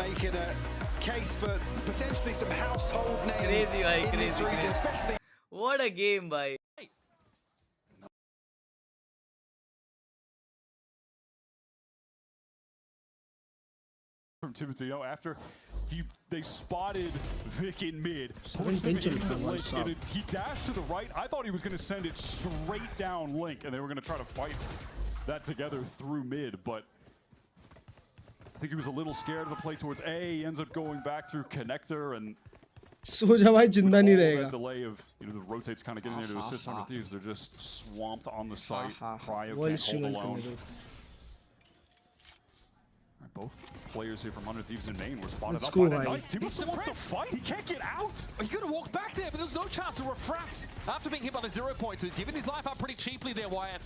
making a case for potentially some household names in this region, especially. What a game, bhai. From Timoteo after they spotted Vic in mid, pushed him into Link, and he dashed to the right. I thought he was going to send it straight down Link, and they were going to try to fight that together through mid, but I think he was a little scared of the play towards A. He ends up going back through connector, and सोचा भाई जिंदा नहीं रहेगा. delay of the rotates kind of getting there to assist 100 Thieves. They're just swamped on the site. Cryo can't hold alone. Both players here from 100 Thieves in main were spotted up by the Knight. He wants to fight. He can't get out. He could have walked back there, but there's no chance to refract after being hit by the 0 point. So he's giving his life up pretty cheaply there, Wyatt.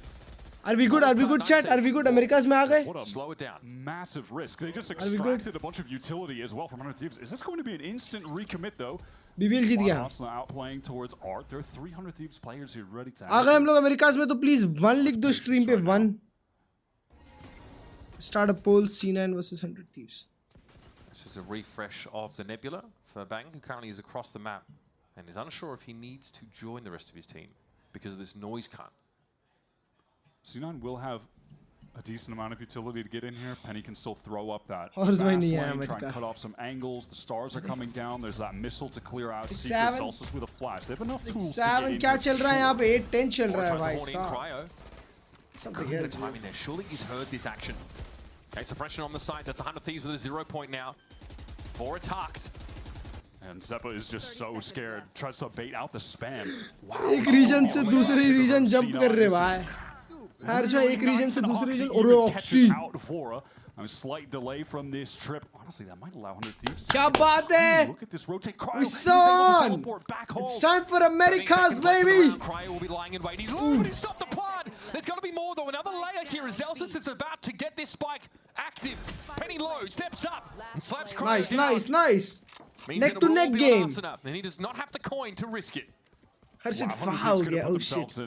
Are we good? Are we good, chat? Are we good? Americas में आ गए. Slow it down. Massive risk. They just extracted a bunch of utility as well from 100 Thieves. Is this going to be an instant recommit though? BBL जीत गया. Outplaying towards Art. There are 300 Thieves players here ready to. आ गए हम लोग America's में, तो please 1 लिख दो stream पे 1. Start a poll, C9 versus 100 Thieves. This is a refresh of the Nebula for Bang, who currently is across the map and is unsure if he needs to join the rest of his team because of this noise cut. C9 will have a decent amount of utility to get in here. Penny can still throw up that fast lane, try and cut off some angles. The stars are coming down. There's that missile to clear out. Secret Celsius with a flash. They have enough tools to get in. क्या चल रहा है यहाँ पे? 8-10 चल रहा है भाई साहब. Good timing there. Surely he's heard this action. Okay, suppression on the side. That's 100 Thieves with a 0 point now. 4 attacks. And Zeppa is just so scared. Tries to bait out the spam. Wow. एक reason से दूसरे reason jump कर रहे भाई. हर जो एक reason से दूसरे रीजन और oxy. I mean, slight delay from this trip. Honestly, that might allow 100 Thieves. क्या बात है? Look at this rotate. Cryo is able to teleport back home. It's time for Americas, baby. Cryo will be lying in wait. He's low, but he stopped the pod. There's got to be more though. Another layer here as Zelsis is about to get this spike active. Penny low steps up and slaps Cryo down. Nice. Neck to neck game. And he does not have the coin to risk it. Harshit foul गया. Oh shit.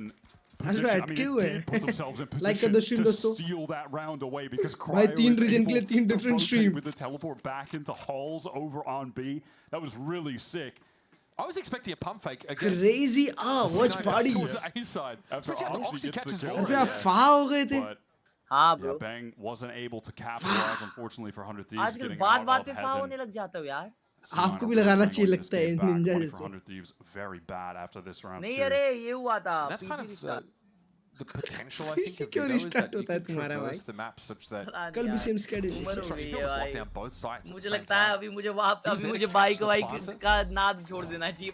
Position. I mean, they did put themselves in position to steal that round away because Cryo was able to rotate with the teleport back into halls over on B. That was really sick. I was expecting a pump fake again. Crazy. Watch parties. A side. Especially after Oxy catches Vulnerable. foul हो गए थे. हाँ bro. Bang wasn't able to capitalize unfortunately for 100 Thieves. आजकल बात-बात पे foul होने लग जाता हो यार. आपको भी लगाना चाहिए लगता है निंजा जैसे. 100 Thieves very bad after this round. नहीं अरे ये हुआ था. That's kind of the potential I think secure restart होता है तुम्हारा भाई. The map such that कल भी सेम स्केड है. lock down both sides. मुझे लगता है अभी मुझे बाइक का नाद छोड़ देना चाहिए.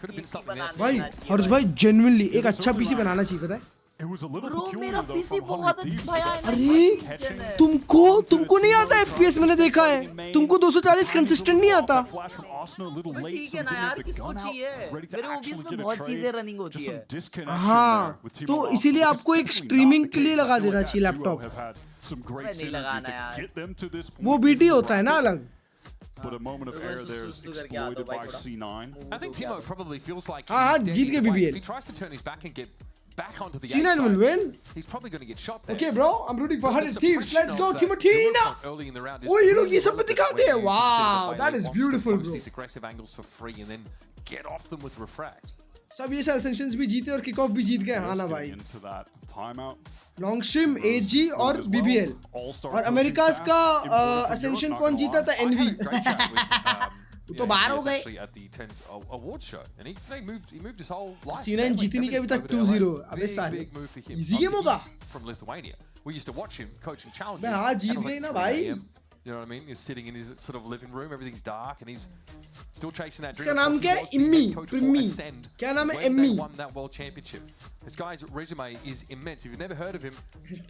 भाई हर्ष भाई genuinely एक अच्छा पीसी बनाना चाहिए पता है. It was a little peculiar मेरा though पीसी from बहुत 100 Thieves. अरे तुमको नहीं आता FPS मैंने देखा है. तुमको 240 कंसिस्टेंट नहीं आता. ठीक है ना यार किसको चाहिए. मेरे OBS में बहुत चीजें रनिंग होती है. हाँ तो इसीलिए आपको एक स्ट्रीमिंग के लिए लगा देना चाहिए लैपटॉप. नहीं लगाना यार. वो BT होता है ना अलग. But a moment of error there is exploited by C9. I think Timo probably feels like हाँ जीत के BBL. if he tries to turn his back and get back onto the C9 will win. He's probably going to get shot there. Okay bro, I'm rooting for 100 Thieves. Let's go Timotina. Early in the round. Oh ये लोग ये सब दिखाते हैं. Wow, that is beautiful bro. These aggressive angles for free and then get off them with refract. सब ये Ascensions भी जीते और Kickoff भी जीत गए. हाँ ना भाई. Longstream, AG और BBL. और अमेरिकास का Ascension कौन जीता था? NV. तो बाहर हो गए. C9 जीत नहीं गया अभी तक 2-0. अबे साले. इजी गेम होगा. We used to watch him coaching challenges. मैं हाँ जीत गई ना भाई. You know what I mean? He's sitting in his sort of living room, everything's dark, and he's still chasing that dream. इसका नाम क्या है? इम्मी. क्या नाम है? Immi. Won that world championship. This guy's resume is immense. If you've never heard of him,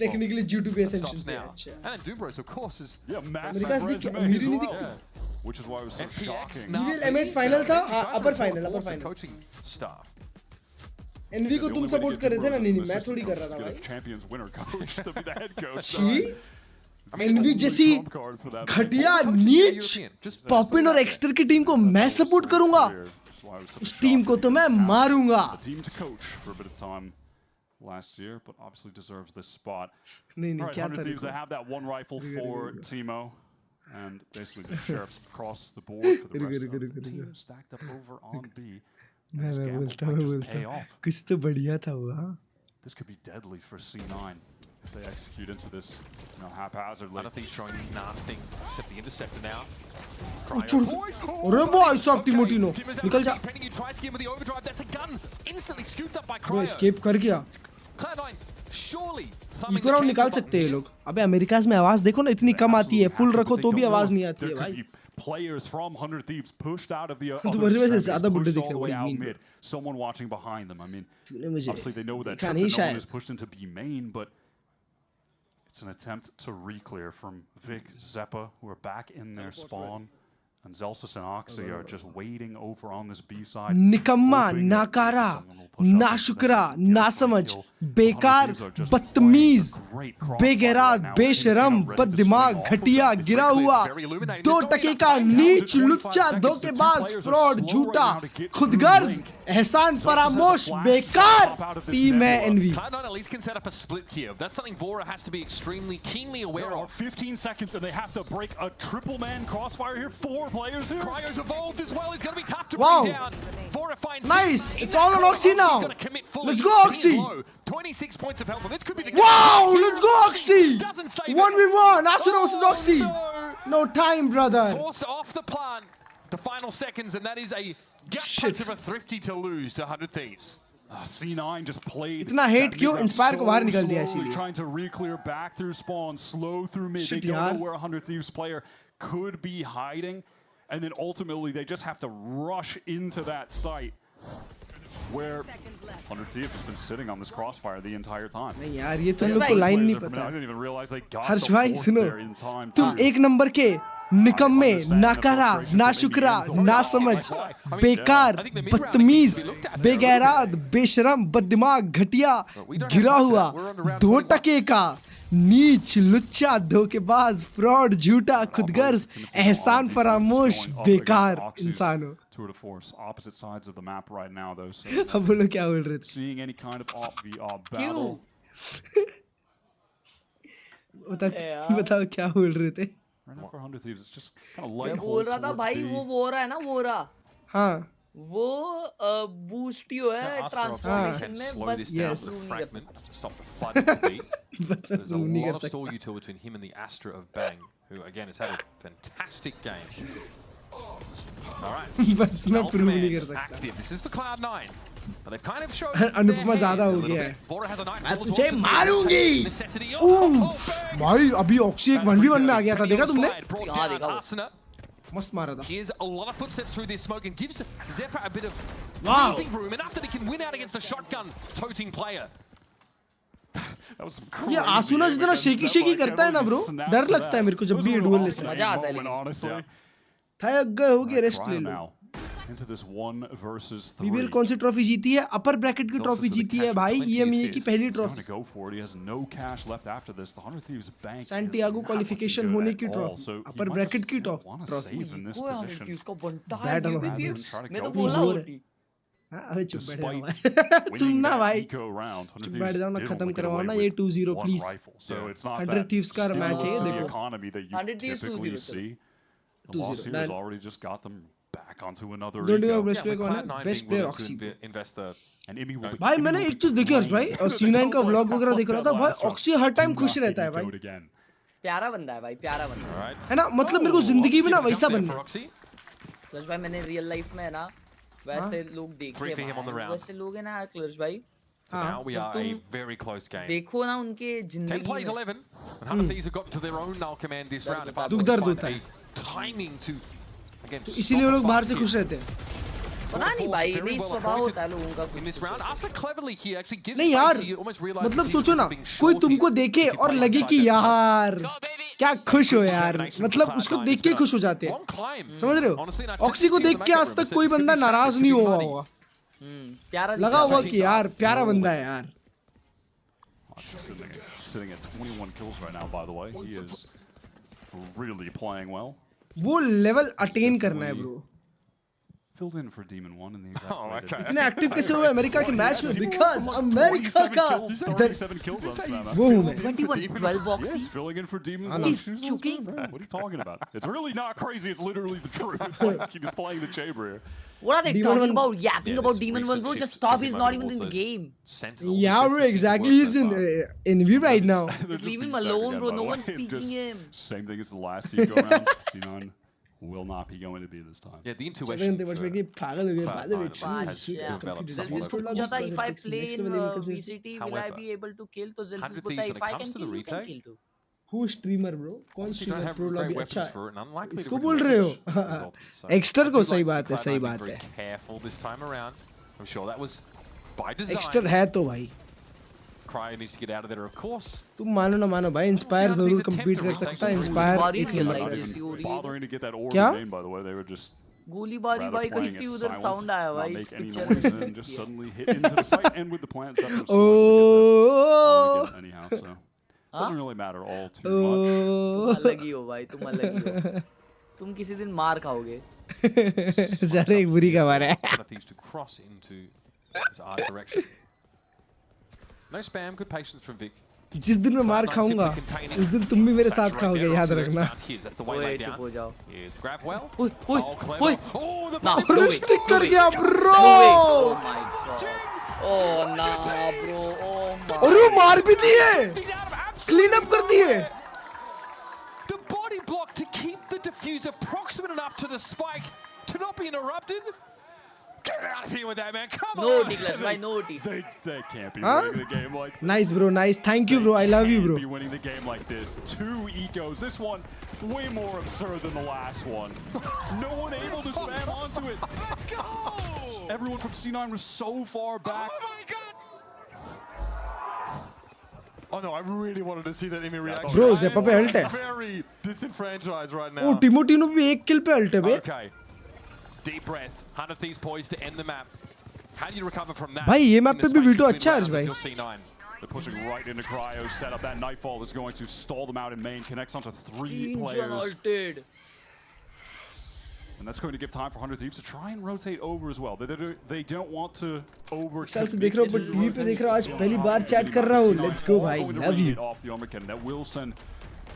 technically due to Ascensions. And Dubros, of course, is massive resume as well. Which is why it was so shocking. BBL M8 final था. upper final. Coaching staff. NV को तुम support कर रहे थे ना? नहीं मैं थोड़ी कर रहा था भाई. Champions winner coach to be the head coach. NV जैसी घटिया नीच पॉपिन और एक्स्टर की टीम को मैं सपोर्ट करूंगा. उस टीम को तो मैं मारूंगा. Last year, but obviously deserves this spot. नहीं क्या Thieves, they have that one rifle for Timo. And basically the sheriffs across the board for the rest of the team stacked up over on B. And this gamble might just pay off. कुछ तो बढ़िया था वो हाँ. This could be deadly for C9 if they execute into this, haphazardly. I don't think he's showing nothing except the interceptor now. अरे भाई साहब टिमोटिनो निकल जा. Penny, you try scheme with the overdrive. That's a gun instantly scooped up by Bro Cryo. escape कर गया. Cloud9 surely eco round निकाल सकते हैं ये लोग. अबे अमेरिकाज में आवाज देखो ना इतनी कम आती है. फुल रखो तो भी आवाज नहीं आती है भाई. Players from 100 Thieves pushed out of the तो वजह से ज्यादा बुड्ढे दिख रहे हैं. mid. Someone watching behind them. I mean, मुझे obviously they know that दिखा no नहीं one शायद. is pushed into B main, but it's an attempt to re-clear from Vic, Zeppa, who are back in their spawn. And Zelsis and Oxy are just waiting over on this B side. निकम्मा, नाकारा, नाशुक्रा, नासमझ, बेकार, बदतमीज, बेगैरात, बेशरम, बददिमाग, घटिया, गिरा हुआ, 2 टके का नीच, लुच्चा, धोखेबाज, फ्रॉड, झूठा, खुदगर्ज, एहसान फरामोश, बेकार, टीम है N V. Cloud9 at least can set up a split here. That's something Vora has to be extremely keenly aware of. 15 seconds and they have to break a triple man crossfire here. 4 players here. Cryo's evolved as well. It's going to be tough to Wow. bring down. Vora finds Nice. It's all on Oxy now. Let's go Oxy. 26 points of health. This could be the Wow, let's go Oxy. Doesn't save it. 1v1. Asura versus Oxy. No. No time, brother. Forced off the plant. The final seconds, and that is a gut Shit. punch of a Thrifty to lose to 100 Thieves. C9 just played. इतना hate क्यों? Inspire को बाहर निकाल दिया slowly, इसीलिए. Trying to re-clear back through spawn, slow through mid. Shit, they don't यार. know where a 100 Thieves player could be hiding. And then ultimately they just have to rush into that site where 100 Thieves has been sitting on this crossfire the entire time. नहीं यार ये तुम लोग को line नहीं पता. I didn't even realize they got Harsh the भाई fourth सुनो, there in time तुम too. 1 नंबर के निकम्मे, नाकारा, नाशुक्रा, नासमझ, बेकार, बदतमीज, बेगैरात, बेशरम, बददिमाग, घटिया, गिरा हुआ, 2 टके का, नीच, लुच्चा, धोखेबाज, फ्रॉड, झूठा, खुदगर्ज, एहसान फरामोश, बेकार इंसान हो. Tour de force, opposite sides of the map right now though. So अब बोलो क्या बोल रहे थे? seeing any kind of op v op battle. बताओ क्या बोल रहे थे? Right now for 100 Thieves, it's just kind of light मैं बोल रहा था भाई वो वोरा है ना वोरा. हाँ. वो बूस्टियो है ट्रांसफॉर्मेशन में बस Yes. Fragment to stop the flood of the beat. There's a lot of stall util between him and the Astra of Bang, who again has had a fantastic game. All right. बस मैं prove नहीं कर सकता. Active. This is for Cloud9. But they've kind of shown Anupama ज्यादा हो गया है. Vora has a knife. मैं तुझे मारूंगी. Necessity. भाई अभी ऑक्सी एक 1v1 में आ गया था, देखा तुमने? हाँ, देखा वो. मस्त मारा था. Here's a lot of footsteps through this smoke and gives Zeppa a bit of Wow. breathing room enough that he can win out against the shotgun toting player. That was some ये crazy आसुना game जितना against shaky Zeppa. Shaky I करता है ना can't bro, believe he snapped डर to लगता है that. मेरे को जब It was भी an डुअल awesome लेते हैं. मजा आता है moment, लेकिन. honestly. थक गए होगे, रेस्ट ले Cryo low. now into this 1 versus 3. BBL कौन सी ट्रॉफी जीती है? अपर ब्रैकेट की ट्रॉफी जीती है भाई. EMEA की पहली He's going trophy. to go for it. He has no cash left after this. The 100 Thieves bank. Santiago qualification होने की ट्रॉफी. अपर ब्रैकेट की want trophy. to save in this कोई position. 100 उसका बनता है. Bad ये on भी him. भी- मैं तो Go बोला for होती. हाँ अबे चुप बैठ जाओ Despite भाई. तुम winning ना that भाई. eco round, 100 चुप Thieves बैठ जाओ ना, did खत्म only get करवाओ away ना with ये 2-0 one please. rifle. So it's not 100 that Thieves का मैच है ये stimulus to the देखो. economy that you 100 Thieves typically 2-0 see. The 2-0 loss here has done. already just got them back onto another Don't you eco. have best player with कौन है? Cloud9 best being player willing oxy. to invest the And Imi will be, भाई Imi मैंने will एक be चीज देखी हर्ष भाई, blamed. और C9 का व्लॉग वगैरह देख रहा था भाई. ऑक्सी हर टाइम खुश रहता है भाई, Do it again. प्यारा बंदा है भाई, प्यारा बंदा है. Alright. है ना? मतलब मेरे को जिंदगी में ना वैसा बनना. क्लर्ज भाई मैंने रियल लाइफ में है ना वैसे लोग देखे Briefing him on the भाई. round. वैसे लोग हैं ना क्लर्ज भाई. So now we जब are a तुम very close game. देखो ना उनके 10 जिंदगी plays में 11. And 100 Thieves have gotten to their own null command this round. If दुख दर्द find होता है. a timing to again. इसीलिए वो लोग बाहर से खुश रहते हैं. पता नहीं भाई, नहीं स्वभाव होता है लोगों का In this कुछ round, ऐसा. Asa cleverly here actually gives नहीं यार, space. He almost realizes मतलब he's सोचो ना, being कोई shorty. तुमको देखे If you और play लगे inside कि that यार क्या खुश हो यार, combination मतलब with उसको Cloud9 देख is के gonna- खुश हो जाते हैं. Long climb. समझ रहे Honestly, and हो? I've said ऑक्सी को this to देख the के macro आज room, तक I said कोई this could बंदा be नाराज scrapped, नहीं it could हुआ be होगा. प्यारा लगा दिखता हुआ है. कि यार प्यारा बंदा है यार. Sitting at 21 kills right now, by the way. He is really playing well. वो लेवल अटेन करना है bro. filled in for Demon 1 in the exact Oh, way okay. that इतने एक्टिव कैसे हुए अमेरिका के मैच में? Because अमेरिका का 37 kills on Spammer. वो हूँ मैं. 21, 12 Yeah, boxy. it's filling in for Demons. know. One. He's Shoes on choking. Spammer. What are you talking about? It's really not crazy. It's literally the truth. Like, he's playing the chamber here. What are they Demon talking one- about? Yapping Yeah, about this Demon 1, recent bro. shift Just stop. to He's Demon not even in the towards game. Sentinel Yeah, bro, definitely exactly. seems He's worse so far. in Envy right now. They're leave him being stuck alone, again, bro. by No the one's way. speaking Just him. Same thing as the last team go around. C9 will not be going to be this time. Yeah, the चलो intuition. इनते बच में कि पागल हो गए बाद में has developed Zelsis somewhat को over पूछा था the if I play in VCT, will I However, be able to kill? तो Zelsis 100 बोलता Thieves if when I it can comes to kill, the you can retake, kill too. Who streamer bro? कौन obviously don't streamer have pro great lobby weapons अच्छा है. for it and unlikely to इसको really बोल रहे हो? result in it. So Exter I को do सही like बात है, Climb सही being बात very है. careful this time around. I'm sure that was by design. Exter है तो भाई. Cryo needs to get out of there, of course. तुम मानो ना मानो भाई, इंस्पायर जरूर compete कर सकता है. इंस्पायर बारी एक नहीं नंबर like Not का. जैसी हो even रही है. bothering to get that orb क्या? in, by the way. They were just गोली बारी rather भाई कहीं playing से it उधर silent, साउंड आया not भाई. make any Picture noise, में and just किया. suddenly hit into the site, and with the plant scepter, so get it anyhow. So doesn't really matter all too much. Oh. अलग ही हो भाई, तुम अलग ही हो. तुम किसी दिन मार खाओगे. ज़रा एक बुरी खबर है. One of these to cross into this art direction. No spam, good patience from Vic. जिस दिन मैं मार खाऊंगा, उस दिन तुम भी मेरे साथ खाओगे, याद रखना. ओए चुप हो जाओ. Here's grab well. ओए ओए ओए. Oh, the Nah, body no way. Stick कर गया No way. bro. Oh my god. Oh nah bro. Oh my. और वो मार भी दिए. He's out of absolute Clean up कर दिए. The body block to keep the diffuser proximate enough to the spike to not be interrupted. Get out of here with that, man. Come No on. Nicholas, why no T? They can't be Huh? winning the game like this. Nice bro, nice. Thank you bro. I love you bro. Be winning the game like this. 2 ecos. This one way more absurd than the last one. No one able to spam onto it. Let's go! Everyone from C9 was so far back. Oh my god! Oh no, I really wanted to see that Imi reaction. Bro, I Zeppa am पे ult है. very disenfranchised right now. ओ टिमोटिनो भी एक किल पे alt है बे. Okay. Deep breath. 100 Thieves poised to end the map. How do you recover from that? भाई, ये In map the पे भी space वीटो between अच्छा है rounds भाई. of your C9? They're pushing right into Cryo setup. That Nightfall is going to stall them out in main. Connects onto 3 Team players. ulted. And that's going to give time for 100 Thieves to try and rotate over as well. They don't want to over. साल से देख रहा हूँ, but TV पे देख रहा हूँ, आज पहली बार चैट कर रहा हूँ. Let's go भाई, love you. Off the armor cannon. That will send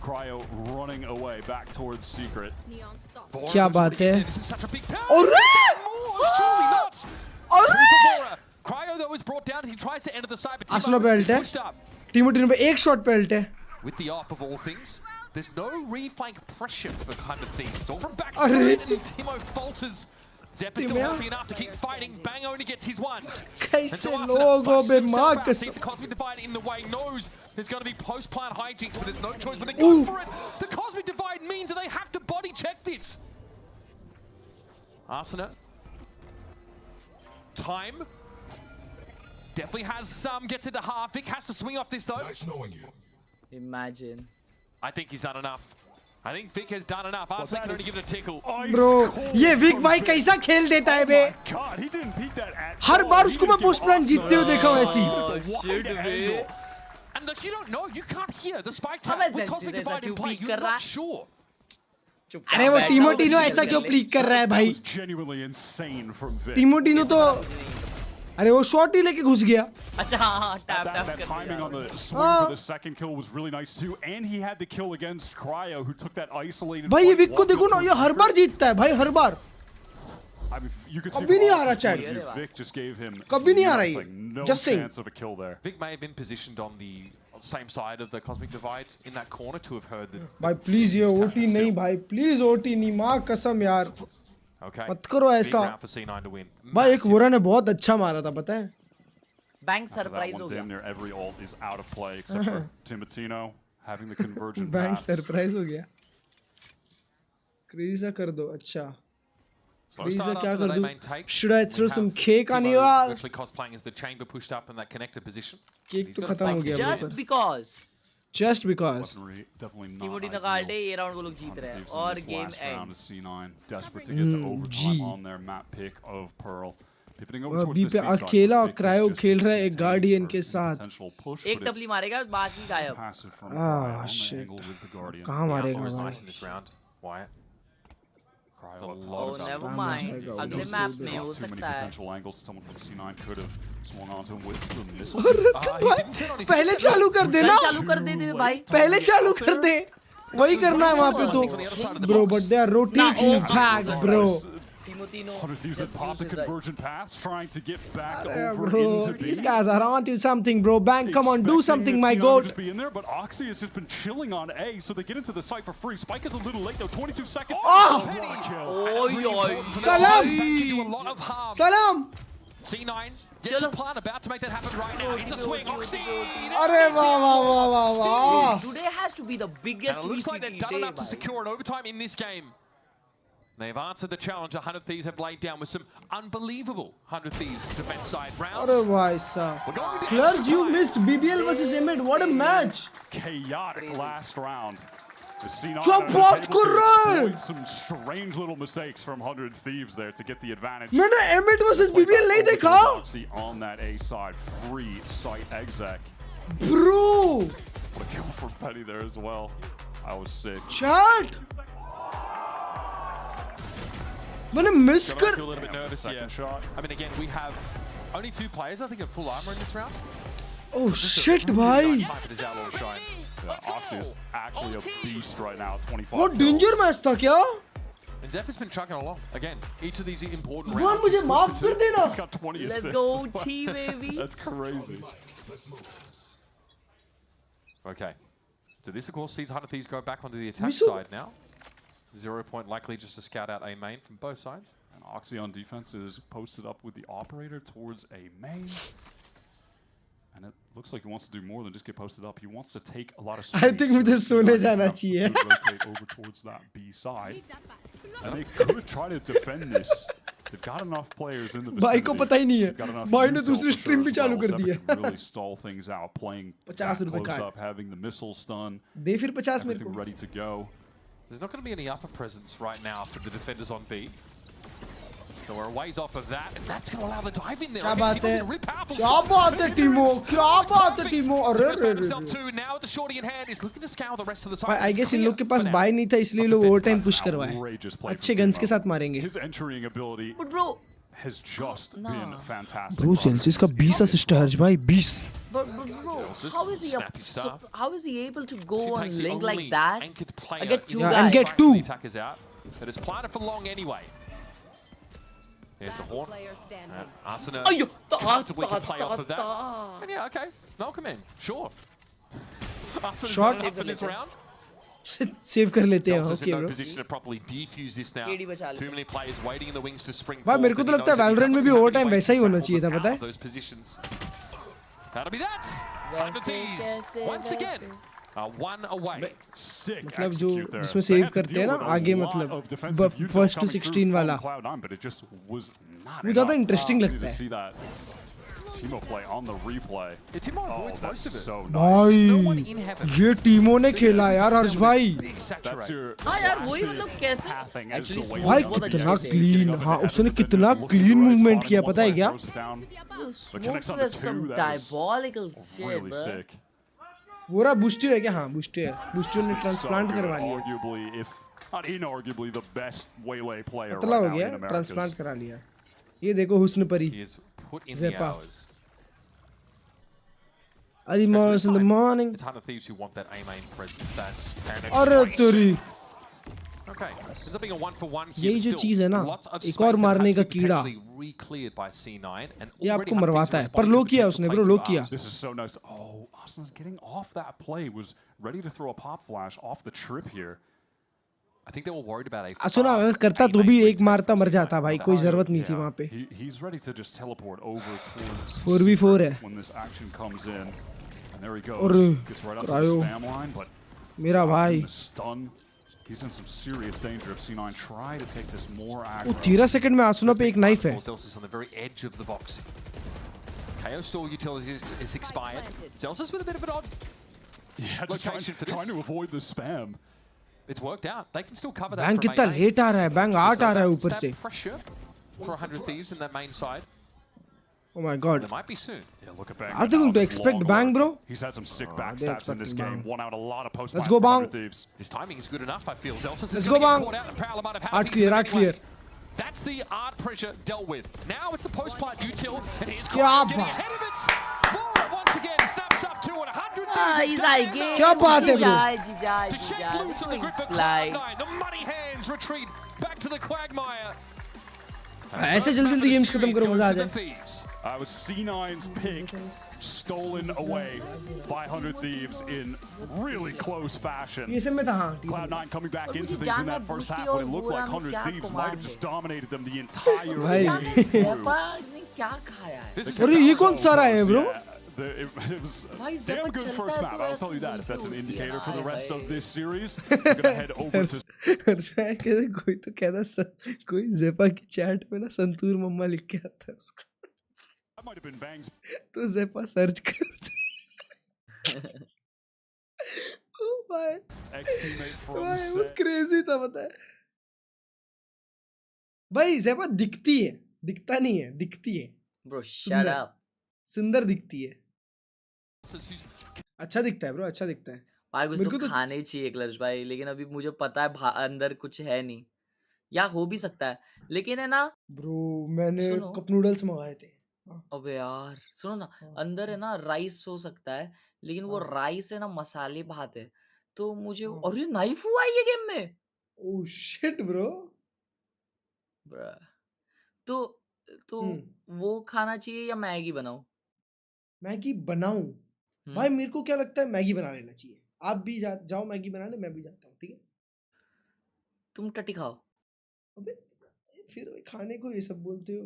Cryo running away back towards Secret. क्या बात है? This is such a big power. और Surely not. और Cryo though was brought down. He tries to enter the side, but आसनो पे Timo alt is है. pushed up. टिमोटिनो पे एक shot पे अल्ट है. With the ARP of all things, there's no reflank pressure for 100 Thieves. It's all from Arre. backside, and Timo falters. Zepp is still Timo. happy enough to keep fighting. Bang only gets his one. कैसे And so लोगों busts पे himself माँ out. कसम. Sees the Cosmic Divide in the way, knows there's going to be post-plant hijinks, but there's no choice but to go Ooh. for it. The Cosmic Divide means that they have to body check this. Arsena. Time. Definitely has some, gets into half. Vic has to swing off this though. Imagine. I think he's done enough. I think Vic has done enough. Arsene can only give it a tickle. Bro, ये Wick भाई कैसा खेल देता है बे. God, he didn't peek that at her all. Bar He उसको didn't मैं give post plan Arsene जीतते हुए देखा हूँ ऐसी. wide angle. And look, you don't know. You can't hear the spike अब tap with ऐसा Cosmic ऐसा Divide in क्यों play. peek You're कर रहा not है? sure. अरे वो टिमोटिनो ऐसा क्यों प्लीक कर रहा है भाई. That was genuinely insane from Vic. टिमोटिनो तो अरे वो शॉट ही लेके घुस गया. अच्छा हाँ tap That tap timing on कर the swing for the second kill was really nice too, and he had the kill against Cryo, who took that isolated. भाई ये fight, विक को walked देखो ना, up ये towards हर बार Secret. जीतता है भाई, हर बार. I mean, you could see कभी नहीं from आ रहा Arsene's point chat. of view, Vic just gave him कभी नहीं आ रहा ये. nothing, no Just saying. chance of a kill there. Vic may have been positioned on the same side of the Cosmic Divide in that corner to have heard that. भाई please ये OT नहीं भाई, please OT नहीं, माँ कसम यार. Okay. मत करो Big ऐसा. round for C9 to win. भाई एक Massive. वोरा ने बहुत अच्छा मारा था पता है. Bank After that surprise one, हो damn गया. near every ult is out of play except for Timotino having the convergent bank pass. Surprise हो गया. क्रेजी सा कर दो. अच्छा Slow क्रेजी सा start क्या after the कर lane दूं? main take. Should I throw We some have cake on Timo you all? virtually cosplaying as the chamber pushed up in that connector position. Cake He's तो got a खत्म हो bike गया Just ऊपर. because. Just because. Wasn't definitely not टिमोटिनो का ideal. अल्टे ये round वो लोग जीत रहे हैं Thieves in और this game last round and. is C9, desperate to get to overtime G. on their map pick of Pearl. Pivoting over और towards B this पे B side, अकेला where Vic is cryo just खेल रहा है एक containing guardian for के a साथ. potential push, एक but it's टपली मारेगा बाकी गायब. passive from Ah, Cryo on the shit. angle with the Guardian. कहाँ The मारेगा outlaw is भाई? nice in this round. Wyatt. Oh, never mind. अगले मैप में हो सकता है. Potential angles. Someone from C9 could have swung onto him with the missiles. पहले चालू कर दे ना. चालू कर दे भाई. पहले चालू कर दे. वही करना है वहाँ पे तो. Bro, but they are rotating back, bro. 100 Thieves had popped the convergent paths, trying to get back over Bro, into B. these guys are onto something, bro. Bang, come on, do something, my goat. Be in there, but Oxy has just been chilling on A, so they get into the site for free. Spike is a little late though, 22 seconds. Salam! Salam! C9 gets a plan, about to make that happen right now. It's a swing, Oxy! Arre, wow. Today has to be the biggest And it looks like they've done day, enough to secure an overtime in this game. They've answered the challenge 100 Thieves have laid down with some unbelievable 100 Thieves defense side rounds. Arre, bhai sahab. Klurge, you missed BBL versus Emid. What a match. Chaotic last round. The C9 क्या बात कर रहा है? some strange little mistakes from 100 Thieves there to get the advantage. मैंने Emid versus BBL नहीं देखा. Oxy on that A side, free site exec. Bro. What a kill for Penny there as well. I was sick. Chat. मैंने miss कर. A little bit nervous here. Shot. I mean, again, we have only 2 players, I think, in full armor in this round. Oh shit, bhai. Yeah, Oxy is actually a beast right now. 25. बहुत danger match था क्या? And Zep has been trucking along. Again, each of these important भगवान rounds. मुझे माफ कर देना. He's got 20 Let's assists. go, T baby. That's crazy. Okay. So this, of course, sees 100 Thieves go back onto the attack Whistle. side now. 0 point likely just to scout out A main from both sides. And Oxy on defense is posted up with the operator towards A main. And it looks like he wants to do more than just get posted up. He wants to take a lot of space. I think मुझे सोने जाना चाहिए. Rotate over towards that B side. And they could try to defend this. They've got enough players in the vicinity. भाई को पता ही नहीं है. They've got enough भाई ने intel दूसरी for stream sure भी as चालू well. कर दी है. Seven can really stall things out, playing 50 रुपए close का. up, having the missile stun, दे फिर 50 मेरे everything को. ready to go. There's not going to be any upper presence right now for the defenders on B. So we're a ways off of that, and that's going to allow the dive in there. क्या I mean, बात Timo's है? in a really powerful क्या spot. बात है टीमो? क्या बात है टीमो? अरे Timo's रे found रे. himself too. Now with the shorty in hand, he's looking to scale the rest of the side. I guess इन लोग के पास buy नहीं था इसलिए लोग overtime push करवाए. अच्छे guns के साथ मारेंगे. His entering ability But bro, has just been fantastic. Bro, Celsius का 20 assist है हर्ष भाई 20. but bro, how is he Snappy stuff. how is he able to go He on takes the link only like that? anchored player I get two in the guys. And get side two. when the attack is out. That is planted for long anyway. Here's the horn. Arsena Ayyo, comfortably can play off of that. And yeah, okay. Malcolm in. Sure. Arsena's Shot. not enough for this round. Save कर लेते हैं. Zelsa's Okay in no bro. position to properly defuse this now. KD बचा ले. Too many players waiting in the wings to spring भाई मेरे को तो लगता है Valorant में भी overtime वैसा ही होना चाहिए था पता है? Those positions. That'll be that. वैसे Thieves कैसे once again one away. Sick मतलब जो execute there. जिसमें They save had to करते deal हैं ना with a आगे lot मतलब of defensive util first to coming through 16 from वाला. Cloud9, but it just was not वो ज़्यादा enough. interesting To लगता है. see that Timo play on the replay. Yeah, Timo avoids that's most of it. so nice. No one भाई in heaven. ये टीमों ने खेला यार हर्ष भाई. Big That's saturate. your हाँ यार वही classic मतलब कैसे pathing as actually the way भाई you बहुत कितना अच्छा clean. हाँ उसने कितना clean movement किया पता है क्या? smokes with some diabolical shit really bro. sick. वो रहा बुस्टियो है क्या? हाँ बुस्टियो है. बुस्टियो ने ट्रांसप्लांट करवा लिया. Arguably, if not inarguably, the best waylay player पतला right हो now गया in Americas. ट्रांसप्लांट करा लिया. ये देखो हुस्न परी. He has put in Zeppa. the hours. early mornings in the morning. It's 100 Thieves who want that A main presence. That's अरे तेरी. okay. Ends up being a 1-for-1 here. यही जो Still, चीज़ है ना, lots of एक space और that मारने have का to be कीड़ा. potentially re-cleared by C9 and ये already आपको 100 मरवाता है. Thieves पर लो responding to किया potential उसने play ब्रो too लो hard. किया. This is so nice. Oh, Asna's getting off that play. Was ready to throw a pop flash off the trip here. I think they were worried about a सुना अगर करता तो भी एक मारता मर जाता भाई. कोई जरूरत नहीं थी वहाँ पे. He's ready to just teleport over towards 4v4 है. when this action comes in. And there he goes. और Gets right up to the करायो. spam line, but मेरा भाई. the stun. He's in some serious danger if C9 try to take this more वो aggro. 13 second में आसुना पे एक knife है. Zelsa's on the very edge of the box. KO stall utility is expired. Zelsa's with a bit of an odd Yeah, just location for trying this. to avoid the spam. It's worked out. They can still cover that bang from कितना A main. Late आ रहा है. Bang 8 आ रहा है ऊपर Stab से. pressure for 100 Thieves in that main side. Oh my god. There might be soon. Yeah, look at Bang. Are they going to expect Bang, bro? He's had some sick backstabs in this game. Won out a lot of post. Let's go, Bang. Thieves. His timing is good enough, I feel. Zelsis Let's go, Bang. Art clear, art clear. That's the art pressure dealt with. Now it's the post-plant util, and here's Kya getting baat. ahead of it. Furia once again snaps up to 100. He's like, Kya baat hai, bro? To shake loose in the grip of Cloud9. The muddy hands retreat back to the quagmire. ऐसे जल्दी games खत्म करो मजा आ जाए. Was C9's pick stolen away by 100 Thieves in really close fashion. ये सब में था हाँ. Cloud9 coming back into things in that first half when it looked like 100 Thieves might have just dominated them the entire game through. क्या खाया है? अरे ये कौन सा रहा है, bro? It was damn good first map, I'll tell you that, if that's an indicator for the rest of this series. We're gonna head over to... कैसे कोई तो कहता कोई ज़ेपा की चैट में ना संतूर मम्मा लिख के आता है उसको. That might have been Bang's... तो ज़ेपा सर्च कर. Oh भाई. Ex-teammate from भाई वो crazy था पता है. भाई ज़ेपा दिखती है, दिखता नहीं है, दिखती है. Bro, shut up. सुंदर दिखती है. अच्छा दिखता है ब्रो, अच्छा दिखता है. भाई कुछ तो खाने चाहिए क्लर्ज भाई, लेकिन अभी मुझे पता है अंदर कुछ है नहीं, या हो भी सकता है, लेकिन है ना ब्रो मैंने कप नूडल्स मंगाए थे. अबे यार सुनो ना, अंदर है ना राइस हो सकता है, लेकिन वो राइस है ना मसाले भात है, तो मुझे अरे नाइफ हुआ है ये गेम में. Oh shit bro. तो वो खाना चाहिए या मैगी बनाऊं? मैगी बनाऊं? भाई मेरे को क्या लगता है मैगी बना लेना चाहिए. आप भी जाओ मैगी बनाने, मैं भी जाता हूँ, ठीक है? तुम टटी खाओ. अबे फिर खाने को ये सब बोलते हो.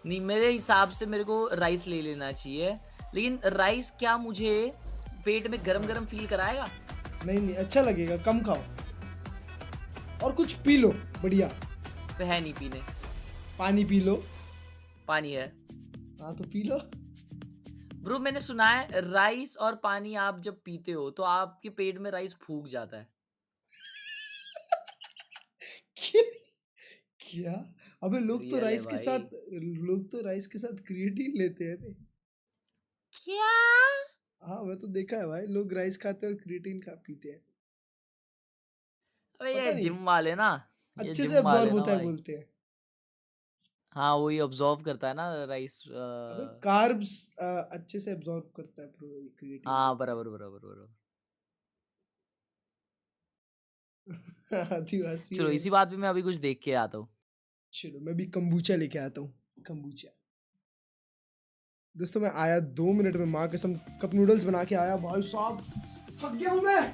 नहीं, मेरे हिसाब से मेरे को राइस ले लेना चाहिए, लेकिन राइस क्या मुझे पेट में गरम गरम फील कराएगा? नहीं अच्छा लगेगा. कम खाओ और कुछ पी लो बढ़िया. तो है नहीं पीने. पानी पी लो. पानी है. हाँ तो पी लो. ब्रो मैंने सुना है राइस और पानी आप जब पीते हो तो आपके पेट में राइस फूक जाता है. क्या? अबे लोग तो राइस के साथ क्रिएटिन लेते हैं. क्या? हाँ मैं तो देखा है भाई, लोग राइस खाते हैं और क्रिएटिन पीते हैं. अबे ये जिम वाले ना अच्छे से अब्सॉर्ब होता है बोलते हैं. हाँ वही अब्सॉर्ब करता है ना राइस. कार्ब्स अच्छे से अब्सॉर्ब करता है क्रिएटिन. हाँ बराबर. आदिवासी. चलो इसी बात पे मैं अभी कुछ देख के आता हूँ. चलो मैं भी कंबूचा लेके आता हूँ. कंबूचा दोस्तों, मैं आया 2 मिनट में, माँ कसम कप नूडल्स बना के आया. भाई साहब थक गया हूँ मैं.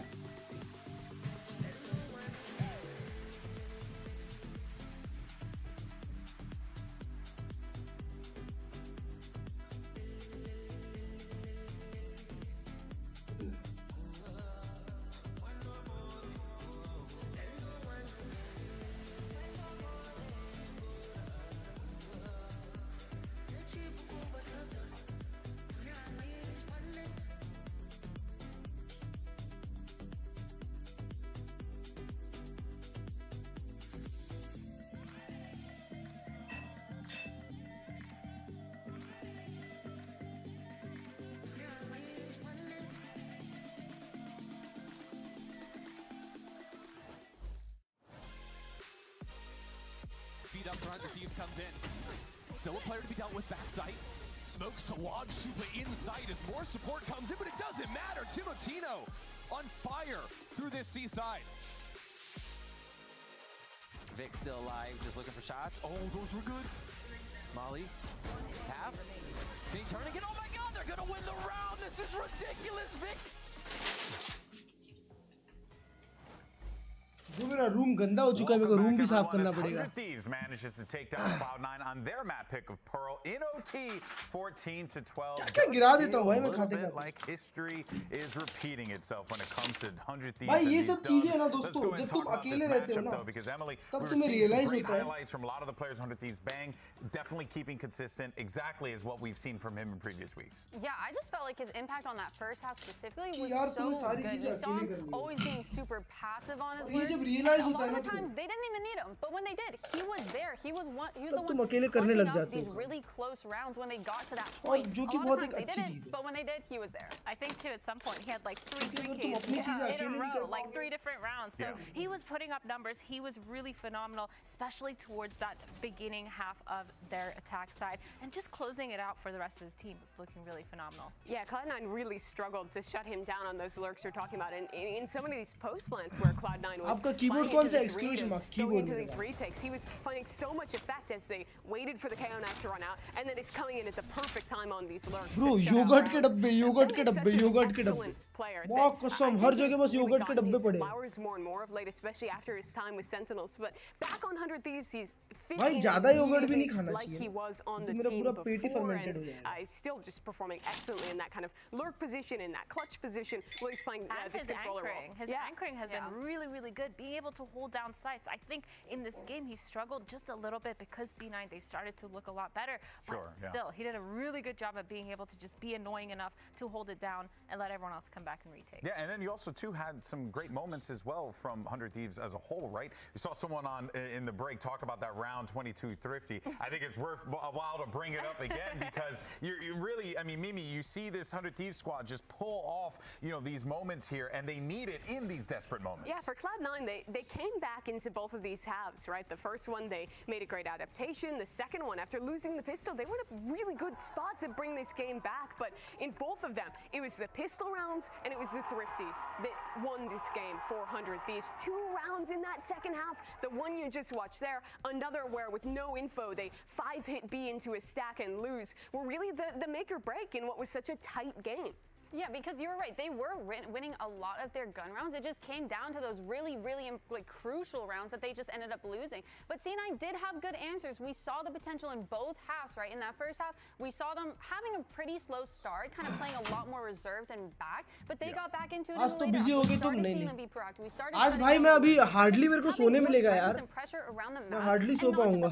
Speed up front, the Thieves comes in. Still a player to be dealt with backside. Smokes to launch Shuba inside as more support comes in, but it doesn't matter. Timotino on fire through this seaside. Vic still alive, just looking for shots. Oh, those were good. Molly, half. Can he turn again? Oh my God, they're gonna win the round. This is ridiculous, Vic. जो मेरा room गंदा हो चुका है, मेरे को room भी साफ करना पड़ेगा. 100 Thieves manages to take down Cloud9 on their map pick of Pearl in OT 14-12. क्या गिरा देता हूँ भाई मैं खाते खाते. Like history is repeating itself when it comes to 100 Thieves. भाई ये सब चीजें ना दोस्तों, जब तुम अकेले रहते हो ना, because Emily, तब we were तुम्हें seeing some रियलाइज great होता है. highlights from a lot of the players 100 Thieves. Bang definitely keeping consistent, exactly as what we've seen from him in previous weeks. Yeah, I just felt like his impact on that first half specifically was यार so तुम्हें सारी good. चीजें You saw अकेले him करनी है. always being super passive on his और ये lurks, जब realize a lot of होता the है times they didn't even need him, but when they did, he was there. He was the तब तुम one अकेले करने लग clutching up जाते these हो really close rounds when they got to that और point. जो A कि lot of बहुत times एक they अच्छी चीज didn't, है but when they did, he was there. I think too at some point he had like three क्योंकि अगर 3Ks तुम अपनी चीजें in a अकेले नहीं row, कर like पाओगे 3 different rounds. So he was putting up numbers. He was really phenomenal, especially towards that beginning half of their attack side, and just closing it out for the rest of his team was looking really phenomenal. Yeah, Cloud9 really struggled to shut him down on those lurks you're talking about, and in so many of these post plants where Cloud9 was आपका keyboard playing कौन into सा this exclamation read mark and going keyboard into में these retakes, he was finding so much effect as they waited for the KO knife to run out, and then it's coming in at the perfect time on these lurks. Bro, yogurt के डब्बे वाह कसम हर जगह बस yogurt के डब्बे पड़े flowers more and more of late, especially after his time with Sentinels. But back on 100 Thieves, he's भाई ज्यादा योगर्ट भी नहीं खाना like he चाहिए was on the मेरा team पूरा पेट ही before, fermented हो and जाएगा he's still just performing excellently in that kind of lurk position, in that clutch position, where he's playing this controller role. His anchoring has been really, really good. Being able to hold down sights. I think in this game he struggled just a little bit because C9 they started to look a lot better. But still, he did a really good job of being able to just be annoying enough to hold it down and let everyone else come back and retake. Yeah, and then you also too had some great moments as well from 100 Thieves as a whole, right? We saw someone on in the break talk about that round 22 Thrifty. I think it's worth a while to bring it up again because you really, I mean, Mimi, you see this 100 Thieves squad just pull off, these moments here, and they need it in these desperate moments. Yeah, for Cloud9, they came back into both of these halves, right? The first one, they made a great adaptation. The second one, after losing the pistol, they were in a really good spot to bring this game back. But in both of them, it was the pistol rounds and it was the Thrifties that won this game for 100 Thieves. 2 rounds in that second half. The one you just watched there, another where with no info, they 5-hit B into a stack and lose, were really the make or break in what was such a tight game. Yeah, because you were right. They were winning a lot of their gun rounds. It just came down to those really, really crucial rounds that they just ended up losing. But C9 did have good answers. We saw the potential in both halves, right? In that first half, we saw them having a pretty slow start, kind of playing a lot more reserved and back. But they got back into it in the later half. We started seeing them be proactive. We started आज भाई मैं अभी hardly मेरे को सोने मिलेगा यार मैं हार्डली सो पाऊंगा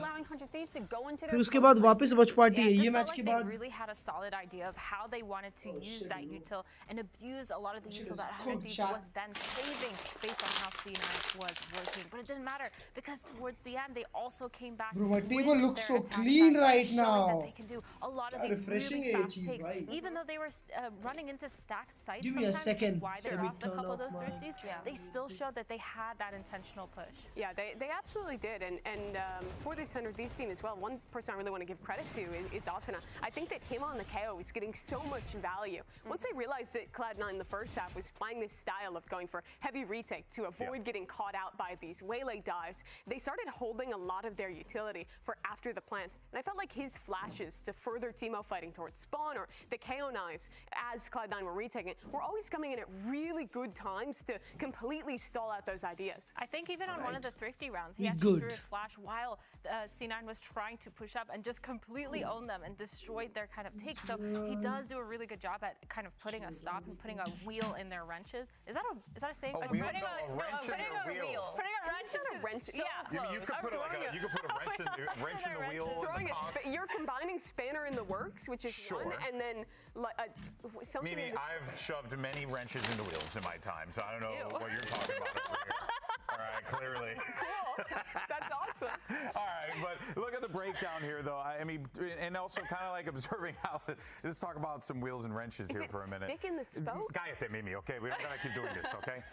फिर उसके बाद वापस वॉच पार्टी है ये मैच के बाद really had a solid idea of how they wanted to use that util and abuse a lot of the util that 100 Thieves was then saving based on how C9 was working. But it didn't matter because towards the end they also came back. Bro, my table looks so clean right now. That they can do a lot of these really fast takes, even though they were running into stacked sites. Give me a second. Why they lost a couple of those Thrifties? They still showed that they had that intentional push. Yeah, they absolutely did. And for this 100 Thieves team as well, one person I really want to give credit to is Asuna. I think that him on the KO is getting so much value. Once they realized that Cloud9 in the first half was playing this style of going for heavy retake to avoid getting caught out by these waylay dives, they started holding a lot of their utility for after the plant. And I felt like his flashes to further Teemo fighting towards spawn or the KO knives as Cloud9 were retaking were always coming in at really good times to completely stall out those ideas. I think even on one of the Thrifty rounds, he actually threw a flash while C9 was trying to push up and just completely owned them and destroyed their kind of take. So he does do a really good job at kind of putting a stop and putting a wheel in their wrenches. Is that a saying? Putting a wrench in the wheel. Putting a wrench in a wrench. So you could put a wrench in the wheel. You're combining spanner in the works, which is one, and then something. Mimi, I've shoved many wrenches into wheels in my time, so I don't know what you're talking about over here. All right, clearly. Cool. That's awesome. All right, but look at the breakdown here, though. I mean, and also kind of like observing how. Let's talk about some wheels and wrenches here for a minute. Stick in the spoke? Cállate, Mimi. Okay, we're not gonna keep doing this. Okay.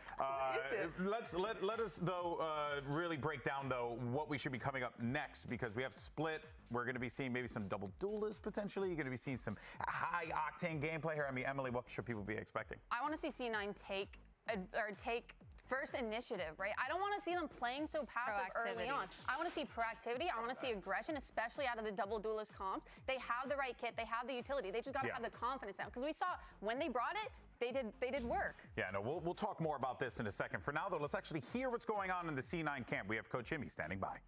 Let us though really break down though what we should be coming up next because we have Split. We're going to be seeing maybe some double duelists potentially. You're going to be seeing some high octane gameplay here. I mean, Emily, what should people be expecting? I want to see C9 take first initiative, right? I don't want to see them playing so passive early on. I want to see proactivity. I want to see aggression, especially out of the double duelist comps. They have the right kit. They have the utility. They just got to have the confidence now. Because we saw when they brought it, they did work. Yeah, no, we'll talk more about this in a second. For now, though, let's actually hear what's going on in the C9 camp. We have Coach Jimmy standing by.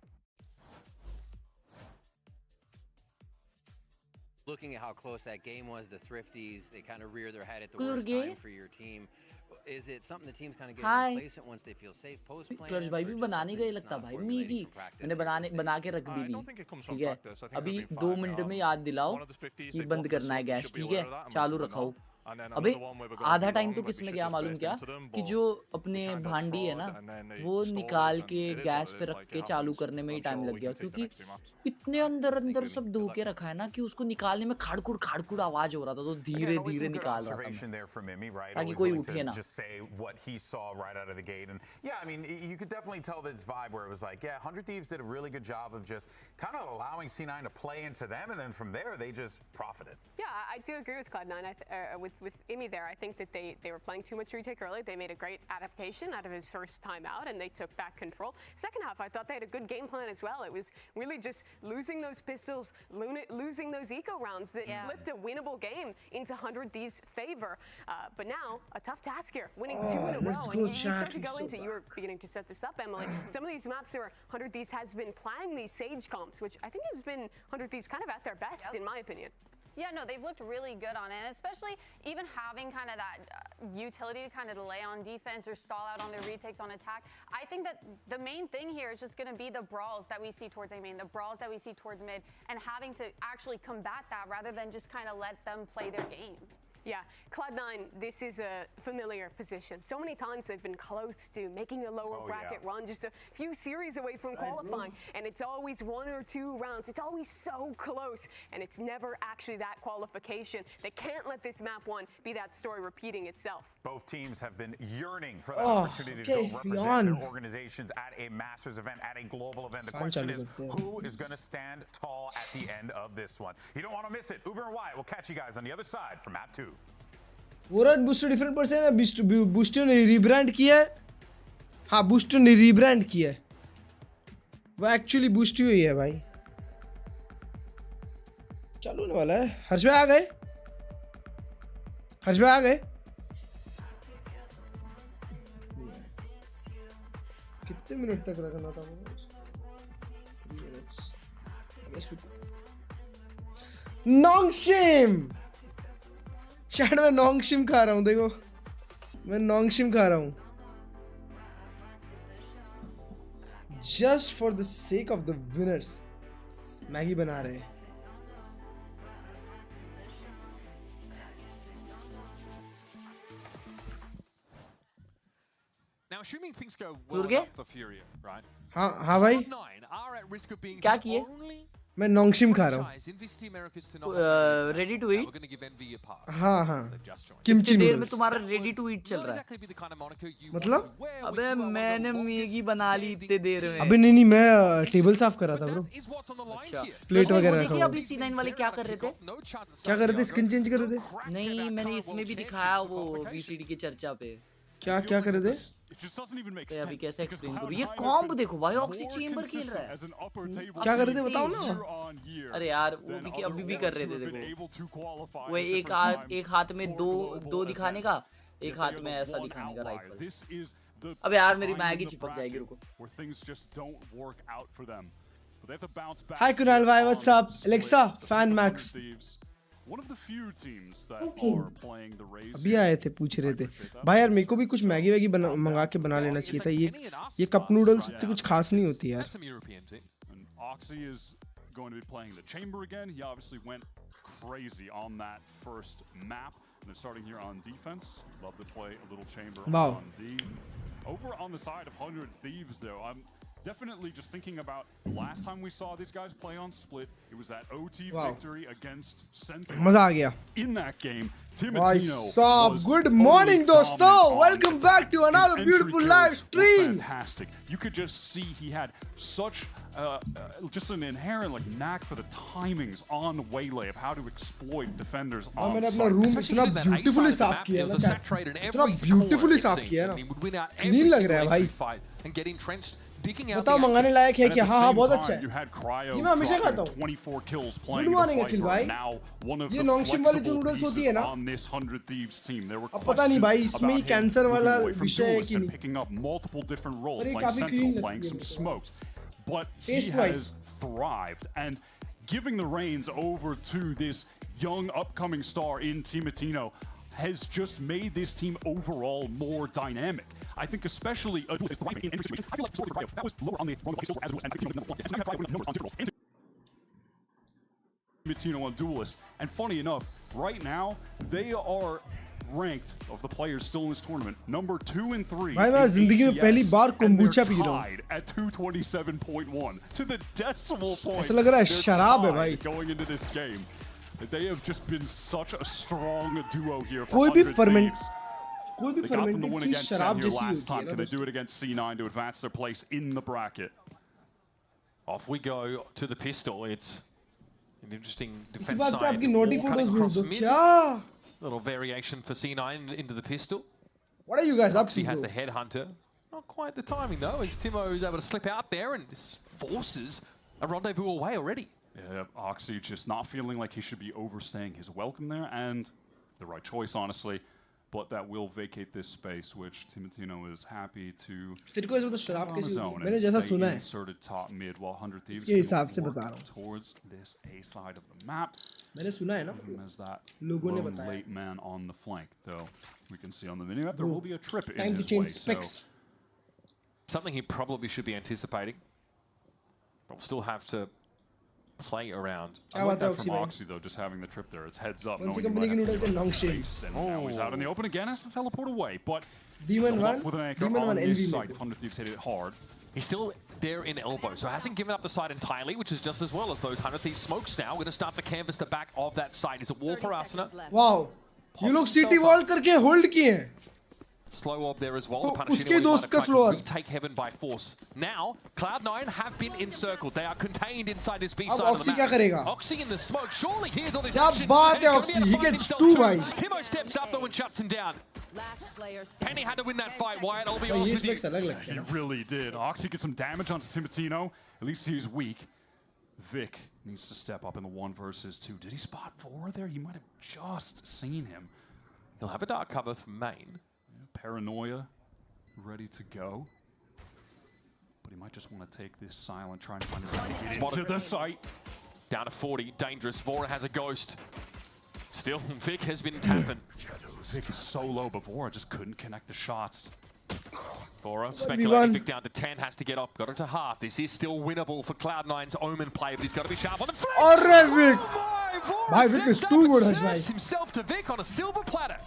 Looking at how close that game was, the Thrifties, they kind of rear their head at the worst time for your team. Is it something the team's kind of getting complacent once they feel safe post play? Klurge भाई भी बनाने गए लगता भाई मीगी मैंने बना के रख भी दी ठीक है अभी 2 मिनट में याद दिलाओ कि बंद करना है गैस ठीक है चालू रखाओ अबे आधा टाइम तो किस में गया मालूम क्या कि जो अपने भांडी है ना वो निकाल के गैस पे रख के चालू करने में ही टाइम लग गया क्योंकि इतने अंदर सब धो के रखा है ना कि उसको निकालने में खाड़कुड़ आवाज हो रहा था तो धीरे धीरे निकाल रहा था ताकि कोई उठे ना. Yeah, I mean, you could definitely tell this vibe where it was like, yeah, 100 Thieves did a really good job of just kind of allowing C9 to play into them, and then from there they just profited. Yeah, I do agree with Cloud9. With Imi there, I think that they were playing too much retake early. They made a great adaptation out of his first time out, and they took back control. Second half, I thought they had a good game plan as well. It was really just losing those pistols, losing those eco rounds that flipped a winnable game into 100 Thieves' favor. But now, a tough task here, winning 2 in a row. And you start to go into, you were beginning to set this up, Emily. Some of these maps where 100 Thieves has been playing these Sage comps, which I think has been 100 Thieves kind of at their best, in my opinion. Yeah, no, they've looked really good on it, and especially even having kind of that utility to kind of delay on defense or stall out on their retakes on attack. I think that the main thing here is just going to be the brawls that we see towards A main, the brawls that we see towards mid, and having to actually combat that rather than just kind of let them play their game. Yeah, Cloud9, this is a familiar position. So many times they've been close to making a lower bracket run, just a few series away from qualifying, and it's always 1 or 2 rounds. It's always so close, and it's never actually that qualification. They can't let this map 1 be that story repeating itself. Both teams have been yearning for that opportunity to go represent their organizations at a Masters event, at a global event. The question is, who is going to stand tall at the end of this one? You don't want to miss it. Uber and Wyatt will catch you guys on the other side from map 2. वोरट booster different person है. Booster ने rebrand किया है. हाँ, booster ने rebrand किया है. वो एक्चुअली बूस्ट हुई है भाई. चालू होने वाला है. हर्ष भाई आ गए. हर्ष भाई आ गए. कितने मिनट तक रखना था वो? 3 मिनट्स. नॉन्गशिम. चैट में नॉन्गशिम खा रहा हूँ. देखो मैं नॉन्गशिम खा रहा हूँ. Just for the sake of the winners Maggi बना रहे हैं. Now, assuming things go well enough for Furia, right? हाँ भाई. क्या किए? मैं नॉन्गशिम खा रहा हूँ. Ready to eat. हाँ. किमची देर में तुम्हारा रेडी टू ईट चल रहा है. मतलब? अबे मैंने मैगी बना ली इतने देर में. अबे नहीं मैं टेबल साफ कर रहा था ब्रो. अच्छा. प्लेट वगैरह रखा. अभी C9 वाले क्या कर रहे थे? क्या कर रहे थे? स्किन चेंज कर रहे थे. नहीं, मैंने इसमें भी दिखाया वो BCD की चर्चा पे. क्या कर रहे थे? अभी कैसे एक्सप्लेन करूं? ये कॉम्ब देखो भाई, ऑक्सी चेंबर खेल रहा है. क्या कर रहे थे बताओ ना. अरे यार वो भी अभी भी कर रहे थे. देखो वो एक हाथ में दो दिखाने का, एक हाथ में ऐसा दिखाने का राइफल. अबे यार मेरी मैगी चिपक जाएगी. रुको. हाय कुणाल भाई, what's up? Alexa fan max. One of the few teams that are playing the Raze. अभी आए थे, पूछ रहे थे भाई यार मेरे को भी कुछ मैगी वैगी मंगा के बना लेना चाहिए था. ये कप नूडल्स तो कुछ खास नहीं होती यार. Oxy is going to be playing the chamber again. He obviously went crazy on that first map. And they're starting here on defense. Love to play a little chamber on D. Over on the side of 100 Thieves though, I'm definitely just thinking about last time we saw these guys play on Split. It was that OT victory against Sentinel. मजा आ गया. In that game, Timotino. Good morning, dosto. Welcome back to another beautiful live stream. Fantastic. You could just see he had such just an inherent like knack for the timings on waylay of how to exploit defenders on मैंने अपना room इतना beautifully साफ किया है ना. इतना beautifully साफ किया है ना. क्लीन लग रहा है भाई. And get entrenched. बताओ मंगाने लायक है क्या? हाँ बहुत अच्छा है. ये मैं हमेशा खाता हूँ. गुड मॉर्निंग अखिल भाई. ये नॉन्गशिम वाली जो नूडल्स होती है ना, अब पता नहीं भाई इसमें ही कैंसर वाला विषय है कि नहीं. और ये काफी क्लीन लगती है. Taste wise. And giving the reins over to this young upcoming star in Timotino has just made this team overall more dynamic. I think especially I feel like that was lower on the Timotino on Duelist. And funny enough, right now, they are ranked of the players still in this tournament number 2 and 3. भाई मैं जिंदगी में पहली बार kombucha P रहा हूँ. At 227.1 to the decimal point. ऐसा लग रहा है शराब है भाई. Going into this game, they have just been such a strong duo here. कोई भी fermented चीज शराब जैसी होती है. Can they do it against C9 to advance their place in the bracket? Off we go to the pistol. It's an interesting defense इसी बात पे side. आपकी naughty photos भेज दो. Mid. क्या? Little variation for C9 into the pistol. What are you guys up to? He has the headhunter. Not quite the timing though, as Timo is able to slip out there and just forces a rendezvous away already. Yeah, Oxy just not feeling like he should be overstaying his welcome there, and the right choice, honestly. But that will vacate this space, which Timotino is happy to on his own and stay inserted top mid while 100 Thieves can work towards this A side of the map. As that lone late man on the flank, though we can see on the minimap there will be a trip in his way. So something he probably should be anticipating, but we'll still have to play around. I like that from Oxy though, just having the trip there. It's heads up, knowing you might have to go to space. And now he's out in the open again, has to teleport away. But Demon with an anchor on this side, 100 Thieves hit it hard. He's still there in elbow, so hasn't given up the side entirely, which is just as well as those 100 Thieves smokes now. Going to start to canvas the back of that side. Is it wall for Asuna? Wow, you लोग CT wall करके hold किए हैं. Slow orb there as well. उसके दोस्त का slow orb. Retake heaven by force. Now, Cloud9 have been encircled. They are contained inside this B side of the map. Oxy क्या करेगा? Oxy in the smoke. Surely here's all this क्या action. बात है Oxy? He gets 2 भाई. Timo steps up though and shuts him down. Penny had to win that fight, Wyatt. I'll be honest with you. He really did. Oxy gets some damage onto Timotino. At least he's weak. Vic needs to step up in the 1 versus 2. Did he spot 4 there? He might have just seen him. He'll have a dark cover from main. Paranoia ready to go. But he might just want to take this silent, try and find a way into the site. Down to 40, dangerous. Vora has a ghost. Still, Vic has been tapping. Vic is so low, but Vora just couldn't connect the shots. Vora speculating, Vic down to 10, has to get up. Got it to half. This is still winnable for Cloud9's Omen play, but he's got to be sharp on the front. Alright, Vic. Bye, Vic is too good, serves himself to Vic on a silver platter.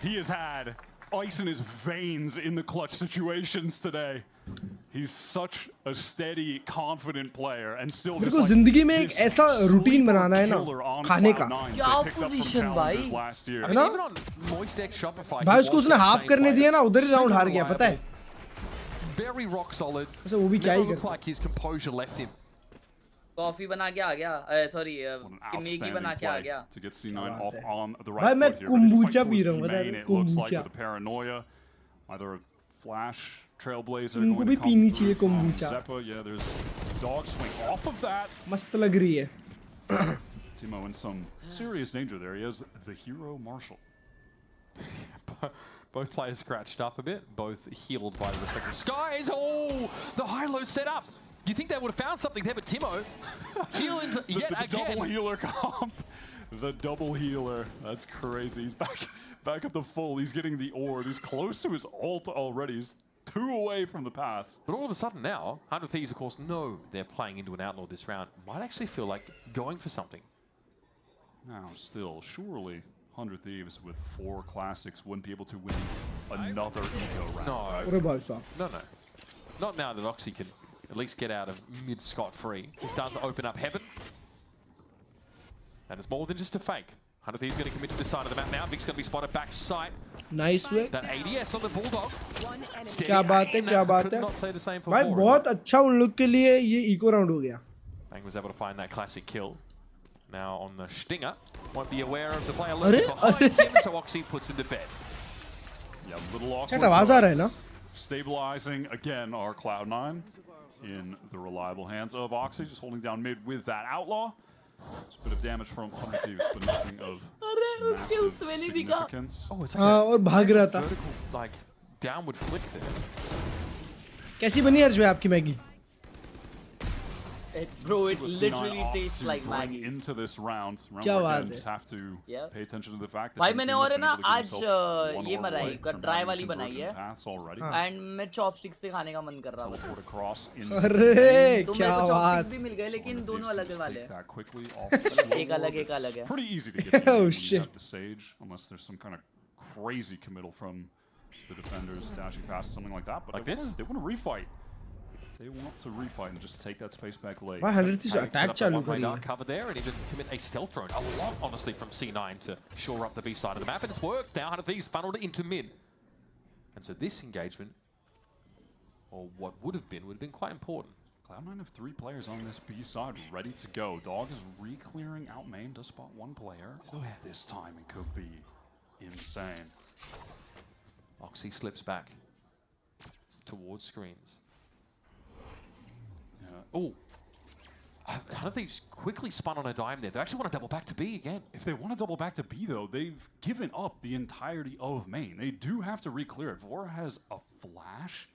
He has had ice in his veins in the clutch situations today. He's such a steady, confident player, and still just like जिंदगी में एक ऐसा routine बनाना है ना खाने का. क्या position भाई? है ना? भाई उसको उसने हाफ करने दिया ना, उधर ही राउंड हार गया, पता है? Very rock solid. वैसे वो भी क्या ही looked like his composure left him. Coffee बना के आ गया. सॉरी, मैगी बना के आ गया. To get C9 off on the right भाई मैं foot here. kombucha पी रहा हूँ, बता रहे kombucha. With the paranoia, either a flash trailblazer उनको भी पीनी चाहिए kombucha. Zeppa, yeah, there's dog swing off of that. मस्त लग रही है. Timo in some serious danger there. He has the hero Marshall. Both players scratched up a bit, both healed by the respective skies. Oh, the high-low set up. You think they would have found something there, but Timo healing yet the again. Double healer comp. The double healer. That's crazy. He's back up to full. He's getting the orb. He's close to his ult already. He's 2 away from the path. But all of a sudden now, 100 Thieves, of course, know they're playing into an outlaw this round. Might actually feel like going for something. Now, still, surely 100 Thieves with 4 classics wouldn't be able to win another eco round. No. Not now that Oxy can at least get out of mid scot-free. He starts to open up heaven. And it's more than just a fake. 100 Thieves going to commit to this side of the map now. Vic's going to be spotted back sight. Nice way. That ADS on the Bulldog. क्या बात है, क्या बात है. भाई बहुत अच्छा उन लोग के लिए ये इको राउंड हो गया. Bang was able to find that classic kill. Now on the Stinger. Won't be aware of the player left behind him, so Oxy puts him to bed. Yeah, little awkward. आवाज आ रहा है ना? Stabilizing again our Cloud9 in the reliable hands of Oxy, just holding down mid with that outlaw. It's a bit of damage from 100 Thieves, but nothing of massive significance. Oh, it's like और भाग रहा था. Vertical, like downward flick there. कैसी बनी अर्ज में आपकी Maggi? Bro, it literally tastes like Maggie. Into this round. क्या बात Just have to pay attention to the fact that भाई मैंने और है ना आज ये बनाई ड्राई वाली बनाई है एंड मैं चॉपस्टिक से खाने का मन कर रहा था। अरे तो क्या बात भी मिल गए लेकिन दोनों अलग वाले हैं। एक अलग है। Pretty easy to get oh shit. The Sage, unless there's some kind of crazy committal from the defenders dashing past something like that. But like this, they want to refight. They want to refight and just take that space back late. Why 100 is attack chalu kari hai? Cover there and even commit a stealth drone. A lot, honestly, from C9 to shore up the B side of the map, and it's worked. Now 100 Thieves funneled into mid, and so this engagement, or what would have been quite important. Cloud9 have 3 players on this B side ready to go. Dog is re-clearing out main, does spot 1 player. This time it could be insane. Oxy slips back towards screens. Oh, I don't think he's quickly spun on a dime there. They actually want to double back to B again. If they want to double back to B, though, they've given up the entirety of main. They do have to re-clear it. Vora has a flash,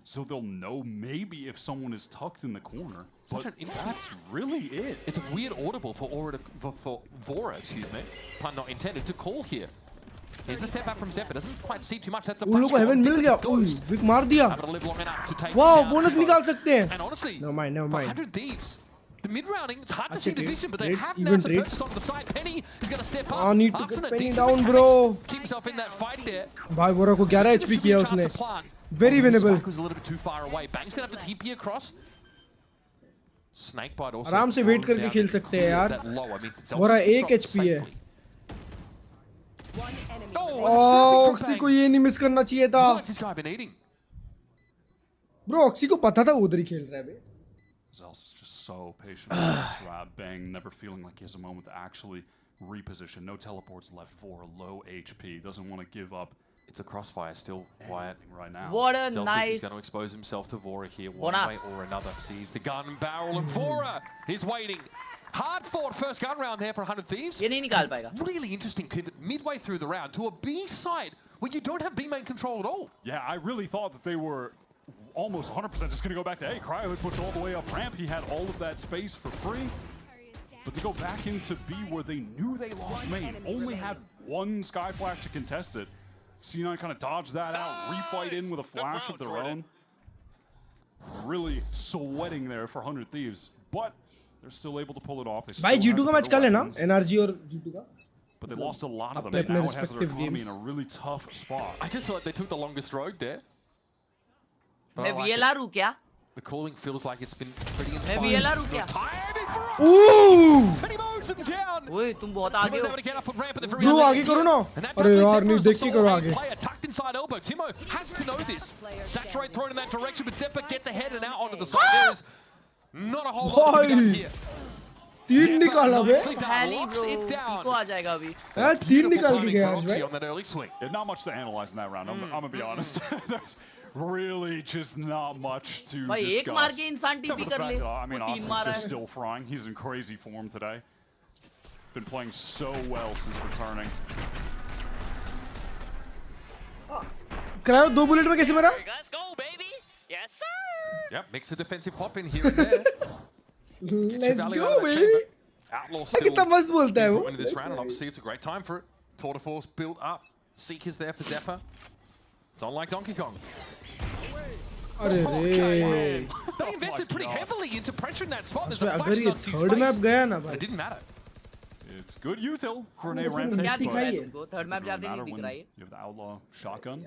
so they'll know maybe if someone is tucked in the corner. But that's really it. It's a weird audible for Vora, excuse me, pun not intended, to call here. Here's a step back from Zephyr. Doesn't quite see too much. That's a उन लोगों को haven मिल गया। Wick मार दिया। वाह, bonus निकाल सकते हैं। And honestly, never mind. 100 Thieves. The mid rounding, it's hard to see the vision, but they have now some purpose on the side. Penny is going to step up. I need to get Penny down, bro. Keep himself in that fight there. भाई वोरा को 11 HP किया उसने। Very winnable. Was a little bit too far away. Bang's going to have to TP across. Snakebite also. आराम से wait करके खेल सकते हैं यार। वोरा 1 HP है। ऑक्सी को ये नहीं मिस करना चाहिए था। ब्रो ऑक्सी को पता था वो उधर ही खेल रहा है बे। Zels is just so patient with this rap. Bang never feeling like he has a moment to actually reposition. No teleports left for low HP. Doesn't want to give up. It's a crossfire still quiet right now. What a Zels nice. Is going to expose himself to Vora here one way or another. Sees the gun barrel and Vora is waiting. Hard fought first gun round there for 100 Thieves. ये नहीं निकाल पाएगा. Really interesting pivot midway through the round to a B side where you don't have B main control at all. Yeah, I really thought that they were almost 100% just going to go back to A. Cryo had pushed all the way up ramp. He had all of that space for free. But they go back into B where they knew they lost main. Only had 1 Sky Flash to contest it. C9 kind of dodged that out, refight in with a flash of their own. Really sweating there for 100 Thieves. But they're still able to pull it off. भाई G2 का match कल है ना? NRG और G2 का? But they lost a lot of them. Now it has their economy in a really tough spot. I just feel like they took the longest road there. मैं VLR हूँ क्या? The calling feels like it's been pretty मैं VLR हूँ क्या? And he moves him down. ओए तुम बहुत आगे हो. Bro आगे करो ना. अरे यार नहीं देख के करो आगे. Tucked inside elbow. Timo has to know this. Saturate thrown in that direction, but Zephyr gets ahead and out onto the side. There is not a whole lot to be done here. 3 निकाला बे. Hally bro. Kiko आ जाएगा अभी. हाँ 3 निकाल के गया right? On that early swing. Yeah, not much to analyze in that round. I'm gonna be honest. There's really just not much to भाई discuss. एक मार के इंसान टीपी कर ले. I mean, Ox is just still frying. He's in crazy form today. Been playing so well since returning. Cryo 2 bullet में कैसे मरा? Let's go, baby. Yes, sir. Yep, mix a defensive pop in here and there. Let's go, baby. Outlaw still कितना मस्त बोलता है वो. into this round, and obviously it's a great time for it. Tour de force built up. Seek is there for Zephyr. It's on like Donkey Kong. अरे रे. They invested pretty heavily into pressure in that spot. There's a अगर ये bunch third map गया ना भाई. It didn't matter. It's good util for an A ramp take. क्या दिख रहा है तुमको? Third map जाते नहीं दिख रहा है. You have the outlaw shotgun.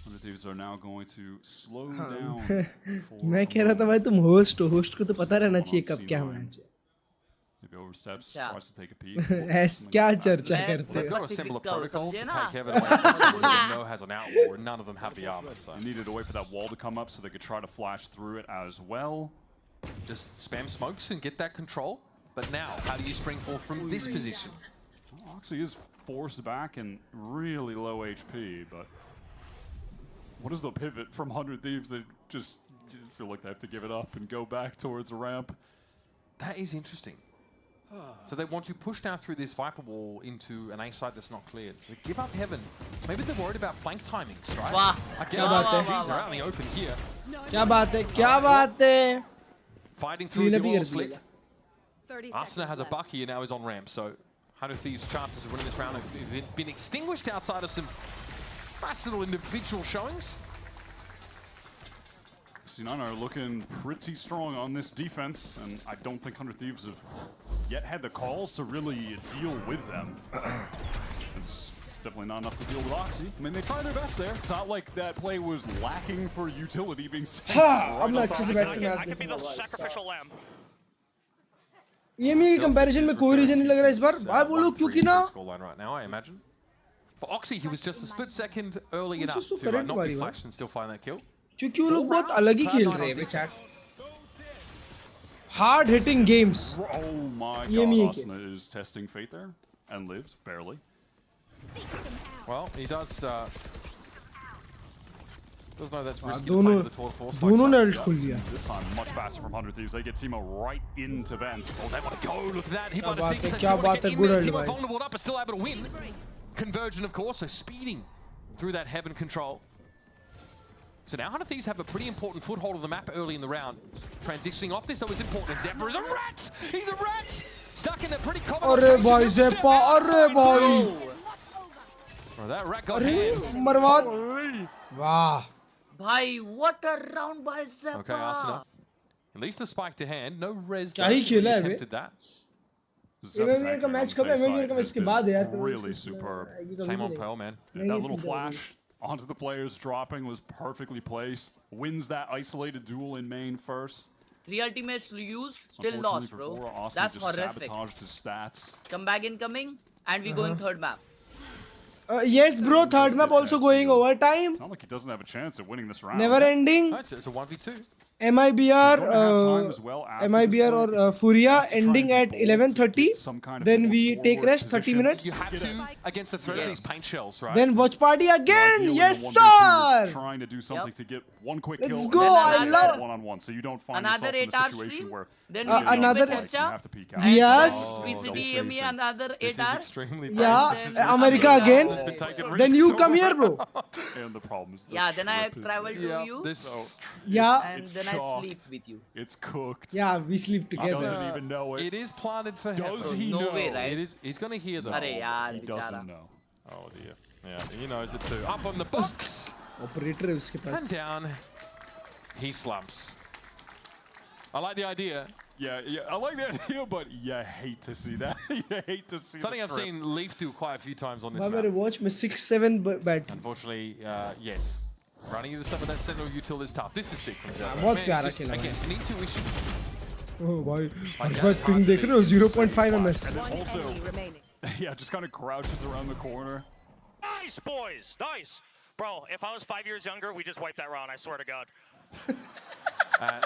The Thieves are now going to slow down. मैं कह रहा था भाई तुम होस्ट हो. होस्ट को तो पता रहना चाहिए कब क्या मैच है. Maybe oversteps, tries to take a peek. ऐसा क्या चर्चा करते They've हो? got a similar protocol to take heaven away from someone they know has an outlaw, and none of them have the armor. So they needed to wait for that wall to come up so they could try to flash through it as well. Just spam smokes and get that control. But now, how do you spring forth from this position? Well, Oxy is forced back and really low HP, but what is the pivot from 100 Thieves? They just feel like they have to give it up and go back towards the ramp. That is interesting. So they want to push down through this Viper wall into an A site that's not cleared. So they give up heaven. Maybe they're worried about flank timings, right? वाह. I get it. They're out in the open here. क्या बात है? क्या बात है? fighting through the wall slick. Arsenal has a buck here now, is on ramp, so 100 Thieves' chances of winning this round have been extinguished outside of some nice little individual showings. C9 are looking pretty strong on this defense, and I don't think 100 Thieves have yet had the calls to really deal with them. It's definitely not enough to deal with Oxy. I mean, they tried their best there. It's not like that play was lacking for utility being sent. I'm not just about to I could be the sacrificial lamb. ये मेरी comparison में कोई reason नहीं लग रहा है इस बार भाई वो लोग क्योंकि ना scoreline right now, I imagine. For Oxy, he was just a split second early enough to not be flashed and still find that kill. क्योंकि वो लोग बहुत अलग ही खेल रहे हैं chat. Hard hitting games. Oh my god, Asuna is testing fate there and lives barely. Well, he does know that's risky दोनों to play with the दोनों ने ult खोल लिया. This time much faster from 100 Thieves. They get Timo right into vents. Oh, they want to go. Look at that. Hit by the बात है Seekers. क्या बात है good ult Timo भाई. vulnerable up, but still able to win. Conversion, of course, so speeding through that heaven control. So now 100 Thieves have a pretty important foothold of the map early in the round. Transitioning off this, though, is important. Zephyr is a rat! He's a rat! Stuck in a pretty common अरे भाई ज़ेपा अरे भाई. Oh, that rat got hands. मरवाद. वाह. भाई what a round by Zeppa. Okay, Arsenal. At least a spike to hand. No res. क्या ही खेला है बे. Attempted that. एमएमबीआर का मैच कब है एमएमबीआर का मैच इसके बाद है यार. Really superb. Same on Pearl, man. That little flash onto the players dropping was perfectly placed. Wins that isolated duel in main first. 3 ultimates used, still lost, bro. That's horrific. Sabotaged his stats. Come back incoming, and we going third map. Yes, bro. Third map also going overtime. It's not like he doesn't have a chance at winning this round. Never ending. It's a 1v2. MIBR or Furia ending at 11:30. Then we take rest 30 minutes. You have to against the threat of these paint shells, right? Then watch party again. Yes, sir. Trying to do something to get one quick kill. Let's go. I love one-on-one, so you don't find another yourself in 8 a situation where then another you have to peek out. Yes. PCDME another 8 hours. Yeah, America again. Then you come here, bro. And the problem is yeah, then I travel to you. Yeah. And then I sleep with you. It's cooked. Yeah, we sleep together. Doesn't even know it. It is planted for him. Does he no know? way, right? It is. He's gonna hear them. Arey yaar, He doesn't know. Oh dear. Yeah, he knows it too. Up on the box. Operator है उसके पास. And down. He slumps. I like the idea. Yeah, I like the idea, but you hate to see that. You hate to see something I've seen Leaf do quite a few times on this map. map. Watch me 6-7 bat. Unfortunately, yes. Running into some of that sentinel util is tough. This is sick from Jabba. बहुत प्यारा खेला. Again, you need to issue. Oh भाई, हर ping देख रहे हो 0.5 ms. And then also, yeah, just kind of crouches around the corner. Nice, boys. Nice. Bro, if I was 5 years younger, we just wiped that round, I swear to God.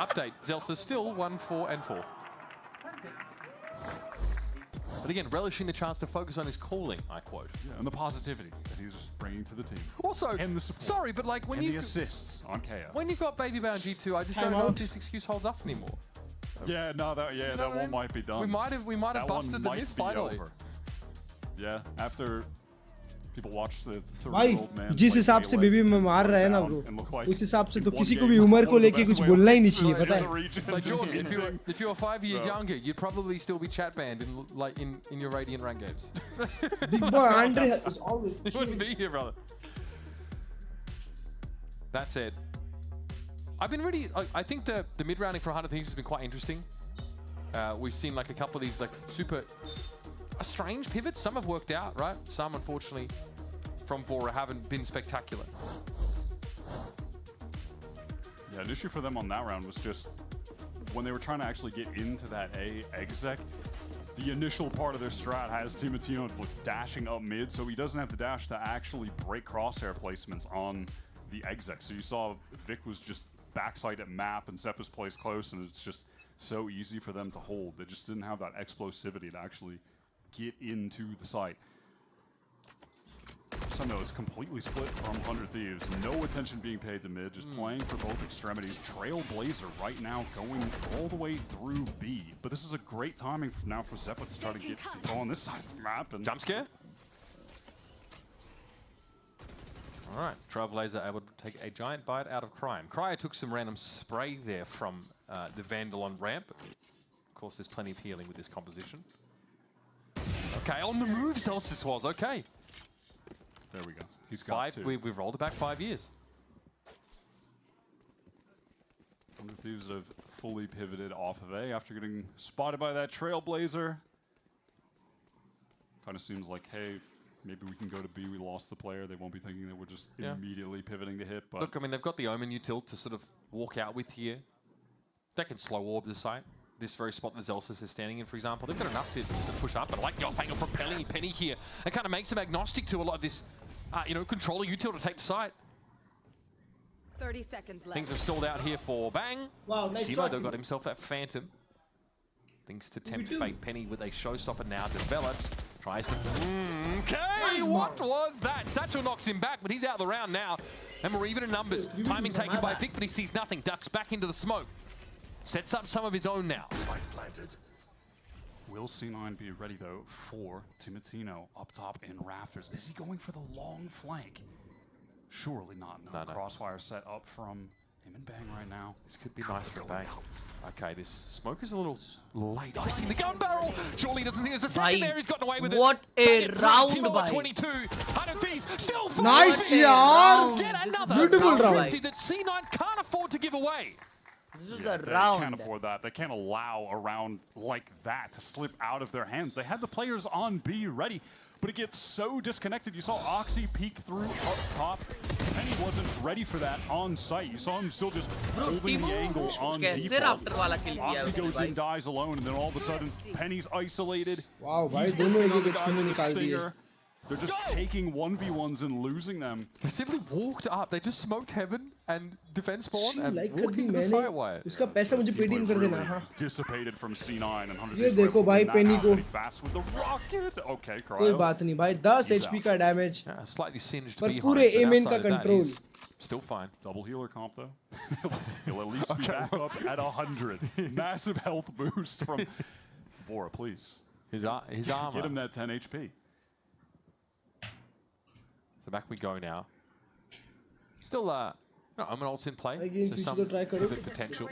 Update, Zelsa still 1-4-4. But again, relishing the chance to focus on his calling, I quote. Yeah, and the positivity that he's bringing to the team. Also, and the support. Sorry, but like when and you the assists on KO. When you've got Baby Bound G2, I just don't know if this excuse holds up anymore. Yeah, no, that one might be done. We might have busted the myth finally. Yeah, after people watch the भाई जिस हिसाब से baby में मार रहा है ना bro उस हिसाब से तो किसी को भी उम्र को लेके कुछ बोलना ही नहीं चाहिए पता है. Like Jordan, if you were 5 years younger, you'd probably still be chat banned in your Radiant rank games. Big boy Andre is always. You wouldn't be here, brother. That said, I've been really. I think the mid rounding for 100 Thieves has been quite interesting. We've seen like a couple of these like super strange pivots. Some have worked out, right? Some, unfortunately, from Furia haven't been spectacular. Yeah, the issue for them on that round was just when they were trying to actually get into that A exec, the initial part of their strat has Timotino dashing up mid, so he doesn't have the dash to actually break crosshair placements on the exec. So you saw Vic was just backside at map and Sepp was placed close, and it's just so easy for them to hold. They just didn't have that explosivity to actually get into the site. Somehow it's completely split from 100 Thieves. No attention being paid to mid, just playing for both extremities. Trailblazer right now going all the way through B. But this is a great timing now for Zeppa to try to get control on this side of the map. And jump scare? All right, Trailblazer able to take a giant bite out of Crime. Cryer took some random spray there from the Vandal on ramp. Of course, there's plenty of healing with this composition. Okay, on the move, Celsius was okay. There we go. He's got two. We've rolled it back 5 years. Thunder Thieves have fully pivoted off of A after getting spotted by that Trailblazer. Kind of seems like, hey, maybe we can go to B. We lost the player. They won't be thinking that we're just immediately pivoting to hit. But look, I mean, they've got the Omen util to sort of walk out with here. They can slow orb the site. This very spot that Zelsis is standing in, for example, they've got enough to push up. But I like Yofang propelling Penny here. It kind of makes them agnostic to a lot of this, controller util to take the site. 30 seconds left. Things have stalled out here for Bang. Wow, nice Timo, shot. though, got himself that Phantom. Thinks to tempt fate. Penny with a showstopper now develops. Tries to... Okay, what was that? Satchel knocks him back, but he's out of the round now. And we're even in numbers. Timing taken by Vic, but he sees nothing. Ducks back into the smoke. Sets up some of his own now. will C9 be ready, though, for Timotino up top in Rafters? Is he going for the long flank? Surely not. No. Crossfire set up from him and Bang right now. This could be nice for Bang. Okay, this smoke is a little late. I see the gun barrel. Surely he doesn't think there's a second there. He's gotten away with it. What a round, bhai. 22. 100 Thieves still nice, yaar. Get another beautiful round. 50 that C9 can't afford to give away. This is yeah, a they round. Can't afford that. They can't allow a round like that to slip out of their hands. They had the players on B ready, but it gets so disconnected. You saw Oxy peek through up top. Penny wasn't ready for that on site. You saw him still just holding the angle on default. Oxy goes in, dies alone, and then all of a sudden, Penny's isolated. Wow, He's the stinger. They're just taking 1v1s and losing them. They simply walked up. They just smoked heaven and defense spawn and walked into the sideway. उसका पैसा मुझे Paytm कर देना हाँ. Dissipated from C9 and 100. ये देखो भाई पेनी को. Fast with the rocket. Okay, कोई बात नहीं भाई 10 HP का damage. Slightly singed पर पूरे aim का control. Still fine. Double healer comp though. He'll at least be back up at 100. Massive health boost from Vora, please. His armor. Get him that 10 HP. So back we go now. Still, I'm an ult's in play. Again, so some good potential.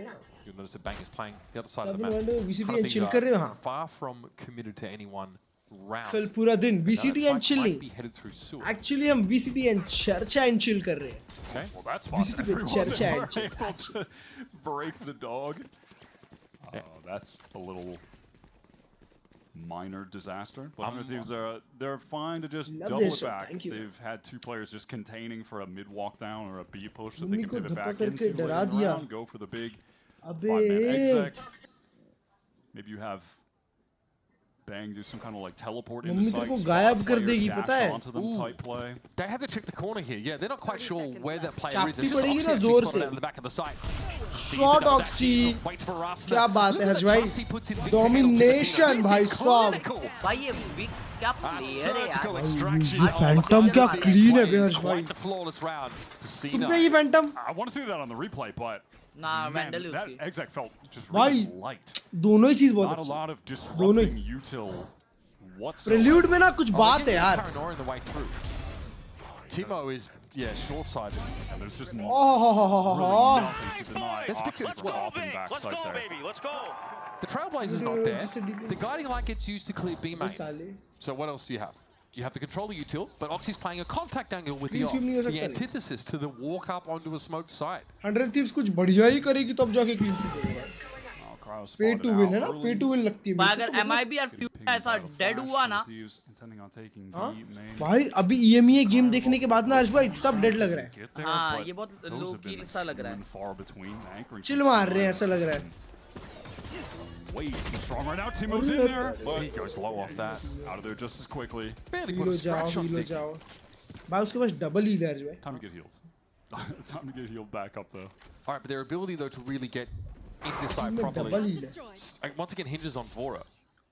You'll notice that Bang is playing the other side of the map. VCT and chill कर रहे हो हाँ. Far from committed to any one round. कल पूरा दिन VCT and chill might be headed through sewer. Actually हम VCT and चर्चा and chill कर रहे हैं. Okay, well that's VCT पे चर्चा and chill. Able to break the dog. That's a little minor disaster. But Thieves they're fine to just double it back. They've had two players just containing for a mid walk down or a B push that they can pivot back into later round, go for the big 5-man exec. Maybe you have Bang do some kind of like teleport into sight, onto them type play. They have to check the corner here. Yeah, they're not quite sure where that player is. It's just Oxy out of the back of the site. Shot Oxy. क्या बात है हर्ष भाई? Domination भाई साहब. भाई ये Vic क्या player है यार? ये Phantom क्या clean है हर्ष भाई? तुम पे ये Phantom? I want to see that on the replay, but nah, man, Vandal that exec felt just really light. दोनों ही चीज बहुत Not a अच्छी. lot of disrupting util whatsoever. Prelude में ना कुछ बात है यार. Timo is short-sighted. And there's just nothing to deny. Let's go, Vic. Let's go, baby. Let's go. The Trailblazer's not there. The guiding light gets used to clear B main. So what else do you have? You have the controller util, but Oxy's playing a contact angle with the antithesis to the walk up onto a smoked site. 100 Thieves कुछ बढ़िया ही करेगी तब जाके clean sheet होगा. Pay to win है ना? Pay to win लगती है. अगर MIB और Furia ऐसा dead हुआ ना? भाई अभी EMEA गेम देखने के बाद ना हर्ष भाई सब dead लग रहा है. हाँ ये बहुत low key सा लग रहा है. चिल मार रहे हैं ऐसा लग रहा है. Way too strong right now. Timo's in there, but he goes low off that. Out of there just as quickly. Barely put a scratch on Vic. भाई उसके पास double heal है हर्ष भाई. Time to get healed. Time to get healed back up though. All right, but their ability though to really get into this side properly once again hinges on Vora.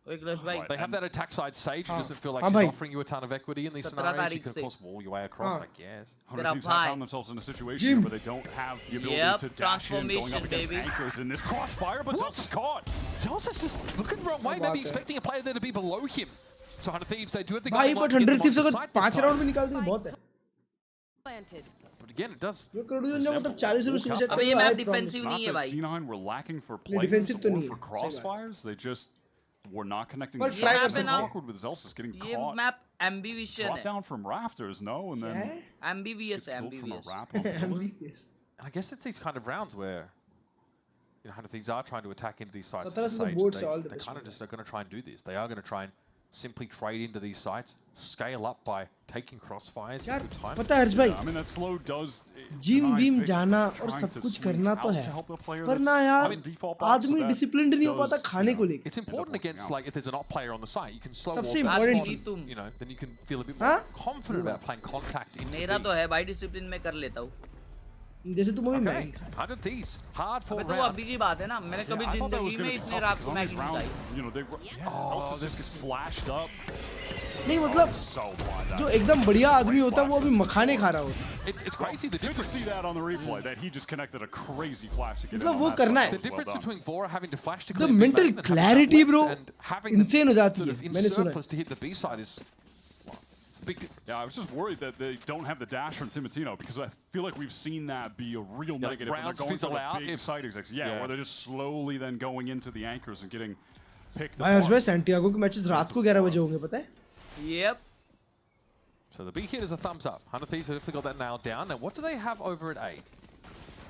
They have that attack side Sage who doesn't feel like she's offering you a ton of equity in these scenarios. You can of course wall your way across, I guess. 100 Thieves have found themselves in a situation where they don't have the ability to dash in, going up against anchors in this crossfire, but Zelsis caught. Zelsis just looking the wrong way, maybe expecting a player there to be below him. So 100 Thieves, they do have the भाई but 100 Thieves अगर 5 round में निकालते तो बहुत है. But again, it does. अब ये map defensive नहीं है भाई. C9 were lacking for plays or for crossfires. They just were not connecting the ये shots. Map It's awkward with Zelsis getting ये caught. मैप ambitious Dropped है. down from rafters, no, and then ambitious. I guess it's these kind of rounds where, you know, Hunter Thieves are trying to attack into these sites. They kind of just are going to try and do this. They are going to try and simply trade into these sites, scale up by taking crossfires. यार पता है हर्ष भाई, I mean, that slow does gym beam जाना और सब कुछ करना तो है, पर ना यार आदमी डिसिप्लिन्ड नहीं हो पाता खाने को लेकर. It's important against, like, if there's an op player on the site, you can slow सबसे walk important back, चीज, you know, then you can feel a bit more confident about playing contact into मेरा तो है भाई, discipline में कर लेता हूँ. जैसे तुम अभी मैग 100 Thieves, hard for तो अभी की बात है ना, मैंने कभी जिंदगी में इतने रात को मैग नहीं खाई. You know, Zelsis just gets flashed up. नहीं मतलब जो एकदम बढ़िया आदमी होता है वो अभी मखाने खा रहा होता है. It's crazy. Good to see that on the replay that he just connected a crazy flash to get मतलब in वो on करना that. है. The difference between Vora having to flash to The mental clarity, bro, insane हो जाती है. मैंने सुना. To hit the B side is big difference. Yeah, I was just worried that they don't have the dash from Timotino because I feel like we've seen that be a real negative when they're going for the big side execs. Yeah, where they're just slowly then going into the anchors and getting picked भाई हर्ष apart. भाई Santiago के matches रात को 11 बजे होंगे, पता है? Yep. So the B hit is a thumbs up. 100 Thieves have definitely got that nailed down. Now what do they have over at A?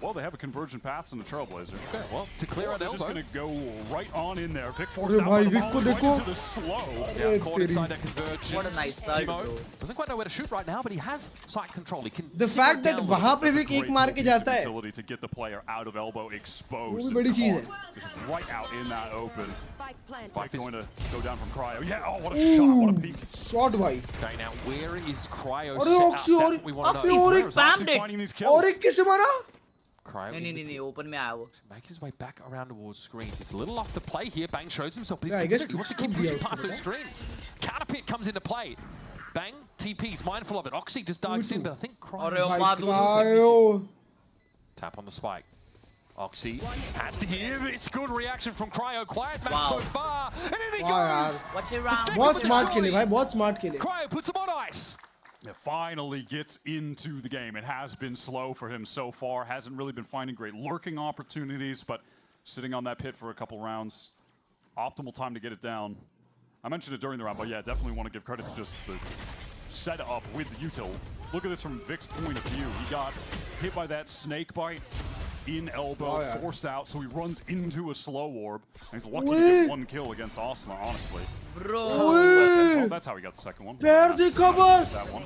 Well, they have a convergent paths in the Trailblazer. Okay, well, to clear an they're elbow. just going to go right on in there. Vic अरे forced out भाई by the Wick ball को right देखो. into the slow. Yeah, caught inside that convergence. What a nice side, Timo bro. doesn't quite know where to shoot right now, but he has sight control. He can The fact that वहाँ पे Wick एक मार के जाता है, Ability to get the player out of elbow वो exposed. भी बड़ी चीज है. Just right out in that open. Like going to go down from cryo. Yeah, oh, what a shot, what a peek. Shot भाई. Okay, now where is Cryo अरे set up? Oxy That's what we want to know. और एक Oxy finding these kills. और एक किसे मारा? Cryo नहीं open में आया वो. make his way back around towards screens. He's a little off the play here. Bang shows himself, but he's Yeah, I guess committed. He wants to keep pushing past those screens. Counterpit comes into play. Bang, TP's mindful of it. Oxy just dives in, but I think Cryo. Tap on the spike. Oxy has to hear this. Good reaction from Cryo. Quiet match so far. And in he goes. Watch it round. बहुत smart खेले भाई, बहुत smart खेले. Cryo puts him on ice. It finally gets into the game. It has been slow for him so far. Hasn't really been finding great lurking opportunities, but sitting on that pit for a couple rounds. Optimal time to get it down. I mentioned it during the round, but yeah, definitely want to give credit to just the setup with the util. Look at this from Vic's point of view. He got hit by that snake bite in elbow, forced out, so he runs into a slow orb. And he's lucky to get one kill against Asuna, honestly. Bro. Oh, that's how he got the second one. पैर दिखा बस. That one.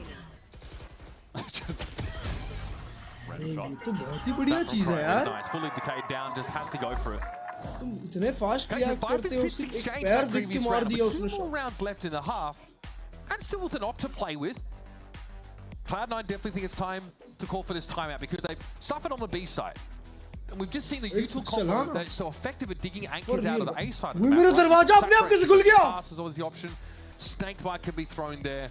Just random shot. तो बहुत ही बढ़िया चीज है यार. Nice, fully decayed down, just has to go for it. तुम इतने फास्ट रिएक्ट करते हो, उसकी एक पैर दिख के मार दिया उसने. 2 more rounds left in the half, and still with an op to play with. Cloud9 definitely think it's time to call for this timeout because they've suffered on the B side. And we've just seen the util combo that's so effective at digging anchors out of the A side of the map. मेरा दरवाजा अपने आप कैसे खुल गया? Pass is always the option. Snakebite can be thrown there.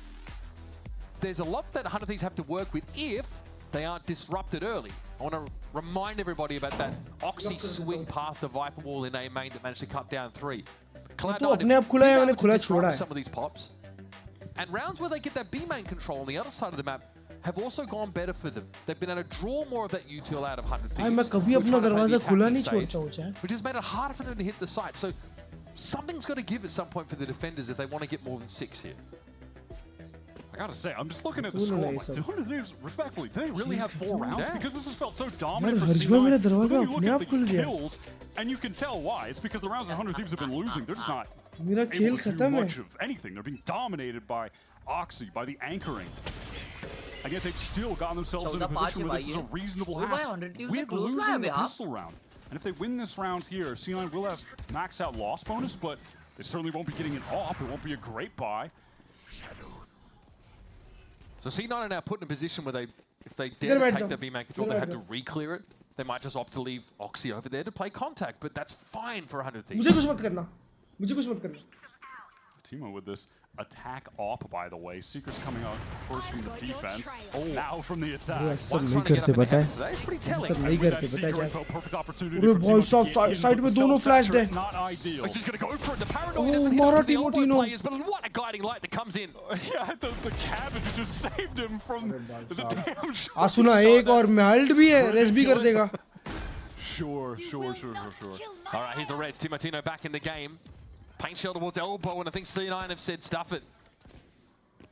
There's a lot that 100 Thieves have to work with if they aren't disrupted early. I want to remind everybody about that Oxy swing past the Viper wall in A main that managed to cut down 3. Cloud9 अपने आप खुला है, मैंने खुला छोड़ा है. Some of these pops. And rounds where they get that B main control on the other side of the map have also gone better for them. They've been able to draw more of that util out of 100 Thieves. मैं कभी अपना दरवाजा खुला नहीं छोड़ता हूँ चाहे. Which has made it harder for them to hit the site. So something's got to give at some point for the defenders if they want to get more than 6 here. I gotta say, I'm just looking at the score. I'm like, 200 Thieves, respectfully, do they really have 4 rounds? Because this has felt so dominant for C9. But then you look at the kills, and you can tell why. It's because the rounds that 100 Thieves have been losing, they're just not able to do much of anything. They're being dominated by Oxy, by the anchoring. And yet they've still gotten themselves in a position where this is a reasonable half with losing the pistol round. And if they win this round here, C9 will have max out loss bonus, but they certainly won't be getting it off. It won't be a great buy. So C9 are now put in a position where if they dare to take their B-man control, they have to re-clear it. They might just opt to leave Oxy over there to play contact, but that's fine for 100 Thieves. मुझे कुछ मत करना. मुझे कुछ मत करना. Timo with this attack op, by the way. Seeker's coming out first from the defense. Now from the attack. सब नहीं करते पता है सब नहीं करते पता है अरे बहुत साफ साइड में दोनों फ्लैश है ओह मारा टीमोटिनो what a guiding light that comes in. Yeah, the cabbage just saved him from the damn shot. सुना एक और मेल्ड भी है रेस भी कर देगा Sure. All right, here's the Reds. Timotino back in the game. Paint shell towards elbow, and I think C9 have said stuff it.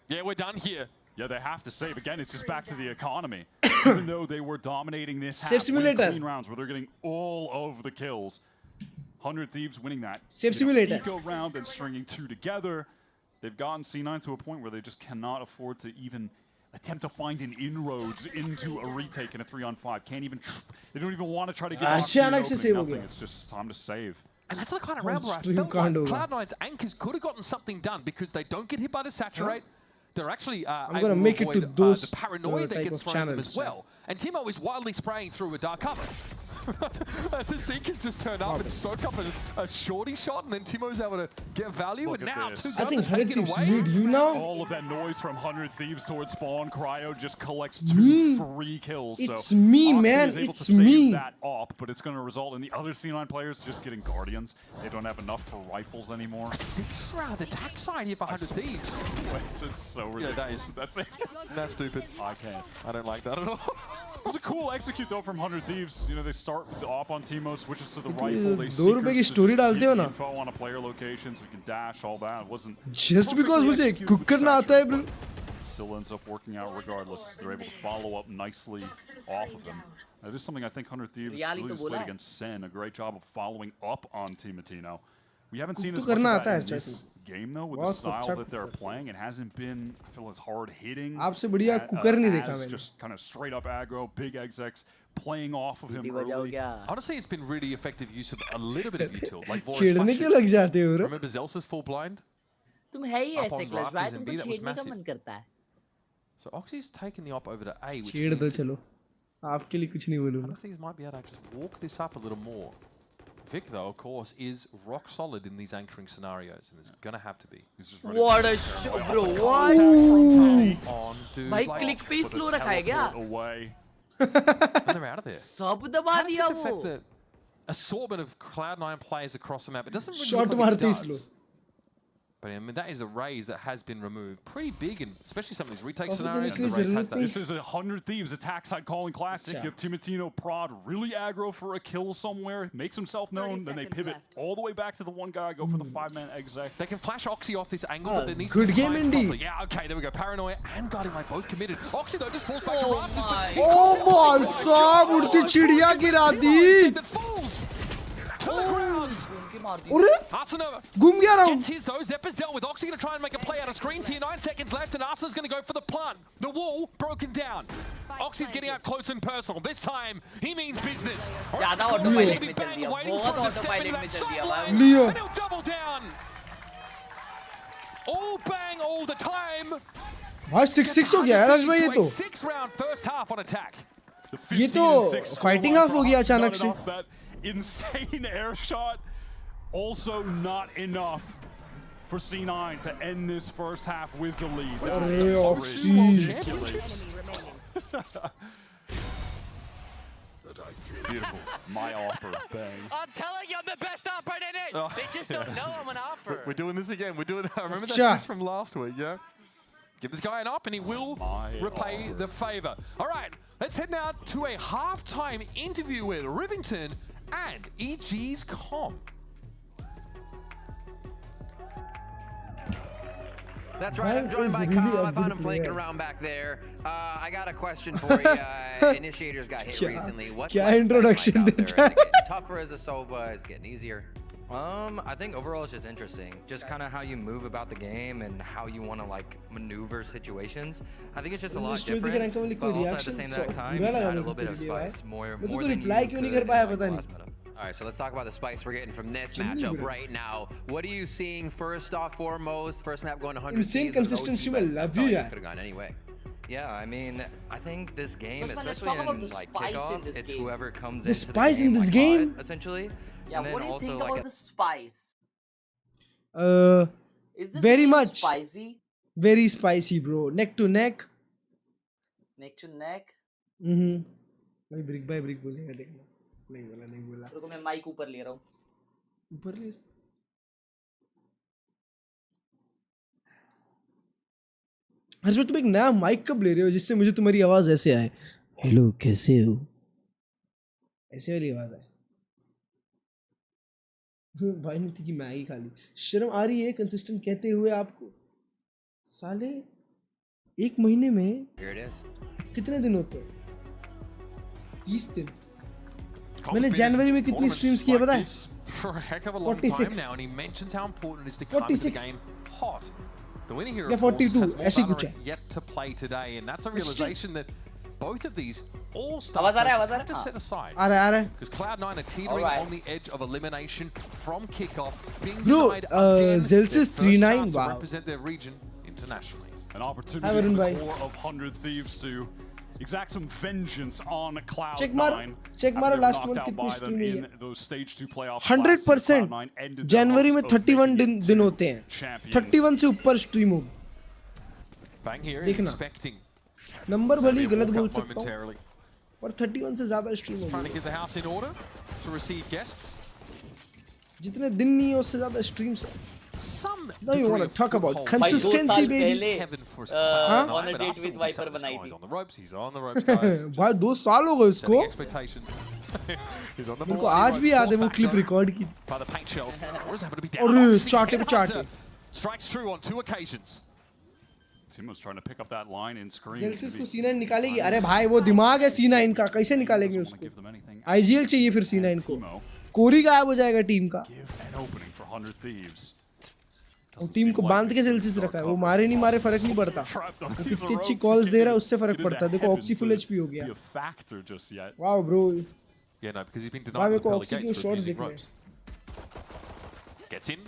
Yeah, we're done here. Yeah, they have to save. Again, it's just back to the economy. Even though they were dominating this half, Save simulator. clean rounds where they're getting all of the kills. 100 Thieves winning that. Save simulator. Eco round and stringing two together. They've gotten C9 to a point where they just cannot afford to even attempt to find an inroads into a retake in a 3-on-5. Can't even. They don't even want to try to get nothing. It's just time to save. And that's the kind of round where I felt like Cloud9's anchors could have gotten something done because they don't get hit by the saturate. They're actually I'm gonna make it to those the paranoia that gets thrown at them as well. And Timo is wildly spraying through with dark cover. The Seekers just turned up and soaked up a shorty shot, and then Timo's able to get value. Look and now this. two I think guns are 100 taken Thieves away. need you now. All of that noise from 100 Thieves towards spawn. Cryo just collects two free kills. It's so me, Oxy man. is able It's to save me. that op, but it's going to result in the other C9 players just getting Guardians. They don't have enough for rifles anymore. 6-round attack side here for 100 Thieves. That's so ridiculous. That's stupid. I can't. I don't like that at all. It was a cool execute though from 100 Thieves. You know, they start with the op on Timo, switches to the rifle. They ₹2 की story डालते हो ना? info on a player location so we can dash all that. It wasn't just because मुझे cook करना आता है bro. Still ends up working out regardless. They're able to follow up nicely off of him. That is something I think 100 Thieves really displayed against Sen. A great job of following up on Timotino. We haven't seen as much of that in this game though, with the style that they're playing. It hasn't been, I feel, as hard hitting. आपसे बढ़िया cooker नहीं देखा मैंने. Just kind of straight up aggro, big execs playing off of him early. Honestly, it's been really effective use of a little bit of util. Like छेड़ने क्यों लग जाते हो? Remember Zelsa's full blind? तुम है ही ऐसे क्लच भाई तुमको छेड़ने का मन करता है. So Oxy's taken the op over to A, which छेड़ दो चलो. आपके लिए कुछ नहीं बोलूँगा. I think he might be able to just walk this up a little more. Vic, though, of course, is rock solid in these anchoring scenarios, and it's gonna have to be. He's just what a shot, bro! What? भाई click पे slow रखा है क्या? And they're out of there. सब दबा दिया वो. The assortment of Cloud9 players across the map. It doesn't really shot look like it मारती does. But I mean, that is a raise that has been removed. Pretty big, and especially some of these retake scenarios. The raise has that. This is a 100 Thieves attack side calling classic. Give Timotino prod really aggro for a kill somewhere, makes himself known, then they pivot all the way back to the one guy, go for the 5-man exec. They can flash Oxy off this angle, but it needs good to be game timed indeed. properly. Yeah, okay, there we go. Paranoia and Guiding Light both committed. Oxy though just falls back to rafters. Oh my God! उड़ती चिड़िया गिरा दी. That falls to the ground. अरे Arsenal घूम गया round. gets his though. Zeppa's dealt with. Oxy gonna try and make a play out of screens here. 9 seconds left, and Arsenal's gonna go for the plant. The wall broken down. Oxy's getting out close and personal. This time he means business. ज़्यादा autopilot में चल दिया. बहुत autopilot में चल दिया भाई. लियो. And he'll double down. All bang all the time. भाई 6-6 हो गया यार आज भाई ये तो. 6-round first half on attack. ये तो fighting half हो गया अचानक से. That insane air shot. Also not enough for C9 to end this first half with the lead. This is ridiculous. Beautiful. My offer, bang. I'm telling you, I'm the best operator in it. They just don't know I'm an offer. We're doing this again. We're doing it. I remember that from last week, yeah? Give this guy an up and he will repay the favor. All right, let's head now to a halftime interview with Rivington and EG's Comp. That's right, I'm joined by Kyle. I found him flanking around back there. I got a question for you. Initiators got hit recently. What's introduction out there? Is it getting tougher as a Sova? Is it getting easier? I think overall it's just interesting. Just kind of how you move about the game and how you want to like maneuver situations. I think it's just a lot different, but also at the same time, you can add a little bit of spice, more than you could in the last meta. All right, so let's talk about the spice we're getting from this matchup right now. What are you seeing first off foremost? First map going 100 insane consistency में love you यार. Could have gone anyway. Yeah, I mean, I think this game, especially in like Kickoff, it's whoever comes the into spice the game, in this like, game essentially. Yeah, and what do you also, think like, about the spice? Is this Very game much. spicy? Very spicy, bro. Neck to neck. Neck to neck. भाई brick by brick बोलेगा देखना. नहीं बोला. रुको मैं mic ऊपर ले रहा हूँ. ऊपर ले. हर्षवर्धन तुम एक नया माइक कब ले रहे हो जिससे मुझे तुम्हारी आवाज ऐसे आए? हेलो कैसे हो? ऐसे वाली आवाज है. भाई ने की मैगी खा ली. शर्म आ रही है कंसिस्टेंट कहते हुए आपको? साले 1 महीने में कितने दिन होते हैं? 30 दिन. मैंने जनवरी में कितनी स्ट्रीम्स की है पता है? 46. The winning hero Yeah, 42, ऐसे कुछ है. yet to play today, and that's a realization that both of these all-star आवाज आ रहा have to set aside. आ रहा है. Because Cloud9 are teetering on the edge of elimination from Kickoff, being Bro, denied again Zelsis their first 3-9, chance to wow. represent their region internationally. An opportunity for the core of 100 Thieves to exact some vengeance on Cloud9. Check मारो last month कितनी them stream in है. those stage 2 playoffs. 100% जनवरी में 31 दिन होते हैं. 31 से ऊपर stream होगी. Bang here is expecting. Number भले गलत बोल सकता हूँ. पर 31 से ज़्यादा स्ट्रीम होगी. Trying to get the house in order to receive guests. जितने दिन नहीं है उससे ज़्यादा स्ट्रीम्स है. Some Now you want to talk about consistency, baby? On a date with Viper बनाई थी. On the ropes, he's on the ropes, guys. भाई 2 साल हो गए उसको. Expectations. He's on the मेरे को आज भी याद है वो क्लिप रिकॉर्ड की. By the paint shells. Or is happened to be और down. चाटे पे चाटे. Strikes true on 2 occasions. Timo's trying to pick up that line and screen. Zelsis को C9 निकालेगी. अरे भाई वो दिमाग है C9 का. कैसे निकालेंगे उसको? IGL चाहिए फिर C9 को. कोरी गायब हो जाएगा टीम का. वो टीम को बांध के Zelsis रखा है. वो मारे नहीं मारे फर्क नहीं पड़ता. वो कितनी अच्छी कॉल्स दे रहा है उससे फर्क पड़ता है. देखो ऑक्सी फुल HP हो गया. Wow bro. Yeah, no, because he's been denied the pearly gates for using ropes. Gets in,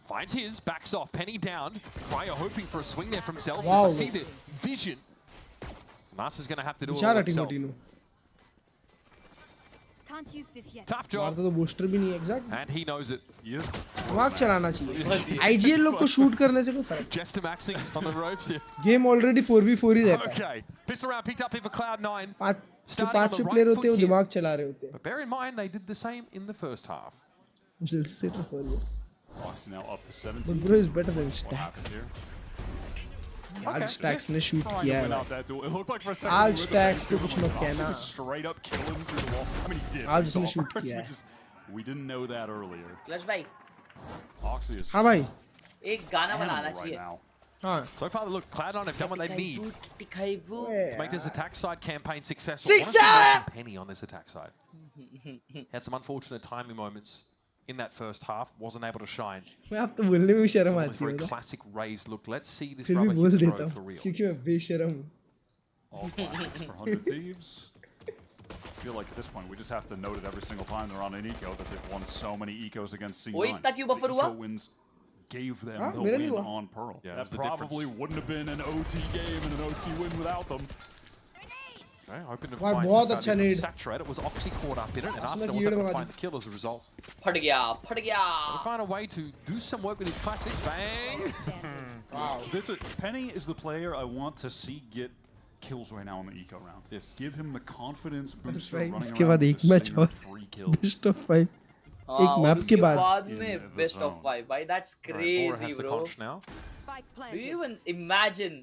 finds his, backs off. Penny down. Cryo hoping for a swing there from Celsius. Wow. I see the vision. Master's going to have to do it all himself. Can't use this yet. Tough job. मारता तो booster भी नहीं है exact. And he knows it. दिमाग चलाना चाहिए. IGL लोग को शूट करने से कोई फर्क. Just maxing on the ropes here. Game already 4v4 ही रहता है. Okay. Pistol round picked up here for Cloud9. पांच प्लेयर होते हैं वो दिमाग चला रहे होते हैं. But bear in mind they did the same in the first half. Zelsis से तो फर्क है. Fox now up to 17. But bro is better than Stax. आज Stax ने शूट किया है. आज Stax को कुछ मत कहना. आज उसने शूट किया है. We didn't know that earlier. Klurge भाई. हाँ भाई. एक गाना बनाना चाहिए. हाँ. So far, look, Cloud9 have done what they need to make this attack side campaign successful. Penny on this attack side. Had some unfortunate timing moments in that first half. Wasn't able to shine. मैं आप तो बोलने में भी शर्म आती है. Very classic raised look. Let's see this फिर भी rubber बोल hit देता throw for हूँ real. क्योंकि मैं बेशर्म हूँ. All classics for 100 Thieves. I feel like at this point we just have to note it every single time they're on an eco that they've won so many ecos against C9. ओए इतना क्यों buffer हुआ? Wins gave them the win on Pearl. Yeah, that probably wouldn't have been an OT game and an OT win without them. Okay, hoping to Wow, find बहुत some अच्छा value need. from Saturate. It was Oxy caught up in it, and Arsenal ये was able लगा to find the kill as a result. फट गया. Gotta find a way to do some work with his classics. Bang! Wow. Penny is the player I want to see get kills right now in the eco round. Yes. Give him the confidence booster running इसके around बाद with एक the match stinger, और 3 kills. Best of 5 एक map के बाद में best of 5 भाई. That's crazy, bro. Do you even imagine?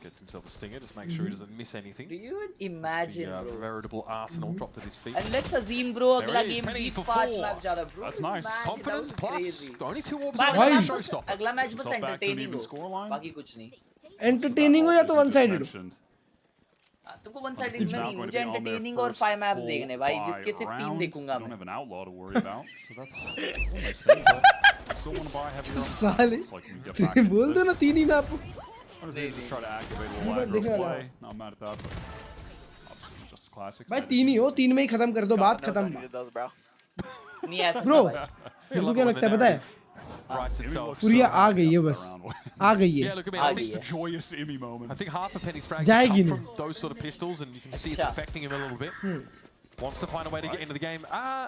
Gets himself a stinger, just make sure he doesn't miss anything. Do you even imagine, bro? Veritable Arsenal dropped at his feet. And let's assume, bro, अगला game भी 5 match ज्यादा, bro. That's nice. Confidence plus only 2 orbs. अगला match बस entertaining हो, बाकी कुछ नहीं. Entertaining हो या तो वन साइडेड हो. तुमको वन साइडेड नहीं, मुझे एंटरटेनिंग और 5 मैप्स देखने भाई, जिसके सिर्फ 3 देखूंगा मैं. साले बोल दो ना 3 ही मैप. भाई 3 ही हो, 3 में ही खत्म कर दो, बात खत्म. नहीं ऐसा ब्रो मेरे को क्या लगता है पता है? Furia आ गई है बस. आ गई है. I think half of Penny's frag जाएगी come from those sort of pistols, and you can see it's affecting him a little bit. wants to find a way to get into the game.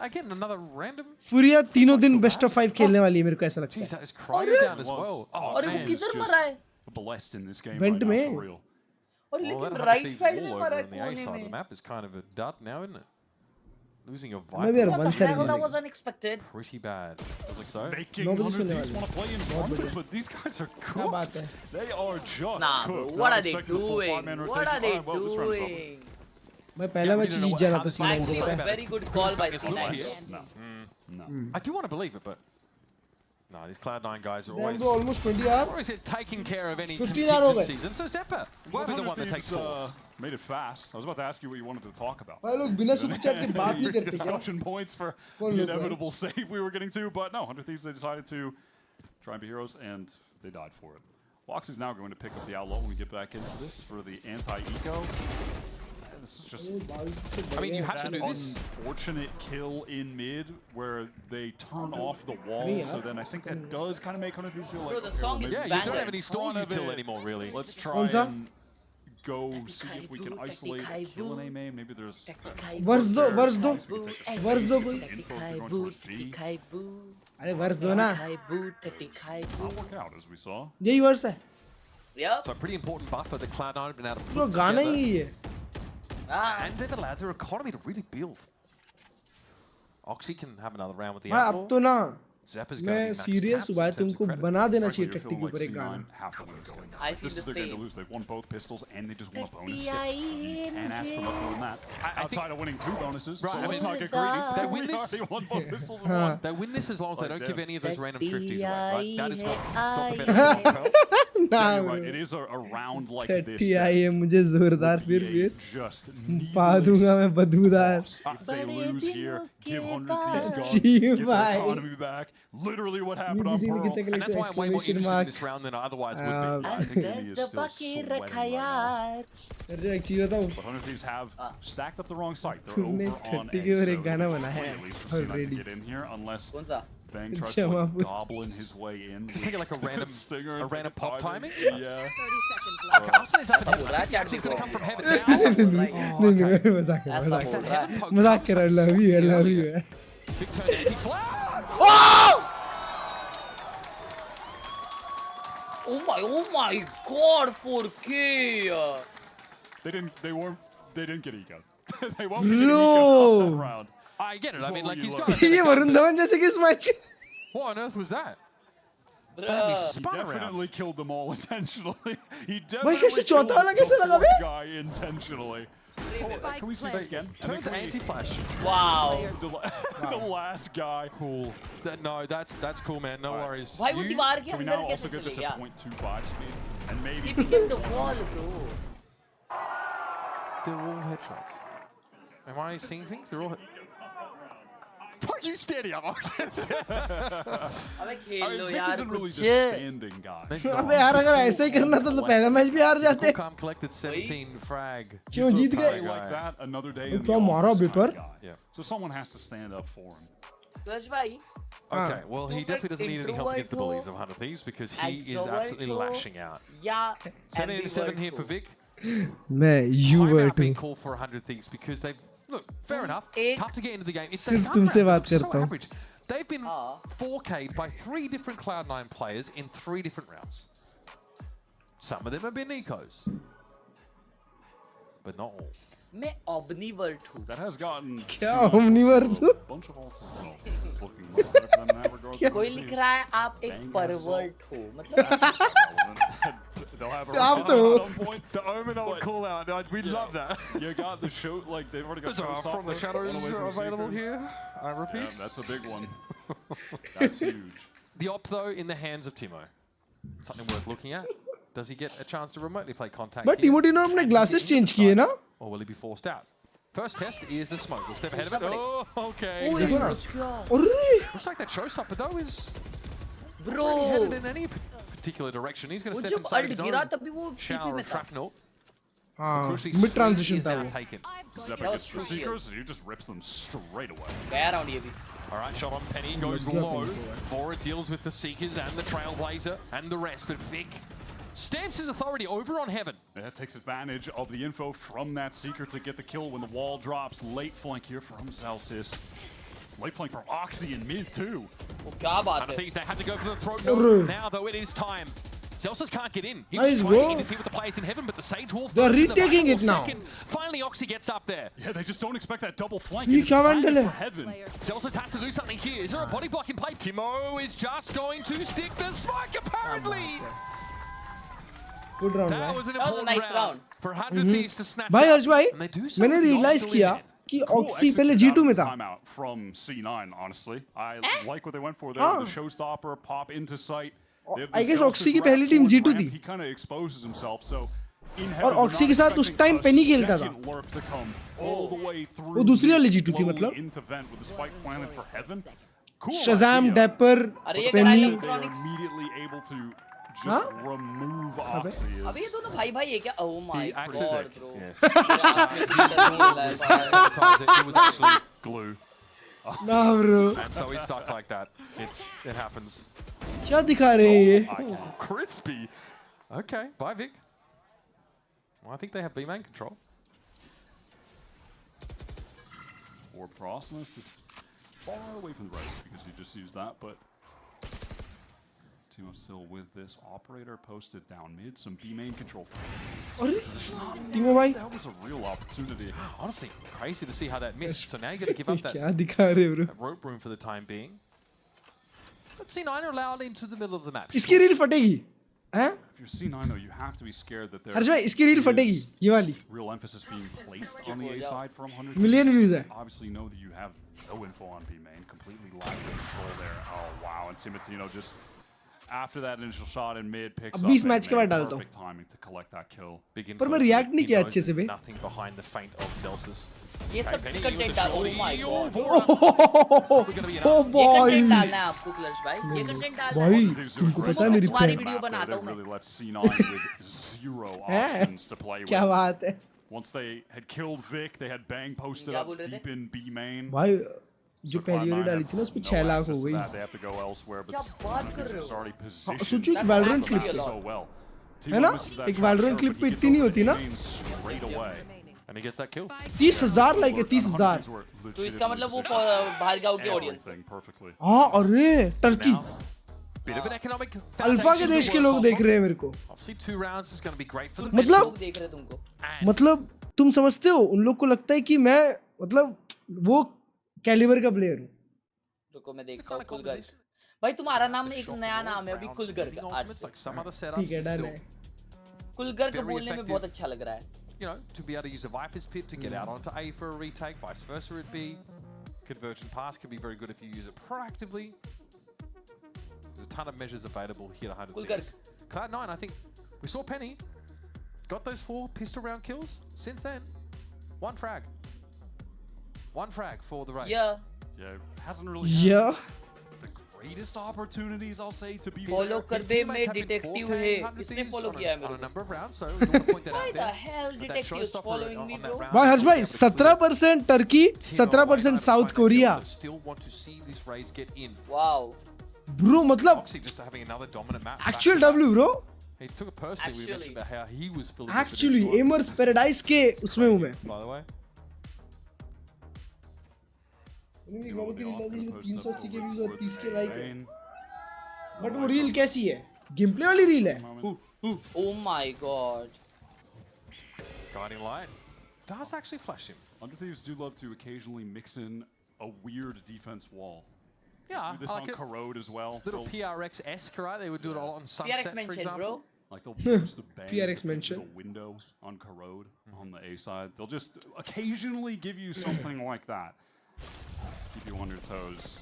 Again, another random. Furia तीनों दिन best of 5 खेलने वाली है मेरे को ऐसा लगता है. Jeez, that is cryo down as well. Oh man, it's just blessed in this game Vent right now, में. for real. और लेकिन right side में मारा है the A side of the map is kind of a dud now, isn't it? Losing a Maybe Viper. one side. That was unexpected. Pretty bad. I was like, so? Making 100 Thieves want to play in front, but these guys are cooked. They are just cooked. What are they doing? What are they doing? मैं पहला match जीत जा रहा था C9 Actually, को. a very good call by C9. No. I do want to believe it, but no, these Cloud9 guys are always almost 20 hours. Always taking care of any 15 hours. contingencies. And so Zeppa will be the one that takes 4. Made it fast. I was about to ask you what you wanted to talk about. भाई लोग बिना super chat के बात नहीं करते क्या? Discussion points for the inevitable save we were getting to, but no, 100 Thieves, they decided to try and be heroes, and they died for it. Wox is now going to pick up the Outlaw when we get back into this for the anti-eco. This is just, I mean, you have to do this. Unfortunate kill in mid where they turn off the wall, so then I think that does kind of make 100 Thieves feel like, Bro, the song is yeah, you don't have any storm util anymore, really. Let's try and go see if we can isolate a kill in A main. Maybe there's worse though अरे verse दो ना. work out as we saw. यही verse है. So a pretty important buffer that Cloud9 have been able to Bro, put गाना together. ही है. And they've allowed their economy to really build. Oxy can have another round with the भाई अब तो ना. Zeppa's मैं serious हुआ तुमको बना देना चाहिए टैक्टिक के ऊपर एक गाना. I feel This the is their game to same. lose. They've won both pistols and they just won a bonus. And asked for much more than that. Outside of winning 2 bonuses, Right, so I mean, let's not get greedy. they win We this. already won both pistols and one. They win this as long as they Like don't give them. any of those random thrifties away. Right? That is not the Yeah, Nah, you're right. It is a round like this. 30 आई है मुझे जोरदार फिर Just पा दूंगा मैं बदबूदार. if they lose here, give 100 Thieves guns, ji get their भाई. economy back. Literally what happened on किसी ने Pearl. कितने And that's why I'm way more exclamation interested in mark. this round than I otherwise would be. I think India is still sweating right now. मुझे एक चीज बताऊं. But 100 Thieves have stacked up the wrong site. They're तुमने over on 30 A, के ऊपर so एक गाना they're बनाया free है at least for C9 to already. get in here, unless कौन सा? Bang tries to like, goblin his way in. Just take like a random, stinger a into random the pop timing. Yeah. 30 seconds Okay, left. Arsenal is up to बोल रहा है chat He's going to come from heaven नहीं now. नहीं मजाक कर ऐसा बोल रहा है. मजाक कर रहा love you Big turn anti-flash. Oh my god, 4K. They didn't get eco. They won't get eco Bro. that round. I get it. I mean, like, he's What got ये वरुण धवन जैसे कि smile. What on earth was that? Bro. He definitely killed them all intentionally. He भाई definitely कैसे killed चौथा वाला कैसे लगा बे? the guy intentionally. Can we see that again? Turn to anti-flash. Wow. The last guy. Cool. No, that's cool, man. No worries. भाई वो दीवार के Can we अंदर now कैसे also get चले this गया? at 0.25 speed? And maybe He became the wall, bro. They're all headshots. Am I seeing things? They're all. Fuck you, steady up. अबे खेल लो Vic यार isn't really कुछ. the standing guy. अबे यार अगर ऐसे ही करना था तो पहला मैच भी हार जाते. Calm collected 17 frag. क्यों जीत गए? Like that, another day in the क्या मारा office paper? type guy. Yeah. So someone has to stand up for him. Klurge भाई. Okay, well, he definitely doesn't need any help against the bullies of 100 Thieves because he is absolutely lashing out. Yeah. 7 here for Vic. मैं you were Timeout too. being called for 100 Thieves because they've look fair enough. Tough to get into the game. It's सिर्फ तुमसे बात so करता हूँ. average. They've been 4K'd by 3 different Cloud9 players in 3 different rounds. Some of them have been ecos, but not all. मैं omnivert हूँ. That has gotten क्या omnivert a bunch of ults as well. It's looking much better for them in that regard. कोई लिख रहा है आप एक pervert हो. मतलब They'll have a आप round तो- at some point. The Omen old call out. We love that. You got the show, like they've already got From the shadows available here. I repeat. Yeah, that's a big one. That's huge. The op though in the hands of Timo. Something worth looking at. Does he get a chance to remotely play contact? But Timothy ने अपने glasses change किए ना? Or will he be forced out? First test is the smoke. We'll step ahead of it. Oh, okay. देखो ना. अरे Looks like that showstopper though is bro. headed in any particular direction. He's going to वो step जब inside alt his गिरा own तभी वो shower TP में of था. shrapnel. हाँ. Crucially, Mid transition is था now वो. taken. Zeppa That gets was the crucial. Seekers and he just rips them straight away. गया round ये भी. All right, shot on Penny goes low. Bora deals with the Seekers and the Trailblazer and the rest. But Vic stamps his authority over on Heaven. That takes advantage of the info from that Seeker to get the kill when the wall drops. Late flank here from Celsius. Late flank from Oxy in mid too. I think they have to go for the throat now, though it is time. Celsius can't get in. He was trying to interfere with the players in heaven, but the Sage Wolf... They're retaking it now. Finally, Oxy gets up there. Yeah, they just don't expect that double flank. Celsius has to do something here. Is there a body block in play? Timo is just going to stick the spike, apparently. Good round, that was an important nice round for 100 Thieves to snatch भाई हर्ष भाई मैंने मैंने realize किया कि Oxy पहले G2 में था. Timeout from C9, honestly. I like what they went for there. The showstopper pop into sight. I guess Oxy की पहली टीम G2 थी. He kind of exposes himself, so और Oxy के साथ उस टाइम पेनी खेलता था. वो दूसरी वाली G2 थी मतलब. Shazam, Dapper, Penny. Immediately able to just remove Oxy. अबे ये दोनों भाई भाई है क्या? Oh my god, bro. It was actually glue. Nah, bro. And so he's stuck like that. It happens. क्या दिखा रहे हैं ये? Crispy. Okay, bye Vic. Well, I think they have B-main control. Or Frostness is far away from the right because he just used that, but Timo still with this. Operator posted down mid, some B-main control. Timo bhai. That was a real opportunity. Honestly, crazy to see how that missed. So now you got to give up that rope room for the time being. But C9 are allowed into the middle of the map. इसकी reel फटेगी. हैं? If you're C9 though, you have to be scared that there हर्ष भाई इसकी reel फटेगी ये वाली. Real emphasis being placed on the A side from 100. Million views है. Obviously know that you have no info on B-main, completely lacking control there. Oh wow, and Timotino just after that initial shot in mid picks up 20 match के बाद डालता हूँ. Perfect timing to collect that kill. पर मैं react नहीं किया अच्छे से बे. Nothing behind the feint of Celsius. ये सब कंटेंट डाल. Oh my god. Oh boy. ये कंटेंट डालना है आपको क्लर्ज भाई. ये कंटेंट डालना है. भाई तुमको पता है मेरी तुम्हारी वीडियो बनाता हूँ मैं. Really left C9 with zero options to play with. क्या बात है? Once they had killed Vic, they had Bang posted up deep in B main. भाई जो पहली वाली डाली थी ना उसमें 6 लाख हो गई. They have to go elsewhere, but already positioned. सोचो एक Valorant clip है ना? एक Valorant clip पे इतनी नहीं होती ना? And he gets that kill. 30,000 like 30,000. तो इसका मतलब वो बाहर गांव की ऑडियंस. हाँ अरे Turkey. Bit of an economic alpha के देश के लोग देख रहे हैं मेरे को. Obviously 2 rounds is going to be great for the मतलब देख रहे तुमको. मतलब तुम समझते हो उन लोग को लगता है कि मैं मतलब वो कैलिबर का प्लेयर हूँ. रुको मैं देखता हूँ कुलगर्ग. भाई तुम्हारा नाम एक नया नाम है अभी कुलगर्ग आज से. ठीक है डन है. कुलगर्ग बोलने में बहुत अच्छा लग रहा है. You know, to be able to use a Viper's Pit to get out onto A for a retake, vice versa it'd be. Convergent Pass can be very good if you use it proactively. There's a ton of measures available here to 100 Thieves. Cloud9, I think, we saw Penny, got those 4 pistol round kills. Since then, 1 frag. 1 frag for the race. Yeah, hasn't really had the greatest opportunities, I'll say, to be follow कर दे मैं detective है. इसने follow किया है मेरे को. On a number of rounds, so we want to point that out there. Why the hell detectives following me, bro? भाई हर्ष भाई 17% Turkey, 17% south Korea. Still want to see this race get in. Wow. Bro मतलब just having another dominant map. Actual W bro. He took it personally. We mentioned about how he was feeling. Actually, Amer's Paradise के उसमें हूँ मैं. By the way. 380 के views और 30 के like है. But वो रील कैसी है? गेमप्ले वाली रील है. Oh my god. Guiding line does actually flash him. Under Thieves do love to occasionally mix in a weird defense wall. Yeah, do this on Corrode as well. Little PRX-esque, right? They would do it all on Sunset, PRX mentioned, for example. bro. Like they'll use the bang PRX mention. the window on Corrode on the A side. They'll just occasionally give you something like that. Keep you on your toes.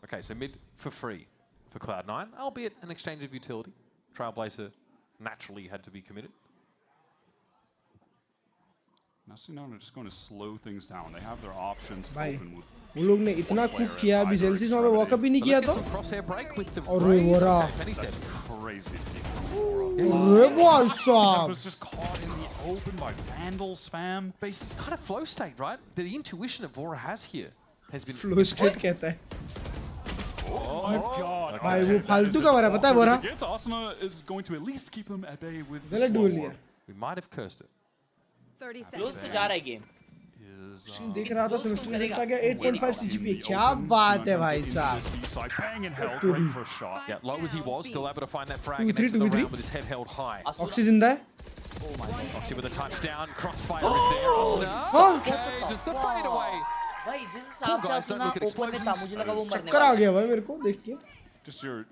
Okay, so mid for free for Cloud9, albeit an exchange of utility. Trailblazer naturally had to be committed. Now C9 are just going to slow things down. They have their options open with. वो लोग ने इतना cook किया अभी Celsius वहाँ पे walk up ही नहीं किया तो. और वो रहा. Crazy. अरे भाई साहब. Was just caught in the open by Vandal spam. But it's kind of flow state, right? The intuition that Vora has here has been flow state कहता है. Oh my god. भाई वो फालतू का मारा पता है बोरा? Asuna is going to at least keep them at bay with गलत डुएल लिया. We might have cursed it. 30 seconds. Close तो जा रहा है गेम. देख रहा था सेमेस्टर रिजल्ट आ गया 8.5 CGPA. क्या बात है भाई साहब. Yeah, low as he was, still able to find that frag and exit the round with his head held high. Oxy जिंदा है. Oh my god. Oxy with a touchdown, crossfire is there. Asuna. Okay, just the fade away. भाई जिस हिसाब से Asuna open में था मुझे लगा वो मरने वाला है. आ गया भाई मेरे को देख के. Just your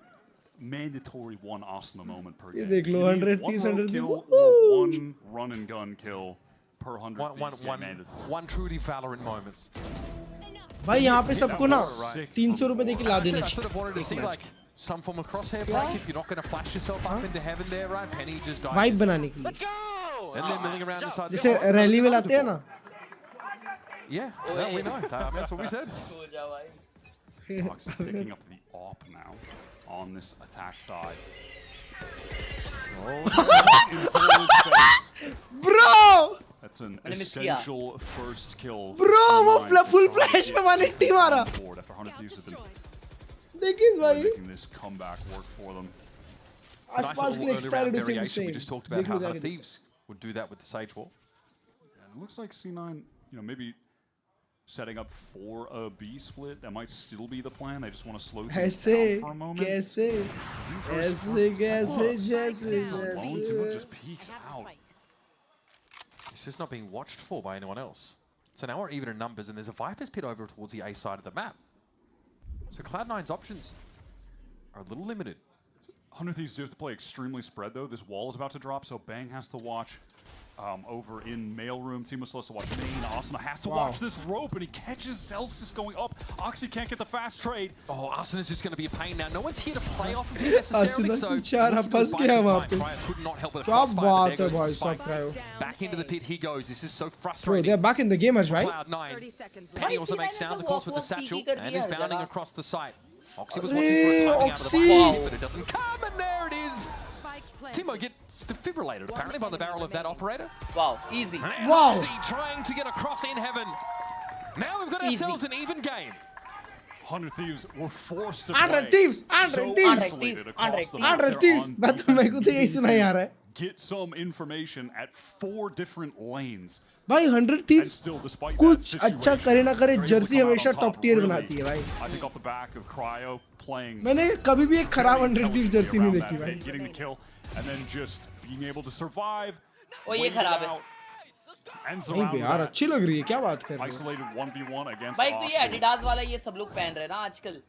mandatory one Asuna moment per game. ये देख लो 100 300 kill or one run and gun kill per 100. One truly Valorant moment. भाई यहाँ पे सबको ना 300 रुपए देके ला देने. I sort of wanted to see like some form of crosshair break if you're not going to flash yourself up into heaven there, right? Penny just died. Vibe बनाने के लिए. Let's go! And they're milling around inside. जैसे rally में लाते हैं ना. Yeah, no, we know. That's what we said. Oxy picking up the op now on this attack side. Bro! That's an essential first kill. Bro, वो full flash में माने T मारा. देखिए इस भाई. Making this comeback work for them. आसपास के लिए excited to see the same. We just talked about how Thieves would do that with the Sage Wall. Yeah, it looks like C9, maybe setting up for a B split. That might still be the plan. They just want to slow things down for a moment. कैसे Timo just peeks out. It's just not being watched for by anyone else. So now we're even in numbers, and there's a Viper's Pit over towards the A side of the map. So Cloud9's options are a little limited. 100 Thieves do have to play extremely spread, though. This wall is about to drop, so Bang has to watch over in mailroom. Timo still has to watch main. Asuna has to watch this rope, and he catches Celsius going up. Oxy can't get the fast trade. Oh, Asuna's just going to be a pain now. No one's here to play off of him necessarily, so could not help with a crossfire. Back into the pit he goes. This is so frustrating. Bro, they're back in the game, right? Cloud9. Penny also makes sounds, of course, with the satchel, and is bounding across the site. Oxy was watching for it coming out of the box, but it doesn't come, and there it is. Timo gets defibrillated apparently by the barrel of that operator. Wow, easy. And Oxy trying to get across in heaven. Now we've got ourselves an even game. 100 Thieves were forced to 100 play Thieves, 100 Thieves, 100 Thieves. मैं को तो यही सुना आ रहा है. Get some information at 4 different lanes. भाई 100 Thieves कुछ अच्छा करे ना करे जर्सी हमेशा टॉप टियर बनाती है भाई. I think off the back of Cryo playing. मैंने कभी भी एक खराब 100 Thieves जर्सी नहीं देखी भाई. Getting the kill and then just being able to survive. ओ ये खराब है. नहीं बे यार अच्छी लग रही है क्या बात कर रहे हो. Isolated 1v1 against. भाई तो ये एडिडास वाला ये सब लोग पहन रहे हैं ना आजकल.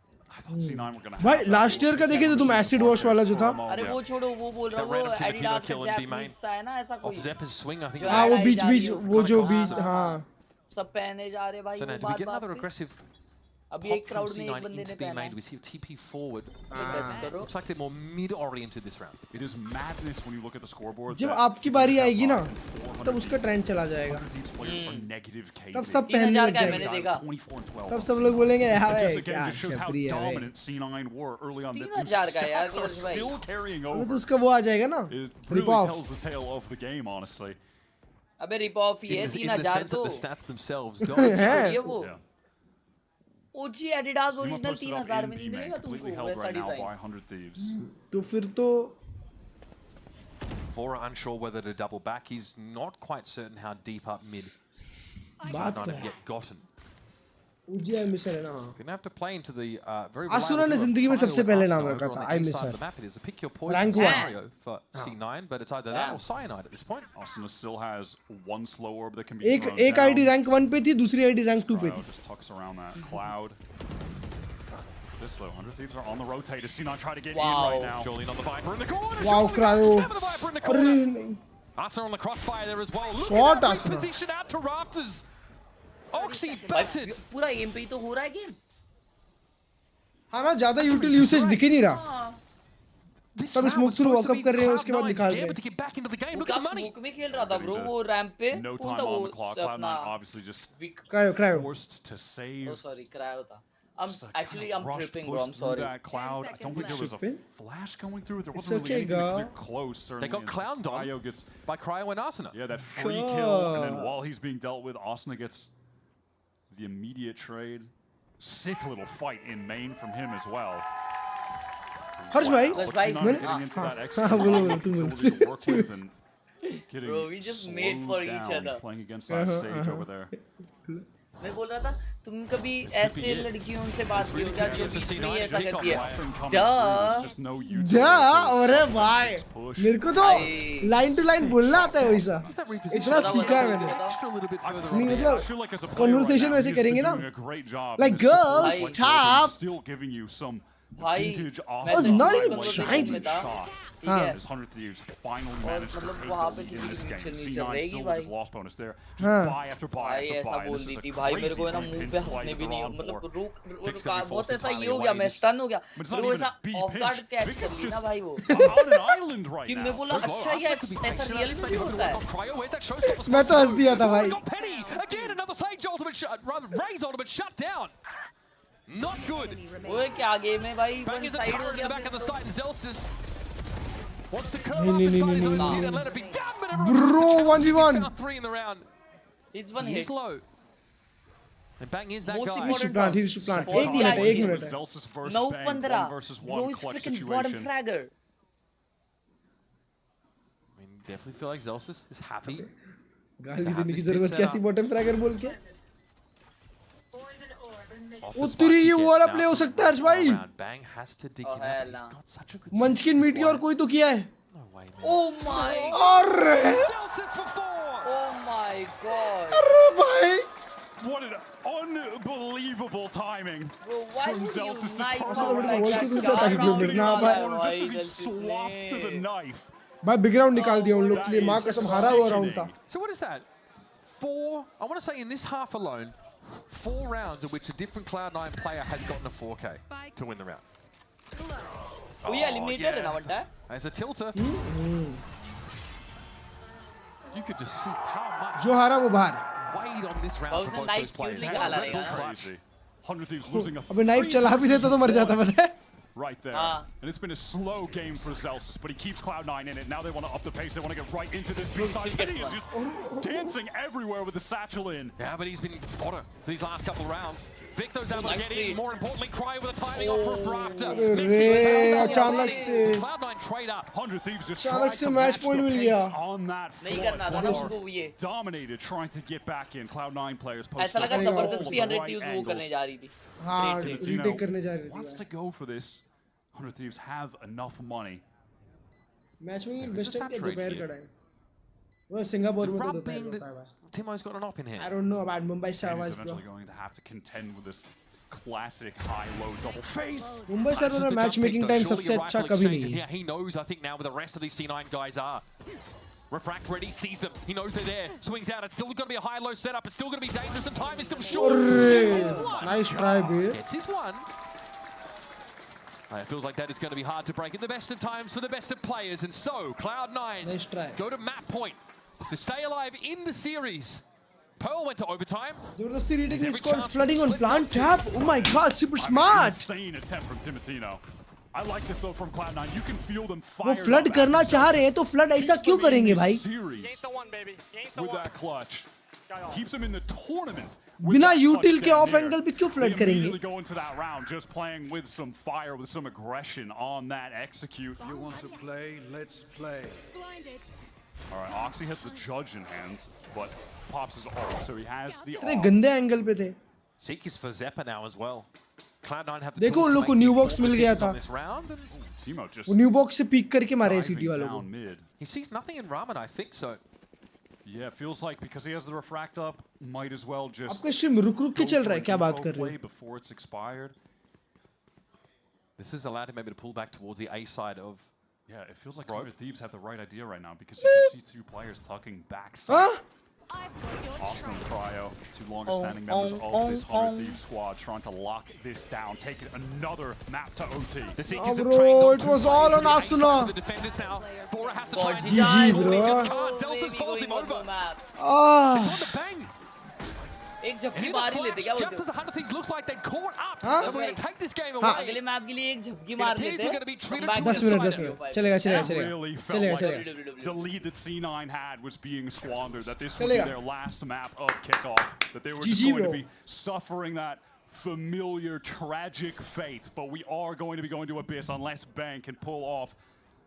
भाई लास्ट ईयर का देखे तो तुम एसिड वॉश वाला जो था. अरे वो छोड़ो वो बोल रहा हूँ वो एडिडास का जैपनीज सा है ना ऐसा कोई. हाँ वो बीच वो जो बीच हाँ. सब पहने जा रहे भाई वो बात. अभी एक क्राउड में एक बंदे ने पहना है. We see a TP forward. Looks like they're more mid-oriented this round. It is madness when you look at the scoreboard. जब आपकी बारी आएगी ना तब उसका ट्रेंड चला जाएगा. तब सब पहनने लग जाएंगे. तब सब लोग बोलेंगे यार क्या छपरी है. 3000 का यार भाई. अबे तो उसका वो आ जाएगा ना. Rip off. अबे रिप ऑफ ये 3000 तो. The stats themselves don't. ये वो. ओजी एडिडास ओरिजिनल 3000 में नहीं मिलेगा तुमको वैसा डिजाइन. तो फिर तो Furia unsure whether to double back. He's not quite certain how deep up mid Cloud9 get gotten. OG I miss है ना. Gonna have to play into the very. आसुना ने जिंदगी में सबसे पहले नाम रखा था आई मिस है. Pick your poison scenario for C9, but it's either that or cyanide at this point. Asuna still has one slow orb that can be. एक आईडी रैंक 1 पे थी दूसरी आईडी रैंक 2 पे थी. Just tucks around that cloud. This though, 100 Thieves are on the rotate. C9 try to get in right now. Julian on the Viper in the corner. Wow, Cryo. Asuna on the crossfire there as well. Short Look at that position out to rafters. Oxy batted. पूरा M पे ही तो हो रहा है game. हाँ ना ज़्यादा यूटिल usage दिख ही नहीं रहा. सब स्मोक थ्रू वॉकअप कर रहे हैं उसके बाद निकाल रहे हैं. वो स्मोक में खेल रहा था ब्रो वो रैंप पे. No time on the clock. Cloud9 obviously just Cryo forced to save. Oh sorry, Cryo था. I'm tripping, bro. I'm sorry. That cloud. I don't think there was a flash going through it. There wasn't really anything to clear close. They got clowned on by Cryo and Asuna. Yeah, that free kill, and then while he's being dealt with, Asuna gets the immediate trade. sick little fight in main from him as well. Harsh bhai, getting into that execute to work with and getting bro, we just made for each other. Playing against that stage over there. मैं बोल रहा था तुम कभी ऐसे लड़कियों से बात की हो क्या जो फ्री ऐसा करती है जा अरे भाई मेरे को तो लाइन टू लाइन बोलना आता है वैसा इतना सीखा है मैंने नहीं मतलब कन्वर्सेशन वैसे करेंगे ना like girls stop I was not even trying to. His 100 Thieves finally managed to take the lead in this game. C9 still with his loss bonus there. Just buy after buy after buy. This is a crazy game to play the round for. बहुत ऐसा ये हो गया मैं stun हो गया वो ऐसा ऑफ गार्ड कैच कर ली ना भाई वो on an island right कि now. मैं बोला अच्छा ये ऐसा रियल में होता है मैं तो हंस दिया था भाई Again another Sage ultimate shot, rather Ray's ultimate shut down. Not good. ओए क्या गेम है भाई Bang is a turret in the back of the side and Zelsis wants to curl No, up no, inside no, his no, own no, lead no. and let it be done, but Bro, 1v1. Down 3 in the round. He's one He's hit. low. And Bang is that Most guy. He needs to plant. He needs to plant. एक minute है एक minute है 9-15 bro is freaking bottom fragger. I mean, definitely feel like Zelsis is happy. गाली देने की जरूरत क्या थी बॉटम फ्रैगर बोल के उत्तरी ये वाला प्ले हो सकता है हर्ष भाई Bang has to dig him out. He's got such a good munchkin meat और कोई तो किया है Oh my अरे Oh my god अरे भाई What an unbelievable timing bro, why from would Zelsis you to knife toss out over like that? just as he swaps to the knife. भाई big round निकाल दिया उन लोग के लिए मां कसम हारा हुआ राउंड था So what is that? 4, I want to say in this half alone, 4 rounds in which a different Cloud9 player has gotten a 4K to win the round. Oh yeah, eliminator है ना बंदा As a tilter. You could just see how much जो हारा वो बाहर weighed on this round for both those players. Crazy. 100 Thieves losing a अबे knife चला भी देता तो मर जाता पता है right there. And it's been a slow game for Zelsis, but he keeps Cloud9 in it. Now they want to up the pace. They want to get right into this B-side. He is just dancing everywhere with the satchel in. Yeah, but he's been fodder for these last couple of rounds. Victor's able to get in. More importantly, Cryo with a timing off for a rafter. अचानक से Cloud9 trade up. 100 Thieves just अचानक tried से to match match point the मिल गया pace on that नहीं करना था ना उसको ये dominated trying to get back in. Cloud9 players ऐसा लगा जबरदस्ती 100 Thieves वो करने जा रही थी हाँ रीटेक करने जा रही थी wants to go for this. 100 Thieves have enough money. Match में बेस्ट टाइम के दोपहर का टाइम वो सिंगापुर में तो दोपहर होता है भाई Timo's got an op in hand. I don't know about Mumbai Servers bro. Eventually going to have to contend with this classic high-low double face. Mumbai Servers में मैचमेकिंग टाइम सबसे अच्छा कभी नहीं है. Yeah, he knows. I think now where the rest of these C9 guys are. Refract ready, sees them. He knows they're there. Swings out. It's still going to be a high-low setup. It's still going to be dangerous, and time is still short. Gets his one. Nice try, babe. Gets his one. It feels like that is going to be hard to break in the best of times for the best of players. And so, Cloud9 nice try. Go to map point to stay alive in the series. Pearl went to overtime. Jabardasti reading is called flooding on plant trap. Oh my god, super smart. Insane attempt from Timotino. I like this though from Cloud9. You can feel them वो fired flood up करना चाह रहे हैं तो flood ऐसा क्यों करेंगे भाई with that clutch. Keeps him in the tournament. बिना यूटिल के ऑफ एंगल पे क्यों फ्लड करेंगे Immediately go into that round just playing with some fire, with some aggression on that execute. You want to play? Let's play. All right, Oxy has the judge in hands, but pops his ult, so he has the इतने गंदे angle पे थे Seek is for Zeppa now as well. Cloud9 have the देखो उन लोग को new box मिल गया था Timo just वो न्यू बॉक्स से पीक करके मारे सिटी वालों को He sees nothing in Ramen, I think so. Yeah, it feels like because he has the refract up, might as well just आपका स्ट्रीम रुक के चल रहा है क्या बात कर रहे हो before it's expired. This has allowed him maybe to pull back towards the A side of. Yeah, it feels like 100 Thieves have the right idea right now because you can see 2 players tucking backside. Awesome Cryo, 2 longest standing members of this 100 Thieves squad trying to lock this down, taking another map to OT. The Seekers bro, it was all on Asuna. The defenders now. Fora has to try and GG, bro. just can't. Zelsis bowls him over. It's on the bang. एक झपकी मार ही लेते क्या वो just as 100 Thieves look like they're caught up. We're going to take this game away. अगले map के लिए एक झपकी मार लेते 10 मिनट चलेगा The lead that C9 had was being squandered, that this would be their last map of Kickoff, that they were just going to be suffering that familiar, tragic fate, but we are going to be going to Abyss unless Bang can pull off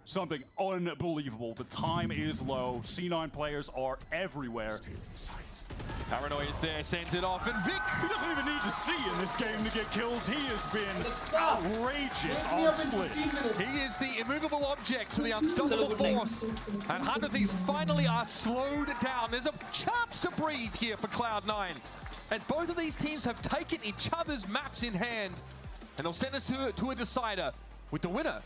something unbelievable. The time is low. C9 players are everywhere. Paranoia is there, sends it off, and Vic, he doesn't even need to see in this game to get kills. He has been outrageous on split. He is the immovable object to the unstoppable force. And 100 Thieves finally are slowed down. There's a chance to breathe here for Cloud9, as both of these teams have taken each other's maps in hand. And they'll send us to a decider with the winner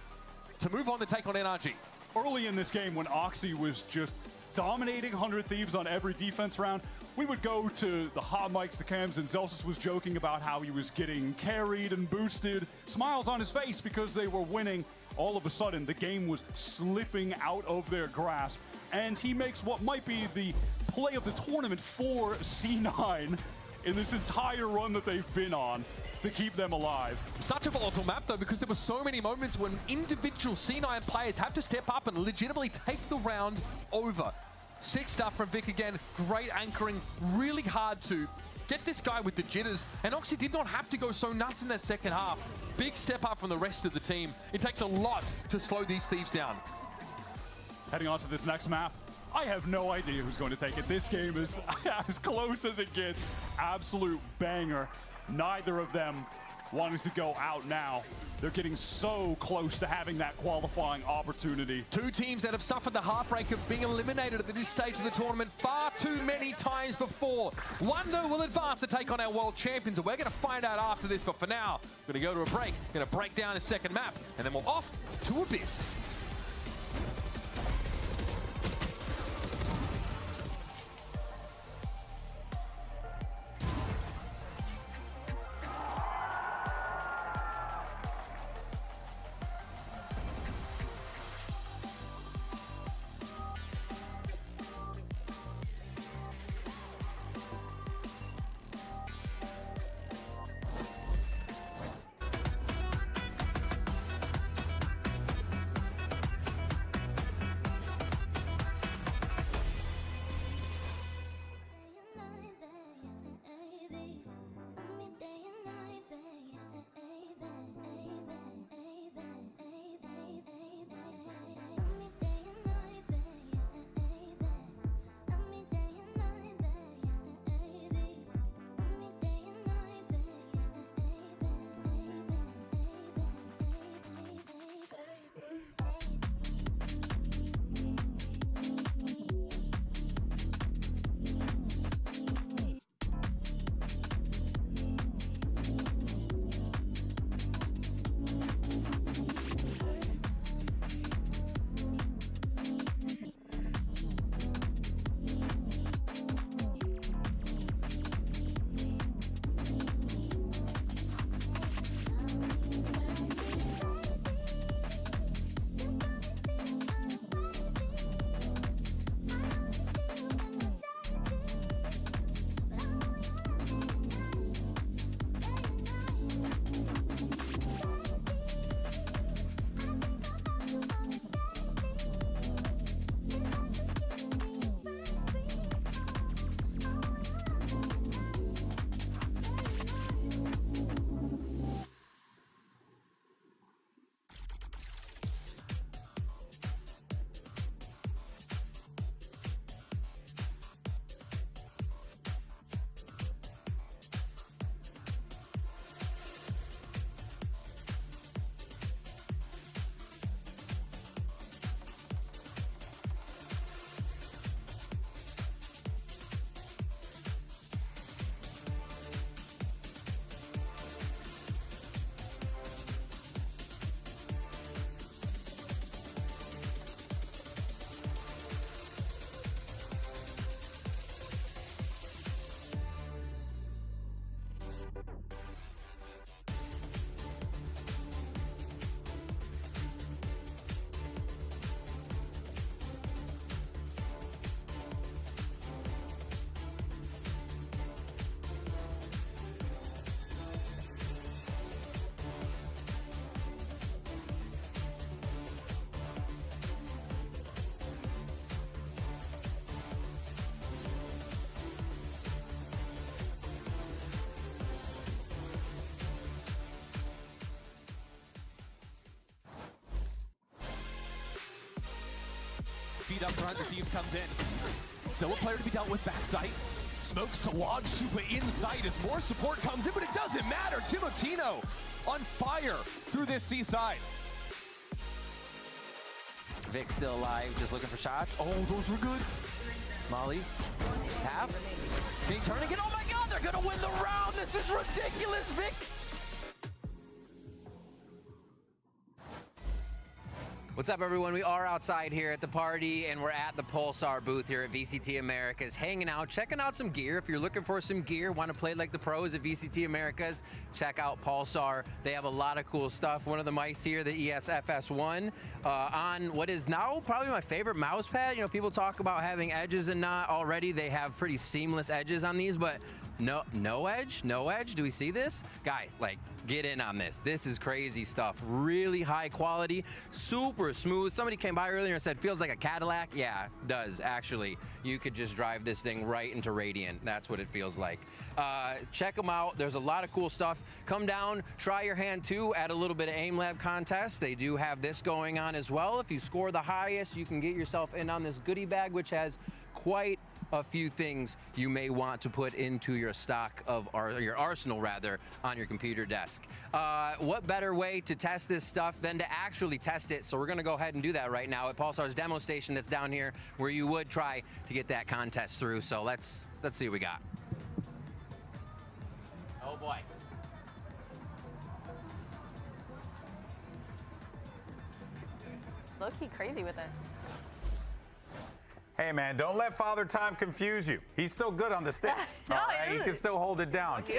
to move on to take on NRG. Early in this game, when Oxy was just dominating 100 Thieves on every defense round, we would go to the hot mics, the cams, and Zelsus was joking about how he was getting carried and boosted. Smiles on his face because they were winning. All of a sudden, the game was slipping out of their grasp. And he makes what might be the play of the tournament for C9 in this entire run that they've been on to keep them alive. Such a volatile map, though, because there were so many moments when individual C9 players have to step up and legitimately take the round over. Sick stuff from Vic again, great anchoring, really hard to get this guy with the jitters, and Oxy did not have to go so nuts in that second half. Big step up from the rest of the team. It takes a lot to slow these Thieves down. Heading on to this next map, I have no idea who's going to take it. This game is as close as it gets. Absolute banger. Neither of them wanting to go out now. They're getting so close to having that qualifying opportunity. Two teams that have suffered the heartbreak of being eliminated at this stage of the tournament far too many times before. One, though, will advance to take on our world champions, and we're going to find out after this. But for now, we're going to go to a break, going to break down a second map, and then we're off to Abyss. speed up front. The Thieves comes in. Still a player to be dealt with backside. Smokes to launch Shuba inside as more support comes in, but it doesn't matter. Timotino on fire through this seaside. Vic still alive, just looking for shots. Oh, those were good. Molly, half. Can he turn again? Oh my God, they're gonna win the round. This is ridiculous, Vic. What's up, everyone? We are outside here at the party, and we're at the Pulsar booth here at VCT Americas, hanging out, checking out some gear. If you're looking for some gear, want to play like the pros at VCT Americas, check out Pulsar. They have a lot of cool stuff. One of the mice here, the ESFS1, on what is now probably my favorite mouse pad. You know, people talk about having edges and not already. They have pretty seamless edges on these, but no edge? Do we see this? Guys, like, get in on this. This is crazy stuff. Really high quality, super smooth. Somebody came by earlier and said, feels like a Cadillac. Yeah, it does, actually. You could just drive this thing right into Radiant. That's what it feels like. Check them out. There's a lot of cool stuff. Come down, try your hand too at a little bit of Aim Lab contest. They do have this going on as well. If you score the highest, you can get yourself in on this goodie bag, which has quite a few things you may want to put into your stock of, or your arsenal rather, on your computer desk. What better way to test this stuff than to actually test it? So we're gonna go ahead and do that right now at Pulsar's demo station that's down here, where you would try to get that contest through. So let's see what we got. Oh boy. Low-key crazy with it. Hey man, don't let Father Time confuse you. He's still good on the sticks. No, all right? He can still hold it down. He's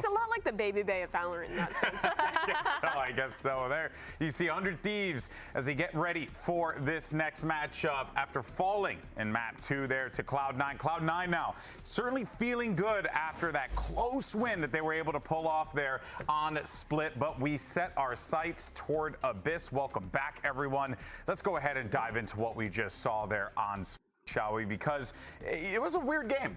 a lot like the Baby Bay of Valorant in that sense. I guess so. There you see 100 Thieves as they get ready for this next matchup after falling in map 2 there to Cloud9. Cloud9 now certainly feeling good after that close win that they were able to pull off there on Split, but we set our sights toward Abyss. Welcome back, everyone. Let's go ahead and dive into what we just saw there on Split, shall we? Because it was a weird game.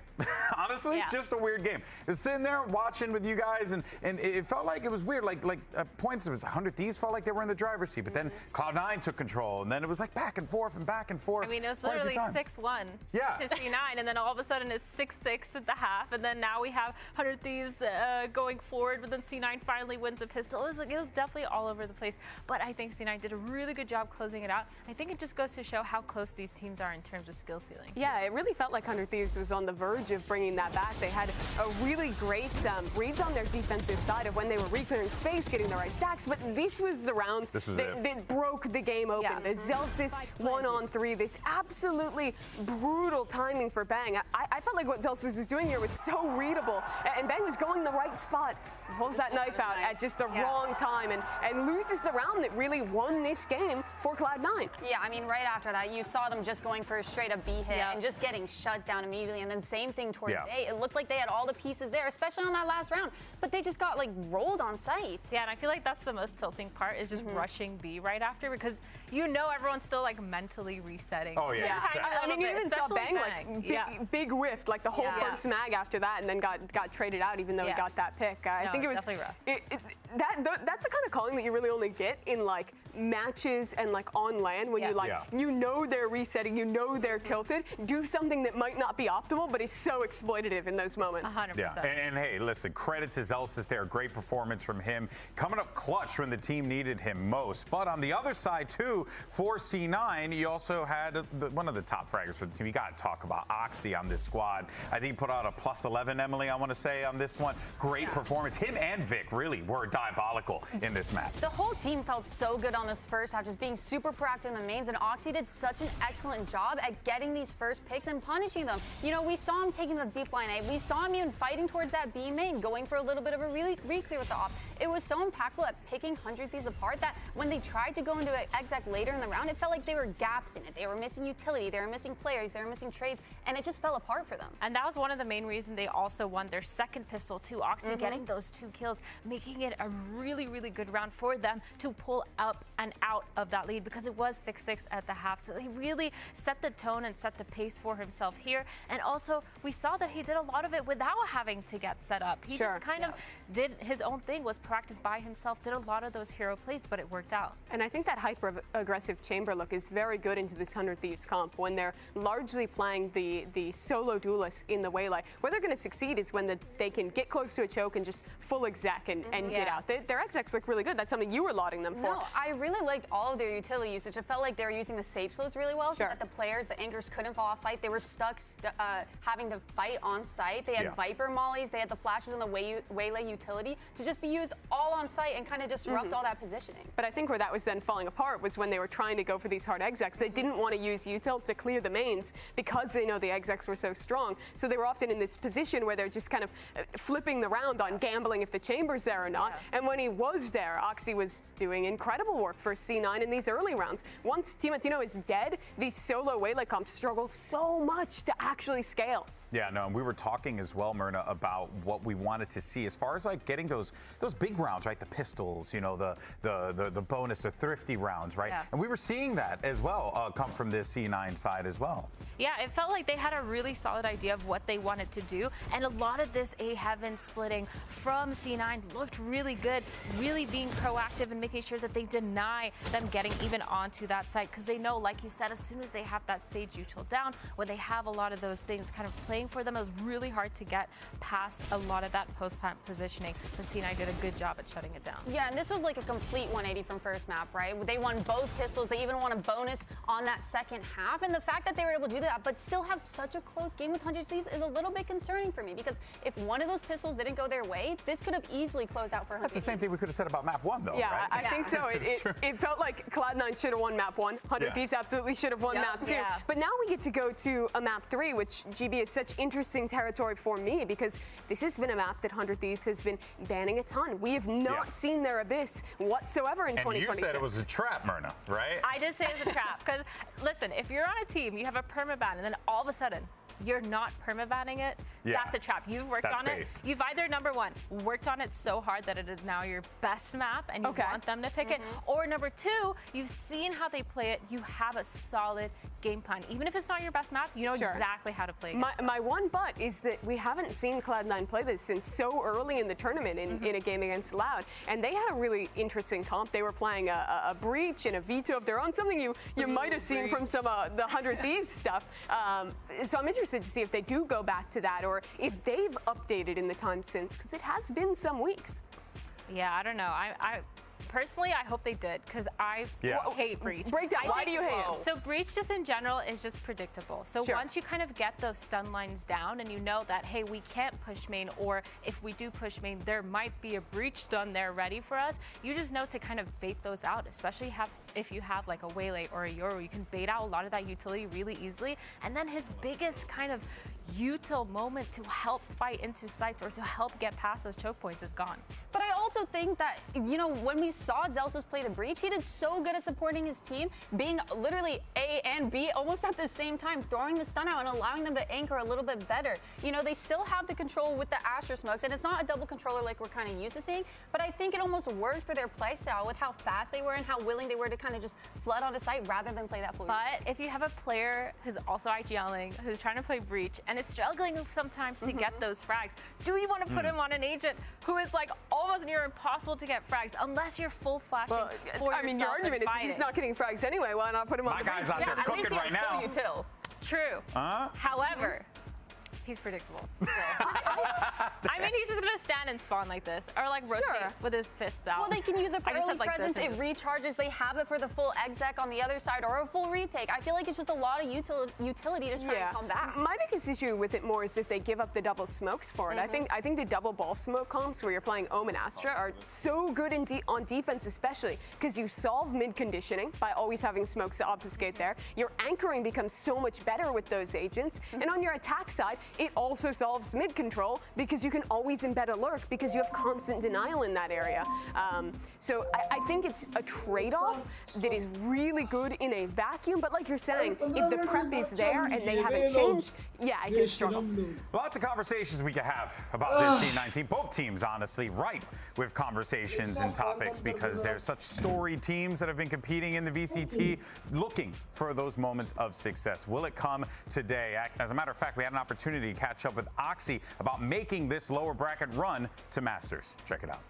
Honestly, just a weird game. I was sitting there watching with you guys, and it felt like it was weird. Like at points, it was 100 Thieves felt like they were in the driver's seat, but then Cloud9 took control, and then it was like back and forth and back and forth. I mean, it was literally 6-1 to C9, and then all of a sudden it's 6-6 at the half, and then now we have 100 Thieves going forward, but then C9 finally wins a pistol. It was definitely all over the place, but I think C9 did a really good job closing it out. I think it just goes to show how clear these teams are in terms of skill ceiling. Yeah, it really felt like 100 Thieves was on the verge of bringing that back. They had a really great reads on their defensive side of when they were re-clearing space, getting the right stacks, but this was the round that broke the game open. The Zellsis 1-on-3, this absolutely brutal timing for Bang. I felt like what Zellsis was doing here was so readable, and Bang was going the right spot, pulls that knife out at just the wrong time, and loses the round that really won this game for Cloud9. Yeah, I mean, right after that, you saw them just going for a straight-up B hit and just getting shut down immediately, and then same thing towards A. It looked like they had all the pieces there, especially on that last round, but they just got, like, rolled on sight. Yeah, and I feel like that's the most tilting part, is just rushing B right after, because you know everyone's still, like, mentally resetting. Oh, yeah. I mean, you even saw Bang, like, big whiff, like, the whole first mag after that, and then got traded out, even though he got that pick. I think it was definitely rough. That's the kind of calling that you really only get in, like, matches and, like, on land, when you, like, you know they're resetting, you know they're tilted, do something that might not be optimal, but is so exploitative in those moments. 100%. Yeah, and hey, listen, credit to Zellsis there. Great performance from him, coming up clutch when the team needed him most. But on the other side, too, for C9, you also had one of the top fraggers for the team. You got to talk about Oxy on this squad. I think he put out a +11, Emily, I want to say, on this one. Great performance. Him and Vic really were diabolical in this match. The whole team felt so good on this first half, just being super proactive in the mains, and Oxy did such an excellent job at getting these first picks and punishing them. You know, we saw him taking the deep line A. We saw him even fighting towards that B main, going for a little bit of a re-clear with the op. It was so impactful at picking 100 Thieves apart that when they tried to go into an exec later in the round, it felt like they were gaps in it. They were missing utility, they were missing players, they were missing trades, and it just fell apart for them. And that was one of the main reasons they also won their second pistol too. Oxy getting those 2 kills, making it a really, really good round for them to pull up and out of that lead because it was 6-6 at the half. So he really set the tone and set the pace for himself here. And also, we saw that he did a lot of it without having to get set up. He just kind of did his own thing, was proactive by himself, did a lot of those hero plays, but it worked out. And I think that hyper-aggressive chamber look is very good into this 100 Thieves comp when they're largely playing the solo duelist in the waylay. Where they're going to succeed is when they can get close to a choke and just full exec and get out. Their execs look really good. That's something you were lauding them for. No, I really liked all of their utility usage. It felt like they were using the sage slows really well, so that the players, the anchors, couldn't fall off site. They were stuck having to fight on site. They had Viper mollies. They had the flashes and the waylay utility to just be used all on site and kind of disrupt all that positioning. But I think where that was then falling apart was when they were trying to go for these hard execs. They didn't want to use util to clear the mains because they know the execs were so strong. So they were often in this position where they're just kind of flipping the round on gambling if the chamber's there or not. And when he was there, Oxy was doing incredible work for C9 in these early rounds. Once Timotino is dead, these solo waylay comps struggle so much to actually scale. Yeah, no, and we were talking as well, Myrna, about what we wanted to see as far as like getting those big rounds, right? The pistols, you know, the bonus, the thrifty rounds, right? And we were seeing that as well come from this C9 side as well. Yeah, it felt like they had a really solid idea of what they wanted to do, and a lot of this A Heaven splitting from C9 looked really good, really being proactive and making sure that they deny them getting even onto that site, because they know, like you said, as soon as they have that Sage util down, when they have a lot of those things kind of playing for them, it was really hard to get past a lot of that post-plant positioning. The C9 did a good job at shutting it down. Yeah, and this was like a complete 180 from first map, right? They won both pistols. They even won a bonus on that second half. And the fact that they were able to do that, but still have such a close game with 100 Thieves is a little bit concerning for me, because if one of those pistols didn't go their way, this could have easily closed out for 100 That's the same thing we could have said about map 1, though, yeah, right? I think so. It felt like Cloud9 should have won map 1. 100 Thieves absolutely should have won map 2. But now we get to go to a map 3, which, GB, is such interesting territory for me, because this has been a map that 100 Thieves has been banning a ton. We have not seen their abyss whatsoever in 2026. And you said it was a trap, Myrna, right? I did say it was a trap, because listen, if you're on a team, you have a permaban, and then all of a sudden you're not permabanning it, that's a trap. You've worked on it. You've either, number one, worked on it so hard that it is now your best map and you want them to pick it, or number two, you've seen how they play it, you have a solid game plan. Even if it's not your best map, you know exactly how to play it. My one but is that we haven't seen Cloud9 play this since so early in the tournament in a game against Loud, and they had a really interesting comp. They were playing a Breach and a Veto of their own, something you might have seen from some the 100 Thieves stuff. So I'm interested to see if they do go back to that, or if they've updated in the time since, because it has been some weeks. Yeah, I don't know. I personally, I hope they did, because I hate Breach. Breakdown, why do you hate it? So Breach just in general is just predictable. So once you kind of get those stun lines down and you know that, hey, we can't push main, or if we do push main, there might be a Breach stun there ready for us, you just know to kind of bait those out, especially if you have like a Waylay or a Yoru, you can bait out a lot of that utility really easily. And then his biggest kind of util moment to help fight into sites or to help get past those choke points is gone. But I also think that, you know, when we saw Zelsus play the Breach, he did so good at supporting his team, being literally A and B almost at the same time, throwing the stun out and allowing them to anchor a little bit better. You know, they still have the control with the Astra smokes, and it's not a double controller like we're kind of used to seeing, but I think it almost worked for their playstyle with how fast they were and how willing they were to kind of just flood onto site rather than play that full. But if you have a player who's also IGLing, who's trying to play Breach, and is struggling sometimes to get those frags, do you want to put him on an agent who is like almost near impossible to get frags unless you're full flashing for yourself? I mean, your argument is if he's not getting frags anyway, why not put him on the guy's out there cooking right now. True. However, he's predictable. So. I mean, he's just going to stand and spawn like this, or like rotate with his fists out. Well, they can use it for early presence, it recharges, they have it for the full exec on the other side, or a full retake. I feel like it's just a lot of utility to try and come back. My biggest issue with it more is that they give up the double smokes for it. I think the double ball smoke comps where you're playing Ohm and Astra are so good on defense, especially because you solve mid conditioning by always having smokes to obfuscate there. Your anchoring becomes so much better with those agents, and on your attack side, it also solves mid control because you can always embed a lurk because you have constant denial in that area. So I think it's a trade-off that is really good in a vacuum, but like you're saying, if the prep is there and they haven't changed, yeah, I can struggle. Lots of conversations we could have about this C19. Both teams, honestly, ripe with conversations and topics because there's such storied teams that have been competing in the VCT, looking for those moments of success. Will it come today? As a matter of fact, we had an opportunity to catch up with Oxy about making this lower bracket run to Masters. Check it out.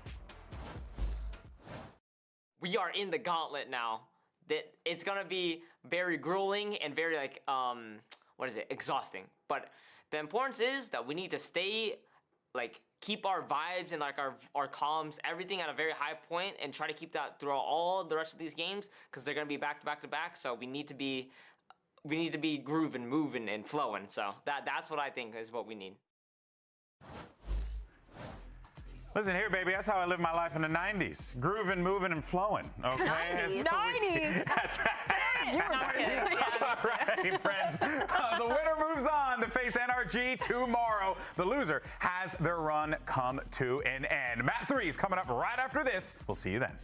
We are in the gauntlet now. That it's gonna be very grueling and very like exhausting. But the importance is that we need to stay keep our vibes and like our calms, everything at a very high point, and try to keep that throughout all the rest of these games because they're gonna be back to back to back. So we need to be grooving, moving, and flowing. So that's what I think is what we need. Listen here, baby. That's how I lived my life in the 90s. Grooving, moving, and flowing. Okay? 90s? That's all right, friends. The winner moves on to face NRG tomorrow. The loser has their run come to an end. Map 3 is coming up right after this. We'll see you then.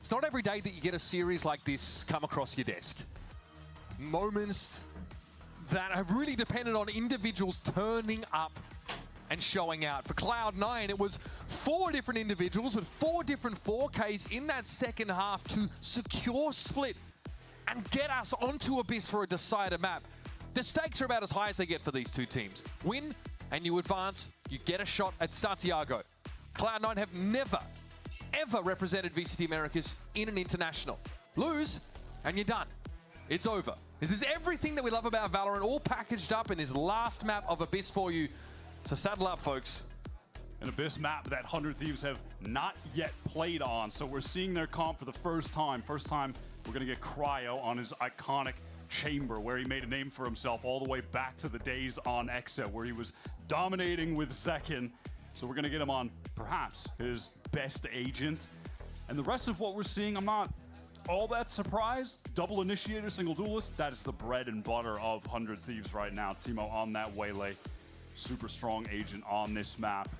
It's not every day that you get a series like this come across your desk. Moments that have really depended on individuals turning up and showing out. For Cloud9, it was 4 different individuals with 4 different 4Ks in that second half to secure split and get us onto Abyss for a decider map. The stakes are about as high as they get for these two teams. Win and you advance, you get a shot at Santiago. Cloud9 have never ever represented VCT Americas in an international. Lose, and you're done. It's over. This is everything that we love about Valorant, all packaged up in his last map of Abyss for you. So saddle up, folks. An Abyss map that 100 Thieves have not yet played on. So we're seeing their comp for the first time. First time we're going to get Cryo on his iconic chamber, where he made a name for himself all the way back to the days on Exa, where he was dominating with Zekin. So we're going to get him on perhaps his best agent. And the rest of what we're seeing, I'm not all that surprised. Double initiator, single duelist, that is the bread and butter of 100 Thieves right now. Teemo on that waylay. Super strong agent on this map.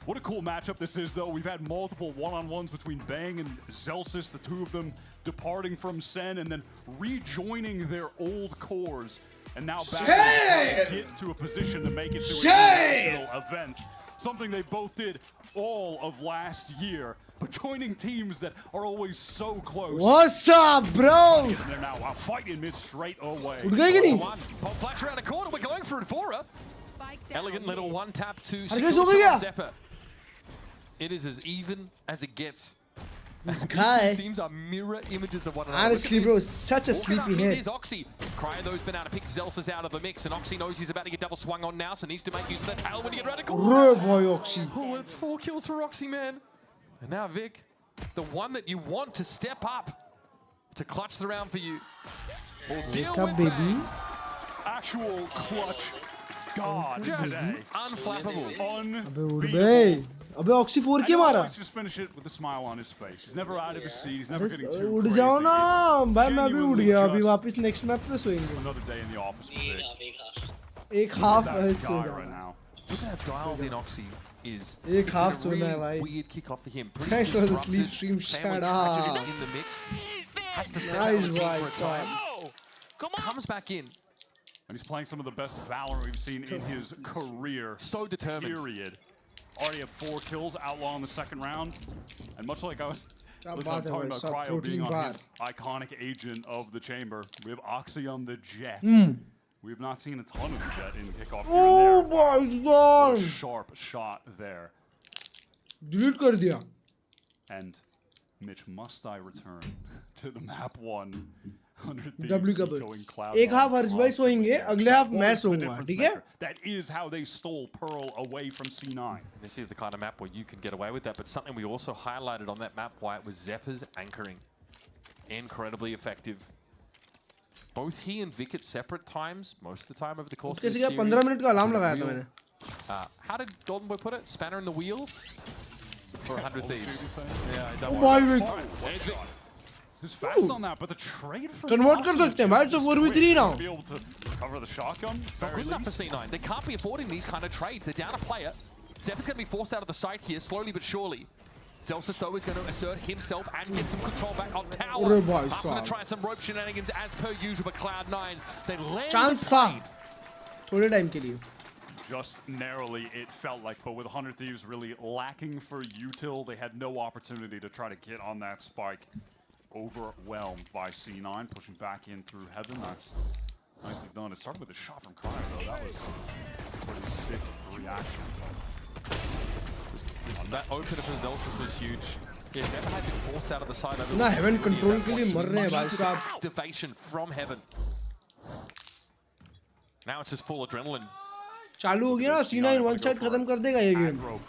What a cool matchup this is, though. We've had multiple one-on-ones between Bang and Zelsis, the two of them departing from Sen and then rejoining their old cores. And now back to get to a position to make it to an international event. Something they both did all of last year, but joining teams that are always so close. What's up, bro? And they're now fighting mid straight away. Pop flash around the corner, we're going for it for her. Elegant little one tap to Zephyr. It is as even as it gets. This guy. Teams are mirror images of one another. Honestly, bro, such a sleepy hit. Here's Oxy. Cryotho's been able to pick Zelsis out of the mix, and Oxy knows he's about to get double swung on now, so needs to make use of that tail when he gets radical. Boy, Oxy. Oh, it's 4 kills for Oxy, man. And now Vic, the one that you want to step up to clutch the round for you. Wake up, baby. Actual clutch god today. Unflappable. Unbeatable. अबे oxy 4 के मारा. Let's just finish it with a smile on his face. He's never out of his seat. He's never getting too उड़ crazy. जाओ ना भाई, मैं भी उड़ गया. अभी वापस next map पे सोएंगे. Another day in the office with एक half sो right now. Look at how dialed in Oxy is. एक half सोना है भाई. Weird kickoff for him. Thanks for the sleep stream. Shut up. In the mix. Has to step Nice out of the team boy, for a time. Comes back in. And he's playing some of the best Valorant we've seen in his career. So determined. Period. Already have 4 kills, Outlaw in the second round. And much like I was talking about Cryo being on his iconic agent of the chamber, we have Oxy on the Jet. We've not seen a ton of that in kickoff. Oh my God! What a sharp shot there. Delete कर दिया. And Mitch, must I return to the map 1? W का पर. एक half हर्ष भाई सोएंगे, अगले half मैं सोऊंगा, ठीक है? That is how they stole Pearl away from C9. This is the kind of map where you can get away with that, but something we also highlighted on that map, Wyatt, was Zeppa's anchoring. Incredibly effective. Both he and Vic at separate times, most of the time over the course of the series. 15 minute का alarm लगाया था मैंने. How did Golden Boy put it? Spanner in the wheels? For 100 Thieves. Yeah, I don't worry. He's fast on that, but the trade for Convert कर सकते हैं भाई, तो 4v3 now. Be able to cover the shotgun. Not good enough for C9. They can't be affording these kind of trades. They're down a player. Zeppa's going to be forced out of the site here, slowly but surely. Zelsis, though, is going to assert himself and get some control back on tower. He's going to try some rope shenanigans as per usual, but Cloud9, they land Chance था. थोड़े time के लिए. Just narrowly, it felt like, but with 100 Thieves really lacking for util, they had no opportunity to try to get on that spike. Overwhelmed by C9, pushing back in through heaven. That's nicely done. It started with a shot from Cryo, though. That was a pretty sick reaction. That opener for Zelsis was huge. Yeah, Zeppa had been forced out of the side. ना heaven control के लिए मर रहे हैं भाई साहब. Activation from heaven. Now it's just full adrenaline. चालू हो गया ना, C9 one side खत्म कर देगा ये game.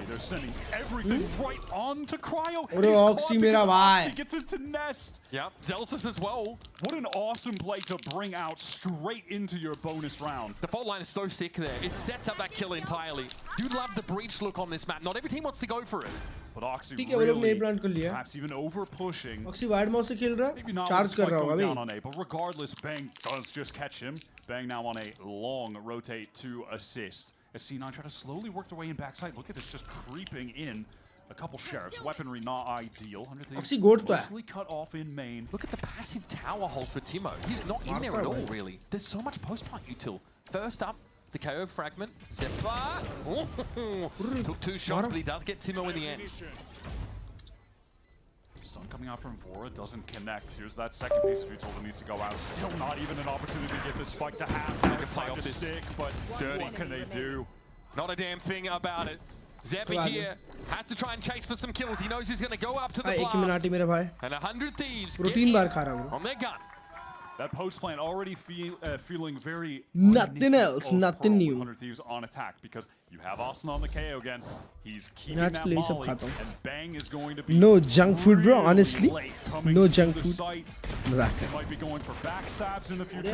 They're sending everything right on to Cryo. अरे Oxy मेरा भाई. He gets into nest. Yep, Zelsis as well. What an awesome play to bring out straight into your bonus round. The fault line is so sick there. It sets up that kill entirely. You love the breach look on this map. Not every team wants to go for it. But Oxy really, perhaps even over pushing. Oxy wide mouse से खेल रहा है. Maybe not Charge कर रहा होगा down on A, but regardless, Bang does just catch him. Bang now on a long rotate to assist. As C9 try to slowly work their way in backside. Look at this, just creeping in. A couple sheriffs, weaponry not ideal. Oxy goat तो है. Mostly cut off in main. Look at the passive tower hold for Timo. He's not in there at all, really. There's so much post-plant util. First up, the KO fragment. Zeppa. Took 2 shots, but he does get Timo in the end. Stun coming out from Vora doesn't connect. Here's that second piece of util that needs to go out. Still not even an opportunity to get this spike to happen. It's time to stick, but dirty. What can they do? Not a damn thing about it. Zeppa here has to try and chase for some kills. He knows he's going to go up to the blast. And 100 Thieves get on their gun. That post plant already feeling very nothing else, nothing new. 100 Thieves on attack because you have Austin on the KO again. He's keeping that molly, and Bang is going to be no junk food, bro. Honestly, no junk food. Might be going for backstabs in the future.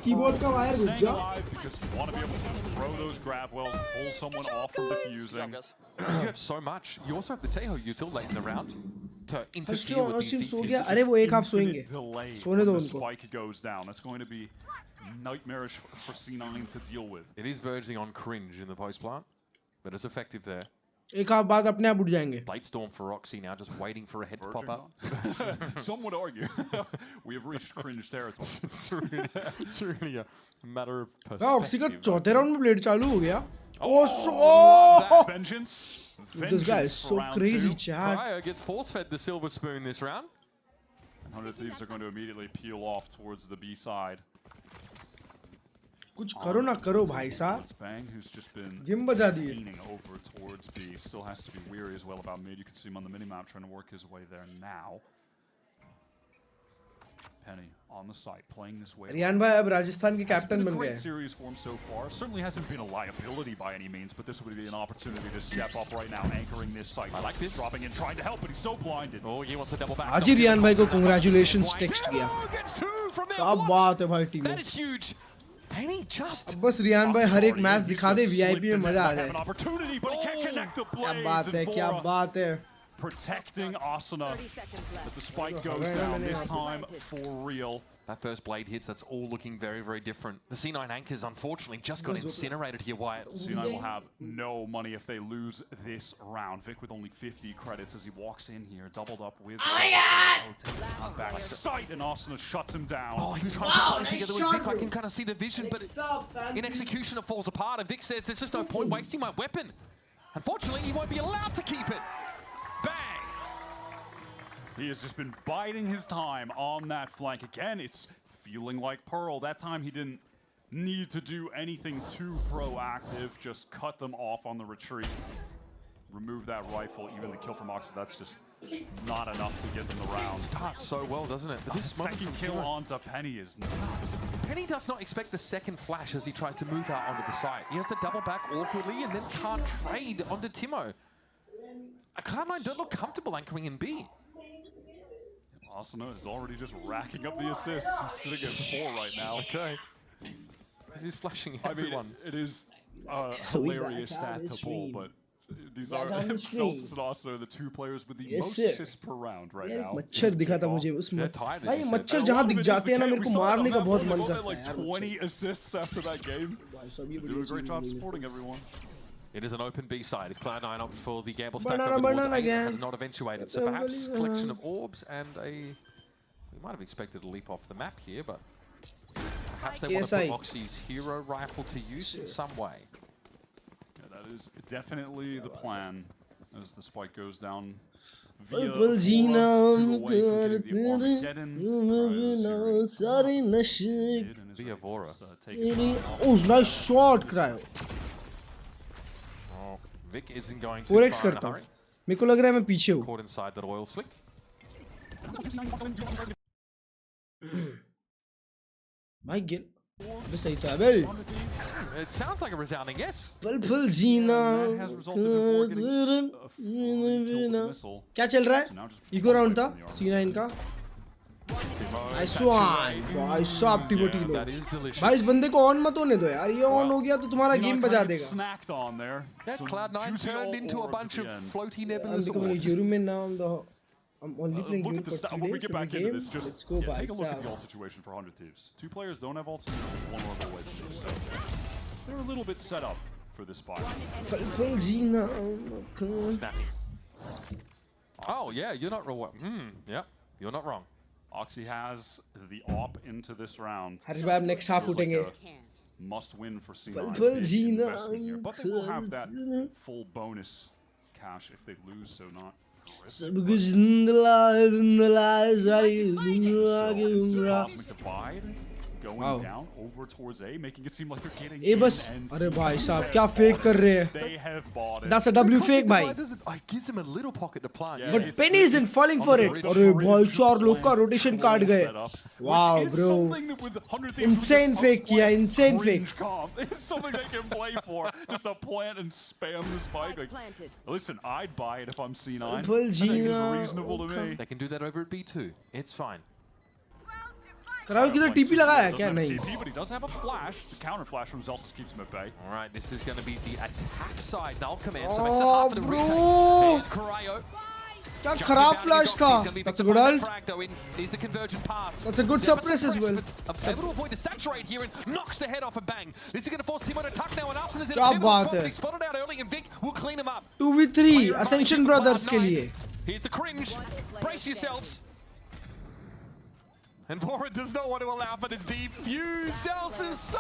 Keyboard ka wire because you want to be able to just throw those grab wells, pull someone off from defusing. You have so much. You also have the Teho util late in the round to interfere with these defenses. अरे वो एक half सोएंगे. सोने दो उनको. Spike goes down. That's going to be nightmarish for C9 to deal with. It is verging on cringe in the post plant, but it's effective there. एक half बाद अपने आप उठ जाएंगे. Blade Storm for Roxy now, just waiting for a head to pop up. Some would argue we have reached cringe territory. It's really a matter of perspective. Roxy का चौथे round में blade चालू हो गया. Oh, vengeance! This guy is so crazy, Chad. Cryo gets force-fed the silver spoon this round. 100 Thieves are going to immediately peel off towards the B side. कुछ करो ना करो भाई साहब. Bang, who's just been leaning over towards B, still has to be weary as well about mid. You can see him on the minimap trying to work his way there now. Penny on the site, playing this way. Riyan भाई अब राजस्थान के captain बन गए. Great series for him so far. Certainly hasn't been a liability by any means, but this would be an opportunity to step up right now, anchoring this site. I like this. Dropping in, trying to help, but he's so blinded. Oh, he wants to double back. आज ही रियान भाई को congratulations text किया. क्या बात है भाई team. That is huge. Penny just. अब बस रियान भाई हर एक मैच दिखा दे VIP में मजा आ जाए. क्या बात है, क्या बात है. Protecting Asuna as the spike goes down, this time for real. That first blade hits, that's all looking very, very different. The C9 anchors, unfortunately, just got incinerated here, Wyatt. C9 will have no money if they lose this round. Vic with only 50 credits as he walks in here, doubled up with... Oh my god! Back sight, and Asuna shuts him down. Oh, he was trying to put something together with Vic. I can kind of see the vision, but in execution it falls apart, and Vic says there's just no point wasting my weapon. Unfortunately, he won't be allowed to keep it. Bang! He has just been biding his time on that flank. Again, it's feeling like Pearl. That time he didn't need to do anything too proactive. Just cut them off on the retreat. Remove that rifle, even the kill from Oxy, that's just not enough to get them the round. Starts so well, doesn't it? But this second kill onto Penny is nuts. Penny does not expect the second flash as he tries to move out onto the site. He has to double back awkwardly and then can't trade onto Timo. Cloud9 don't look comfortable anchoring in B. Asuna is already just racking up the assists. He's sitting at 4 right now. Okay. He's flashing everyone. I mean, it is a hilarious stat to pull, but these are Celsius and Asuna, the 2 players with the most assists per round right now. मच्छर दिखा था मुझे उसमें भाई मच्छर जहाँ दिख जाते हैं ना मेरे को मारने का बहुत मन करता है like 20 assists after that game. Doing a great job supporting everyone. It is an open B side. Is Cloud9 opted for the gamble stack has not eventuated. So perhaps collection of orbs and we might have expected a leap off the map here, but perhaps they want to put Oxy's hero rifle to use in some way. Yeah, that is definitely the plan as the spike goes down. Via Vora. Oh, nice shot, Cryo. Vic isn't going to 4x करता हूँ। मेरे को लग रहा है मैं पीछे हूँ। Caught inside that oil slick. My Gill बस सही तो है बे। It sounds like a resounding yes. पल जीना क्या चल रहा है? इको राउंड था C9 का। Nice one, भाई साहब टिमोटिनो। भाई इस बंदे को ऑन मत होने दो यार, ये ऑन हो गया तो तुम्हारा गेम बजा देगा। Cloud9 turned into a bunch of floaty nebulous I'm only playing look game at the for stat. 3 When we days. get back into this, just Let's go by take a look at the ult situation for 100 Thieves. 2 players don't have ults, and 1 more away from this, so they're a little bit set up for this spot. Snappy. Oh yeah, you're not wrong. Yeah, you're not wrong. Oxy has the op into this round. next half उठेंगे. Must win for C9. Here, but they will have that full bonus cash if they lose, so not. सब कुछ धुंधला सारी Cosmic Divide going down over towards A, making it seem like they're getting ए बस अरे भाई साहब क्या fake कर रहे हैं? They have bought it. That's a W fake भाई. It gives him a little pocket to plant. But Penny isn't falling for it. अरे भाई 4 लोग का rotation काट गए. Wow bro. Insane fake किया, insane fake. It's something they can play for. Just a plant and spam the spike. Like, listen, I'd buy it if I'm C9. I think it's reasonable to me. They can do that over at B2. It's fine. कराओ किधर TP लगाया क्या नहीं? But he does have a flash. The counter flash from Zelsus keeps him at bay. All right, this is going to be the attack side. Null command, so makes it hard for the retake. Here's Cryo. क्या खराब flash था? That's a good ult. He's the convergent pass. That's a good suppress as well. Able to avoid the saturate here and knocks the head off a bang. This is going to force Timo to tuck now, and Arsenal is in a pivotal spot, but he spotted out early, and Vic will clean him up. 2v3 Ascension Brothers के लिए. Here's the cringe. Brace yourselves. And Vora does not want to allow for this defuse. Celsius so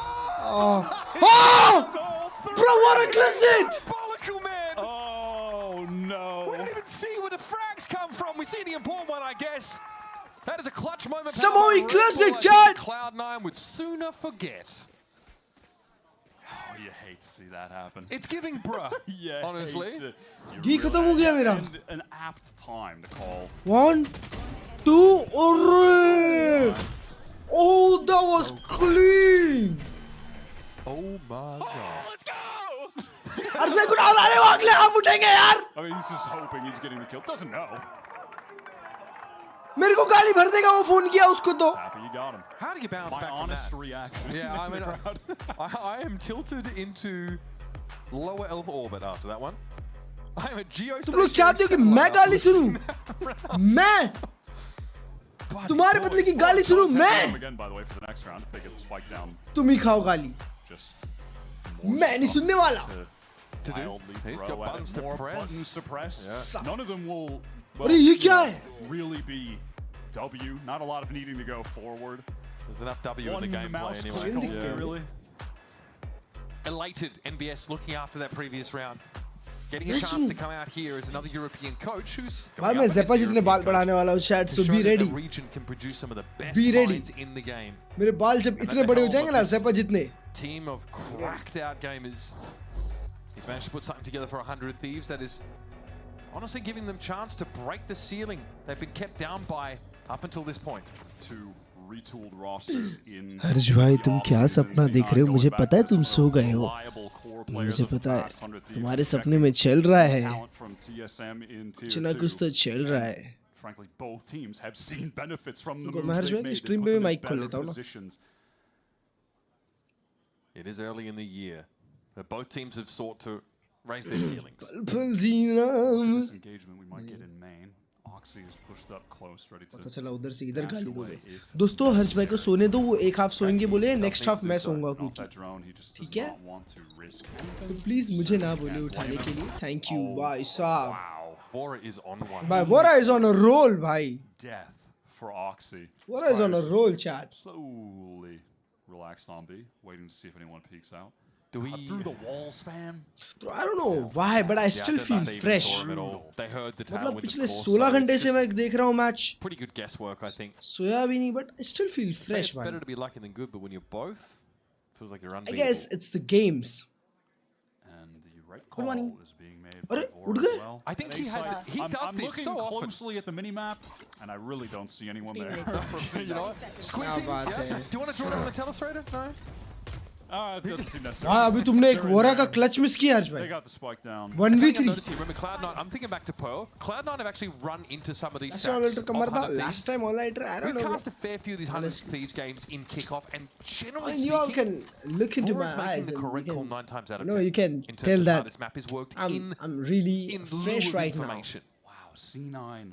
Bro, what a glitch! Diabolical, man! Oh no! We didn't even see where the frags come from. We see the important one, I guess. That is a clutch moment. Somehow he clutched it, Chad! Cloud9 would sooner forget. Oh, you hate to see that happen. It's giving bruh, honestly. G खत्म हो गया मेरा. An apt time to call. 1, 2, oh, that was clean. Oh my god. Let's go! अरे कुछ और आने वाले हम उठेंगे यार. I mean, he's just hoping he's getting the kill. Doesn't know. मेरे को गाली भर देगा वो फोन किया उसको तो. You got him. How do you bounce back from honest that? Reaction. Yeah, I mean, I am tilted into lower elf orbit after that one. I am a geostationary. तुम लोग चाहते हो कि मैं गाली सुनूं? मैं तुम्हारे बदले की गाली सुनूं मैं? तुम ही खाओ गाली. मैं नहीं सुनने वाला. He's got buttons to press. Yeah. None of them will really be W. Not a lot of needing to go forward. There's enough W in the gameplay anyway. Really. Elated NBS looking after that previous round. getting a chance to come out here as another European coach who's भाई मैं ज़ेपा जितने बाल बढ़ाने वाला हूँ शायद, so be ready. region can produce some of the best Be ready. minds in the game. मेरे बाल जब इतने बड़े हो जाएंगे ना ज़ेपा जितने. Team of cracked out gamers. He's managed to put something together for 100 Thieves that is honestly giving them chance to break the ceiling they've been kept down by up until this point. Two retooled rosters in. हर्ष भाई तुम क्या सपना देख रहे हो? मुझे पता है तुम सो गए हो. मुझे पता है तुम्हारे सपने में चल रहा है. कुछ ना कुछ तो चल रहा है. Frankly, both teams have seen benefits from the मैं हर्ष भाई स्ट्रीम पे भी माइक खोल लेता हूँ ना. It is early in the year, but both teams have sought to raise their ceilings. This engagement we might get in main. Oxy is pushed up close, ready to. पता चला उधर से इधर गाली दोगे. दोस्तों हर्ष भाई को सोने दो, वो एक हाफ सोएंगे बोले, नेक्स्ट हाफ मैं सोऊंगा क्योंकि ठीक है. तो प्लीज मुझे ना बोले उठाने के लिए. थैंक यू भाई साहब. Furia is on one. भाई Furia is on a roll भाई. Death for Oxy. Furia is on a roll, chat. Slowly relaxed on B, waiting to see if anyone peeks out. Do we through the wall spam? Bro, I don't know why, but I still feel fresh. They heard the tail मतलब पिछले 16 घंटे से मैं देख रहा हूँ match. Pretty good guesswork, I think. सोया भी नहीं, but I still feel fresh, man. It's better to be lucky than good, but when you're both, feels like you're unbeatable. I guess it's the games. And the right call is being made. अरे उठ गए? I think he has. He does I'm this looking so often. closely at the mini map, and I really don't see anyone there. You know what? Squinting. Yeah. Do you want to draw it on the telestrator? No. It doesn't seem necessary. हाँ अभी तुमने एक वोरा का clutch miss किया हर्ष भाई. They got the spike down. 1v3. Remember Cloud9? I'm thinking back to Pearl. Cloud9 have actually run into some of these Last stacks. time कमर था. Last time all nighter. I don't know. We've cast a fair few of these 100 Thieves games in Kickoff, and generally and you all can look into my making eyes. The correct call 9 times out of 10. No, you can in tell that. This map is worked I'm really fresh right now. Wow, C9.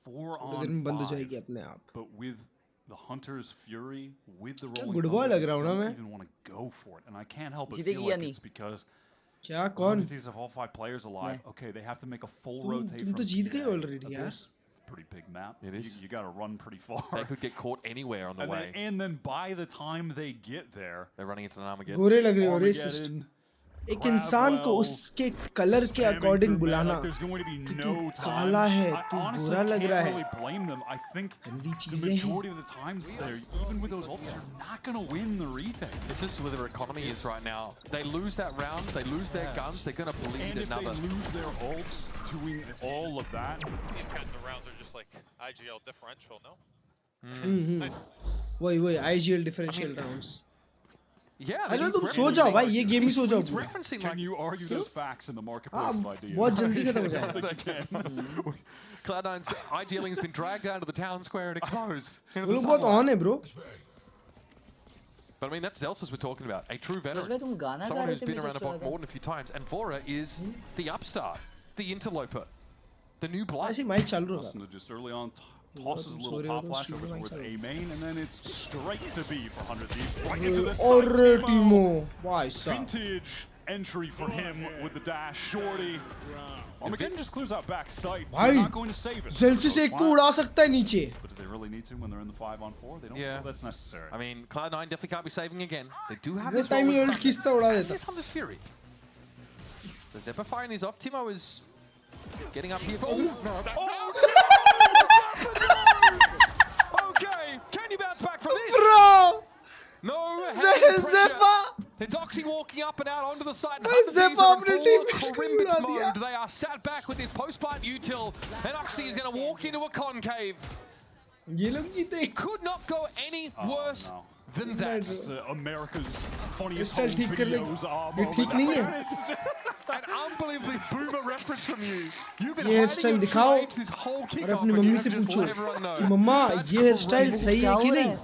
4 on 5. But with the Hunter's Fury, with the rolling good boy लग रहा हूँ ना मैं. even want to go for it, and I can't help but feel like it's because क्या कौन? These have all 5 players alive. Okay, they have to make a full rotate. तुम तो जीत गए already यार. Pretty big map. It is. You got to run pretty far. They could get caught anywhere on the way. And then by the time they get there, they're running into an Armageddon. गोरे लग रहे हो racist. एक इंसान को उसके colour के according बुलाना. तू काला है, तू बुरा लग रहा है. गंदी चीजें हैं. Even with those ults, you're not going to win the retake. This is where their economy is right now. They lose that round, they lose their guns, they're going to bleed another. And if they lose their ults doing all of that, these kinds of rounds are just like IGL differential, no? वही IGL differential rounds. Yeah, अरे तुम सो जाओ भाई, ये game ही सो जाओ. Can you argue those facts in the marketplace? बहुत जल्दी खत्म हो जाएगा. Cloud9's IGLing has been dragged down to the town square and exposed. वो लोग बहुत on है bro. But I mean, that's Zelsus we're talking about. A true veteran. Someone who's been around the block more than a few times. And Furia is the upstart, the interloper, the new blood. ऐसे mic चालू होगा. Just early on. Tosses a little pop flash over towards A main, and then it's straight to B for 100 Thieves. Right into the side. Timo. Why, vintage entry for him with the dash. Shorty. Armageddon just clears out back sight. They're not going to save it. Zelsus एक को उड़ा सकता है नीचे. But do they really need to when they're in the 5-on-4? They don't feel that's necessary. I mean, Cloud9 definitely can't be saving again. They do have this time he ult खींचता उड़ा देता. Here's Hunter's Fury. So Zephyr firing these off. Timo is getting up here for... Okay, can you bounce back from this? Bro! No, Zeppa! It's Oxy walking up and out onto the site. And Zeppa अपने team mode. They are sat back with this post-plant util, and Oxy is going to walk into a concave. ये लोग जीते. It could not go any worse than that. America's funniest home videos. ये ठीक नहीं है. An unbelievably boomer reference from you. You've been ये hairstyle दिखाओ और अपनी मम्मी से पूछो कि मम्मा ये हेयरस्टाइल सही है कि नहीं.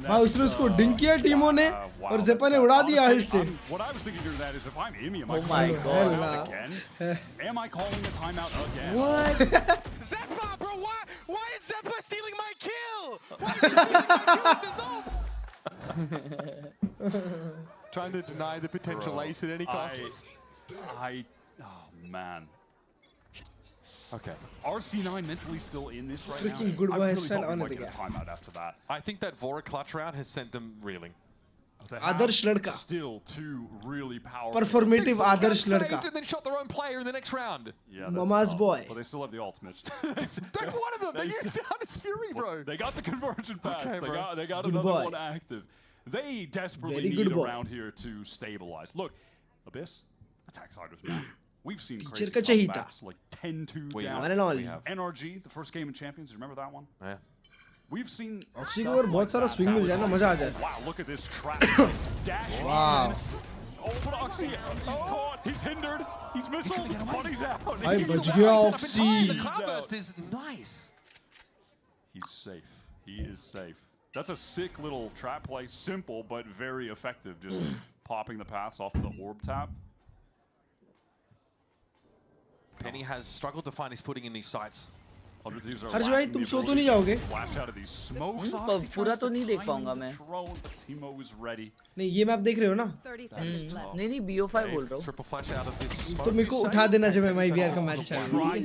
हाँ उसने उसको डिंग किया टीमों ने और ज़ेपा ने उड़ा दिया हल्ट से. What I was thinking during that is if I'm Amy, am I calling a timeout again? Am I calling a timeout again? What? Zeppa, bro, why is Zeppa stealing my kill? Why is he stealing my kill with his ult? Trying to deny the potential ace at any cost. Oh man. Okay. RC9 mentally still in this right Freaking now. good I boy really style thought we on might the get a timeout after that. I think that Vora clutch round has sent them reeling. आदर्श लड़का. Still two really powerful. Performative आदर्श लड़का. And then shot their own player in the next round. Yeah, Mama's boy. But they still have the ultimate. They're one of them. They used Honest Fury, bro. They got the conversion pass. Okay, they got Good another boy. one active. They desperately Very need good a boy. round here to stabilize. Look, Abyss, attack Tigers map. We've seen Teacher crazy का comebacks like 10-2 One down. and all. We have NRG, the first game in Champions. You remember that one? Yeah. We've seen Oxy को अगर बहुत सारा swing मिल जाए ना मजा आ जाए. Wow, look at this trap. Dash. Wow. Oh, but Oxy, he's caught. He's hindered. He's missile. But he's out. भाई बच गया Oxy. The cloudburst is nice. He's safe. He is safe. That's a sick little trap play. Simple, but very effective. Just popping the paths off the orb tap. Penny has struggled to find his footing in these sites. हर्ष भाई तुम सो तो नहीं जाओगे? पूरा तो नहीं देख पाऊंगा मैं. नहीं ये मैप देख रहे हो ना? नहीं BO5 बोल रहा हूँ. तो मेरे को उठा देना जब MIBR का मैच चल रहा है.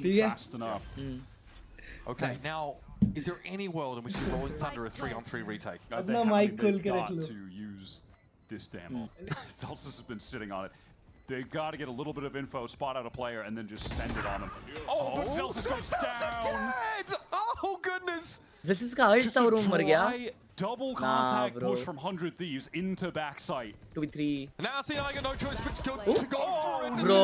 ठीक है? Okay, now is there any world in which the Rolling Thunder a 3-on-3 retake? अपना mic खोल के रख लो. To use this demo. Celsius has been sitting on it. They've got to get a little bit of info, spot out a player, and then just send it on them. Oh, but Celsius goes down! Oh, goodness! Celsius का ult था और वो मर गया. Double contact push from 100 Thieves into backside. 2v3. Now see, I got no choice but to go for it. Bro,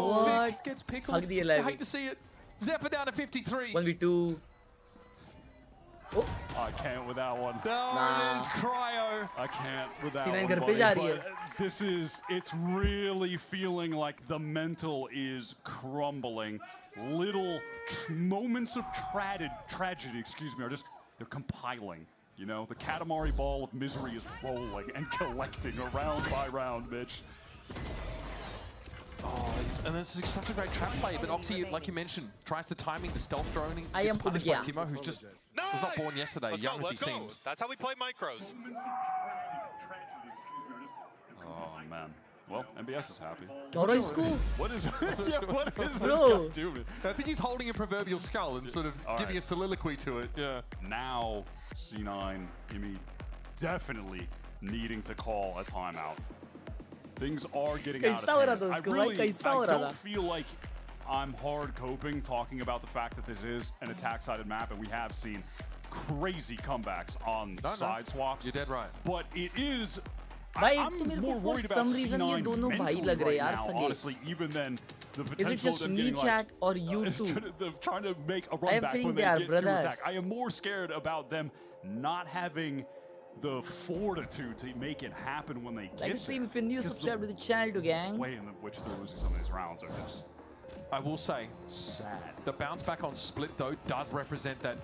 what? Vic gets pickled. Hug the alive. I hate to see it. Zephyr down to 53. 1v2. Oh. I can't with that one. There it is, Cryo. I can't with that C9 one, घर पे जा रही buddy, है. but it's really feeling like the mental is crumbling. Little moments of tragedy, are just, they're compiling. You know, the Katamari ball of misery is rolling and collecting round by round, Mitch. Oh, and this is such a great trap play, but Oxy, like you mentioned, tries the timing, the stealth droning. Gets punished by Timo, who's just was not born yesterday, young as he seems. That's how we play micros. Oh, man. Well, MBS is happy. Alright, it's cool. What is this Bro. guy doing? I think he's holding a proverbial skull and sort of giving a soliloquy to it. Yeah. Now, C9, Jimmy, definitely needing to call a timeout. Things are getting out of hand. I don't feel like I'm hard coping talking about the fact that this is an attack-sided map, and we have seen crazy comebacks on side swaps. You're dead right. But it is. I'm more worried about C9 mentally right now, honestly, even than the potential Is it just of them me, getting chat, or you two? They're trying to make a run back when they get to attack. I am more scared about them not having the fortitude to make it happen when they get Like stream, if you're new, subscribe to the channel to gang. The way in which they're losing some of these rounds are just I will say, sad. The bounce back on split though does represent that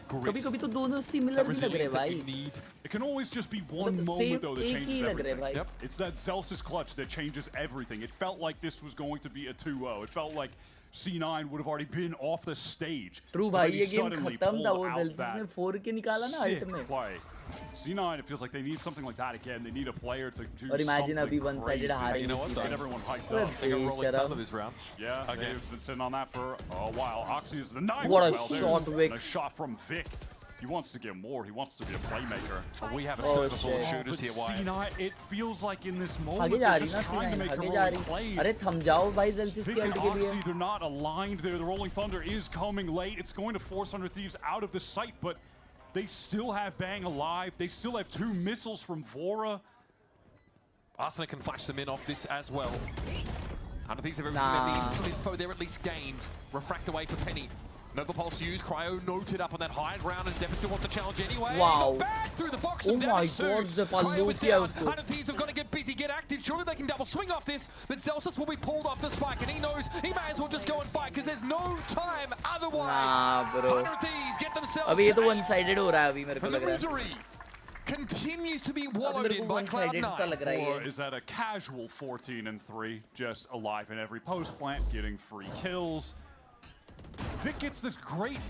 grit. कभी-कभी तो दोनों similar भी लग रहे भाई. It can always just be one moment though that changes everything. Yep. It's that Celsius clutch that changes everything. It felt like this was going to be a 2-0. It felt like C9 would have already been off the stage. True भाई, ये game खत्म था वो Celsius ने 4 के निकाला ना ult में. Play. C9, it feels like they need something like that again. They need a player to do or imagine something अभी one-sided हारेंगे. You know what? Get everyone hyped up. They got rolling thunder this round. Yeah, they've been sitting on that for a while. Oxy is the knife. What a well. shot, Vic. A shot from Vic. He wants to get more. He wants to be a playmaker. We have a server full of shooters here. C9, it feels like in this moment आगे जा they're रही ना just trying to C9 make आगे heroic जा रही. plays. अरे थम जाओ भाई Celsius Vic के and ult के लिए. Oxy, they're not aligned there. The Rolling Thunder is coming late. It's going to force 100 Thieves out of the sight, but they still have Bang alive. They still have 2 missiles from Vora. Arsena can flash them in off this as well. 100 Thieves have everything they need. Some info they're at least gained. Refract away for Penny. Nova Pulse used. Cryo noted up on that high ground, and Zephyr still wants the challenge anyway. Wow. He got back through the box Oh of my damage God, too. Zephyr Cryo was noted down. उसको. 100 Thieves have got to get busy, get active. Surely they can double swing off this, but Celsius will be pulled off the spike, and he knows he may as well just go and fight because there's no time otherwise. Nah, bro. 100 Thieves get themselves अभी ये तो to one-sided हो रहा है अभी मेरे को and the लग रहा है. misery continues to be अभी wallowed मेरे in को by one-sided सा Cloud9. लग रहा है Or ये. is that a casual 14-3, just alive in every post plant, getting free kills? Vic gets this great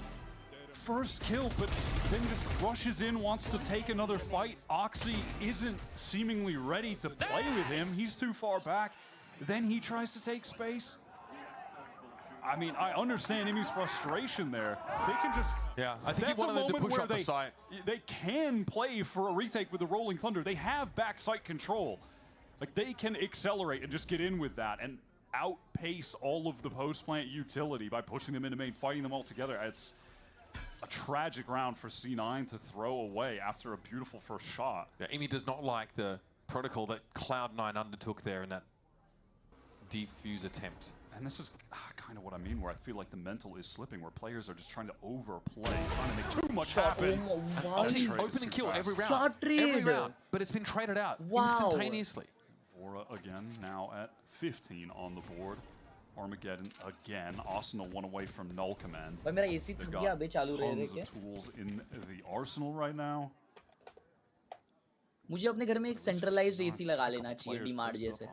first kill, but then just rushes in, wants to take another fight. Oxy isn't seemingly ready to play with him. He's too far back. Then he tries to take space. I mean, I understand Imi's frustration there. They can just... Yeah, I think he wanted them to push off the site. They can play for a retake with the Rolling Thunder. They have backside control. Like, they can accelerate and just get in with that and outpace all of the post-plant utility by pushing them into main, fighting them all together. It's a tragic round for C9 to throw away after a beautiful first shot. Yeah, Imi does not like the protocol that Cloud9 undertook there in that defuse attempt. And this is kind of what I mean, where I feel like the mental is slipping, where players are just trying to overplay, trying to make too much happen. Open and kill every round. Every round. But it's been traded out instantaneously. Furia again, now at 15 on the board. Armageddon again. Arsenal one away from null command. They've got tons of tools in the arsenal right now. मुझे अपने घर में एक centralized AC लगा लेना चाहिए डीमार्ट जैसे.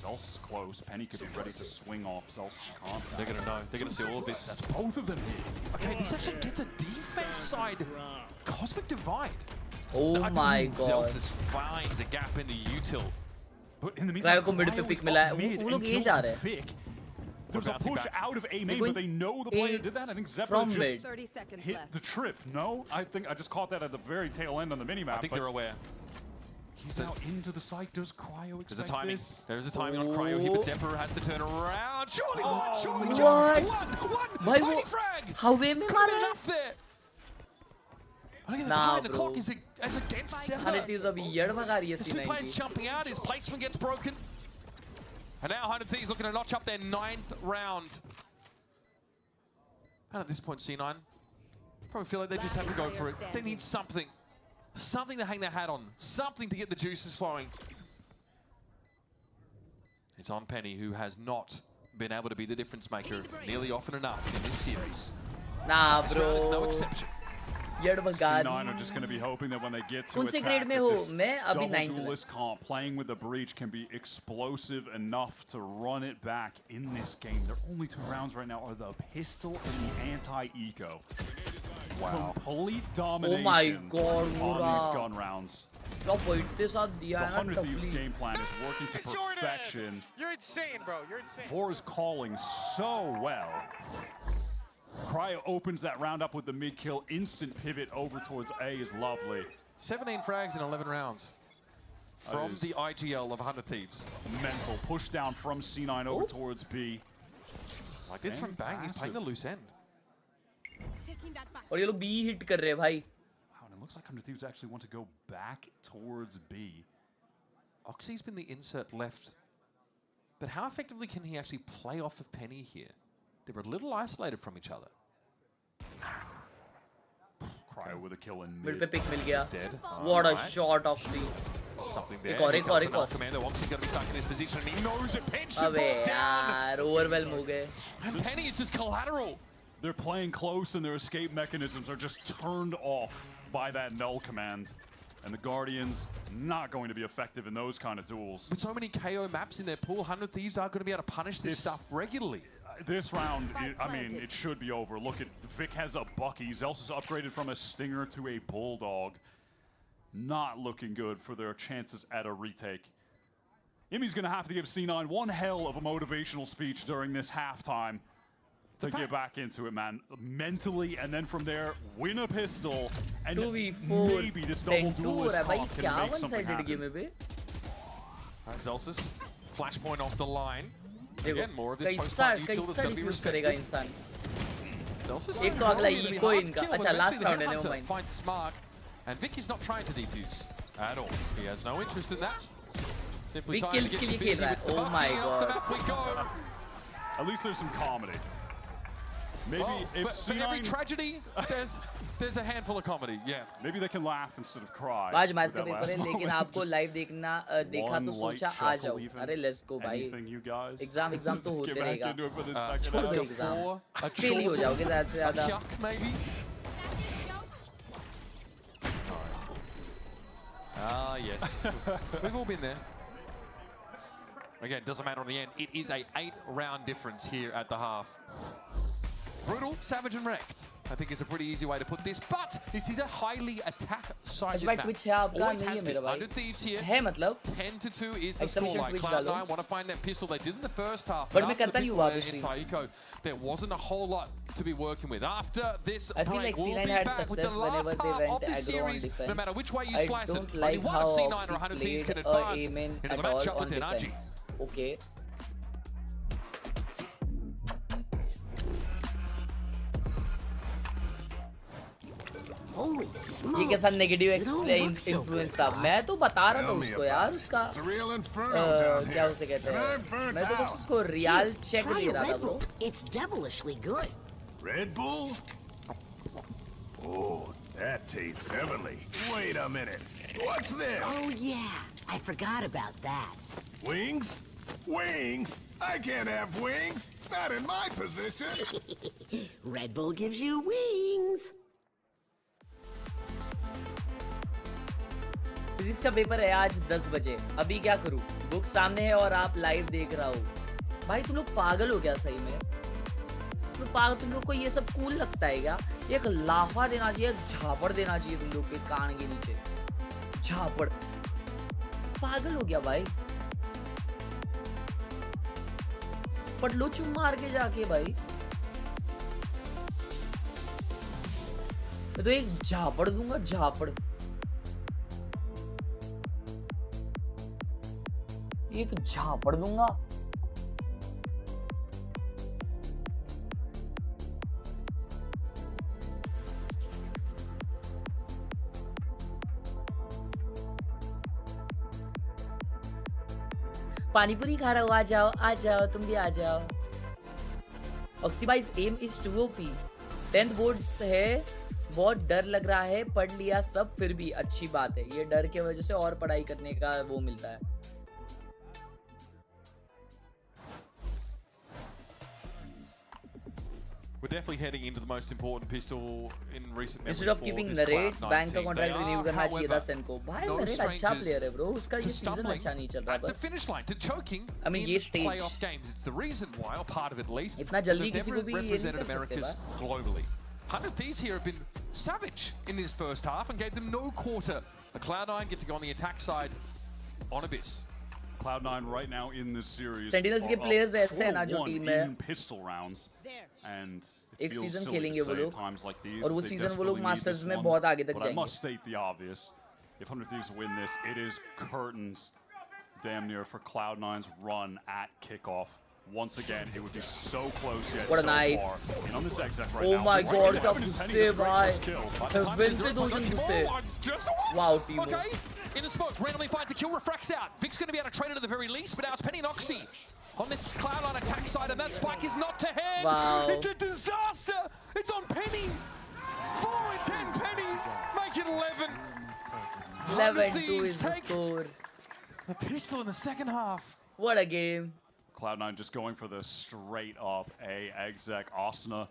Zels is close. Penny could be ready to swing off. Zels can't. They're gonna know. They're gonna see all of this. That's both of them here. Okay, this actually gets a defense side cosmic divide. Oh my god. Zels finds a gap in the util. But in the meantime, को mid पे pick मिला है. वो लोग ए जा रहे हैं. There's a push out of A main, but they know the player did that. I think Zephyr just hit the trip. No, I think I just caught that at the very tail end on the minimap. I think they're aware. He's now into the site. Does Cryo expect There's a timing. this? There's a timing on Cryo here, but Zephyr has to turn around. Surely, surely, what? One frag. How way में मारा? Enough there. I think the time, the clock is against Zephyr. हर चीज़ अभी येड़ भगा रही है There's two players jumping out. His placement gets broken. And now 100 Thieves looking to notch up their 9th round. And at this point, C9 probably feel like they just have to go for it. They need something. Something to hang their hat on. Something to get the juices flowing. It's on Penny, who has not been able to be the difference maker nearly often enough in this series. Nah, this bro. round is no exception. C9 are just going to be hoping that when they get to attack, this double duelist comp playing with the breach can be explosive enough to run it back in this game. Their only 2 rounds right now are the pistol and the anti-eco. Wow. Complete domination on these gun rounds. The 100 Thieves game plan is working to perfection. You're insane, bro. You're insane. Vor is calling so well. Cryo opens that round up with the mid kill. Instant pivot over towards A is lovely. 17 frags in 11 rounds from the IGL of 100 Thieves. Mental push down from C9 over towards B. Like this from Bang, he's playing the loose end. और ये लोग B hit कर रहे हैं भाई. Wow, and it looks like 100 Thieves actually want to go back towards B. Oxy's been the insert left, but how effectively can he actually play off of Penny here? They were a little isolated from each other. Cryo with a kill in mid. Mid पे pick मिल गया. Dead. What a shot of C. Something there. एक और. Commander Oxy's going to be stuck in this position, and he knows it. Pinch अबे brought down. यार overwhelm हो गए. And Penny is just collateral. They're playing close, and their escape mechanisms are just turned off by that null command. And the Guardians not going to be effective in those kind of duels. With so many KO maps in their pool, 100 Thieves are going to be able to punish this stuff regularly. This round, I mean, it should be over. Look at Vic has a Bucky. Zels is upgraded from a Stinger to a Bulldog. Not looking good for their chances at a retake. Imi's going to have to give C9 one hell of a motivational speech during this halftime to get back into it, man. Mentally, and then from there, win a pistol, and maybe this double duelist comp can make something happen. Zelsis, flashpoint off the line. देखो Again, more of this post-fight util that's going to be respected. एक तो अगला eco इनका. अच्छा, last round है, never mind. Finds its mark, and Vic is not trying to defuse at all. He has no interest in that. Simply trying to get busy with the oh my god. we go. At least there's some comedy. Maybe if but every tragedy, there's a handful of comedy. Yeah. Maybe they can laugh instead of cry. आज match का paper है, लेकिन आपको live देखा तो सोचा आ जाओ. अरे let's go भाई. एग्जाम तो होते रहेगा. छोड़ दो एग्जाम. फेल ही हो जाओगे ज़्यादा से ज़्यादा. Maybe. Ah yes, we've all been there. Again, doesn't matter on the end. It is a 8-round difference here at the half. Brutal, savage, and wrecked. I think is a pretty easy way to put this, but this is a highly attack-sided map. Twitch है आपका Always नहीं has है been. मेरा भाई. 100 Thieves here. है मतलब. 10-2 is the scoreline. Cloud9 want to find that pistol. They did in the first half. But मैं after करता the नहीं pistol हुआ in Taiko, there wasn't a whole lot to be working with. After this I feel break, like we'll C9 be had back with the success last whenever they half went of this aggro on series. defense. No matter which way you I slice it, don't only like one how of C9 or Oxy 100 Thieves played can advance Amen into the at all matchup on with Energy. defense. Okay. Holy smokes. ये कैसा negative influence था. मैं तो बता रहा था उसको यार उसका क्या उसे कहते हैं. मैं तो बस उसको रियल चेक दे रहा था bro. It's devilishly good. Red Bull? Oh, that tastes heavenly. Wait a minute. What's this? Oh yeah, I forgot about that. Wings? Wings? I can't have wings. Not in my position. Red Bull gives you wings. Physics का paper है आज 10 बजे. अभी क्या करूं? Book सामने है और आप लाइव देख रहा हो. भाई तुम लोग पागल हो क्या सही में? तुम लोग को ये सब कूल लगता है क्या? एक लाफा देना चाहिए, एक झापड़ देना चाहिए तुम लोग के कान के नीचे. झापड़. पागल हो गया भाई. पट लो चुम मार के जाके भाई. मैं तो एक झापड़ दूंगा, झापड़. एक झापड़ दूंगा. पानीपुरी खा रहा हो. आ जाओ तुम भी आ जाओ. ऑक्सीबाइज M is too OP. 10th boards है. बहुत डर लग रहा है. पढ़ लिया सब फिर भी अच्छी बात है. ये डर के वजह से और पढ़ाई करने का वो मिलता है. We're definitely heading into the most important pistol in recent memory. Instead of keeping Narrate, bank का कॉन्ट्रैक्ट रिन्यू करना चाहिए था सेन को. भाई Narate अच्छा प्लेयर है ब्रो. उसका ये सीजन अच्छा नहीं चल रहा बस. The finish line to choking. I mean ये stage. Playoff games. It's the reason why, or part of it at least. इतना जल्दी किसी को भी ये नहीं represented कर सकते Americas globally. 100 Thieves here have been savage in this first half and gave them no quarter. The Cloud9 get to go on the attack side on Abyss. Cloud9 right now in this series. Sentinels के players ऐसे हैं ना जो team में. Pistol rounds and एक season खेलेंगे वो लोग और वो सीजन वो लोग मास्टर्स में बहुत आगे तक जाएंगे. I must state the obvious. If 100 Thieves win this, it is curtains damn near for Cloud9's run at kickoff. Once again, it would be so close yet so far. And on this exec right now. Oh my god, क्या गुस्से भाई. Heaven पे 2 गुस्से. Wow, team. Okay, in the smoke, randomly finds a kill, refracts out. Vic's going to be able to trade it at the very least, but now it's Penny and Oxy on this Cloud9 attack side, and that spike is not to hand. Wow. It's a disaster. It's on Penny. 4 and 10 Penny. Make it 11. 11-2 is the score. The pistol in the second half. What a game. Cloud9 just going for the straight up A exec. Asuna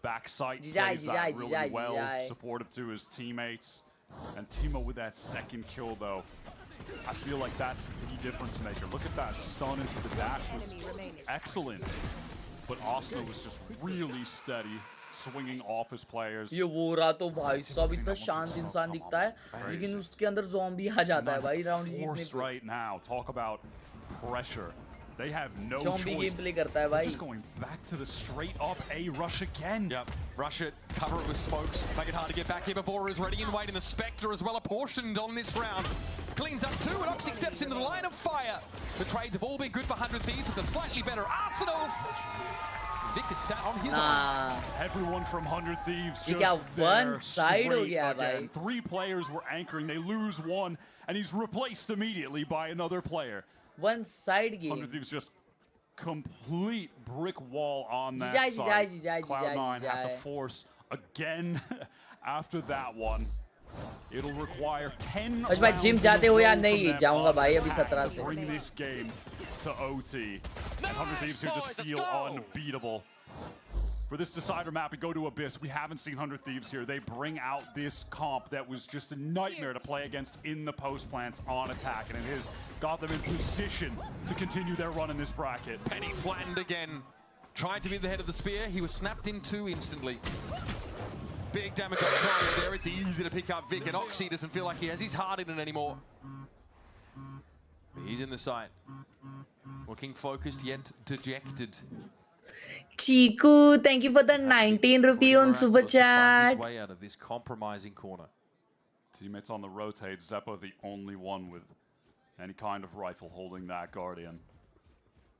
backside Jai, plays that really Jai, well. Jai. Supportive to his teammates. And Timo with that second kill though. I feel like that's the difference maker. Look at that stun into the dash was excellent. But Asuna was just really steady, swinging off his players. ये वो रहा तो भाई साहब इतना शांत इंसान दिखता है, लेकिन उसके अंदर ज़ॉम्बी आ जाता है भाई राउंड जीतने को. Right now, talk about pressure. They have no Zombie choice. gameplay करता है भाई. They're just going back to the straight up A rush again. Yep, rush it, cover it with smokes, make it hard to get back here. Before is ready and waiting. The Spectre as well apportioned on this round. Cleans up 2 and Oxy steps into the line of fire. The trades have all been good for 100 Thieves with the slightly better arsenals. Vic is sat on his own. Everyone from 100 Thieves ये just क्या one there side हो straight गया भाई. again. 3 players were anchoring. They lose 1 and he's replaced immediately by another player. One side game. 100 Thieves just complete brick wall on that Jai, side. Jai, Cloud9 have Jai. to force again after that one. It'll require 10 आज भाई gym जाते हो या नहीं? rounds जाऊंगा भाई अभी 17 to से. bring this game to OT. And 100 Thieves here just feel unbeatable. For this decider map, we go to Abyss. We haven't seen 100 Thieves here. They bring out this comp that was just a nightmare to play against in the post plants on attack, and it has got them in position to continue their run in this bracket. Penny flattened again. Tried to be the head of the spear. He was snapped into instantly. Big damage on Furia there. It's easy to pick up Vic, and Oxy doesn't feel like he has his heart in it anymore. But he's in the site. Looking focused yet dejected. Chiku, thank you for the 19 rupee on super chat. His way out of this compromising corner. Teammates on the rotate. Zeppo the only one with any kind of rifle holding that Guardian.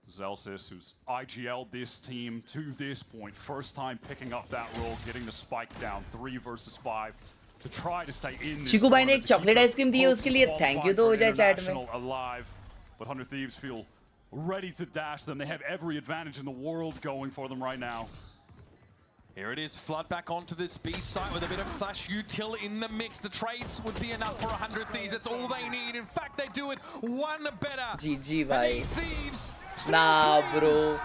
Zelsis, who's IGL'd this team to this point. First time picking up that role, getting the spike down 3 versus 5 to try to stay in this Chiku भाई ने एक chocolate ice cream दी है उसके लिए thank you तो हो जाए chat में. Alive, but 100 Thieves feel ready to dash them. They have every advantage in the world going for them right now. Here it is, flood back onto this B site with a bit of flash util in the mix. The trades would be enough for 100 Thieves. That's all they need. In fact, they do it one better. GG bhai. Nah, bro.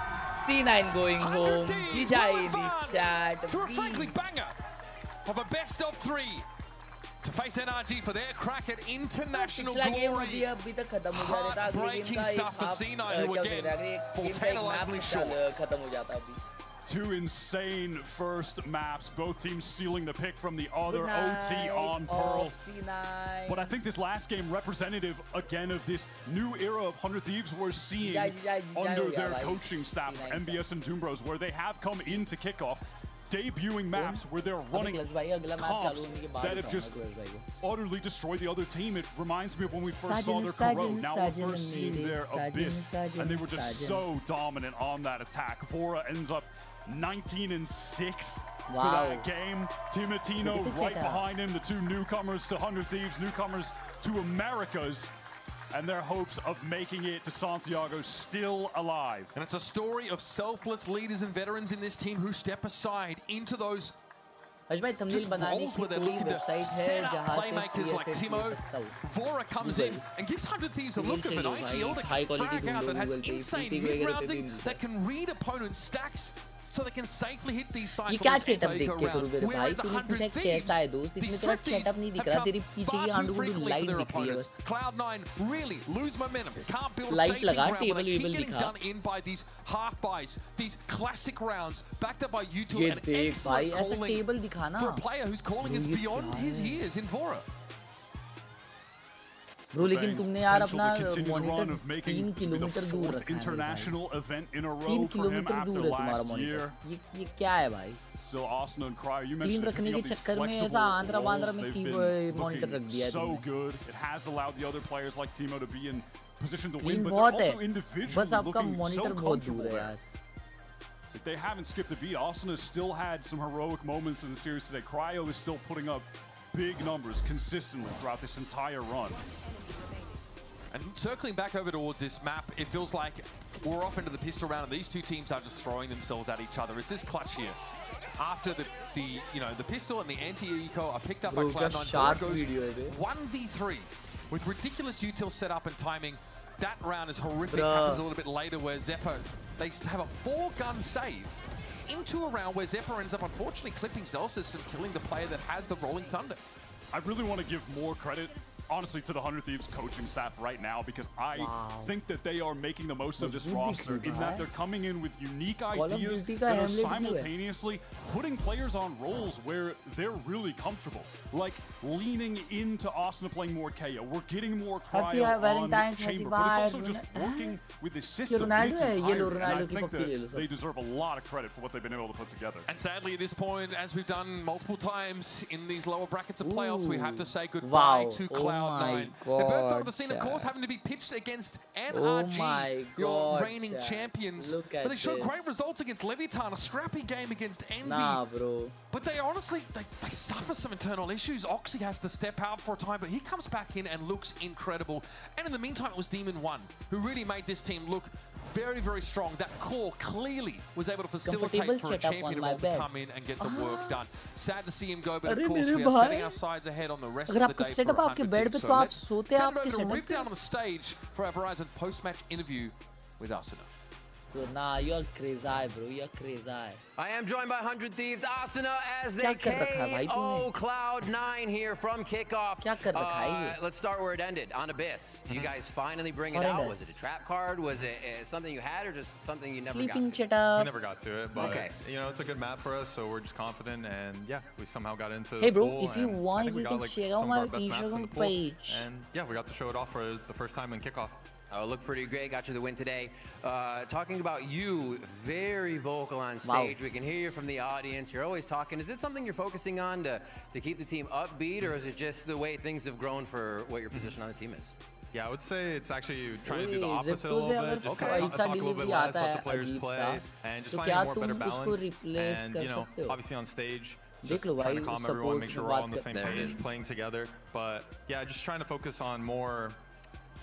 C9 going home. GG in the chat. Through a frankly banger of a best of 3 to face NRG for their crack at international glory. Heartbreaking stuff for C9, who again fall tantalizingly short. 2 insane first maps, both teams stealing the pick from the other. OT on Pearl. But I think this last game representative again of this new era of 100 Thieves we're seeing under their coaching staff, MBS and Doombros, where they have come into Kickoff, debuting maps where they're running comps that have just utterly destroyed the other team. It reminds me of when we first saw their Corrode. Now we're first seeing their Abyss, and they were just so dominant on that attack. Vora ends up 19-6 for that game. Timotino right behind him, the 2 newcomers to 100 Thieves, newcomers to Americas, and their hopes of making it to Santiago still alive. And it's a story of selfless leaders and veterans in this team who step aside into those just roles where they're looking to set up playmakers like Timo. Vora comes in and gives 100 Thieves a look of an IGL that can frag out, that has insane mid-rounding, that can read opponents' stacks, so they can safely hit these sites. ये क्या setup देख के करूँ मेरे भाई? तूने पूछा कैसा है दोस्त? इसमें तेरा सेटअप नहीं दिख रहा, तेरे पीछे की आंडू गुंडू लाइट दिख रही है बस. Cloud9 really lose momentum. Can't build light staging लगा, ground, but they table keep Webel getting दिखा. done in by these half buys, these classic rounds, backed up by U2 ये and देख भाई, excellent ऐसा calling टेबल दिखाना. for a player whose calling is beyond his years in Vora. Bro, लेकिन तुमने यार अपना मॉनिटर 3 किलोमीटर दूर रखा है. International event in a row 3 for him kilometre after दूर है तुम्हारा last year. मॉनिटर. ये क्या है भाई? Still Arsenal and Cryo. You 3 mentioned रखने के चक्कर में ऐसा आंध्रा वांद्रा में की मॉनिटर रख दिया है so तुमने. good. It has allowed the other players like Timo to be in position to win, 3 but बहुत they're है. also individually बस आपका looking मॉनिटर so बहुत comfortable दूर है there. यार. They haven't skipped a beat. Austin has still had some heroic moments in the series today. Cryo is still putting up big numbers consistently throughout this entire run. And circling back over towards this map, it feels like we're off into the pistol round, and these 2 teams are just throwing themselves at each other. It's this clutch here. After the pistol and the anti-eco are picked up by Cloud9, sharp goes video 1v3 with ridiculous util setup and timing. That round is horrific. Happens a little bit later where Zeppo, they have a 4-gun save into a round where Zeppo ends up unfortunately clipping Zelsis and killing the player that has the Rolling Thunder. I really want to give more credit, honestly, to the 100 Thieves coaching staff right now, because I think that they are making the most of this roster in that they're coming in with unique ideas that are simultaneously putting players on roles where they're really comfortable. Like leaning into Asuna playing more KO. We're getting more Cryo on Chamber, but it's also just working with the system in its entirety. And I think that they deserve a lot of credit for what they've been able to put together. And sadly, at this point, as we've done multiple times in these lower brackets of playoffs, we have to say goodbye to Cloud9. They burst onto the scene, of course, having to be pitched against NRG, your reigning champions. But they showed great results against Leviathan, a scrappy game against Envy. Nah, bro. But they honestly, they suffer some internal issues. Oxy has to step out for a time, but he comes back in and looks incredible. And in the meantime, it was Demon 1 who really made this team look very, very strong. That core clearly was able to facilitate for a champion to come in and get the work done. Sad to see him go, but of course we are setting our sides ahead on the rest of the day for 100 Thieves. So let's send it over to Rip down on the stage for our Verizon post-match interview with Asuna. bro. Nah, you're crazy, bro. You're crazy. I am joined by 100 Thieves Asuna as they KO Cloud9 here from Kickoff. Let's start where it ended, on Abyss. You guys finally bring it out. Was it a trap card? Was it something you had or just something you never got to? We never got to it, but you know, it's a good map for us, so we're just confident, and yeah, we somehow got into Hey the bro, pool, if you want, you can share on my t-shirt on page. And yeah, we got to show it off for the first time in Kickoff. Oh, looked pretty great. Got you the win today. Talking about you, very vocal on stage. We can hear you from the audience. You're always talking. Is it something you're focusing on to keep the team upbeat, or is it just the way things have grown for what your position on the team is? Yeah, I would say it's actually trying to do the opposite a little bit. Just talk a little bit less, let the players play, and just finding a more better balance. And you know, obviously on stage, just trying to calm everyone, make sure we're all on the same page, playing together. But yeah, just trying to focus on more,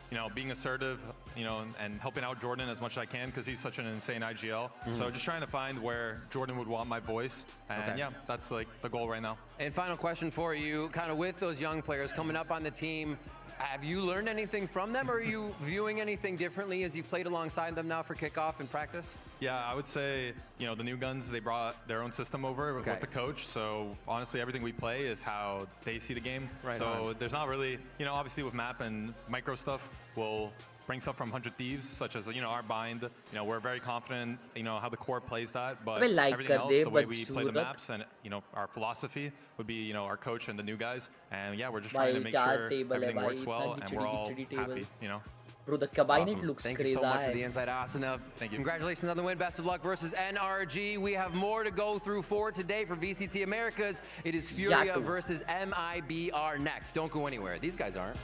you know, being assertive, you know, and helping out Jordan as much as I can because he's such an insane IGL. So just trying to find where Jordan would want my voice. And yeah, that's like the goal right now. And final question for you, kind of with those young players coming up on the team, have you learned anything from them, or are you viewing anything differently as you played alongside them now for Kickoff and practice? Yeah, I would say, you know, the new guns, they brought their own system over with the coach. So honestly, everything we play is how they see the game. So there's not really, you know, obviously with map and micro stuff, we'll bring stuff from 100 Thieves, such as, you know, our bind. You know, we're very confident, you know, how the core plays that. But everything else, the way we play the maps and, you know, our philosophy would be, you know, our coach and the new guys. And yeah, we're just trying to make sure everything works well and we're all happy, you know. Bro, the cabinet looks Thank crazy. you so much for the inside, Asuna. Thank you. Congratulations on the win. Best of luck versus NRG. We have more to go through for today for VCT Americas. It is Furia versus Mibr next. Don't go anywhere. These guys aren't.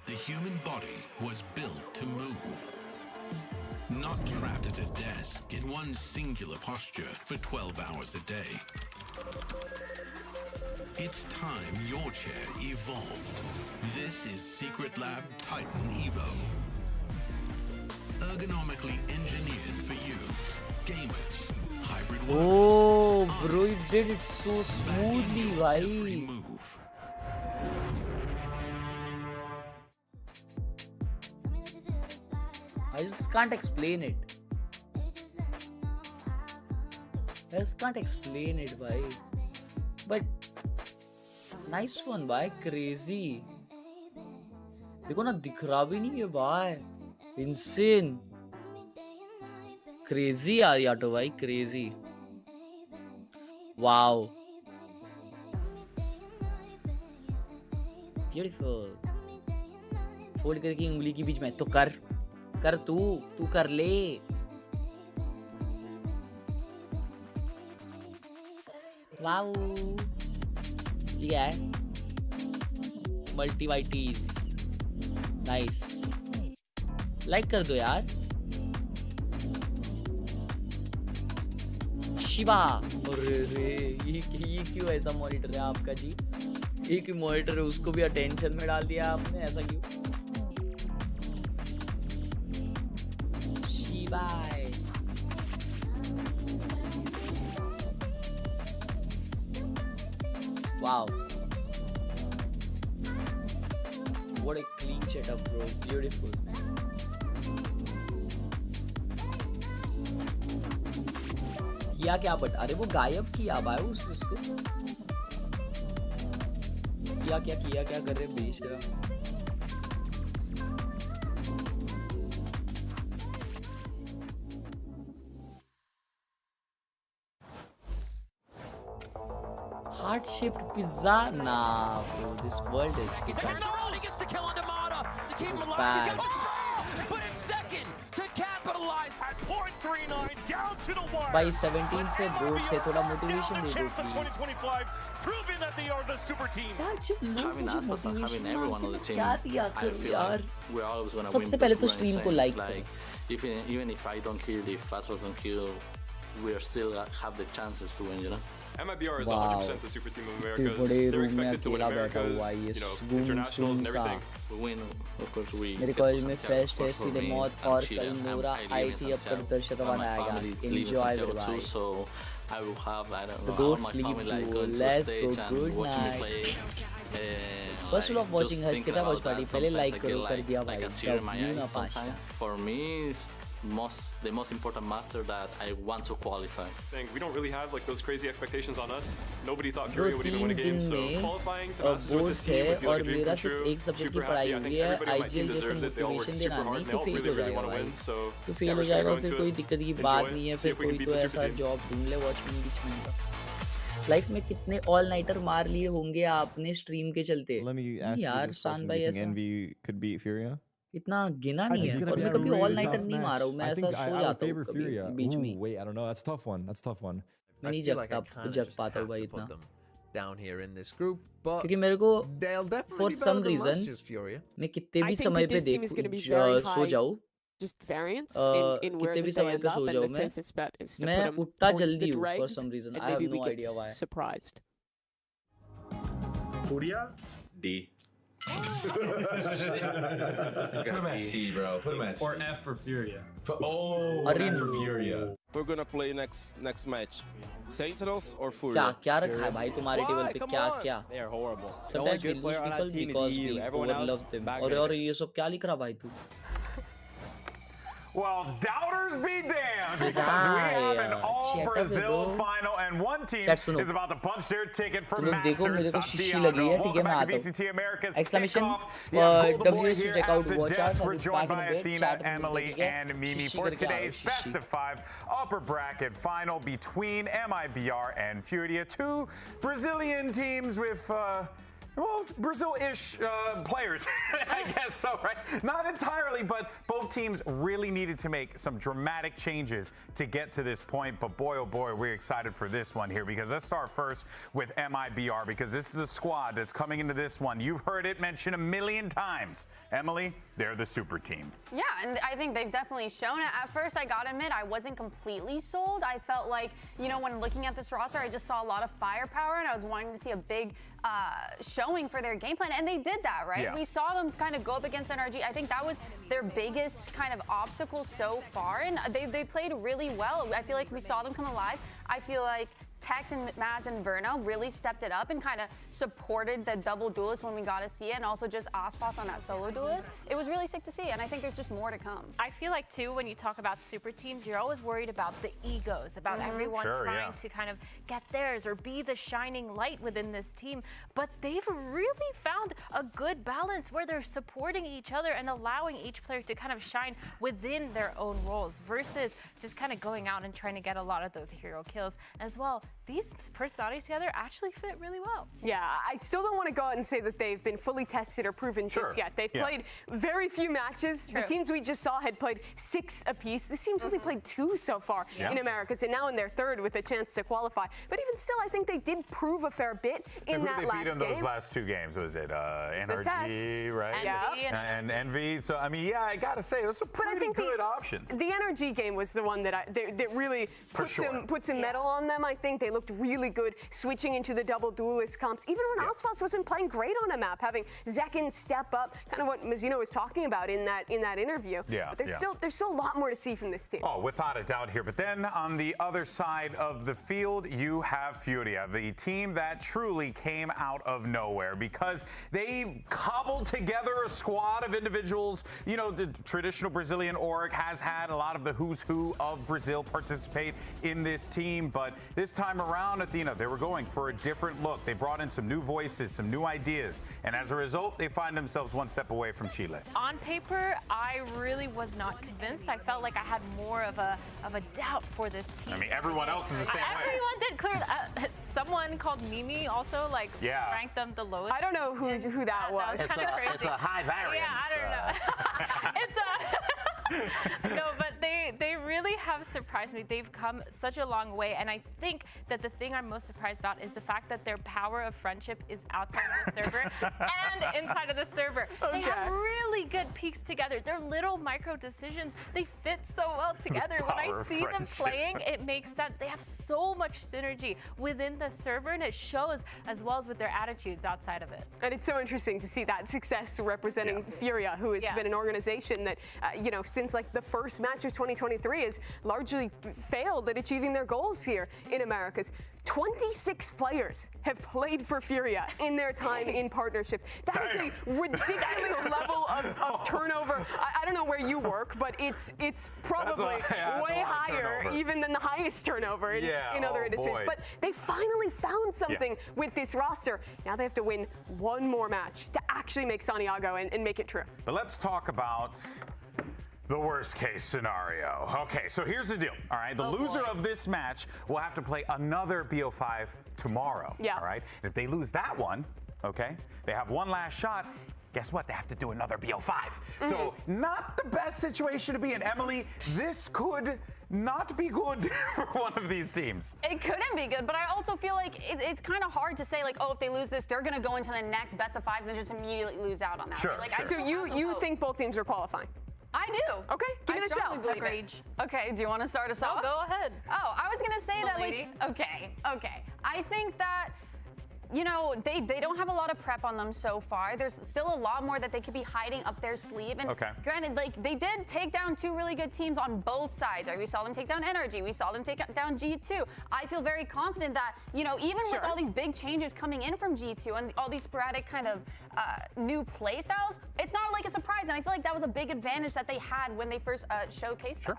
The human body was built to move. Not trapped at a desk in one singular posture for 12 hours a day. It's time your chair evolved. This is Secret Lab Titan Evo. Ergonomically engineered for you, gamers, hybrid workers. Oh, bro, you did it so smoothly, bhai. I just can't explain it. I just can't explain it, bhai. But nice one, bhai. Crazy. देखो ना दिख रहा भी नहीं है भाई. Insane. Crazy यार auto भाई. Crazy. Wow. Beautiful. फोल्ड करके उंगली के बीच में तो कर तू कर ले. वाओ ये है मल्टी वाइटीज. नाइस. लाइक कर दो यार. शिवा. अरे ये क्यों ऐसा मॉनिटर है आपका जी? एक मॉनिटर है उसको भी अटेंशन में डाल दिया आपने. ऐसा क्यों? Bye. Wow. What a clean setup, bro. Beautiful. किया क्या बट अरे वो गायब किया भाई उसको. किया क्या कर रहे बेच रहा. Heart-shaped pizza? Nah, bro. This world is pizza. Gets the kill on Damada to keep him alive. Bad. But in second to capitalize at .39 down to the wire. By 17 से board से थोड़ा motivation दे दो please. 2025, proving that they are the super team. यार जब लोग मुझे motivation everyone on the team, क्या दिया करो यार. We're always gonna win. सबसे पहले तो stream को like even if I don't kill, if Fast doesn't kill, we still have the chances to win, you know. Mibr is Wow. 100% the super team of इतने Americas. बड़े They're room में expected to win अकेला बैठा Americas, हुआ है ये you know, गुम internationals and सुम सा everything. We win, of course we. मेरे कॉलेज में फेस्ट है सीधे मौत और कल नूरा आई थी अब प्रदर्शन बनाएगा एंजॉय भाई So I will have, I don't तो know, go all my sleep family like going to the let's stage go and good watching me night play. First of watching just Harsh thinking कितना watch about party that, पहले sometimes like I करो get कर दिया like भाई a tear in my W ना eye pass sometimes. For me, it's the most important master that I want to qualify. We don't really have like those crazy expectations on us. Nobody thought Furia would even win a game, so qualifying to Masters with this team would be like a dream come true. Super happy. I think everybody on my team deserves it. They all work super hard and they all really, really want to win. So तो fail हो जाएगा फिर कोई दिक्कत की बात नहीं है फिर कोई तो ऐसा जॉब ढूंढ ले वॉचमैन बीचमैन का लाइफ में कितने ऑल नाइटर मार लिए होंगे आपने स्ट्रीम के चलते यार शान भाई ऐसा Envy could beat Furia. इतना गिना नहीं है और मैं कभी ऑल नाइटर नहीं मारा हूँ मैं ऐसा सो जाता हूँ कभी बीच में Wait, I don't know. That's tough one. That's tough one. मैं नहीं जग पाता हूँ भाई इतना down here in this group, but क्योंकि मेरे को they'll definitely for be some better than reason Masters, Furia. मैं कितने भी समय पे देखूं सो जाऊं just variance in where कितने भी they समय end पे up, सो and जाऊं the safest bet is to मैं put them उठता towards जल्दी the हूं for dregs, some reason and I have maybe we no get idea why surprised. Furia? D. Put him at C, bro. Put him at C. Or F for Furia. F for Furia. We're gonna play next match. Sentinels or Furia? क्या क्या रखा है भाई तुम्हारे table पे क्या क्या They are horrible. Sometimes we lose people because we overlove them और ये सब क्या लिख रहा भाई तू Well, doubters be damned, because we have an all-Brazil final, and one team is about to punch their ticket for Masters. Welcome back to VCT America's Kickoff. WS to check out watch us. We're joined by Athena, Emily, and Mimi for today's best of 5 upper bracket final between Mibr and Furia, two Brazilian teams with well, Brazil-ish players, I guess so, right? Not entirely, but both teams really needed to make some dramatic changes to get to this point. But boy, oh boy, we're excited for this one here, because let's start first with Mibr, because this is a squad that's coming into this one. You've heard it mentioned a million times. Emily, they're the super team. Yeah, and I think they've definitely shown it. At first, I gotta admit, I wasn't completely sold. I felt like, you know, when looking at this roster, I just saw a lot of firepower, and I was wanting to see a big showing for their game plan, and they did that, right? Yeah. We saw them kind of go up against NRG. I think that was their biggest kind of obstacle so far, and they played really well. I feel like we saw them come alive. I feel like Tex and Maz and Verno really stepped it up and kind of supported the double duelist when we got to see it, and also just Aspas on that solo duelist. It was really sick to see, and I think there's just more to come. I feel like, too, when you talk about super teams, you're always worried about the egos, about everyone trying to kind of get theirs or be the shining light within this team. But they've really found a good balance where they're supporting each other and allowing each player to kind of shine within their own roles versus just kind of going out and trying to get a lot of those hero kills as well. These personalities together actually fit really well. Yeah, I still don't want to go out and say that they've been fully tested or proven just yet. They've played very few matches. The teams we just saw had played 6 apiece. This team's only played 2 so far in Americas, and now in their 3rd with a chance to qualify. But even still, I think they did prove a fair bit in that last game. Who did they beat in those last 2 games? Was it NRG, right? Yeah. And Envy. So, I mean, yeah, I got to say, those are pretty good options. The NRG game was the one that really put some metal on them, I think. They looked really good switching into the double duelist comps. Even when Aspas wasn't playing great on a map, having Zekin step up, kind of what Mazzino was talking about in that interview. Yeah, but there's still a lot more to see from this team. Oh, without a doubt here. But then on the other side of the field, you have Furia, the team that truly came out of nowhere, because they cobbled together a squad of individuals. You know, the traditional Brazilian org has had a lot of the who's who of Brazil participate in this team, but this time around, Athena, they were going for a different look. They brought in some new voices, some new ideas, and as a result, they find themselves one step away from Chile. On paper, I really was not convinced. I felt like I had more of a doubt for this team. I mean, everyone else is the same way. Everyone did clear. Someone called Mimi also ranked them the lowest. I don't know who that was. It's kind of crazy. It's a high variance. Yeah, I don't know. It's a no, but they really have have surprised me. They've come such a long way, and I think that the thing I'm most surprised about is the fact that their power of friendship is outside of the server and inside of the server. They have really good peaks together. Their little micro decisions, they fit so well together. When I see them playing, it makes sense. They have so much synergy within the server, and it shows as well as with their attitudes outside of it. And it's so interesting to see that success representing Furia, who has been an organization that, you know, since like the first match of 2023 has largely failed at achieving their goals here in Americas. 26 players have played for Furia in their time in partnership. That is a ridiculous level of turnover. I don't know where you work, but it's probably way higher even than the highest turnover in other industries. But they finally found something with this roster. Now they have to win one more match to actually make Santiago and make it true. But let's talk about the worst case scenario. Okay, so here's the deal. All right, the loser of this match will have to play another BO5 tomorrow. All right, and if they lose that one, okay, they have one last shot. Guess what? They have to do another BO5. So not the best situation to be in. Emily, this could not be good for one of these teams. It couldn't be good, but I also feel like it's kind of hard to say, like, oh, if they lose this, they're going to go into the next best of fives and just immediately lose out on that. Sure, Like, So you think both teams are qualifying? I do. Okay, give me the strongly cell. believe it. Okay, do you want to start us off? Go ahead. Oh, I was gonna say that, like, okay. I think that, you know, they don't have a lot of prep on them so far. There's still a lot more that they could be hiding up their sleeve. And granted, like, they did take down two really good teams on both sides. Right? We saw them take down Energy. We saw them take down G2. I feel very confident that, you know, even with all these big changes coming in from G2 and all these sporadic kind of new play styles, it's not like a surprise. And I feel like that was a big advantage that they had when they first showcased that.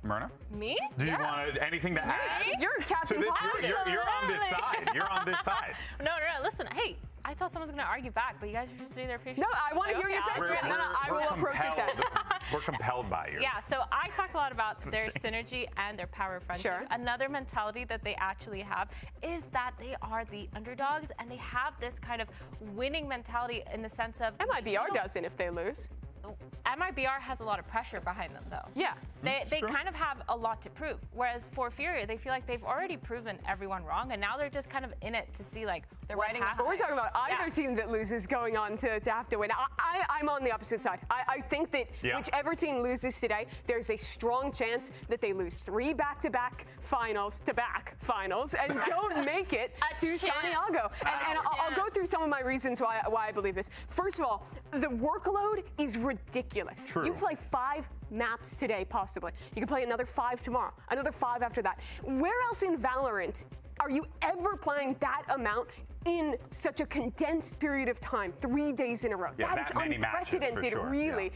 Myrna? Me? Do you want anything to add? You're Captain you're on this side. You're on this side. No, listen, hey, I thought someone was going to argue back, but you guys are just sitting there patiently. No, I want to hear your question. I will approach it then. We're compelled by you. Yeah, so I talked a lot about their synergy and their power of friendship. Another mentality that they actually have is that they are the underdogs, and they have this kind of winning mentality in the sense of... MIBR doesn't if they lose. MIBR has a lot of pressure behind them, though. Yeah. They kind of have a lot to prove. Whereas for Furia, they feel like they've already proven everyone wrong, and now they're just kind of in it to see, like, they're riding. But we're talking about either team that loses going on to have to win. I'm on the opposite side. I think that whichever team loses today, there's a strong chance that they lose 3 back-to-back finals and don't make it to Santiago. And I'll go through some of my reasons why I believe this. First of all, the workload is ridiculous. You play 5 maps today, possibly. You can play another 5 tomorrow, another 5 after that. Where else in Valorant are you ever playing that amount in such a condensed period of time, 3 days in a row? That is unprecedented, really.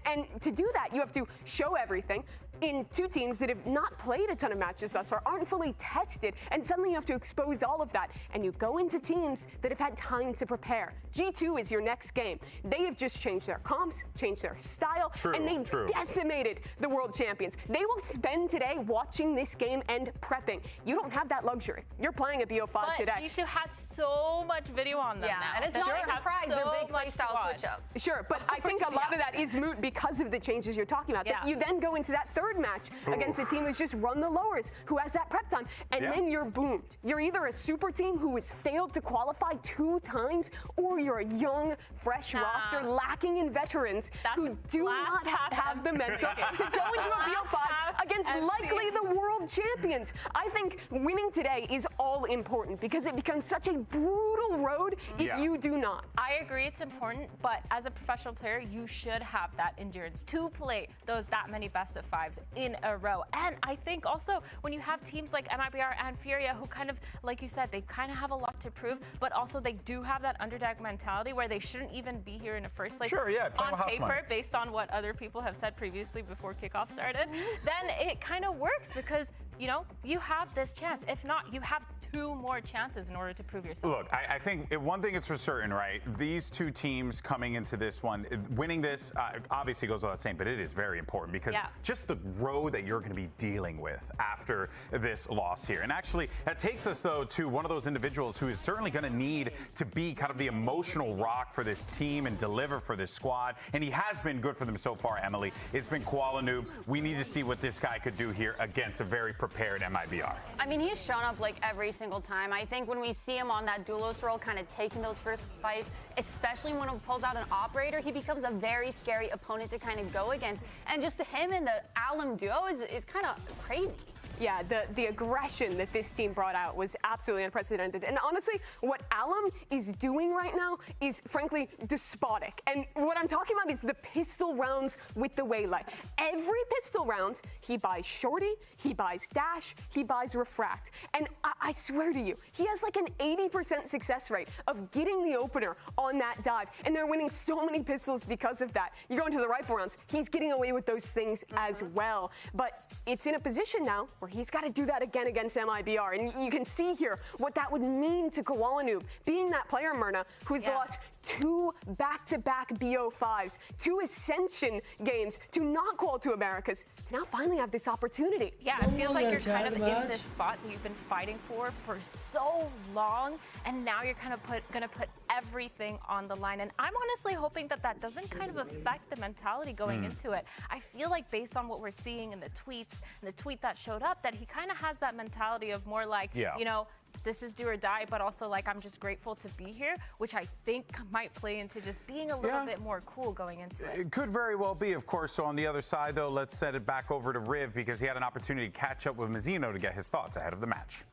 And to do that, you have to show everything in 2 teams that have not played a ton of matches thus far, aren't fully tested, and suddenly you have to expose all of that. And you go into teams that have had time to prepare. G2 is your next game. They have just changed their comps, changed their style, and they decimated the world champions. They will spend today watching this game and prepping. You don't have that luxury. You're playing a BO5 today. But G2 has so much video on them now. And it's not a surprise their big playstyle switch up. Sure, but I think a lot of that is moot because of the changes you're talking about. That you then go into that third match against a team who's just run the lowers, who has that prep time, and then you're boomed. You're either a super team who has failed to qualify 2 times, or you're a young, fresh roster lacking in veterans who do not have the mental to go into a BO5 against likely the world champions. I think winning today is all important because it becomes such a brutal road if you do not. I agree it's important, but as a professional player, you should have that endurance to play that many best of 5s in a row. And I think also when you have teams like MIBR and Furia who kind of, like you said, they kind of have a lot to prove, but also they do have that underdog mentality where they shouldn't even be here in the first place. On paper, based on what other people have said previously before kickoff started, then it kind of works because you know, you have this chance. If not, you have 2 more chances in order to prove yourself. Look, I think one thing is for certain, right? These 2 teams coming into this one, winning this obviously goes without saying, but it is very important because just the road that you're going to be dealing with after this loss here. And actually, that takes us, though, to one of those individuals who is certainly going to need to be kind of the emotional rock for this team and deliver for this squad. And he has been good for them so far, Emily. It's been Kuala. We need to see what this guy could do here against a very prepared Mibr. I mean, he's shown up like every single time. I think when we see him on that duelist role, kind of taking those first fights, especially when he pulls out an operator, he becomes a very scary opponent to kind of go against. And just him and the Alum duo is kind of crazy. Yeah, the aggression that this team brought out was absolutely unprecedented. And honestly, what Alum is doing right now is frankly despotic. And what I'm talking about is the pistol rounds with the Waylay. Every pistol round, he buys Shorty, he buys Dash, he buys Refract. And I swear to you, he has like an 80% success rate of getting the opener on that dive. And they're winning so many pistols because of that. You go into the rifle rounds, he's getting away with those things as well. But it's in a position now where he's got to do that again against Mibr. And you can see here what that would mean to Kuala, being that player, Myrna, who's lost 2 back-to-back BO5s, 2 Ascension games to not qual to Americas, to now finally have this opportunity. Yeah, it feels like you're kind of in this spot that you've been fighting for so long, and now you're kind of going to put everything on the line. And I'm honestly hoping that that doesn't kind of affect the mentality going into it. I feel like based on what we're seeing in the tweets, and the tweet that showed up, that he kind of has that mentality of more like, you know, this is do or die, but also like I'm just grateful to be here, which I think might play into just being a little bit more cool going into it. It could very well be, of course. So on the other side, though, let's set it back over to Riv because he had an opportunity to catch up with Mazzino to get his thoughts ahead of the match.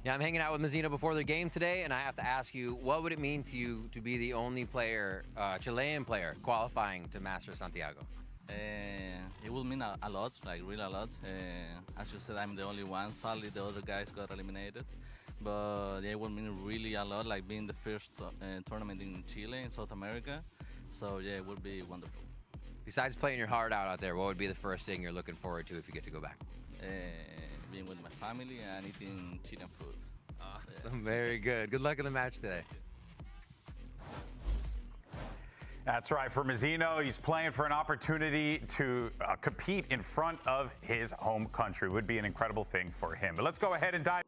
Yeah, I'm hanging out with Mazzino before the game today, and I have to ask you, what would it mean to you to be the only player, Chilean player, qualifying to Master Santiago? It will mean a lot, like really a lot. As you said, I'm the only one. Sadly, the other guys got eliminated. But yeah, it will mean really a lot, like being the first tournament in Chile, in South America. So yeah, it would be wonderful. Besides playing your heart out there, what would be the first thing you're looking forward to if you get to go back? Being with my family and eating Chilean food. Awesome, very good. Good luck in the match today. That's right. For Mazzino, he's playing for an opportunity to compete in front of his home country. Would be an incredible thing for him. But let's go ahead and dive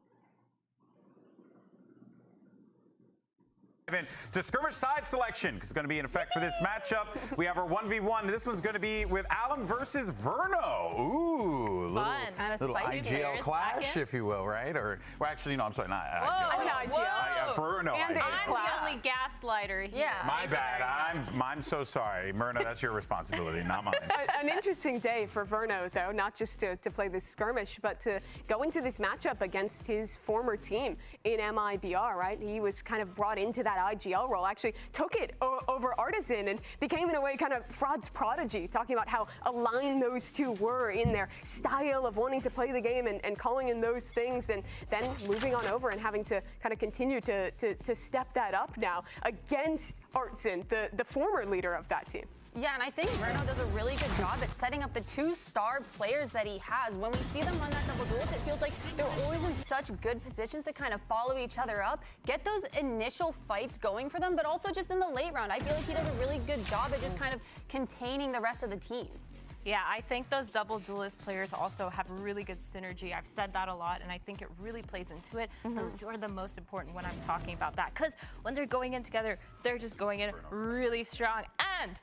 in to skirmish side selection, because it's going to be in effect for this matchup. We have our 1v1. This one's going to be with Alum versus Verno. Ooh, little IGL clash, if you will, right? Or, well, actually, no, I'm sorry, not IGL. Verno. I'm the only gaslighter here. Yeah. My bad. I'm so sorry. Myrna, that's your responsibility, not mine. An interesting day for Verno, though, not just to play this skirmish, but to go into this matchup against his former team in Mibr, right? He was kind of brought into that IGL role, actually took it over Artisan and became, in a way, kind of Fraud's prodigy, talking about how aligned those two were in their style of wanting to play the game and calling in those things, and then moving on over and having to kind of continue to step that up now against Artisan, the former leader of that team. Yeah, and I think Verno does a really good job at setting up the 2-star players that he has. When we see them run that double duels, it feels like they're always in such good positions to kind of follow each other up, get those initial fights going for them, but also just in the late round. I feel like he does a really good job at just kind of containing the rest of the team. Yeah, I think those double duelist players also have really good synergy. I've said that a lot, and I think it really plays into it. Those two are the most important when I'm talking about that, because when they're going in together, they're just going in really strong. And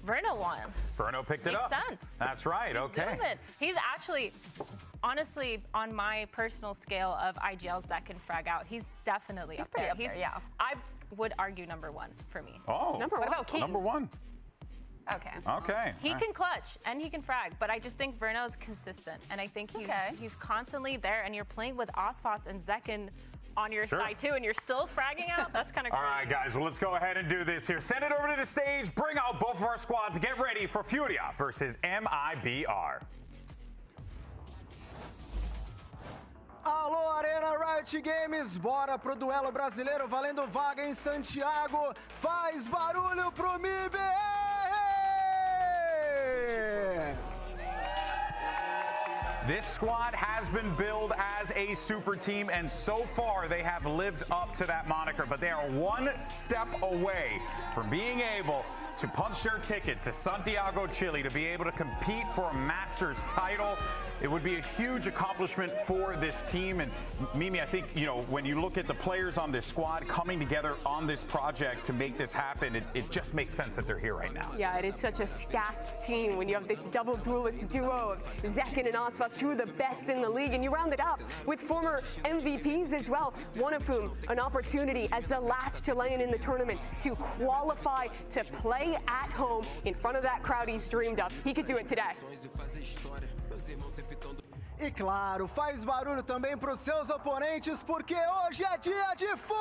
Verno won. Verno picked it up. Makes sense. That's right. Okay. He's actually, honestly, on my personal scale of IGLs that can frag out, he's definitely up there. He's yeah. I would argue #1 for me. Oh. What about King? #1. Okay. Okay. He can clutch and he can frag, but I just think Verno's consistent, and I think he's constantly there. And you're playing with Ospas and Zekin on your side too, and you're still fragging out. That's kind of crazy. All right, guys. Well, let's go ahead and do this here. Send it over to the stage. Bring out both of our squads. Get ready for Furia versus Mibr. Alô, Arena Riot Games, bora pro duelo brasileiro valendo vaga em Santiago. Faz barulho pro Mibr! This squad has been billed as a super team, and so far they have lived up to that moniker, but they are one step away from being able to punch their ticket to Santiago, Chile, to be able to compete for a Masters title. It would be a huge accomplishment for this team. And Mimi, I think, you know, when you look at the players on this squad coming together on this project to make this happen, it just makes sense that they're here right now. Yeah, it is such a stacked team when you have this double duelist duo of Zekin and Aspas, two of the best in the league, and you round it up with former MVPs as well, one of whom an opportunity as the last Chilean in the tournament to qualify to play at home in front of that crowd he's dreamed of. He could do it today. E claro, faz barulho também para os seus oponentes, porque hoje é dia de Furia!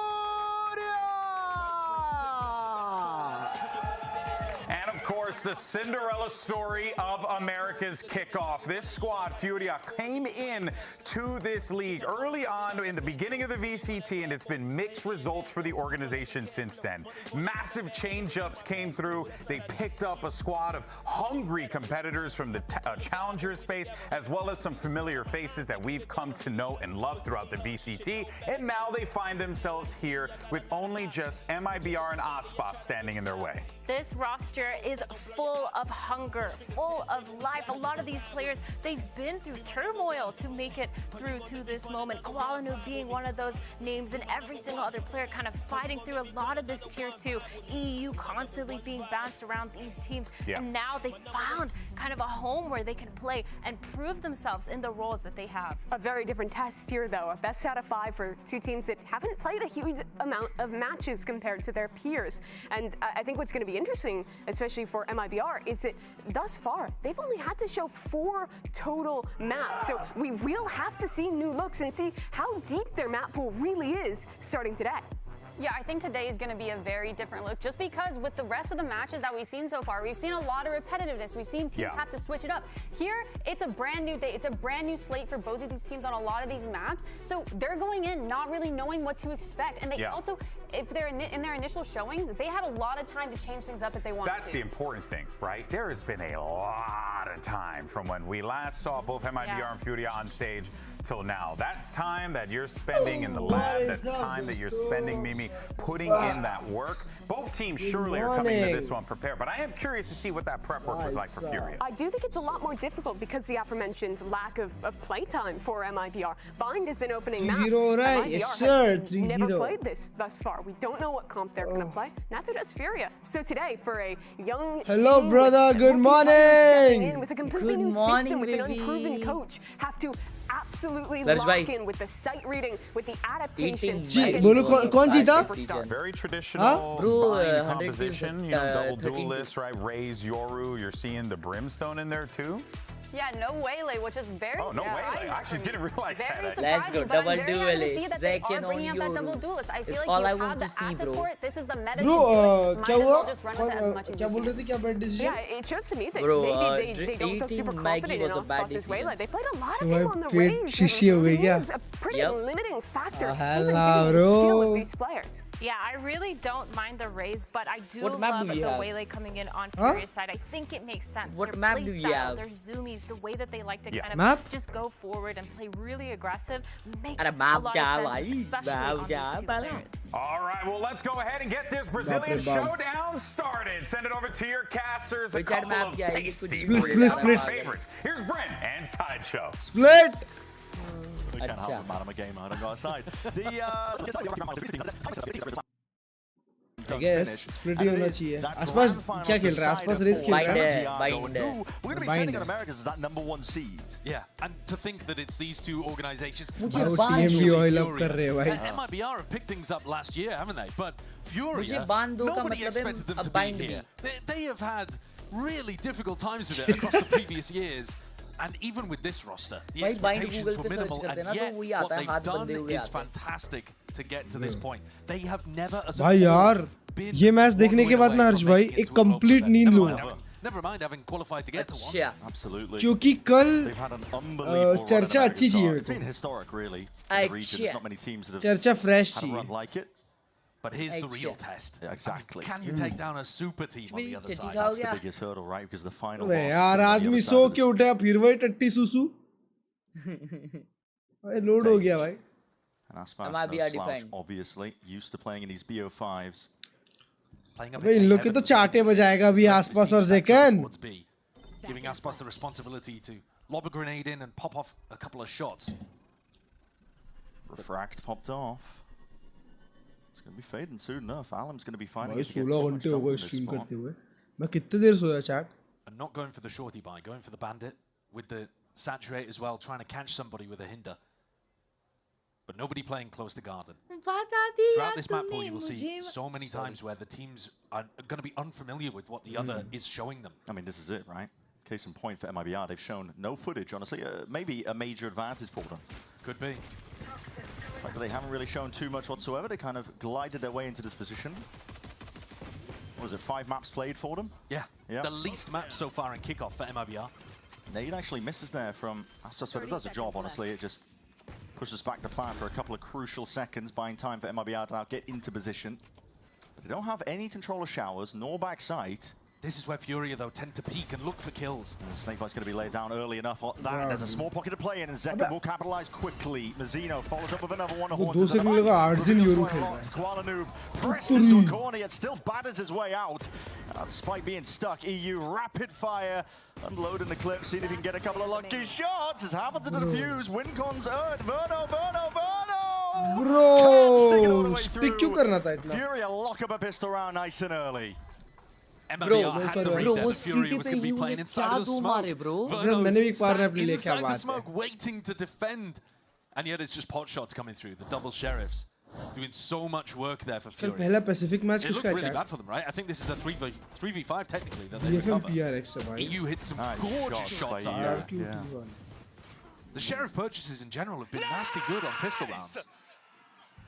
And of course, the Cinderella story of America's kickoff. This squad, Furia, came in to this league early on in the beginning of the VCT, and it's been mixed results for the organization since then. Massive change-ups came through. They picked up a squad of hungry competitors from the challenger space, as well as some familiar faces that we've come to know and love throughout the VCT. And now they find themselves here with only just Mibr and Aspas standing in their way. This roster is full of hunger, full of life. A lot of these players, they've been through turmoil to make it through to this moment. Kowalinu being one of those names, and every single other player kind of fighting through a lot of this tier 2. EU constantly being bounced around these teams. Yeah. And now they found kind of a home where they can play and prove themselves in the roles that they have. A very different test here, though. A best out of 5 for two teams that haven't played a huge amount of matches compared to their peers. And I think what's going to be interesting, especially for Mibr, is that thus far, they've only had to show 4 total maps. So we will have to see new looks and see how deep their map pool really is starting today. Yeah, I think today is going to be a very different look, just because with the rest of the matches that we've seen so far, we've seen a lot of repetitiveness. We've seen teams have to switch it up. Here, it's a brand new day. It's a brand new slate for both of these teams on a lot of these maps. So they're going in not really knowing what to expect. And they also, if they're in their initial showings, they had a lot of time to change things up if they wanted to. That's the important thing, right? There has been a lot of time from when we last saw both Mibr and Furia on stage till now. That's time that you're spending in the lab. That's time that you're spending, Mimi, putting in that work. Both teams surely are coming into this one prepared, but I am curious to see what that prep work was like for Furia. I do think it's a lot more difficult because the aforementioned lack of playtime for Mibr. Bind is an opening map. Right? Yes, sir. 3-0. Never played this thus far. We don't know what comp they're going to play. Neither does Furia. So today, for a young Hello, team brother. Good morning. In with a completely new system, with an unproven coach, have to absolutely lock in with the sight reading, with the adaptation. Very traditional composition, you know, double duelist, right? Raze, Yoru, you're seeing the Brimstone in there too. Yeah, no Waylay, which is very surprising. I actually didn't realize that. Let's go, double duelist. Zekin on you. I feel like you have the assets for it. This is the meta. Bro, yeah, it shows to me that maybe they don't feel super confident in Aspas' Waylay. They played a lot of him on the Raze. It's a pretty limiting factor, even due to the skill of these players. Yeah, I really don't mind the Raze, but I do love the Waylay coming in on Furia's side. I think it makes sense. Their play style, their zoomies, the way that they like to kind of just go forward and play really aggressive makes a lot of sense, especially on these two players. All right, well, let's go ahead and get this Brazilian showdown started. Send it over to your casters. A couple of tasty favorites. Here's Brent and Sideshow. Split. We can't help it, man. I'm a gamer. I don't go outside. I guess split ही होना चाहिए. आसपास क्या खेल रहा है? आसपास race खेल रहा है. We're going to be sending an Americas as that #1 seed. Yeah, and to think that it's these two organizations. Mibr have picked things up last year, haven't they? But Furia, nobody expected them to be here. They have had really difficult times with it across the previous years. And even with this roster, the expectations were minimal, and yet what they've done is fantastic to get to this point. They have never, as a यार, ये match देखने के बाद ना हर्ष भाई एक complete नींद लूँगा. Never mind having qualified to get to one. Absolutely. क्योंकि कल चर्चा अच्छी चाहिए. मेरे It's been historic, really. अच्छा. Not many teams that have चर्चा fresh had a run like it. But here's the real test. Yeah, exactly. Can you take down a super team on the other side? That's the biggest hurdle, right? Because the final. यार आदमी सो के उठा फिर वही टट्टी सुसु. भाई load हो गया भाई. And Aspas, no slouch, obviously used to playing in these BO5s. अबे इन लोग के तो चाटे बजाएगा अभी आसपास और Zekan. Giving Aspas the responsibility to lob a grenade in and pop off a couple of shots. Refract popped off. It's going to be fading soon enough. Alam's going to be finding भाई it to get 16 too much घंटे हो trouble गए in this stream spot. करते हुए. मैं कितने देर सोया chat? And not going for the shorty buy, going for the bandit with the saturate as well, trying to catch somebody with a hinder. But nobody playing close to garden. Throughout this map pool, you will see so many times where the teams are going to be unfamiliar with what the other is showing them. I mean, this is it, right? Case in point for MIBR, they've shown no footage, honestly. Maybe a major advantage for them. Could be. But they haven't really shown too much whatsoever. They kind of glided their way into this position. What was it, 5 maps played for them? Yeah. The least maps so far in Kickoff for MIBR. Nade actually misses there from Astos, but it does a job, honestly. It just pushes back the plan for a couple of crucial seconds, buying time for MIBR to now get into position. But they don't have any control of showers, nor backside. This is where Furia, though, tend to peek and look for kills. And Snakebite's going to be laid down early enough. There's a small pocket to play in, and Zekan will capitalize quickly. Mazzino follows up with another one. Horns into the back. Kuala Noob pressed into a corner, yet still batters his way out. Despite being stuck, EU rapid fire, unloading the clip, seeing if he can get a couple of lucky shots. It's happened to the defuse. Wincon's earned. Verno! Bro, stick क्यों करना था इतना? Furia lock up a pistol round nice and early. MIBR had the read there. The Furia was going to be playing inside of the smoke. Verno's sat inside the smoke, waiting to defend. And yet it's just pot shots coming through. The double sheriffs doing so much work there for Furia. पहला Pacific match It looked किसका really है? bad for them, right? I think this is a 3v5 technically that they recover. EU hit some gorgeous shots out there. The sheriff purchases in general have been nasty good on pistol rounds.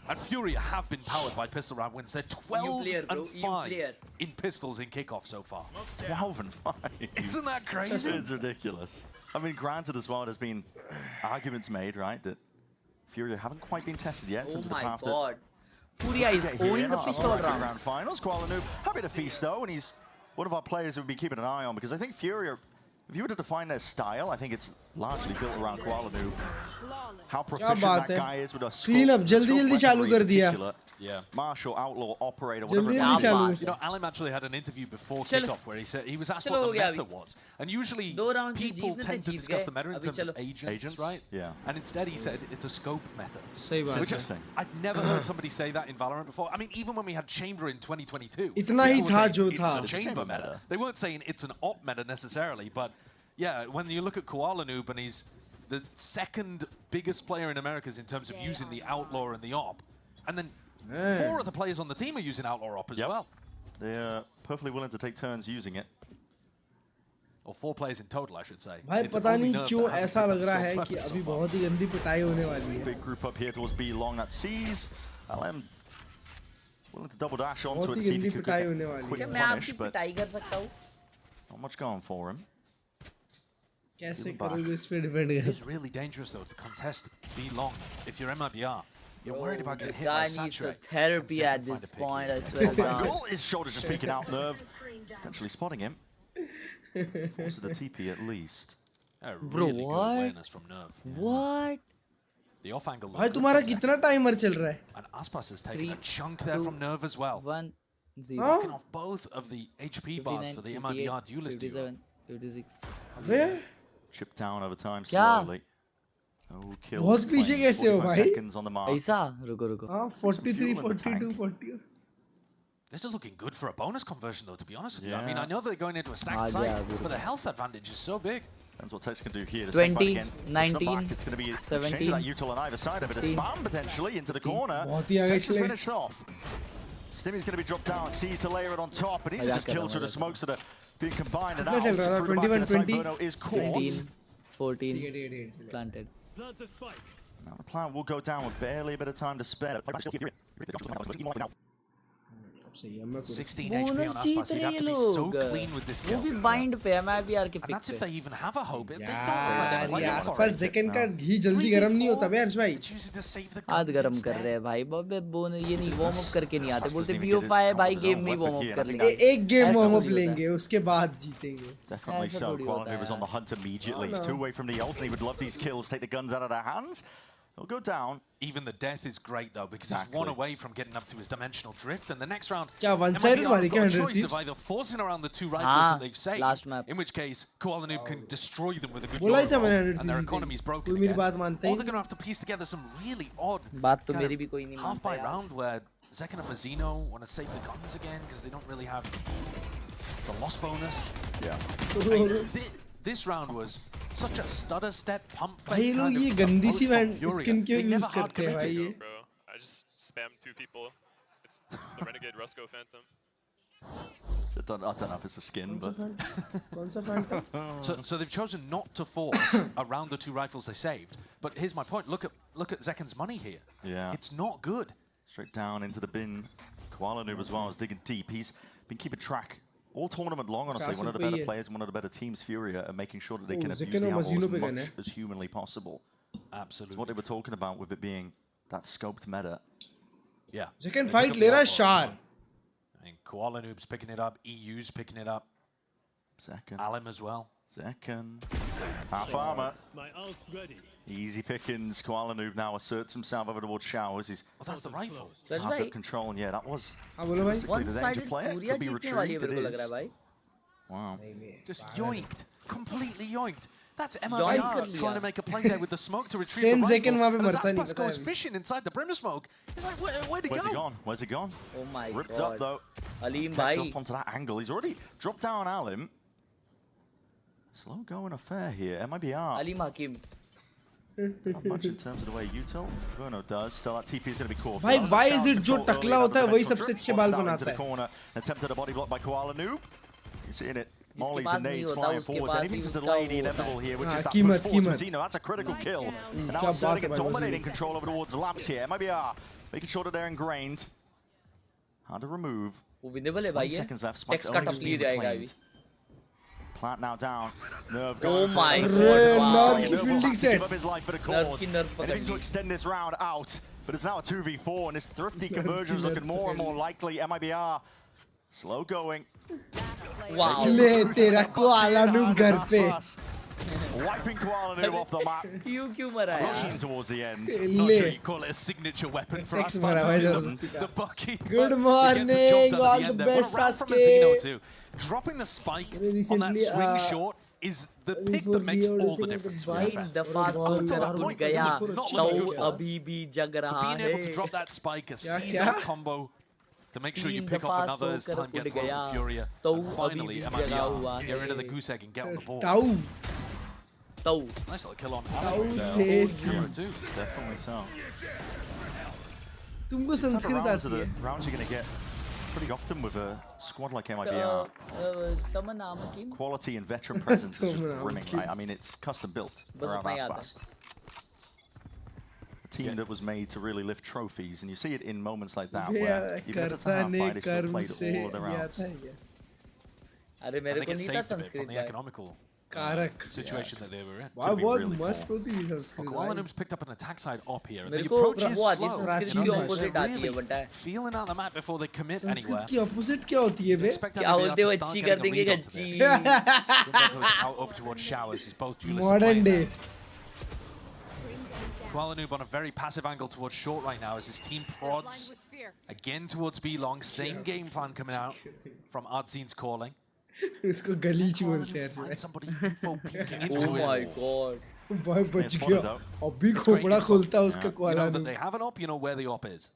And Furia have been powered by pistol round wins. They're 12 and 5 in pistols in Kickoff so far. 12 and 5. Isn't that crazy? It's ridiculous. I mean, granted as well, there's been arguments made, right, that Furia haven't quite been tested yet. Oh my god. Furia is owning the pistol rounds. Finals. Kuala Noob happy to feast though, and he's one of our players we'll be keeping an eye on, because I think Furia, if you were to define their style, I think it's largely built around Kuala Noob. How proficient that guy is with a scope. जल्दी चालू कर दिया. Yeah. Marshal, outlaw, operator, whatever it You is. know, Alim actually had an interview before Kickoff where he said he was asked what the meta was. And usually people tend to discuss the meta in terms of agents, right? Yeah. And instead he said it's a scope meta. Interesting. I'd never heard somebody say that in Valorant before. I mean, even when we had Chamber in 2022, इतना ही था जो था. It's a Chamber meta. They weren't saying it's an op meta necessarily, but yeah, when you look at Kuala Noob and he's the second biggest player in Americas in terms of using the outlaw and the op, and then 4 of the players on the team are using outlaw op as well. They're perfectly willing to take turns using it. Or 4 players in total, I should say. भाई पता नहीं क्यों ऐसा लग रहा है कि अभी बहुत ही गंदी पिटाई होने वाली है. Big group up here towards B long that sees. LM willing to double dash onto it to see if he could get a quick punish, but not much going for him. कैसे करोगे इस पे depend करेगा. It's really dangerous though to contest B long if you're MIBR. You're worried about getting hit by a saturate. This guy needs therapy at this point, I swear to God. His shoulders just peeking out, Nerve. Potentially spotting him. Forces the TP at least. Bro, really good awareness from Nerve. What? The off angle. भाई तुम्हारा कितना timer चल रहा है? And Aspas has taken a chunk there from Nerve as well. 1-0. Knocking off both of the HP bars for the MIBR duelist. 57, 56. अबे? Chipped down over time slowly. Oh, kills. बहुत पीछे कैसे हो भाई? ऐसा रुको. हाँ 43, 42, 40. This is looking good for a bonus conversion though, to be honest with you. I mean, I know they're going into a stacked site, but the health advantage is so big. Depends what Tex can do here. 20, 19, it's going to be 17, that util on either side of it. A spam potentially into the corner. Tex is finished off. Stimmy's going to be dropped down, sees to layer it on top, and he's just kills through the smokes that are being combined. And now, 21, 20, is caught. 15, 14, planted. Now the plant will go down with barely a bit of time to spare. सही है मैं 16 HP on Aspas. He'd have to be so clean with this kill. वो भी bind पे है मैं भी यार के And pick that's if पे they even have a hope. यार आसपास सेकंड का घी जल्दी गर्म नहीं होता बे हर्ष भाई हाथ गर्म कर रहे हैं भाई बाबे बोन ये नहीं वार्म अप करके नहीं आते बोलते BO5 भाई गेम में ही वार्म अप कर लेंगे एक गेम वार्म अप लेंगे उसके बाद जीतेंगे Definitely so. Quality was on the hunt immediately. He's 2 away from the ult and he would love these kills, take the guns out of their hands. He'll go down. Even the death is great though because he's 1 away from getting up to his dimensional drift, and the next round क्या one-sided मारी क्या 100 choice of either forcing around the 2 rifles that they've saved, last map. in which case Koala Noob can destroy them with a good बोला ही था मैंने 100 and their economy's broken मेरी again. बात मानते Or they're going to have to piece together some really odd बात तो मेरी भी कोई नहीं half मानता by यार round where Zekken and Mazzino want to save the guns again because they don't really have the loss bonus. Yeah. This round was such a stutter step pump fake भाई लोग ये गंदी सी skin क्यों use करते हैं भाई ये I just spammed 2 people. It's the Renegade Rusco Phantom. I don't know if it's a skin, but कौन सा Phantom? So they've chosen not to force around the 2 rifles they saved. But here's my point. Look at Zekken's money here. yeah, It's not good. straight down into the bin. Koala Noob as well is digging deep. He's been keeping track all tournament long, honestly. One of the better players, one of the better teams, Furia, are making sure that they can abuse the ammo as much as humanly possible. Absolutely. It's what they were talking about with it being that scoped meta. Yeah. Second fight ले रहा है Shar. And Koala Noob's picking it up. EU's picking it up. Second. Alim as well. Second. Half armor. My ult's ready. Easy pickings. Koala Noob now asserts himself over towards Showers. He's that's the rifle. half got control, and yeah, that was one-sided Furia जीतने वाली है मेरे को लग रहा है भाई. Wow. Just yoinked. Completely yoinked. That's MIBR trying to make a play there with the smoke to retrieve the rifle. And as Aspas goes fishing inside the brim of smoke, he's like, where'd it go? Where's it gone? Where's it gone? Oh my god. Ripped up though. Alim takes bhai. off onto that angle. He's already dropped down Alim. Slow going affair here. MIBR. Alim Hakim. Not much in terms of the way you tell. Bruno does. Still, that TP is going to be cool. भाई why is it जो टकला होता है वही सबसे अच्छे बाल बनाता है. Corner. Attempted a body block by Koala Noob. You're seeing it. Mollies and nades flying forwards. Anything to delay the inevitable here, which is that push forwards from Zeno. That's a critical kill. And now it's starting to dominating control over towards Labs here. MIBR making sure that they're ingrained. Hard to remove. वो winnable है भाई ये. Seconds left. Text का टपली जाएगा अभी. Plant now down. Nerve oh my god. Nerve की fielding set. Give up his life for the cause. Anything to extend this round out. But it's now a 2v4 and this thrifty conversion is looking more and more likely. MIBR slow going. Wow. ले तेरा Koala Noob घर पे. Wiping Koala Noob off the map. क्यों मरा है? Rushing towards the end. Not sure you call it a signature weapon for us. The Bucky. Good morning. All the best, Sasuke. Dropping the spike on that swing short is the pick that makes all the difference for defense. Being able to drop that spike, a seasoned combo, to make sure you pick off another as time gets low for Furia. And finally, MIBR get rid of the goose egg and get on the board. Nice little kill on Furia too. Definitely so. तुमको संस्कृत आती है. Rounds you're going to get pretty often with a squad like MIBR. Quality and veteran presence is just brimming, right? I mean, it's custom built around Aspas. A team that was made to really lift trophies, and you see it in moments like that where even if it's a half fight, they still played all of their rounds. अरे मेरे को नहीं था Sanskrit from the economical situation that they were in. Wow, बहुत मस्त होती है Sanskrit. Koala Noob's picked up an attack side op here. मेरे को वो आती है संस्कृत की opposite आती है बंटा. Feeling out the map before they commit anywhere. Sanskrit की opposite क्या होती है बे? क्या बोलते हो अच्छी कर देंगे अच्छी. Out up towards Showers is both duelists. Modern day. Koala Noob on a very passive angle towards short right now as his team prods again towards B long. Same game plan coming out from Ardzin's calling. इसको गलीच बोलते हैं. Oh my god. भाई बच गया. अभी खोपड़ा खोलता उसका Koala Noob. They have an op, you know where the op is.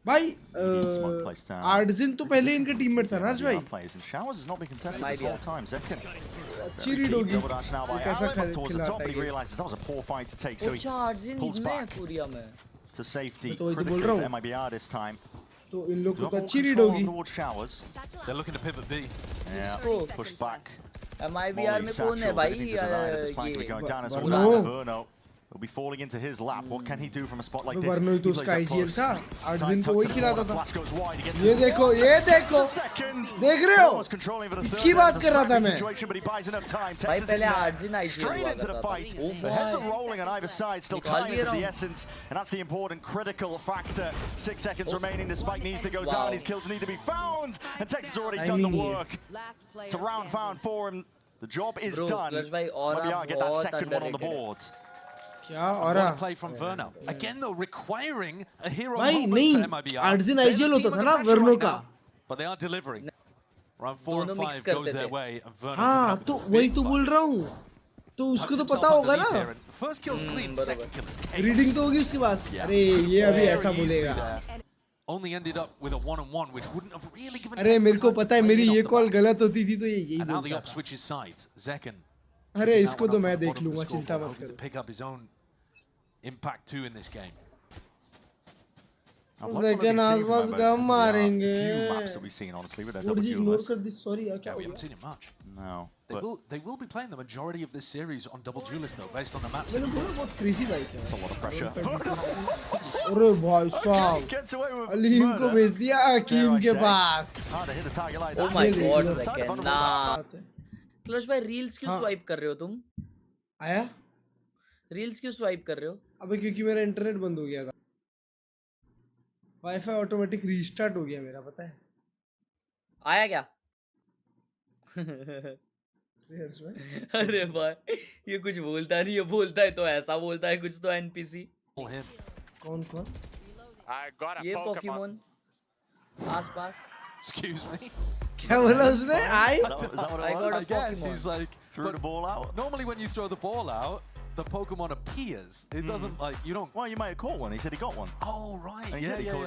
भाई Ardzin तो पहले इनका टीममेट था ना भाई. Showers has not been contested this whole time. Zekken. अच्छी रीड होगी. कैसा खिलाता है. He realizes that was a poor fight to take, so he pulls back to safety. Critically for MIBR this time. तो इन लोग को तो अच्छी रीड होगी. They're looking to pivot B. Yeah, pushed back. MIBR में कौन है भाई? ये will be falling into his lap. What can he do from a spot like this? वरना तो उसका IGL था अर्जुन को वही खिलाता था ये देखो देख रहे हो इसकी बात कर रहा था मैं भाई पहले Arjun straight into the fight. The heads are rolling on either side. Still time is of the essence, and that's the important critical factor. 6 seconds remaining. The spike needs to go down. His kills need to be found, and Texas has already done the work. It's a round found for him. The job is done. Mibr get that second one on the board. What a play from Verno. Again though, requiring a hero भाई moment नहीं for Mibr. Arjun IGL होता था ना वर्नो का But they are delivering. Round 4 and 5 goes their way, and Verno. हाँ तो वही तो बोल रहा हूँ तो उसको तो पता होगा ना First kill's clean, second kill is chaos. Reading तो होगी उसके पास अरे ये अभी ऐसा बोलेगा Only ended up with a 1-on-1 which wouldn't have really given. अरे मेरे को पता है मेरी ये कॉल गलत होती थी तो ये यही And now the बोलता op switches sides. Zekken. अरे इसको तो मैं देख लूंगा चिंता मत करो Pick up his own impact too in this game. Zekken आसपास गम मारेंगे Maps that we've seen honestly with that और double जी duelist. इग्नोर कर दी सॉरी यार क्या We हो haven't seen it much. No. They will be playing the majority of this series on double duelist though, based on the maps. मैंने बोला बहुत crazy bike है That's a lot of pressure. अरे भाई साहब अलीम को भेज दिया हकीम के पास Oh my god Zekken ना क्लच भाई रील्स क्यों स्वाइप कर रहे हो तुम आया रील्स क्यों स्वाइप कर रहे हो अबे क्योंकि मेरा इंटरनेट बंद हो गया था वाईफाई ऑटोमेटिक रीस्टार्ट हो गया मेरा पता है आया क्या अरे भाई ये कुछ बोलता नहीं है बोलता है तो ऐसा बोलता है कुछ तो एनपीसी कौन कौन ये पोकेमोन आसपास Excuse me. क्या बोला उसने आई I guess he's like threw the ball out. Normally when you throw the ball out, the Pokemon appears. It doesn't like you don't. Well, you might have caught one. He said he got one. Oh right. And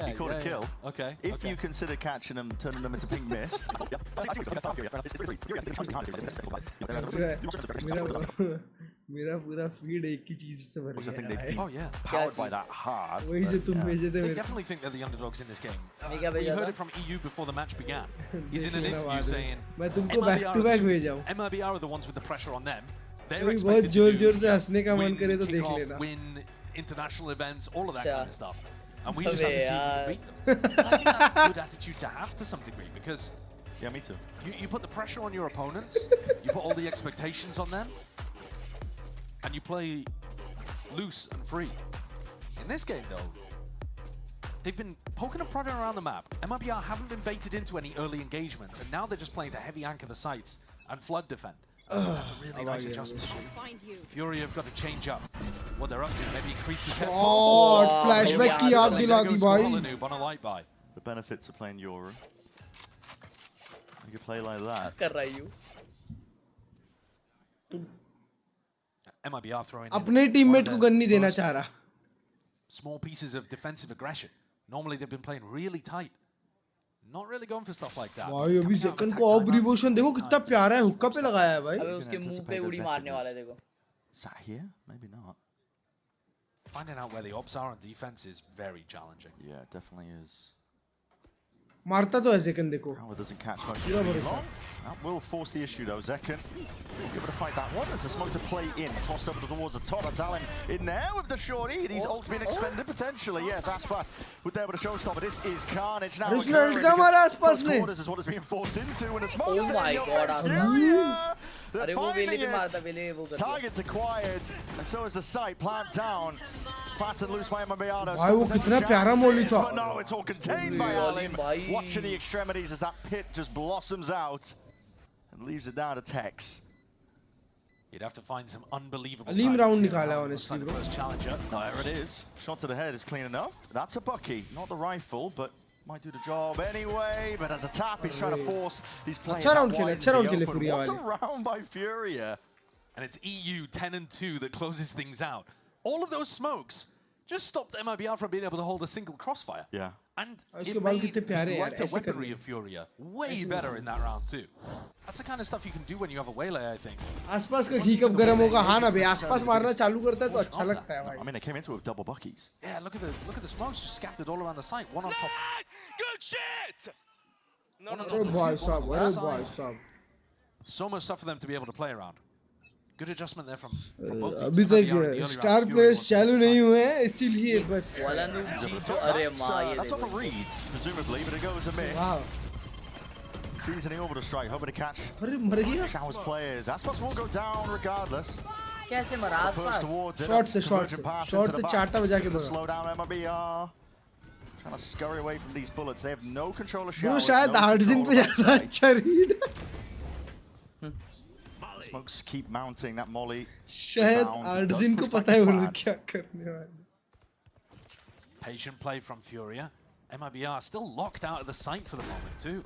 he caught a kill. Okay. If you consider catching them, turning them into pink mist. मेरा पूरा feed एक ही चीज से भर गया है Oh yeah. Powered by that hard. वही से तुम भेजे थे They मेरे definitely think they're the underdogs in this game. क्या We heard it from EU before the match began. He's in an interview saying, मैं तुमको बैक टू बैक भेजा हूँ MIBR are the ones with the pressure on them. They're बहुत expected जोर to से हंसने का मन करे तो देख Kickoff, लेना win international events, all of that kind of stuff. And we अबे just have to see if we can beat them. I think that's a good attitude to have to some degree because Yeah, me too. you put the pressure on your opponents, you put all the expectations on them, and you play loose and free. In this game though, they've been poking and prodding around the map. MIBR haven't been baited into any early engagements, and now they're just playing to heavy anchor the sites and flood defend. That's a really nice adjustment. Furia have got to change up what they're up to. Maybe increase the tempo. Shot flashback की याद दिला दी भाई On a light buy. The benefits of playing Euro. You can play like that. कर रही हूँ MIBR throwing अपने teammate को gun नहीं देना चाह रहा small pieces of defensive aggression. Normally they've been playing really tight. Not really going for stuff like that. भाई अभी सेकंड को ऑफ रिवोशन देखो कितना प्यारा है हुक्का पे लगाया है भाई अबे उसके मुंह पे उड़ी मारने वाला है देखो Is that here? Maybe not. Finding out where the ops are on defense is very challenging. Yeah, it definitely is. मारता तो है सेकंड देखो Power doesn't catch much long. That will force the issue though. Zekken able to fight that one. There's a smoke to play in. Tossed over towards the top. That's Allen in there with the shorty. And his ult's been expended potentially. Yes, Aspas with there with a showstopper. This is carnage now. उसने अल्टा मारा आसपास ने This is what it's being forced into. And the smoke. Oh my god अरे वो वेले पे मारता वेले वो कर Targets acquired, and so is the site. Plant down. Fast and loose by Mibr. भाई वो कितना प्यारा मोली था But no, it's all contained by Alim. Watching the extremities as that pit just blossoms out and leaves it down to Tex. You'd have to find some unbelievable Alim round timings निकाला here. honestly bro First challenger. There it is. Shot to the head is clean enough. That's a bucky, not the rifle, but might do the job anyway. But as a tap, he's trying to force these players out wide into the open. Furia What's a round by Furia? And it's EU 10-2 that closes things out. All of those smokes just stopped MIBR from being able to hold a single crossfire. Yeah. And इसके it बाल made कितने the प्यारे यार lighter ऐसे कर weaponry of Furia way better in that round too. That's the kind of stuff you can do when you have a waylay, I think. आसपास का घी कब गर्म होगा हाँ ना बे आसपास मारना चालू करता है तो अच्छा लगता है भाई I mean, they came into it with double buckies. Yeah, look at the smokes just scattered all around the site. One on top. Good shit! अरे भाई साहब So much stuff for them to be able to play around. Good adjustment there from both अभी तक star players चालू नहीं हुए हैं इसीलिए बस अरे माँ ये that's off a read presumably, but it goes a miss. Wow. Seasoning over to strike, hoping to catch Showers players. Aspas will go down regardless. कैसे मरा आसपास? शॉट से चाटा बजा के दो. Slow down MIBR. Trying to scurry away from these bullets. They have no control of Showers. Bro, शायद हार्डजिन पे ज्यादा अच्छा read. Smokes keep mounting that molly. शायद हार्डजिन को पता है वो लोग क्या करने वाले. Patient play from Furia. MIBR still locked out of the site for the moment too.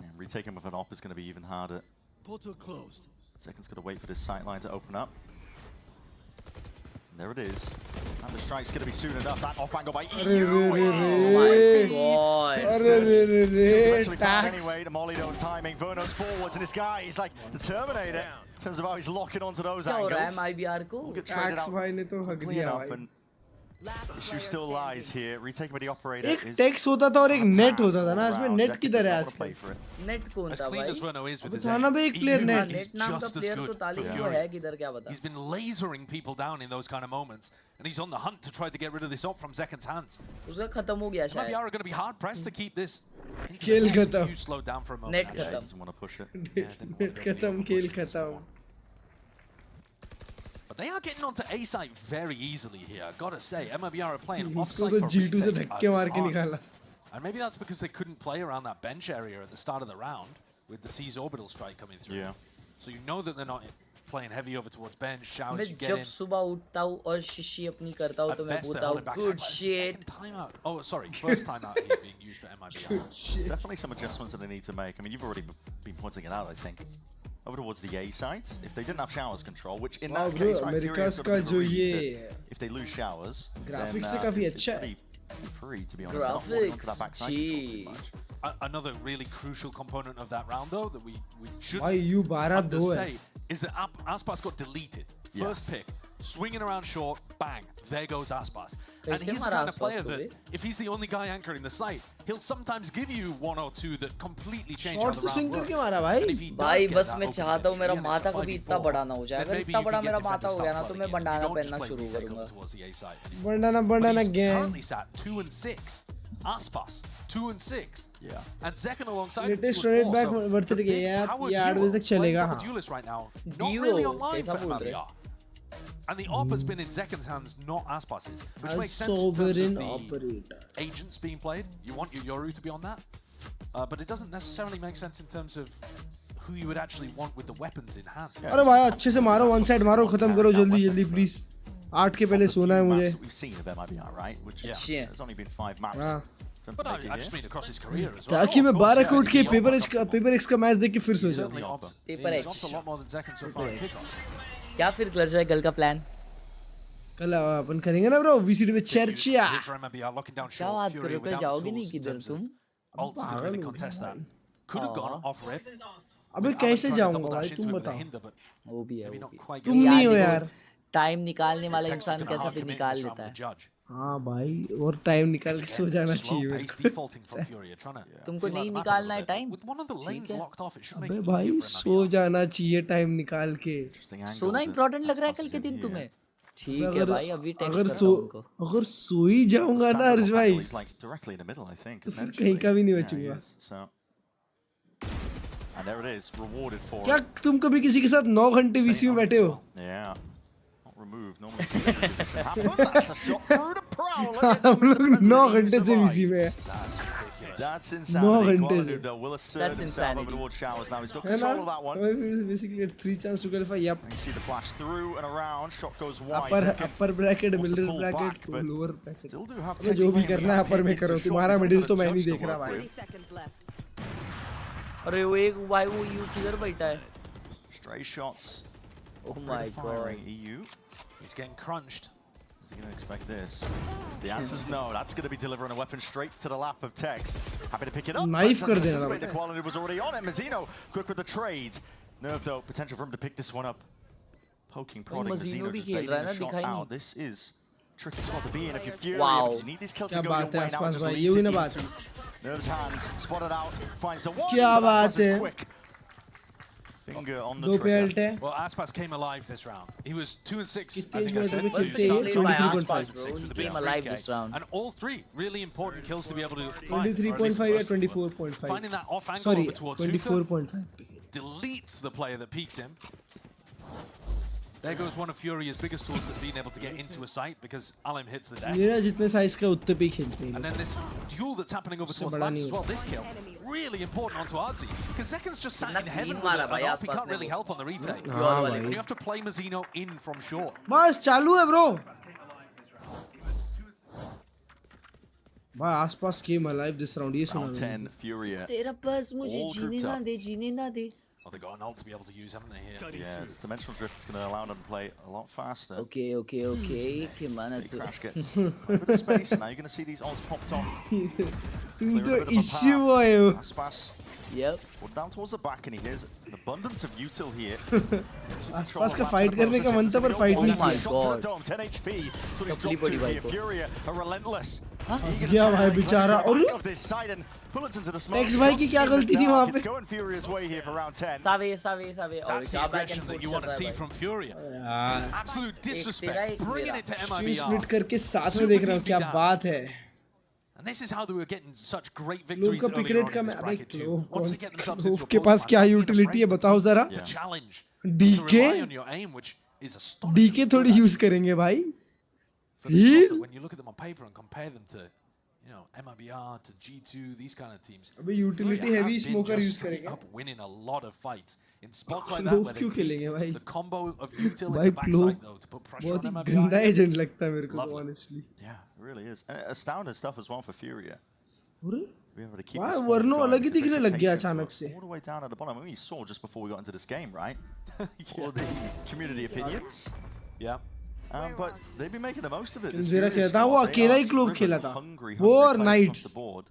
Yeah, retaking with an op is going to be even harder. Portal closed. Second's going to wait for this sight line to open up. And there it is. And the strike's going to be soon enough. That off angle by EU. Anyway, the molly no timing. Verno's forwards, and this guy, he's like the Terminator in terms of how he's locking onto those angles. We'll get traded out clean enough, and issue still lies here. Retaking by the operator. एक takes होता था और एक net होता था ना. इसमें net किधर है आजकल? नेट कौन था भाई? बताना भाई एक प्लेयर नेट. नेट नाम का प्लेयर तो ताली वो है किधर क्या बता? He's been lasering people down in those kind of moments, and he's on the hunt to try to get rid of this op from Zekan's hands. उसका खत्म हो गया शायद. MIBR are going to be hard pressed to keep this. खेल खत्म. You slowed down for a moment. Net खत्म. Doesn't want to push it. Net खत्म, खेल खत्म. But they are getting onto A site very easily here. Gotta say, MIBR are playing off इसको site तो for G2 से retake धक्के मार के निकाला. And maybe that's because they couldn't play around that bench area at the start of the round with the C's orbital strike coming through. Yeah. So you know that they're not playing heavy over towards bench. Showers, मैं you get जब in. सुबह उठता हूँ और शिशी अपनी करता हूँ तो मैं बोलता हूँ good shit. Timeout. Oh, sorry, first timeout here being used for MIBR. There's definitely some adjustments that they need to make. I mean, you've already been pointing it out, I think. Over towards the A side, if they didn't have Showers control, which in that case, right, America's का जो ये if they lose Showers, graphics से काफी अच्छा है. Free to be honest. Graphics. Another really crucial component of that round, though, that we should understate is that Aspas got deleted. First pick, swinging around short, bang, there goes Aspas. And he's the kind of player that, if he's the only guy anchoring the site, he'll sometimes give you one or two that completely change how the round works. भाई बस मैं चाहता हूँ मेरा माथा कभी इतना बड़ा ना हो जाए. अगर इतना बड़ा मेरा माथा हो गया ना तो मैं बंडाना पहनना शुरू करूँगा. Bandana gang. Currently sat 2 and 6. Aspas 2 and 6. Yeah. And Zekan alongside latest straight back बढ़ते गए यार. ये 8 बजे तक चलेगा. Right now, not really online for MIBR. And the op has been in Zekan's hands, not Aspas's, which makes sense in terms of the agents being played. You want your Yoru to be on that, but it doesn't necessarily make sense in terms of who you would actually want with the weapons in hand. अरे भाई अच्छे से मारो, one side मारो, खत्म करो जल्दी जल्दी please. 8 के पहले सोना है मुझे. We've seen of MIBR, right? Which there's only been 5 maps. But I just mean across his career as well. ताकि मैं 12 कोट के पेपर एक्स का मैच देख के फिर सो जाऊं. Paper x. A lot more than Zekan so far in Kickoff. क्या फिर क्लर्ज भाई कल का प्लान? कल अपन करेंगे ना ब्रो वीसीडी में चर्चा. क्या बात कर रहे हो? कल जाओगे नहीं किधर तुम? Could have gone off rip. अबे कैसे जाऊंगा भाई तुम बताओ. वो भी है. तुम नहीं हो यार. टाइम निकालने वाला इंसान कैसा भी निकाल लेता है. हाँ भाई और टाइम निकाल के सो जाना चाहिए. तुमको नहीं निकालना है टाइम. अबे भाई सो जाना चाहिए टाइम निकाल के. सोना इम्पोर्टेंट लग रहा है कल के दिन तुम्हें. ठीक है भाई अभी टेक्स्ट करता हूं उनको. अगर सो ही जाऊंगा ना अर्ज भाई फिर कहीं का भी नहीं बचूंगा. क्या तुम कभी किसी के साथ 9 घंटे वीसी में बैठे हो? Remove. Normally see the position happen. That's a shot through the prowl. हम लोग 9 घंटे से वीसी में हैं. That's insanity. Will assert himself over towards Showers now. He's got control of that one. Basically, 3 chance to qualify. Yep. You see the flash through and around. Shot goes wide. Upper bracket, middle bracket, lower bracket. Still do have जो भी करना है upper में करो. तुम्हारा middle तो मैं नहीं देख रहा भाई. अरे वो एक भाई वो यू किधर बैठा है? Stray shots. Oh my god. EU. He's getting crunched. Is he going to expect this? The answer's no. That's going to be delivering a weapon straight to the lap of Tex. Happy to pick it up. Knife कर देना. The quality was already on it. Mazzino quick with the trade. Nerve though, potential for him to pick this one up. Poking, prodding. Mazzino just baiting the shot out. This is tricky spot to be in if you're Furia. Wow. You need these kills to go your way now. Just leaves it easy. Nerve's hands spotted out. Finds the one. क्या बात है? Linger on the trigger. Well, Aspas came alive this round. He was 2 and 6. I Kitne think I said minute to mein start kilte the hai? round. 23.5 With the Came big alive 3K. this round. And all three really important kills to be able to find. 23.5 or 24.5. Finding that off angle Sorry, over towards 24.5. deletes the player that peeks him. There goes one of Furia's biggest tools at being able to get into a site because Alim hits the deck. मेरा जितने size का उतने पे ही खेलते हैं. And then this duel that's happening over towards Labs as well, this kill, really important onto Artsy. Because Zekan's just sat in heaven with it, and he can't really help on the retake. And you have to play Mazzino in from short. बस चालू है bro. भाई आसपास came alive this round. ये सुना. 10 Furia. तेरा बस मुझे जीने ना दे. Oh, they've got an ult to be able to use, haven't they, here? Yeah, this Dimensional Drift is going to allow them to play a lot faster. Okay. Que mana tu. Crash gets a bit of space, and now you're going to see these ults popped off. तुम तो issue आए हो. Aspas. Yep. Pulled down towards the back, and he hears an abundance of util here. आसपास का fight करने का मन था पर fight नहीं किया. Shot to the dome, 10 HP. So he's dropped to here. Furia are relentless. फंस गया भाई बेचारा. और Next भाई की क्या गलती थी वहाँ पे? It's going Furia's way here for round 10. Save. That's the aggression that you want to see from Furia. Absolute disrespect. Bringing it to MIBR. Split करके साथ में देख रहा हूँ क्या बात है. And this is how they were getting such great victories earlier on in this bracket too. Once they get themselves into a के पास क्या utility है बताओ जरा. To challenge. DK. To rely on your aim, which is astonishing. DK थोड़ी use करेंगे भाई. Heal. When you look at them on paper and compare them to, you know, MIBR to G2, these kind of teams. अबे utility heavy smoker use करेंगे. Up winning a lot of fights in spots like that where they beat the combo of util in the backside though to put pressure on MIBR. गंदा agent लगता है मेरे को honestly. Yeah, it really is. And astounding stuff as well for Furia. वाह वरनो अलग ही दिखने लग गया अचानक से. All the way down at the bottom. I mean, we saw just before we got into this game, right? All the community opinions. Yeah. But they've been making the most of it. ज़रा कहता वो अकेला ही clove खेला था. वो और Knights. वो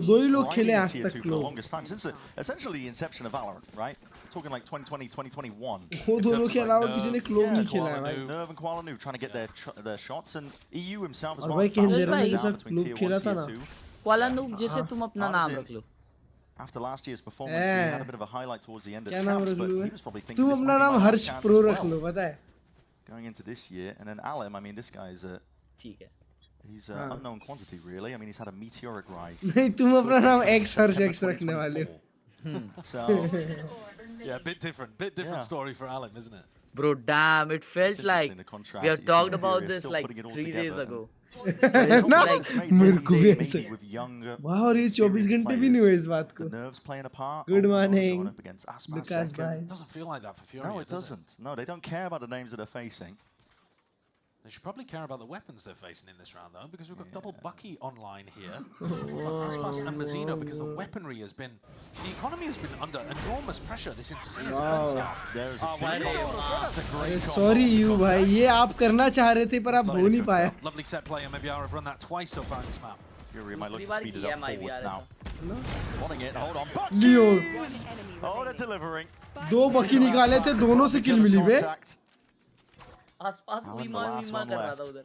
दो ही लोग खेले आज तक clove. Since essentially the inception of Valorant, right? Talking like 2020, 2021. वो दोनों के अलावा किसी ने क्लोव नहीं खेला है भाई. Nerve and Kuala trying to get their shots, and EU himself as और well. भाई कहने में जैसा क्लोव खेला था ना. Kuala Noob जैसे तुम अपना नाम रख लो. After last year's performance, he had a bit of a highlight towards the end of क्या the नाम champs, रख but लो he है? was probably thinking तुम this अपना might नाम be my Harsh chance pro as रख लो well. पता है. Going into this year, and then Alim, I mean, this guy is ठीक है. he's an unknown quantity, really. I mean, he's had a meteoric rise. नहीं तुम अपना नाम X हर्ष X रखने वाले हो. So, yeah, bit different story for Alim, isn't it? Bro, damn, it felt like we have talked about this like 3 days ago. ना मेरे को भी ऐसे. वाह और ये 24 घंटे भी नहीं हुए इस बात को. Good morning, Lucas bhai. It doesn't feel like that for Furia. No, it doesn't. No, they don't care about the names that they're facing. They should probably care about the weapons they're facing in this round, though, because we've got double Bucky online here. Aspas and Mazzino, because the weaponry has been... The economy has been under enormous pressure this entire defense half. There's a great Sorry you भाई, ये आप करना चाह रहे थे पर आप हो नहीं पाया. Lovely set play, and maybe I've run that twice so far in this map. Fury might look to speed it up forwards now. Wanting it, hold on. Leo. Oh, they're delivering. दो बकी निकाले थे, दोनों से किल मिली बे. आसपास उइमा कर रहा था उधर.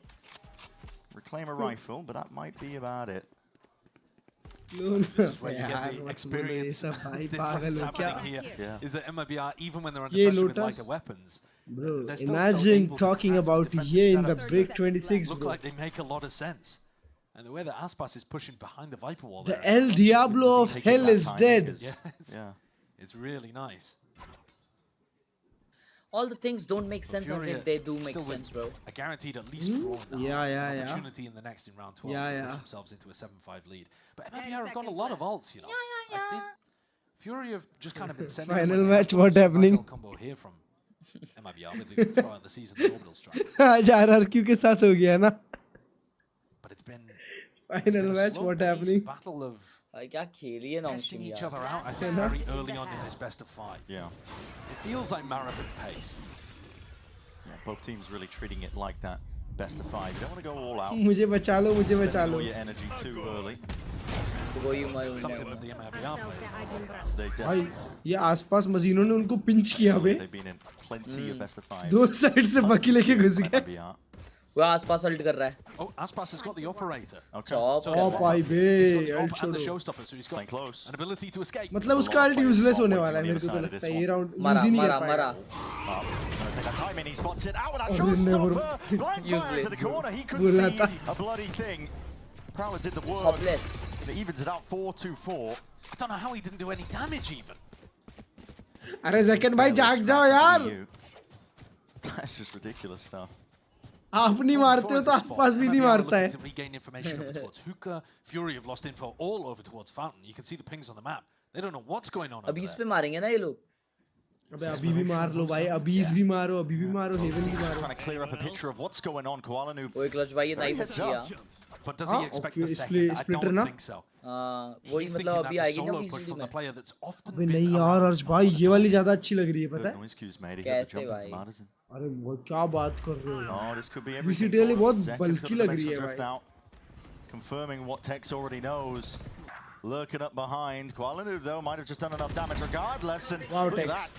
Reclaim a rifle, but that might be about it. This is where you get the experience. Difference happening here is that MIBR, even when they're under pressure with lighter weapons, bro, imagine talking about ye in the big 26, look bro. like they make a lot of sense. And the way that Aspas is pushing behind the Viper wall, the El Diablo of hell is dead. Yeah, it's really nice. All the things don't make sense until they do make sense, bro. A guaranteed at least draw in the opportunity in the next in round 12 to push themselves into a 7-5 lead. But MIBR have got a lot of ults, you know. I think Furia have just kind of been sending Final match, what happening? Combo here from MIBR with the throughout the season, the orbital strike. आज RRQ के साथ हो गया ना. But it's been final match, what happening? Battle of क्या खेली है testing each other out. I think very early on in this best of 5. Yeah. It feels like marathon pace. Yeah, both teams really treating it like that best of 5. You don't want to go all out. मुझे बचा लो, मुझे बचा लो. Your energy too early. Something that the MIBR players. भाई ये आसपास मजीनों ने उनको pinch किया बे. They've been in plenty of best of 5. दो साइड से बकी लेके घुस गए. वो आसपास अल्ट कर रहा है. Oh, Aspas has got the operator. Okay. Chop. So Oh, bhai be. And the showstopper, so he's got an ability to escape. मतलब उसका अल्ट यूजलेस होने वाला है मेरे को तो लगता है ये राउंड यूज ही नहीं कर पाएगा. Take that time in, he spots it out with that showstopper. Blind fire into the corner, he couldn't see a bloody thing. Prowler did the work. Hopeless. It evens it out 4-4. I don't know how he didn't do any damage even. अरे second भाई जाग जाओ यार. That's just ridiculous stuff. आप नहीं मारते हो तो आसपास भी नहीं मारता है. Hookah, Fury have lost info all over towards Fountain. You can see the pings on the map. They don't know what's going on. अभी इस पे मारेंगे ना ये लोग. अबे अभी भी मार लो भाई, अबीज भी मारो, अभी भी मारो, हेवन भी मारो. Trying to clear up a picture of what's going on. Koala Noob. वो क्लच भाई ये नाइफ किया. But does he expect the second? I don't think so. वही मतलब अभी आएगी ना बीसीडी में. अबे नहीं यार अर्श भाई ये वाली ज्यादा अच्छी लग रही है पता है? कैसे भाई? अरे वो क्या बात कर रहे हो? बीसीडी वाली बहुत बल्कि लग रही है भाई. Confirming what Tex already knows. Lurking up behind. Koala Noob though might have just done enough damage regardless. And wow, look at that.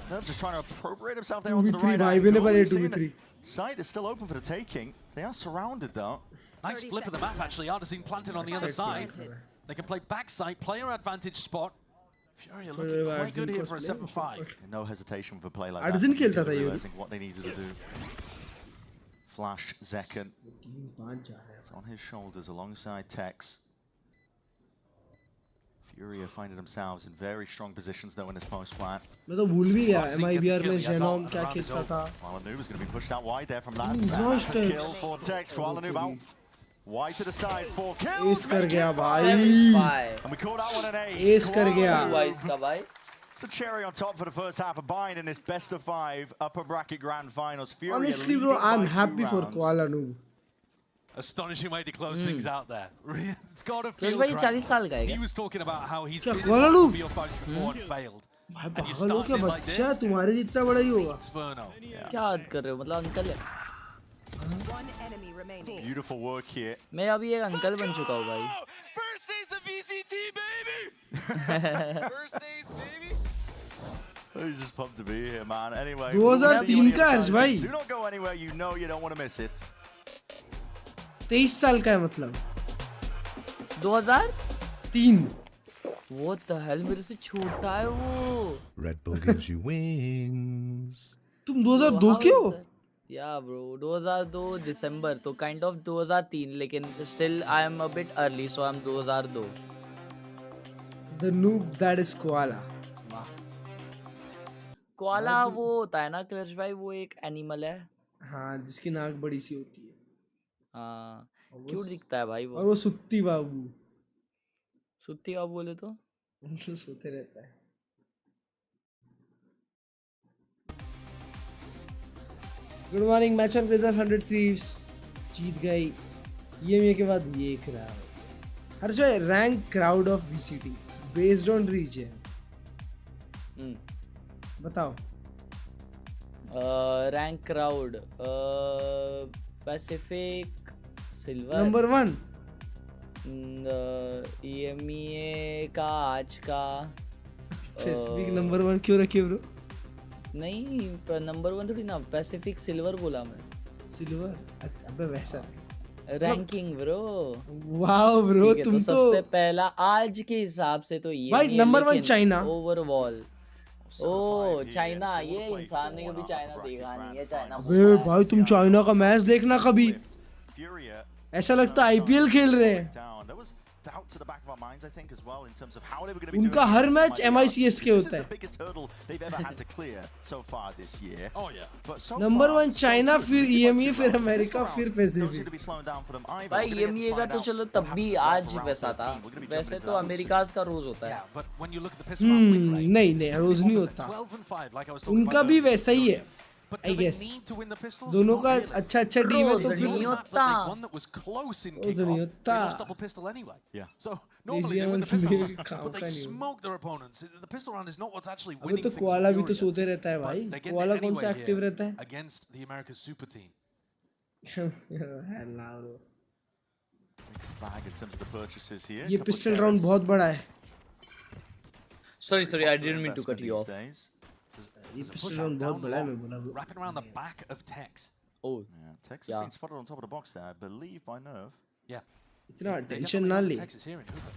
They're just trying to appropriate himself there onto the right angle. Sight is still open for the taking. They are surrounded though. Nice flip of the map actually. Artazine planted on the other side. They can play backside, player advantage spot. Furia looking quite good here for a 7-5. No hesitation for play like that. Artazine खेलता था ये. Realizing what they needed to do. Flash Zekken. It's on his shoulders alongside Tex. Furia finding themselves in very strong positions though in this post plant. मैं तो भूल भी गया MIBR में genome क्या खेलता था. Koala Noob is going to be pushed out wide there from that. That's a kill for Tex. Koala Noob out. Wide to the side for kills. Ace कर गया भाई. And we call that one an ace. Ace कर गया. Ace का भाई. It's a cherry on top for the first half of Bayern in this best of 5 upper bracket grand finals. Furia honestly bro, I'm happy for Koala Noob. Astonishing way to close things out there. It's got to feel भाई 40 साल का है. He was talking about how he's been Koala Noob before and failed. भाई पागल हो क्या बच्चा तुम्हारे जितना बड़ा ही होगा. क्या याद कर रहे हो मतलब अंकल है. Beautiful work here. मैं अभी एक अंकल बन चुका हूँ भाई. First days of VCT baby. First days baby. He's just pumped to be here, man. Anyway, 2003 का अर्श भाई. Do not go anywhere. You know you don't want to miss it. 23 साल का है मतलब. 2003. What the hell मेरे से छोटा है वो. Red Bull gives you wings. तुम 2002 के हो? Yeah bro, 2002 दिसंबर तो kind of 2003 लेकिन still I am a bit early so I'm 2002. The noob that is Koala. Koala वो होता है ना क्लर्ज भाई वो एक एनिमल है. हाँ जिसकी नाक बड़ी सी होती है. हाँ क्यूट दिखता है भाई वो. और वो सुत्ती बाबू. सुत्ती बाबू बोले तो सोते रहता है. Good morning match on pressure 100 Thieves जीत गई. ये के बाद ये क्राउड. हर जो rank crowd of VCT based on region. बताओ. Rank crowd Pacific silver number 1 EMEA का आज का पैसिफिक नंबर 1 क्यों रखे ब्रो? नहीं नंबर 1 थोड़ी ना पैसिफिक सिल्वर बोला मैं. सिल्वर अबे वैसा रैंकिंग ब्रो. वाओ ब्रो तुम तो सबसे पहला आज के हिसाब से तो ये भाई नंबर 1 चाइना ओवरऑल. ओ चाइना ये इंसान ने कभी चाइना देखा नहीं है. चाइना अबे भाई तुम चाइना का मैच देखना कभी. ऐसा लगता है IPL खेल रहे हैं. उनका हर मैच MICS के होता है. नंबर 1 चाइना फिर EMEA फिर अमेरिका फिर पैसिफिक. भाई EMEA का तो चलो तब भी आज वैसा था. वैसे तो अमेरिका का रोज होता है. नहीं रोज नहीं होता. उनका भी वैसा ही है I guess. दोनों का अच्छा टीम है तो फिर नहीं होता. नहीं होता. double pistol anyway. Yeah. So normally they win the pistol, but they smoke their opponents. The pistol round is not what's actually winning. तो कोआला भी तो सोते रहता है भाई. कोआला कौन सा एक्टिव रहता है? Against the America's super team. ये पिस्टल राउंड बहुत बड़ा है. Sorry, I didn't mean to cut you off. ये पिस्टल राउंड बहुत बड़ा है मैं बोला. Wrapping around the back of Tex. Oh. Yeah, Tex has been spotted on top of the box there, I believe, by Nerve. Yeah. इतना attention ना ले. Tex is here in Hoover.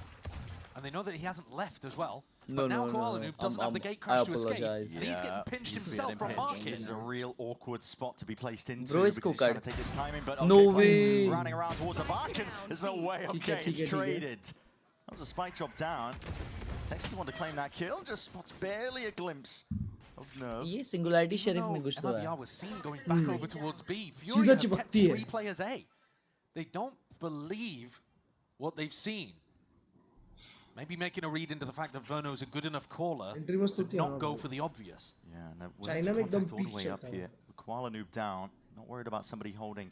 And they know that he hasn't left as well. No, but now no, Koala no. Noob doesn't have the gate I crash to escape. apologize. He's getting pinched himself from Marcus. This is a real awkward spot to be placed into. Bro, because he's trying to take his timing, but no okay, way. running around towards a back, and there's no way. Okay, it's traded. That was a spike drop down. Tex doesn't want to claim that kill, just spots barely a glimpse of Nerve. ये singularity sheriff में घुस रहा है. MIBR was seen going back over towards B. Furia have kept 3 players A. They don't believe what they've seen. Maybe making a read into the fact that Verno's a good enough caller to not go for the obvious. Yeah, no, China make them all the way up here. Koala Noob down, not worried about somebody holding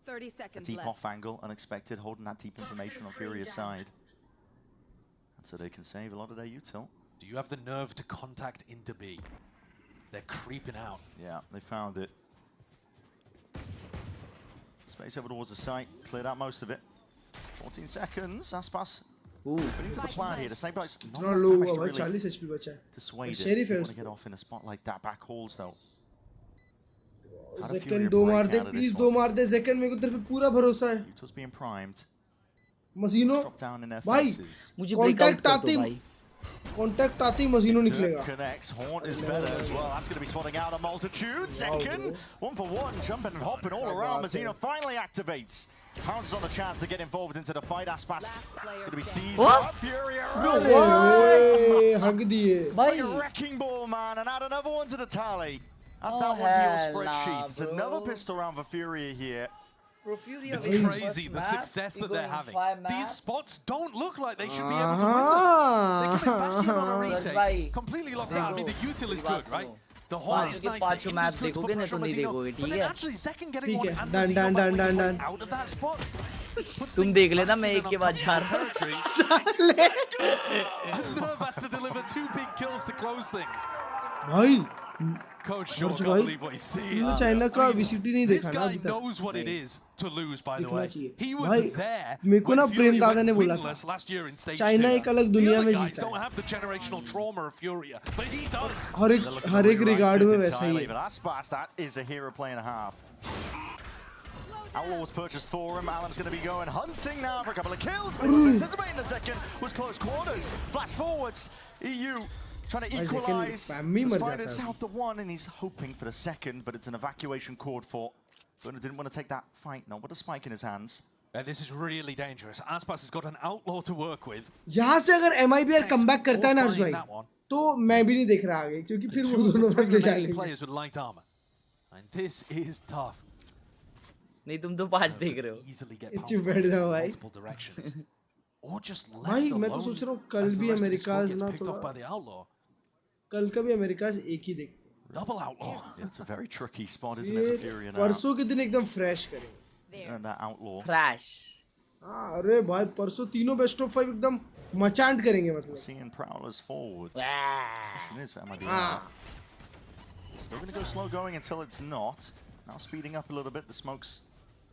30 seconds a deep left. off angle, unexpected, holding that deep information on Furia's side. And so they can save a lot of their util. Do you have the nerve to contact into B? They're creeping out. Yeah, they found it. Space over towards the site, cleared out most of it. 14 seconds, Aspas. Putting to the plan here, the same place. Not enough damage to really dissuade it. You want to get off in a spot like that. Back halls though. Zekan दो मार दे, please दो मार दे. Zekan मेरे को तेरे पे पूरा भरोसा है. Util's being primed. Mazino, भाई, contact आते ही Mazino निकलेगा. Connects, Haunt is better as well. That's going to be spotting out a multitude. Second, 1-for-1, jumping and hopping all around. Mazino finally activates. Pounces on the chance to get involved into the fight. Aspas is going to be seized up. Furia hug diye. Like a wrecking ball, man, and add another one to the tally. Add that one to your spreadsheet. It's another pistol round for Furia here. It's crazy the success that they're having. These spots don't look like they should be able to win them. They're coming back in on a retake, completely locked out. I mean, the util is good, right? The Horn is nice. The map देखोगे ना तो नहीं देखोगे, ठीक है? Actually, Zekan getting one and done. out of that spot. तुम देख लेना मैं एक के बाद जा रहा हूँ. Nerve has to deliver 2 big kills to close things. भाई, Coach sure can't believe what he's seeing. China का VCT नहीं देखा This ना guy अभी तक. knows what it is to lose, by the way. He was there मेरे को ना प्रेम दादा ने बोला winless last year in stage 2. China एक अलग दुनिया में The other guys जीता don't have the generational trauma of Furia, but he does. हर एक रिगार्ड में वैसा ही है. But Aspas, that is a hero play and a half. Outlaw was purchased for him. Alan's going to be going hunting now for a couple of kills. But he was anticipating the second. Was close quarters. Flash forwards. EU trying to equalize. Despite it's out the one, and he's hoping for the second, but it's an evacuation cord for. Burner didn't want to take that fight. No, but a spike in his hands. This is really dangerous. Aspas has got an outlaw to work with. यहाँ से अगर MIBR comeback करता है ना हर्ष भाई, तो मैं भी नहीं देख रहा आगे, क्योंकि फिर वो दोनों बंदे जाएंगे. Players with light armor, and this is tough. नहीं तुम तो 5 देख रहे हो. Easily get चुप बैठ जाओ भाई. multiple directions. Or just left भाई alone. मैं तो सोच रहा हूँ कल भी अमेरिका ना थोड़ा. कल का भी अमेरिका से एक ही देख. Double outlaw. Yeah, it's a very tricky spot, isn't it, for Furia now? परसों के दिन एकदम fresh करेंगे. And that outlaw. Crash. हाँ अरे भाई परसों तीनों best of 5 एकदम मचांट करेंगे मतलब. Seeing prowlers forwards. It is for MIBR. Still going to go slow going until it's not. Now speeding up a little bit. The smokes.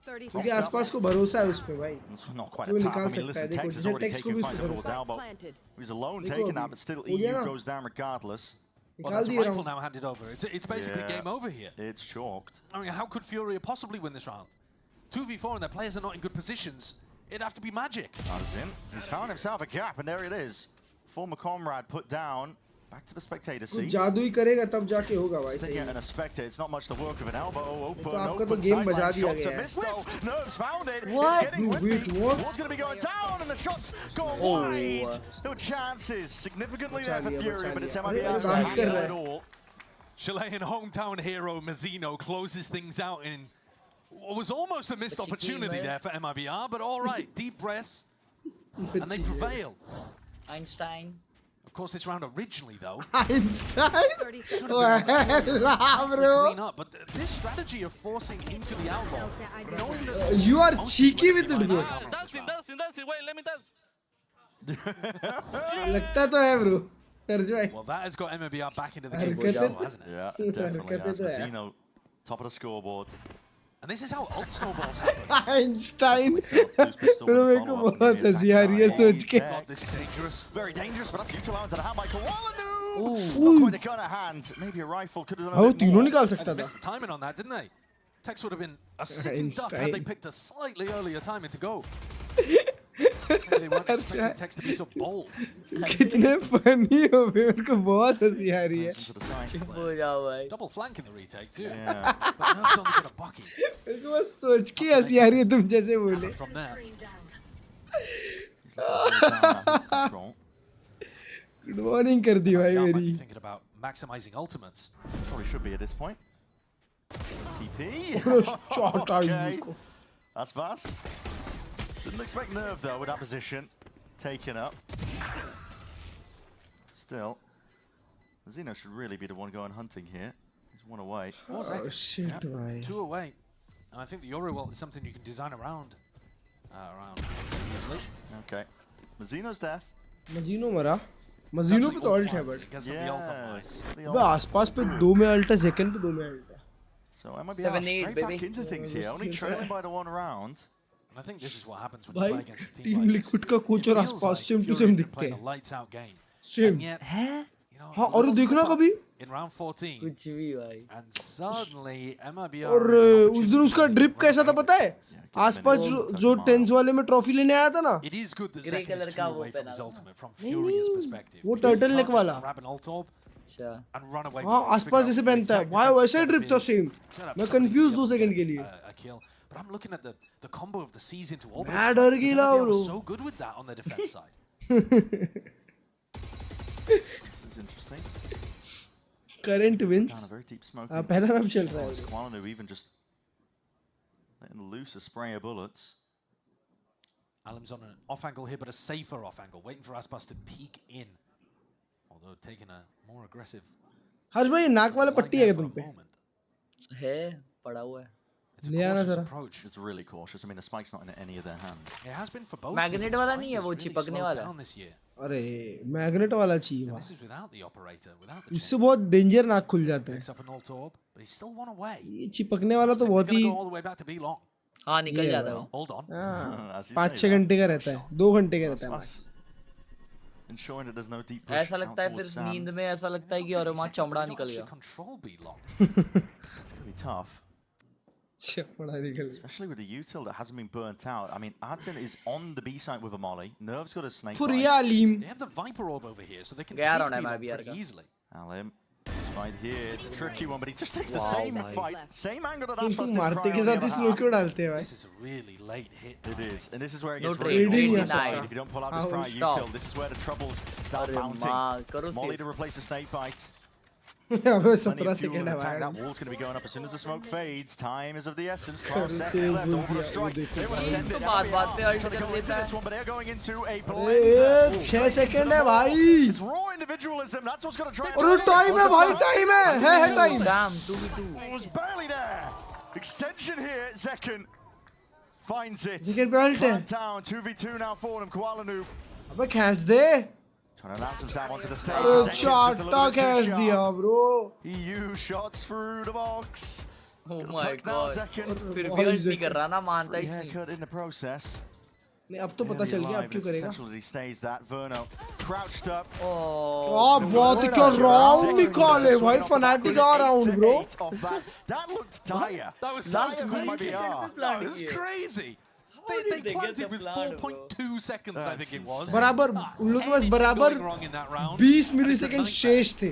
क्योंकि आसपास को भरोसा है उस पे भाई. It's not quite a tap. I mean, listen, Tex is already taking fights towards elbow. He's alone taking that, but still EU goes down regardless. Well, that's a rifle now handed over. It's basically game over here. It's chalked. I mean, how could Furia possibly win this round? 2v4 and their players are not in good positions. It'd have to be magic. That is in. He's found himself a gap, and there it is. Former comrade put down. Back to the spectator seat. जादू ही करेगा तब जाके होगा भाई. Sticking it in a spectator. It's not much the work of an elbow. Open, आपका तो game बजा दिया गया है. Nerves found it. What? It's getting whippy. What's going to be going down, and the shots go wide. No chances. Significantly there for Furia, but it's MIBR at all. Chilean hometown hero Mazino closes things out in what was almost a missed opportunity there for MIBR, but all right, deep breaths, and they prevail. Einstein. Of course, this round originally, though, Einstein? clean up, but this strategy of forcing into the outlaw, knowing that you are cheeky with it, bro. Dancing, wait, let me dance. लगता तो है, bro. Well, that has got MIBR back into the game, hasn't it? Yeah, definitely has. Mazino, top of the scoreboard. And this is how ult snowballs happen. Einstein. मेरे को बहुत हंसी आ रही है सोच के. This is dangerous. Very dangerous, but that's util out to the hand by Koala Noob. Not quite a gun at hand. Maybe a rifle could have done a bit more. तीनों निकाल सकता था. Missed the timing on that, didn't they? Tex would have been a sitting duck had they picked a slightly earlier timing to go. They weren't expecting Tex to be so bold. कितने funny हो बे, मेरे को बहुत हंसी आ रही है. चुप हो जाओ भाई. Double flank in the retake too. Yeah. But Nerf's only got a bucky. मेरे को बस सोच के हंसी आ रही है तुम जैसे बोले. From there. Good morning कर दी भाई मेरी. Thinking about maximizing ultimates. Probably should be at this point. TP. Okay. That's fast. Didn't expect Nerve though with that position. Taken up. Still, Zeno should really be the one going hunting here. He's one away. Oh shit, yeah. 2 away. And I think the Yori Welt is something you can design around. Easily. Okay. Mazino's death. Mazino मरा. Mazino पे तो ult है but. बे आसपास पे 2 में ult है, second पे 2 में ult है. So I might be straight back into things here. Only trailing by the 1 round. And I think this is what happens when you play against a team Team like Liquid this. का coach और आसपास same to same दिखते हैं. Lights out game. Same. हैं? हाँ और देखना कभी. In round 14. कुछ भी भाई. And suddenly MIBR. और उस दिन उसका drip कैसा था पता है? आसपास जो tens वाले में trophy लेने आया था ना. It is good that Grey Zekken color is का 2 वो away from पहना his था. ultimate from Furia's perspective. वो turtleneck वाला. Grab an ult orb. अच्छा. And run away. हाँ आसपास जैसे पहनता है. भाई वैसा ही drip था same. मैं confused 2 second के लिए. But I'm looking at the combo of the C's into orbital. मैं डर गया bro. So good with that on the defense side. This is interesting. Current wins. Very deep smoke. पहला map चल रहा है. Kualanu even just letting loose a spray of bullets. Alim's on an off angle here, but a safer off angle, waiting for Aspas to peek in. Although taking a more aggressive. हर्ष भाई नाक वाला पट्टी है क्या तुम पे? है पड़ा हुआ है. It's a cautious approach. It's really cautious. I mean, the spike's not in any of their hands. It has been for both. Magnet वाला नहीं है वो चिपकने वाला. अरे magnet वाला चाहिए वहाँ. This is without the operator, without the. उससे बहुत danger नाक खुल जाता है. Picks up an ult orb, but he's still 1 away. ये चिपकने वाला तो बहुत ही. All the way back to be long. हाँ निकल जाता है. Hold on. 5-6 घंटे का रहता है. 2 घंटे का रहता है. Ensuring that there's no deep push. ऐसा लगता है फिर नींद में ऐसा लगता है कि और वहाँ चमड़ा निकल गया. It's gonna be tough. Especially with the util that hasn't been burnt out. I mean, Artin is on the B side with a molly. Nerve's got a snake. Furia Alim. They have the Viper orb over here, so they can take Mibr pretty easily. Alim, right here. It's a tricky one, but he just takes the same fight, same angle that Aspas did. मारते के साथ इस लोग क्यों डालते हैं भाई? This is a really late hit. It is, and this is where it gets really denied. if you don't pull out this prior util. This is where the troubles start mounting. Molly to replace the snake bite. अबे 17 second है भाई. That wall's going to be going up as soon as the smoke fades. Time is of the essence. 12 seconds left. Orbital strike. They want to send it. बात पे alt कर into देता है. this one, but they're going into a blend. 6 second है भाई. It's raw individualism. That's what's going to try. और time है भाई, टाइम है time. Damn 2v2. It was barely there. Extension here. Zekken finds it. Zekken पे alt है. Down 2v2 now for them. Kualanu. अबे खींच दे. Trying to announce himself onto the stage. अरे चाटा कैच दिया bro. He used shots through the box. Oh my god. फिर भी alt नहीं कर रहा ना, मानता ही नहीं. Cut in the process. नहीं अब तो पता चल गया अब क्यों करेगा. He stays that Verno crouched up. क्या बात है, क्या राउंड निकाले भाई. फनाटिक आ round bro. That looked dire. That was crazy. They planted with 4.2 seconds, I think it was. बराबर उन लोगों के पास बराबर 20 मिलीसेकंड शेष थे.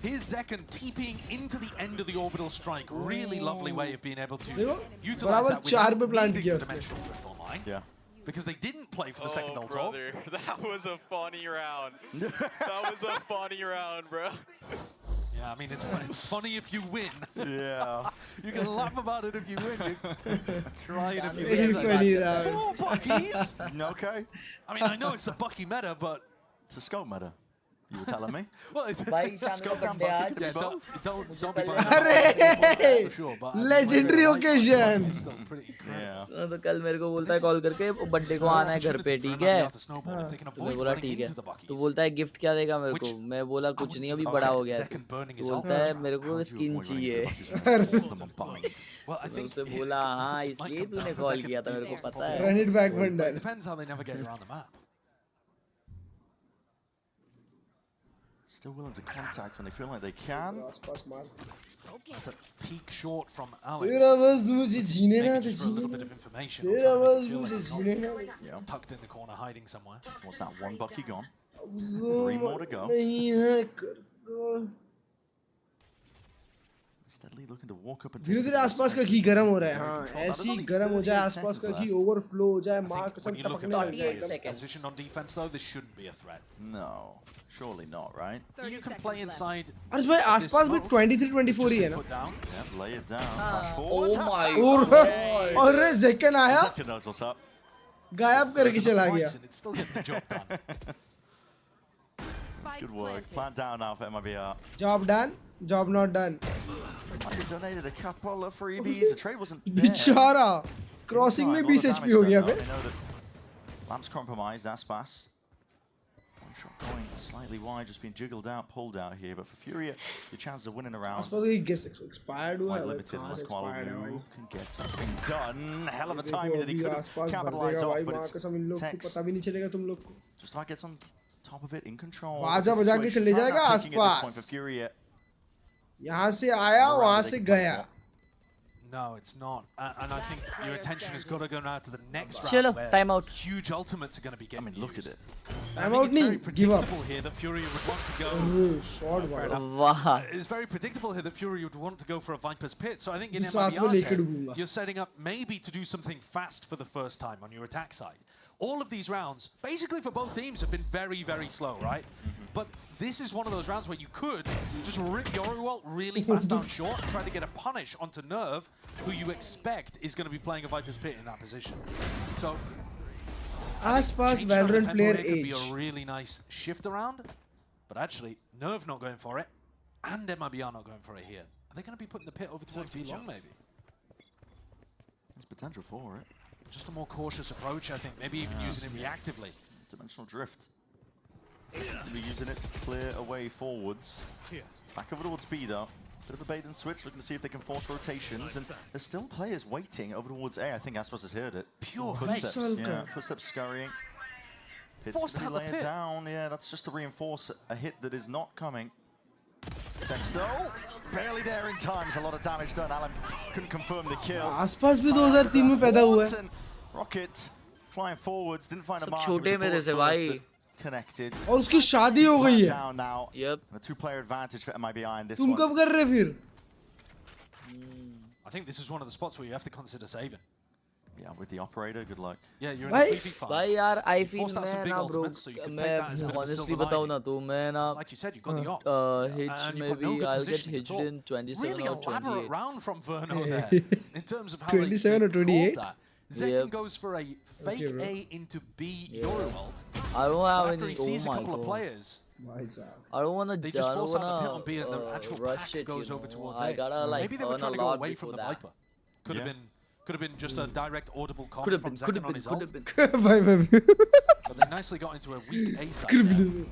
Here's Zekken TPing into the end of the orbital strike. Really lovely way of being able to utilize बराबर that 4 पे plant with किया dimensional drift online. Yeah. Because they didn't play for the second ult orb. That was a funny round. That was a funny round, bro. Yeah, I mean, it's funny if you win. Yeah. You can laugh about it if you win. You cry it if you Very win. funny round. 4 buckies? Okay. I mean, I know it's a bucky meta, but... It's a scope meta. You were telling me? Well, it's... भाई शाम को birthday आज. Yeah, don't be अरे for sure, but legendary occasion. Yeah. सुनो तो कल मेरे को बोलता है कॉल करके बड्डे को आना है घर पे, ठीक है. तो मैं बोला ठीक है. तो बोलता है गिफ्ट क्या देगा मेरे को. मैं बोला कुछ नहीं, अभी बड़ा हो गया है. तो बोलता है मेरे को स्किन चाहिए. तो उससे बोला हाँ इसलिए तूने कॉल किया था, मेरे को पता है. Run it back bundle. Depends how they navigate around the map. still willing to contact when they feel like they can. That's a peak short from Alex. Just for a little bit of information. Yeah, tucked in the corner, hiding somewhere. What's that? One Bucky gone. 3 more to go. Steadily looking to walk up and धीरे धीरे आसपास का घी गर्म हो रहा है हाँ ऐसी गर्म हो जाए आसपास का घी ओवरफ्लो हो जाए मार कसम टपकने लग जाए Position on defense though, this shouldn't be a threat. No, surely not, right? You can play inside. अर्ज भाई आसपास भी 23-24 ही है ना Yeah, lay it down. Flash forward. Oh my god. अरे जेकन आया Zekken knows what's up. गायब करके चला गया It's still getting the job done. That's good work. Plant down now for Mibr. job done job not done Might have donated a couple of freebies. The trade wasn't there. बेचारा crossing में 20 HP हो गया बे Lamp's compromised. That's pass. One shot going slightly wide, just being jiggled out, pulled out here. But for Furia, the chances of winning a round आसपास एक guess expired हुआ quite है limited unless expired है भाई can get something done. Hell of a timing that he could have capitalized off, but it's कसम इन लोग को पता भी नहीं चलेगा तुम लोग को just try to get on top of it in control. बाजा बजा के चले जाएगा आसपास यहाँ से आया वहाँ से गया No, it's not. And I think your attention has got to go now to the next round. Chalo, time out. Huge ultimates are going to be getting look at it. Time out nahi, give up. Here that Furia would want to go. Short one. Wow. It's very predictable here that Furia would want to go for a Viper's Pit. So I think in MIBR's head, you're setting up maybe to do something fast for the first time on your attack side. All of these rounds, basically for both teams, have been very, very slow, right? But this is one of those rounds where you could just rip Yoruwelt really fast down short and try to get a punish onto Nerve, who you expect is going to be playing a Viper's Pit in that position. So, आसपास Valorant player could be age a really nice shift around, but actually Nerve not going for it, and MIBR not going for it here. Are they going to be putting the pit over towards B-Long maybe? There's potential for it. Just a more cautious approach, I think. Maybe even using it reactively. Dimensional drift. He's going to be using it to clear away forwards. Back over towards B though. Bit of a bait and switch, looking to see if they can force rotations. And there's still players waiting over towards A. I think Aspas has heard it. Pure footsteps. face. Yeah, footsteps scurrying. Forced out the pit. Down. Yeah, that's just to reinforce a hit that is not coming. Texto, barely there in time. There's a lot of damage done. Alan couldn't confirm the kill. आसपास भी 2003 में पैदा हुआ है. Rocket flying forwards, didn't find a mark. छोटे मेरे से भाई. Connected. और उसकी शादी हो गई है. Down now. Yep. A 2-player advantage for MIBR in this तुम one. कब कर रहे फिर? I think this is one of the spots where you have to consider saving. Yeah, with the operator, good luck. Yeah, you're in a 3v5. भाई यार I feel मैं ना bro मैं honestly बताऊँ ना तो मैं ना like you said, you got the op. hitch maybe I'll get hitched in 27 really or 28. Really elaborate round from Verno there in terms of how 27 or 28. Zekken goes for a fake A into B Yoruwelt. I don't have after he sees a couple of players. I don't wanna. They just force out the pit on B and the actual rush it, goes over towards I A. gotta like Maybe they were trying to go away from the Viper. Could have been just a direct audible call from Zekken on his ult. But they nicely got into a weak A side.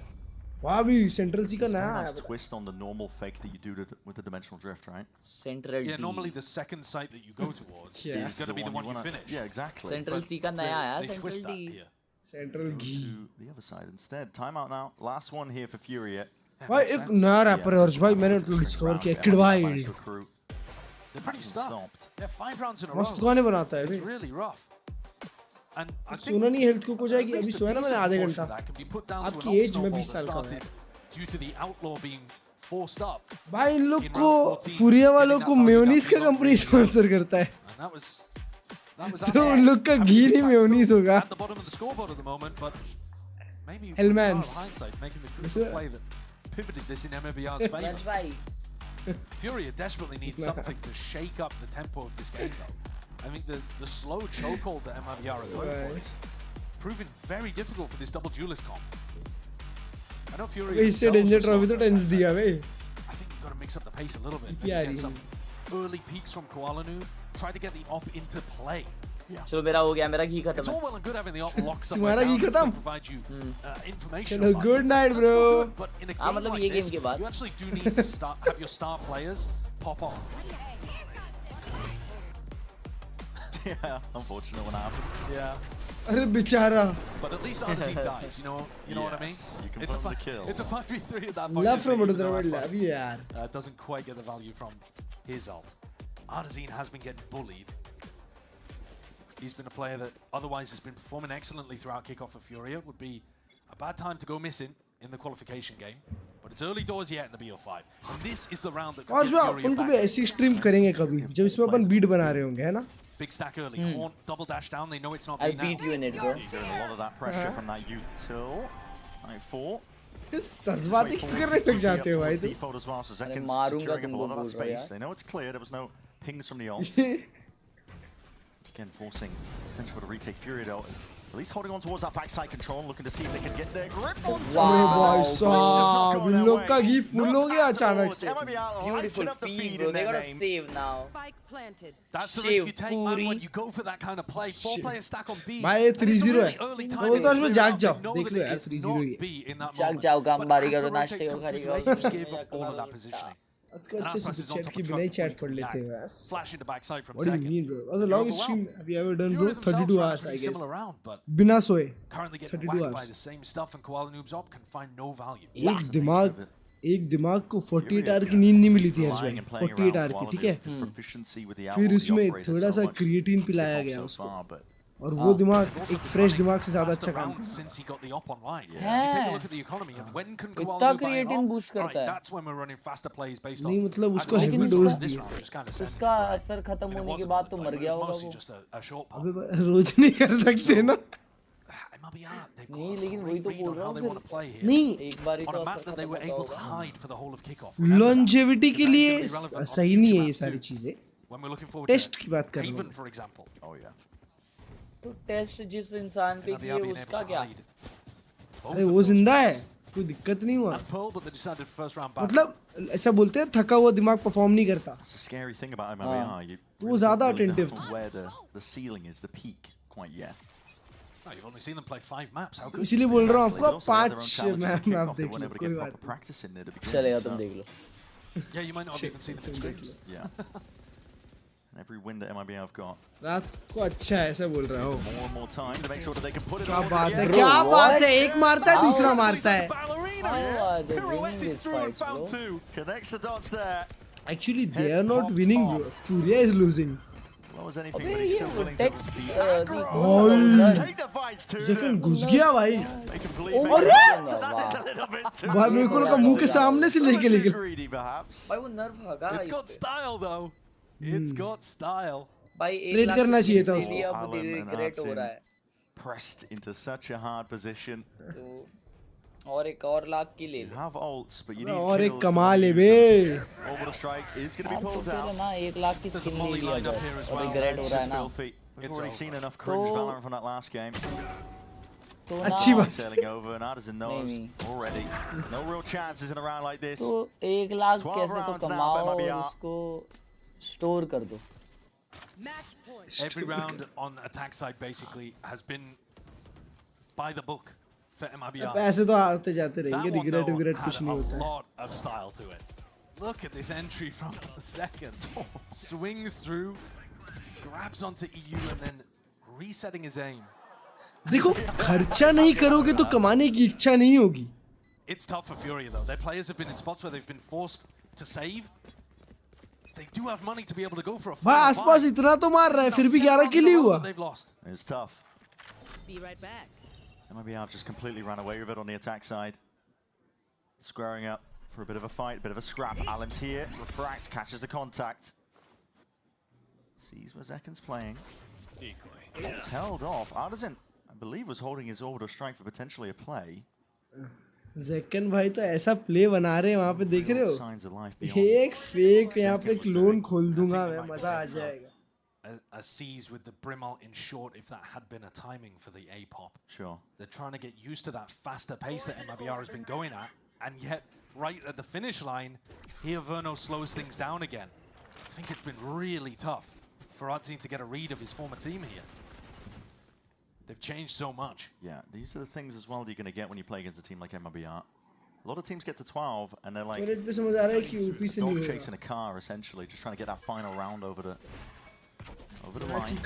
Wow, Central C का नया nice twist on the normal fake that you do with the dimensional drift, right? Central Yeah, D. normally the second site that you go towards is going to be the one you finish. Yeah, exactly. Central C का नया आया Central D. Central G. To the other side instead. Timeout now. Last one here for Furia. भाई एक नया wrapper है अर्ज भाई मैंने उनको डिस्कवर किया Kidwai. They're pretty stopped. They're 5 rounds in a row. मस्त गाने बनाता है. It's really rough. And I think सोना नहीं हेल्थ को जाएगी अभी सोया ना मैंने आधे घंटा. आपकी एज में 20 साल का है. Due to the outlaw being forced up. भाई इन लोग को फुरिया वालों को मेयोनीज का कंपनी स्पॉन्सर करता है. तो उन लोग का घी नहीं मेयोनीज होगा. At the bottom of the scoreboard at the moment, but maybe Hellmans hindsight making the crucial play that pivoted this in MIBR's favor. Furia desperately needs something to shake up the tempo of this game though. I think the slow chokehold that MIBR are going for is proving very difficult for this double duelist comp. I know Furia. इससे danger trophy तो tense दिया बे. I think you've got to mix up the pace a little bit. Maybe get some early peaks from Kuala Lumpur. Try to get the op into play. चलो मेरा हो गया मेरा घी खत्म है. It's all well and good having the op lock somewhere तुम्हारा घी खत्म. Provide you information. चलो good night bro. But in a game मतलब like ये this, गेम के बाद you actually do need to have your star players pop on. Yeah, unfortunate when it happens. Yeah. अरे बेचारा. But at least Artazine dies. You know what I mean? It's a 5v3 at that point. Love from Vadodara, love you yaar. Doesn't quite get the value from his ult. Artazine has been getting bullied. He's been a player that otherwise has been performing excellently throughout Kickoff for Furia. Would be a bad time to go missing in the qualification game. But it's early doors yet in the BO5. And this is the round that और जो उनको भी ऐसी stream करेंगे कभी जब इसमें अपन beat बना रहे होंगे है ना. Big stack early. Horn double dash down. They know it's not. I beat you in it, bro. Getting a lot of that pressure from that util. 9-4. सजवाती करने लग जाते हो भाई तो. अरे मारूंगा तुमको बोल रहा यार. They know it's clear. There was no pings from the ult. Again, forcing potential to retake Furia though. At least holding on towards that backside control and looking to see if they can get their grip on top. Wow, साहब लोग का घी full हो गया अचानक से. Beautiful feed, bro. They gotta save now. That's the risk you take, man, when you go for that kind of play. 4-player stack on B. भाई 3-0 है. वो तो इसमें जाग जाओ. देख लो यार 3-0 ही. जाग जाओ काम बारी करो नाश्ते को खारी करो. Just give up all of that positioning. अच्छे से चैट की बिना ही चैट पढ़ लेते हैं बस. Flash into backside from What do you mean, bro? That's the longest stream have you ever done, bro? 32 hours, I guess. बिना सोए. 32 hours. By the same stuff and Koala Noob's op can find no value. एक दिमाग को 48 our की नींद नहीं मिली थी यार भाई. 48 आवर की, ठीक है. फिर उसमें थोड़ा सा क्रिएटिन पिलाया गया उसको. और वो दिमाग एक फ्रेश दिमाग से ज्यादा अच्छा काम करता है. इतना क्रिएटिन बूस्ट करता है. नहीं मतलब उसको हेवी डोज दिया. उसका असर खत्म होने के बाद तो मर गया होगा वो. अबे रोज नहीं कर सकते ना. नहीं लेकिन वही तो बोल रहा हूँ. नहीं एक बार ही तो असर खत्म होगा. लॉन्जेविटी के लिए सही नहीं है ये सारी चीजें. टेस्ट की बात कर रहा हूँ. तो टेस्ट जिस इंसान पे किए उसका क्या? अरे वो जिंदा है, कोई दिक्कत नहीं हुआ. मतलब ऐसा बोलते हैं थका हुआ दिमाग परफॉर्म नहीं करता. तो वो ज्यादा अटेंटिव था. इसीलिए बोल रहा हूँ आपको आप 5 मैप देख लो. कोई बात नहीं. चलेगा तुम देख लो. And every win that MIB have got. रात को अच्छा है ऐसा बोल रहा हूँ. More and more time to make sure that they can put it क्या on. बात है, क्या बात है. एक मारता है दूसरा मारता है. Connects the dots there. Actually, they are not winning, bro. Furia is losing. Low as anything, but he's still willing to take the fights too. Zekan घुस गया भाई. अरे भाई मेरे को लगा मुंह के सामने से लेके भाई वो नर्व भागा. It's got style though. It's got style. भाई एक लाख करना चाहिए था उसको. Pressed into such a hard position. और एक और लाख की ले ले. Have ults, but you need और एक कमा ले बे. Orbital strike is going to be pulled out. ना 1 लाख की स्किन ले लिया और रिग्रेट हो रहा है ना. We've already seen enough cringe valorant from that last game. अच्छी बात. Sailing over and Artisan knows already. No real chances in a round like this. तो 1 लाख कैसे तो कमाओ और उसको स्टोर कर दो. Every round on attack side basically has been by the book for MIBR. ऐसे तो आते जाते रहेंगे. रिग्रेट कुछ नहीं होता. A lot of style to it. Look at this entry from the second. Swings through, grabs onto EU and then resetting his aim. देखो खर्चा नहीं करोगे तो कमाने की इच्छा नहीं होगी. It's tough for Furia though. Their players have been in spots where they've been forced to save. They do have money to be able to go for a भाई आसपास इतना तो मार रहा है फिर भी 11 किल ही हुआ. It's tough. Be right back. MIBR just completely ran away with it on the attack side. Squaring up for a bit of a fight, a bit of a scrap. Alan's here. Refract catches the contact. Sees where Zekan's playing. It's held off. Artisan, I believe, was holding his orbital strike for potentially a play. Zekan भाई तो ऐसा play बना रहे हैं वहाँ पे देख रहे हो. एक फेक यहाँ पे क्लोन खोल दूंगा मैं, मजा आ जाएगा. A seize with the Brimalt in short if that had been a timing for the A-pop. Sure. They're trying to get used to that faster pace that MIBR has been going at, and yet right at the finish line, here Verno slows things down again. I think it's been really tough for Artazine to get a read of his former team here. They've changed so much. Yeah, these are the things as well that you're going to get when you play against a team like MIBR. A lot of teams get to 12 and they're like dog chasing a car essentially, just trying to get that final round over the line.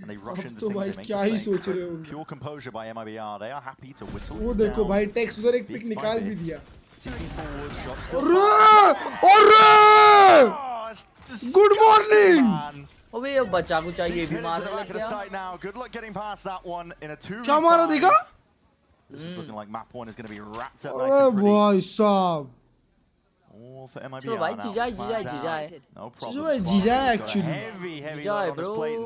And they rush into तो things, भाई they make क्या ही mistakes. सोच रहे हो? Pure composure by MIBR. They are happy to whittle वो you देखो down. भाई takes उधर एक पिक bit by निकाल भी bit. दिया। Ticking forward, shot still. Good morning. अबे ये बचा कुचा ये भी मारने लग Back of the गया। side now. Good luck getting past that one in a 2v5. क्या मारा देखा? This is looking like map 1 is going to be wrapped up nice अरे and pretty. भाई साहब। All for MIBR चलो भाई now. जीजा है। No problem. भाई जीजा है actually। Heavy जीजा load है on this bro। plate.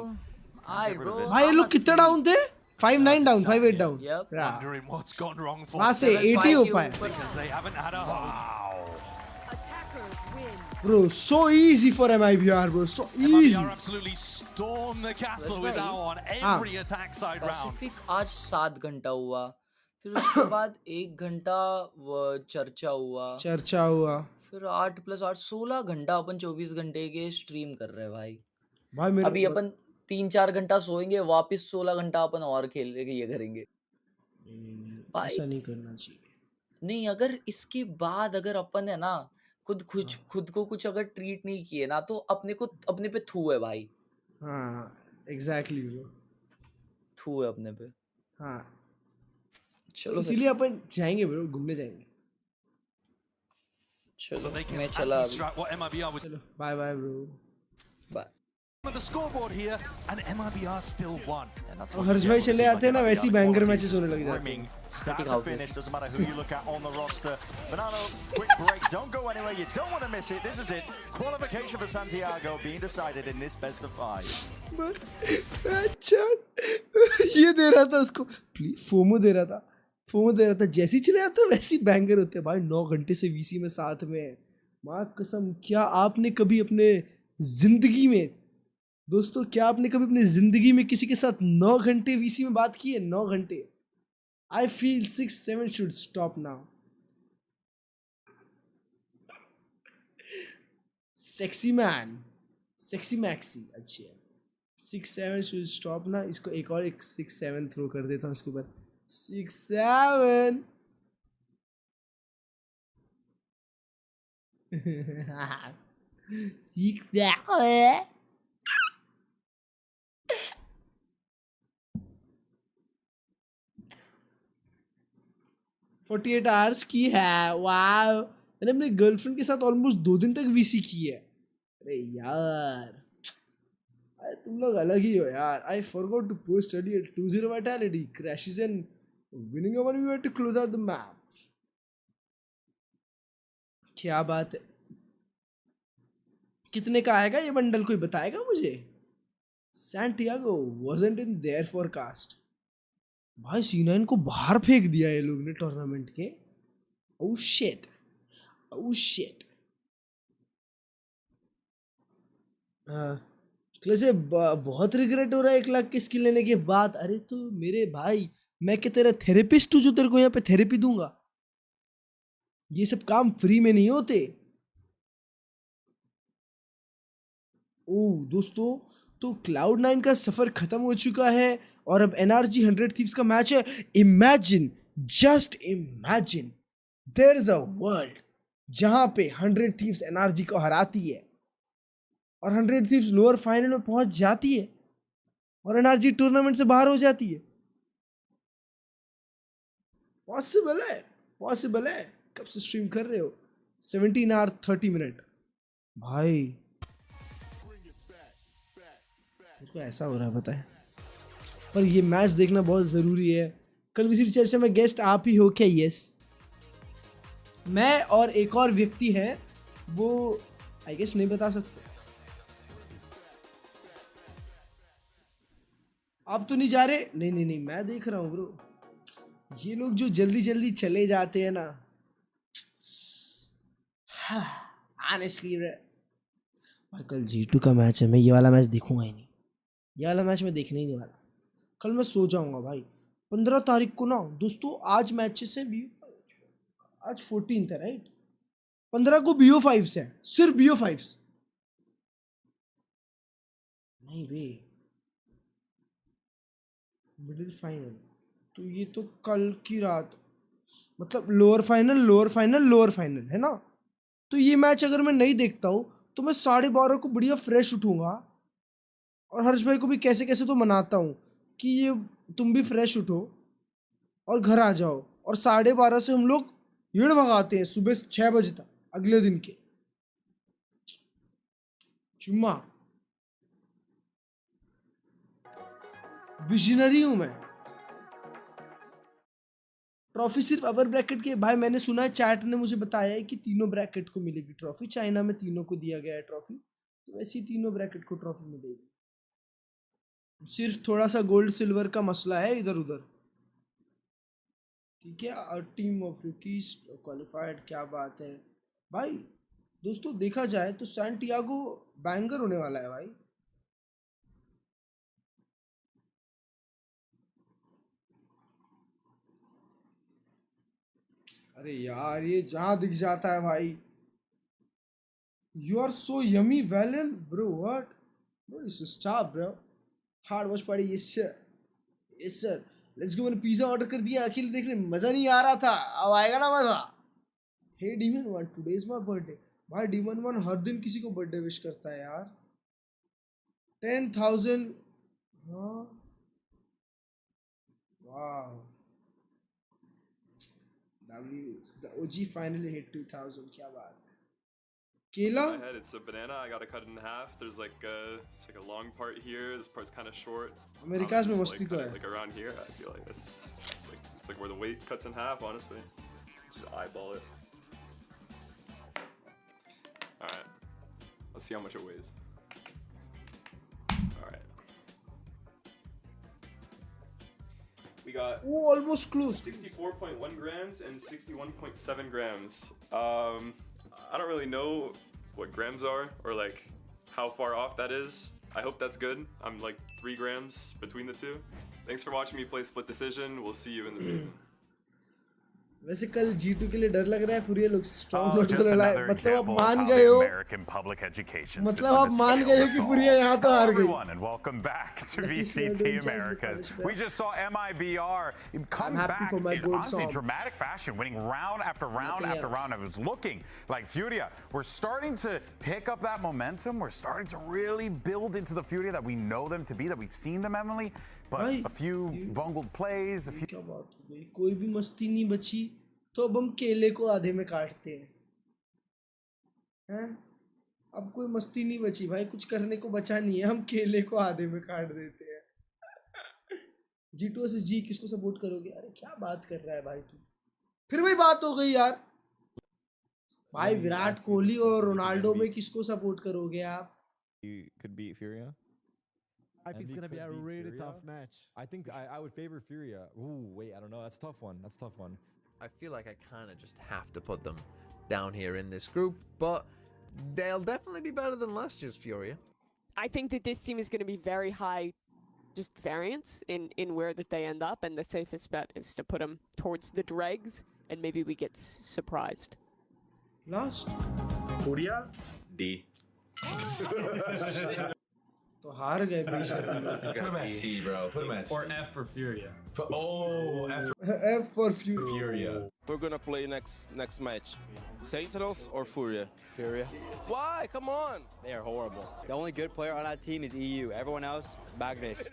Hi bro। भाई ये लोग कितना डाउन थे? 5-9 down, 5-8 down. Wondering what's gone wrong for वहाँ से 80 हो पाए। because they haven't had a hold. Bro, so easy for MIBR, bro. So easy. MIBR absolutely stormed the castle with that one. Every attack side round. Pacific आज 7 घंटा हुआ, फिर उसके बाद 1 घंटा चर्चा हुआ, फिर 8 + 8 16 घंटा अपन 24 घंटे के स्ट्रीम कर रहे हैं भाई। अभी अपन 3-4 घंटा सोएंगे, वापस 16 घंटा अपन और खेलेंगे, ये करेंगे भाई। ऐसा नहीं करना चाहिए। नहीं, अगर इसके बाद अगर अपन है ना खुद को कुछ अगर ट्रीट नहीं किए ना तो अपने पे थू है भाई। हाँ एग्जैक्टली ब्रो, थू है अपने पे। हाँ चलो इसीलिए अपन जाएंगे ब्रो, घूमने जाएंगे। चलो मैं चला अभी। चलो bye bye bro, bye. The scoreboard here and MIBR still won. Harsh भाई चले आते हैं ना, वैसी बैंगर मैचेस होने लग जाते हैं। Start to finish, doesn't matter who you look at on the roster. Banano, quick break, don't go anywhere, you don't want to miss it. This is it. Qualification for Santiago being decided in this best of 5. अच्छा ये दे रहा था उसको, FOMO दे रहा था। जैसे ही चले आते वैसी बैंगर होते हैं भाई। 9 घंटे से वीसी में साथ में, माँ कसम। क्या आपने कभी अपने जिंदगी में दोस्तों, क्या आपने कभी अपनी जिंदगी में किसी के साथ 9 घंटे वीसी में बात की है? 9 घंटे। I feel 6-7 should stop now. Sexy man, sexy maxi, अच्छी है। 6-7 should stop ना। इसको एक और 6-7 थ्रो कर देता हूँ इसके ऊपर। 6-7 6-7 48 आवर्स की है। वाव, मैंने अपने गर्लफ्रेंड के साथ ऑलमोस्ट 2 दिन तक वीसी की है। अरे यार तुम लोग अलग ही हो यार। I forgot to post earlier 2-0 vitality crashes and winning a 1v1 to close out the map। क्या बात है। कितने का आएगा ये बंडल, कोई बताएगा मुझे? Santiago wasn't in their forecast। भाई C9 को बाहर फेंक दिया ये लोग ने टूर्नामेंट के। Oh shit, oh shit. Clutch में बहुत रिग्रेट हो रहा है 1 लाख की स्किल लेने के बाद। अरे तो मेरे भाई, मैं क्या तेरा थेरेपिस्ट हूँ जो तेरे को यहाँ पे थेरेपी दूंगा? ये सब काम फ्री में नहीं होते। ओह दोस्तों, तो Cloud9 का सफर खत्म हो चुका है और अब NRG 100 Thieves का मैच है। Imagine, just imagine, there is a world जहां पे 100 Thieves NRG को हराती है और 100 Thieves लोअर फाइनल में पहुंच जाती है और NRG टूर्नामेंट से बाहर हो जाती है। पॉसिबल है, पॉसिबल है। कब से स्ट्रीम कर रहे हो? 17 आवर 30 मिनट भाई। मुझको ऐसा हो रहा है पता है, पर ये मैच देखना बहुत ज़रूरी है। कल विजिट चर्चा में गेस्ट आप ही हो क्या? यस, मैं और एक और व्यक्ति हैं, वो आई गेस नहीं बता सकते। आप तो नहीं जा रहे? नहीं नहीं नहीं, मैं देख रहा हूँ ब्रो। ये लोग जो जल्दी जल्दी चले जाते हैं ना, ऑनेस्टली भाई कल G2 का मैच है, मैं ये वाला मैच देखूंगा ही नहीं। ये वाला मैच मैं देखने ही नहीं वाला। कल मैं सो जाऊंगा भाई। 15 तारीख को ना दोस्तों, आज मैचेस है आज 14 है राइट। 15 को BO5 है, सिर्फ BO5 नहीं बे, मिडिल फाइनल। तो ये तो कल की रात, मतलब lower final lower final lower final है ना। तो ये मैच अगर मैं नहीं देखता हूँ तो मैं 12:30 को बढ़िया फ्रेश उठूंगा और हर्ष भाई को भी कैसे कैसे तो मनाता हूँ कि ये तुम भी फ्रेश उठो और घर आ जाओ, और 12:30 से हम लोग येड़ भगाते हैं सुबह 6 बजे तक अगले दिन के। चुम्मा, विजनरी हूं मैं। ट्रॉफी सिर्फ अपर ब्रैकेट के, भाई मैंने सुना है, चैट ने मुझे बताया है कि तीनों ब्रैकेट को मिलेगी ट्रॉफी। चाइना में तीनों को दिया गया है ट्रॉफी, तो वैसे ही तीनों ब्रैकेट को ट्रॉफी मिलेगी। सिर्फ थोड़ा सा गोल्ड सिल्वर का मसला है इधर उधर, ठीक है। टीम ऑफ रूकीज क्वालिफाइड, क्या बात है भाई। दोस्तों देखा जाए तो सैंटियागो बैंगर होने वाला है भाई। अरे यार ये जहां दिख जाता है भाई। यू आर सो यमी वेलन bro, what bro, you should stop bro. Hard watch party, yes sir, yes sir, let's go. मैंने पिज्जा ऑर्डर कर दिया, अखिल देखने मजा नहीं आ रहा था, अब आएगा ना मजा। Hey Demon one, today is my birthday. भाई डीमन वन हर दिन किसी को बर्थडे विश करता है यार। 10,000, हाँ वाह। The OG finally hit 2,000, क्या बात है। केला? In my head, it's a banana. I gotta cut it in half. There's it's like a long part here. This part's kind of short. America में मस्ती तो है। Like around here, I feel like it's like where the weight cuts in half. Honestly, just eyeball it. All right, let's see how much it weighs. All right, we got almost close. 64.1 grams and 61.7 grams. I don't really know what grams are or how far off that is. I hope that's good. I'm 3 grams between the two. Thanks for watching me play Split Decision. We'll see you in the season. वैसे कल G2 के लिए डर लग रहा है। फुरिया लोग strong note कर रहा है। मतलब आप मान गए हो, मतलब आप मान गए हो कि फुरिया यहाँ तो हार गई। And welcome back to VCT Americas. We just saw Mibr come back in honestly dramatic fashion, winning round after round after round. It was looking like Furia. We're starting to pick up that momentum. We're starting to really build into the Furia that we know them to be, that we've seen them, Emily. But a few bungled plays, a few. क्या बात हो गई, कोई भी मस्ती नहीं बची, तो अब हम केले को आधे में काटते हैं, हैं? अब कोई मस्ती नहीं बची भाई, कुछ करने को बचा नहीं है, हम केले को आधे में काट देते हैं। G2 वर्सेस G, किसको सपोर्ट करोगे? अरे क्या बात कर रहा है भाई तू, फिर वही बात हो गई यार। भाई विराट कोहली और रोनाल्डो में किसको सपोर्ट करोगे आप? Could beat Furia. I think it's going to be a really tough match. I think I would favor Furia. Ooh, wait, I don't know. That's a tough one. That's a tough one. I feel like I kind of just have to put them down here in this group, but they'll definitely be better than last year's Furia. I think that this team is going to be very high, just variance in where that they end up, and the safest bet is to put them towards the dregs, and maybe we get surprised. Last? Furia? D. तो हार गए बेशक। Put him at C, bro. Put him at C. Or F for Furia. F for Furia. We're gonna play next match. Sentinels or Furia? Furia. Why? Come on. They are horrible. The only good player on that team is EU. Everyone else, Magnus.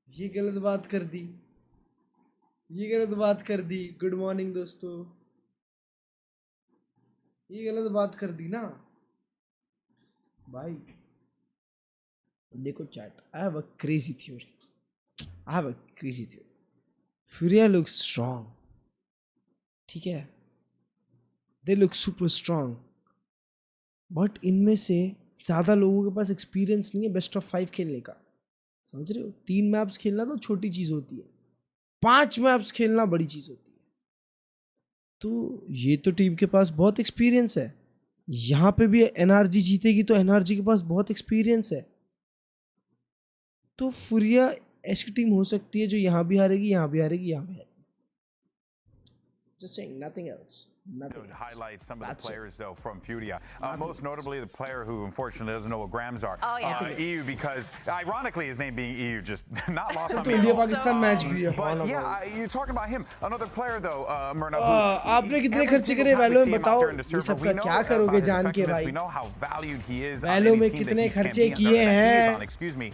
ये गलत बात कर दी, ये गलत बात कर दी। Good morning दोस्तों, ये गलत बात कर दी ना भाई। देखो chat, I have a crazy theory. I have a crazy theory. Furia looks strong, ठीक है, they look super strong, but इनमें से ज़्यादा लोगों के पास एक्सपीरियंस नहीं है बेस्ट ऑफ 5 खेलने का, समझ रहे हो? 3 मैप्स खेलना तो छोटी चीज़ होती है, 5 मैप्स खेलना बड़ी चीज़ होती है। तो ये तो टीम के पास बहुत एक्सपीरियंस है। यहाँ पे भी एनआरजी जीतेगी तो एनआरजी के पास बहुत एक्सपीरियंस है। तो फुरिया ऐसी टीम हो सकती है जो यहाँ भी हारेगी, यहाँ भी हारेगी, यहाँ भी हारेगी। Just saying, nothing else. highlight some of the players though from Furia. Most notably the player who unfortunately doesn't know what grams are. EU, because ironically his name being EU just not lost on me. India-Pakistan match bhi hai. But yeah, you're talking about him. Another player though, Myrna. आपने कितने खर्चे करे वैलो में बताओ? ये सब का क्या करोगे जान के भाई? We know how valued he is. वैलो में कितने खर्चे किए हैं? Excuse me.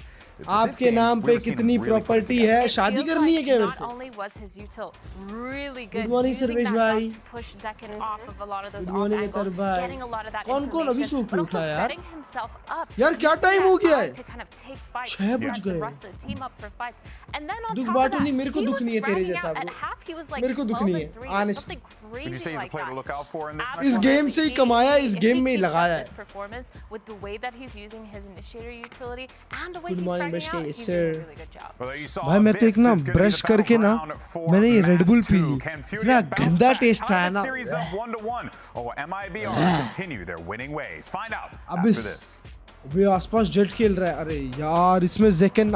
आपके नाम पे कितनी प्रॉपर्टी है? शादी करनी है क्या मेरे से? Not only was his util really good, Good morning, using Sarvesh that bhai. dog to push Zekin off of a lot of those Good off morning, angles, bhai. getting a lot of that कौन-कौन अभी सो information, के but also उठा यार? setting himself up. यार क्या time हो गया है? To kind of take fights, 6 to बज set the गए। rest of the team up for fights, and then on दुख top of बांटो that, नहीं, मेरे को he दुख was नहीं है तेरे grinding जैसा out bro। at half. He was like मेरे को दुख 12 नहीं and 3 है, or honestly। something Would you crazy say he's a like player to that. look out for in this? इस गेम से ही कमाया, इस गेम में ही लगाया है। His performance with the way that he's using his initiator utility and the way Good he's morning, starting out, Bashke. he's doing a really good job. भाई मैं तो एक ना ब्रश करके ना मैंने ये रेड बुल पी ली, इतना गंदा टेस्ट था ना। अबे आसपास जेट खेल रहा है, अरे यार इसमें जेकन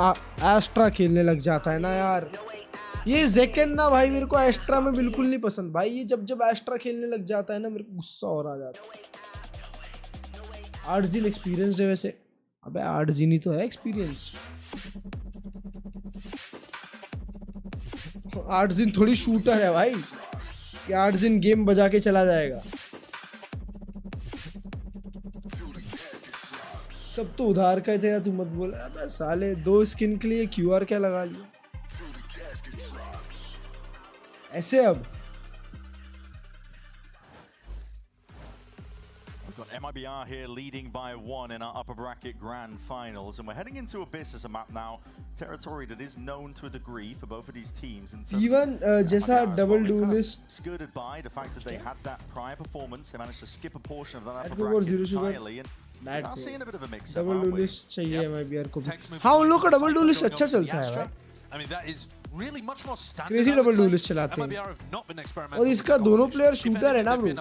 एस्ट्रा खेलने लग जाता है ना यार। ये जेकन ना भाई मेरे को एस्ट्रा में बिल्कुल नहीं पसंद भाई, ये जब एस्ट्रा खेलने लग जाता है ना मेरे को गुस्सा हो रहा जाता है। 8 दिन एक्सपीरियंस्ड है वैसे, अबे 8 दिन ही तो है एक्सपीरियंस्ड। 8 दिन थोड़ी शूटर है भाई कि 8 दिन गेम बजा के चला जाएगा। सब तो उधार का ही तेरा, तू मत बोल। अबे साले 2 स्किन के लिए क्यूआर क्या लगा लिया ऐसे। अब We've got MIBR here leading by 1 in our upper bracket grand finals, and we're heading into Abyss as a map now, territory that is known to a degree for both of these teams. Even जैसा double duellist skirted by the fact that they had that prior performance, they managed to skip a portion of that upper bracket entirely, and we are seeing a bit of a mix. Double duellist चाहिए MIBR को भी। हाँ उन लोग का double duellist अच्छा चलता है भाई। I mean that is really much more standard. Crazy double duellist चलाते हैं और इसका दोनों प्लेयर शूटर है ना bro. In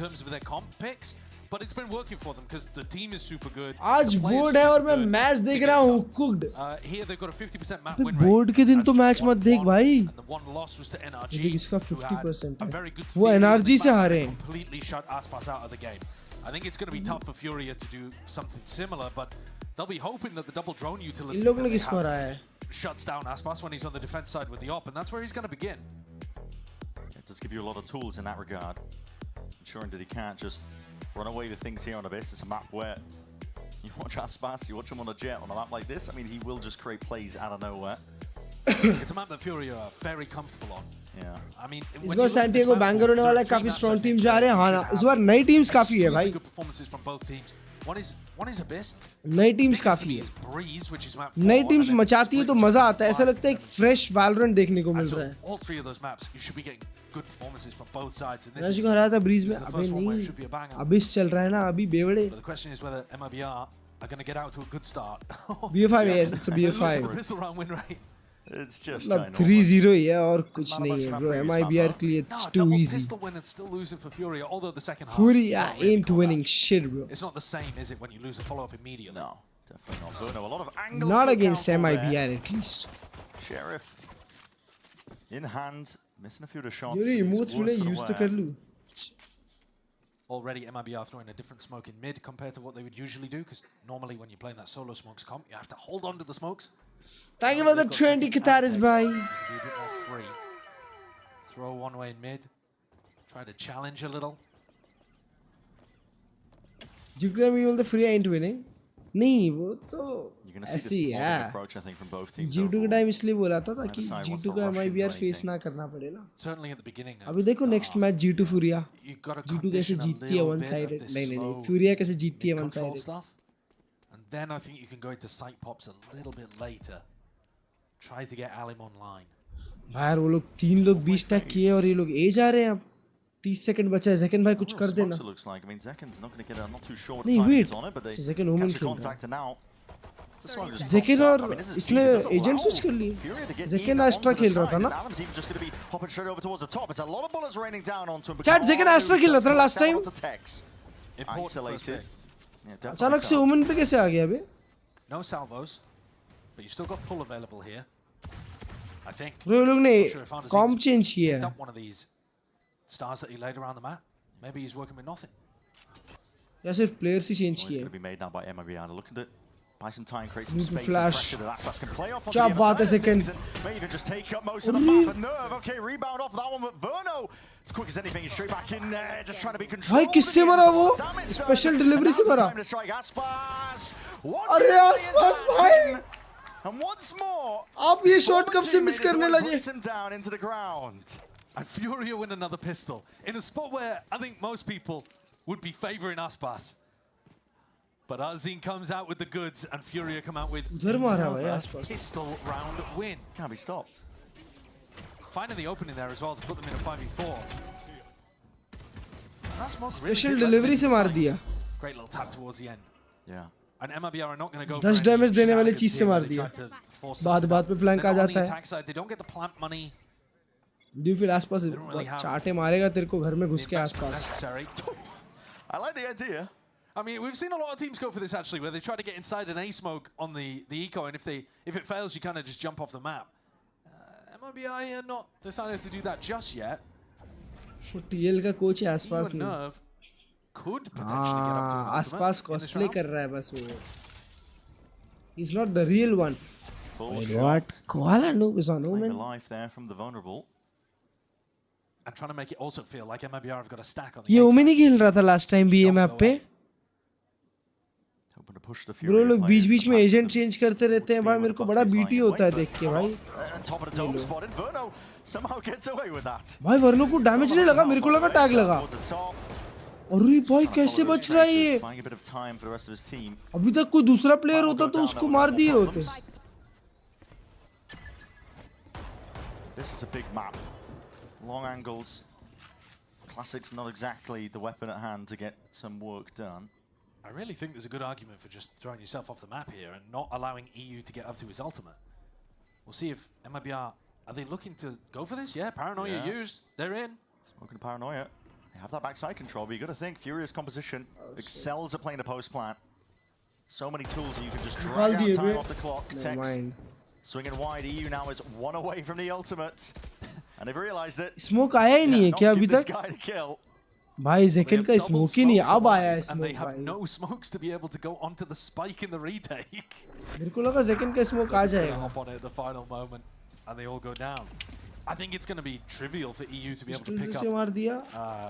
terms of their comp picks, but it's been working for them because the team is super good. आज board है और मैं मैच देख रहा हूँ cooked. Here they've got a 50% map win rate. Board के दिन तो मैच मत देख भाई। The one loss was to NRG. इसका 50% है। वो NRG से हारे हैं। Completely shut Aspas out of the game. I think it's going to be tough for Furia to do something similar, but they'll be hoping that the double drone utility इन लोगों ने किसको हराया है? Shuts down Aspas when he's on the defense side with the op, and that's where he's going to begin. It does give you a lot of tools in that regard, ensuring that he can't just run away with things here on Abyss. It's a map where you watch Aspas, you watch him on a jet on a map like this. I mean, he will just create plays out of nowhere. It's a map that Furia are very comfortable on. Yeah. I mean, इस बार Santiago banger होने वाला है, काफी strong team जा रहे हैं। हाँ ना, इस बार नई टीम्स काफी है भाई। Good performances from both teams. One is Abyss. नई टीम्स काफी है। नई टीम्स मचाती है तो मजा आता है, ऐसा लगता है एक फ्रेश वैलोरेंट देखने को मिल रहा है। All three of those maps, you should be getting good performances from both sides. And match को हराया था ब्रीज में, अबे नहीं, अबिस चल रहा है ना अभी बेवड़े। The question is whether MIBR are going to get out to a good start. BF5 yes, it's a BF5. Pistol round win rate. It's just मतलब 3-0 ही है और कुछ नहीं है bro। MIBR के लिए it's too easy. Pistol win and still losing for Furia, although the second half. Furia ain't winning shit bro. It's not the same, is it, when you lose a follow-up immediately? No, definitely not. So, no, a lot of angles. Not against MIBR at least. Sheriff in hand, missing a few of the shots. ये emotes मिले use तो कर लूँ। Already MIBR throwing a different smoke in mid compared to what they would usually do, because normally when you're playing that solo smokes comp, you have to hold on to the smokes. Thank you for the 20 Qataris bhai. Be a bit more free. Throw one way in mid. Try to challenge a little. Jupiter me all the free ain't winning. नहीं वो तो ऐसी है। G2 का time इसलिए बोला था ताकि G2 का MIBR फेस ना करना पड़े ना। Certainly at the beginning. अभी देखो next match G2 Furia. G2 कैसे जीतती है one sided, नहीं Furia कैसे जीतती है one sided. And then I think you can go into sight pops a little bit later. Try to get Alim online. यार वो लोग 3 लोग 20 टैग किए और ये लोग ए जा रहे हैं अब। 30 सेकंड बचा है, ज़ेकन भाई कुछ कर देना। नहीं वेट, ज़ेकन वुमन खेल रहा है। ज़ेकन और इसने एजेंट स्विच कर लिए। ज़ेकन एस्ट्रा खेल रहा था ना। चैट ज़ेकन एस्ट्रा खेल रहा था लास्ट टाइम। अचानक से वुमन पे कैसे आ गया बे? No salvos, but you still got full available here. I think. वो लोग ने कॉम्प चेंज किया है। stars that he laid around the map. Maybe he's working with nothing. या सिर्फ प्लेयर्स ही चेंज किए. Going to be made now by Mibr. Looking to buy some time, create some space. Flash. Can play off क्या बात है second. May even just take up most of the map. And Nerve, okay, rebound off that one, but Verno, as quick as anything, he's straight back in there, just trying to be controlled. भाई किससे मरा वो? Special delivery से मरा. अरे आसपास भाई. And once more, आप ये शॉट कब से मिस करने लगे? Him down into the ground. And Furia win another pistol in a spot where I think most people would be favouring Aspas. But Azin comes out with the goods and Furia come out with another pistol round win. Can't be stopped. Finding the opening there as well to put them in a 5v4. Special delivery से मार दिया. Great little tap towards the end. Yeah. And MIBR are not going to go 10 damage देने वाली चीज से मार दिया. बाद पे flank आ जाता है. They don't get the plant money. Do you feel आसपास चाटे मारेगा तेरे को घर में घुस के आसपास. I like the idea. I mean, we've seen a lot of teams go for this actually, where they try to get inside an A smoke on the eco, and if it fails, you kind of just jump off the map. MIBR here not decided to do that just yet. TL का coach है आसपास में. Nerve could potentially get up to an आसपास cosplay कर रहा है बस वो. He's not the real one. Wait, what? Koala noob is on Omen. Life there from the vulnerable. And trying to make it also feel like MIBR have got a stack on the ये Omen ही खेल रहा था last time BA map पे. Bro लोग बीच-बीच में agent change करते रहते हैं भाई मेरे को बड़ा बीटी होता है देख के भाई. भाई वर्नो को डैमेज नहीं लगा मेरे को लगा टैग लगा. अरे भाई कैसे बच रहा है ये? अभी तक कोई दूसरा प्लेयर होता तो उसको मार दिए होते. This is a big map. Long angles. Classic's not exactly the weapon at hand to get some work done. I really think there's a good argument for just throwing yourself off the map here and not allowing EU to get up to his ultimate. We'll see if MIBR, are they looking to go for this? Yeah, Paranoia used. They're in. Smoking to Paranoia. They have that backside control, but you got to think Furia's composition excels at playing the post plant. So many tools that you can just drag out time off the clock. Tex swinging wide. EU now is one away from the ultimate. And they've realized that smoke आया ही नहीं है क्या अभी तक? भाई Zekken का smoke ही नहीं है अब आया है smoke. And they have no smokes to be able to go onto the spike in the retake. मेरे को लगा Zekken का smoke आ जाएगा. Hop on it at the final moment, and they all go down. I think it's going to be trivial for EU to be able to pick up. मार दिया.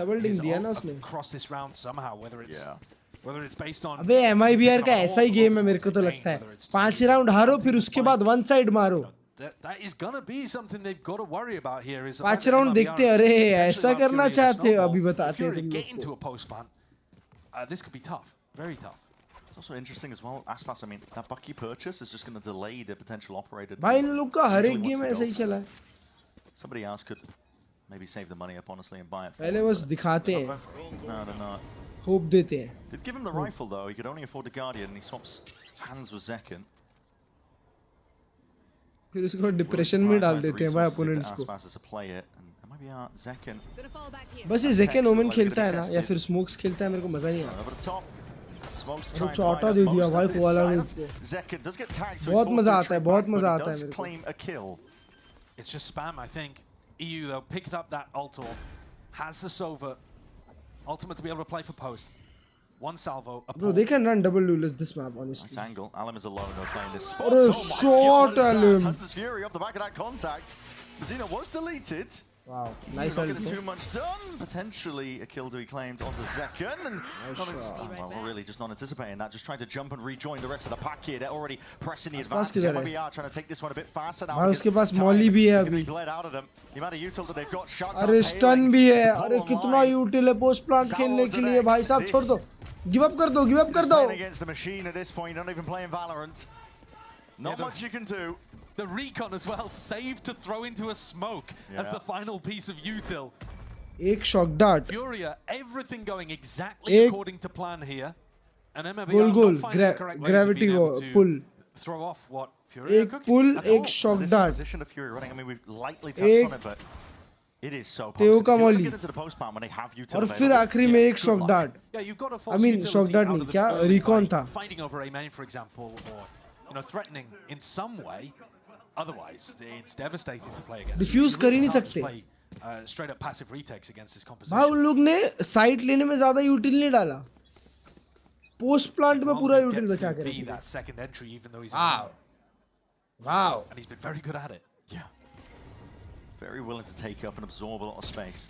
Double ding दिया ना उसने. Cross this round somehow, whether it's based on. अबे MIBR का ऐसा ही game है मेरे को तो लगता है. 5 राउंड हारो फिर उसके बाद one side मारो. That is gonna be something they've got to worry about here. Is 5 round देखते अरे ऐसा करना चाहते हो अभी बताते हैं तुम लोग into a post plant. This could be tough, very tough. It's also interesting as well. Aspas, I mean, that Bucky purchase is just going to delay the potential operator. भाई इन लोग का हर एक गेम ऐसा ही चला है. Somebody else could maybe save the money up honestly and buy it. पहले बस दिखाते हैं. No. Hope देते हैं. Did give him the rifle though. He could only afford the Guardian and he swaps hands with Zekken. फिर उसको depression में डाल देते हैं भाई अपोनेंट्स को. बस ये Zekken ओमेन खेलता है ना या फिर स्मोक्स खेलता है मेरे को मजा नहीं आता. तो चौटा दे दिया भाई कोवाला ने उसको. बहुत मजा आता है मेरे को. It's just spam, I think. EU though picked up that ult, has the Sova ultimate to be able to play for post. One salvo. Bro, they can run double duelist this map, honestly. Nice angle. Alim is alone though playing this spot. Oh shot, Alim. Hunter's Fury off the back of that contact. Zeno was deleted. Wow, nice. Not getting too much done. Potentially a kill to be claimed onto Zekken. And well, really just not anticipating that. Just trying to jump and rejoin the rest of the pack here. They're already pressing the advantage. MIBR trying to take this one a bit faster now. उसके पास Molly भी है अभी. Bled out of them. The amount of util that they've got shot. अरे stun भी है. अरे कितना util है post plant खेलने के लिए भाई साहब छोड़ दो. Give up कर दो. Playing against the machine at this point. Not even playing Valorant. Not much you can do. The recon as well, saved to throw into a smoke as the final piece of util. एक shock dart. Furia, everything going exactly according to plan here. And MIBR goal. Gravity pull. Throw off what Furia एक pull, एक shock dart. Position of Furia running. I mean, we've lightly touched on it, but it is so possible. If you get into the post pan when they have util. और फिर आखिरी में एक shock dart. Yeah, you've got to I mean, shock dart नहीं क्या recon था. Fighting over a main, for example, or threatening in some way. Otherwise, it's devastating to play against. Diffuse कर ही नहीं सकते. straight up passive retakes against this composition. भाई उन लोग ने साइट लेने में ज़्यादा यूटिल नहीं डाला, पोस्ट प्लांट में पूरा यूटिल बचा के रखा। that second entry even though he's wow, and he's been very good at it. Yeah, very willing to take up and absorb a lot of space.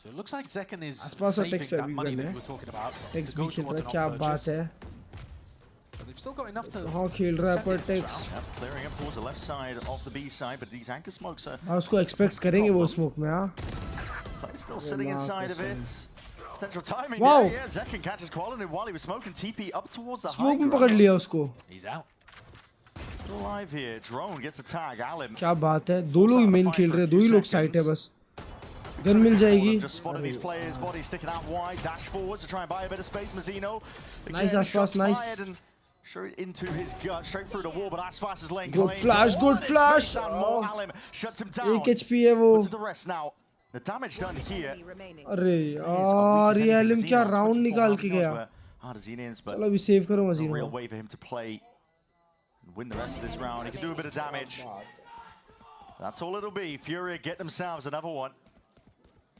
So it looks like Zekken is आसपास saving text that money that you were talking about. Text भी खेल रहा है, क्या बात है? But they've still got enough to. हाँ खेल रहा है पर text. Clearing up towards the left side of the B side, but these anchor smokes are. हाँ उसको expect करेंगे वो smoke में हाँ. Still sitting inside of it. Potential timing. Wow. Yeah, Zekken catches Quality while he was smoking TP up towards the high Smoke में ground. पकड़ लिया उसको. He's out. Still alive here. Drone gets a tag. Alim. क्या बात है? दो लोग main खेल रहे हैं, दो ही लोग site है बस. Gun मिल जाएगी. Just spotted these players' bodies sticking out wide. Dash forwards to try and buy a bit of space. Mazino. Nice Aspas, nice. Straight into his gut, straight through the wall, but Aspas is laying Good claim. flash, good flash. Alim shuts him down. 1 HP है वो. To the rest now. The damage done here. अरे यार ये Alim क्या round निकाल के गया. चलो अभी save करो A Mazino. real way for him to play and win the rest of this round. He can do a bit of damage. That's all it'll be. Furia get themselves another one.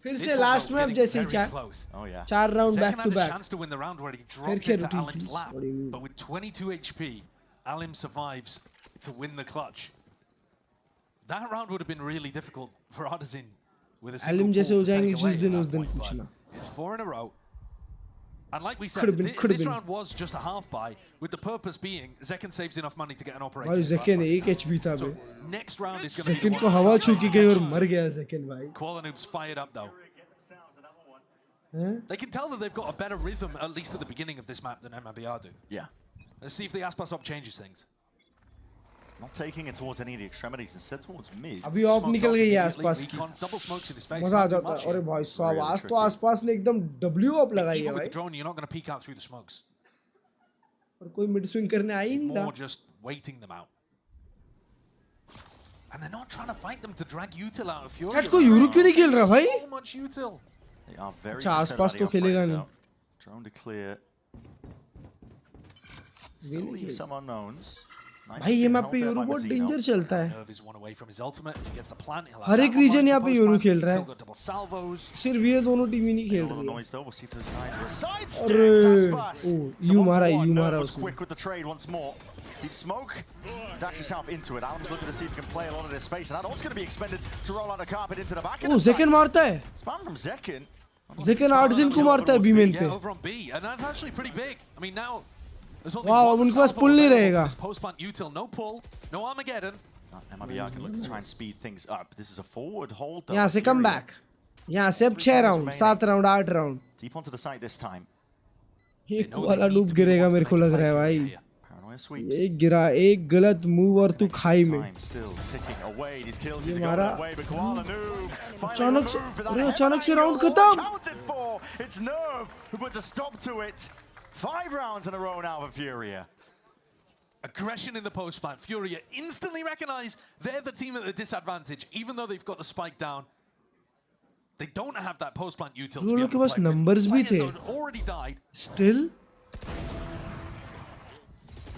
फिर से last में अब जैसे ही चार round back to back. Zekken had a chance to win the round where he dropped into Alim's lap, but with 22 HP, Alim survives to win the clutch. That round would have been really difficult for Artisan with a single Alim जैसे pull हो to take जाएंगे away जिस दिन at उस that दिन point, पूछना. but it's 4 in a row. And like we said, Could've been. this round was just a half buy, with the purpose being Zekken saves enough money to get an operator. भाई Zekken 1 HP था बे. Next round is going to be Zekken को हवा छू के गई और मर गया Zekken भाई. Qualanoob's fired up though. They can tell that they've got a better rhythm, at least at the beginning of this map, than MIBR do. Yeah. Let's see if the Aspas op changes things. Not taking it towards any of the extremities, instead towards mid. अभी of निकल गई है आसपास की. Double smokes in his face. मजा आ जाता है. अरे भाई साहब आज तो आसपास ने एकदम W ऑफ लगाई है Even with भाई. the drone, you're not going to peek out through the smokes. और कोई मिड स्विंग करने आ ही नहीं More रहा. just waiting them out. And they're not trying to fight them to drag util out of Furia. चट को euro क्यों नहीं खेल रहा भाई? So much util. They are very अच्छा आसपास तो खेलेगा नहीं. Drone to clear. Still leave some unknowns. भाई ये मैप पे यूरो बहुत डेंजर चलता है. Nerve is one away from his ultimate. He gets the plant. He'll have हर एक that रीजन one यहाँ पे right यूरो to खेल postman. रहा Still है. got double salvos. सिर्फ ये दोनों टीम ही नहीं खेल रही है. Noise though. We'll see if those sides will अरे यू मारा उसने. Quick with the trade once more. Deep smoke. Dash yourself into it. Alan's looking to see if he can play a lot of this space, and that all's going to be expended to roll out the carpet into the back. O Zekken मारता है. Spam from Zekken. Zekken Artisan को मारता है B main पे. Yeah, over on B, and that's actually pretty big. I mean now. Wow, अब उनके पास pull नहीं रहेगा. This post plant util, no pull, no Armageddon. MIBR can look to try and speed things up. This is a forward hold. यहाँ से come back. यहाँ से अब 6 round, 7 round, 8 round. Deep onto the side this time. एक वाला loop गिरेगा मेरे को लग रहा है भाई. एक गिरा, एक गलत मूव और तू खाई में. ये मारा. अचानक से राउंड खत्म. It's Nerve who puts a stop to it. 5 rounds in a row now for Furia. Aggression in the post plant. Furia instantly recognize they're the team at the disadvantage, even though they've got the spike down. They don't have that post plant util. उन लोगों के पास numbers भी थे. Already died. Still.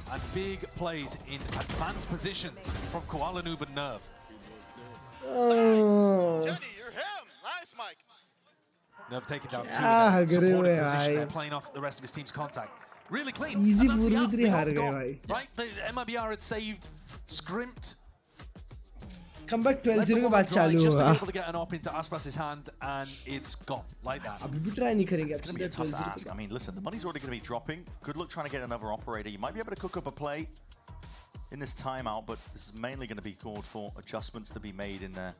And big plays in advanced positions from Qualanoob and Nerve. Jenny, you're him. Nice, Mike. Nerve taking down 2 in a supportive position there, भाई. playing off the rest of his team's contact. Really clean. Easy And that's the पूरी up. तरह They हार all गए got, भाई. right? The MIBR had saved, scrimped. Comeback Left 12-0 the के one बाद dry, चालू just to be होगा. able to get an op into Aspas's hand, and it's gone like that. अभी भी try नहीं करेंगे. It's going to be a tough ask. I mean, listen, the money's already going to be dropping. Good luck trying to get another operator. You might be able to cook up a play in this timeout, but this is mainly going to be called for adjustments to be made in the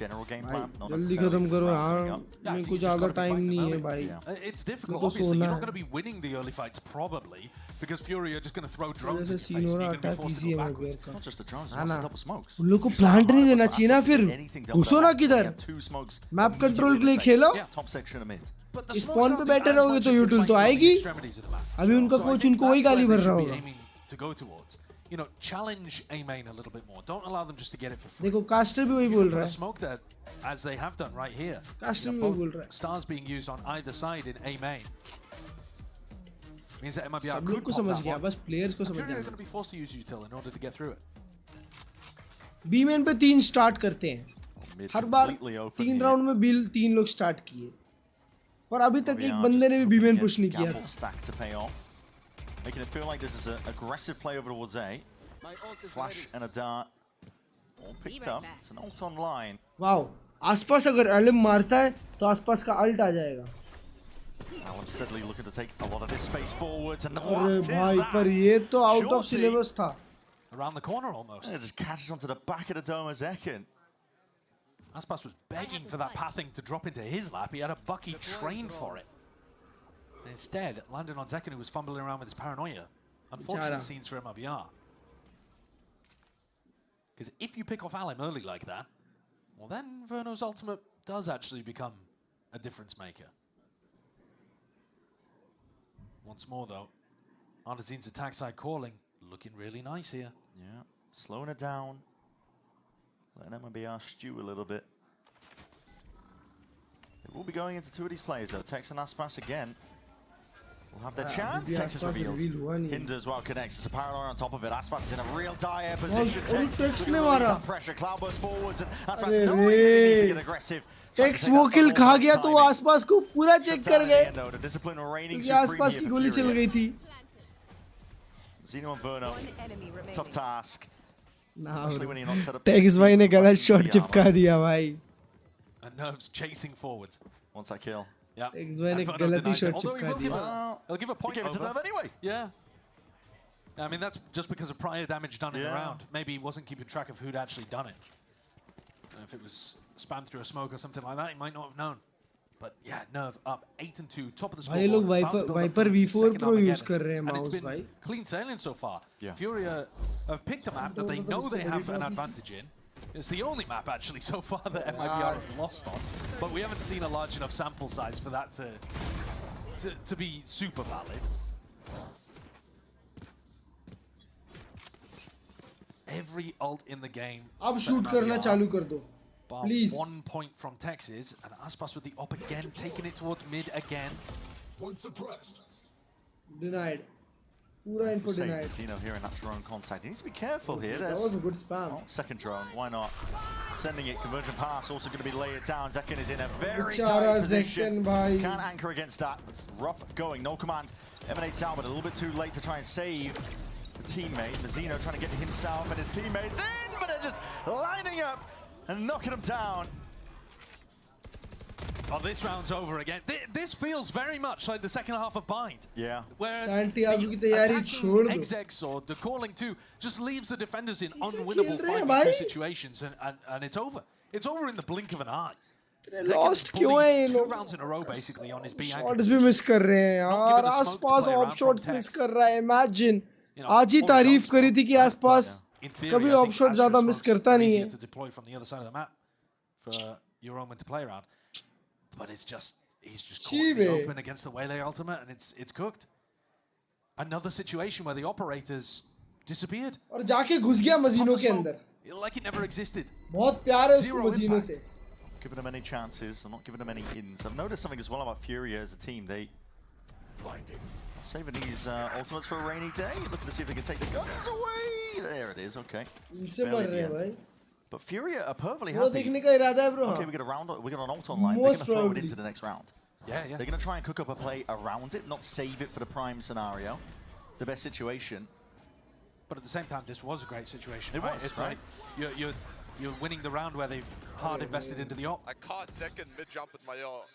general game plan. Not जल्दी necessarily खत्म करो ramping यार. up. मेरे को ज़्यादा time नहीं है भाई. It's difficult. मेरे को Obviously, सोना you're not है. going to be winning the early fights probably because Fury are just going to throw drones जैसे in your सीन face. हो And रहा you're going to be attack forced to easy go है backwards. It's not just the drones, हाँ it's ना. also double smokes. उन लोग को plant नहीं देना चाहिए ना फिर. घुसो ना किधर. Map control play Khelo. Top section of mid. Spawn पे बैठे रहोगे तो util तो आएगी. अभी उनका कोच उनको वही गाली भर रहा होगा. To go towards. You know, challenge A main a little bit more. Don't allow them just to get it for free. देखो caster भी वही बोल रहा है. Smoke that as they have done right here. Caster भी वही बोल रहा है. Stars being used on either side in A main. Means that MIBR सब लोग को समझ गया, बस players को समझ Fury are जाना. going to be forced to use util in order to get through it. B main पे 3 start करते हैं. हर बार 3 राउंड में बिल 3 लोग स्टार्ट किए पर अभी तक एक बंदे ने भी बीमेन पुश नहीं किया था Making it feel like this is an aggressive play over towards A. Flash and a dart. All picked up. It's an ult online. Wow. आसपास अगर एलम मारता है तो आसपास का अल्ट आ जाएगा. Alam steadily looking to take a lot of this space forwards and अरे भाई पर ये तो out of syllabus था. Around the corner almost. It just catches onto the back of the dome as Ekin. Aspas was begging for that pathing to drop into his lap. He had a Bucky train for it. And instead, landed on Zekken, who was fumbling around with his paranoia. Unfortunate scenes for MRBR. Because if you pick off Alim early like that, well then Verno's ultimate does actually become a difference maker. Once more though, Ardezin's attack side calling, looking really nice here. Yeah, slowing it down. Letting MRBR stew a little bit. It will be going into two of these players though. Tex and Aspas again. We'll have their chance. Tex is revealed. Hinders while connects. There's a parallel on top of it. Aspas is in a real dire position. Tex that pressure. Cloudburst forwards and Aspas knowing that he needs to get aggressive. Tex वो kill खा गया तो आसपास को पूरा check कर गए. क्योंकि आसपास की गोली चल गई थी. Zeno and Verno. Tough task. Especially when you're not set up. Tex भाई ने गलत शॉट चिपका दिया भाई. And Nerves chasing forwards. Wants that kill. Yeah. Tex भाई ने गलती शॉट चिपका दिया. He'll give a point over. Nerve anyway. Yeah. I mean, that's just because of prior damage done in the round. Maybe he wasn't keeping track of who'd actually done it. If it was spammed through a smoke or something like that, he might not have known. But yeah, Nerve up 8-2, top of the scoreboard. भाई लोग Viper V4 Pro use कर रहे हैं mouse भाई. Clean sailing so far. Yeah. Furia have picked a map that they know they have an advantage in. It's the only map actually so far that MIBR have lost on, but we haven't seen a large enough sample size for that to be super valid. Every ult in the game. अब shoot करना चालू कर दो. Please. 1 point from Texas, and Aspas with the op again, taking it towards mid again. Point suppressed. Denied. Pura info denied. Zeno hearing that drone contact. He needs to be careful here. That was a good spam. Oh, second drone, why not? Sending it, conversion pass, also going to be layered down. Zekken is in a very tight position. Can't anchor against that. It's rough going, no command. Emanates out, but a little bit too late to try and save the teammate. Zeno trying to get himself and his teammates in, but they're just lining up and knocking him down. Oh, this round's over again. This feels very much like the second half of Bind. Yeah. Where Santiago की तैयारी छोड़ दो. Execs or the calling too just leaves the defenders in unwinnable 5v2 situations, and it's over. It's over in the blink of an eye. Lost क्यों है ये लोग? 2 rounds in a row basically on his B anchor. Shots भी miss कर रहे हैं यार. आसपास ऑफ शॉट्स मिस कर रहा है. Imagine. आज ही तारीफ करी थी कि आसपास कभी ऑफ शॉट ज़्यादा मिस करता नहीं है. To deploy from the other side of the map for your own to play around. But it's just, he's just caught in the open against the Waylay ultimate, and it's cooked. Another situation where the operators disappeared. और जाके घुस गया मजीनो के अंदर. Like it never existed. बहुत प्यार है उसको मजीनो से. Giving them any chances, or not giving them any ins. I've noticed something as well about Furia as a team. They saving these ultimates for a rainy day, looking to see if they can take the guns away. There it is. Okay. इनसे मर रहे हैं भाई. But Furia are perfectly वो happy. देखने का इरादा है bro. Okay, we got an ult online. They're going to throw it into the next round. Yeah. They're going to try and cook up a play around it, not save it for the prime scenario, the best situation. But at the same time, this was a great situation. It was. It's like you're winning the round where they've hard invested into the op. I caught Zekken mid jump with my ult.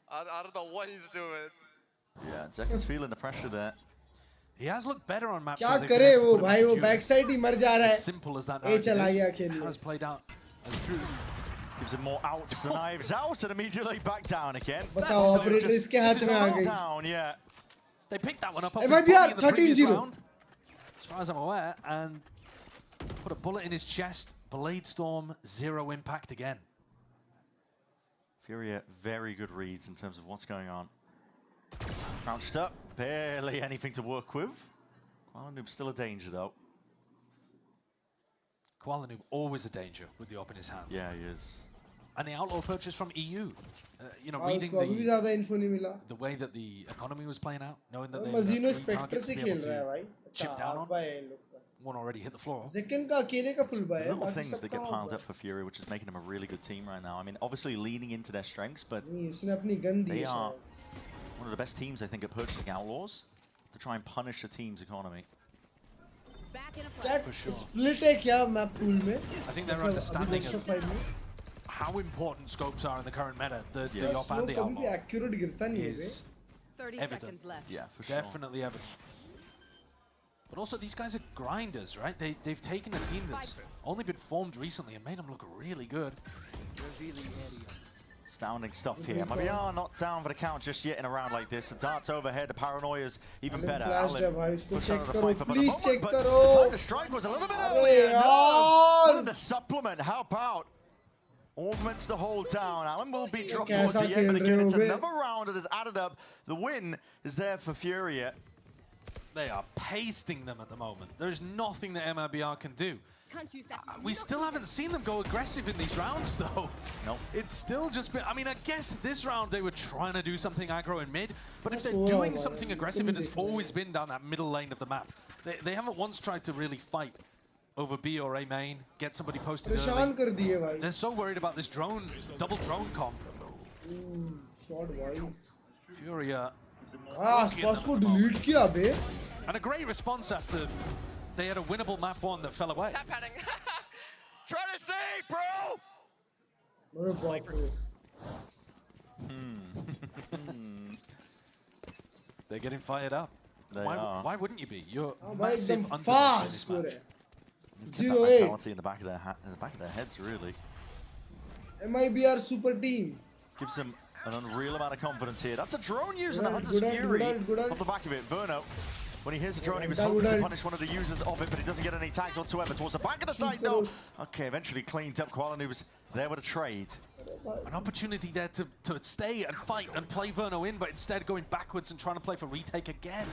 I don't know what he's doing. Yeah, Zekken's feeling the pressure there. He has looked better on maps. क्या करे वो भाई वो back side ही मर जा रहा है. As simple as that चला गया खेल. Has played out as true. Gives him more outs, the knives out, and immediately back down again. बताओ ऑपरेटर इसके हाथ में आ गई. Down, yeah. They picked that one up. MIBR 13-0. As far as I'm aware, and put a bullet in his chest. Blade Storm 0 impact again. Furia very good reads in terms of what's going on. Crouched up, barely anything to work with. Kuala still a danger though. Kuala always a danger with the op in his hand. Yeah, he is. And the outlaw purchase from EU. You know, reading the way that the economy was playing out, knowing that they Mazino Spectre से खेल रहा है भाई. chip down on. one already hit the floor. Zekken का अकेले का full buy है. Little things that get piled up for Furia, which is making them a really good team right now. I mean, obviously leaning into their strengths, but they are one of the best teams, I think, at purchasing outlaws to try and punish the team's economy. Chat split है क्या map pool में? I think they're understanding of how important scopes are in the current meta. The op and the outlaw is 30 evident. seconds left. Yeah, for sure. Definitely evident. But also, these guys are grinders, right? They've taken a team that's only been formed recently and made them look really good. Astounding stuff here. Mibr not down for the count just yet in a round like this. The darts overhead, the paranoia's even better. Please check but the time to strike was a little bit earlier. No! What the supplement? How about augments the hold down? Alan will be dropped towards the end, but again, it's another round that has added up. The win is there for Furia. They are pasting them at the moment. There's nothing that Mibr can do. We still haven't seen them go aggressive in these rounds, though. Nope. It's still just been... I mean, I guess this round they were trying to do something aggro in mid, but if they're doing something aggressive, it has always been down that middle lane of the map. They haven't once tried to really fight over B or A main, get somebody posted early. They're so worried about this drone, double drone comp. Furia. And a great response after they had a winnable map one that fell away. Tap padding. Try to save, bro! They're getting fired up. Why wouldn't you be? You're make massive them fast. 0-8 mentality in the back of their heads, really. Mibr super team gives them an unreal amount of confidence here. That's a drone using the Hunter's Fury off the back of it. Verno, when he hears the drone, he was hoping to punish one of the users of it, but he doesn't get any tags whatsoever. Towards the back of the site, though. Okay, eventually cleaned up. Qualanu was there with a trade. An opportunity there to stay and fight and play Verno in, but instead going backwards and trying to play for retake again.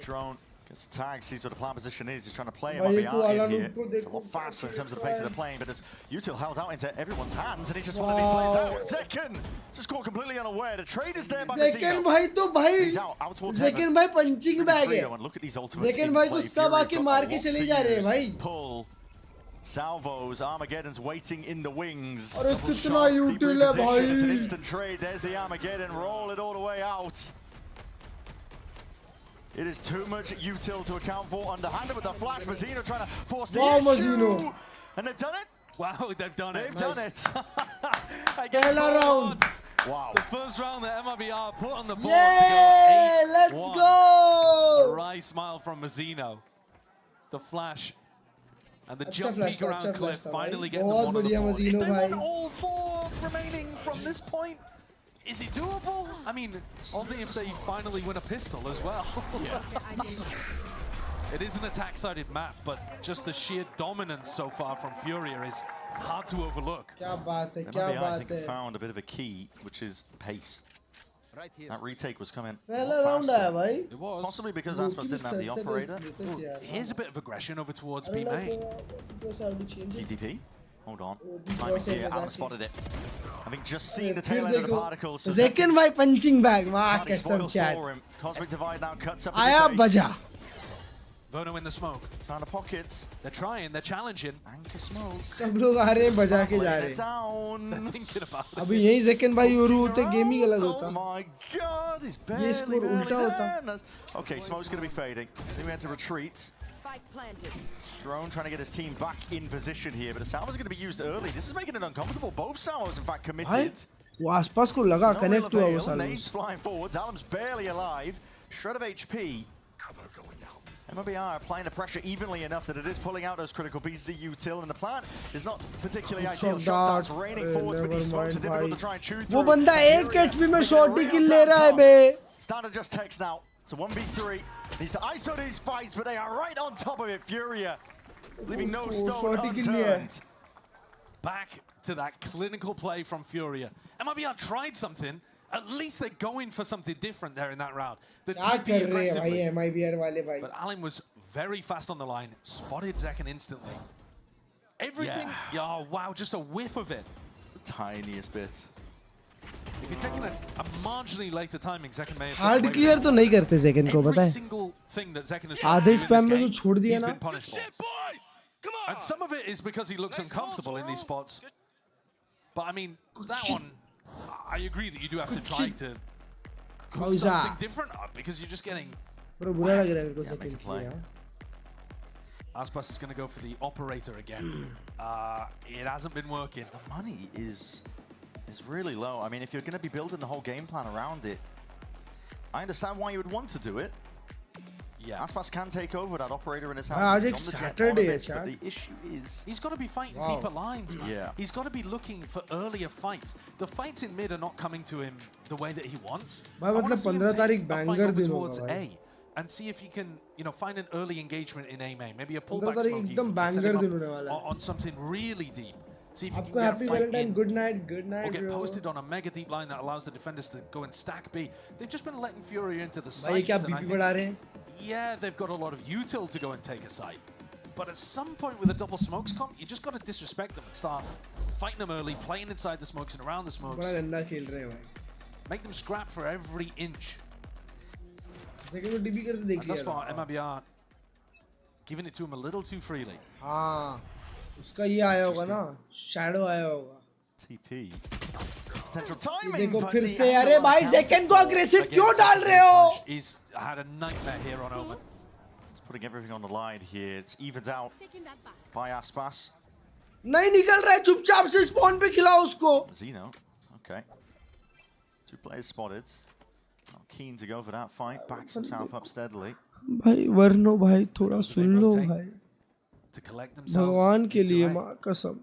Drone gets the tag, sees where the plan position is. He's trying to play him in here. It's a lot faster in terms of the pace of the plane, but as Util held out into everyone's hands, and he's just one of these players out. Zekken just caught completely unaware. The trade is there by Zekken भाई तो भाई Zekken भाई punching bag है. Look at these ultimates. Zekken भाई को सब आके मार के चले जा रहे हैं भाई. Pull. Salvos, Armageddon's waiting in the wings. अरे कितना Util है भाई. It's an instant trade. There's the Armageddon. Roll it all the way out. It is too much Util to account for. Underhanded with the flash. Mazino trying to force the issue. And they've done it. Wow, they've done it. They've done it. Pehla round. Wow. The first round that Mibr put on the board. Yeah, let's go. A wry smile from Mazino. The flash. And the jump peek around Cliff finally getting them one on the board. If they want all four remaining from this point, is it doable? I mean, only if they finally win a pistol as well. It is an attack-sided map, but just the sheer dominance so far from Furia is hard to overlook. Mibr, I think, found a bit of a key, which is pace. That retake was coming. It was. Possibly because Aspas didn't have the operator. Here's a bit of aggression over towards B main. DTP. Hold on. Timing here. Alan spotted it. Having just seen the tail end of the particles. Zekken भाई punching bag. माँ कसम chat. Cosmic Divide now cuts up. आया बजा. Verno in the smoke. Found the pockets. They're trying, they're challenging. Anchor smoke. सब लोग आ रहे हैं बजा के जा रहे हैं. They're thinking about it. अभी यही Zekken भाई और होते गेम ही अलग होता. Oh my God, he's barely. ये स्कोर उल्टा होता. Okay, smoke's going to be fading. I think we had to retreat. Drone trying to get his team back in position here, but a salvo's going to be used early. This is making it uncomfortable. Both salvos, in fact, committed. वो आसपास को लगा connect हुआ वो सालों. Nades flying forwards. Alam's barely alive. Shred of HP. Mibr applying the pressure evenly enough that it is pulling out those critical pieces of Util, and the plan is not particularly ideal. Shot darts raining forwards, but these smokes are difficult to try and chew through. वो बंदा एक HP में shot ही kill ले रहा है बे. Standard just text now. It's a 1v3. Needs to ISO these fights, but they are right on top of it. Furia leaving no stone unturned. Back to that clinical play from Furia. Mibr tried something. At least they're going for something different there in that round. The TP aggressively. But Alan was very fast on the line, spotted Zekken instantly. Everything, yeah, wow, just a whiff of it. The tiniest bit. If you're taking a marginally later timing, Zekken may have hard clear तो नहीं करते Zekken को पता है आधे spam में जो छोड़ दिया ना and some of it is because he looks uncomfortable in these spots, but I mean that one I agree that you do have to try to cook something different up because you're just getting बड़ा बुरा लग रहा है मेरे को Zekken किया Aspas is going to go for the operator again. It hasn't been working. The money is really low. I mean, if you're going to be building the whole game plan around it, I understand why you would want to do it. Yeah. Aspas can take over that operator in his hands. It's on the Saturday, but the issue is he's got to be fighting deeper lines, man. Yeah. He's got to be looking for earlier fights. The fights in mid are not coming to him the way that he wants. भाई मतलब 15 तारीख banger दिन होगा भाई. And see if you can, you know, find an early engagement in A main. Maybe a pullback smoke एकदम banger दिन होने वाला है. On something really deep. See if you आपको can get happy Valentine, good night, or get posted on a mega deep line that allows the defenders to go and stack B. They've just been letting Furia into the sites. भाई क्या BP बढ़ा रहे हैं? Yeah, they've got a lot of util to go and take a site. But at some point with a double smokes comp, you just got to disrespect them and start fighting them early, playing inside the smokes and around the smokes. बड़ा गंदा खेल रहे हैं भाई. Make them scrap for every inch. Second DB करते देख लिया. That's why Mibr giving it to him a little too freely. हाँ, उसका ये आया होगा ना, shadow आया होगा. TP. Potential timing. देखो फिर से अरे भाई Zekken को aggressive क्यों डाल रहे हो? He's had a nightmare here on Omen. He's putting everything on the line here. It's evened out by Aspas. नहीं निकल रहा है चुपचाप से spawn पे खिलाओ उसको. Zeno. Okay. 2 players spotted. Not keen to go for that fight. Backs himself up steadily. भाई वर्नो भाई थोड़ा सुन लो भाई. भगवान के लिए माँ कसम.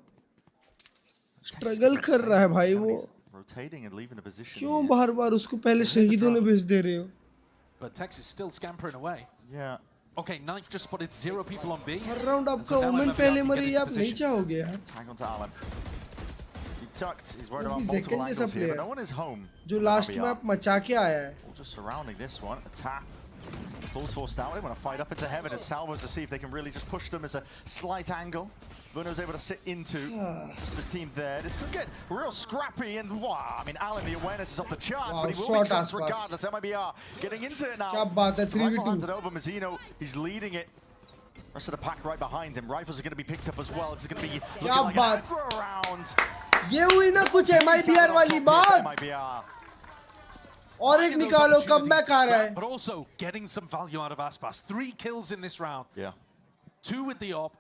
स्ट्रगल कर रहा है भाई वो. क्यों बार-बार उसको पहले शहीदों ने भेज दे रहे हो? But Tex is still scampering away. Yeah. Okay, Knife just spotted 0 people on B. Her round आपका ओमेन पहले मरे आप नहीं चाहोगे यार. Tag onto Alan. Detucked. He's worried about multiple angles here, but no one is home. जो last में आप मचा के आया है. Just surrounding this one. Attack. Pulls forced out. They want to fight up into heaven as Salvos to see if they can really just push them as a slight angle. Bruno's able to sit into his team there. This could get real scrappy and wow. I mean, Alan, the awareness is off the charts, but he will be trapped regardless. Mibr getting into it now. Rifle handed over. Mazino, he's leading it. Rest of the pack right behind him. Rifles are going to be picked up as well. This is going to be looking like an aggro round. ये हुई ना कुछ MIBR वाली बात. और एक निकालो comeback आ रहा है. But also getting some value out of Aspas. 3 kills in this round. Yeah. 2 with the op.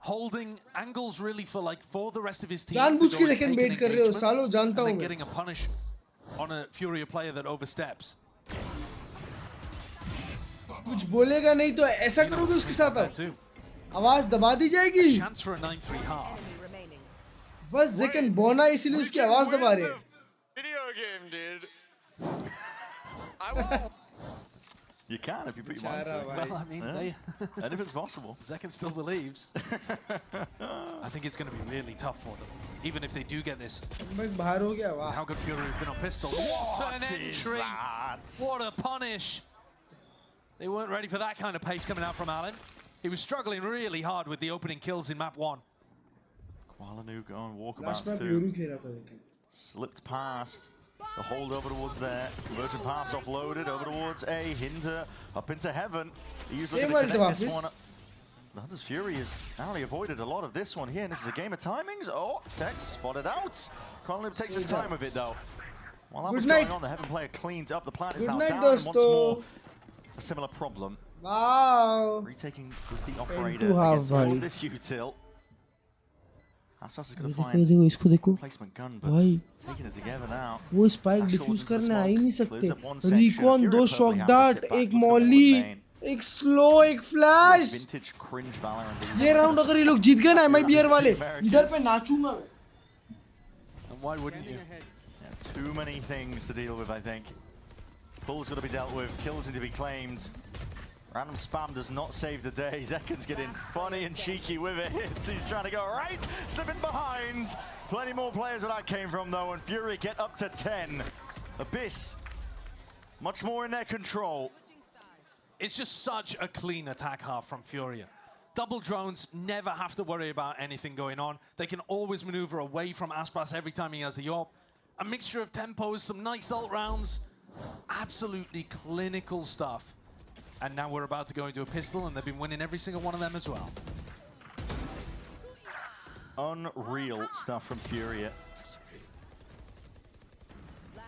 Holding angles really for the rest of his team. जानबूझ के Zekken bait कर रहे हो सालो जानता हूँ मैं. Getting a punish on a Furia player that oversteps. कुछ बोलेगा नहीं तो ऐसा करोगे उसके साथ आप. आवाज दबा दी जाएगी. Chance for a 9-3 half. बस Zekken बोना इसलिए उसकी आवाज दबा रहे हैं. Video game, dude. You can if you put your mind to it. Well, I mean, and if it's possible. Zekken still believes. I think it's going to be really tough for them, even if they do get this. बाहर हो गया वाह. How good Fury have been on pistol. What an entry! What a punish! They weren't ready for that kind of pace coming out from Alan. He was struggling really hard with the opening kills in map 1. Kualanu going walkabouts too. Slipped past. The hold over towards there. Convergent paths offloaded over towards A. Hinder up into heaven. He's looking to connect this one. The Hunter's Fury has narrowly avoided a lot of this one here. And this is a game of timings. Oh, Tex spotted out. Kualanu takes his time with it though. While that was going on, the Heaven player cleaned up. The plant is now down. And once more, a similar problem. Wow. Retaking with the operator against all of this util. Aspas is going to find replacement gun, but taking it together now. वो spike diffuse करने आ ही नहीं सकते. Recon 2 shock dart, एक Molly, एक slow, एक flash. ये round अगर ये लोग जीत गए ना MIBR वाले, इधर पे नाचूंगा मैं. And why wouldn't you? Yeah, too many things to deal with, I think. Pull's got to be dealt with, kills need to be claimed. Random spam does not save the day. Zekken's getting funny and cheeky with it. He's trying to go right, slipping behind. Plenty more players where that came from though, and Fury get up to 10. Abyss, much more in their control. It's just such a clean attack half from Furia. Double drones, never have to worry about anything going on. They can always maneuver away from Aspas every time he has the AWP. a mixture of tempos, some nice ult rounds, absolutely clinical stuff. And now we're about to go into a pistol, and they've been winning every single one of them as well. Unreal stuff from Furia.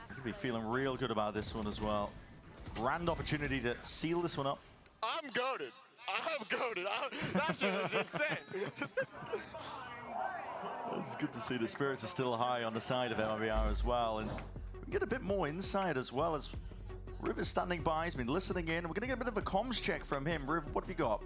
Could be feeling real good about this one as well. Grand opportunity to seal this one up. I'm goated. I'm goated. That shit was insane. It's good to see the spirits are still high on the side of MIBR as well, and we can get a bit more insight as well as Riv is standing by. He's been listening in. We're going to get a bit of a comms check from him. Riv, what have you got?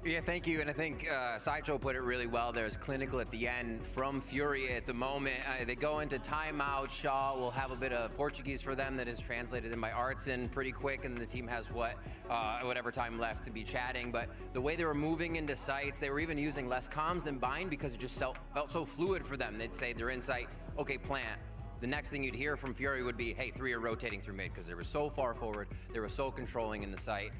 Yeah, thank you. And I think Sideshow put it really well. There's clinical at the end from Furia at the moment. They go into timeout. Shaw will have a bit of Portuguese for them that is translated in by Artson pretty quick, and the team has whatever time left to be chatting. But the way they were moving into sites, they were even using less comms than bind because it just felt so fluid for them. They'd say they're in sight, okay, plant. The next thing you'd hear from Fury would be, hey, 3 are rotating through mid, because they were so far forward, they were so controlling in the site.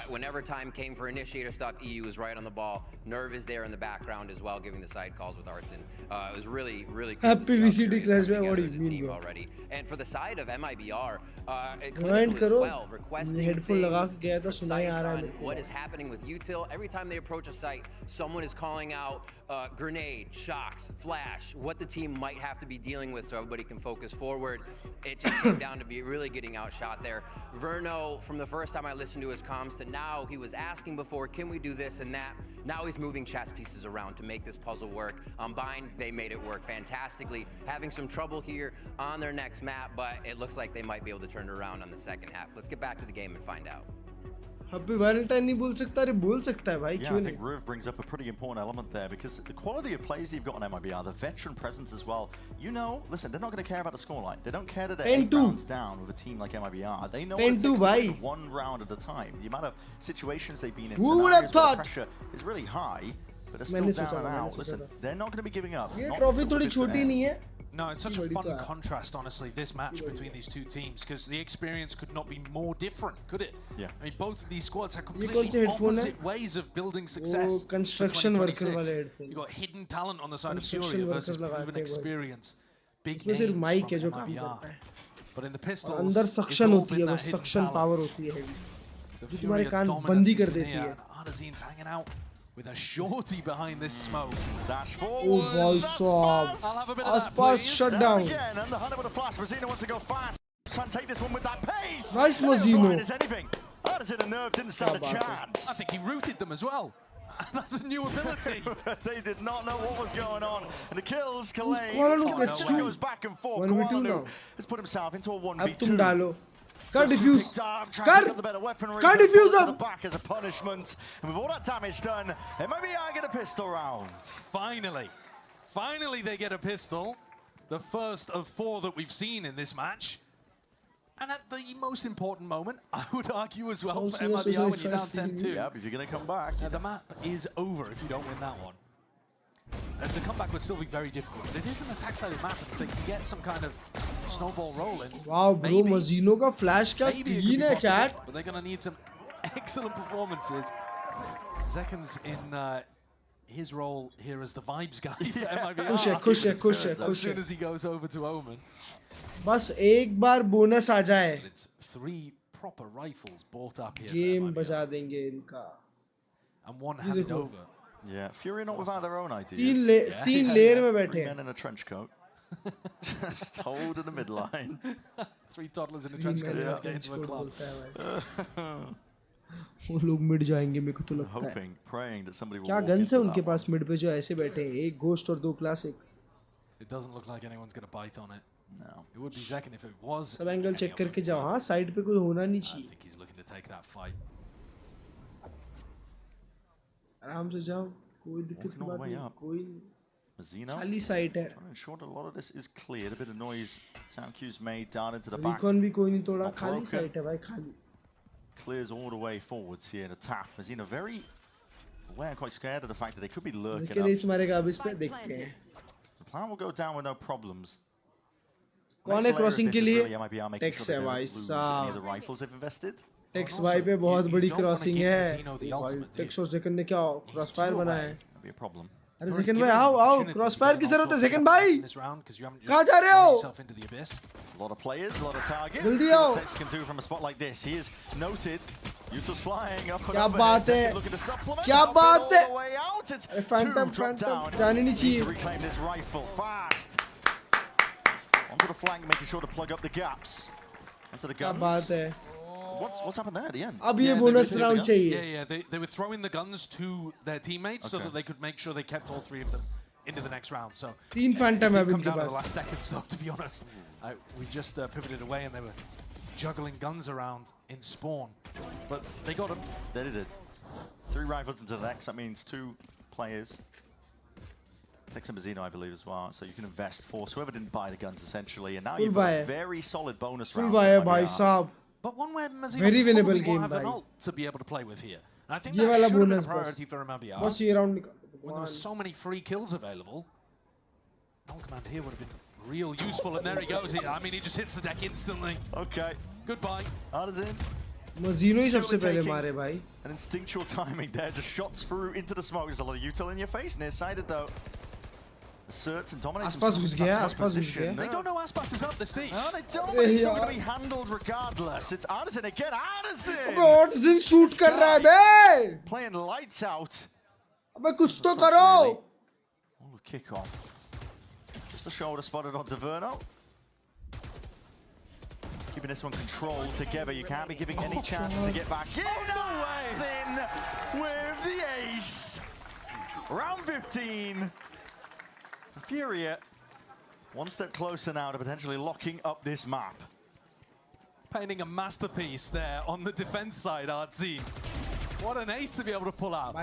Whenever time came for initiator stuff, EU was right on the ball. Nerve is there in the background as well, giving the side calls with Artson. It was really, really cool Happy to see VCT clash में what as a team bro? already. And for the side of MIBR, Grind clinical as करो. well, requesting Headphone लगा things के गया तो सुनाई precise आ रहा है on मेरे को. what is happening with util. Every time they approach a site, someone is calling out grenade, shocks, flash, what the team might have to be dealing with so everybody can focus forward. It just came down to be really getting outshot there. Verno, from the first time I listened to his comms to now, he was asking before, can we do this and that? Now he's moving chess pieces around to make this puzzle work. On Bind, they made it work fantastically. Having some trouble here on their next map, but it looks like they might be able to turn it around on the second half. Let's get back to the game and find out. Happy Valentine नहीं बोल सकता रे बोल सकता है भाई Yeah, क्यों I नहीं? think Riv brings up a pretty important element there because the quality of plays you've got on MIBR, the veteran presence as well. You know, listen, they're not going to care about the scoreline. They don't care that they're 8 rounds down with a team like MIBR. They know what it takes to win one round at a time. The amount of situations they've been in, Who would have thought? the pressure is really high, but they're still down and out. Listen, they're not going to be giving up. ये not trophy until थोड़ी the bitter छोटी end. नहीं है. No, it's such a fun contrast, honestly, this match between these two teams, because the experience could not be more different, could it? Yeah. I mean, both of these squads have कौन से completely headphone opposite ways of building success. वो construction worker वाले headphone. You've got hidden talent on the side of Construction Furia versus worker proven लगाते हैं experience. Big उसमें सिर्फ names mic है जो from काम MIBR. करता है. But in the pistols, अंदर it's suction all होती been है, वो that hidden suction talent. power होती है heavy. The जो तुम्हारे Furia कान dominance बंदी कर is in देती here, है. and Ardazine's hanging out with a shorty behind this smoke. Dash Oh forward. boy, Sob. I'll have a bit of that, Aspas please. shut down. Again, under Hunter with a flash. Mazino wants to go fast. Try and take this one with that pace. Nice, They don't Mazino. blind as anything. Artisan and Nerve didn't stand a chance. I think he rooted them as well. That's a new ability. They did not know what was going on. And the kills, Kalei. Kuala Lumpur gets two. Goes back and forth. 1v2 Kuala now. Lumpur has put himself into a 1v2. अब तुम डालो. कर diffuse. Cut diffuse the up. back as a punishment. And with all that damage done, it might be I get a pistol round. Finally they get a pistol. The first of 4 that we've seen in this match. And at the most important moment, I would argue as well, for MIBR when you're down 10-2. Yeah, if you're going to come back. The map is over if you don't win that one. And the comeback would still be very difficult. But it is an attack-sided map, and if they can get some kind of snowball rolling. Wow, bro, Mazino का flash का clean है chat. But they're going to need some excellent performances. Zekans in his role here as the vibes guy for MIBR. खुश है. As soon as he goes over to Omen. बस एक बार bonus आ जाए. It's 3 proper rifles bought up here. Game बजा देंगे इनका. And one handed over. Yeah, Fury not without their own ideas. तीन layer में बैठे हैं. 3 men in a trench coat. Just hold in the midline. 3 toddlers in a trench coat trying to get into a club. वो लोग mid जाएंगे मेरे को तो लगता है. Hoping, praying that somebody will. क्या गन्स है उनके पास मिड पे जो ऐसे बैठे हैं? एक घोस्ट और 2 classic. It doesn't look like anyone's going to bite on it. No. It would be Zekan if it was. सब एंगल चेक करके जाओ. हाँ, साइड पे कोई होना नहीं चाहिए. I think he's looking to take that fight. आराम से जाओ. कोई दिक्कत नहीं. कोई Mazino. खाली साइड है. Trying to ensure that a lot of this is cleared. A bit of noise. Sound cues made down into the back. Recon भी कोई नहीं तोड़ा. खाली साइड है भाई, खाली. Clears all the way forwards here in attack. Mazino very aware and quite scared of the fact that they could be lurking लेकिन up. इस मारेगा अब इस पे देखते हैं. The plan will go down with no problems. कौन है क्रॉसिंग के लिए? टेक्स Tex है भाई साहब. the rifles they've invested. Takes भाई पे बहुत बड़ी क्रॉसिंग है. टेक्स और सेकंड ने क्या क्रॉस फायर बनाया है? That'd be a problem. अरे सेकंड भाई आओ क्रॉसफायर की जरूरत है सेकंड भाई कहां जा रहे हो A lot of players, a lot of targets. जल्दी See आओ what Tex can do from a spot like this. He is noted. Uto's flying up and क्या over. बात है Looking to supplement. क्या बात है All the way out. It's Phantom जाने नहीं Need to चाहिए reclaim this rifle fast. Onto the flank, making sure to plug up the gaps. Onto the क्या guns. बात है What's happened there at the end? अब ये bonus round चाहिए Yeah, they were throwing the guns to their teammates so that they could make sure they kept all three of them into the next round. So 3 Phantom है come इनके down to the pass last seconds though, to be honest. We just pivoted away and they were juggling guns around in spawn. But they got them. They did it. 3 rifles into the next. That means 2 players. Takes a Mizino, I believe, as well. So you can invest, force whoever didn't buy the guns, essentially. And now you've got a very solid bonus round. Full buy है भाई साहब But one where Mizino Very winnable probably game, won't have an bhai. ult to be able to play with here. And I think ये that वाला should have been a bonus priority बस for MLBR. बस ये round When there were so many free kills available, Null Command here would have been real useful. And there he goes. I mean, he just hits the deck instantly. Okay. Goodbye. Artisan. मजीनो ही सबसे पहले मारे भाई An instinctual timing there, just shots through into the smoke. There's a lot of util in your face, near-sided though. Asserts and dominates. आसपास घुस गया आसपास घुस गया They don't know Aspas is up this team. No, they don't, but it's still going to be handled regardless. It's Artisan again. Artisan! अबे ऑटिजन shoot कर रहा है बे Playing lights out. अबे कुछ तो करो All of Kickoff. Just a shoulder spotted onto Verno. Keeping this one controlled together. You can't be giving any chances to get back in. Artisan with the ace. Round 15. Furia, one step closer now to potentially locking up this map. Painting a masterpiece there on the defense side, Artzine. What an ace to be able to pull out.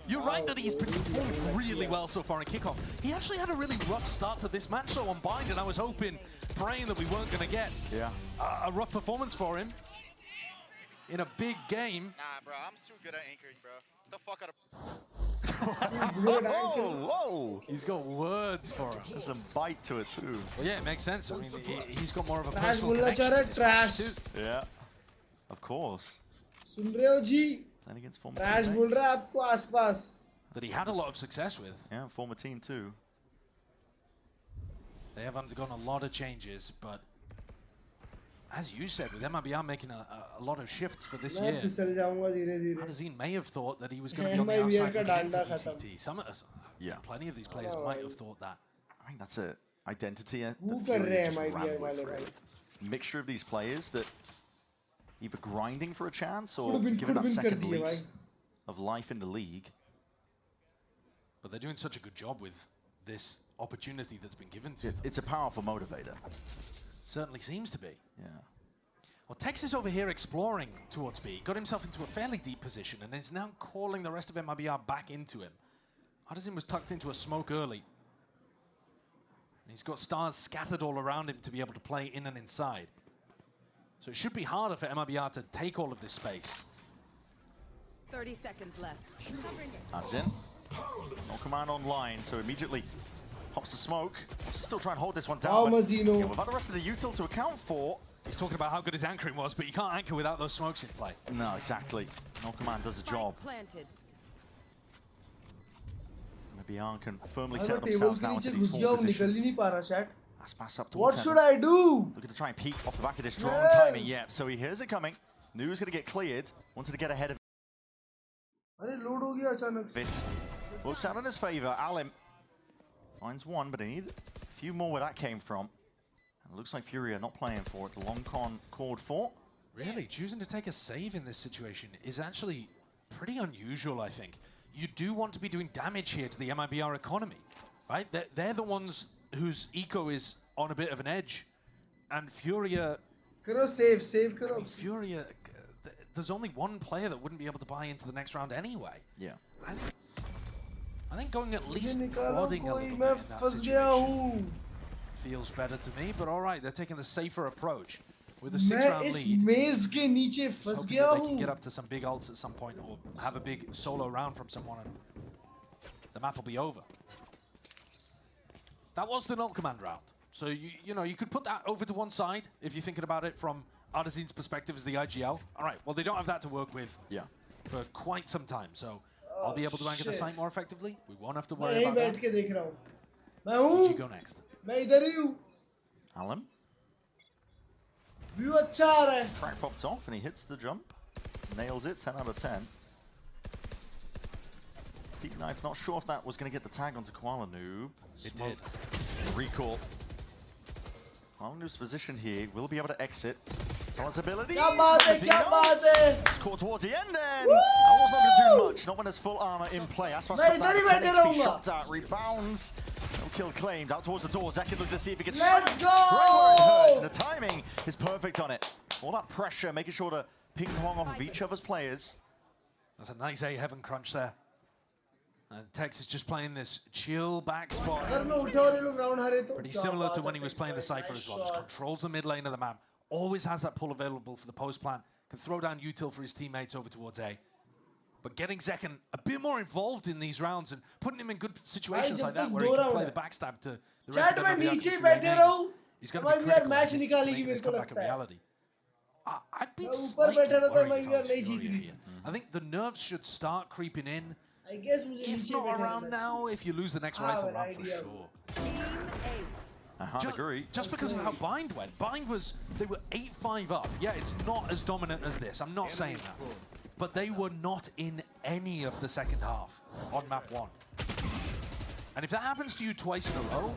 You're right that he's been performing really well so far in Kickoff. He actually had a really rough start to this match though on Bind, and I was hoping, praying that we weren't going to get a rough performance for him in a big game. Nah, bro, I'm too good at anchoring, bro. Get the fuck out of... Whoa! He's got words for him. There's some bite to it too. Well, yeah, it makes sense. I mean, he's got more of a Trash personal बोलना चाह रहा है connection. to this match trash too. Yeah, of course. सुन रहे हो जी Playing against former trash teammates. बोल रहा है आपको आसपास That he had a lot of success with. Yeah, former team too. They have undergone a lot of changes, but as you said, with MIBR making a lot of shifts for this मैं year, फिसल जाऊंगा धीरे-धीरे Adazine may have thought that he was going to be on the MIBR outside का looking Danda for खत्म ECT. Plenty of these players might have thought that. I think that's an identity. वो कर रहे हैं MIBR वाले भाई Mixture of these players that either grinding for a chance or Could have given that been second कर दिए lease भाई of life in the league. But they're doing such a good job with this opportunity that's been given to them. It's a powerful motivator. Certainly seems to be. Yeah. Well, Tex is over here exploring towards B, got himself into a fairly deep position, and is now calling the rest of MIBR back into him. Artisan was tucked into a smoke early. And he's got stars scattered all around him to be able to play in and inside. So it should be harder for MIBR to take all of this space. 30 seconds left. Artisan. No command online, so immediately pops the smoke. Still trying to hold this one down. Oh, but, Mazino. yeah, without the rest of the util to account for. He's talking about how good his anchoring was, but you can't anchor without those smokes in play. No, exactly. No command does the job. Planted. Maybe Arn can firmly set अगर table themselves के now नीचे into these घुस गया four हूँ निकल ही positions. नहीं पा रहा chat That's pass up What towards should I do? Looking to try and peek off the back of this drone Yeah. timing. Yep, so he hears it coming. Knew he was going to get cleared. Wanted to get ahead of अरे load हो गया अचानक से it. Works out in his favor. Alim finds one, but he needed a few more where that came from. And it looks like Furia not playing for it. Long con called for. Really, choosing to take a save in this situation is actually pretty unusual, I think. You do want to be doing damage here to the MIBR economy, right? They're the ones whose eco is on a bit of an edge. And Furia... करो save करो I mean, Furia... There's only one player that wouldn't be able to buy into the next round anyway. Yeah. I think going at least निकालो prodding a कोई little मैं bit in that फंस गया situation हूँ feels better to me, but all right, they're taking the safer approach with a मैं 6-round इस lead. मेज के नीचे फंस Hoping गया that they can हूँ get up to some big ults at some point or have a big solo round from someone and the map will be over. That was the null command round. So, you know, you could put that over to one side if you're thinking about it from Artisan's perspective as the IGL. All right, well, they don't have that to work with for quite some time. So I'll be able to anchor the shit. site more effectively. We won't have to मैं worry यहीं about बैठ that. के देख रहा हूँ. मैं हूँ. You go next. मैं इधर ही हूँ. Alan. View अच्छा आ रहा है. Crack popped off and he hits the jump. Nails it, 10 out of 10. Deep Knife, not sure if that was going to get the tag onto Koala Noob. It did. Recall. Koala Noob's position here, will be able to exit. Someone's ability. क्या बात है, क्या बात है. It's caught towards the end then. I was not going to do much, not when there's full armor in play. That's what's got that 10 HP shot out, rebounds. No kill claimed, out towards the door. Zekin look to see if he can Let's strike. go! Right where it hurts, and the timing is perfect on it. All that pressure, making sure to ping pong off of each other's players. That's a nice A heaven crunch there. And Tex is just playing this chill back spot. Pretty similar to when he was playing the Cypher as well. Just controls the mid lane of the map. Always has that pull available for the post plant. Can throw down util for his teammates over towards A. But getting Zekin a bit more involved in these rounds and putting him in good situations like that where he can play the backstab to the rest of the he's going to be critical. Making this comeback a reality. I'd be slightly worried if I was Furia here. I think the nerves should start creeping in. I guess if not around now, if you lose the next rifle round for sure. I can't agree. Just because of how Bind went. Bind was, they were 8-5 up. Yeah, it's not as dominant as this. I'm not saying that. But they were not in any of the second half on map 1. And if that happens to you twice in a row,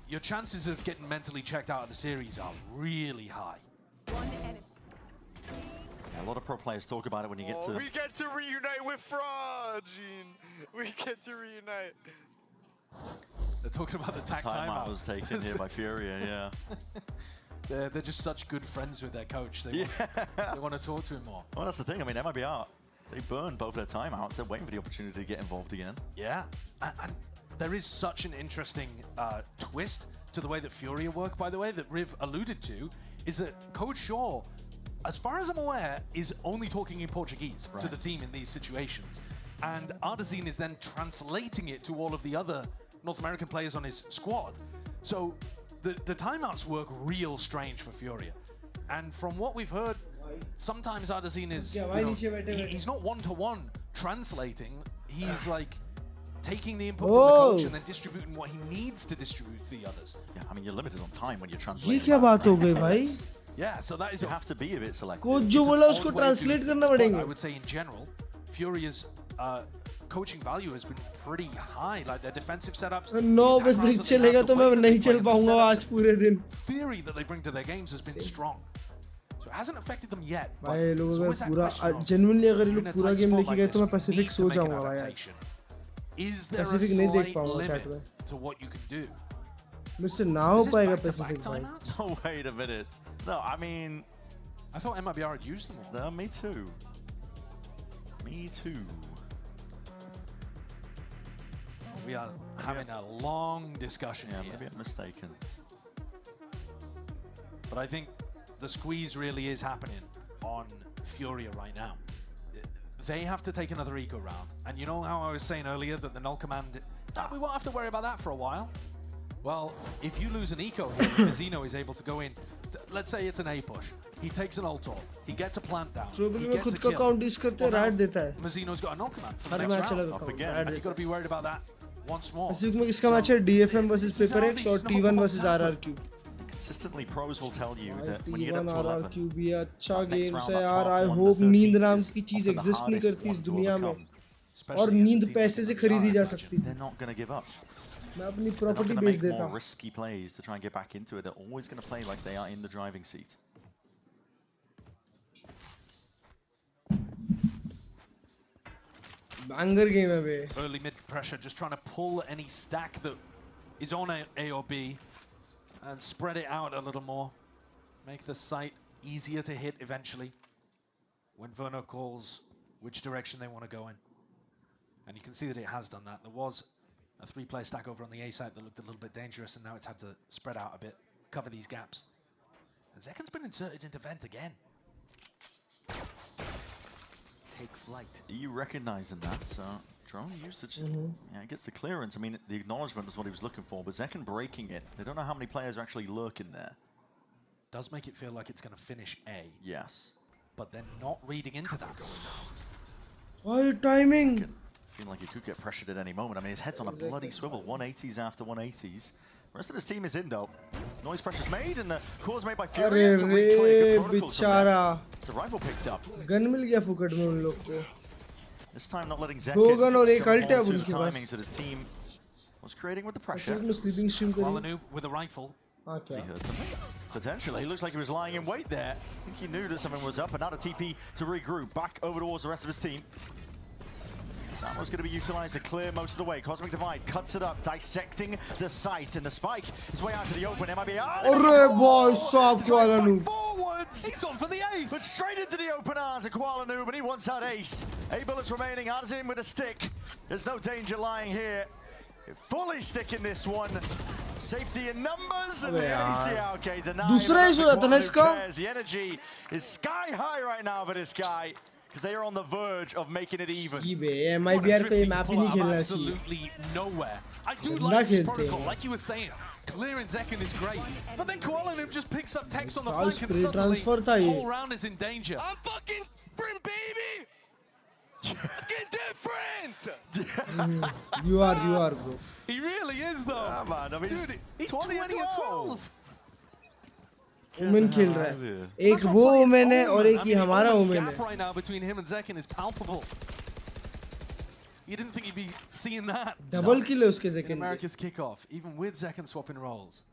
your chances of getting mentally checked out of the series are really high. A lot of pro players talk about it when you get to... We get to reunite with Fraud, Gene. We get to reunite. They're talking about the timeout was taken here by Furia, yeah. They're just such good friends with their coach. They want to talk to him more. Well, that's the thing. I mean, MIBR, they burned both their timeouts. They're waiting for the opportunity to get involved again. Yeah, and there is such an interesting twist to the way that Furia work, by the way, that Riv alluded to, is that Coach Shaw, as far as I'm aware, is only talking in Portuguese to the team in these situations. And Ardazine is then translating it to all of the other North American players on his squad. So the timeouts work real strange for Furia. And from what we've heard, sometimes Ardazine is, he's not one-to-one translating. He's like taking the input from the coach and then distributing what he needs to distribute to the others. Yeah, I mean, you're limited on time when you're translating. ये क्या बात हो गई भाई? Yeah, so that is you have to be a bit selective. Coach जो बोला उसको translate करना पड़ेगा. I would say in general, Furia's coaching value has been pretty high. Like their defensive setups. 9 बजे नहीं चलेगा तो मैं नहीं चल पाऊंगा आज पूरे दिन. Theory that they bring to their games has been strong. So it hasn't affected them yet. भाई लोग अगर पूरा genuinely अगर ये लोग पूरा गेम लेके गए तो मैं Pacific सो जाऊंगा भाई आज. Pacific नहीं देख पाऊंगा chat में. To what you can do. मुझसे ना हो पाएगा Pacific भाई. Oh wait a minute. No, I mean, I thought MIBR had used them all. No, me too. Me too. We are having a long discussion here. Maybe I'm mistaken. But I think the squeeze really is happening on Furia right now. They have to take another eco round. And you know how I was saying earlier that the null command, we won't have to worry about that for a while. Well, if you lose an eco here, Mizino is able to go in. Let's say it's an A push. He takes an ult off. He gets a plant down. He gets a kill. Mizino's got a null command for the next round. Up again. And you've got to be worried about that once more. Pacific में किसका match है? DFM versus Paper X और T1 versus RRQ. Consistently, pros will tell you that when you get up to 11, RRQ भी अच्छा game है यार. I hope नींद नाम की चीज exist नहीं करती इस दुनिया में. और नींद पैसे से खरीदी जा सकती है. They're not going to give up. मैं अपनी property बेच देता हूँ. More risky plays to try and get back into it. They're always going to play like they are in the driving seat. Banger game है बे. Early mid pressure, just trying to pull any stack that is on A or B and spread it out a little more. Make the site easier to hit eventually when Verno calls which direction they want to go in. And you can see that it has done that. There was a 3-player stack over on the A side that looked a little bit dangerous, and now it's had to spread out a bit, cover these gaps. And Zekin's been inserted into vent again. Take flight. EU recognizing that, so drone usage, yeah, gets the clearance. I mean, the acknowledgement was what he was looking for, but Zekin breaking it. They don't know how many players are actually lurking there. Does make it feel like it's going to finish A. Yes. But they're not reading into that. Why timing? Feeling like he could get pressured at any moment. I mean, his head's on a bloody swivel. 180s after 180s. The rest of his team is in, though. Noise pressure's made, and the call's made by Furia to reclaim good protocols from there. It's a rifle picked up. Gun मिल गया फुकट में उन लोग को. This time not letting Zek दो gun और एक jump alt है onto उनके the pass. timings that his team was creating with the pressure. Sleeping stream करी. Kuala with a rifle. हाँ क्या? He heard something? Potentially. He looks like he was lying in wait there. I think he knew that something was up, and now the TP to regroup. Back over towards the rest of his team. Samo's going to be utilized to clear most of the way. Cosmic Divide cuts it up, dissecting the site, and the spike is way out to the open. Mibr. अरे boy, साफ Kuala Noob. Forwards. He's on for the ace. But straight into the open arms of Kuala Noob, and he wants that ace. 8 bullets remaining. Has him with a stick. There's no danger lying here. Fully sticking this one. Safety in numbers, and the ACLK denied. दूसरा ace हो जाता ना इसका. The energy is sky high right now for this guy. Because they are on the verge of making it even. Mibr पे map ही नहीं खेलना चाहिए. Absolutely nowhere. I do like this protocol, like you were saying. Clearing Zekken is great, but then Kuala Noob just picks up Tex on the flank and suddenly the whole round is in danger. I'm fucking different, baby. Fucking different. You are, bro. He really is, though. Yeah, man. I mean, dude, he's 20 and 12. Women खेल रहा है. एक वो women है और एक ही हमारा women है. The gap right now between him and Zekken is palpable. You didn't think you'd be seeing that. Double kill है उसके Zekken. America's kickoff, even with Zekken swapping roles.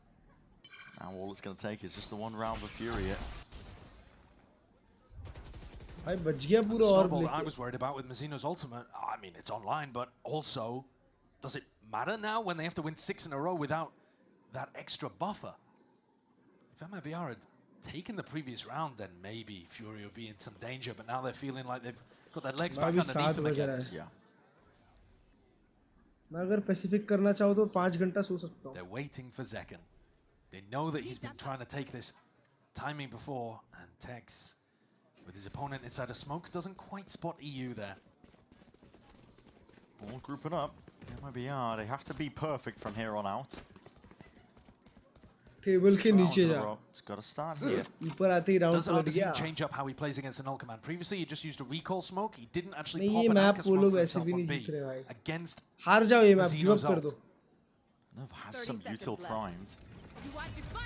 Now all it's going to take is just the one round for Furia. भाई बच गया पूरा और. I was worried about with Mazino's ultimate. I mean, it's online, but also, does it matter now when they have to win 6 in a row without that extra buffer? If Mibr had taken the previous round, then maybe Furia would be in some danger, but now they're feeling like they've got their legs back underneath them again. Yeah. मैं अगर Pacific करना चाहूँ तो 5 घंटा सो सकता हूँ. They're waiting for Zekken. They know that he's been trying to take this timing before, and Tex, with his opponent inside a smoke, doesn't quite spot EU there. All grouping up. Mibr, they have to be perfect from here on out. Table के नीचे जा. It's got to start here. ऊपर आते ही round पलट गया. Does change up how he plays against the null command? Previously, he just used a recall smoke. He didn't actually नहीं pop ये an map anchor वो smoke लोग for ऐसे himself भी on नहीं B जीत रहे भाई. against हार जाओ ये map, give up कर दो. Nov has some util primed.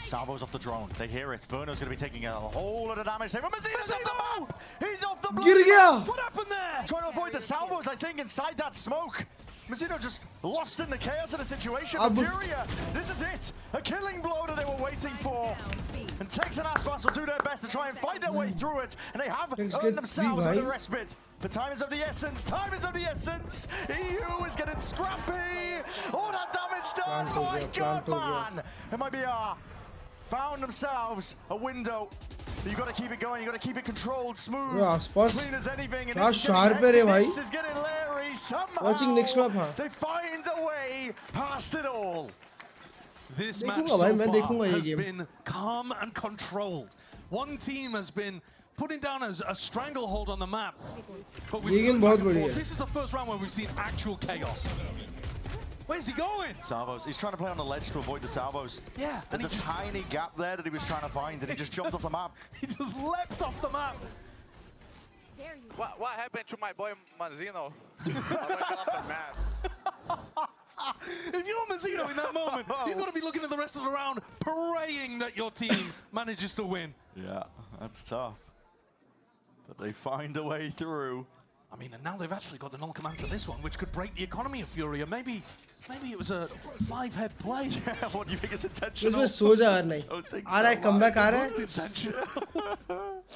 Salvo's off the drone. They hear it. Verno's going to be taking a whole lot of damage. Mazino's off the map! He's off the block! गिर गया. What happened there? Trying to avoid the salvos, I think, inside that smoke. Mazino just lost in the chaos of the situation. But Furia, this is it. A killing blow that they were waiting for. And Tex and Aspas will do their best to try and fight their way through it. And they have earned themselves a respite. But time is of the essence. Time is of the essence. EU is getting scrappy. All that damage done. My God, man. Mibr found themselves a window. You got to keep it going. You got to keep it controlled, smooth, clean as anything. And this is getting Larry. Somehow Watching next map, huh? they find a way past it all. This match so far has been calm and controlled. One team has been putting down a stranglehold on the map. But this is the first round where we've seen actual chaos. Where's he going? Salvos. He's trying to play on the ledge to avoid the salvos. Yeah. There's a tiny gap there that he was trying to find, and he just jumped off the map. He just leapt off the map. What happened to my boy Mazino? If you're Mazino in that moment, you've got to be looking at the rest of the round, praying that your team manages to win. Yeah, that's tough. But they find a way through. I mean, and now they've actually got the null command for this one, which could break the economy of Furia. Maybe it was a 5-head play. Yeah, what do you think is intentional? इसमें सो जा नहीं. आ रहा है comeback आ रहा है.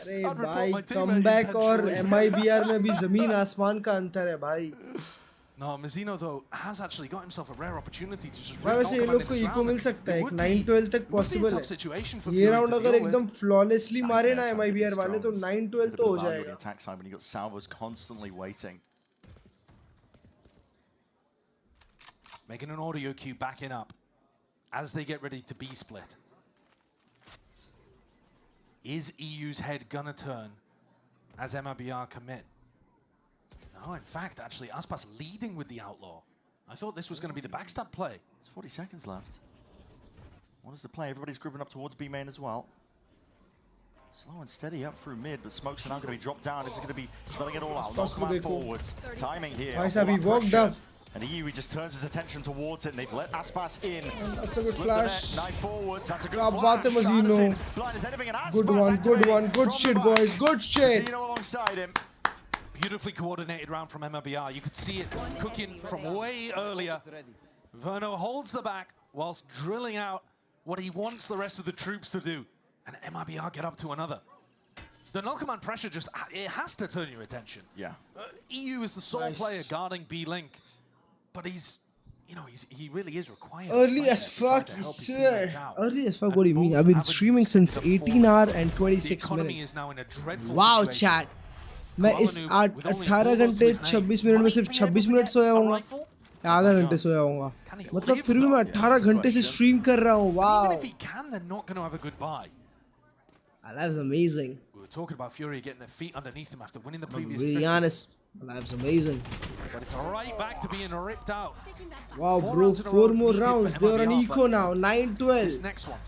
अरे भाई comeback और Mibr में भी ज़मीन आसमान का अंतर है भाई. No, Mazino though has actually got himself a rare opportunity to just. भाई वैसे ये लोग को eco मिल सकता है. 9-12 तक possible है. ये round अगर एकदम flawlessly मारे ना Mibr वाले तो 9-12 तो हो जाएगा. Attack side when you got salvos constantly waiting. Making an audio cue, backing up as they get ready to be split. Is EU's head gonna turn as Mibr commit? No, in fact, actually, Aspas leading with the Outlaw. I thought this was going to be the backstab play. There's 40 seconds left. What is the play? Everybody's grouping up towards B main as well. Slow and steady up through mid, but smokes are now going to be dropped down. This is going to be spelling it all out. No command forwards. Timing here. He walked up. And EU just turns his attention towards it, and they've let Aspas in. That's a good flash. Knife forwards. That's a good flash. Good one. Good shit, boys. Good shit. Mazino alongside him. Beautifully coordinated round from MBR. You could see it cooking from way earlier. Verno holds the back whilst drilling out what he wants the rest of the troops to do. And MIBR get up to another. The no-command pressure just, it has to turn your attention. Yeah. EU is the sole player guarding B-Link. But he's, you know, he really is required. Early as fuck, sir. Early as fuck, what do you mean? I've been streaming since 18 hours and 26 minutes. Is now in a dreadful wow, chat. मैं इस 18 घंटे 26 minute में सिर्फ 26 minute सोया हूँगा आधा घंटे सोया हूँगा मतलब फिर भी मैं 18 घंटे से स्ट्रीम कर रहा हूँ wow life's amazing we were talking about Furia getting their feet underneath them after winning the previous to be honest life's amazing but it's right back to being ripped out wow bro 4 more rounds they're on eco now 9-12 this next one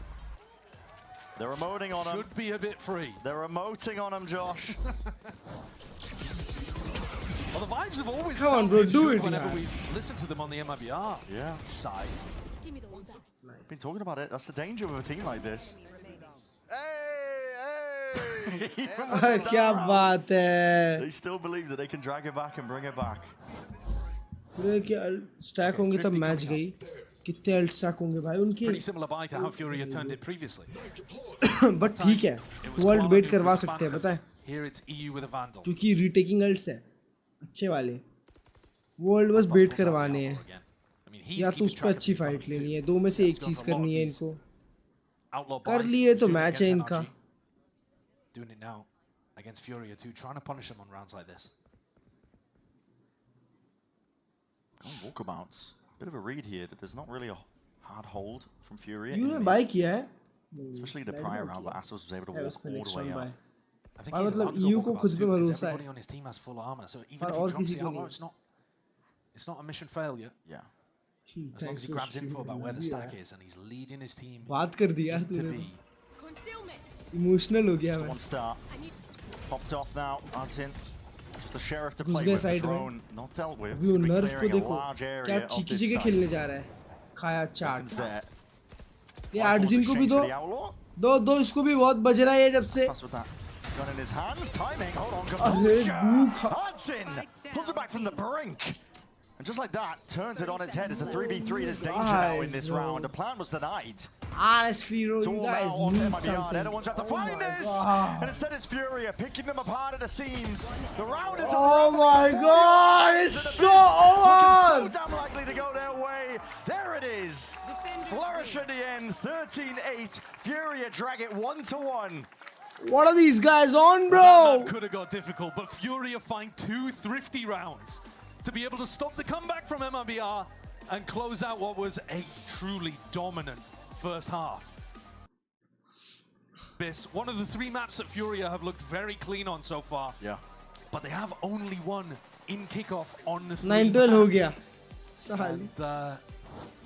they're emoting on him. Should be a bit free. They're emoting on him, Josh. Well, the vibes have always come on, bro, do it. Whenever we've listened to them on the MIBR side. Been talking about it. That's the danger of a team like this. क्या बात है? They still believe that they can drag it back and bring it back. पूरे क्या stack होंगे तब match गई. कितने alt stack होंगे भाई उनके pretty similar buy to how Furia turned it previously but ठीक है वर्ल्ड बेट करवा सकते हैं पता है here it's EU with a vandal क्योंकि रीटेकिंग अल्ट्स है अच्छे वाले वर्ल्ड बस बेट करवाने हैं या तो उस पर अच्छी फाइट लेनी है दो में से एक चीज करनी है इनको कर लिए तो मैच है इनका doing it now against Furia too trying to punish them on rounds like this walkabouts bit of a read here that there's not really a hard hold from Furia. You ने buy किया है? Especially the prior round, but Astos was able to walk all the way out. I think he's allowed to go walkabouts too because everybody on his team has full armor, so even if he drops the armor, it's not a mission failure. Yeah. As long as he grabs info about where the stack is and he's leading his team. बात कर दी यार तूने. Emotional हो गया मैं. One star. Popped off now. Artin. The sheriff to play with the drone not dealt with. वो नर्फ को देखो क्या चिकी के खेलने जा रहा है खाया चाट ये आर्जिन को भी दो इसको भी बहुत बज रहा है जब से gun in his hands timing hold on compulsion Artin pulls it back from the brink and just like that turns it on its head. It's a 3v3. There's danger now in this round. The plan was denied. Honestly, bro, you guys need something. Everyone's have to find this, and instead it's Furia picking them apart at the seams. The round is oh my god, it's so on! So damn likely to go their way. There it is. Flourish at the end. 13-8. Furia drag it 1-1. What are these guys on, bro? Well, that could have got difficult, but Furia find 2 thrifty rounds to be able to stop the comeback from MIBR and close out what was a truly dominant first half. One of the 3 maps that Furia have looked very clean on so far. Yeah. But they have only one in Kickoff on the 3 9-12 ho gaya. And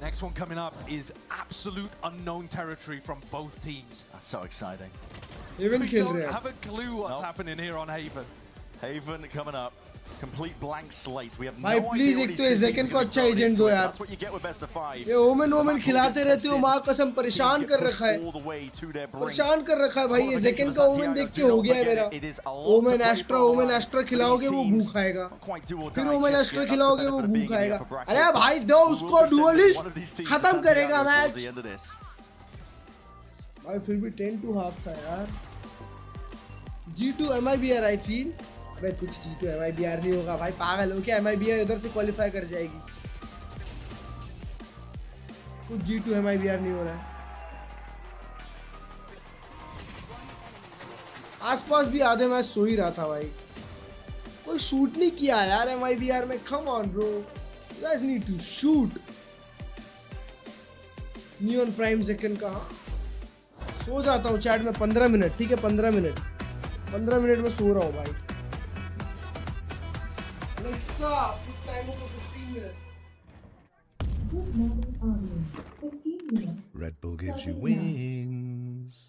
next one coming up is absolute unknown territory from both teams. That's so exciting. Haven we don't have a clue what's happening here on Haven. Haven coming up. Complete blank slate. We have no idea. Please, एक तो second को अच्छा agent दो यार. That's what you get with best of 5. ये women खिलाते रहते हो माँ कसम परेशान कर रखा है. परेशान कर रखा है भाई ये सेकंड का ओमेन देख के हो गया है मेरा. ओमेन एस्ट्रा खिलाओगे वो भूख आएगा. फिर ओमेन एस्ट्रा खिलाओगे वो भूख आएगा. अरे भाई दो उसको डुअलिस्ट खत्म करेगा मैच. भाई फिर भी 10-2 था यार. G2 MIBR I feel. भाई कुछ G2 MIBR नहीं होगा भाई पागल हो क्या MIBR इधर से क्वालिफाई कर जाएगी कुछ G2 MIBR नहीं हो रहा है आसपास भी आधे मैच सो ही रहा था भाई कोई शूट नहीं किया यार MIBR में come on bro you guys need to shoot Neon Prime second का सो जाता हूँ चैट में 15 मिनट ठीक है 15 मिनट में सो रहा हूँ भाई Alexa, put timer for 15 minutes. Red Bull gives you wings.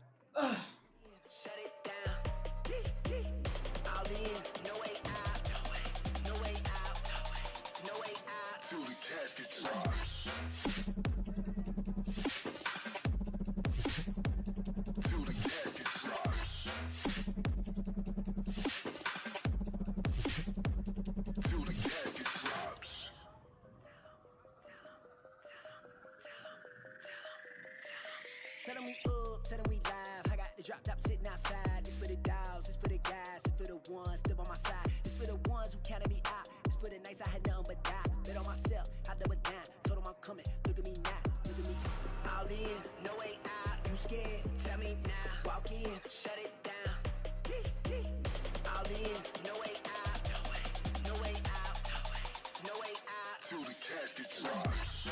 Telling we up, telling we live. I got the drop top sitting outside. This for the dogs, this for the guys, this for the ones still by my side. This for the ones who counted me out. This for the nights I had nothing but die. Bet on myself, I double down. Told them I'm coming. Look at me now, look at me. All in, no way out. You scared? Tell me now. Walk in, shut it down. All in, no way out. No way out. No way out. Till the caskets rise.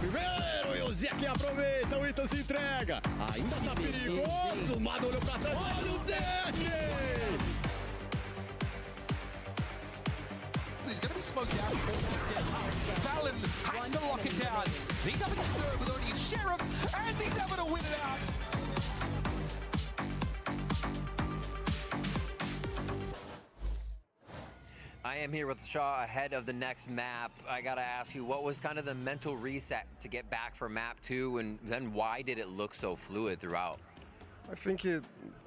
Primeiro, e o Zeke aproveita, o Ethan se entrega. Ainda tá perigoso, o Mado olhou pra trás, olha o Zeke! He's going to be smoked out before he's dead. Fallon has to lock it down. He's having to throw with only a Sheriff, and he's having to win it out. I am here with Shaw ahead of the next map. I gotta ask you, what was kind of the mental reset to get back for map 2, and then why did it look so fluid throughout? I think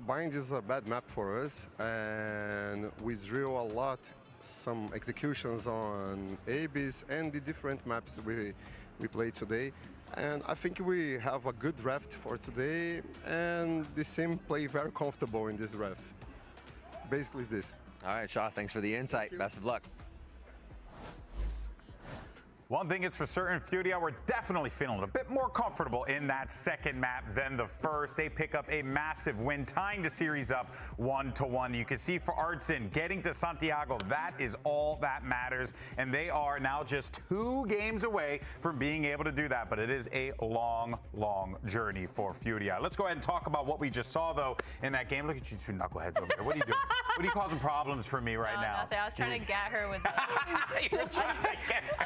Bind is a bad map for us, and we drill a lot, some executions on ABs and the different maps we played today. And I think we have a good draft for today, and the team play very comfortable in this draft. Basically, this. All right, Shaw, thanks for the insight. Best of luck. One thing is for certain, Furia were definitely feeling a bit more comfortable in that second map than the first. They pick up a massive win, tying the series up 1-1. You can see for Artson getting to Santiago, that is all that matters. And they are now just 2 games away from being able to do that. But it is a long, long journey for Furia. Let's go ahead and talk about what we just saw, though, in that game. Look at you two knuckleheads over there. What are you doing? What are you causing problems for me right now? Nothing. I was trying to get her with that. I was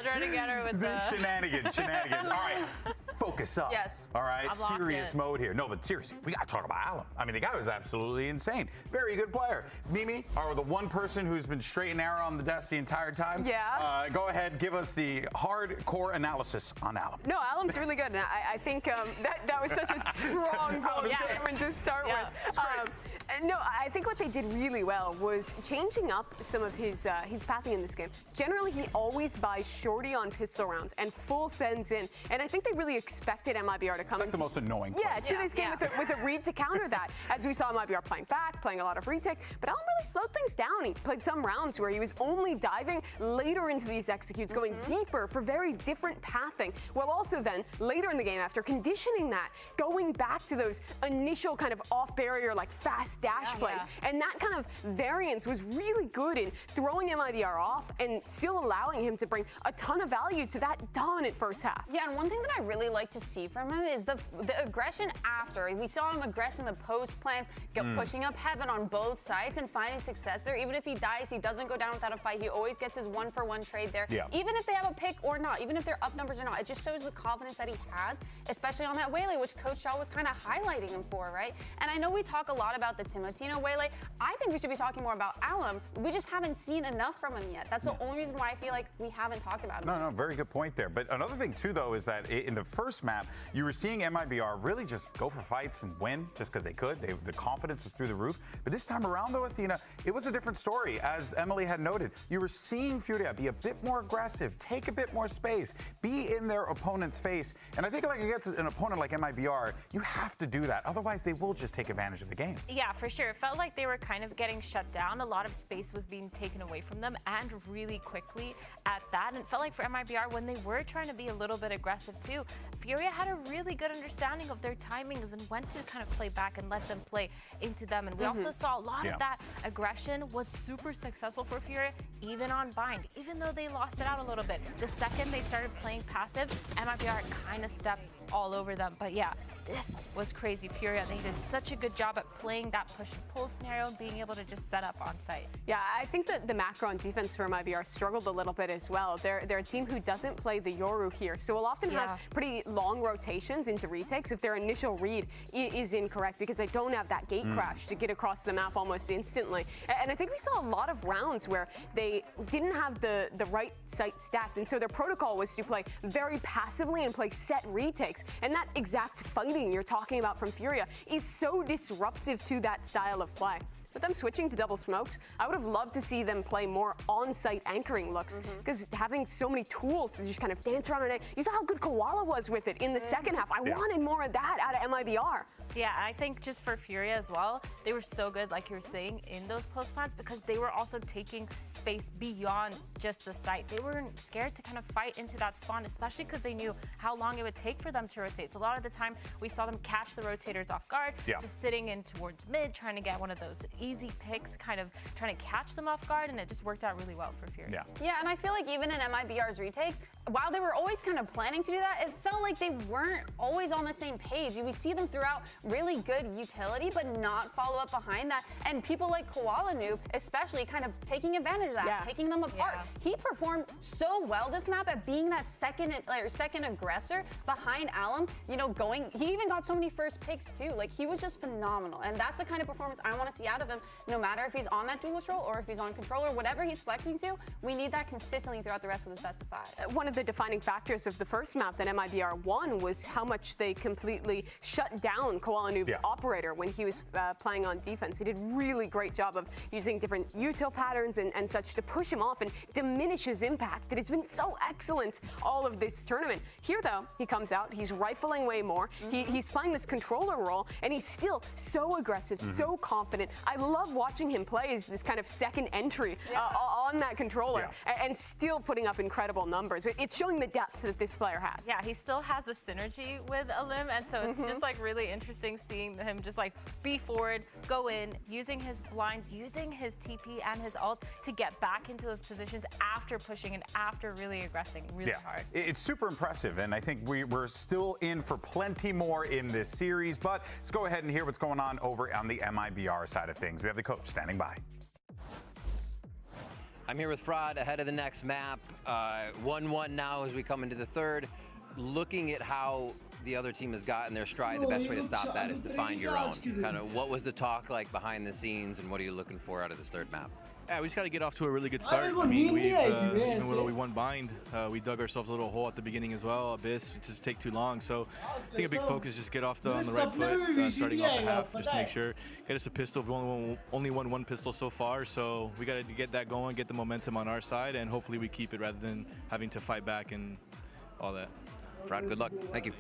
trying to get her with Shenanigans. All right, focus up. Yes. All right, I'm serious mode here. No, but seriously, we got to talk about Alum. I mean, the guy was absolutely insane. Very good player. Mimi, are the one person who's been straight and narrow on the desk the entire time. Yeah. Go ahead, give us the hardcore analysis on Alum. No, Alum's really good. And I think that was such a strong statement to start with. No, I think what they did really well was changing up some of his pathing in this game. Generally, he always buys shorty on pistol rounds and full sends in. And I think they really expected MIBR to come in. The most annoying to this game with a read to counter that. As we saw MIBR playing back, playing a lot of retake. But Alum really slowed things down. He played some rounds where he was only diving later into these executes, going deeper for very different pathing. While also then, later in the game, after conditioning that, going back to those initial kind of off-barrier, like fast dash plays. And that kind of variance was really good in throwing MIBR off and still allowing him to bring a ton of value to that dominant first half. Yeah, and one thing that I really like to see from him is the aggression after. We saw him aggress in the post plans, pushing up heaven on both sides and finding success there. Even if he dies, he doesn't go down without a fight. He always gets his 1-for-1 trade there. Even if they have a pick or not, even if they're up numbers or not, it just shows the confidence that he has, especially on that Waylay, which Coach Shaw was kind of highlighting him for, right? And I know we talk a lot about the Timotino Waylay. I think we should be talking more about Alum. We just haven't seen enough from him yet. That's the only reason why I feel like we haven't talked about him. No, very good point there. But another thing, too, though, is that in the first map, you were seeing MIBR really just go for fights and win just because they could. The confidence was through the roof. But this time around, though, Athena, it was a different story. As Emily had noted, you were seeing Furia be a bit more aggressive, take a bit more space, be in their opponent's face. And I think like against an opponent like MIBR, you have to do that. Otherwise, they will just take advantage of the game. Yeah, for for sure. It felt like they were kind of getting shut down. A lot of space was being taken away from them, and really quickly at that. And it felt like for MIBR, when they were trying to be a little bit aggressive too, Furia had a really good understanding of their timings and when to kind of play back and let them play into them. And we also saw a lot of that aggression was super successful for Furia, even on bind, even though they lost it out a little bit. The second they started playing passive, MIBR kind of stepped all over them. But yeah, this was crazy. Furia, they did such a good job at playing that push and pull scenario and being able to just set up on site. Yeah, I think that the macro on defense for MIBR struggled a little bit as well. They're a team who doesn't play the Yoru here, so will often have pretty long rotations into retakes if their initial read is incorrect because they don't have that gate crash to get across the map almost instantly. And I think we saw a lot of rounds where they didn't have the right site stacked, and so their protocol was to play very passively and play set retakes. And that exact fighting you're talking about from Furia is so disruptive to that style of play. With them switching to double smokes, I would have loved to see them play more on-site anchoring looks because having so many tools to just kind of dance around it. You saw how good Koala was with it in the second half. I wanted more of that out of MIBR. Yeah, I think just for Furia as well, they were so good, like you were saying, in those post plants because they were also taking space beyond just the site. They weren't scared to kind of fight into that spawn, especially because they knew how long it would take for them to rotate. So a lot of the time, we saw them catch the rotators off guard, just sitting in towards mid, trying to get one of those easy picks, kind of trying to catch them off guard, and it just worked out really well for Furia. Yeah, and I feel like even in MIBR's retakes, while they were always kind of planning to do that, it felt like they weren't always on the same page. We see them throughout really good utility, but not follow up behind that. And people like Koala Noob, especially, kind of taking advantage of that, taking them apart. He performed so well this map at being that second aggressor behind Alum. You know, he even got so many first picks too. Like, he was just phenomenal, and that's the kind of performance I want to see out of him. No matter if he's on that duelist role or if he's on controller, whatever he's flexing to, we need that consistently throughout the rest of this best of 5. One of the defining factors of the first map that MIBR won was how much they completely shut down Koala Noob's operator when he was playing on defense. He did really great job of using different util patterns and such to push him off and diminish his impact that has been so excellent all of this tournament. Here, though, he comes out, he's rifling way more, he's playing this controller role, and he's still so aggressive, so confident. I love watching him play as this kind of second entry on that controller and still putting up incredible numbers. It's showing the depth that this player has. Yeah, he still has a synergy with Alim, and so it's just like really interesting seeing him just like be forward, go in, using his blind, using his TP and his ult to get back into those positions after pushing and after really aggressing really hard. It's super impressive, and I think we're still in for plenty more in this series, but let's go ahead and hear what's going on over on the MIBR side of things. We have the coach standing by. I'm here with Fraud ahead of the next map. 1-1 now as we come into the third. Looking at how the other team has gotten their stride, the best way to stop that is to find your own. Kind of what was the talk like behind the scenes, and what are you looking for out of this third map? Yeah, we just got to get off to a really good start. I mean, even though we won bind, we dug ourselves a little hole at the beginning as well. Abyss just take too long. So I think a big focus is just get off on the right foot, starting off the half, just to make sure get us a pistol. We've only won one pistol so far, so we got to get that going, get the momentum on our side, and hopefully we keep it rather than having to fight back and all that. Fraud, good luck. Thank you.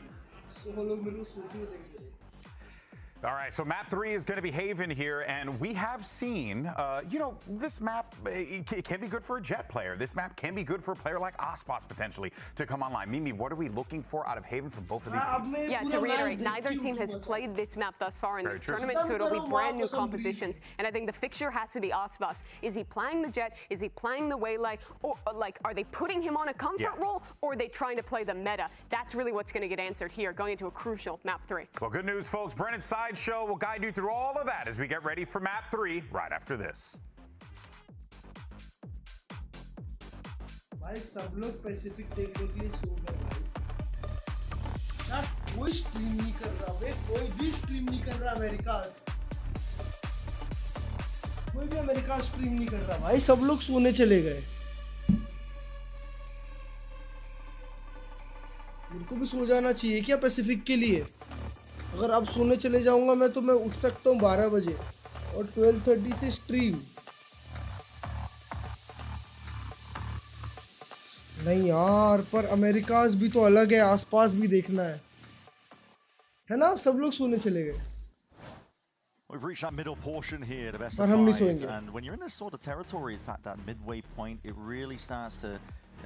All right, so map 3 is going to be Haven here, and we have seen, you know, this map it can be good for a Jet player. This map can be good for a player like Ospas potentially to come online. Mimi, what are we looking for out of Haven from both of these teams? Yeah, to reiterate, neither team has played this map thus far in this tournament, so it'll be brand new compositions. And I think the fixture has to be Ospas. Is he playing the Jet? Is he playing the Waylay? Or like, are they putting him on a comfort role, or are they trying to play the meta? That's really what's going to get answered here, going into a crucial map 3. Well, good news, folks. Brennan's Sideshow will guide you through all of that as we get ready for map 3 right after this. भाई सब लोग Pacific देखने के लिए सो गए भाई। यार कोई स्ट्रीम नहीं कर रहा बे, कोई भी स्ट्रीम नहीं कर रहा अमेरिका। कोई भी अमेरिका स्ट्रीम नहीं कर रहा भाई, सब लोग सोने चले गए। मेरे को भी सो जाना चाहिए क्या पैसिफिक के लिए? अगर अब सोने चले जाऊंगा मैं तो मैं उठ सकता हूँ 12 बजे और 12:30 से स्ट्रीम। नहीं यार, पर अमेरिकाज भी तो अलग है, आसपास भी देखना है ना। सब लोग सोने चले गए। We've reached that middle portion here, the best और of हम नहीं 5, सोएंगे. and when you're in this sort of territory, it's that midway point, it really starts to,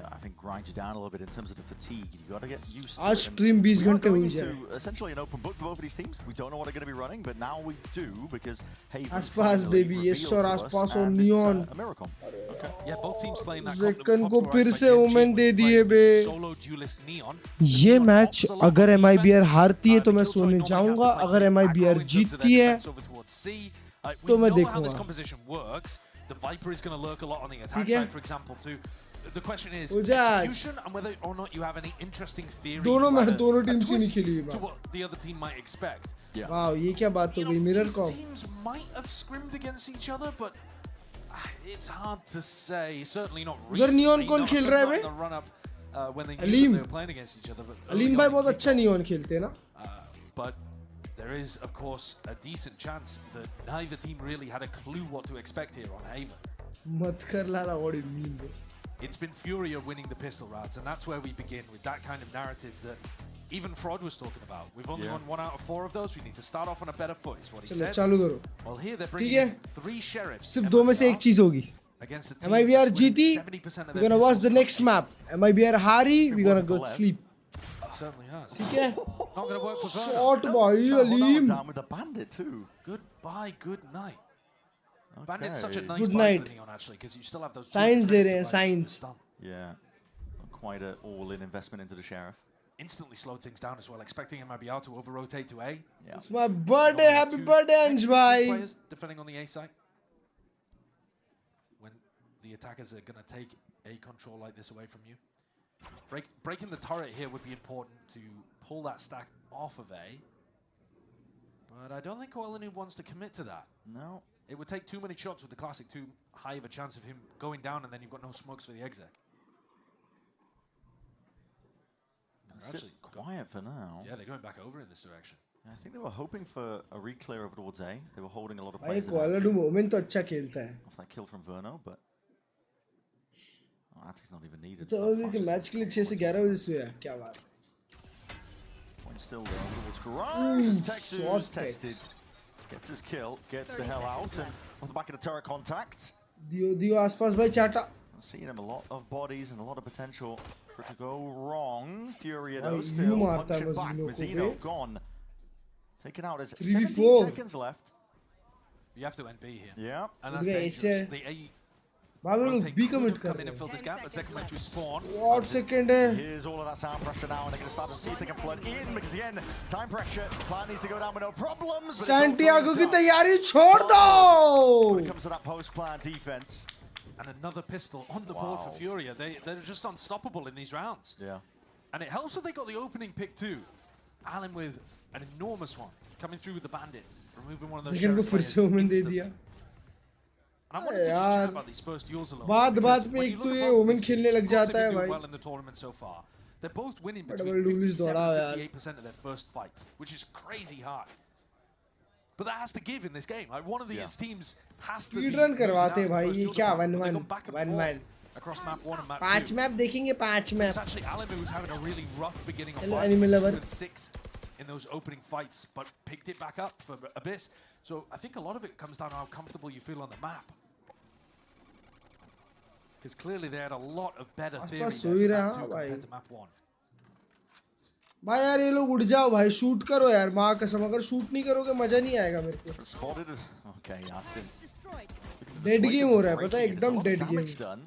I think, grind you down a little bit in terms of the fatigue. You got to get used to आज it. stream 20 घंटे हुई जाए. Essentially an open book for both of these teams. We don't know what they're going to be running, but now we do because Haven आसपास baby, yes sir, आसपास और neon. A miracle. Okay. Yeah, both teams playing that. Zekan को फिर से women दे दिए बे. Solo duelist Neon. ये match अगर MIBR हारती है तो मैं सोने जाऊंगा. अगर MIBR जीतती है तो मैं देखूंगा. The Viper is going to lurk a lot on the attack side, for example, too. The question is Ujaz. execution and whether or not you have any interesting theories दोनों टीम से नहीं खेली to what the other team might expect. Wow ये क्या बात हो गई mirror को. Teams might have scrimmed against each other, but it's hard to say. Certainly not recently. उधर नियॉन कौन खेल रहा है बे? When they knew they were playing against each other. Aleem भाई बहुत अच्छा नियॉन खेलते हैं ना. But there is, of course, a decent chance that neither team really had a clue what to expect here on Haven. मत कर लाला, what do you mean? It's been Furia winning the pistol rounds, and that's where we begin with that kind of narrative that even Fraud was talking about. We've only won 1 out of 4 of those. We need to start off on a better foot, is what he said. चालू करो. Well, here they're bringing in 3 sheriffs. सिर्फ 2 में से एक चीज होगी. MIBR जीती, we're gonna watch the next map. MIBR हारी, we're gonna go to sleep. Certainly has. ठीक है. Not gonna work for Verno. Shot भाई Aleem. Down with the bandit too. Goodbye, good night. Bandit's such a nice Good buy night. for Neon actually, because you still have those. Signs दे रहे हैं, signs. Yeah, quite an all-in investment into the sheriff. Instantly slowed things down as well, expecting MIBR to over-rotate to A. Yeah. It's my birthday, happy birthday Anj bhai. Players defending on the A side. When the attackers are going to take A control like this away from you. Breaking the turret here would be important to pull that stack off of A. But I don't think Koelinu wants to commit to that. No. It would take too many shots with the classic, too high of a chance of him going down, and then you've got no smokes for the exec. Actually, quiet for now. Yeah, they're going back over in this direction. I think they were hoping for a re-clear over towards A. They were holding a lot of भाई players. कोएलाडू moment तो अच्छा खेलता है. Off that kill from Verno, but that is not even needed. तो अभी के match के लिए 6 से 11 बजे सोया. क्या बात. Point still though towards Garage. Texas tested. Gets his kill, gets the hell out, and off the back of the turret contact. दियो आसपास भाई चाटा. Seeing him a lot of bodies and a lot of potential for it to go wrong. Furia though You still marta punching back. Mazino Mazino ko gone. Taken out as 3v4. 17 seconds left. You have to end B here. Yeah. And that's Okay, dangerous. The A बाबा लोग B commit कर come in रहे and fill this gap, but second match we spawn. What second है? Here's all of that sound pressure now, and they're going to start to see if they can flood in, because again, time pressure. Plan needs to go down with no problems. Santiago की तैयारी छोड़ दो. When it comes to that post-plan defense. And another pistol on the board for Furia. They're just unstoppable in these rounds. Yeah. And it helps that they got the opening pick too. Allen with an enormous one, coming through with the bandit, removing one of those Second को फिर से women दे दिया. And I wanted to just chat about these first duels a little बात में एक तो ये women खेलने लग जाता है भाई. Well in the tournament so far. They're both winning Double between duelist 57 दौड़ा and 58% of their first fight, which is crazy high. But that has to give in this game. Like one of these teams has to Speed be run losing करवाते out in the भाई first ये duel क्या to 1-1 back and 1-1 forth across map 1 and map 5 2. Map देखेंगे 5 map. It's actually Alamu who's having a really rough beginning of Hello, fight, Animal 2 Lover. and 6 in those opening fights, but picked it back up for Abyss. So I think a lot of it comes down to how comfortable you feel on the map. Because clearly they had a lot of better theory there for map 2 compared to map 1. भाई यार ये लोग उड़ जाओ भाई, shoot करो यार, माँ कसम अगर शूट नहीं करोगे मजा नहीं आएगा मेरे को. Spotted it. Okay, Yasin. Dead game हो रहा है पता है, एकदम dead game.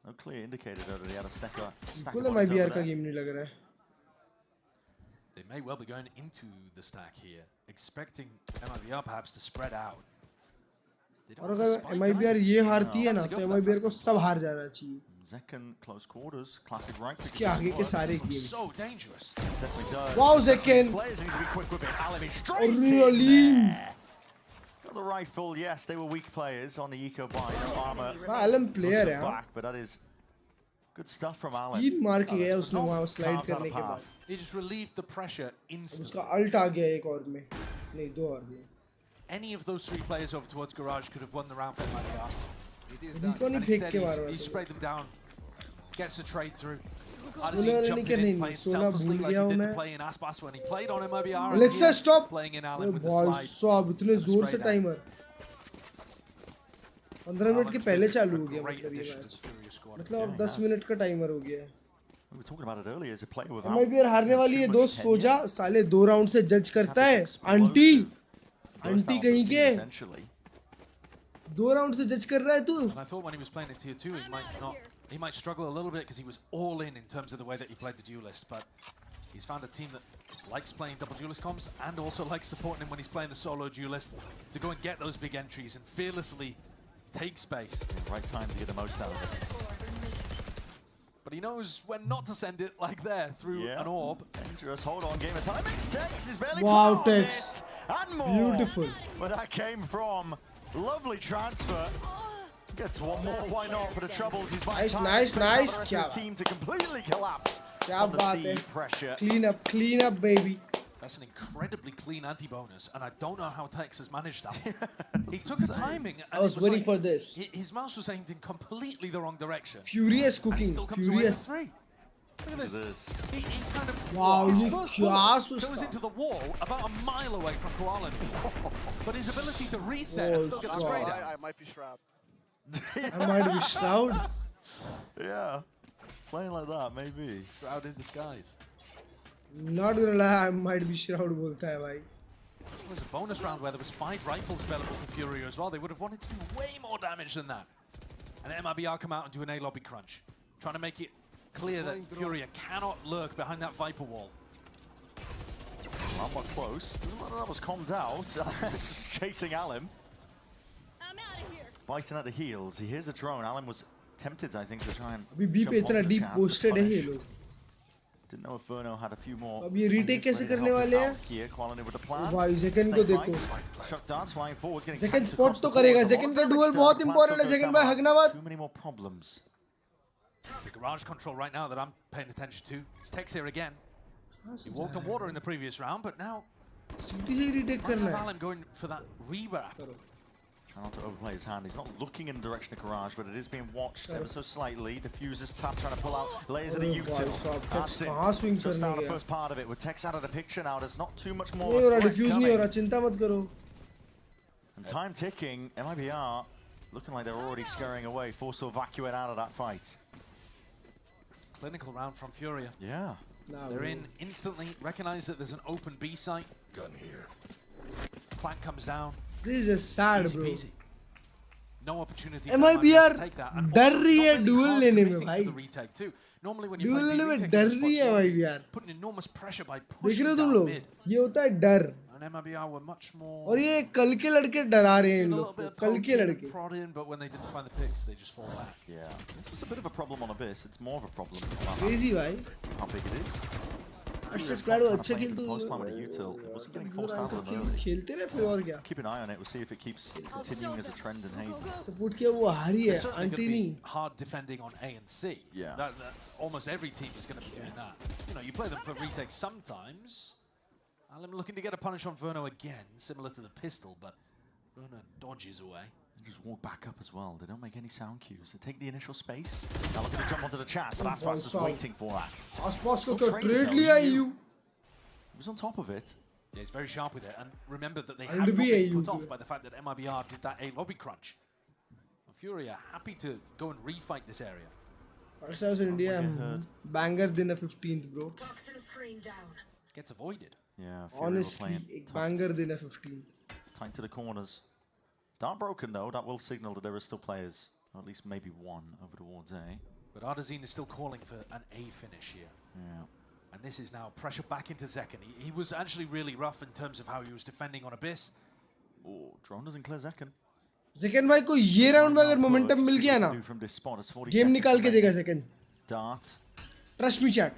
No clear indicator though that he had a stack of बिल्कुल MIBR का गेम नहीं लग रहा है. They may well be going into the stack here, expecting MIBR perhaps to spread out. और अगर MIBR ये हारती है ना तो MIBR को सब हार जाना चाहिए. Zekan close quarters, classic right. इसके आगे के सारे games. So dangerous. Definitely does. Wow, Zekan. Players need to be quick with it. Alami straight और in Alim. there. Got the rifle. Yes, they were weak players on the eco buy. No armor. Alim player है. Back, but that is good stuff from Alan. 3 मार के गया उसने वहाँ slide करने के बाद. He just relieved the pressure instantly. उसका अल्ट आ गया एक और में, नहीं 2 और में. Any of those 3 players over towards Garage could have won the round for MIBR. Rico नहीं फेंक के मारा. He sprayed them down, gets the trade through. सोना लेने के नहीं सोना भूल गया हूँ मैं Alexa stop भाई साहब इतने जोर से टाइमर 15 मिनट के पहले चालू हो गया मतलब ये मैच मतलब अब 10 मिनट का टाइमर हो गया है Mibr हारने वाली है दोस्त सो जा साले 2 राउंड से जज करता है आंटी कहीं के 2 राउंड से जज कर रहा है तू I thought when he was playing in tier 2 he might struggle a little bit because he was all in terms of the way that he played the duelist, but he's found a team that likes playing double duelist comps and also likes supporting him when he's playing the solo duelist to go and get those big entries and fearlessly take space. Right time to get the most out of it. But he knows when not to send it like there through an orb. Dangerous. Hold on, game of time. Tex is barely wow, Tex. And more. Beautiful. Where that came from. Lovely transfer. Gets one more. Why not? For the troubles, he's nice. His team to completely collapse. On the pressure. Clean up, baby. That's an incredibly clean anti-bonus, and I don't know how Tex has managed that. He took a timing. And I was waiting for this. His mouse was aimed in completely the wrong direction. Furious cooking. Furious. Look at this. He kind of goes into the wall about a mile away from Koala. But his ability to reset and still get the spray down. I might be Shroud. I might be Shroud? Yeah. Playing like that, maybe. Shroud in disguise. Not gonna lie, I might be Shroud bolta hai bhai. It was a bonus round where there was 5 rifles available for Furia as well. They would have wanted to do way more damage than that. And MIBR come out and do an A lobby crunch. Trying to make it clear that Furia cannot lurk behind that Viper wall. Well, close. That was calmed out. Just chasing Alim. I'm out of here. Biting at the heels. He hears a drone. Alim was tempted, I think, to try and अभी पे इतना deep posted है ये लोग. Didn't know if Verno had a few more. अब ये retake कैसे करने वाले हैं? Here, Quality with the plan. भाई Zekan को देखो. Shock dance flying forward, getting Zekan spot तो करेगा. Zekan का duel बहुत important है. Zekan भाई हगनाबाद. Too many more problems. It's the garage control right now that I'm paying attention to. It's Tex here again. He walked on water in the previous round, but now retake करना है. Alim going for that rewrap. Trying not to overplay his hand. He's not looking in the direction of Garage, but it is being watched ever so slightly. Diffuser's tap trying to pull out layers of the util. That's it. Just out the first part of it. With Tex out of the picture now, there's not too much more. Diffuse नहीं हो रहा, चिंता मत करो. And time ticking. MIBR looking like they're already scurrying away, forced to evacuate out of that fight. Clinical round from Furia. Yeah. They're in instantly, recognize that there's an open B site. Gun here. Plant comes down. This is sad, easy bro. Peasy. No opportunity MIBR to take that. And डर रही है duel लेने में भाई. Normally when you duel लेने में डर रही है MIBR. Putting enormous pressure by देख pushing रहे हो तुम down लोग? mid. ये होता है डर. And MIBR were much more. और ये कल के लड़के डरा रहे हैं इन लोग को. कल के लड़के. But when they didn't find the picks, they just fall back. Yeah, this was a bit of a problem on Abyss. It's more of a problem. Crazy भाई. How big it is. अच्छा plan अच्छा खेलते खेलते रहे फिर और क्या. Keep an eye on it. We'll see if it keeps continuing as a trend in Hades. Support किया वो हारी है. आंटी नहीं. Hard defending on A and C. Yeah. That almost every team is going to be doing that. You know, you play them for retakes sometimes. Alim looking to get a punish on Verno again, similar to the pistol, but Verno dodges away. They just walk back up as well. They don't make any sound cues. They take the initial space. Now looking to jump onto the chance, but Aspas is waiting for that. Aspas को तो trade लिया EU. He was on top of it. Yeah, he's very sharp with it. And remember that they have not been put off by the fact that MIBR did that A lobby crunch. And Furia happy to go and refight this area. Pakistan India banger दिन 15th bro. Gets avoided. Yeah, honestly, एक banger दिन 15th. Tight to the corners. Dart broken though, that will signal that there are still players, or at least maybe one over towards A. But Ardazine is still calling for an A finish here. Yeah. And this is now pressure back into Zekan. He was actually really rough in terms of how he was defending on Abyss. Oh, drone doesn't clear Zekan. Zekan भाई को ये round में अगर momentum मिल गया ना, game निकाल के देगा Zekan. Dart. Trust me, chat.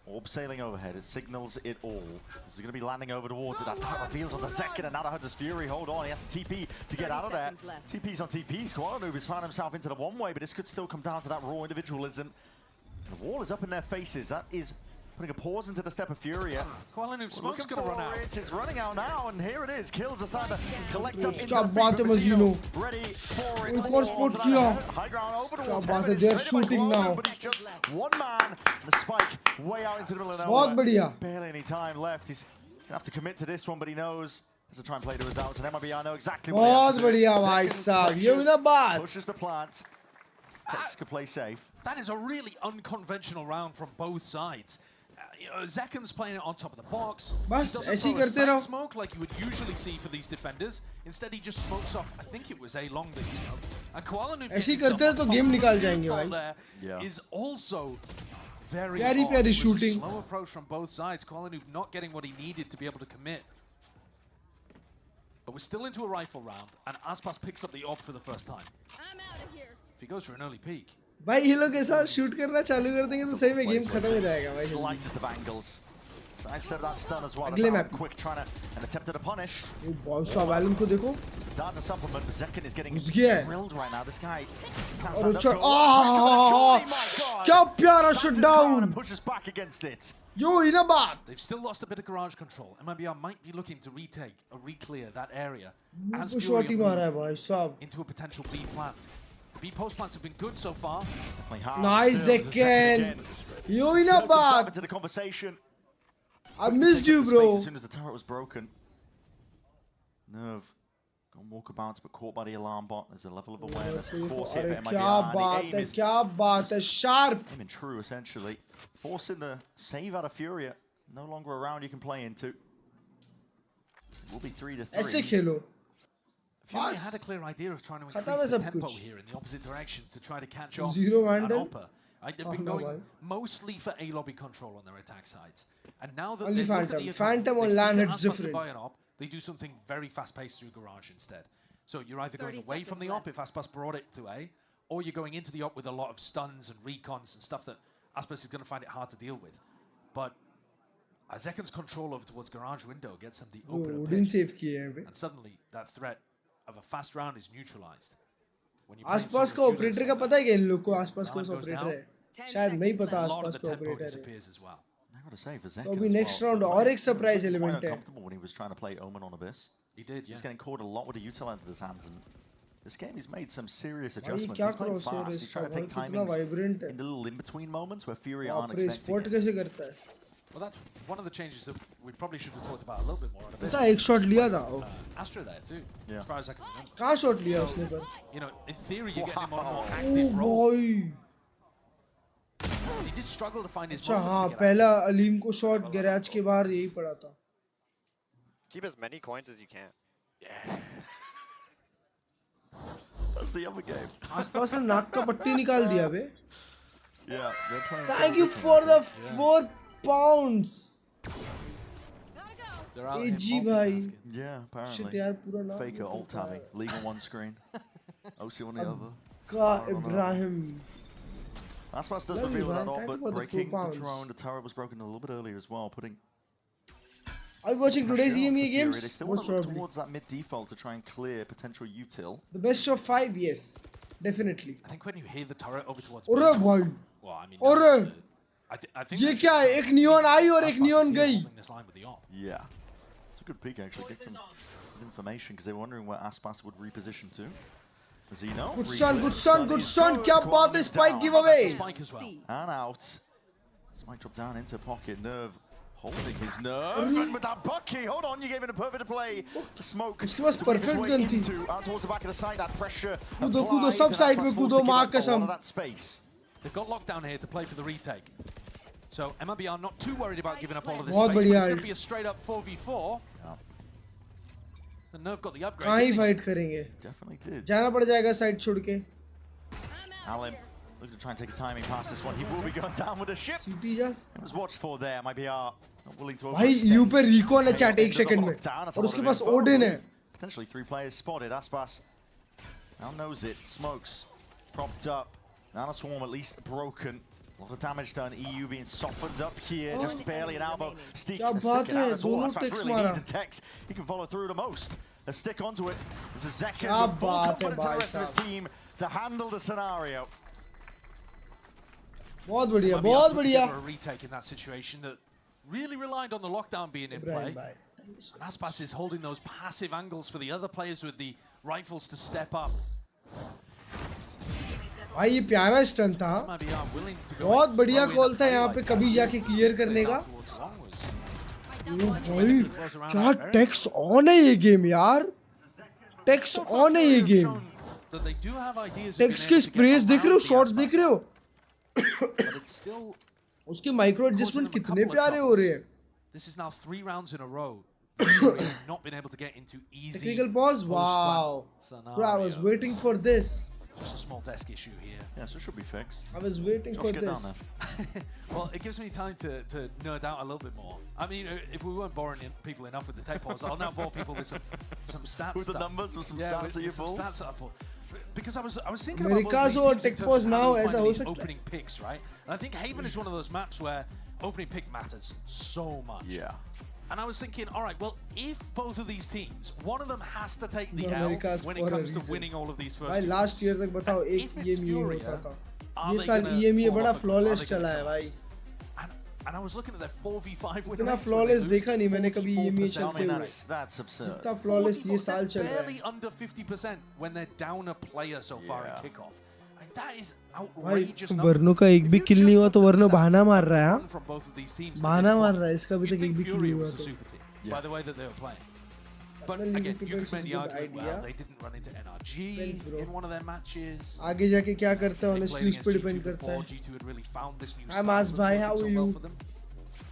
Orb sailing overhead, it signals it all. This is going to be landing over towards it. That time reveals on the second, and now the Hunter's Fury. Hold on, he has to TP to get out of there. TP's on TP's. Koala has found himself into the one-way, but this could still come down to that raw individualism. The wall is up in their faces. That is Putting a pause into the step of Furia. Kuala Smoke's going to run out. It's running out now, and here it is. Kills are starting to collect up into क्या बात है मजीनो? Ready for it. एक और spot किया. High ground over क्या towards बात है? heaven. They're It's traded by shooting Kuala, now. but he's just one man. The spike way out into the middle of nowhere. बहुत बढ़िया. Barely any time left. He's gonna have to commit to this one, but he knows. Has to try and play to his outs, and MIBR know exactly what बहुत they have to do. बढ़िया भाई साहब. ये भी ना बात. Pushes the plant. Texas could play safe. That is a really unconventional round from both sides. Zekan's playing it on top of the box. बस He ऐसे ही doesn't करते throw a रहो. side smoke like you would usually see for these defenders. Instead, he just smokes off. I think it was A long that he smoked. And Kuala ऐसे ही करते रहो तो game निकाल जाएंगे भाई. Yeah. Is also very प्यारी odd. प्यारी It was a shooting. slow approach from both sides. Kuala not getting what he needed to be able to commit. But we're still into a rifle round, and Aspas picks up the op for the first time. I'm out of here. If he goes for an early peek. भाई ये लोग ऐसा shoot करना चालू कर देंगे तो सही में गेम खत्म हो जाएगा भाई. Slightest of angles. Sidestep that stun as well. अगले map. Quick trying to and attempted to punish. वो बहुत सा वैल्यूम को देखो. Dart to supplement, but Zekan is getting घुस गया है. drilled right now. This guy can't और stand up to it. अच्छा क्या प्यारा shutdown. Pushes back against it. Yo, in a baat. They've still lost a bit of garage control. MIBR might be looking to retake or re-clear that area as shot he Furia मारा है भाई साहब. into a potential B plant. The B post plants have been good so far. Nice Zekan. Yo, in a baat. To the conversation. I missed you, bro. As soon as the turret was broken. Nerve. Gone walkabouts, but caught by the alarm bot. There's a level of awareness. Of course, here for MIBR. क्या बात है, क्या बात है, sharp. Aiming true, essentially. Forcing the save out of Furia. No longer a round you can play into. It will be 3-3. ऐसे खेलो. Furia had a clear idea of trying to increase the tempo here in the opposite direction to try to catch off Zero an Vandal. Oppa. They've been going mostly for A lobby control on their attack sides. And now that Only they look at Phantom. the Phantom they on see LAN, that it's Aspas can different. buy an op, they do something very fast-paced through Garage instead. So you're either going away from the op if Aspas brought it to A, or you're going into the op with a lot of stuns and recons and stuff that Aspas is going to find it hard to deal with. But Zekan's control over towards Garage window gets them the open pitch, and suddenly that threat of a fast round is neutralized. आसपास का operator का पता है क्या इन लोग को आसपास कौन सा ऑपरेटर है? शायद नहीं पता आसपास का ऑपरेटर है. तो अभी नेक्स्ट राउंड और एक सरप्राइज एलिमेंट है. When he was trying to play Omen on Abyss. He did, yeah. He's getting caught a lot with a util into his hands, and this game he's made some serious भाई adjustments. क्या He's playing crossover fast. है He's इसका trying to भाई take कितना timings vibrant है. in the little in-between moments where Furia aren't ऑपरे expecting spot it. कैसे करता है? Well, that's one of the changes that we probably should have talked about a little bit more on Abyss. पता है एक shot लिया था. Astra there too, as far as I can remember. कहाँ shot लिया उसने पर? You know, in theory, you're getting him on a more active Oh role. boy. He did struggle to find his अच्छा moments हाँ to get पहला अलीम को shot garage के बाहर यही पड़ा था. Keep as many coins as you can. Yeah. That's the other game. आसपास ने नाक का पट्टी निकाल दिया बे. Yeah, they're playing. Thank you for the 4 pounds. AG भाई. Yeah, apparently. Shit यार पूरा नाम. Faker alt tabbing, league on one screen, OC on the other. का Ibrahim. Aspas does reveal that all, but breaking the drone, the turret was broken a little bit earlier as well, putting. Are you watching today's EMEA games? They still want to look towards that mid default to try and clear potential util. The best of 5, yes, definitely. I think when you hear the turret over towards. अरे भाई. Well, I mean. अरे. I think. ये क्या है? एक neon आई और एक neon गई. Yeah, it's a good peek actually. Get some information because they were wondering where Aspas would reposition to. Zeno. Good stun, good stun, good stun. क्या बात है? Spike giveaway. Spike as well. And out. Spike dropped down into pocket. Nerve holding his nerve. And with that bucky, hold on, you gave it a perfect play. The smoke. उसके पास perfect gun थी. Out towards the back of the side, that pressure. कूदो कूदो सब side में कूदो माँ कसम. That space. They've got lockdown here to play for the retake. So MIBR are not too worried about giving up all of this बहुत space. But बढ़िया it's going to be a straight up 4v4. The Nerve got the upgrade. कहाँ ही fight करेंगे? Definitely did. जाना पड़ जाएगा side छोड़ के. Alan looking to try and take a timing past this one. He will be going down with a ship. CT just. It was watched for there. MIBR not willing to. भाई you पे recon है chat 1 second में. और उसके पास Odin है. Potentially 3 players spotted. Aspas now knows it. Smokes propped up. Nana Swarm at least broken. A lot of damage done. EU being softened up here, just barely an elbow. Stick out as well. Aspas really needs a text. He can follow through the most. A stick onto it. This is Zekan with full confidence in the rest of his team to handle the scenario. बहुत बढ़िया, बहुत बढ़िया. A retake in that situation that really relied on the lockdown being in play. And Aspas is holding those passive angles for the other players with the rifles to step up. भाई ये प्यारा stun था, बहुत बढ़िया call था यहाँ पे कभी जाके क्लियर करने का. भाई क्या टेक्स ऑन है ये गेम यार, टेक्स ऑन है ये गेम. टेक्स के स्प्रेस देख रहे हो, शॉट्स देख रहे हो, उसके माइक्रो एडजस्टमेंट कितने प्यारे हो रहे हैं. This is now 3 rounds in a row. Not been able to get into easy. Technical pause. Wow. Bro, I was waiting for this. Just a small desk issue here. Yeah, so it should be fixed. I was waiting for this. Well, it gives me time to nerd out a little bit more. I mean, if we weren't boring people enough with the tech pause, I'll now bore people with some stats. With the numbers, with some stats that you pulled? Stats that I pulled. Because I was thinking about both these teams in terms of these opening picks, right? And I think Haven is one of those maps where opening pick matters so much. Yeah. And I was thinking, all right, well, if both of these teams, one of them has to take the L when it comes to winning all of these first भाई last year तक बताओ एक EME होता था, ये साल EME बड़ा flawless चला है भाई. And I was looking at their 4v5 win इतना flawless देखा नहीं मैंने कभी EME चलते हुए. That's absurd. जितना flawless ये साल चल रहा है. Barely under 50% when they're down a player so far in kickoff. That is भाई वर्नो का एक भी किल नहीं हुआ तो वर्नो बहाना मार रहा है. बहाना मार रहा है, इसका अभी तक एक भी किल नहीं हुआ तो. By the way that they were playing. But again, you can make the argument, well, they didn't run into NRG in one of their matches. आगे जाके क्या करते हैं honestly इस पे डिपेंड करता है. G2 had really found this new I'm As bhai, how are you?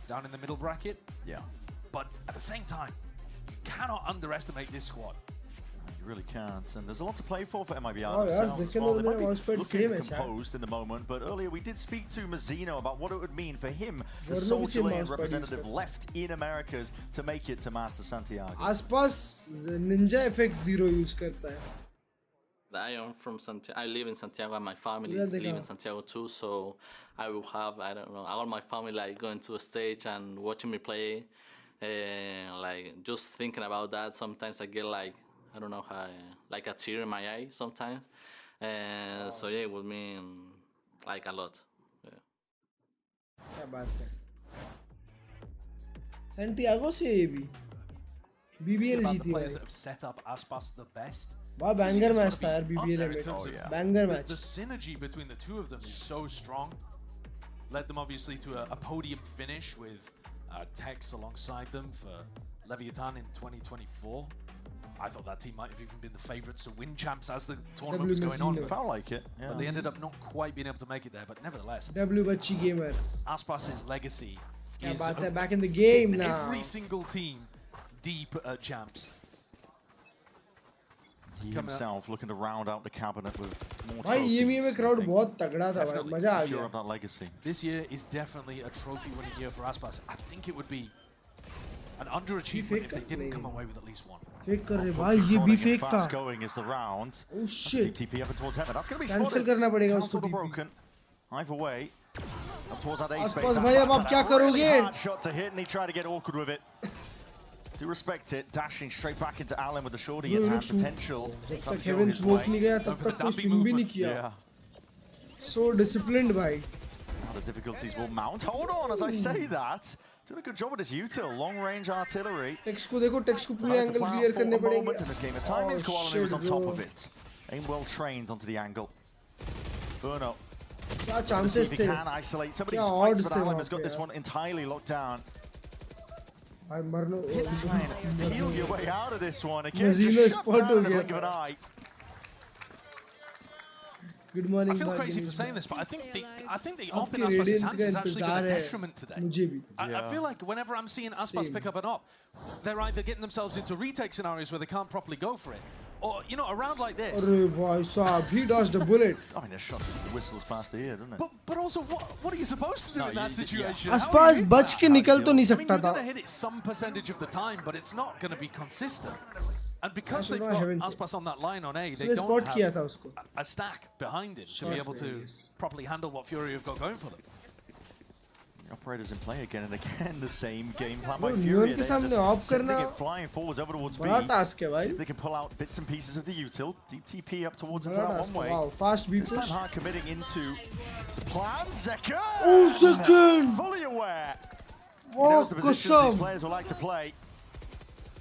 Down in the middle bracket. Yeah. But at the same time, you cannot underestimate this squad. You really can't, and there's a lot to play for MIBR themselves. Well, they might be looking composed in the moment, but earlier we did speak to Mazzino about what it would mean for him, the Seoul Chilean representative left in Americas, to make it to Master Santiago. आसपास Ninja FX0 use करता है. I am from Santiago. I live in Santiago, and my family live in Santiago too. So I will have, I don't know, all my family like going to the stage and watching me play. Like just thinking about that, sometimes I get like, I don't know how, like a tear in my eye sometimes. So yeah, it would mean like a lot. Yeah. क्या बात है. Santiago से ये भी BBL जीती भाई. Have set up Aspas the best. वाह banger match था यार BBL में. Banger match. The synergy between the two of them is so strong. Led them obviously to a podium finish with Tex alongside them for Leviathan in 2024. I thought that team might have even been the favourites to win champs as the tournament was going on. It felt like it. Yeah. But they ended up not quite being able to make it there. But nevertheless, W Bachi gamer. Aspas's legacy is back in the game now. Every single team deep at champs. He himself looking to round out the cabinet with more भाई EME में crowd बहुत तगड़ा था भाई, मजा आ गया. That legacy. This year is definitely a trophy-winning year for Aspas. I think it would be an underachievement if they didn't come away with at least one. Fake कर रहे भाई, ये भी fake था. Fast going is the round. Oh shit. TP up towards heaven. That's going to be Cancel spotted. करना पड़ेगा उसको. broken. Either way. Up towards that A space. आसपास भाई अब आप क्या करोगे? Hard shot to hit and he tried to get awkward with it. Do respect it, dashing straight back into Allen with the shorty in hand potential. जब तक Heaven smoke नहीं गया तब तक कोई swing भी नहीं किया. So disciplined भाई. Now the difficulties will mount. Hold on as I say that. Doing a good job with his util, long range artillery. Tex को देखो, Tex को पूरे angle clear करने पड़ेंगे. In this game, the time is Koala was on top of it. Aim well trained onto the angle. Burno. क्या chances थे? He can isolate somebody's fights, but Allen has got this one entirely locked down. I'm Marno. Try and peel your way out of this one again. Just shut down in the blink of an eye. Good morning. I feel crazy for saying this, but I think the op in Aspas' hands is actually been a detriment today. I feel like whenever I'm seeing Aspas pick up an op, they're either getting themselves into retake scenarios where they can't properly go for it, or you know, a round like this. Arre bhai sahab, he dodged a bullet. I mean, a shot whistles past the ear, doesn't it? But also, what are you supposed to do in that situation? Aspas bach ke nikal to nahi sakta You're tha. going to hit it some percentage of the time, but it's not going to be consistent. And because they've got Aspas on that line on A, they don't have a stack behind him to be able to properly handle what Furia have got going for them. Operators in play again and again. The same game plan by Bro, Furia. के सामने of करना It flying forwards over towards B. बड़ा task है भाई. See if they can pull out bits and pieces of the util. DTP up towards into बड़ा that task one way. Wow, fast B This push. time hard committing into the plan. Zekken! Oh, Zekken! Fully aware. He Oh, knows the positions Kusum. these players will like to play.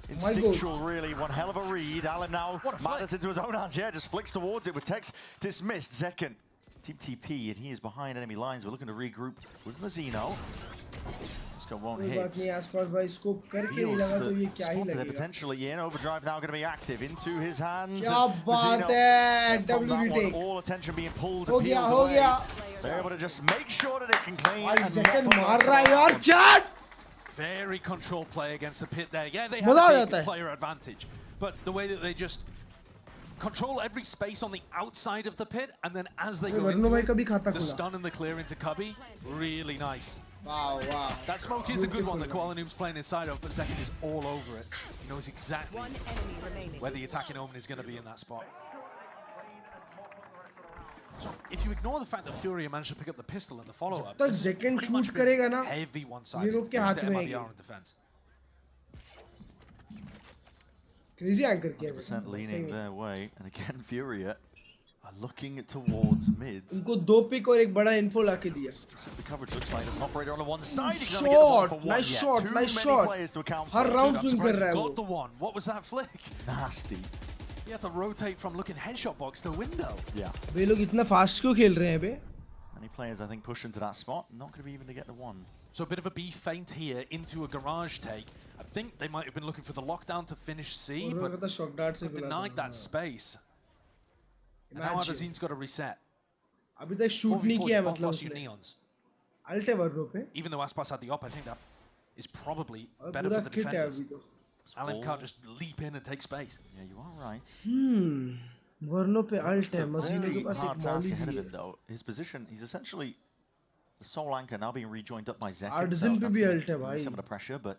Instinctual, really. One hell of a read. Alan now matters into his own hands. Yeah, just flicks towards it with text dismissed. Zekken. Team TP, and he is behind enemy lines. We're looking to regroup with Mazino. Just got one hit. Feels that they're potentially in. Overdrive now going to be active into his hands. W retake. All attention being pulled. They're able to just make sure that it can clean. Very controlled play against the pit there. Yeah, they have a player advantage, but the way that they just control every space on the outside of the pit, and then as they go into it, the stun and the clear into Cubby, really nice. Wow, wow. That smoke is a good one that Koala Noob's playing inside of, but Zekken is all over it. He knows exactly where the attacking Omen is going to be in that spot. So if you ignore the fact that Furia managed to pick up the pistol and the follow-up, Zekken shoot करेगा ना, heavy one-sided के हाथ में in defense. Crazy anchor किया 100% leaning their way, and again Furia are looking towards mid. उनको दो pick और एक बड़ा info लाके दिया. The coverage looks like there's an operator on the one side. Shot, nice shot, nice shot. Her round swing कर रहा है वो. Got the one. What was that flick? Nasty. He had to rotate from looking headshot box to window. Yeah. वे लोग इतना fast क्यों खेल रहे हैं बे? Many players I think push into that spot. Not going to be even to get the one. So a bit of a B feint here into a garage take. I think they might have been looking for the lockdown to finish C, but denied that space. And now Adazine's got to reset. अभी तक shoot नहीं किया मतलब उसने. Neons. Alte वर्रो पे. Even though Aspas had the op, I think that is probably better for the defenders. Alan can't just leap in and take space. Yeah, you are right. वर्नो पे alt है. Mazino के पास एक task ahead of him though. His position, he's essentially the sole anchor now being rejoined up by Zekken. Artisan पे भी alt है भाई. Some of the pressure, but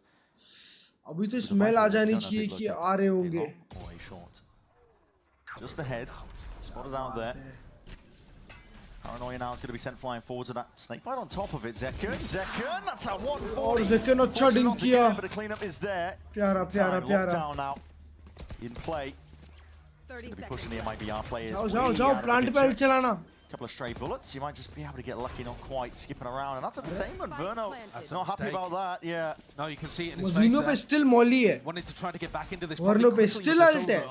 अभी तो smell आ जानी चाहिए कि आ रहे होंगे. Short. Just ahead, spotted out there. Paranoia now is going to be sent flying forward to that snakebite on top of it. Zekken, that's a 140. और Zekken अच्छा dink किया. But the cleanup is there. प्यारा. Lockdown now in play. It's going to be pushing the MIBR players. जाओ plant पे चलाना. Couple of stray bullets, you might just be able to get lucky, not quite skipping around, and that's entertainment. Verno, that's not happy about that. Yeah. No, you can see it in his face. Mazino पे still molly है. Wanted to try to get back into this. वर्नो पे still alt है.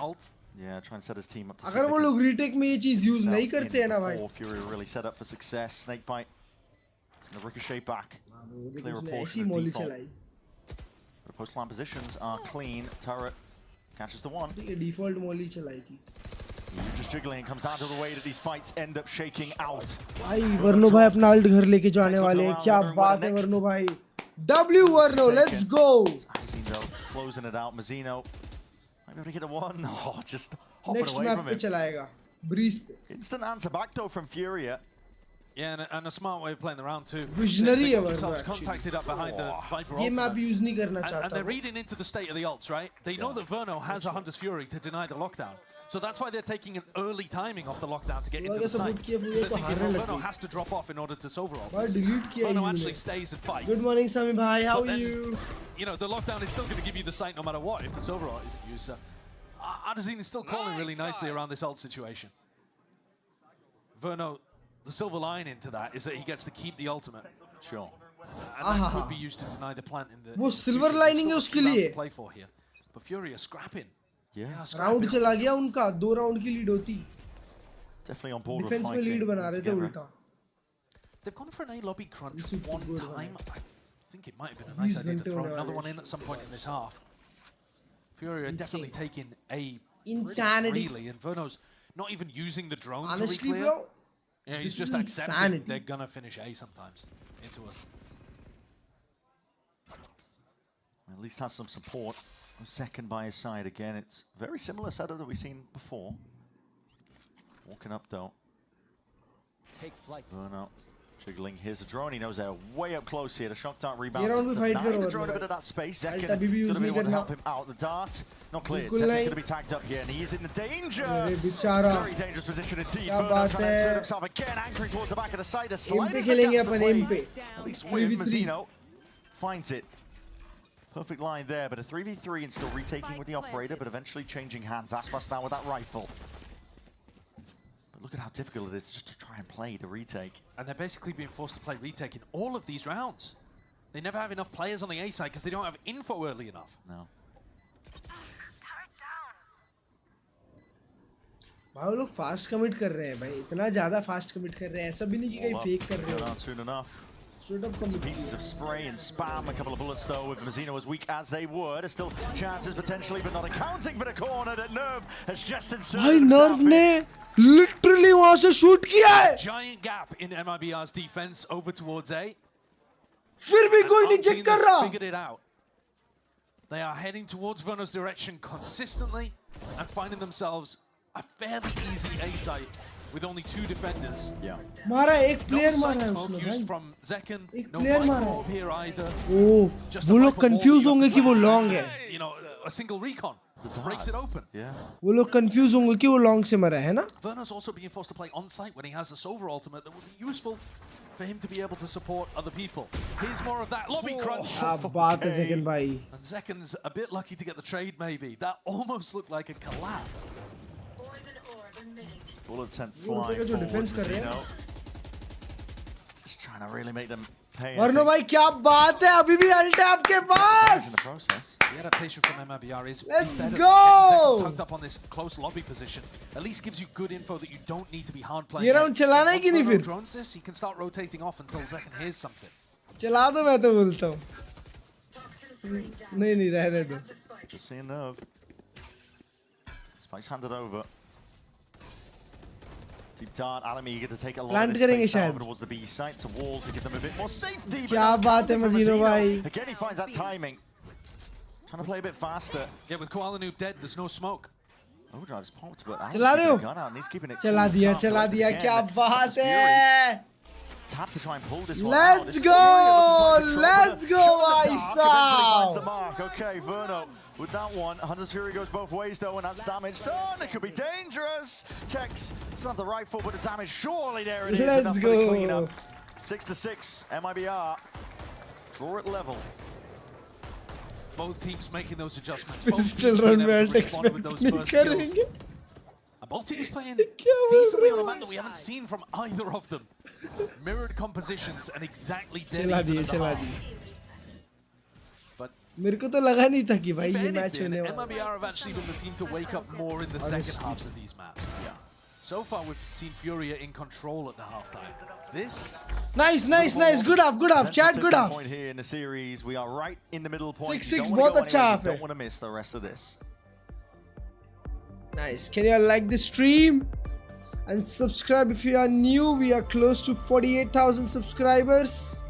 Yeah, trying to set his team up to अगर वो लोग retake में ये चीज use नहीं करते हैं ना भाई. Furia really set up for success. Snakebite. It's going to ricochet back. Clear a portion of default. The post-line positions are clean. Turret catches the one. Default molly चलाई थी. You're just jiggling. It comes down to the way that these fights end up shaking out. भाई वर्नो भाई अपना alt घर लेके जाने वाले हैं. क्या बात है वर्नो भाई. W Verno, let's go. Closing it out. Mazino. Might be able to get a one. Oh, just hopping Next away map from पे him. चलाएगा. Breeze पे. Instant answer back though from Furia. Yeah, and a smart way of playing the round too. Visionary है Themselves contacted up behind the Viper ये ultimate. map use नहीं करना And चाहता. they're reading into the state of the ults, right? They know that Verno has a Hunter's Fury to deny the lockdown. So that's why they're taking an early timing off the lockdown to get into the site. Because they're thinking, well, Verno has to drop off in order to overall. Verno actually stays and fights. Good morning, Sami bhai. How are you? You know, the lockdown is still going to give you the site no matter what if this overall isn't used. So Adazine is still calling really nicely around this ult situation. Verno, the silver line into that is that he gets to keep the ultimate. Sure. And that could be used to deny the plant in the... वो silver lining है उसके लिए. ...play for here. But Furia scrapping. Yeah. Round चला गया उनका. 2 round की lead होती. Definitely on board Defense में lead बना रहे थे उल्टा. They've gone for an A lobby crunch one time. I think it might have been a nice idea to throw another one in at some point in this half. Furia definitely taking A insanity freely, and Verno's not even using the drone honestly, to re-clear. bro. Yeah, he's just accepting insanity. They're gonna finish A sometimes into us. At least has some support. Second by his side again. It's very similar setup that we've seen before. Walking up though. Take flight. Verno Figgling his drone. He knows they're way up close here. The shock dart rebounds. ये round में fight करो the drone a bit of that space. Zekin अभी भी is use going to be नहीं the one to करना help him out. The dart not cleared. बिल्कुल Zekin's नहीं going to be tagged up here, and he is in the danger. अरे बेचारा Very dangerous position indeed. क्या Verno बात trying to है insert himself again, anchoring towards the back of the side. The एम slide पे is खेलेंगे against the अपन एम plate. पे At least with 3v3 Mazzino finds it. Perfect line there, but a 3v3 and still retaking with the operator, but eventually changing hands. Aspas now with that rifle. But look at how difficult it is just to try and play the retake. And they're basically being forced to play retake in all of these rounds. They never have enough players on the A side because they don't have info early enough. No. भाई वो लोग fast commit कर रहे हैं भाई इतना ज़्यादा fast commit कर रहे हैं ऐसा भी नहीं कि कहीं फेक कर रहे हो Soon enough. Straight up Some pieces of spray and spam, a couple of bullets though, with Mazzino as weak as they were. There's still chances potentially, but not accounting for the corner that Nerve has just inserted. भाई nerve ने literally वहाँ से shoot किया है Giant gap in MIBR's defense over towards A. फिर भी कोई नहीं चेक कर रहा Figured it out. They are heading towards Verno's direction consistently and finding themselves a fairly easy A site with only 2 defenders. Yeah. मारा एक player No मारा side है smoke उसने used भाई from Zekin. एक No प्लेयर मारा micro here either. ओह वो लोग कंफ्यूज होंगे कि वो लॉन्ग है You know, a single recon breaks it open. Yeah. वो लोग कंफ्यूज होंगे कि वो लॉन्ग से मरा है ना Verno's also being forced to play on site when he has the Silver ultimate that would be useful for him to be able to support other people. Here's more of that lobby crunch. क्या बात है Zekin भाई And Zekin's a bit lucky to get the trade maybe. That almost looked like a collab. Bullets sent flying जो defence कर रहे हैं Just trying to really make them pay. वर्नो भाई क्या बात है अभी भी अल्ट है आपके पास The adaptation from MIBR is Let's better. go! Zekin tucked up on this close lobby position. At least gives you good info that you don't need to be hard playing. ये round चलाना है कि नहीं फिर Drones this, he can start rotating off until Zekin hears something. चला दो मैं तो बोलता हूँ नहीं नहीं रहने दो Just seeing Nerve. Spike's handed over. Deep dart, Alam eager to take a lot Plant of this करेंगे space शायद over towards the B site, to wall to give them a bit more safety. क्या बात है मजीनो भाई Again, he finds that timing. Trying to play a bit faster. Yeah, with Koala Noob dead, there's no smoke. Overdrive's popped, but चला रहे हो gun out and he's keeping it. चला दिया क्या बात है Tap to try and pull this one Let's out. go भाई Finds the साहब mark. Okay, Verno with that one. Hunter's Fury goes both ways though, and that's damage done. It could be dangerous. Tex doesn't have the rifle, but the damage surely there it is. Let's Enough for go. the cleanup. 6-6. MIBR draw it level. Both teams making those adjustments. Pistol Both teams run being में able to alt respond with those expect first नहीं kills. करेंगे And both teams playing decently on a map that we haven't seen from either of them. Mirrored compositions and exactly dead चला even दिए at the चला half. दिए But मेरे को तो लगा नहीं था कि भाई if ये मैच anything, होने वाला MIBR have actually been the team to wake up more in the second halves of these maps. Yeah. So far, we've seen Furia in control at the halftime. This nice good half chat good half Point here in the series, we are right in the middle point. 6-6 You don't wanna बहुत go अच्छा anywhere, half you है don't want to miss the rest of this. Nice. Can you all like the stream and subscribe if you are new? We are close to 48,000 subscribers.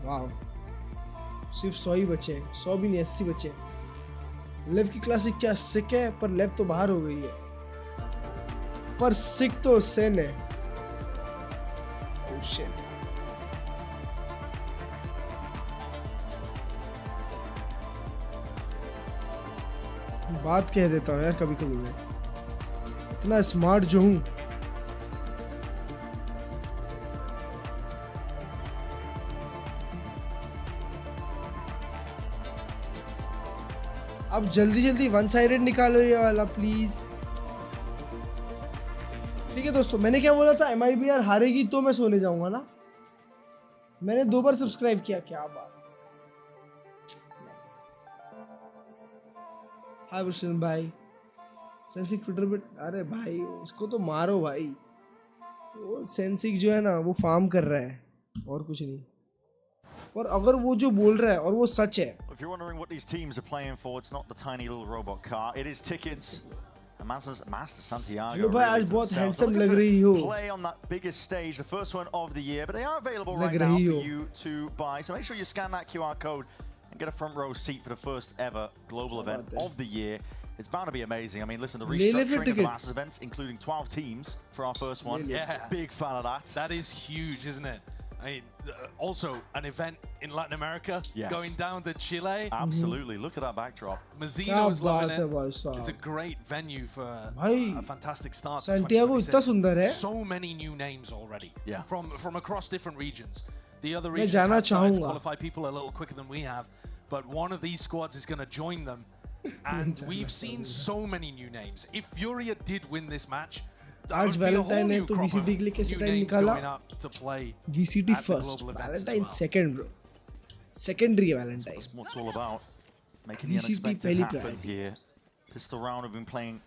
Wow. सिर्फ 100 ही बचे हैं 100 भी नहीं 80 बचे हैं लेव की क्लासिक क्या सिक है पर लेव तो बाहर हो गई है पर सिक तो सेन है oh shit बात कह देता हूँ यार कभी कभी मैं इतना स्मार्ट जो हूँ अब जल्दी वन साइडेड निकालो ये वाला प्लीज ठीक है दोस्तों मैंने क्या बोला था MIBR हारेगी तो मैं सोने जाऊंगा ना मैंने 2 बार सब्सक्राइब किया क्या बात हाय भूषण भाई सेंसिक ट्विटर पे अरे भाई उसको तो मारो भाई वो सेंसिक जो है ना वो फार्म कर रहा है और कुछ नहीं और अगर वो जो बोल रहा है और वो सच है If you're wondering what these teams are playing for, it's not the tiny little robot car. It is tickets. And Master Santiago लो भाई आज बहुत हैंडसम लग रही हो play on that biggest stage, the first one of the year, but they are available right now for you to buy. So make sure you scan that QR code and get a front row seat for the first ever global event of the year. It's bound to be amazing. I mean, listen, the restructuring of the Masters events, including 12 teams for our first one. Yeah. Big fan of that. That is huge, isn't it? I mean, also an event in Latin America, going down to Chile. Absolutely. Look at that backdrop. Mazzino's loving it. It's a great venue for a fantastic start. Santiago इतना सुंदर है. So many new names already. Yeah. From across different regions. The other regions जाना have tried to चाहूँगा. qualify people a little quicker than we have, but one of these squads is going to join them. And we've seen so many new names. If Furia did win this match, आज Valentine है तो VCT के लिए कैसे time निकाला? VCT first, Valentine second, bro. Secondary Valentine. That's what it's all about. Making the unexpected happen here. Pistol round have been playing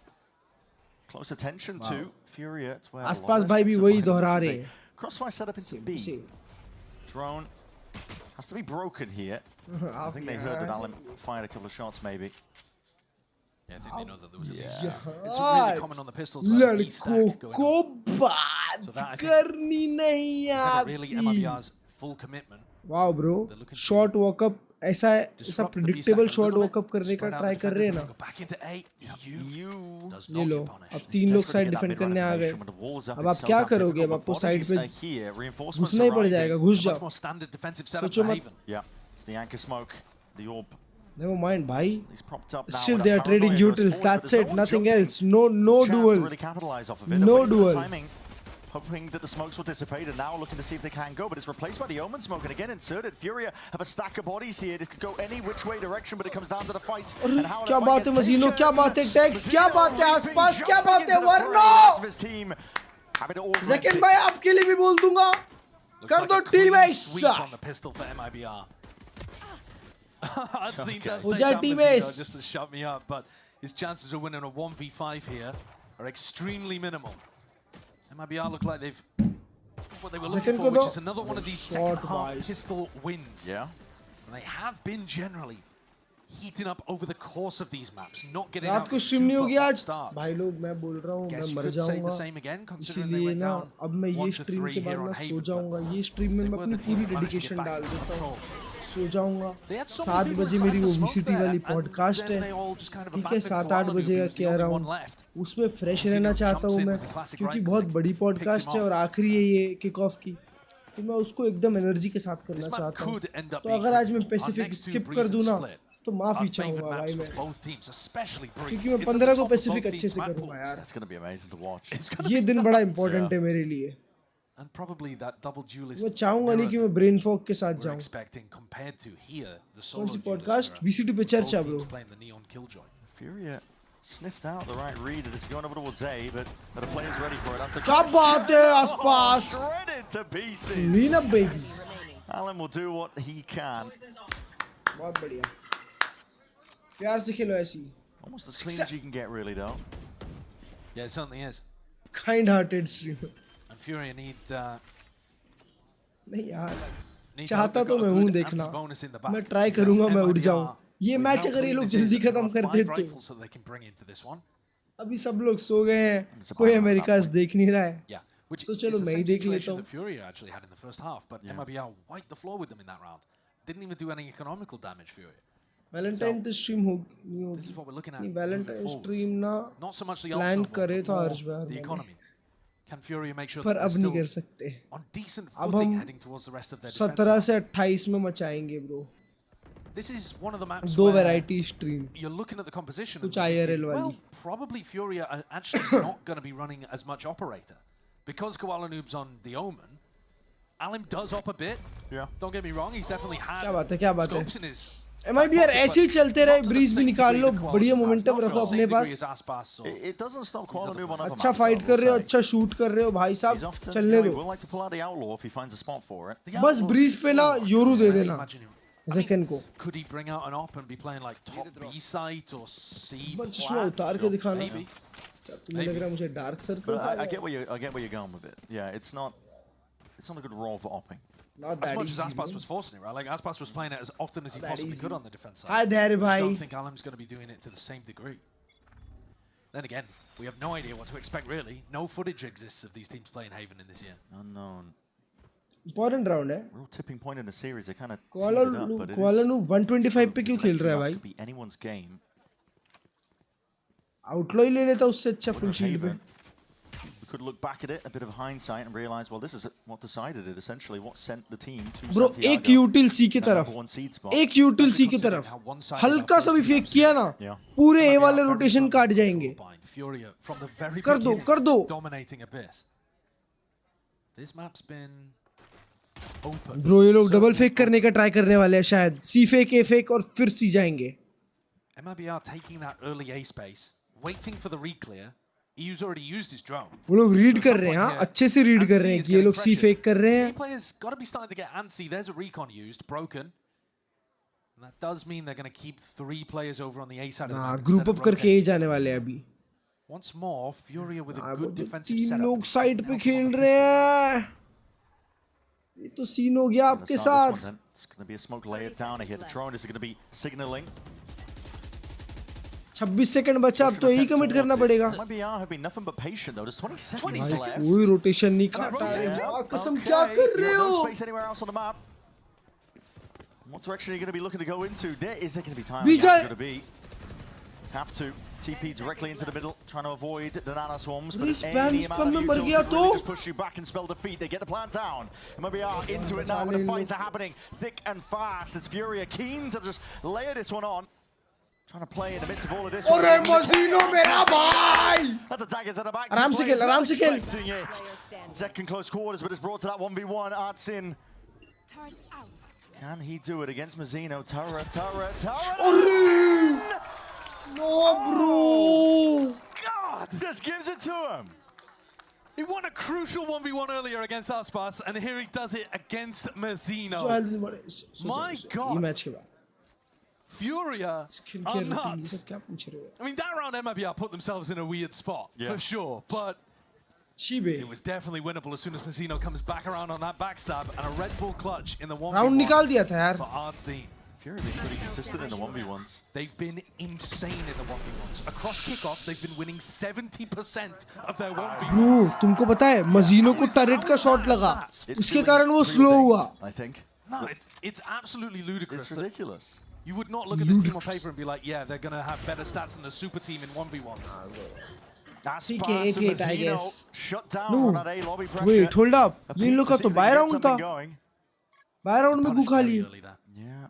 close attention to. Furia, it's where आसपास भाई भी वही दोहरा रहे हैं. Crossfire set up into B. Drone has to be broken here. I think they heard that Alan fired a couple of shots, maybe. Yeah, I think they know that there was a It's really common on the pistols. लड़कों को बात करनी नहीं आती. Really MIBR's full commitment. Wow, bro. Short walk up ऐसा predictable short walk up करने का try कर रहे हैं ना. ये लो, अब 3 लोग side defend करने आ गए. अब आप क्या करोगे? अब आपको side पे घुसना ही पड़ जाएगा. घुस जाओ. सोचो मत. Yeah, it's the anchor smoke, the orb. Never mind, bhai. Still they are trading utils. That's it. Nothing else. No duel. No duel. Hoping that the smokes will dissipate, and now looking to see if they can go, but it's replaced by the Omen smoke, and again inserted. Furia have a stack of bodies here. This could go any which way direction, but it comes down to the fights. And how क्या बात है मजीनो? क्या बात है Tex? क्या बात है आसपास? क्या बात है वर्नो? Second भाई आपके लिए भी बोल दूंगा. कर दो team ace. On the pistol for MIBR. I'd seen that just to shut me up, but his chances of winning a 1v5 here are extremely minimal. MIBR look like they've what they were looking for, which is another one of these second half pistol wins. Yeah. And they have been generally heating up over the course of these maps, not getting out रात को stream नहीं होगी आज. भाई लोग मैं बोल रहा हूँ मैं मर जाऊँगा. इसीलिए ना अब मैं ये stream के बाद ना सो जाऊँगा. ये stream में मैं अपनी पूरी dedication डाल देता हूँ. सो जाऊंगा. 7 बजे मेरी वो VCT वाली पॉडकास्ट है. ठीक है 7-8 बजे का कह रहा हूँ. उसमें फ्रेश रहना चाहता हूँ मैं क्योंकि बहुत बड़ी पॉडकास्ट है और आखिरी है ये किक ऑफ की. तो मैं उसको एकदम एनर्जी के साथ करना चाहता हूँ. तो अगर आज मैं पैसिफिक स्किप कर दूँ ना तो माफी चाहूँगा भाई मैं क्योंकि मैं 15 को पैसिफिक अच्छे से करूँगा यार. ये दिन बड़ा इंपॉर्टेंट है मेरे लिए. And probably that double duelist. मैं चाहूँगा नहीं कि मैं ब्रेन फॉग के साथ जाऊँ. Compared to here, the कौन सी पॉडकास्ट? VCT पे चर्चा bro. Furia sniffed out the right read. This is going over towards A, but the player's ready for it. That's the क्या बात है आसपास? Shredded to pieces. Clean up baby. Alan will do what he can. बहुत बढ़िया. प्यार से खेलो ऐसी. Almost as clean as you can get, really, though. Yeah, it certainly is. Kind-hearted streamer. And Furia need. नहीं यार. चाहता तो मैं हूँ देखना. मैं ट्राई करूँगा मैं उड़ जाऊँ. ये मैच अगर ये लोग जल्दी खत्म कर दे तो. अभी सब लोग सो गए हैं. कोई अमेरिका देख नहीं रहा है. तो चलो मैं ही देख लेता हूँ. Furia actually had in the first half, but MIBR wiped the floor with them in that round. Didn't even do any economical damage. Furia. Valentine तो stream हो नहीं होगी. नहीं Valentine stream ना plan करे था हर्ष भाई. Can Furia make sure पर अब नहीं कर सकते. अब हम 17 से 28 में मचाएंगे bro. This is one of the maps दो variety stream. You're looking at the composition. कुछ IRL वाली. Well, probably Furia are actually not going to be running as much operator because Koala Noob's on the Omen. Alim does op a bit. Yeah. Don't get me wrong. He's definitely had क्या बात है? scopes in his. MIBR ऐसे ही चलते रहे. Bridge भी निकाल लो. बढ़िया momentum रखो अपने पास. It doesn't stop Koala Noob on other अच्छा फाइट कर रहे हो. अच्छा शूट कर रहे हो भाई साहब. चलने दो. Like to pull out the outlaw if he finds a spot for it. बस ब्रीज पे ना योरू दे देना. Zekken को. Could he bring out an op and be playing like top B site or C? बस चश्मा उतार के दिखाना. तुम्हें लग रहा है मुझे dark circles. I get where you're going with it. Yeah, it's not a good role for opping. Not as much easy, as Aspas was forcing it, right? Like Aspas was playing it as often as he possibly could on the defense side. Hi there, bhai. I don't think Alam's going to be doing it to the same degree. Then again, we have no idea what to expect really. No footage exists of these teams playing Haven in this year. Unknown. Important round है. Real tipping point in the series. They kind of Koala Noob 125 पे क्यों खेल रहा है भाई? Could be anyone's game. Outlaw ही ले लेता उससे अच्छा फुल शील्ड पे. Could look back at it, a bit of hindsight, and realize, well, this is what decided it. Essentially, what sent the team to Bro, Santiago. एक यूटिल सी की तरफ, एक यूटिल सी की तरफ, हल्का सा भी फेक किया ना, पूरे ए वाले रोटेशन काट जाएंगे. कर दो, कर दो. Bro, ये लोग डबल फेक करने का ट्राई करने वाले हैं शायद. सी फेक, ए फेक और फिर सी जाएंगे. Mibr taking that early A space, waiting for the reclear. EU's already used his drone. वो लोग रीड कर रहे हैं, हाँ, अच्छे से रीड कर रहे हैं कि ये लोग सी फेक कर रहे हैं. Players got to be starting to get antsy. There's a recon used, broken. And that does mean they're going to keep 3 players over on the A side of the map. Group up करके ही जाने वाले हैं अभी. Once more, Furia with a good defensive setup. 3 लोग side पे खेल रहे हैं. ये तो सीन हो गया आपके साथ. It's going to be a smoke layered down here. The drone is going to be signaling. 26 second बचा, अब तो यही कमिट करना पड़ेगा. कोई रोटेशन नहीं काटा है. कसम क्या कर रहे हो? What direction are you going to be looking to go into? Is there going to be time? Going to be. Have to TP directly into the middle, trying to avoid the nano swarms. But any amount of utility really just push you back and spell defeat. They get the plant down. Mibr into it now, but the fights are happening thick and fast. It's Furia keen to just layer this one on. Trying to play in the midst of all of this. Ore Mazino mera bhai! That's a dagger to the back. Aram se kill, aram se kill. Second close quarters, but it's brought to that 1v1. Artsin. Can he do it against Mazino? Turret. No, bro. God, just gives it to him. He won a crucial 1v1 earlier against Aspas, and here he does it against Mazino. My God. ये match के बाद. Furia are nuts. I mean, that round Mibr put themselves in a weird spot, for sure, but it was definitely winnable as soon as Mazino comes back around on that backstab and a Red Bull clutch in the 1v1 round निकाल दिया था यार. For Artsine. Furia have been pretty consistent in the 1v1s. They've been insane in the 1v1s. Across Kickoff, they've been winning 70% of their 1v1s. Bro, तुमको पता है Mazino को turret का shot लगा, उसके कारण वो स्लो हुआ. I think. No, it's absolutely ludicrous. It's ridiculous. You would not look at this team on paper and be like, yeah, they're going to have better stats than the super team in 1v1s. Aspas and Mazino shut down on that A lobby pressure. Wait, hold up. ये इन लोग का तो bye round था. Bye round में गुखा लिए. Yeah.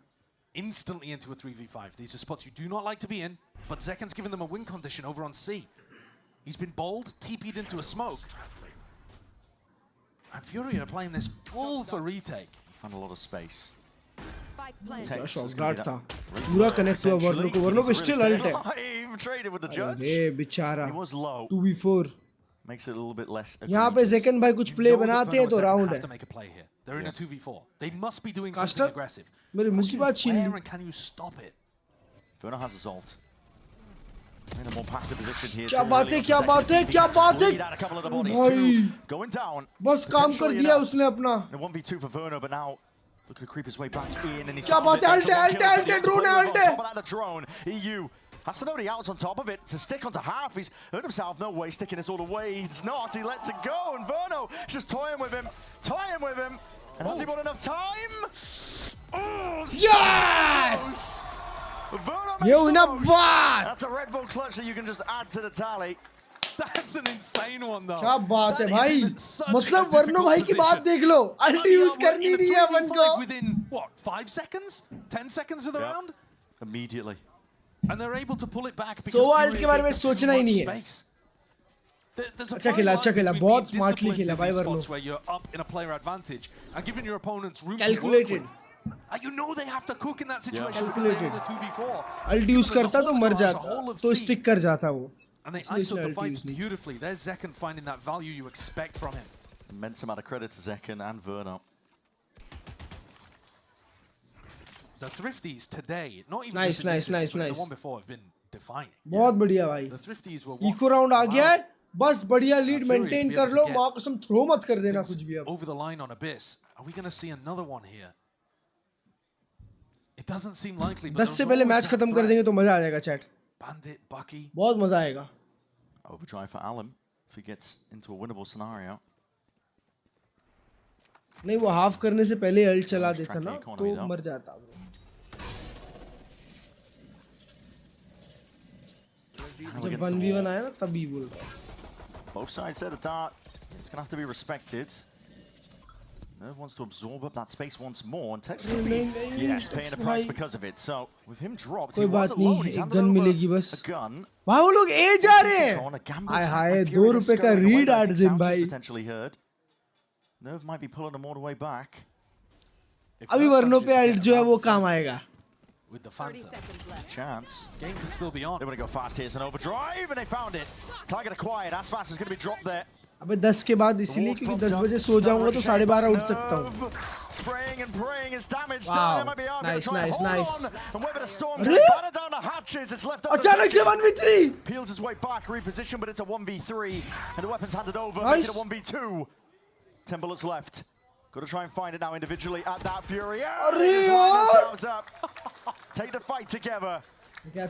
Instantly into a 3v5. These are spots you do not like to be in, but Zeken's given them a win condition over on C. He's been bold, TP'd into a smoke. And Furia are playing this full for retake. Found a lot of space. Shot था. पूरा connect हुआ वर्नो को. वर्नो पे still alt है. अरे बेचारा. 2v4. Makes it a little bit less. यहाँ पे Zeken भाई कुछ प्ले बनाते हैं तो राउंड है. They're in a 2v4. They must be doing something aggressive. मेरे मुंह की बात छीन ली. Can you stop it? Verno has his ult. In a more passive position here. क्या बात है, क्या बात है, क्या बात है. भाई. Going down. बस काम कर दिया उसने अपना. 1v2 for Verno, but now looking to creep his way back in, and he's क्या बात है, अल्टे ड्रोन है, अल्टे. The drone. EU has to know the outs on top of it to stick onto half. He's earned himself no way sticking this all the way. He's not. He lets it go, and Verno just toying with him. And has he got enough time? Oh, yes! Verno Yo, makes not bad. That's a Red Bull clutch that you can just add to the tally. That's an insane one, though. क्या बात है भाई. मतलब वर्नो भाई की बात देख लो. अल्टी use करनी नहीं है अपन को. Within what, 5 seconds? 10 seconds of the round? Immediately. And they're able to pull it back. So alt के बारे में सोचना ही नहीं है. अच्छा खेला. बहुत स्मार्टली खेला भाई वर्नो. Where you're up in a player advantage and giving your opponents room Calculated. to work with. You know they have to cook in that situation. Calculated. 2v4. Alt use करता तो मर जाता. तो स्टिक कर जाता वो. And they iso the fights beautifully. There's Zeken finding that value you expect from him. Immense amount of credit to Zeken and Verno. The Thrifties today, not even nice. The one before have been defining. बहुत बढ़िया भाई. The Thrifties were eco round आ गया है. बस बढ़िया lead maintain कर लो. मां कसम थ्रो मत कर देना कुछ भी अब. Over the line on Abyss. Are we going to see another one here? It doesn't seem likely. 10 से पहले मैच खत्म कर देंगे तो मजा आ जाएगा चैट. Bandit, Bucky. बहुत मजा आएगा. Overdrive for Alan if he gets into a winnable scenario. नहीं वो हाफ करने से पहले अल्ट चला देता ना तो मर जाता. जब 1v1 आया ना तभी बोल रहा हूँ. Both sides set a dart. It's going to have to be respected. Nerve wants to absorb up that space once more, and Tex could be, yes, paying a price because of it. So, with him dropped, he was alone. He's handed over a gun. भाई वो लोग ए जा रहे हैं. हाय हाय ₹2 का read आर्डजिन भाई. Potentially heard. Nerve might be pulling him all the way back. अभी वर्णों पे अल्ट जो है वो काम आएगा. With the Phantom. Chance. Game can still be on. They want to go fast. Here's an overdrive, and they found it. Target acquired. Aspas is going to be dropped there. अबे 10 के बाद इसीलिए क्योंकि 10 बजे सो जाऊंगा तो 12:30 उठ सकता हूँ. Spraying and praying is damage. Wow. Nice. And whether the storm can batter down the hatches, it's left up. अचानक से 1v3. Peels his way back, reposition, but it's a 1v3, and the weapons handed over. Make it a 1v2. 10 bullets left. Got to try and find it now individually at that Furia. Themselves up. Take the fight together.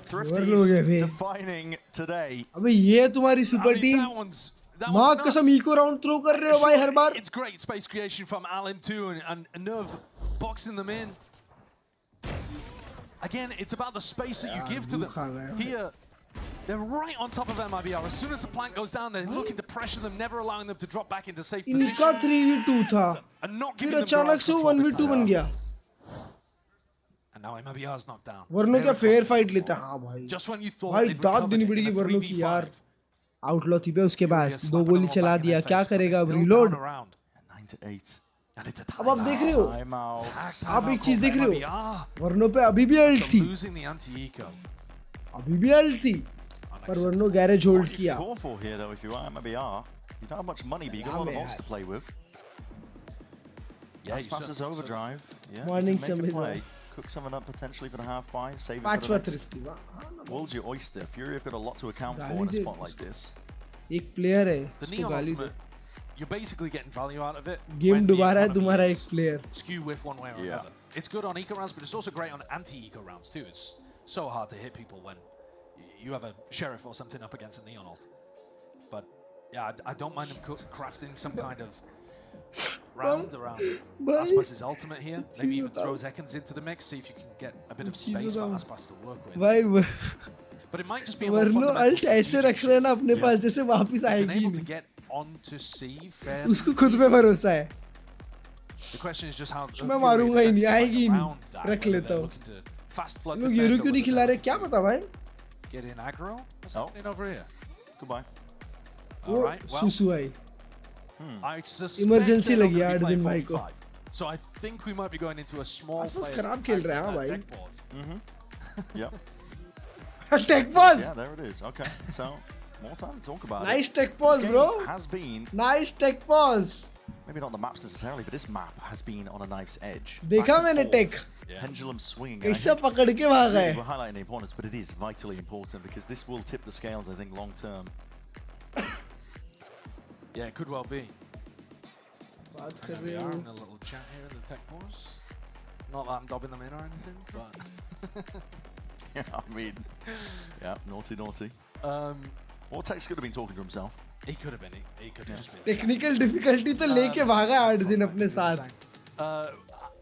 Thrifty's defining today. अबे ये तुम्हारी super team. माँ कसम eco round throw कर रहे हो भाई हर बार. It's great space creation from Alim too, and Nerve boxing them in. Again, it's about the space that you give to them. Here, they're right on top of MIBR. As soon as the plant goes down, they're looking to pressure them, never allowing them to drop back into safe positions. इनका 3v2 था. फिर अचानक से 1v2 बन गया. And now MIBR's knocked down. वर्णों क्या fair fight लेता. हाँ भाई. Just when you thought भाई दाद देनी पड़ेगी वर्णों की यार. आउटलॉ थी पे उसके पास 2 गोली चला दिया. क्या करेगा अब रीलोड. 9 to 8. अब आप देख रहे हो. आप एक चीज देख रहे हो. वर्णों पे अभी भी अल्ट थी. अभी भी अल्ट थी. पर वर्णों गैरेज होल्ड किया. You don't have much money, but you got a lot of box to play with. Yeah, passes overdrive. Yeah, Morning play. Cook something up potentially for the half buy. Save it for the next. World's your oyster. Fury have got a lot to account for in a spot like this. एक player है. The Neon Ultimate, you're basically getting value out of it. Game दोबारा है तुम्हारा एक player. Skew with one way or another. It's good on eco rounds, but it's also great on anti-eco rounds too. It's so hard to hit people when you have a sheriff or something up against a Neon ult. But yeah, I don't mind them crafting some kind of round around Aspas's ultimate here. Maybe even throw Zekans into the mix, see if you can get a bit of space for Aspas to work with. But it might just be a more fundamental ult ऐसे रख रहे हैं ना अपने पास जैसे वापस आएगी. Able to get onto C fairly. उसको खुद पे भरोसा है. The question is just how. मैं मारूंगा ही नहीं, आएगी नहीं. रख लेता हूँ. लोग यूरो क्यों नहीं खिला रहे क्या पता भाई. Get in aggro. What's happening over here? Goodbye. All right. Well. सुसु आई. I suspect इमरजेंसी लगी यार अर्जुन भाई को. So I think we might be going into a small. आसपास खराब खेल रहा है भाई. Yep. Tech pause. Yeah, there it is. Okay, so more time to talk about nice it. Tech pause, bro. Has been nice Tech pause. Maybe not the maps necessarily, but this map has been on a knife's edge. देखा मैंने Tech. Pendulum swinging. ऐसा पकड़ के भागा है. We're highlighting the opponents, but it is vitally important because this will tip the scales, I think, long term. Yeah, it could well be. बात कर रहे We हो. are in a little chat here in the Tech pause. Not that I'm dobbing them in or anything, but. Yeah, I mean, yeah, naughty. Or Tech's could have been talking to himself. He could have been. He could have just been. Technical difficulty तो लेके भागा अर्जुन अपने साथ.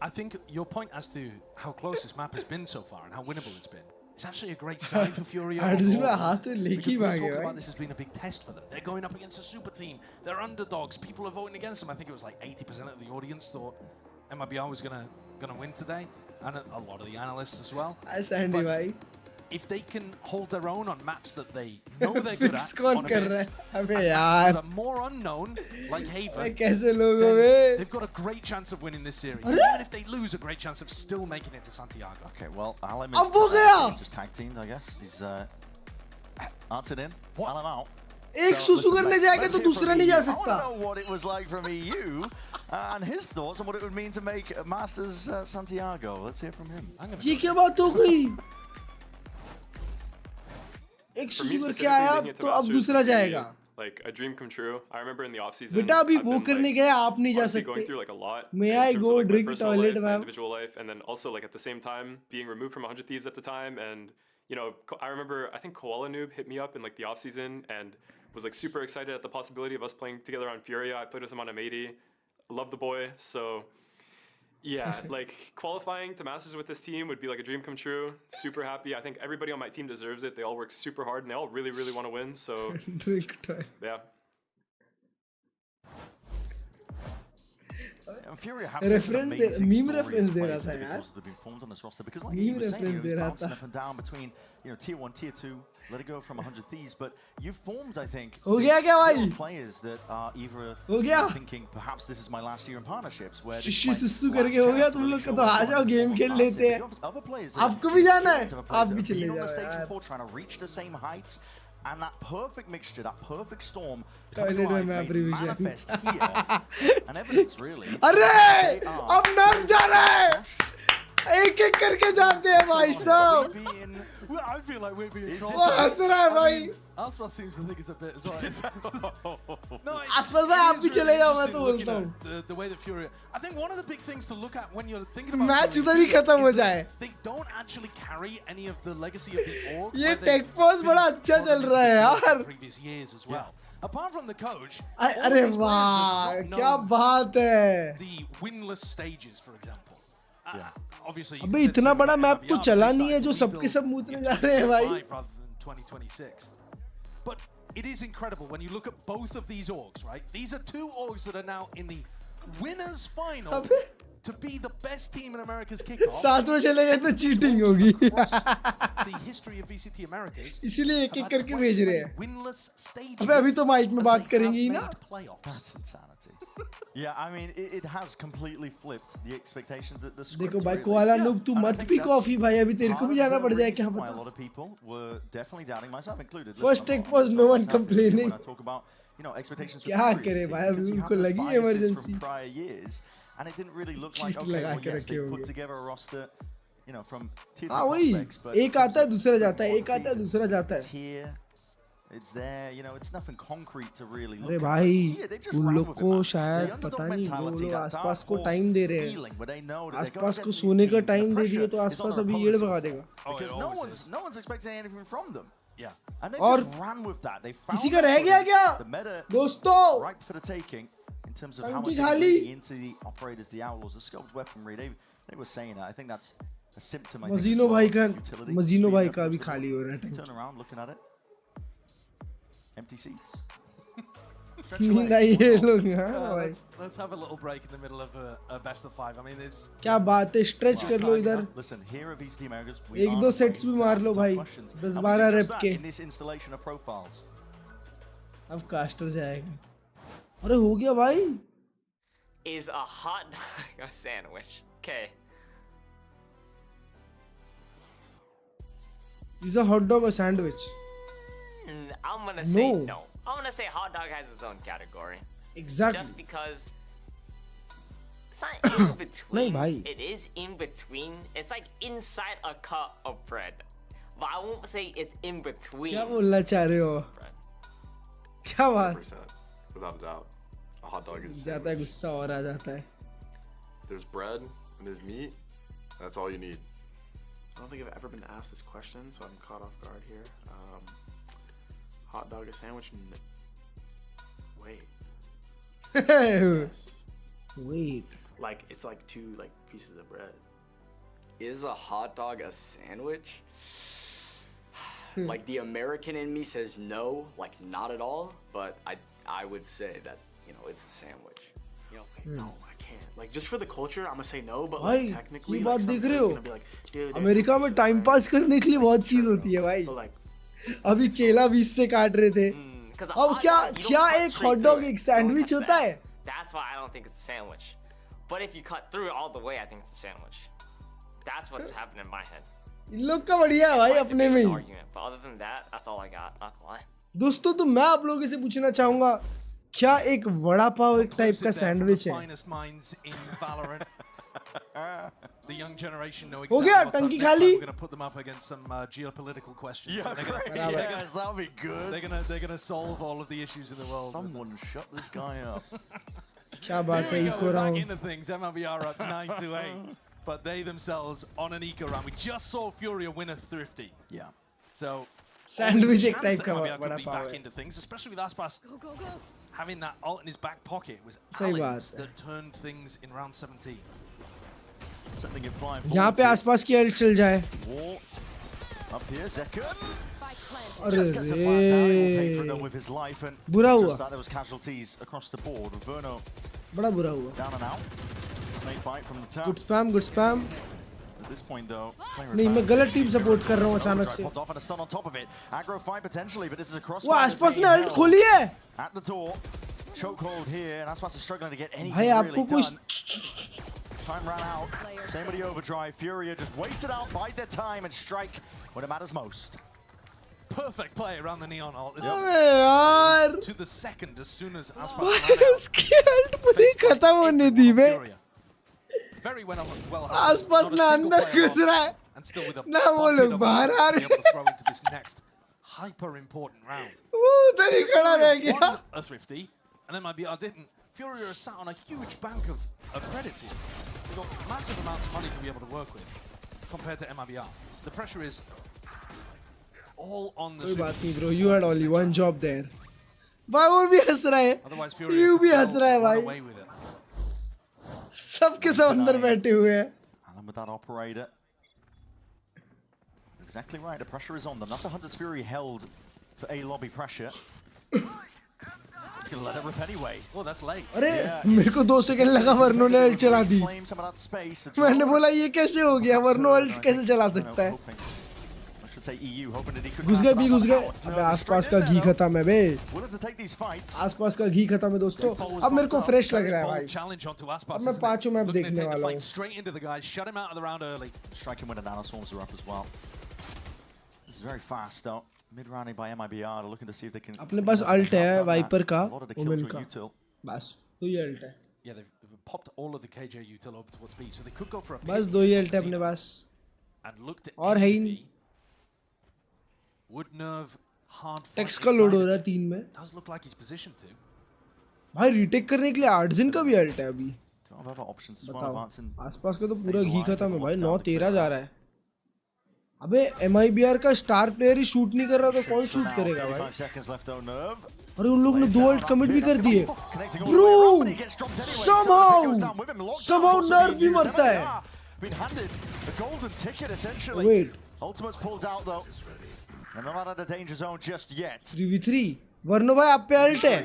I think your point as to how close this map has been so far and how winnable it's been. It's actually a great sign for Furia. Arjun हाथ तो लेके ही भागे भाई. भाई. This has been a big test for them. They're going up against a super team. They're underdogs. People are voting against them. I think it was like 80% of the audience thought MIBR was gonna win today, and a lot of the analysts as well. Sandy भाई. If they can hold their own on maps that they know they're good at, कौन कर रहा है? अबे यार. That are more unknown, like Haven. कैसे लोग हो बे? They've got a great chance of winning this series. Even if they lose, a great chance of still making it to Santiago. Okay, well, Alim is just tag teamed, I guess. He's answered in. Alim out. एक सुसु करने जाएगा तो दूसरा नहीं जा सकता. I want to know what it was like from EU and his thoughts on what it would mean to make Masters Santiago. Let's hear from him. ये क्या बात हो गई? एक सुसु करके आया तो अब दूसरा जाएगा. Like a dream come true. I remember in the off season. बेटा अभी वो करने गए आप नहीं जा सकते. Going through like a lot. May I go drink toilet, ma'am? Individual life, and then also like at the same time being removed from 100 Thieves at the time, and you know I remember I think Koala Noob hit me up in like the off season and was like super excited at the possibility of us playing together on Furia. I played with him on M80. Love the boy. So Yeah, like qualifying to Masters with this team would be like a dream come true. Super happy. I think everybody on my team deserves it. They all work super hard and they all really, really want to win. So, yeah. Furia have reference meme reference दे रहा था यार. Because like you were saying, he was bouncing up and down between, you know, tier 1, tier 2. Let it go from 100 Thieves, but you've formed, I think, players that are either thinking perhaps this is my last year in partnerships. Where शिशी सुसु करके हो गया तुम लोग का तो आ जाओ game खेल लेते हैं. आपको भी जाना है, आप भी चले जाओ यार. Trying to reach the same heights. And that perfect mixture, that perfect storm, manifest here, and evidence really. अरे अब मैम जा रहा है. एक-एक करके जाते हैं भाई साहब. I feel like we're being trolled. वो हंस रहा है भाई. Aspas seems to think it's a bit as well. No, Aspas भाई आप भी चले जाओ, मैं तो बोलता हूँ. The way the Furia, I think one of the big things to look at when you're thinking about match उधर ही खत्म हो जाए. They don't actually carry any of the legacy of the org. ये टेक पोस्ट बड़ा अच्छा चल रहा है यार. Previous years as well. Apart from the coach, अरे वाह क्या बात है. The winless stages, for example. Obviously, अबे इतना बड़ा मैप तो चला नहीं है जो सबके सब मुतने जा रहे हैं भाई. 2026. But it is incredible when you look at both of these orgs, right? These are two orgs that are now in the winners final to be the best team in America's Kickoff. साथ में चले गए तो cheating होगी. The history of VCT Americas. इसीलिए एक-एक करके भेज रहे हैं. Winless stages. अबे अभी तो माइक में बात करेंगे ही ना. That's insanity. Yeah, I mean, it has completely flipped the expectations that the script. देखो भाई कोआला नूब तू मत पी कॉफी भाई, अभी तेरे को भी जाना पड़ जाए क्या पता. A lot of people were definitely doubting, myself included. First take was no one complaining. When I talk about, you know, expectations. क्या करे भाई, अभी उनको लगी emergency. Prior years, and it didn't really look like okay, well, yes, they put together a roster, you know, from tier 2 prospects, but एक आता है दूसरा जाता है, एक आता है दूसरा जाता है. Tier, it's there, you know, it's nothing concrete to really look अरे at. भाई उन लोग को शायद पता नहीं, वो लोग आसपास को टाइम दे रहे हैं. आसपास को सोने का टाइम दे दिए तो आसपास अभी येड़ भगा देगा. Because no one's expecting anything from them. Yeah. And they just ran with that. They found किसी का रह गया क्या दोस्तों? Right for the taking in terms of how much they're getting into the operators, the outlaws, the scoped weaponry. They were saying that. I think that's a symptom. मजीनो भाई का भी खाली हो रहा है. Turn around, looking at it. Empty seats. नहीं ये लोग हाँ भाई. Let's have a little break in the middle of a best of 5. I mean, it's क्या बात है, stretch कर लो इधर. Listen, here are VCT Americas. एक दो सेट्स भी मार लो भाई. 10-12 रेप के. In this installation of profiles. अब कास्टर जाएगा. अरे हो गया भाई. Is a hot dog a sandwich? Okay. Is a hot dog a sandwich? I'm gonna say no. I'm gonna say hot dog has its own category. Exactly. Just because it's not in between. नहीं भाई. It is in between. It's like inside a cup of bread. But I won't say it's in between. क्या बोलना चाह रहे हो? क्या बात? 100%, without a doubt. A hot dog is. जाता है गुस्सा और आ जाता है. There's bread and there's meat. That's all you need. I don't think I've ever been asked this question, so I'm caught off guard here. Hot dog a sandwich? Wait. Yes. Wait. Like it's like two like pieces of bread. Is a hot dog a sandwich? Like the American in me says no, like not at all. But I would say that, you know, it's a sandwich. You know, no, I can't. Like just for the culture, I'm gonna say no. But भाई, like technically, ये like, बात देख रहे somebody's हो? gonna be like, dude, America में time pass करने के लिए बहुत चीज होती है भाई. अभी केला 20 से काट रहे थे. अब क्या एक हॉट डॉग एक सैंडविच होता है? That's why I don't think it's a sandwich. But if you cut through it all the way, I think it's a sandwich. That's what's happening in my head. इन लोग का बढ़िया है भाई अपने में ही. But other than that, that's all I got. Not gonna lie. दोस्तों तो मैं आप लोगों से पूछना चाहूंगा, क्या एक वड़ा पाव एक टाइप का सैंडविच है? The young generation know हो गया टंकी खाली. We're going to put them up against some geopolitical questions. Yeah, great. Yes, that'll be good. They're going to solve all of the issues in the world. Someone shut this guy up. क्या बात है eco Back round. into things. MLB are up 9-8, but they themselves on an eco round. We just saw Furia win a thrifty. Yeah. So sandwich एक type का MLB vada could be pav back है. into things, especially with Aspas having that ult in his back pocket was सही Alex बात है. that turned things in round 17. यहाँ पे आसपास की एल्ट चल जाए. Up here, Zekken. अरे रे. बुरा हुआ. There was casualties across the board. Verno बड़ा बुरा हुआ. down and out. Snake bite from the top. Good spam, good spam. At this point though, नहीं मैं गलत टीम सपोर्ट कर रहा हूँ अचानक से. popped off and a stun on top of it. Aggro fight potentially, but this is a cross. वो आसपास ने एल्ट खोली है. At the door. Chokehold here, and Aspas is struggling to get anything भाई really आपको done. कुछ Time ran out. Same with the overdrive. Furia just waited out, bide their time, and strike when it matters most. Perfect play around the neon ult. यार. To the second as soon as Aspas भाई उसकी Alt पूरी खत्म होने दी बे. Very well. आसपास में अंदर घुस रहा है. ना वो लोग बाहर आ रहे हैं. Next hyper important round. वो उधर ही खड़ा रह गया. A thrifty, and then Mibr didn't. Furia is sat on a huge bank of credit here. They've got massive amounts of money to be able to work with compared to Mibr. The pressure is all on the. कोई बात नहीं bro, you had only one job there. भाई वो भी हंस रहा है. Otherwise Furia you भी हंस रहा है run भाई. away with it. सबके सब अंदर बैठे हुए हैं. And with that operator. Exactly right, the pressure is on them. That's a Hunter's Fury held for A lobby pressure. It's gonna let it rip anyway. Oh, that's late. अरे मेरे को 2 second लगा वर्नो ने अल्ट चला दी. मैंने बोला ये कैसे हो गया, वर्नो अल्ट कैसे चला सकता है. घुस गए भी घुस गए. अबे आसपास का घी खत्म है बे. आसपास का घी खत्म है दोस्तों. अब मेरे को फ्रेश लग रहा है भाई. अब मैं 5 मैप देखने वाला हूँ. Striking when the nanoswarms are up as well. This is very fast though. Mid-rounding by Mibr, looking to see if they can. अपने पास अल्ट है वाइपर का, ओमेन का. बस 2 ही अल्ट है. Yeah, they've popped all of the KJ util over towards B, so they could go for a. बस 2 ही alt है अपने पास. And looked at. और है ही नहीं. Would nerve hard. टेक्स का लोड हो रहा है 3 में. Does look like he's positioned to. भाई रीटेक करने के लिए आर्टजिन का भी अल्ट है अभी. बताओ. आसपास का तो पूरा घी खत्म है भाई. 9-13 जा रहा है. अबे MIBR का स्टार प्लेयर ही शूट नहीं कर रहा तो कौन शूट करेगा भाई. अरे उन लोग ने 2 अल्ट कमिट भी कर दिए. ब्रो somehow नर्व भी मरता है. Wait. Ultimate's pulled out though. And not out of the danger zone just yet. 3v3. वर्नो भाई आप पे अल्ट है.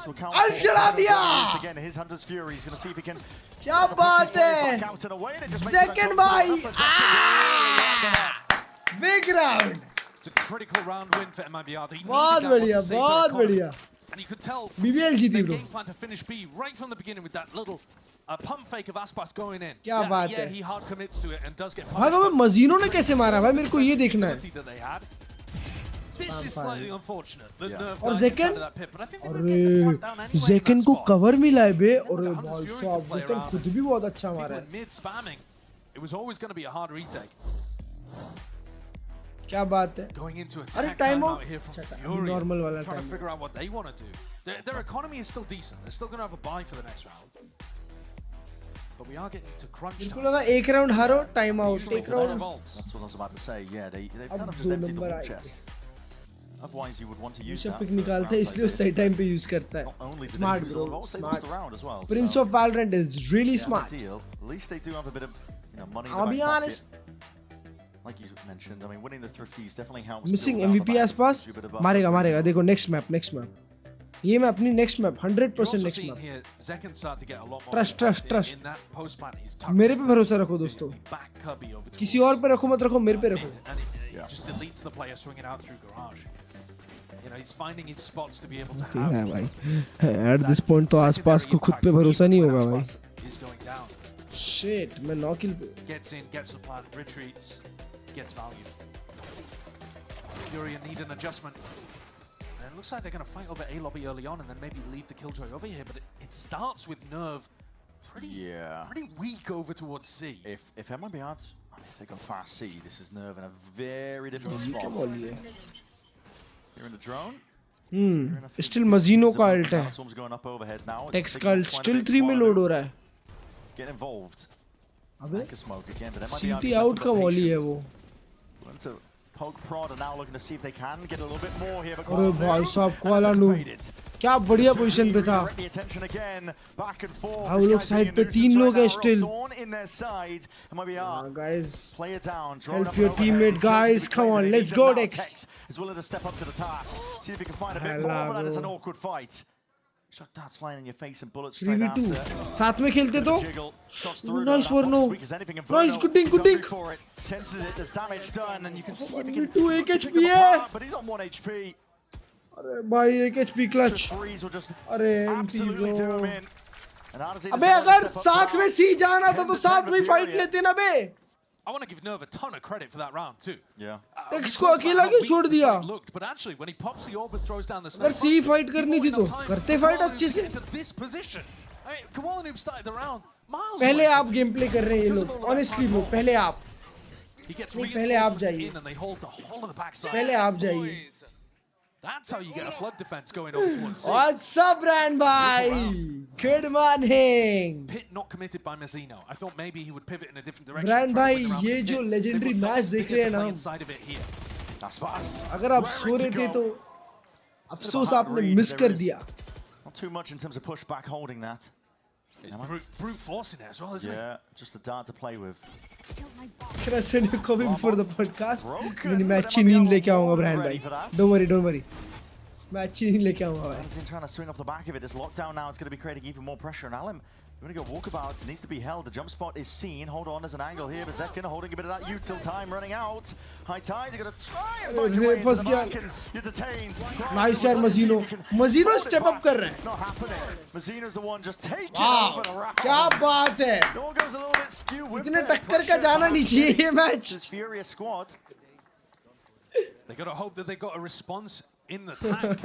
अल्ट चला दिया. Again, his Hunter's Fury. He's going to see if he can. क्या बात है. Second भाई. Big round. It's a critical round win for Mibr. बहुत बढ़िया, बहुत बढ़िया. And you could tell BBL जीती bro. Game plan to finish B right from the beginning with that little pump fake of Aspas going in. क्या बात है. Yeah, he hard commits to it and does get. भाई वो मजीनो ने कैसे मारा भाई मेरे को ये देखना है. This is slightly unfortunate. और Zekken, अरे Zekken को कवर मिला है बे. अरे भाई साहब Zekken खुद भी बहुत अच्छा मारा है. Mid spamming, it was always going to be a hard retake. क्या बात है. अरे टाइम आउट. नॉर्मल वाला trying to figure out what they want to do. Their economy is still decent. They're still going to have a buy for the next round. But we are getting to crunch time. मेरे को लगा एक round हारो time out. एक round. That's what I was about to say. Yeah, they kind of just emptied the war chest. Otherwise, you would want to use that. Pick निकालता है इसलिए सही टाइम पे यूज करता है. Smart bro, smart. Prince of Valorant is really smart. At least they do have a bit of money. I'll be honest. Like you mentioned, I mean, winning the thrifties definitely helps. Missing MVP आसपास. मारेगा मारेगा. देखो next map. ये मैं अपनी next map 100% next map. Trust. मेरे पे भरोसा रखो दोस्तों. किसी और पे रखो मत रखो, मेरे पे रखो. Just deletes the player swinging out through garage. You know, he's finding his spots to be able to have. है भाई. At this point तो आसपास को खुद पे भरोसा नहीं होगा भाई. Shit, मैं 9 kill पे. Gets in, gets the plant, retreats, gets value. Furia need an adjustment. And it looks like they're going to fight over A lobby early on and then maybe leave the killjoy over here. But it starts with nerve pretty weak over towards C. If Mibr, if they go fast C, this is nerve in a very difficult spot. Here in the drone. Still Mazino का ult है. Tex का ult still 3 में load हो रहा है. Get involved. अबे smoke again, but CT out का volley है वो. Poke prod and now looking to see if they can get a little bit more here. अरे भाई साहब कोला noob. क्या बढ़िया पोजीशन पे था। हाँ वो लोग साइड पे 3 लोग हैं still. Guys, help your teammate, guys. Come on, let's go, Dex. Is willing to step up to the task. See if he can find a bit more, but that is an awkward fight. Shock darts flying in your face and bullets straight after. साथ में खेलते तो nice Verno. Nice, good dink, good dink. Senses it, there's damage done, and you can see if he can 2 1 HP है। but he's on 1 HP. अरे भाई 1 HP clutch। अरे absolutely do him in. अबे अगर साथ में सी जाना था तो साथ में फाइट लेते ना बे। I want to give Nerve a ton of credit for that round too. Yeah. Dex को अकेला क्यों छोड़ दिया? But actually, when he pops the orb and throws down the अगर सी फाइट करनी थी तो करते फाइट अच्छे से। This position. I mean, Koala Noob started the round miles पहले आप गेम प्ले कर रहे हैं ये लोग। Honestly bro, पहले आप। पहले आप जाइए। पहले आप जाइए। That's how you get a flood defense going over towards C. What's up, Brand Bhai? Good morning. Pit not committed by Mazzino. I thought maybe he would pivot in a different direction. Brand Bhai, ये जो legendary match देख रहे हैं ना, अगर आप सो रहे थे तो अफसोस आपने मिस कर दिया. Not too much in terms of pushback holding that. Brute forcing it as well, isn't it? Yeah, just a dart to play with. Can I send you a copy before the podcast? मैं अच्छी नींद लेके आऊँगा Brand Bhai. Don't worry, don't worry. मैं अच्छी नींद लेके आऊँगा भाई. He's trying to swing off the back of it. This lockdown now is going to be creating even more pressure on Alim. We're going to go walkabout. Needs to be held. The jump spot is seen. Hold on, there's an angle here. But Zekin holding a bit of that util time running out. High tide. You're going to try and find your way into the back and you're detained. Nice यार Mazzino. Mazzino step up कर रहा है. It's not happening. Mazzino's the one just taking over the round. क्या बात है. It all goes a little bit skew with इतने टक्कर का जाना नहीं चाहिए ये match. This Furia squad. They got to hope that they got a response in the tank.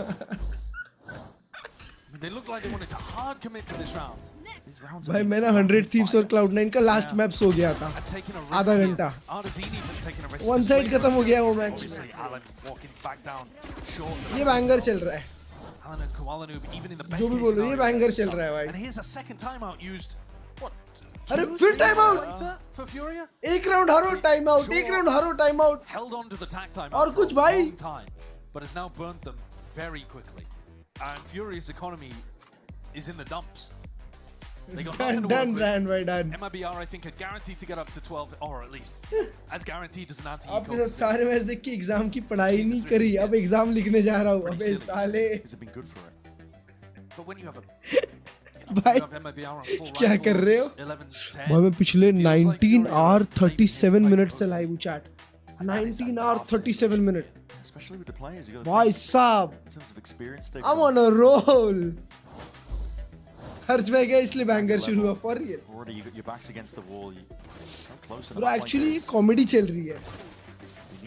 They look like they wanted to hard commit to this round. भाई मैं ना 100 Thieves और Cloud9 का लास्ट मैप सो गया था आधा घंटा. One side खत्म हो गया वो मैच. ये बैंगर चल रहा है. जो भी बोलो ये बैंगर चल रहा है भाई. अरे फिर टाइम आउट. एक राउंड हारो टाइम आउट. एक राउंड हारो टाइम आउट. और कुछ भाई. But has now burnt them very quickly. And Furia's economy is in the dumps. They got nothing to work done, with. done. MIBR, I think, are guaranteed to get up to 12, or at least as guaranteed as an anti-eco. आपके साथ सारे match देख के exam की पढ़ाई नहीं करी. अब एग्जाम लिखने जा रहा हूँ. अबे साले. But when you have a भाई क्या कर रहे हो? भाई मैं पिछले 19 hour 37 minutes से लाइव हूँ chat. 19 hour 37 minutes. Especially with the players, you got Why sub? In terms of experience, I'm on a roll. हर्ष में गया इसलिए बैंगर शुरू हुआ for real. Already you got your backs against the wall. So close. Bro, actually comedy चल रही है.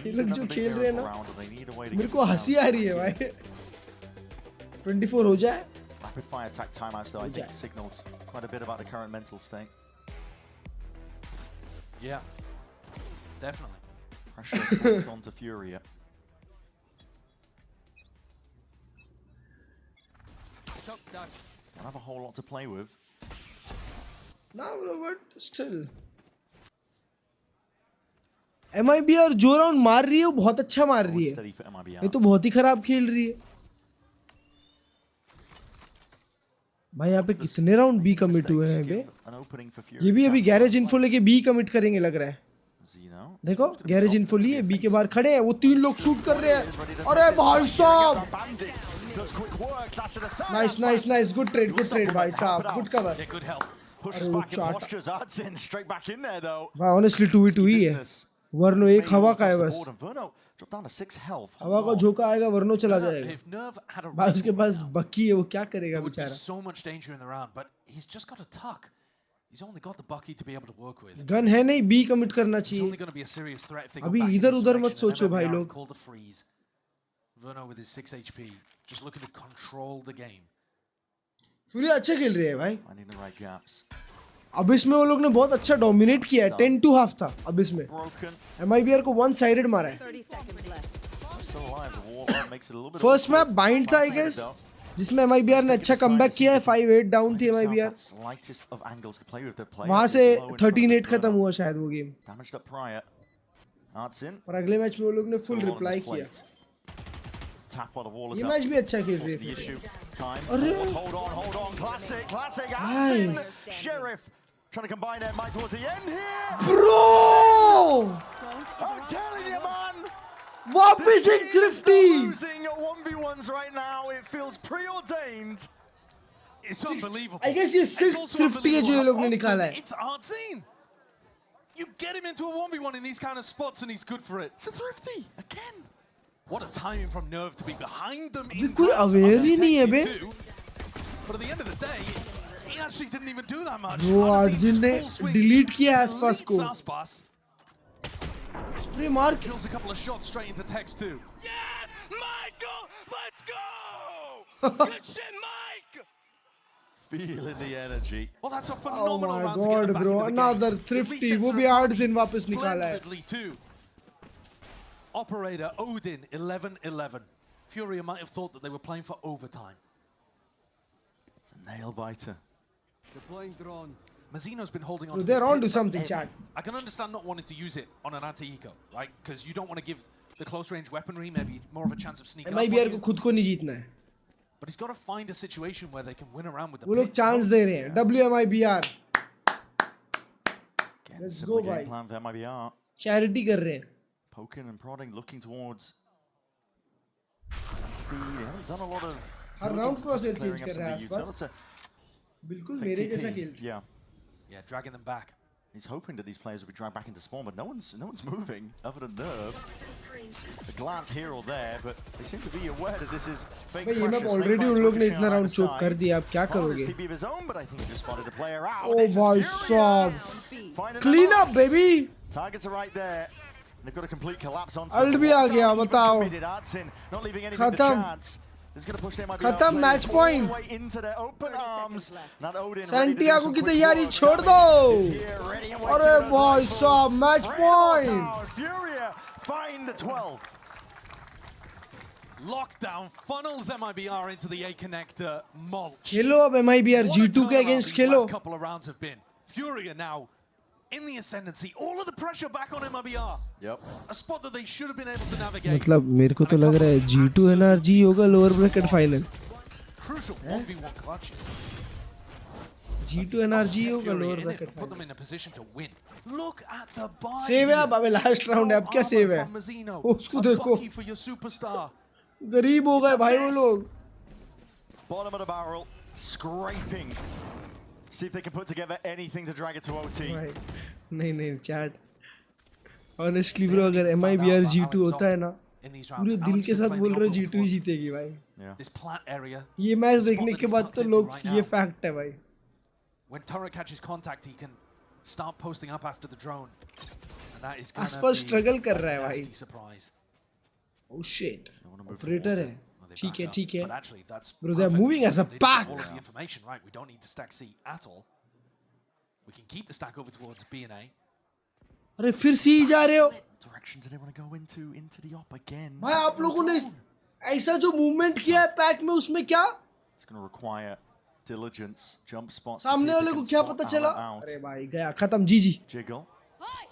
ये लोग जो खेल रहे हैं ना, मेरे को हंसी आ रही है भाई. 24 हो जाए. Rapid fire attack timeouts though, I think signals quite a bit about the current mental state. Yeah, definitely. Pressure onto Furia. Don't have a whole lot to play with. Nah, bro, but still. MIBR जो round मार रही है वो बहुत अच्छा मार रही है. ये तो बहुत ही खराब खेल रही है. भाई यहाँ पे कितने राउंड बी कमिट हुए हैं बे. ये भी अभी गैरेज इन्फो लेके बी कमिट करेंगे लग रहा है. देखो गैरेज इन्फो लिए बी के बाहर खड़े हैं. वो 3 लोग शूट कर रहे हैं. अरे भाई साहब. Nice nice nice. Good trade भाई साहब. Good cover. Pushes back and postures odds in straight back in there though. भाई honestly 2v2 ही है. वर्नो एक हवा का है बस. Drop down to 6 health. हवा का झोंका आएगा वर्नो चला जाएगा. भाई उसके पास बक्की है वो क्या करेगा बेचारा. So much danger in the round, but he's just got a tuck. He's only got the bucky to be able to work with. Gun है नहीं. बी कमिट करना It's only going to be a serious threat if they go अभी back in इधर this उधर मत direction. सोचो भाई लोग. Called a freeze. Verno with his 6 HP, just looking to control the game. Furia अच्छे खेल रहे हैं भाई. Finding the right gaps. अब इसमें वो लोग ने बहुत अच्छा डोमिनेट किया है. 10-2 था अब इसमें. MIBR को वन साइडेड मारा है. फर्स्ट मैप बाइंड था आई गेस, जिसमें MIBR ने अच्छा कमबैक किया है. 5-8 डाउन थी MIBR. वहां से 13-8 खत्म हुआ शायद वो गेम. और अगले मैच में वो लोग ने फुल रिप्लाई किया. tap while the wall is ये up. मैच भी अच्छा खेल रहे The थे issue. Time. अरे Hold on. Classic. Nice. Sheriff trying to combine their might towards the end here. Bro I'm telling you, man. वापस एक thrifty Losing 1v1s right now. It feels preordained. It's unbelievable. I guess ये सिर्फ thrifty है जो ये लोग ने निकाला है It's artsy. You get him into a 1v1 in these kind of spots and he's good for it. It's a thrifty again. What a timing from Nerve to be behind them. अभी कोई aware ही नहीं है बे But at the end of the day, he actually didn't even do that much. वो अर्जुन ने delete किया आसपास को Aspas. spray मार Drills a couple of shots straight into text too. Yes, Michael, let's go! Good shit, Mike! Feeling the energy. Well, that's a oh phenomenal my round to get god them back bro into the another game. thrifty Resets वो भी her Arjun वापस निकाला है splendidly too. Operator Odin 11-11. Furia might have thought that they were playing for overtime. It's a nail biter. Deploying drone. Mazino's been holding on to they're this on to pit something, end. chat. I can understand not wanting to use it on an anti-eco, right? Because you don't want to give the close range weaponry maybe more of a chance of sneaking up on MIBR को you. खुद को नहीं जीतना है But he's got to find a situation where they can win around with the वो लोग pit. chance दे रहे हैं WMIBR let's go Game भाई plan for MIBR. charity कर रहे हैं Poking and prodding, looking towards speed. They haven't done a lot of. Her round crosshair clearing change up कर some रहा है big आसपास utilities. बिल्कुल I think मेरे TP, जैसा खेल Yeah. Yeah, dragging them back. He's hoping that these players will be dragged back into spawn, but no one's moving other than Nerve. A glance here or there, but they seem to be aware that this is fake भाई ये pressure. Map already उन लोग ने इतना round choke कर दिया अब क्या करोगे TP of his own, but I think he just spotted a player out. oh This is भाई Furia. साहब Finding clean the up box. baby Targets are right there. They've got a complete collapse onto Ult the भी आ गया Even बताओ committed Artsin, not leaving anything to खत्म chance. This is going to push them खत्म match point way into their open arms. Not Odin. Santiago की तैयारी छोड़ दो अरे भाई साहब match point Furia find the 12. Lockdown funnels MIBR into the A connector. Mulch. खेलो अब MIBR G2 के against Khelo Last couple of rounds have been. Furia now in the ascendancy. All of the pressure back on MIBR. Yep. A spot that they should have been able to navigate. मतलब मेरे को तो लग रहा है G2 NRG होगा lower bracket final Crucial 1v1 clutches. G2 NRG होगा Furia lower in it bracket and put them final in a position to win. Look at the buy. save है अब अबे last round है अब क्या save है उसको देखो For your superstar. गरीब हो गए भाई वो लोग Bottom of the barrel, scraping. See if they can put together anything to drag it to OT. भाई नहीं chat honestly bro अगर MIBR G2 होता है ना पूरे दिल के साथ बोल रहे हो G2 ही जीतेगी भाई This plant area. ये मैच देखने के बाद तो लोग ये फैक्ट है भाई When Turret catches contact, he can start posting up after the drone. And that is going to आसपास be struggle कर रहा है a भाई nasty surprise. oh shit operator है ठीक है ठीक है But actually, that's bro they're perfect. moving as a They've got pack all of the information, right? We don't need to stack C at all. We can keep the stack over towards B and A. अरे फिर सी जा रहे हो Direction do they want to go into the op again? भाई आप लोगों ने ऐसा जो मूवमेंट किया है पैक में उसमें क्या It's going to require diligence, jump spots. सामने वाले को क्या पता चला अरे भाई गया खत्म जीजी Jiggle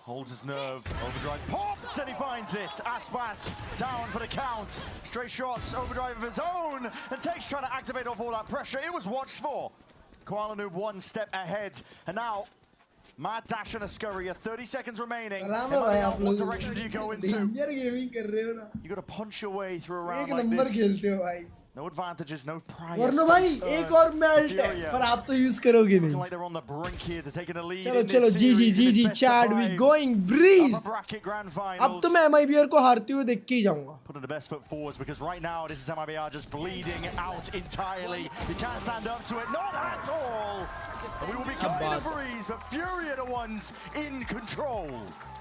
holds his nerve, overdrive pops and he finds it. Aspas down for the count. Straight shots, overdrive of his own, and Takes trying to activate off all that pressure. It was watched for. Koala Noob one step ahead, and now Mad Dash and a Scurrier, 30 seconds remaining. What direction do you go into? You got to punch your way through a round like this. No advantages, no prior. वरना भाई एक और melt है पर आप तो use करोगे नहीं like they're on the brink here to taking the lead. चलो जीजी chat we going breeze अब तो मैं MIBR को हारते हुए देख के ही जाऊंगा Putting the best foot forwards because right now this is MIBR just bleeding out entirely. You can't stand up to it, not at all. And we will be going to breeze, but Furia the ones in control.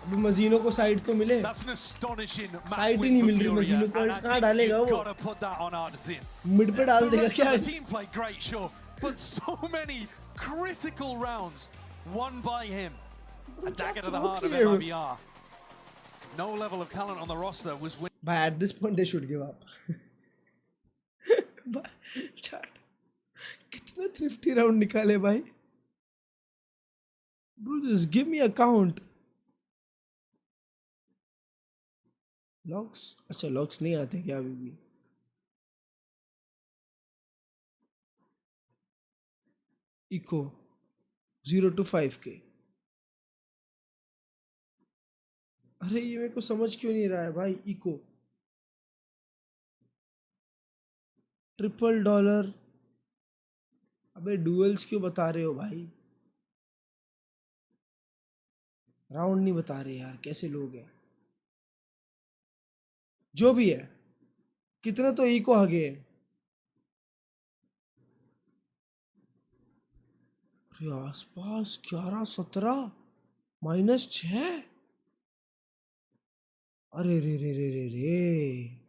अभी मजीनो को side तो मिले side ही नहीं मिल रही मजीनो को कहाँ डालेगा वो मिड पे डाल देगा क्या but so many critical rounds won by him. A dagger to the heart of MIBR. No level of talent on the roster was winning. But at this point they should give up. Chat कितने thrifty round निकाले भाई bro just give me a count. Locks अच्छा locks नहीं आते क्या अभी भी eco 0 to 5K। अरे ये मेरे को समझ क्यों नहीं रहा है भाई। इको $1,000। अबे डुअल्स क्यों बता रहे हो भाई, राउंड नहीं बता रहे यार, कैसे लोग हैं। जो भी है, कितने तो इको हगे हैं। आसपास 11-17 -6। अरे रे रे रे रे रे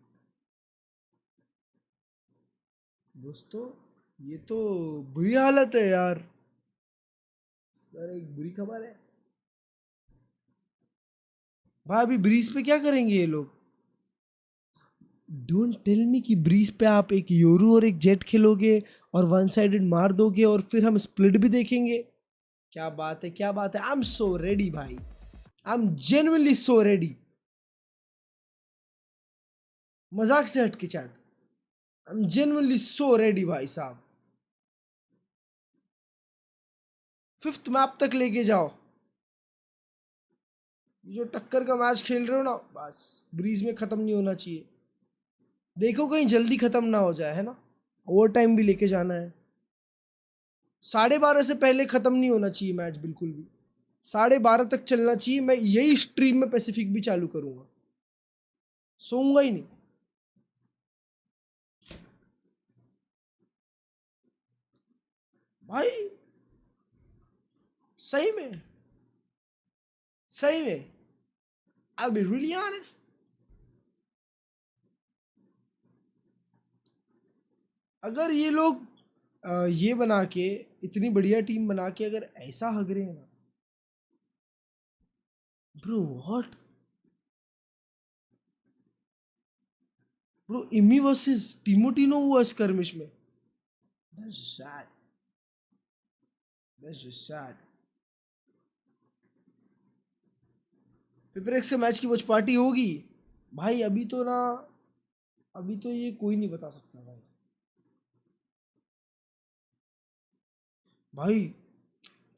दोस्तों, ये तो बुरी हालत है यार। सर एक बुरी खबर है भाई। अभी ब्रीज पे क्या करेंगे ये लोग। डोंट टेल मी कि ब्रीज पे आप एक योरू और एक जेट खेलोगे और वन साइडेड मार दोगे और फिर हम स्प्लिट भी देखेंगे। क्या बात है, क्या बात है। आई एम सो रेडी भाई, I am genuinely so ready. मजाक से हट के chat, I am genuinely so ready भाई साहब। 5th मैप तक लेके जाओ। जो टक्कर का मैच खेल रहे हो ना, बस ब्रीज में खत्म नहीं होना चाहिए। देखो कहीं जल्दी खत्म ना हो जाए, है ना। ओवर टाइम भी लेके जाना है। 12:30 से पहले खत्म नहीं होना चाहिए मैच, बिल्कुल भी 12:30 तक चलना चाहिए। मैं यही स्ट्रीम में पैसिफिक भी चालू करूंगा, सोऊंगा ही नहीं भाई। सही में I'll be really honest, अगर ये लोग ये बना के, इतनी बढ़िया टीम बना के अगर ऐसा हग रहे हैं ना ब्रो, व्हाट ब्रो। इमी वर्सेस टिमोटिनो हुआ स्कर्मिश में। That's just sad। पेपरेक्स से मैच की वॉच पार्टी होगी भाई। अभी तो ये कोई नहीं बता सकता भाई।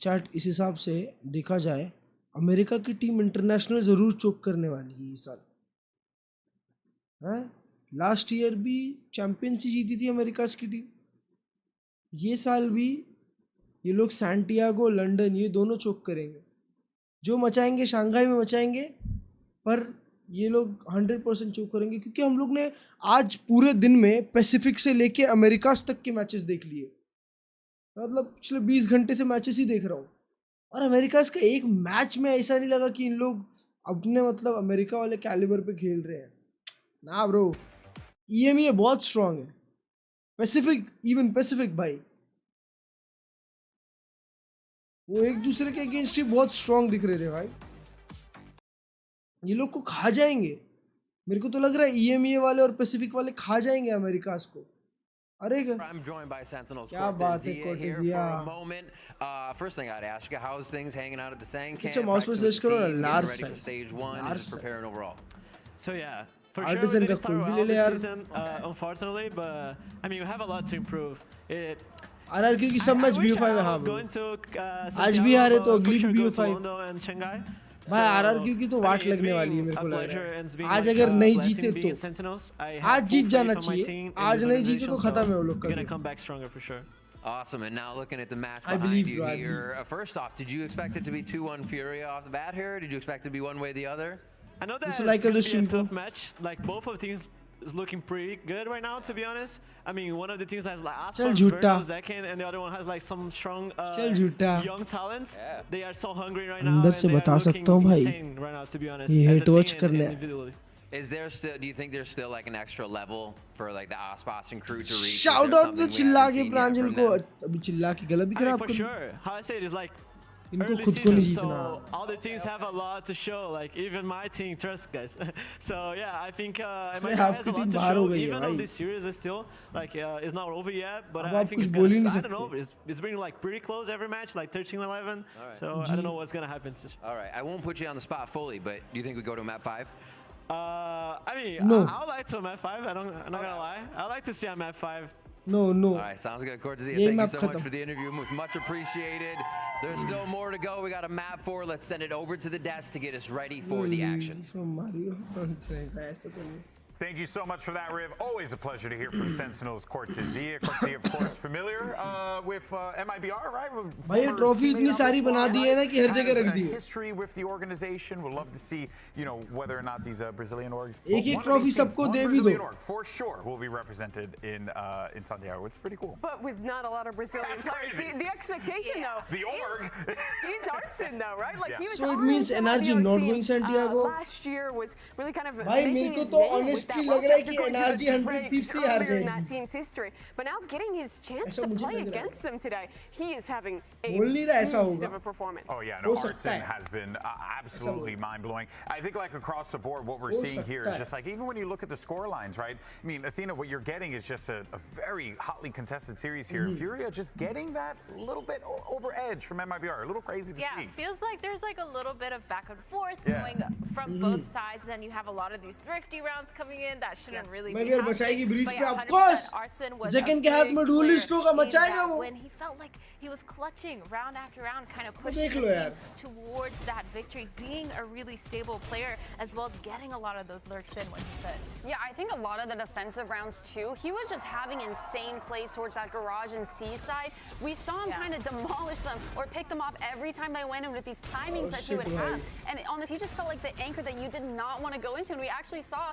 चैट, इस हिसाब से देखा जाए अमेरिका की टीम इंटरनेशनल जरूर चोक करने वाली है इस साल, है। लास्ट ईयर भी चैंपियनशिप जीती थी अमेरिका की टीम। ये साल भी ये लोग सैंटियागो, लंदन, ये दोनों चोक करेंगे। जो मचाएंगे शंघाई में मचाएंगे, पर ये लोग 100% चोक करेंगे। क्योंकि हम लोग ने आज पूरे दिन में पैसिफिक से लेके अमेरिका तक के मैचेस देख लिए। मतलब पिछले 20 घंटे से मैचेस ही देख रहा हूँ, और अमेरिका का एक मैच में ऐसा नहीं लगा कि इन लोग अपने मतलब अमेरिका वाले कैलिबर पे खेल रहे हैं ना ब्रो। EMEA बहुत स्ट्रांग है। पैसिफिक भाई, वो एक दूसरे के अगेंस्ट ही बहुत स्ट्रांग दिख रहे थे भाई। ये लोग को खा जाएंगे, मेरे को तो लग रहा है EMEA वाले और पैसिफिक वाले खा जाएंगे अमेरिका को। अरे I'm joined by Sentinel's क्या बात है here for a moment. First thing I'd ask you, how's things hanging out at the Sang camp? Mouse पे सर्च करो ना, large ready for stage 1 and just preparing overall. So yeah, for sure we Artisan didn't का start full भी well ले ले this यार। season, unfortunately, but I mean we have a lot to improve. RRQ की सब match BO5 में हाँ going to आज भी हारे तो अगली भी BO5 and Shanghai. भाई। RRQ की तो वाट लगने वाली है मेरे को लग रहा है। आज अगर नहीं जीते तो आज जीत जाना चाहिए, आज नहीं जीते तो खत्म है वो लोग का। Awesome, and now looking at the match behind you here. First off, did you expect it to be 2-1 Furia off the bat here? Did you expect it to be one way or the other? I know that it's going to be a tough match. Like both of the teams is looking pretty good right now, to be honest. I mean, one of the teams has like Aspas, Zekin, and the other one has like some strong young talents. Yeah. They are so hungry right now, and they are looking insane right now, to be honest. As a team and individually. Is there still? Do you think there's still like an extra level for like the Aspas and crew to reach? Shout out to चिल्ला के प्रांजल को, अभी चिल्ला की गला भी खराब कर। For sure, how I say it is like इनको early खुद को नहीं season, जीतना। so all the teams have a lot to show. Like even my team, trust guys. So yeah, I think my guy has a lot to show. Even though this series is still like is not over yet, but I think it's gonna. I don't know. It's been like pretty close every match, like 13-11. So I don't know what's gonna happen. All right, I won't put you on the spot fully, but do you think we go to map 5? I mean, No. I would like to map 5. I'm not gonna lie. I would like to see on map 5. No. All right, sounds good. Cortezia, thank you so much for the interview. It was much appreciated. There's still more to go. We got a map 4. Let's send it over to the desk to get us ready for the action. From Mario. Thank you so much for that, Riv. Always a pleasure to hear from Sentinel's Cortezia. Cortezia, of course, familiar with MIBR, right? भाई ये trophy इतनी सारी बना दी है ना कि हर जगह रख दी है. History with the organization. We'd love to see, whether or not these Brazilian orgs. एक ट्रॉफी सबको दे भी दो. For sure, will be represented in Santiago, which is pretty cool. But with not a lot of Brazilian players. The expectation, though. The org. He's Artson, though, right? Like he was. So it means NRG not going Santiago. Last year was really kind of भाई making मेरे को his तो name with honestly लग रहा है कि that NRG 100 Thieves से हार earlier in that जाएगी. team's history. But now getting his chance to play against them today, he is having a बोल नहीं रहा ऐसा beast होगा. of a performance. Oh yeah, no, Artson has been absolutely mind-blowing. I think like across the board, what we're seeing here is just like, even when you look at the score lines, right? I mean, Athena, what you're getting is just a very hotly contested series here. Furia just getting that little bit over edge from MIBR, a little crazy to see. Yeah, it feels like there's like a little bit of back and forth going from both sides. Then you have a lot of these thrifty rounds coming in that shouldn't really be happening. बचाएगी Breeze But पे, yeah, of course. 100% Artson was Zekan a के हाथ big में duelist player होगा, in मचाएगा that वो. when he felt like he was clutching round after round, kind of pushing देख the low team यार. towards that victory, being a really stable player as well as getting a lot of those lurks in when he could. Yeah, I think a lot of the defensive rounds too, he was just having insane plays towards that garage and seaside. We saw him kind of demolish them or pick them off every time they went in with these timings that he would have. And honestly, he just felt like the anchor that you did not want to go into. And we actually saw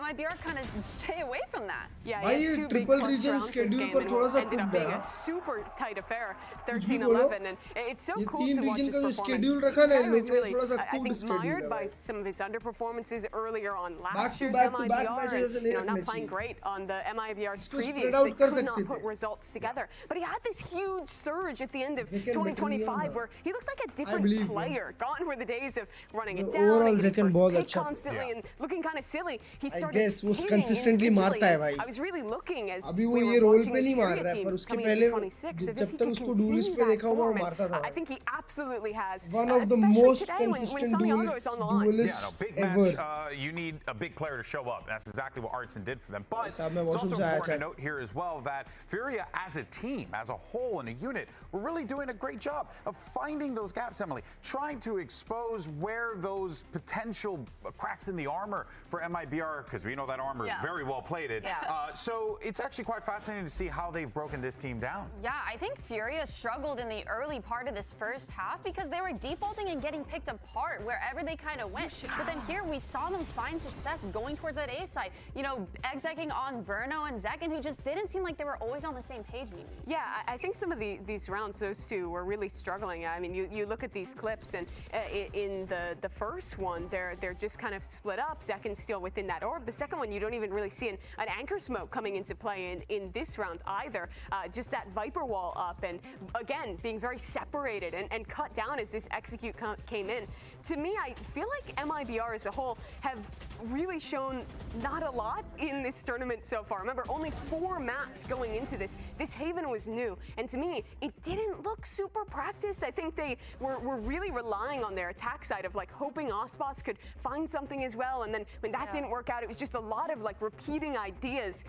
MIBR kind of stay away from that. Yeah, he had 2 big clutch rounds this game and it ended up being a super tight affair, 13-11. And it's so cool to watch his performance. He was really, I think, mired by some of his underperformances earlier on last year's MIBR. And, not playing great on the MIBR's previous. They could not put results together. But he had this huge surge at the end of 2025 where he looked like a different player. Gone were the days of running it down, making first pick constantly and looking kind of silly. He started hitting individually. I was really looking as we were watching this Furia team coming into 26 if he could continue that form. I think he absolutely has. One of the most when Santiago is on the line. Big match. You need a big player to show up. That's exactly what Artson did for them. But it's also important to note here as well that Furia as a team, as a whole in a unit, we're really doing a great job of finding those gaps, Emily, trying to expose where those potential cracks in the armor for MIBR, because we know that armor is very well plated. So it's actually quite fascinating to see how they've broken this team down. Yeah, I think Furia struggled in the early part of this first half because they were defaulting and getting picked apart wherever they kind of went. But then here we saw them find success going towards that A side. Execing on Verno and Zekan, who just didn't seem like they were always on the same page, Mimi. Yeah, I think some of these rounds, those two were really struggling. I mean, you look at these clips, and in the first one, they're just kind of split up. Zekan's still within that orb. The second one, you don't even really see an anchor smoke coming into play in this round either. Just that Viper wall up, and again, being very separated and cut down as this execute came in. To me, I feel like MIBR as a whole have really shown not a lot in this tournament so far. Remember, only 4 maps going into this. This Haven was new, and to me, it didn't look super practiced. I think they were really relying on their attack side of like hoping Ospas could find something as well, and then when that didn't work out, it was just a lot of like repeating ideas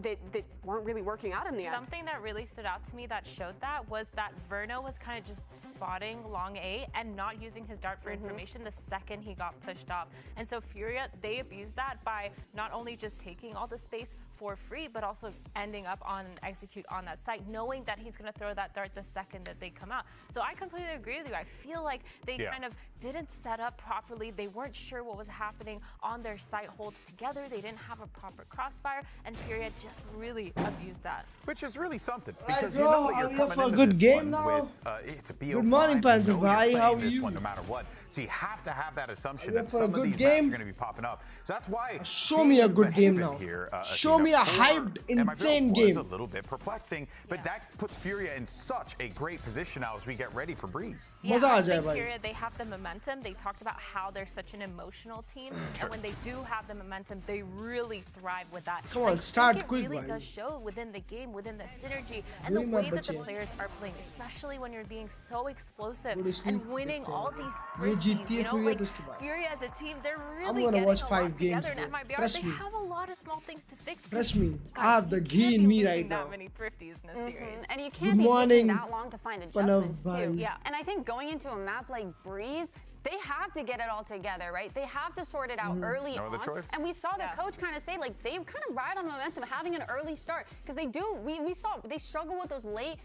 that weren't really working out in the end. Something that really stood out to me that showed that was that Verno was kind of just spotting long A and not using his dart for information the second he got pushed off. And so Furia, they abused that by not only just taking all the space for free, but also ending up on execute on that site, knowing that he's going to throw that dart the second that they come out. So I completely agree with you. I feel like they kind of didn't set up properly. They weren't sure what was happening on their site holds together. They didn't have a proper crossfire, and Furia just really abused that. Which is really something, because you know that you're coming into this one with it's a BO5. Good morning, Panther. Bhai, how are you? No matter what. So you have to have that assumption that some of these maps are going to be popping up. So that's why show me a good game now. Show me a hyped, insane game. It's a little bit perplexing, but that puts Furia in such a great position now as we get ready for Breeze. Yeah, I think Furia, they have the momentum. They talked about how they're such an emotional team, and when they do have the momentum, they really thrive with that. Come on, start quick. It really does show within the game, within the synergy energy and the way that the players are playing, especially when you're being so explosive and winning all these thrifties, you know, like Furia as a team, they're really getting a lot together, and MIBR, they have a lot of small things to fix. Trust me, I have the ghee in me right now. That many thrifties in a series. And you can't be taking that long to find adjustments too. Yeah. And I think going into a map like Breeze, they have to get it all together, right? They have to sort it out early on. And we saw the coach kind of say, like, they kind of ride on momentum, having an early start. Because they do, we saw, they struggle with those late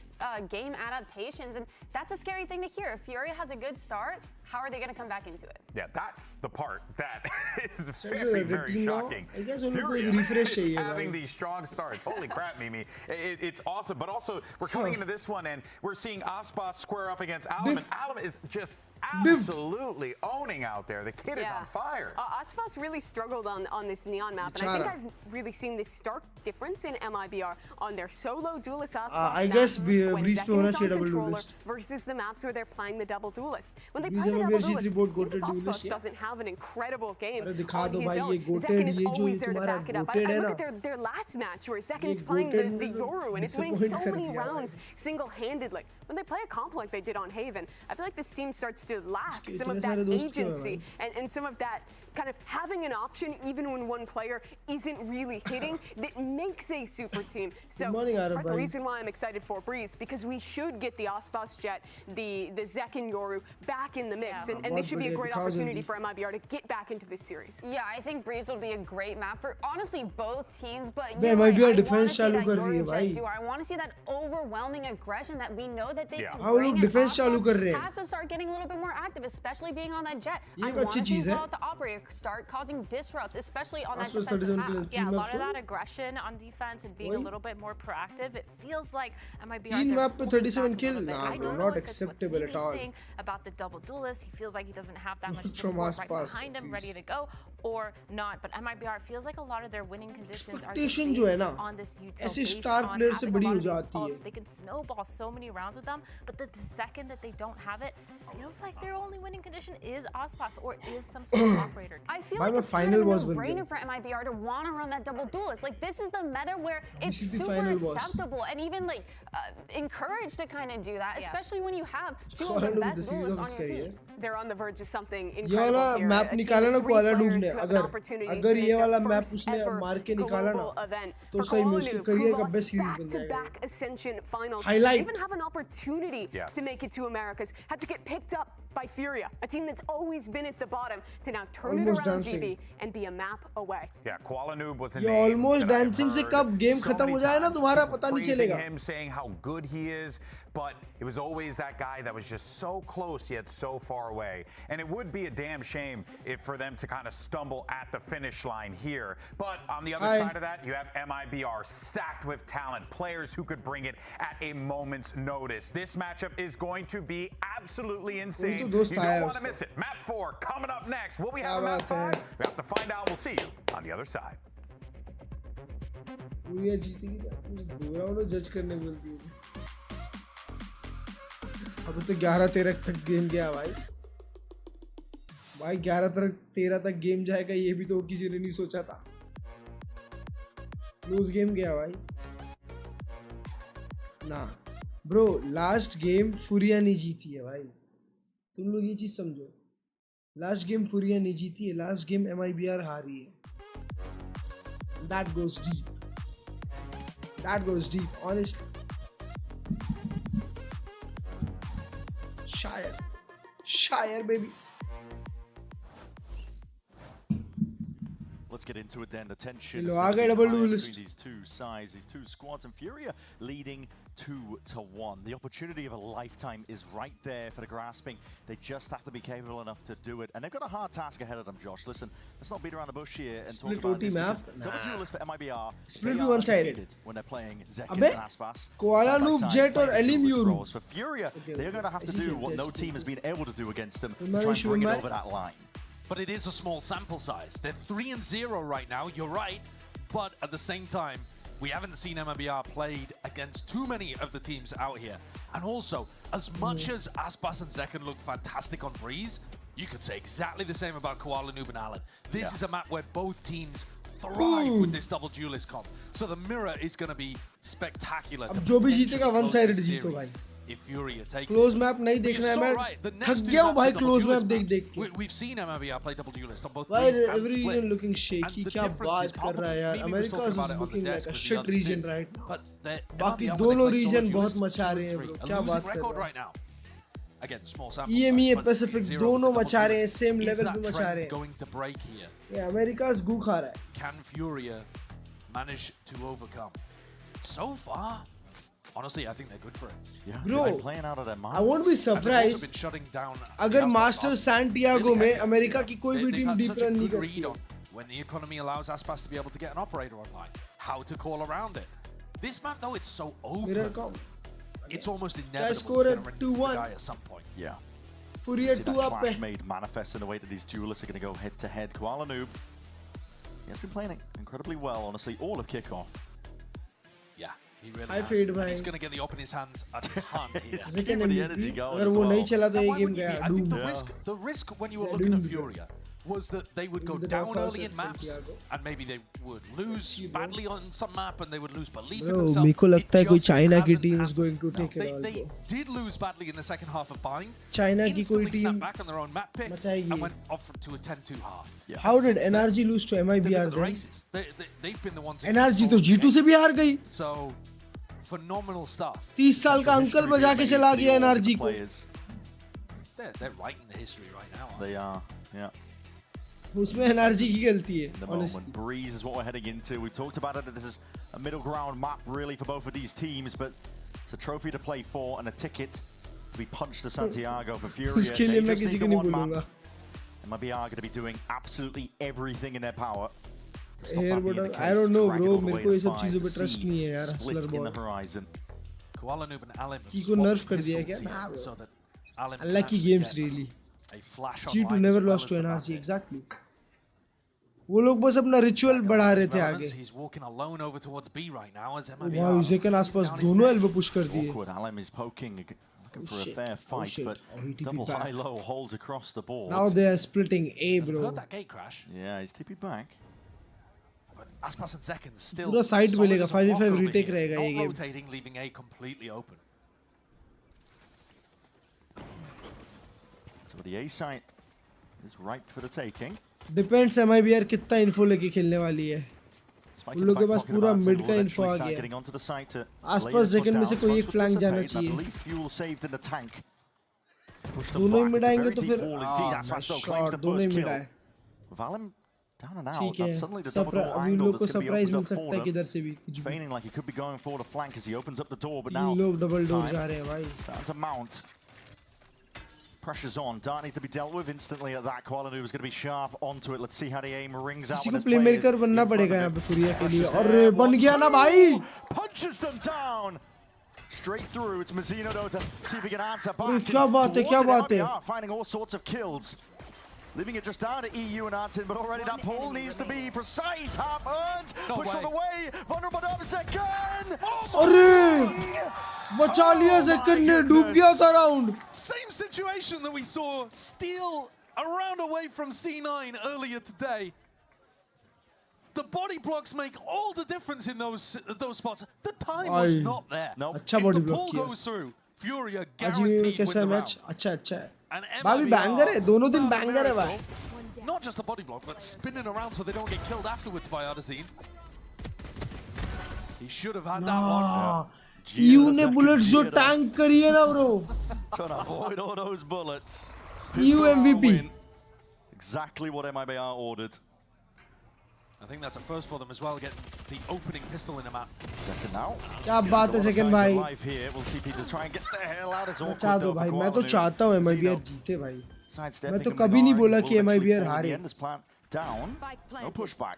game adaptations. And that's a scary thing to hear. If Furia has a good start, how are they going to come back into it? Yeah, that's the part that is very, very shocking. Furia is having these strong starts. Holy crap, Mimi. It's awesome. But also, we're coming into this one, and we're seeing Aspas square up against Alum, and Alum is just absolutely owning out there. The kid is on fire. Aspas really struggled on this Neon map, and I think I've really seen this stark difference in MIBR on their solo duelist Aspas I guess when Zekin is on controller versus the maps where they're playing the double duelist. When they play the double duelist, Aspas doesn't have an incredible game on his own. Zekin is always there to back it up. I look at their last match where Zekin's playing the Yoru, and it's winning so many rounds single-handedly. When they play a comp like they did on Haven, I feel like this team starts to lack some of that agency and some of that kind of having an option even when one player isn't really hitting that makes a super team. So that's part of the reason why I'm excited for Breeze, because we should get the Aspas Jet, the Zekin Yoru back in the mix, and this should be a great opportunity for MIBR to get back into this series. Yeah, I think Breeze will be a great map for honestly both teams, but I want to see that Yoru Jet duo. I want to see that overwhelming aggression that we know that they can How bring, look defense चालू कर रहे हैं. has to start getting a little bit more active, especially being on that Jet. I want to see how the operator start causing disrupts, especially on that defensive half. Yeah, a lot of that aggression on defense and being a little bit more proactive. It feels like MIBR. Team map to 37 kill. Nah, bro, not acceptable at all. About the double duelist, he feels like he doesn't have that much support right behind him, ready to go, or not. But MIBR feels like a lot of their winning conditions are based on this util, based on having a lot of these ults. They can snowball so many rounds with them, but the second that they don't have it, feels like their only winning condition is Aspas or is some sort of operator. I feel like it's kind of a no-brainer for MIBR to want to run that double duelist. Like, this is the meta where it's super acceptable and even like encouraged to kind of do that, especially when you have two of the best duelists on your team. They're on the verge of something ये वाला map निकाला ना koala डूब ने अगर ये वाला map उसने मार के निकाला ना तो सही में उसके करियर का बेस्ट सीरीज बन जाएगा. Highlight. Even have an opportunity to make it to Americas. Had to get picked up by Furia, a team that's always been at the bottom, to now turn it around GB and be a map away. Yeah, Koala Noob was ये almost dancing से कब game खत्म हो जाए ना तुम्हारा पता नहीं चलेगा. Him saying how good he is, but it was always that guy that was just so close yet so far away. And it would be a damn shame if for them to kind of stumble at the finish line here. But on the other side of that, you have MIBR stacked with talent, players who could bring it at a moment's notice. This matchup is going to be absolutely insane. You don't want to miss it. Map 4 coming up next. Will we have a map 5? We have to find out. We'll see you on the other side. Furia जीतेगी क्या? मुझे 2 round जज करने बोलती है. अब तो 11-13 तक गेम गया भाई. भाई 11-13 तक गेम जाएगा ये भी तो किसी ने नहीं सोचा था. क्लोज गेम गया भाई. ना ब्रो लास्ट गेम फुरिया नहीं जीती है भाई. तुम लोग ये चीज समझो. लास्ट गेम फुरिया नहीं जीती है. लास्ट गेम MIBR हारी है. That goes deep. That goes deep, honestly. Shire, baby. Let's get into it then. The tension between these two sides, these two squads, and Furia leading 2-1. The opportunity of a lifetime is right there for the grasping. They just have to be capable enough to do it, and they've got a hard task ahead of them. Josh, listen, let's not beat around the bush here and talk about this. Double duelist for MIBR. Split be one-sided when they're playing Zekin and Aspas. Koala Noob, Jet, or Elim Yoru. For Furia, they're going to have to do what no team has been able to do against them. Try and bring it over that line. But it is a small sample size. They're 3-0 right now, you're right. But at the same time, we haven't seen MIBR played against too many of the teams out here. And also, as much as Aspas and Zekin look fantastic on Breeze, you could say exactly the same about Koala Noob and Allen. This is a map where both teams thrive with this double duelist comp. So the mirror is going to be spectacular. अब जो भी जीतेगा one sided जीतो भाई. If Furia takes Close map नहीं देखना है मैं. थक गया हूँ भाई close map देख के. We've seen MIBR play double duelist on both Why is Breeze and everyone Split. looking shaky? क्या बात कर रहा है यार? America is looking like a shit region right now. बाकी दोनों region बहुत मचा रहे हैं bro. क्या बात कर रहे हैं? Again, small sample EMEA size, Pacific दोनों मचा रहे हैं same level पे मचा रहे हैं. Going to break here. Yeah, America's गू खा रहा है. Can Furia manage to overcome? So far, honestly, I think they're good for it. Yeah, Bro, they're playing out of their minds. I won't be surprised अगर Masters Santiago में America की कोई भी team deep run नहीं करती. When the economy allows Aspas to be able to get an operator online, how to call around it. This map though, it's so open. It's almost inevitable to run into the guy at some point. Yeah. Furia See 2 that up clash made manifest in the way that these duelists are going to go head to head. Koala Noob, he has been playing it incredibly well, honestly, all of Kickoff. Yeah, he really I has. fade And भाई. he's going to get the op in his hands a ton here. Second MVP. अगर वो नहीं चला तो ये game गया. I think the risk when you were looking at Furia was that they would go down early in maps and maybe they would lose badly on some map and they would lose belief in themselves. मेरे को लगता है कोई China की team is going to take it all. They did lose badly in the second half of Bind. China की कोई team back on their own map pick and went off to a 10-2 half. How did NRG lose to MIBR then? They've been the ones. NRG तो G2 से भी हार गई. So phenomenal stuff. 30 साल का uncle बजा के चला गया NRG को. They're writing the history right now. They are, yeah. उसमें NRG की गलती है. The moment Breeze is what we're heading into. We talked about it. This is a middle ground map really for both of these teams, but it's a trophy to play for and a ticket to be punched to Santiago for Furia. उसके लिए मैं किसी को नहीं बोलूँगा. MIBR are going to be doing absolutely everything in their power. I don't know bro. मेरे को ये सब चीजों पे trust नहीं है यार. Hustler ball. Koala Noob and Alim को nerf कर दिया क्या? Unlucky games really. G2 never lost to NRG exactly. वो लोग बस अपना रिचुअल बढ़ा रहे थे आगे. वाह, Zekan आसपास दोनों एल्बो पुश कर दिए. Alim is poking, looking for a fair fight, but double high-low holds across the board. Now they are splitting A, bro. Heard that gate crash? Yeah, he's TP'd back. Aspas and Zekan still. पूरा side मिलेगा. 5v5 retake रहेगा ये game. Rotating, leaving A completely open. So the A site is ripe for the taking. Depends MIBR कितना info लेके खेलने वाली है. उन लोगों के पास पूरा mid का info आ गया. आसपास Zekan में से कोई एक flank जाना चाहिए. दोनों ही mid आएंगे तो फिर shot दोनों ही mid आए. ठीक है. अभी उन लोग को surprise मिल सकता है किधर से भी. Feigning like he could be going for the flank as he opens up the door, but तीन now लोग double door जा रहे हैं भाई. starting to mount. Pressure's on. Dart needs to be dealt with instantly at that. Koala Noob is going to be sharp onto it. Let's see how the aim rings out. किसी को playmaker बनना पड़ेगा यहाँ पे Furia के लिए. और बन गया ना भाई. Punches them down. Straight through. It's Mazino though to see if he can answer back. क्या बात है? क्या बात है? Finding all sorts of kills. Leaving it just down to EU and Artin, but already that pull needs to be precise. Half earned. Pushed all the way. Vulnerable up second. अरे बचा लिया Zekan ने. डूब गया था round. Same situation that we saw steal a round away from C9 earlier today. The body blocks make all the difference in those spots. The time was not there. Nope. अच्छा if body the block pull किया. goes through, Furia आज guaranteed ये win कैसा the match? round. अच्छा अच्छा है. And भाभी banger है. दोनों दिन banger है भाई. Not just the body block, but spinning around so they don't get killed afterwards by Adazine. He should have had that one. EU ने bullets जो tank करी है ना bro. Trying to avoid all those bullets. EU MVP. Exactly what MIBR ordered. I think that's a first for them as well, getting the opening pistol in the map. Zekan now. क्या बात है Zekan भाई. We'll TP to try and get the hell out. बचा दो भाई. मैं तो चाहता हूँ MIBR जीते भाई. मैं तो कभी नहीं बोला कि MIBR हारे. Down. No pushback.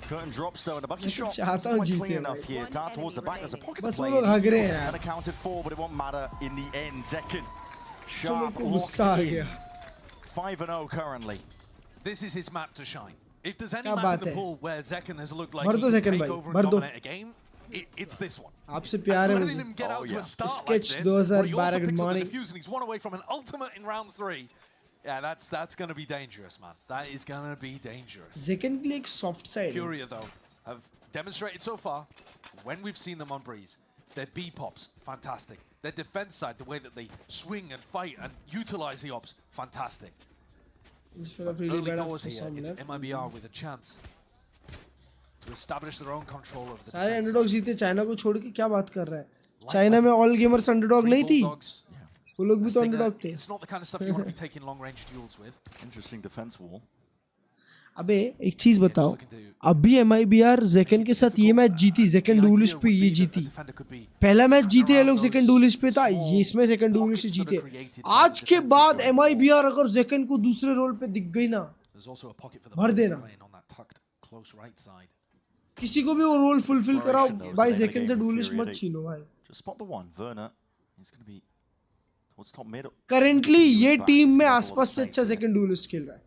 Curtain drops though, and the bucky shot चाहता हूँ clean जीते enough here. Dart towards the back. There's a pocket बस वो play. लोग हग रहे हैं यार. Unaccounted for, but it won't matter in the end. Zekan तो sharp मेरे को गुस्सा आ locked गया. in. 5-0 currently. This is his map to shine. If there's any क्या map बात in the है? pool where Zekan has looked like भर he दो can Zekan take भाई. over भर and दो. dominate a game, it's this one. आपसे प्यार है Letting मुझे. him get out to a start Sketch like this, where he also 2012 picks up the morning. defuse and he's one away from an ultimate in round 3. Yeah, that's going to be dangerous, man. That is going to be dangerous. Zekken के लिए एक soft side. Furia though have demonstrated so far when we've seen them on Breeze, their B pops fantastic. Their defense side, the way that they swing and fight and utilize the ops, fantastic. Early doors here, it's MIBR with a chance to establish their own control over the defense. सारे underdog जीते, China को छोड़ के क्या बात कर रहा है? चाइना में ऑल गेमर्स अंडरडॉग नहीं थी, वो लोग भी तो अंडरडॉग थे. It's not the kind of stuff you want to be taking long range duels with. Interesting defense wall. अबे एक चीज बताओ, अभी MIBR ज़ेकन के साथ ये मैच जीती, ज़ेकन डुलिस्ट पे ये जीती. पहला मैच जीते ये लोग ज़ेकन डुलिस्ट पे था, ये इसमें ज़ेकन डुलिस्ट जीते. आज के बाद MIBR अगर ज़ेकन को दूसरे रोल पे दिख गई ना, भर देना. किसी को भी वो रोल फुलफिल कराओ, भाई ज़ेकन से डुलिस्ट मत छीनो भाई. करेंटली ये टीम में आसपास से अच्छा ज़ेकन डुलिस्ट खेल रहा है.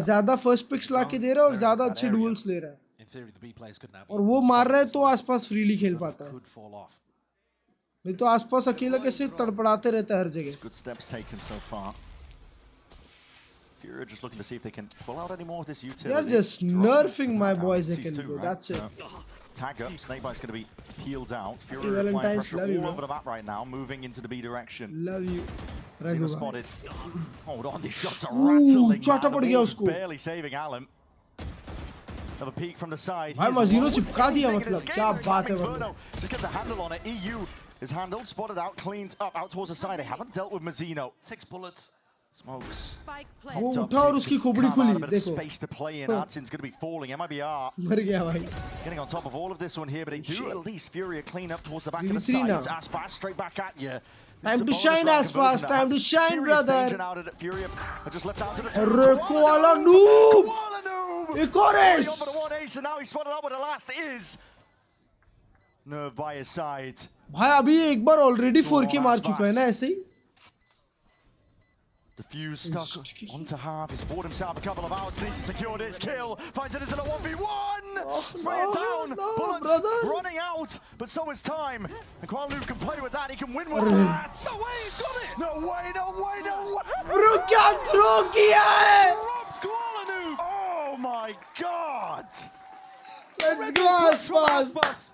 ज्यादा फर्स्ट पिक्स लाके दे रहा है और ज्यादा अच्छे डुअल्स ले रहा है, और वो मार रहा है तो आसपास फ्रीली खेल पाता है, नहीं तो आसपास अकेला कैसे तड़पड़ाते रहता है हर जगह. Furia just looking to see if they can pull out any more of this utility. They're just nerfing my boys. That's it. Tag up. Snakebite's going to be peeled out. Furia applying pressure all over the map right now, moving into the B direction. Love you. Zima spotted. Hold on, these shots are rattling. The ball's barely saving Alan. Another peek from the side. Mazino चिपका दिया, मतलब क्या बात है भाई. Just gets a handle on it. EU is handled, spotted out, cleaned up, out towards the side. They haven't dealt with Mazino. 6 bullets. Smokes. वो उठा और उसकी खोपड़ी खुली, देखो. Space to play in. Adsin's going to be falling. MIBR मर गया भाई. Getting on top of all of this one here, but they do at least Furia clean up towards the back of the side. It's Aspas straight back at you. Time to shine, Aspas. Time to shine, brother. Furia just left out to the Koala noob. एक और ace. One ace, and now he's spotted out with the last is Nerve by his side. भाई अभी एक बार already 4K मार चुका है ना ऐसे ही. The fuse stuck onto half. He's bought himself a couple of hours. Needs to secure this kill. Finds it into the 1v1. Spray it down. Bullets running out. But so is time. And Kuala can play with that. He can win with that. No way, he's got it. No way, no way, no way. Bro, क्या throw किया है? Dropped Kuala. Oh my god. Let's go, Aspas.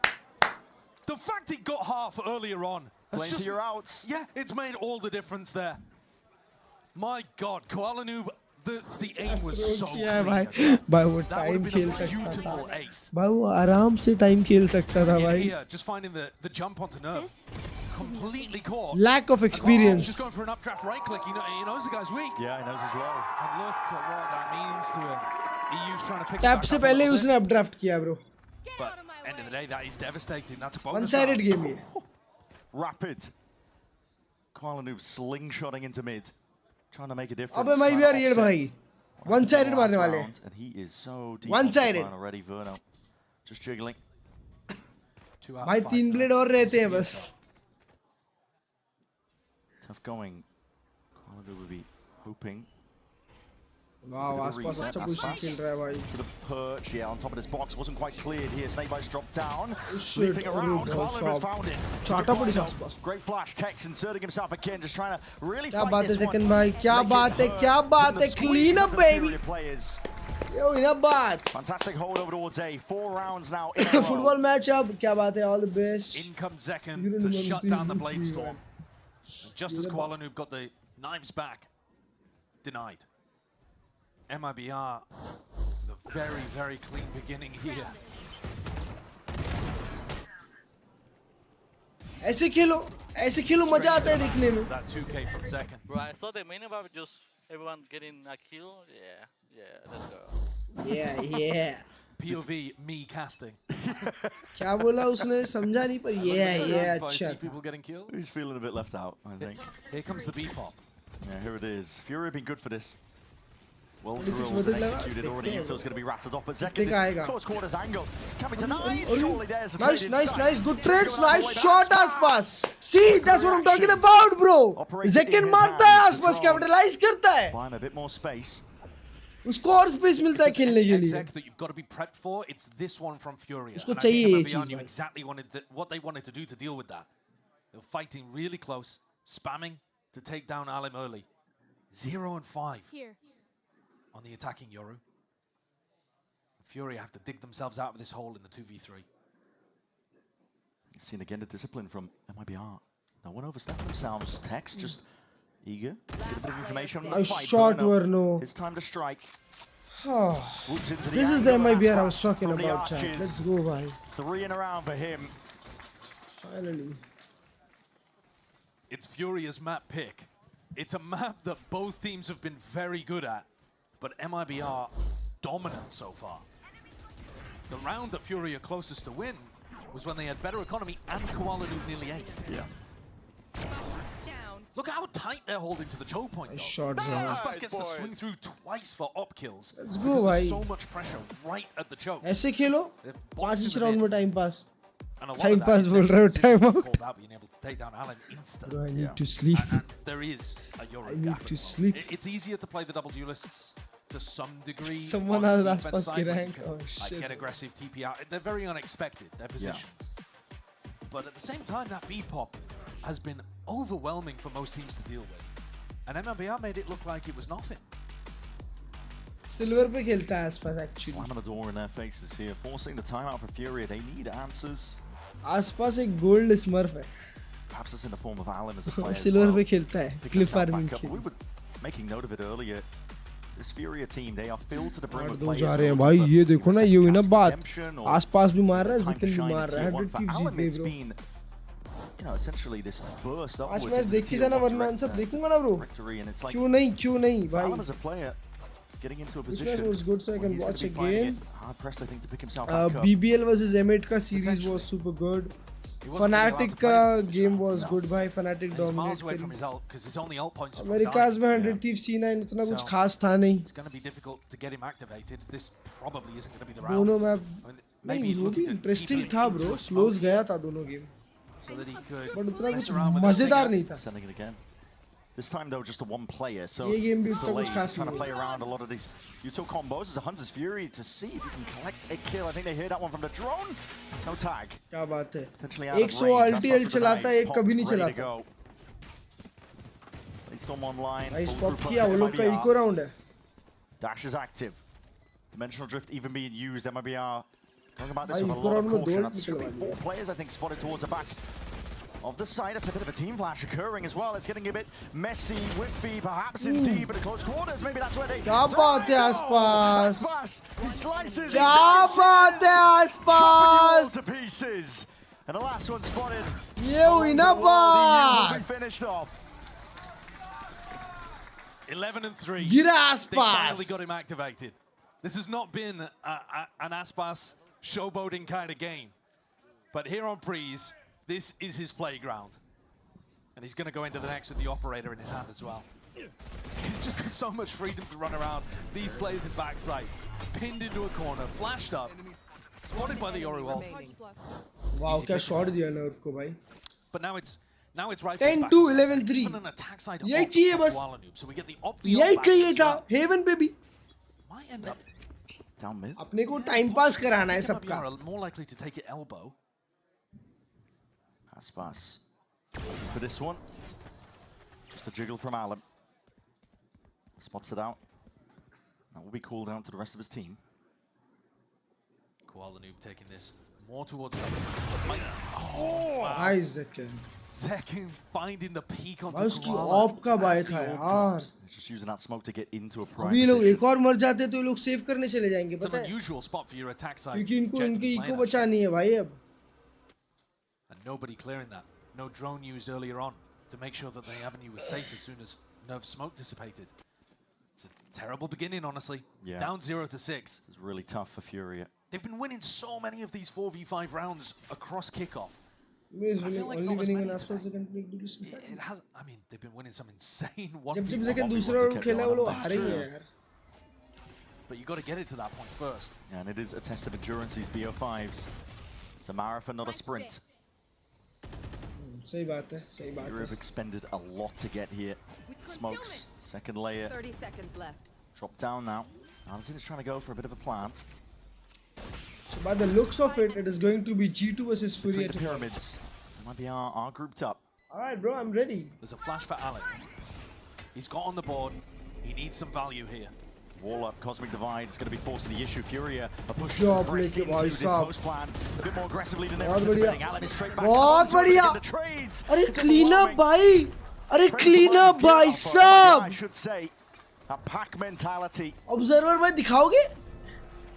The fact he got half earlier on. Playing to your outs. Yeah, it's made all the difference there. My God, Kuala Noob, the aim was so clean. भाई वो time खेल सकता था. भाई वो आराम से time खेल सकता था भाई. Just finding the jump onto Nerve, completely caught. Lack of experience. Just going for an updraft right click. He knows the guy's weak. Yeah, he knows he's low. And look at what that means to him. EU's trying to pick. Tap से पहले उसने updraft किया, bro. But end of the day, that is devastating. That's a bonus. One-sided game ये. Rapid. Kuala Noob slingshotting into mid. Trying to make a difference. अबे मैं भी यार ये भाई. One-sided मारने वाले. And he is so deep One-sided already. Verno just jiggling. भाई 3 blade और रहते हैं बस. Tough going. Kuala would be hoping. Wow, Aspas अच्छा position खेल रहा है भाई. To the perch, yeah, on top of this box, wasn't quite cleared here. Snakebite's dropped down. Sweeping around, Kuala found it. चाटा पड़ी Aspas. Great flash, Tex inserting himself again, just trying to really क्या fight बात है this one. second भाई, क्या बात है, क्या बात है, clean up baby. Yo, enough बात. Fantastic hold over towards A. 4 rounds now. Football matchup, क्या बात है, all the best. In comes Zekken to shut down the Blade Storm. Just as Kuala Noob got the knives back, denied. MIBR, the very, very clean beginning here. ऐसे खेलो मजा आता है देखने में. That 2K from Zekken. Bro, I saw the main about just everyone getting a kill. Yeah, let's go. Yeah. POV me casting. क्या बोला उसने समझा नहीं पर yeah अच्छा. People getting killed. He's feeling a bit left out, I think. Here comes the B pop. Yeah, here it is. Furia have been good for this. Well drilled and executed already. Intel's going to be rattled off, but Zekken, this close quarters angle. Coming tonight. Surely there's a nice. Good trades. Nice shot, Aspas. See, that's what I'm talking about, bro. Zekken मारता है, Aspas capitalize करता है. Buy him a bit more space. उसको और space मिलता है खेलने के लिए. That you've got to be prepped for. It's this one from Furia. उसको चाहिए ये चीज़. Exactly what they wanted to do to deal with that. They were fighting really close, spamming, to take down Alim early. 0 and 5 Here. on the attacking Yoru. Furia have to dig themselves out of this hole in the 2v3. Seen again the discipline from MIBR. No one overstepped themselves. Tex just eager to get a bit of information on the fight. Shot were no. It's time to strike. This is the MIBR I was talking about, chat. Let's go, bhai. 3 in a round for him. Finally. It's Furia's map pick. It's a map that both teams have been very good at, but MIBR dominant so far. The round that Furia closest to win was when they had better economy and Koala Noob nearly aced. Yeah. Look how tight they're holding to the choke point, though. Shot, Aspas gets to swing through twice for op kills. Let's go, bhai. There's so much pressure right at the choke. ऐसे खेलो 5 round में time pass. And a lot Time of that pass is बोल रहा हूँ, time out. called out being able to take down Alan instant. Bro, I need to sleep. And there is a Euro I need gap. to sleep. It's easier to play the double duelists to some degree. Someone on the has defense Aspas side ki when you rank. can, Oh, like, shit. get aggressive, TP out. They're very unexpected, their positions. But at the same time, that B-pop has been overwhelming for most teams to deal with. And MMBR made it look like it was nothing. Silver पे खेलता है Aspas actually. Slamming the door in their faces here, forcing the timeout for Furia. They need answers. Aspas एक gold smurf है. Perhaps it's in the form of Alan as a player. Silver पे खेलता है. Picking Cliff himself farming back up. खेल. We were making note of it earlier. This Furia team, they are filled to the brim with दो players. जा रहे हैं भाई ये देखो ना ये हुई ना बात. Aspas भी मार रहा है, Zikin भी मार रहा है. 100 kills जीत गए bro. You know, essentially this burst upwards. आज मैच देख के जाना वरना सब देखूंगा ना bro. क्यों नहीं भाई. Alan as a player getting into a This position. match was good, so I can watch again. Hard pressed, I think, to pick himself back up. BBL versus M8 का series was super good. Fnatic का game was good भाई. Fnatic dominate करी. Americas में 100 Thieves C9 उतना कुछ खास था नहीं. It's going to be difficult to get him activated. This probably isn't going to be the round. दोनों मैप नहीं वो भी interesting था bro. Close गया था दोनों game. So that he could But उतना कुछ मजेदार नहीं था. Sending it again. This time though, just a one player. So ये game भी it's उतना कुछ delayed. खास Trying to नहीं play around a lot of these util combos. As a Hunter's Fury to see if you can collect a kill. I think they hear that one from the drone. No tag. क्या बात है. Potentially out of 100 range. LTL That's चलाता है, एक कभी नहीं ready to चलाता. go. Storm online. भाई Full spot group किया up वो there, लोग का MIBR. eco round है. Dash is active. Dimensional drift even being used. MIBR talking about this भाई with a eco lot round of में caution. दो That's going to be 4 players, I think, spotted towards the back of the side. It's a bit of a team flash occurring as well. It's getting a bit messy, whiffy, perhaps indeed, but at close quarters, maybe that's where they. क्या बात है Aspas. Aspas, he slices. क्या बात है Aspas. To pieces, and the last one spotted. ये हुई ना बात. Finished off. 11 and 3. गिरा They finally Aspas. got him activated. This has not been an Aspas showboating kind of game. But here on Prees, this is his playground. And he's going to go into the next with the operator in his hand as well. He's just got so much freedom to run around. These players in backside, pinned into a corner, flashed up, spotted by the Yoru ult. Wow, क्या shot दिया Nerf को भाई. But now it's right. 10-2, 11-3. यही चाहिए बस. यही चाहिए था. Haven पे भी. Might end up down mid. अपने को time pass कराना है सबका. More likely to take it elbow. Aspas for this one. Just a jiggle from Alan. Spots it out. That will be cooled down to the rest of his team. Koala Noob taking this more towards. Isaac. Second, finding the peak onto उसकी Koala. Of का bye था यार. Just using that smoke to get into a prime अभी लोग position. एक और मर जाते तो ये लोग सेव करने चले जाएंगे It's an पता है. unusual spot for your attack side. क्योंकि इनको Jet to इनकी play इको that. बचानी है भाई अब. And nobody clearing that. No drone used earlier on to make sure that the avenue was safe as soon as Nerv's smoke dissipated. It's a terrible beginning, honestly. Yeah. Down 0-6. It's really tough for Furia. They've been winning so many of these 4v5 rounds across Kickoff. Only winning an Aspas second play duelist. It has. I mean, they've been winning some insane 1v1. जब second दूसरा round खेला वो लोग हारे ही हैं यार. But you got to get it to that point first. Yeah, and it is a test of endurance, these BO5s. It's a marathon, not a sprint. सही बात है, सही बात Furia have expended a lot to get here. Smokes, second layer. 30 seconds left. Drop down now. Anderson is trying to go for a bit of a plant. So by the looks of it, it is going to be G2 versus Furia. Between the pyramids, MIBR are grouped up. Alright, bro, I'm ready. There's a flash for Alec. He's got on the board. He needs some value here. Wall up, Cosmic Divide is going to be forcing the issue. Furia are pushing Job into लेके this post plan a bit more aggressively than they were बहुत anticipating. बढ़िया Alan is straight back. बहुत बढ़िया The trades. अरे clean up भाई अरे clean up भाई साहब I should say a pack mentality. Observer भाई दिखाओगे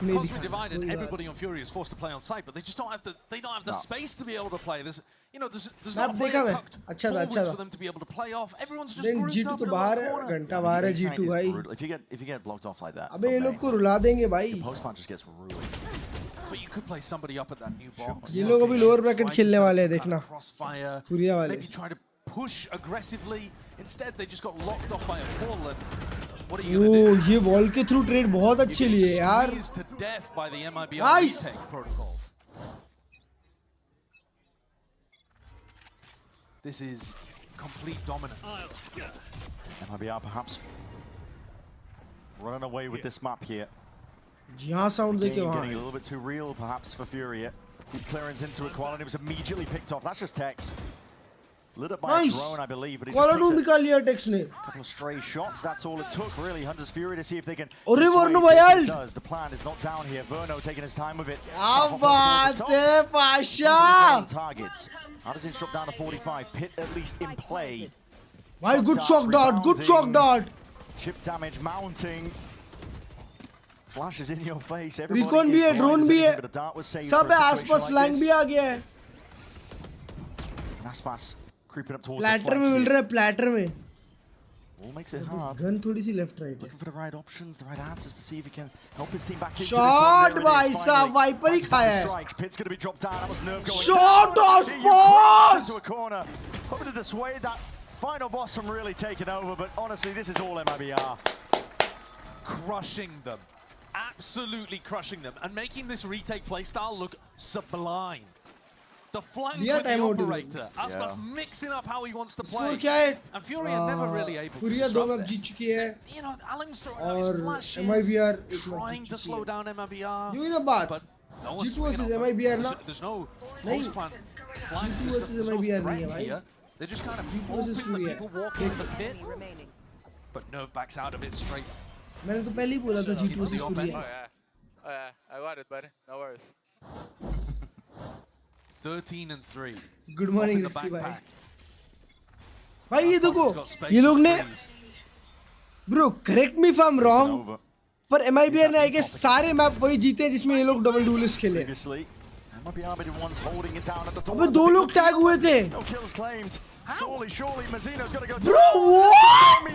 नहीं Cosmic Divide and everybody on Furia is forced to play on site, but they just don't have the space to be able to play. There's not a player tucked forwards for them to be able to play off. Everyone's just grouped G2 up तो in बाहर the है corner. घंटा बाहर है G2 भाई If you get blocked off like that, अबे ये लोग को रुला देंगे भाई the post plan just gets ruined. But you could play somebody up at that new box. ये लोग अभी लोअर ब्रैकेट खेलने वाले हैं देखना Crossfire. Furia वाले Maybe try to push aggressively. Instead, they just got locked off by a fall. And what are you going to do? ये wall के थ्रू ट्रेड बहुत अच्छे लिए यार Squeezed to death by the MIBR Nice. retake protocols. This is complete dominance. MIBR perhaps running away with this map here. यहाँ sound देके Getting वहाँ a little bit too real perhaps for Furia. Deep clearance into Equality was immediately picked off. That's just Tex. Lit up by a drone, I believe, but he just caller takes निकाल लिया takes ने a couple of stray shots. That's all it took, really. Hunter's Fury to see if they can. अरे वर्नो dissuade भाई this. It does. The plan is not down here. Verno taking his time with it. क्या बात है Pasha Targets. Addison shot down to 45. Pit at least in play. भाई good shock dart Chip damage mounting. Flash is in your face. Recon भी है drone भी है सब है आसपास फ्लैंक भी आ गया है Naspas creeping up towards platter the में मिल flank रहा है प्लेटर में All makes it hard. Gun थोड़ी सी लेफ्ट राइट है Looking for the right options, the right answers to see if he can help his team back into shot this one. भाई साहब wiper ही खाया है Strike. Pit's going to be dropped down. That was nerve going. Shot of Into boss a corner. Hoping to dissuade that final boss from really taking over, but honestly, this is all MIBR. Crushing them. Absolutely crushing them. And making this retake playstyle look sublime. The flank with the operator. Aspas mixing up how he wants to play. क्या है And Furia never really able to Furia दो disrupt map Jeet this. चुकी है You know, Alan's throwing out his और flashes, MIBR trying to slow down MIBR. यू ही ना बात But no one's G2 versus swinging on them. MIBR ना There's no नहीं post plan. Flank, G2 versus there's no MIBR नहीं threat है भाई here. They're just kind of versus hoping that Furia. people walk into the pit. But Nerve backs out of it straight. मैंने तो पहले ही बोला था G2 versus Furia Oh yeah, I got it, buddy. No worries. 13 and 3. Good morning ऋषि भाई backpack. भाई ये देखो ये लोग ने bro correct me if I am wrong पर MIBR ने आई गेस सारे मैप वही जीते हैं जिसमें ये लोग डबल डुएलिस्ट खेले अबे दो लोग टैग हुए थे bro what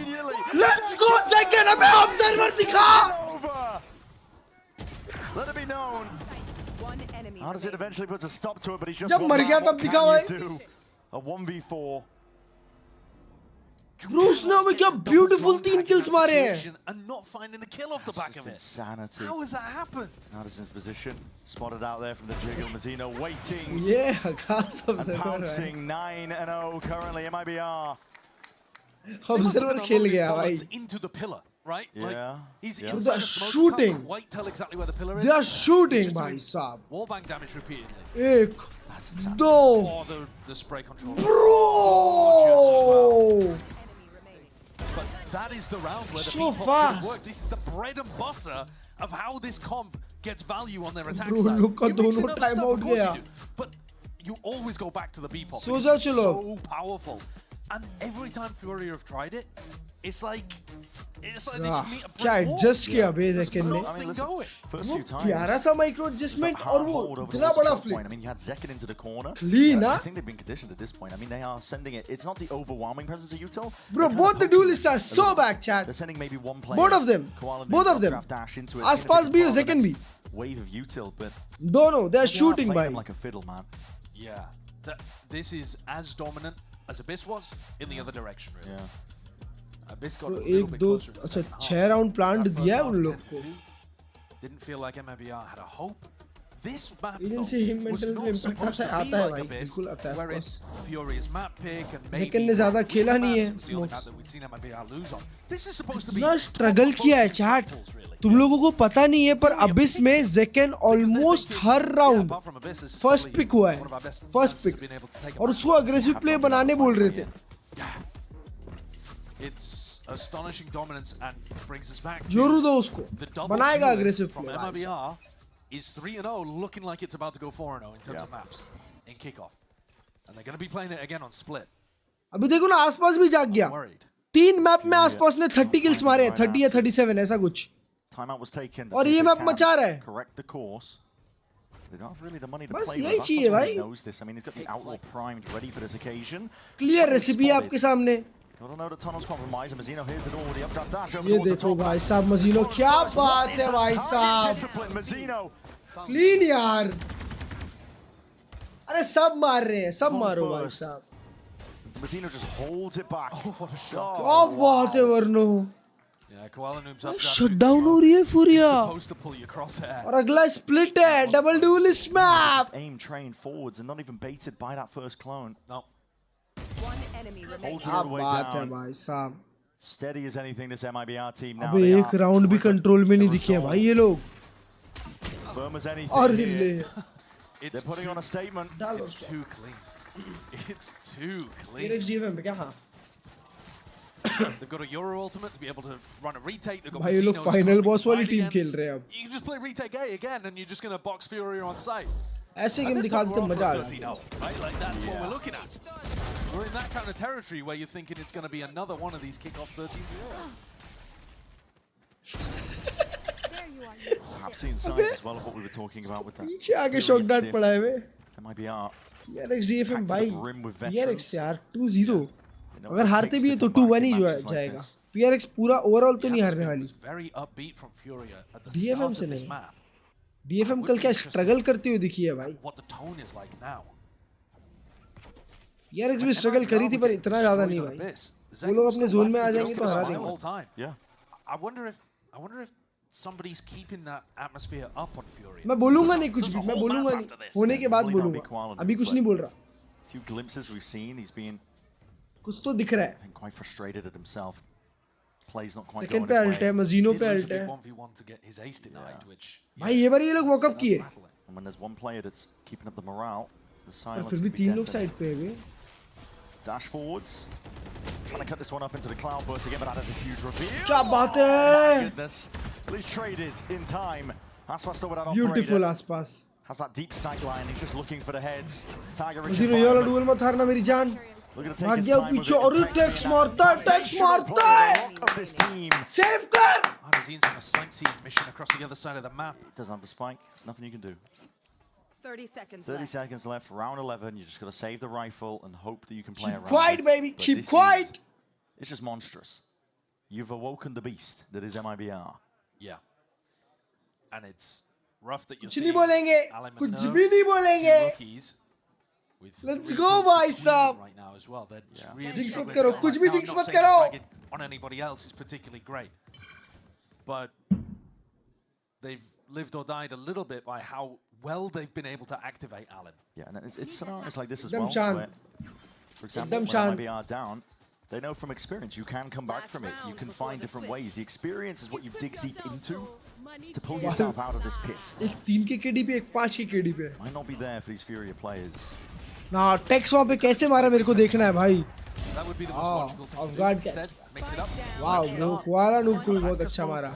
let's go second अबे ऑब्जर्वर दिखा Let it be known. Addison eventually puts a stop to it, but he's just जब मर गया तब दिखा भाई a 1v4. ब्रूस ने हमें क्या ब्यूटीफुल 3 किल्स मारे हैं And not finding the kill off the back of it. Insanity. How has that happened? Addison's position spotted out there from the jiggle. Mazzino waiting. Yeah, खास and observer pouncing 9-0 currently. MIBR. Observer खेल गया भाई Into the pillar, right? Yeah. Like, he's Yeah. inside They are the smoke, shooting. can't quite tell exactly where the pillar is. They are shooting, He's just भाई doing साहब wallbang damage repeatedly. एक दो Oh, the spray control. Bro! But that is the round where the So P-pop should fast. have worked. This is the bread and butter of how this comp gets value on their attack Bro, side. look at You mix in दोनों other time stuff, out of course गया. you do, but you always go back to the B-pop. So because जा it's चलो so powerful. And every time Furia have tried it, it's like they just meet a क्या brick wall. Adjust किया बे There's second में nothing going. First वो few times. प्यारा सा micro adjustment और वो इतना बड़ा flip I mean, you had Zekin into the corner. Clean, I huh? think they've been conditioned at this point. I mean, they are sending it. It's not the overwhelming presence of Util. Bro, both the duelists are so back, chat. They're sending maybe one player. Both of them. Koala Both of them. Draft dash into it. आसपास भी और second भी Wave of Util, but दोनों they are they shooting playing भाई them like a fiddle, man. Yeah, this is as dominant as Abyss was in the other direction, really. Yeah. Abyss got तो a little एक bit दो closer in the अच्छा second half. 6 round plant That first दिया है half, उन लोग 10 को to 2. Didn't feel like MIBR had a hope. This map Region though, से ही was mental not impact supposed to आता be है like भाई, Abyss, बिल्कुल आता है where of it's course. Furious map pick and maybe Zekken ने ज़्यादा खेला नहीं है something like that smokes. that we'd seen MIBR lose on. This is supposed to be इतना स्ट्रगल किया है चैट, तुम लोगों को पता नहीं है, पर अबिस में ज़ेकन ऑलमोस्ट हर राउंड फर्स्ट पिक हुआ है, फर्स्ट पिक, और उसको अग्रेसिव प्ले बनाने बोल रहे थे. It's astonishing dominance and brings us back जोरू to दो उसको, the double बनाएगा duelist aggressive from play. MIBR is 3-0, looking like it's about to go 4-0 in terms of maps in kickoff. And they're going to be playing it again on split. अभी देखो ना आसपास भी जाग गया. 3 मैप में आसपास ने 30 किल्स मारे हैं, 30 या 37 ऐसा कुछ. Timeout was taken. और ये मैप मचा रहा है. Correct the course. They don't have really the money to बस play यही with. चाहिए भाई. He knows this. I mean, he's got the outlaw primed, ready for this occasion. Clear recipe आपके सामने. Gotta know the tunnel's compromised. And Mazino here's it already up top dash over ये towards the देखो top. भाई साहब, मजीनो क्या बात है भाई साहब. Discipline, Mazino. क्लीन यार. अरे सब मार रहे हैं, सब मारो भाई साहब. Mazino just holds it back. Oh, what a shot. क्या बात है वरनो. Yeah, Koala Noob's up. Shutdown हो रही है फुरिया. Supposed to pull your crosshair. और अगला स्प्लिट है, double dualist map. Aim train forwards and not even baited by that first clone. No. One enemy remaining. Holds it all the way बात है down. भाई साहब. Steady as anything, this MIBR team now. अबे They एक are round भी control में नहीं दिखे हैं भाई ये लोग. firm as anything और here. ले. They're putting on a statement. It's too clean. It's too clean. Direct GFM पे क्या हाँ? They've got a Euro ultimate to be able to run a retake. They've got भाई ये लोग Mazino's final coming boss वाली right team again. खेल रहे हैं अब. You can just play retake A again, and you're just going to box Furia on site. ऐसे At game this दिखा point, देते we're on मजा आ for a जाता. 13-0, right? Like that's what we're looking at. We're in that kind of territory where you're thinking it's going to be another one of these kickoff 13-0s. Perhaps seeing signs as well of what we were talking about with that. पीछे आगे shock dart पड़ा है वे. MIBR. PRX GFM भाई. with PRX यार 2-0. अगर हारते भी है तो 2-1 ही जो है जाएगा. PRX पूरा ओवरऑल तो नहीं हारने वाली. Very upbeat from Furia at the DFM start से of this नहीं. map. DFM कल क्या स्ट्रगल करती हुई दिखी है भाई. What the tone is like now. PRX भी स्ट्रगल करी थी पर इतना ज्यादा नहीं भाई. वो लोग अपने जोन में आ जाएंगे तो हरा देंगे. Yeah. I wonder if somebody's keeping that atmosphere up on Furia. मैं बोलूँगा नहीं कुछ भी. मैं बोलूँगा नहीं. होने के बाद बोलूँगा. अभी कुछ नहीं बोल रहा. Few glimpses we've seen. He's been कुछ तो दिख रहा है. quite frustrated at himself. Plays not quite second going पे his अल्ट है, way. मजीनो पे अल्ट है. 1v1 to get his ace denied, which भाई ये बार ये लोग वॉकअप किए. And when there's one player that's keeping up the morale, the और silence फिर भी can be 3 लोग deafening. साइड पे है वे. Dash forwards. Trying to cut this one up into the cloud burst again, but that is a huge reveal. क्या बात Oh my है. goodness. At least traded in time. Aspas still without beautiful operator. आसपास. Has that deep sight line. He's just looking for the heads. Tiger rich मजीनो ये वाला environment. Dual मत हारना मेरी जान. Looking to take भाग his गया time with पीछे it. और टैक्स मारता है, टैक्स मारता है. Of this team. सेव कर. Anazin's on a sightseeing mission across the other side of the map. Doesn't have the spike. There's nothing you can do. 30 seconds 30 left. seconds left. Round 11. You just got to save the rifle and hope that you can play Keep around. quiet, it. baby. But Keep this quiet. It's just monstrous. You've awoken the beast that is MIBR. Yeah. And it's rough that you're कुछ नहीं seeing बोलेंगे. Alan कुछ McNair, भी नहीं two बोलेंगे. rookies with Let's three go, kills भाई between साहब. them right now as well. They're really Jinx मत struggling करो, to कुछ find- भी Now, I'm jinx not मत saying करो. that fragging on anybody else is particularly great, but they've lived or died a little bit by how well they've been able to activate Alan. Yeah, and it's scenarios like this as Ekdam well. chand. Where, for example, Ekdam when chand. MIBR down, they know from experience you can come back from it. You can find different ways. The experience is what you dig deep into to pull yourself out of this pit. एक 3 के KD पे, एक 5 के KD पे. Might not be there for these Furia players. ना tax वहाँ पे कैसे मारा मेरे को देखना है भाई. That would be the most Ah, logical thing off to do. guard Instead, mix it up. Wow bro, koala noob को भी बहुत अच्छा मारा.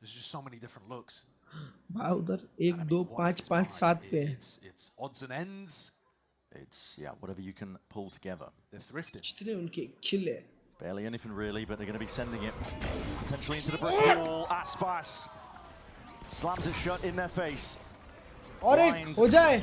There's just so many different looks. भाई उधर 1 2 5 5 7 पे है. It's odds and ends. It's, yeah, whatever you can pull together. They're thrifting. जितने उनके kill है. Barely anything really, but they're going to be sending it potentially into the brick wall. Aspas slams it shut in their face. और एक हो जाए.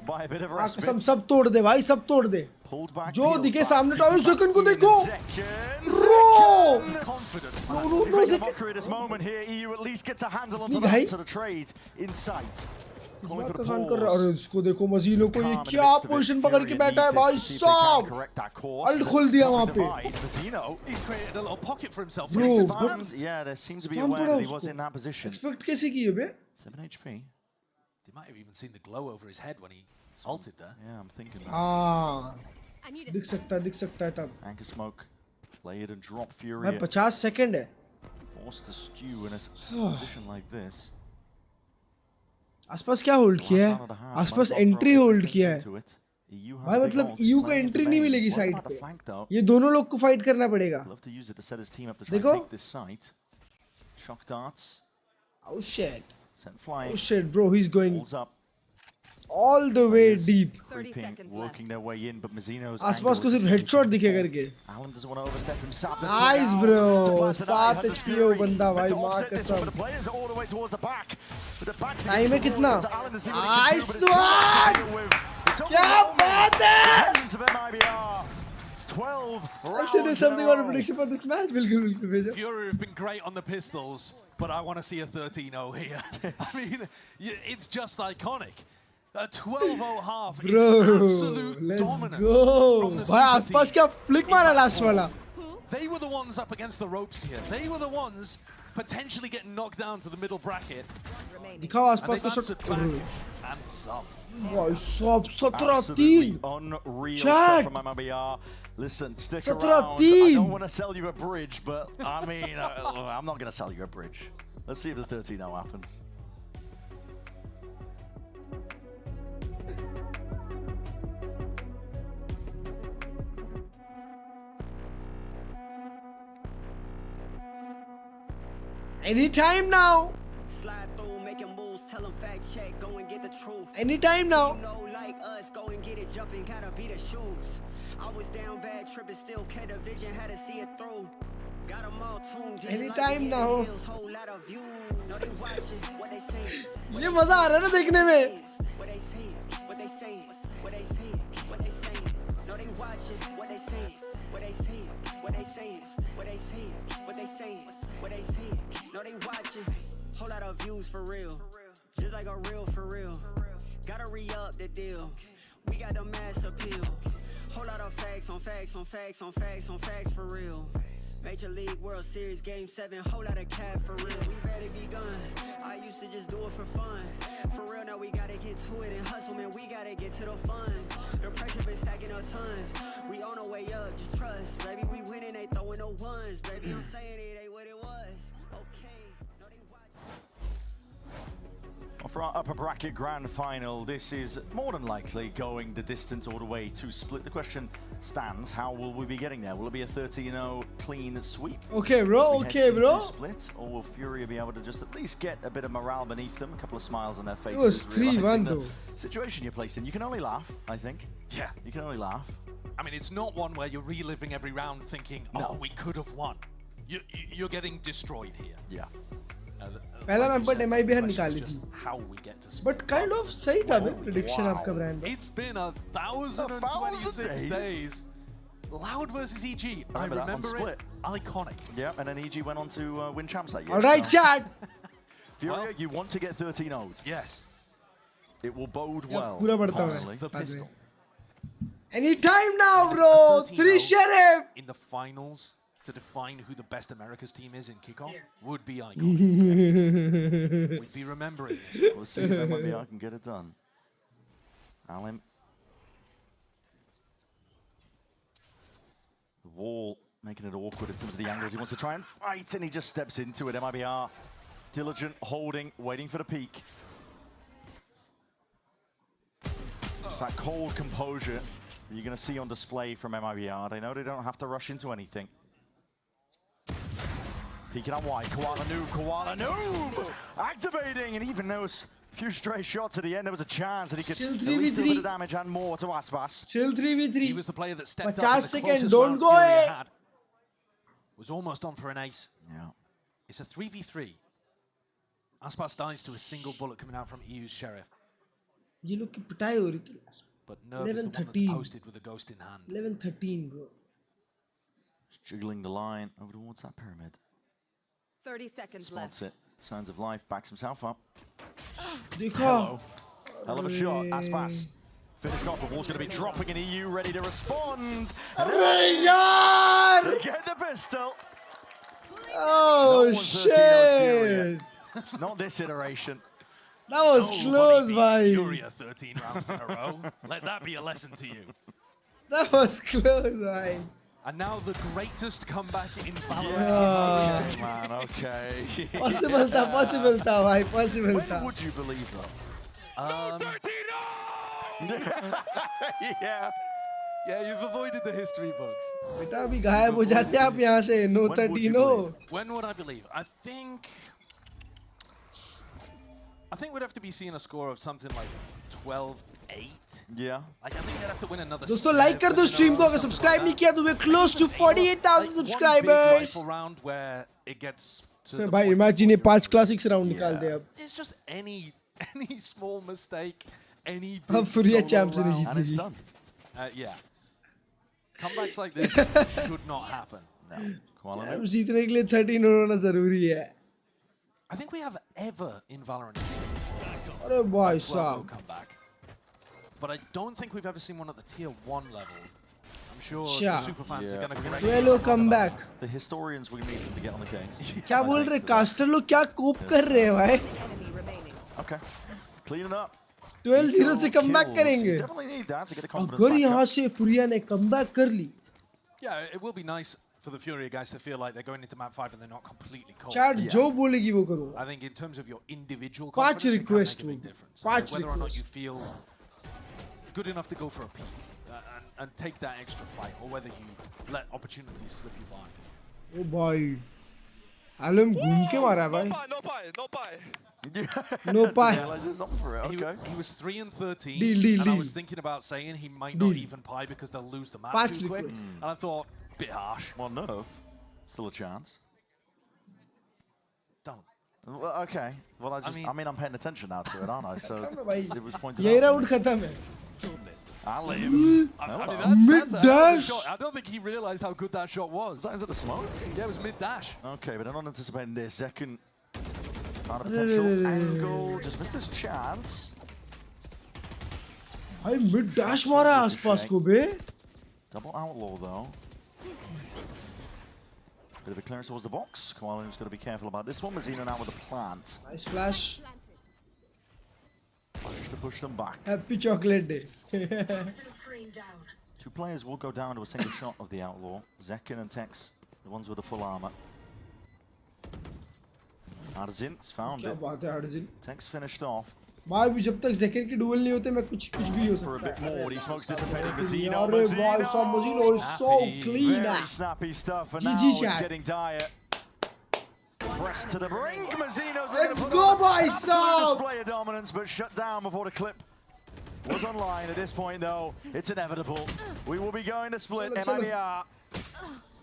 By a bit of आके respite. सब तोड़ दे भाई, सब तोड़ दे. Pulled back. जो peeled दिखे back, सामने taken तो सेकंड को back देखो. in seconds. Bro! Confidence. No, He's making a Zekken. mockery at this moment here. EU at least gets a handle नहीं onto that भाई. sort of trade in sight. इस Calling बात for का the कान कर रहा है. pause. और इसको देखो मजीनो को ये Calm in the क्या midst of it. पोजीशन पकड़ के Furia बैठा है need this भाई to see if they can साहब. correct that course. अल्ट खोल दिया वहाँ पे. Divide. Vizino. He's created a little pocket for himself. Bro, He's Expand. Yeah, there seems to be Spam aware पड़ा that he was उसको. in that position. Expect कैसे की है बे? 7 HP. might have even seen the glow over his head when he ulted there. Yeah, I'm thinking that. हाँ दिख सकता है तब. Anchor smoke, play it and drop Furia. मैं 50 सेकंड है. Forced to stew in a position like this. आसपास क्या hold किया है? आसपास एंट्री होल्ड किया है. भाई मतलब EU को एंट्री नहीं मिलेगी साइड पे. ये दोनों लोग को फाइट करना पड़ेगा. देखो. Shock darts. Oh shit. Sent flying. Oh shit, bro, he's going up. all the way deep. Working their way in, but Mizzino's आसपास को सिर्फ हेडशॉट दिखे करके. Alan doesn't want to overstep himself. Nice, bro. 7 HP हो बंदा भाई मार कसम. टाइम है कितना? Nice one. क्या बात है? Actually, there's something about a prediction for this match. बिल्कुल भेजो. Furia have been great on the pistols, but I want to see a 13-0 here. I mean, it's just iconic. A 12-0 half is absolute dominance from the भाई आसपास क्या flick मारा last वाला. They were the ones up against the ropes here. They were the ones potentially getting knocked down to the middle bracket. दिखाओ आसपास को shot. And some. भाई सब 17-3. Unreal stuff from Mibr. Listen, stick around. I don't want to sell you a bridge, but I mean, I'm not going to sell you a bridge. Let's see if the 13-0 happens. Anytime now. Slide through, making moves, tell them fact check, go and get the truth. Anytime now. You know, like us, go and get it jumping, gotta be the shoes. I was down bad, tripping, still kept the vision, had to see it through. Got them all tuned in. Anytime now. Whole lot of views. Know they watching, what they say. ये मजा आ रहा है ना देखने में. What they say, what they say, what they say, what they say. Know they watching, what they say, what they say, what they say, what they say, what they say, what they say. Know they watching. Whole lot of views for real. Just like a real for real. Gotta re-up the deal. We got the mass appeal. Whole lot of facts on facts on facts on facts on facts for real. Major League World Series Game 7, whole lot of cap for real. We ready to be gone. I used to just do it for fun. For real, now we gotta get to it and hustle, man. We gotta get to the funds. The pressure been stacking up tons. We on our way up, just trust. Baby, we winning, they throwing the ones. Baby, I'm saying it ain't what it was. Okay. No, they watch. For our upper bracket grand final, this is more than likely going the distance all the way to split. The question stands, how will we be getting there? Will it be a 13-0 clean sweep? Okay, bro. Okay, bro. Split, or will Furia be able to just at least get a bit of morale beneath them, a couple of smiles on their faces? It was 3-1 though. Situation you're placed in, you can only laugh, I think. Yeah. You can only laugh. I mean, it's not one where you're reliving every round thinking, oh, we could have won. You're getting destroyed here. Yeah. पहला match पर MIB हर निकाली थी. How we get to split. But kind of सही था बे prediction आपका brand. It's been 1,026 days. Loud versus EG. I remember it. Iconic. Yeah, and then EG went on to win champs that year. All right, Chad. Furia, you want to get 13-0'd. Yes. It will bode well. पूरा बढ़ता है. The pistol. Anytime now, bro. 3 Sheriff. In the finals, to define who the best Americas team is in Kickoff would be iconic. We'd be remembering this. We'll see if MIB can get it done. Alim. The wall making it awkward in terms of the angles. He wants to try and fight, and he just steps into it. MIBR, diligent, holding, waiting for the peak. It's that cold composure that you're going to see on display from MIBR. They know they don't have to rush into anything. Peeking on white, Koala Noob! Activating, and even those few stray shots at the end, there was a chance that he could at least do a bit of damage and more to Aspas. Chill 3v3. He was the player that stepped up. 50 seconds, don't go had. Was almost on for an ace. Yeah. It's a 3v3. Aspas dies to a single bullet coming out from EU's Sheriff. ये लोग की पिटाई हो रही थी. But Nerve is the one that's posted with a ghost in hand. 11-13, bro. Just jiggling the line over towards that pyramid. 30 seconds Spots left. it. Signs of life. Backs himself up. Hello. Hell of a shot. Aspas. Finished off. The wall's going to be dropping in EU. Ready to respond. Yaar! Get the pistol. Oh, shit. Not this iteration. That was close, bhai. Furia 13 rounds in a row. Let that be a lesson to you. That was close, bhai. And now the greatest comeback in Valorant Yeah. history. Man, okay. Possible tha, bhai, possible tha. When would you believe that? Yeah. Yeah, you've avoided the history books. बेटा अभी गायब हो जाते हैं आप यहाँ से. No 30, no. When would I believe? I think we'd have to be seeing a score of something like 12-8. Yeah. Like, I think they'd have to win another. दोस्तों like कर दो stream को. अगर subscribe नहीं किया तो we're close to 48,000 subscribers. One big rifle round where it gets to the भाई point imagine ये where 5 classics round निकाल दे अब. It's just any small mistake, any अब big Furia solo champs ने round. जीती And it's ji. done. Yeah. Comebacks like this should not happen. No. Champs जीतने के लिए 13 होना जरूरी है. I think we have ever in Valorant seen अरे भाई a 12-0 साहब. comeback. But I don't think we've ever seen one at the tier 1 level. I'm sure Sure. the super fans are going to correct 12 comeback. The historians we need to get on the case. क्या बोल रहे caster लोग क्या cope कर रहे हैं भाई? Okay. Clean it up. 12-0 से comeback करेंगे. Definitely need that to get the confidence अगर back यहाँ up. से Furia ने comeback कर ली. Yeah, it will be nice for the Furia guys to feel like they're going into map 5 and they're not completely cold. Chat जो बोलेगी वो करो. I think in terms of your individual 5 confidence, it can request make a big होगी. difference. 5 Whether or not request. you feel good enough to go for a peek and take that extra fight, or whether you let opportunities slip you by. ओ भाई. आलम घूम के मारा भाई. No pie. No pie. He was 3 and 13, Deal. and I was thinking about saying he might not even pie because they'll lose the match 5 too quick. requests. And I thought, bit harsh. Well, nerve. Still a chance. Don't. Well, okay. Well, I mean, I'm paying attention now to it, aren't I? So खत्म है भाई. it was pointed ये out. round खत्म है. I'll leave. I mean, that's Mid a hell of a dash. shot. I don't think he realized how good that shot was. Was that into the smoke? Yeah, it was mid-dash. Okay, but I'm not anticipating this. Second, found a potential angle. Just missed his chance. भाई mid dash मारा आसपास को बे. Double outlaw though. Bit of a clearance towards the box. Koala's got to be careful about this one. Mazina now with a plant. Nice flash. Managed to push them back. Happy chocolate day. 2 players will go down to a single shot of the outlaw. Zekin and Tex, the ones with the full armor. Arzin's found क्या it. बात है Arjun. Tex finished off. भाई भी जब तक second की dual नहीं होते मैं कुछ भी हो For a सकता bit है. more, he smokes dissipating Mazino. अरे भाई साहब Mazino is so clean. Very snappy stuff, and GG now it's shot. getting dire. Pressed to the brink. Mazino's Let's go, boys! display of dominance, but shut down before the clip was online. At this point, though, it's inevitable. We will be going to split. MIBR.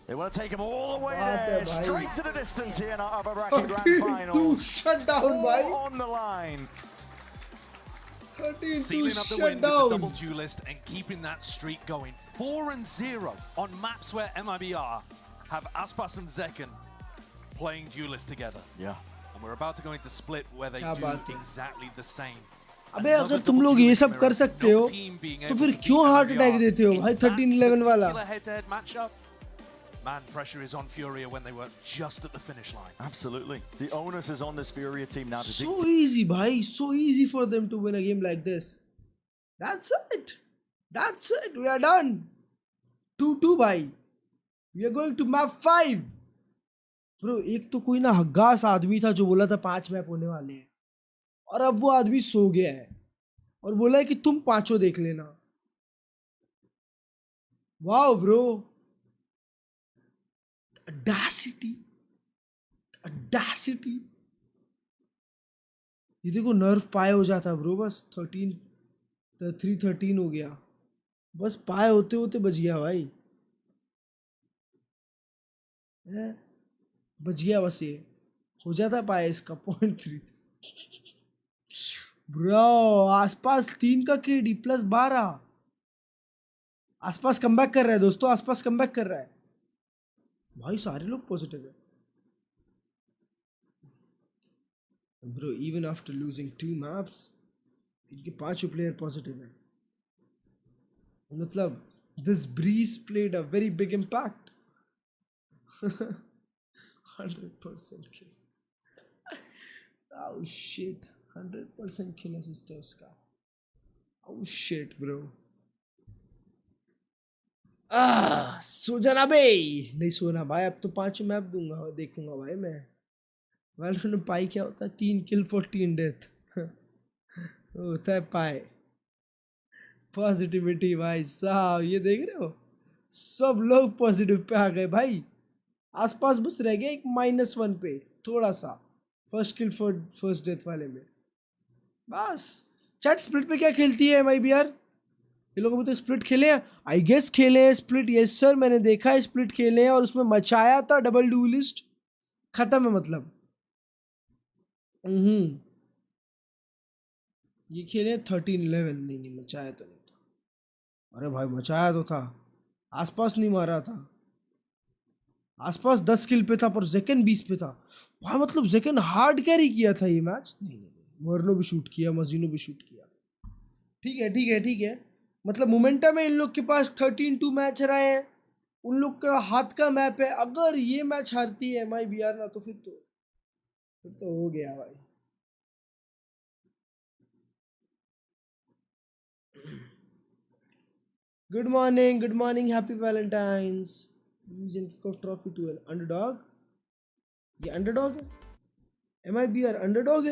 They want to take him all the way there, straight to the distance here in our upper bracket grand finals. Shut down, All bhai. on the line. 13 Sealing up the win with the double duelist and keeping that streak going. 4-0 on maps where MIBR have Aspas and Zekin playing duelist together. Yeah. And we're about to go into split where they do exactly the same. अबे अगर तुम लोग ये सब कर सकते हो तो फिर क्यों हार्ट अटैक देते हो भाई 13-11 वाला. Head-to-head matchup. Man, pressure is on Furia when they were just at the finish line. Absolutely. The onus is on this Furia team now to So easy, bhai. So easy for them to win a game like this. That's it. That's it. We are done. 2-2, bhai. We are going to map 5. Bro, एक तो कोई ना हग्गास आदमी था जो बोला था 5 map होने वाले हैं. और अब वो आदमी सो गया है. और बोला है कि तुम 5 देख लेना. Wow, bro. Audacity. ये देखो नर्व पाए हो जाता ब्रो. बस 3-13 हो गया. बस पाए होते होते बच गया भाई. बच गया बस. ये हो जाता पाए इसका 0.3 ब्रो. आसपास 3 का KD +12. आसपास कमबैक कर रहा है दोस्तों. आसपास कमबैक कर रहा है भाई. सारे लोग पॉजिटिव है bro. Even after losing 2 maps इनके 5 प्लेयर पॉजिटिव है. मतलब this breeze played a very big impact. 100% kill. Oh shit. 100% kill assist है उसका. Oh shit bro. सो जाना बे. नहीं सोना भाई, अब तो 5 मैप दूंगा, देखूंगा भाई मैं. वैलोरेंट में पाई क्या होता है? 3 किल 14 डेथ होता है पाई. पॉजिटिविटी भाई साहब, ये देख रहे हो, सब लोग पॉजिटिव पे आ गए भाई. आसपास बस रह गया एक -1 पे थोड़ा सा, फर्स्ट किल फर्स्ट डेथ वाले में. बस चैट स्प्लिट पे क्या खेलती है MIBR? ये लोग अभी तक स्प्लिट खेले हैं, आई गेस खेले हैं स्प्लिट. यस सर, मैंने देखा है स्प्लिट खेले हैं और उसमें मचाया था. डबल ड्यूलिस्ट खत्म है मतलब. ये खेले 13-11. नहीं मचाया तो नहीं था. अरे भाई मचाया तो था, आसपास नहीं मारा था. आसपास 10 किल पे था पर जेकन 20 पे था भाई. मतलब जेकन हार्ड कैरी किया था ये मैच. नहीं वर्नो भी शूट किया, मजीनो भी शूट किया. ठीक है. मतलब मोमेंटम है इन लोग के पास. 13-2 मैच रहे हैं, उन लोग का हाथ का मैप है. अगर ये मैच हारती है MIBR ना, तो फिर तो हो गया भाई. Good morning, happy Valentine's. Region kickoff trophy 12 underdog. ये अंडरडॉग है, MIBR अंडरडॉग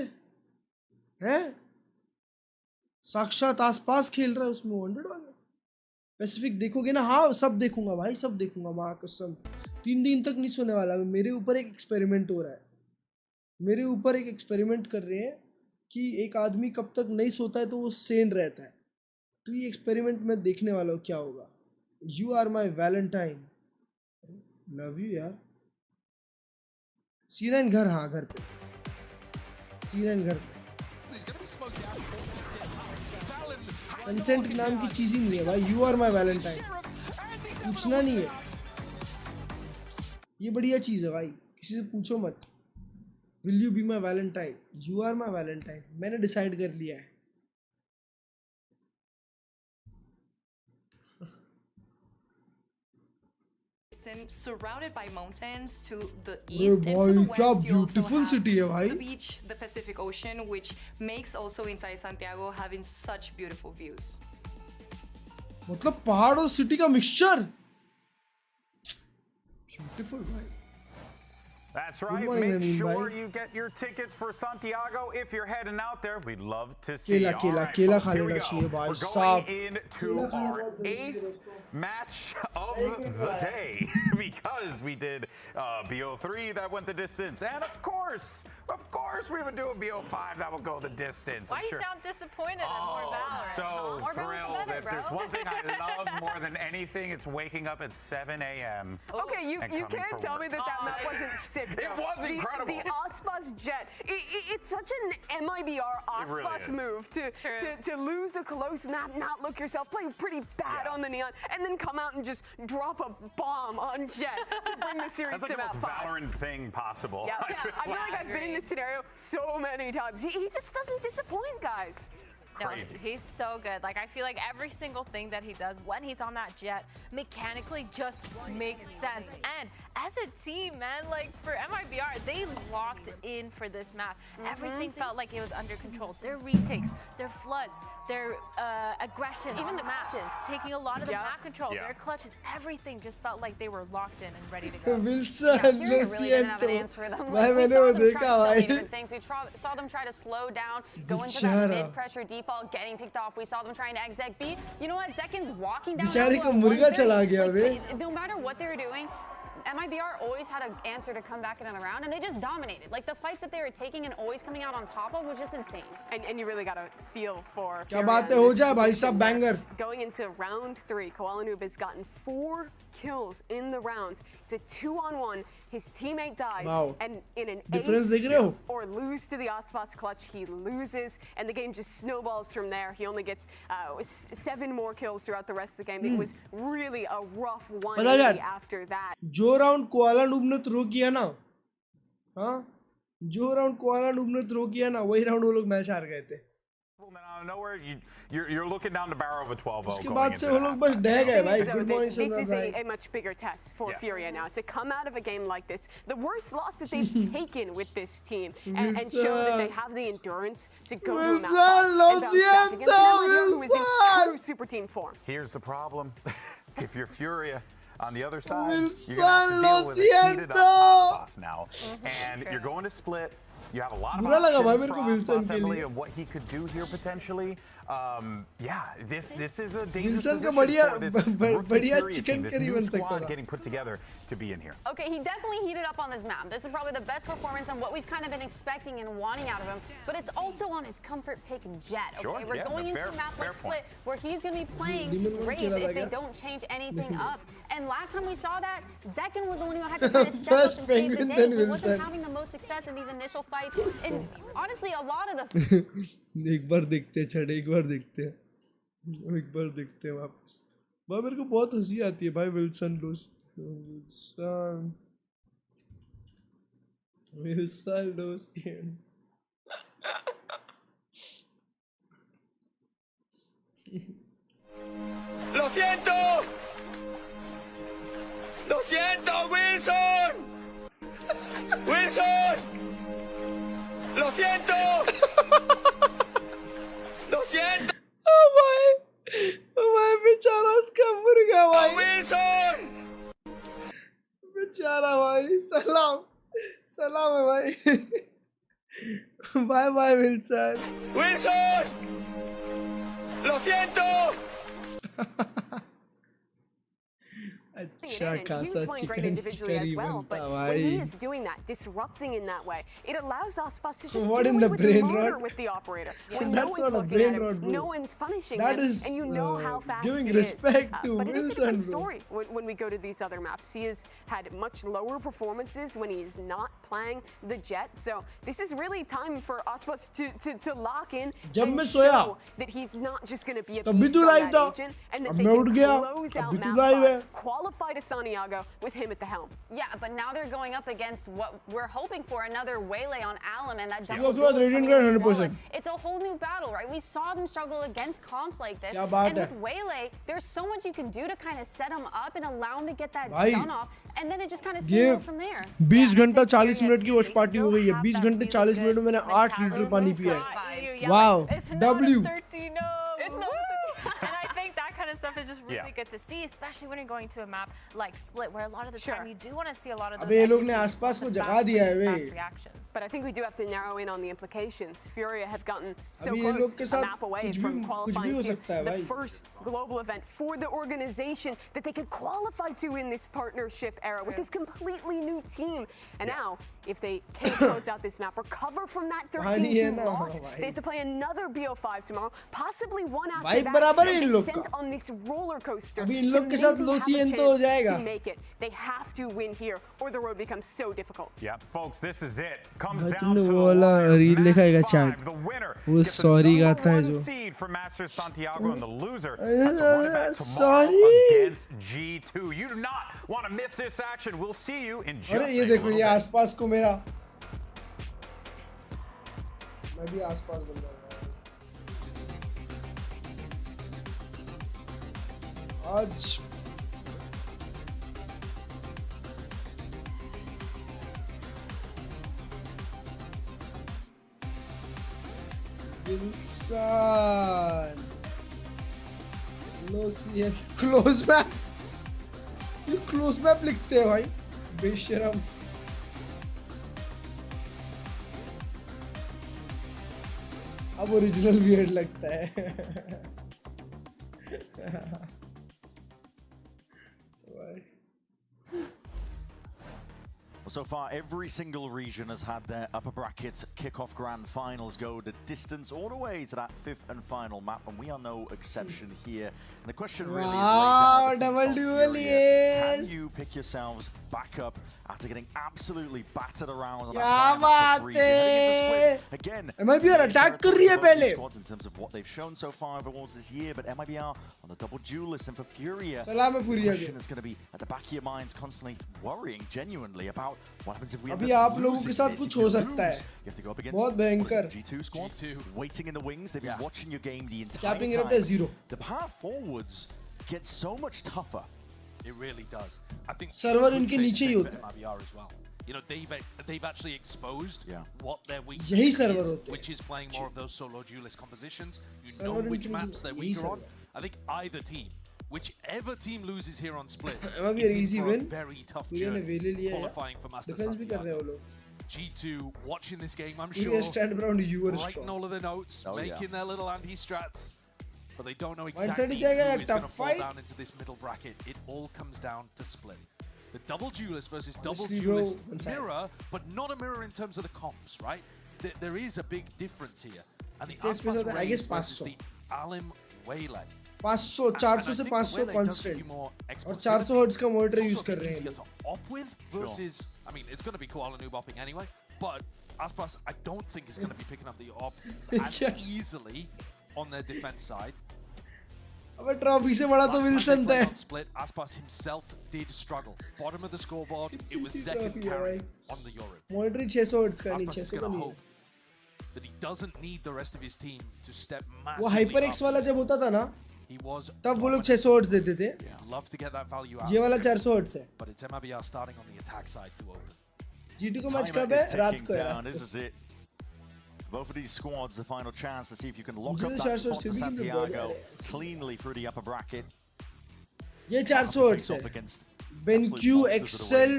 है? साक्षात आसपास खेल रहा है उसमें, वो अंडरडॉग है. पैसिफिक देखोगे ना? हाँ सब देखूंगा भाई, सब देखूंगा माँ कसम. 3 दिन तक नहीं सोने वाला. मेरे ऊपर एक एक्सपेरिमेंट हो रहा है. मेरे ऊपर एक एक्सपेरिमेंट कर रहे हैं कि एक आदमी कब तक नहीं सोता है तो वो सेन रहता है. तो ये एक्सपेरिमेंट मैं देखने वाला हूँ क्या होगा. You are my Valentine. Love you यार. C9 घर, हाँ घर पे. C9 घर पे. कंसेंट नाम की चीज ही नहीं है भाई. यू आर माई वैलेंटाइन पूछना नहीं है. ये बढ़िया चीज है भाई, किसी से पूछो मत. Will you be my Valentine? You are my Valentine. मैंने डिसाइड कर लिया है. surrounded by mountains to the east and to the west. You also have the beach, the Pacific Ocean, which makes also inside Santiago having such beautiful views. मतलब पहाड़ और city का mixture. Beautiful भाई. That's right. Make sure you get your tickets for Santiago if you're heading out there. We'd love to see you. All right, folks, here we go. We're going into our 8th match of the day because we did BO3 that went the distance, and of course, we would do a BO5 that will go the distance. Why do you sound disappointed at more Valorant? So thrilled. If there's one thing I love more than anything, it's waking up at 7 a.m. Okay, you can't tell me that map wasn't sick. It was incredible. The Ospas jet. It's such an MIBR Ospas move to lose a close map, not look yourself, play pretty bad on the Neon, and then come out and just drop a bomb on Jet to bring the series to map 5. That's like the most Valorant thing possible. Yeah, I feel like I've been in this scenario so many times. He just doesn't disappoint, guys. No, he's so good. Like, I feel like every single thing that he does when he's on that jet mechanically just makes sense. And as a team, man, like for MIBR, they locked in for this map. Everything felt like it was under control. Their retakes, their floods, their aggression, even the clutches, taking a lot of the map control, their clutches, everything just felt like they were locked in and ready to go. Wilson, Furia really didn't have an answer for them. We saw them try so many different things. We saw them try to slow down, go into that mid-pressure default, getting picked off. We saw them trying to exec B. You know what? Zekin's walking down. No matter what they were doing, MIBR always had an answer to come back another round, and they just dominated. Like the fights that they were taking and always coming out on top of was just insane. And you really got to feel for क्या बातें हो जाए भाई सब banger. Going into round 3, Koala Noob has gotten 4 kills in the round. It's a 2-on-1. His teammate dies, and in an ace or lose to the Ospas clutch, he loses, and the game just snowballs from there. He only gets 7 more kills throughout the rest of the game. It was really a rough 180 after that. जो round koala noob ने throw किया ना, हाँ, जो round koala noob ने throw किया ना, वही राउंड वो लोग मैच हार गए थे. Well, then out of nowhere, you're looking down the barrel of a 12-0. उसके बाद से वो लोग बस डह गए भाई. Good morning, this is Sunrise. a much bigger test for Furia now to come out of a game like this, the worst loss that they've taken with this team, and show that they have the endurance to go to a map and bounce back against an MIBR who is in true super team form. Here's the problem: if you're Furia on the other side, Wilson, you're gonna have to deal with a heated up boss now, and you're going to split. You have a lot of options for Aspas, Emily, of what he could do here potentially. Yeah, this is a dangerous position for this rookie Furia team, this new squad getting put together to be in here. Okay, he definitely heated up on this map. This is probably the best performance and what we've kind of been expecting and wanting out of him. But it's also on his comfort pick Jet. Okay, Sure, we're going into a map like Split where he's going to be playing Raze if they don't change anything up. And last time we saw that, Zekken was the one who had to kind of step up and save the day. He wasn't having the most success in these initial fights. And honestly, a lot of the... एक बार देखते हैं छड़, एक बार देखते हैं वापस. भाई मेरे को बहुत हंसी आती है भाई. Wilson लोसियन. ¡Lo siento! ¡Lo siento, Wilson! ¡Wilson! ¡Lo siento! ¡Lo siento! Oh भाई बेचारा उसका मुर्गा भाई. ¡Wilson! बेचारा भाई. सलाम है भाई. Bye bye Wilson. ¡Wilson! ¡Lo siento! He was playing great individually as well, but when he is doing that, disrupting in that way, it allows Aspas to just get away with the motor with the operator. When no one's looking at him, no one's punishing him, and you know how fast he is. But it is a different story when we go to these other maps. He has had much lower performances when he is not playing the Jet, so this is really time for Aspas to lock in and show that he's not just going to be a beast on that agent, and that they can close out map 5, qualify to Santiago with him at the helm. Yeah, but now they're going up against what we're hoping for, another Waylay on Alum, and that double it's a whole new battle, right? We saw them struggle against comps like this, and with Waylay, there's so much you can do to kind of set him up and allow him to get that stun off, and then it just kind of snowballs from there. 20 घंटा 40 minute की watch party हो गई है. 20 घंटे 40 minute में मैंने 8 litre पानी पिया है. Wow, W. It's not and I think that kind of stuff is just really good to see, especially when you're going to a map like Split, where a lot of the time you do want to see a lot of those fast reactions. But I think we do have to narrow in on the implications. Furia have gotten so close a map away from qualifying to the first global event for the organization that they could qualify to in this partnership era with this completely new team. And now, if they can't close out this map, recover from that 13-2 loss, they have to play another BO5 tomorrow, possibly one after that. And sent on this roller coaster to maybe have a chance to make it. They have to win here, or the road becomes so difficult. Yeah, folks, this is it. Comes down to the 5. The winner gets the #1 seed for Masters Santiago, and the loser has to run it back tomorrow against G2. You do not want to miss this action. We'll see you in just a little bit. आसपास को मेरा मैं भी आसपास बन जाऊंगा आज. इंसान लोसियन क्लोज मैप. ये क्लोज मैप लिखते हैं भाई, बेशरम. अब ओरिजिनल वियर्ड लगता है. Well, so far, every single region has had their upper bracket kickoff grand finals go the distance all the way to that 5th and final map, and we are no exception here. And the question really is, double duel, can you pick yourselves back up after getting absolutely battered around on क्या that बात है? again. MIBR attack कर रही है पहले. Squads in terms of what they've shown so far awards this year, but MIBR on the double duelist and for Furia. सलाम है Furia के. It's going to be at the back of your minds, constantly worrying genuinely about what happens if we. अभी आप लोगों के साथ कुछ हो सकता है. You have to go up against बहुत भयंकर. G2 squad, waiting in the wings. They've been watching your game the entire Capping time. it up at 0. The path forwards gets so much tougher. It really does. I think server इनके नीचे ही होता है. MIBR as well. You know, they've actually exposed what their weakness यही is, server होते हैं. which is playing more of those solo duelist compositions. You know which maps they're weaker on. I think either team, whichever team loses here on Split, is easy in for a win. very tough Furia ने journey वेले लिया है. qualifying for Master Defense भी कर रहे हैं वो Santiago. लोग. G2 watching this game, I'm Furia sure, stand around you are writing strong. all of the notes, making their little anti-strats. But they don't know Mindset exactly he who जाएगा, is going to tough fall fight. down into this middle bracket. It all comes down to Split. The double duelist versus double Honestly, duelist bro, mirror, but not a mirror in terms of the comps, right? There is a big difference here. And the Takes me Aspas to the- I Rays guess versus 500. the Alim Waylay. 500 400 से 500 constant और 400 hertz का monitor use कर रहे हैं. Op with versus, I mean, it's going to be Koala Noob opping anyway, but Aspas, I don't think is going to be picking up the op as easily on their defense side. अबे trophy से बड़ा तो Wilson था. Split, Aspas himself did struggle. Bottom of the scoreboard, it was second carry on the Yoru. Monitor 600 hertz का नहीं, Aspas is 600 का going to नहीं. hope that he doesn't need the rest of his team to step वो massively hyper x up. वाला जब होता था ना, He was तब वो लोग 600 हर्ट्ज देते थे. love to get that value out. ये वाला 400 हर्ट्ज है. But it's MIBR starting on the attack side to open. G2 को मैच कब है? रात को है. This is it. Both of these squads, the final chance to see if you can lock मुझे up तो that 400 spot to से भी Santiago cleanly through the upper bracket. ये 400 हर्ट्ज है. BenQ XL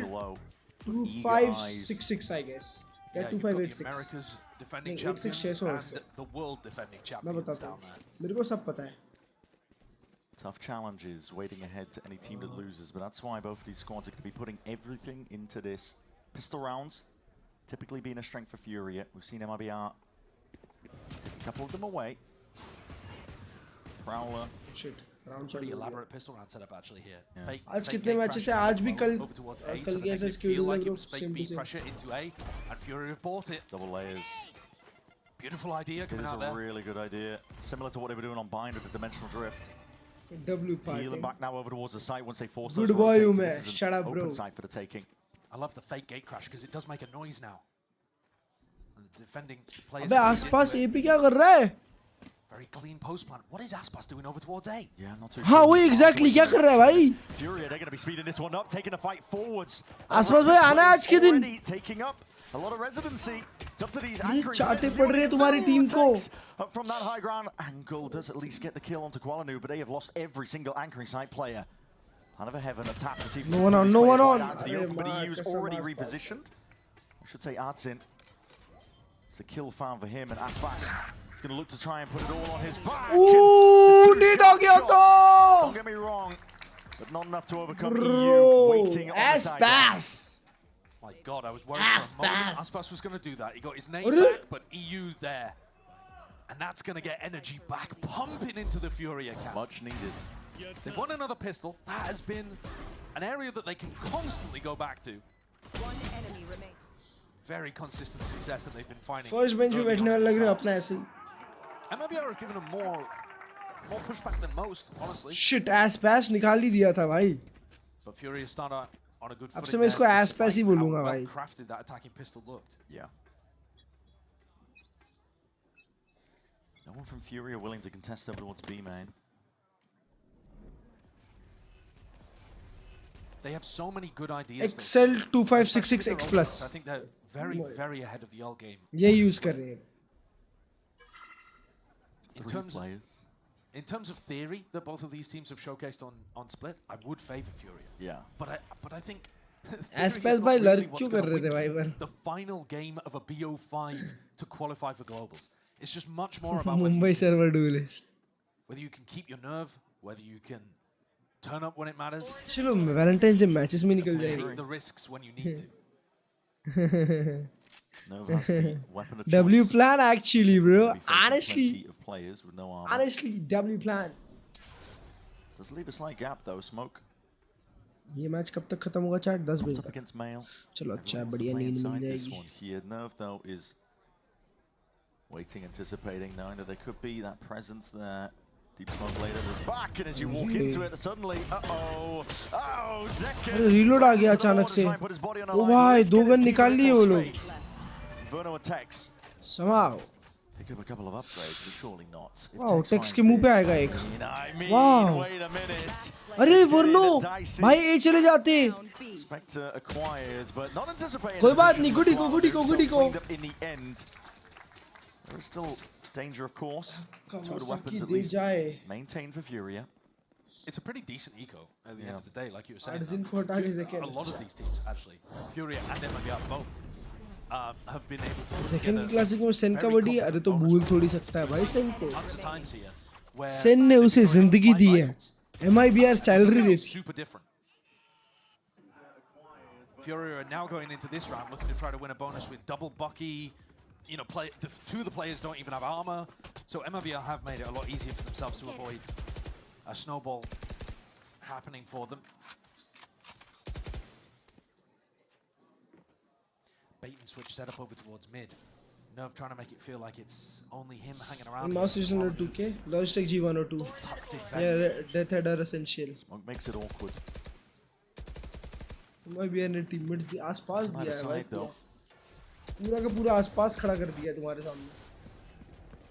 2566 I guess. या 2586. America's defending नहीं, champions 86 hertz है. and the world defending मैं champions बताता down हूँ. there. मेरे को सब पता है. Tough challenges waiting ahead to any team that loses, but that's why both of these squads are going to be putting everything into this. Pistol rounds, typically being a strength for Furia. We've seen MIBR take a couple of them away. Prowler. Shit. Pretty elaborate pistol round setup actually here. Fake, आज fake कितने A matches crash है? आज भी कल over towards A, कल so के that ऐसे they schedule feel like लग it रहा was fake same B to same. pressure into A, and Fury have bought it. Double layers. Beautiful idea It coming is out a there. really good idea. Similar to what they were doing on Bind with the Dimensional Drift. W Healing party. back now over towards the site once they force Good those boy, rotates. Ume. This is an Shut up, bro. open site for the taking. I love the fake gate crash because it does make a noise now. And the defending players. अबे आसपास ए पे क्या कर रहा है? Very clean post plan. What is Aspas doing over towards A? Yeah, not too. हाँ वही exactly क्या कर रहा है भाई? Furia, they're going to be speeding this one up, taking the fight forwards. आसपास भाई आना है आज के दिन. Already taking up a lot of residency. It's up to these ये anchoring चाटे players. पड़ रहे हैं तुम्हारी टीम को. Up from that high ground angle does at least get the kill onto Koala Noob, but they have lost every single anchoring site player. Kind of a heaven attack to see if No one on, no one on. But EU's already repositioned. I should say Artsin. It's a kill found for him, and Aspas is going to look to try and put it all on his back. Ooh, need आ गया तो. Don't get me wrong, but not enough to overcome EU. Bro, Waiting on the side. Aspas. My God, I was worried for a moment. Aspas was going to do that. He got his name back, but EU's there. And that's going to get energy back, pumping into the Furia camp. Much needed. They've won another pistol. That has been an area that they can constantly go back to. One enemy remains. Very consistent success that they've been finding. First bench पे बैठने वाले लग रहे हैं अपना ऐसे ही. MIBR have given them more pushback than most, honestly. Shit, ass pass निकाल ही दिया था भाई. But Furia start on a good अब footing से मैं इसको there, ass pass he despite how बोलूँगा भाई. well-crafted that attacking pistol looked. Yeah. No one from Furia willing to contest over towards B main. They have so many good ideas. XL 2566X plus. I think they're very, very ahead of the old game. ये use कर रहे हैं. In terms of theory that both of these teams have showcased on Split, I would favor Furia. Yeah. But I think Aspas भाई लड़ क्यों कर रहे थे भाई पर? The final game of a BO5 to qualify for globals. It's just much more about Mumbai server duelist. whether you can keep your nerve, whether you can turn up when it matters. चलो Valentine's Day matches में निकल Take जाएंगे. the risks when you need to. Nova has the weapon of W choice. plan actually, bro. Be facing Honestly, plenty of players with no armor. honestly, W plan. Does leave a slight gap though. Smoke ये match कब तक खत्म होगा chat? 10 बजे तक। चलो अच्छा बढ़िया नींद मिल जाएगी। Here, Nerve though is waiting, anticipating, knowing that there could be that presence there. Deep smoke later, there's back, and as you walk into it, suddenly, Zekken. Reload आ गया अचानक से। ओ भाई 2 गन निकाल लिए वो लोग। Verno attacks. Somehow. Pick up a couple of upgrades, but surely not. Wow Tex के मुंह पे आएगा एक। वाओ। अरे वर्नो भाई ए चले जाते। Spectre acquired, but not anticipated. कोई बात नहीं, गुडी को। In the end, there is still danger, of course. Two of the weapons at least maintained for Furia. It's a pretty decent eco at the end of the day, like you were saying. A lot of these teams, actually, Furia and MIBR both, have been able to. Second classic में सेन कबड्डी, अरे तो भूल थोड़ी सकता है भाई सेन को। सेन ने उसे जिंदगी दी है, MIBR सैलरी देती। Super different. Furia are now going into this round looking to try to win a bonus with double Bucky. You know, two of the players don't even have armor, so MIBR have made it a lot easier for themselves to avoid a snowball happening for them. Bait and switch set up over towards mid. Nerve trying to make it feel like it's only him hanging around. Mouse is under 2K. Logistic G102. Yeah, death header essential. Smoke makes it awkward. MIBR ने teammates आसपास दिया है भाई। पूरा का पूरा आसपास खड़ा कर दिया तुम्हारे सामने।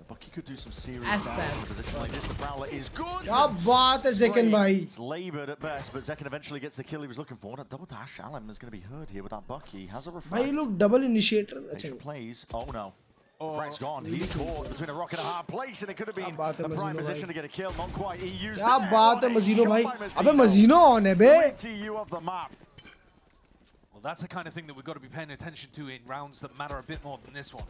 Bucky could do some serious damage like this. The Prowler is good. क्या बात है Zekken भाई? It's labored at best, but Zekken eventually gets the kill he was looking for. That double dash, Alan is going to be hurt here with that Bucky. Has a reflect. भाई लोग double initiator Extra plays. Oh no. Frank's gone. He's caught between a rock and a hard place, and it could have been the prime position to get a kill. Not quite. He used it. क्या बात है मजीनो भाई? अबे मजीनो on है बे? of the map. Well, that's the kind of thing that we've got to be paying attention to in rounds that matter a bit more than this one.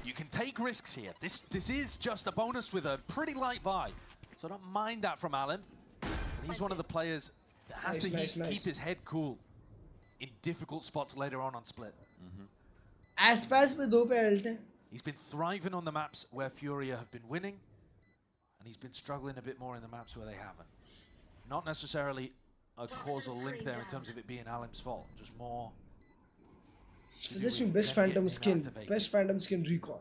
You can take risks here. This is just a bonus with a pretty light buy, so don't mind that from Alan. And he's one of the players that has to keep his head cool in difficult spots later on split. आसपास में 2 पे ult है। He's been thriving on the maps where Furia have been winning, and he's been struggling a bit more in the maps where they haven't. Not necessarily a causal link there in terms of it being Alim's fault, just more. Suggest me best phantom skin recon.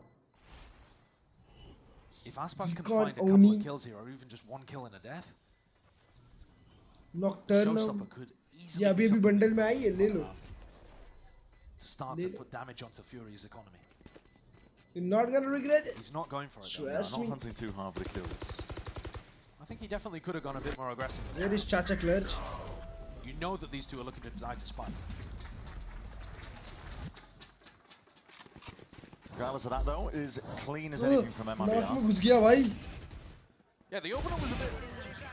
If Aspas can find a couple of kills here, or even just 1 kill and a death, Nocturnal could easily be something bundle में आई है, ले लो. To start to put damage onto Fury's economy. You're not gonna regret it. He's not going for it. Not hunting too hard for the kills. I think he definitely could have gone a bit more aggressive. Where is Chacha Klurge? You know that these two are looking to die to spike. Regardless of that, though, is clean as anything from MIBR. Yeah, the opener was a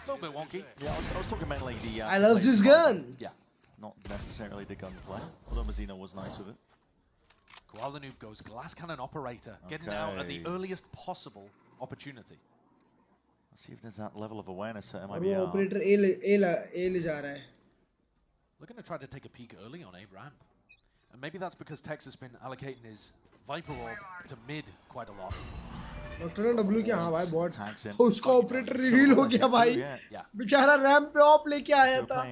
little bit wonky. Yeah, I was talking mainly the. I love this gun. Yeah, not necessarily the gunplay. Although Mazzino was nice with it. Koala Noob goes glass cannon operator, getting out at the earliest possible opportunity. Let's see if there's that level of awareness for MIBR. Operator A ले जा रहा है. Looking to try to take a peek early on A ramp, and maybe that's because Tex has been allocating his Viper Orb to mid quite a lot. Nocturnal W क्या हाँ भाई bot. उसका operator reveal हो गया भाई. बेचारा ramp पे op लेके आया था.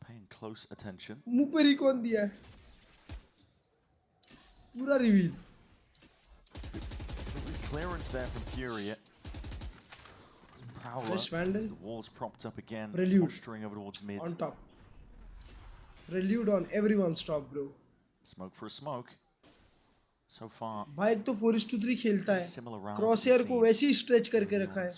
Paying close attention. मुंह पे recon दिया है. पूरा reveal. Clearance there from Furia. First Vandal. The walls propped up again. Prelude. Posturing over towards mid. On top. Prelude on everyone's top, bro. Smoke for a smoke. So far. भाई एक तो 4:3 खेलता है. Crosshair को वैसे ही stretch करके रखा है.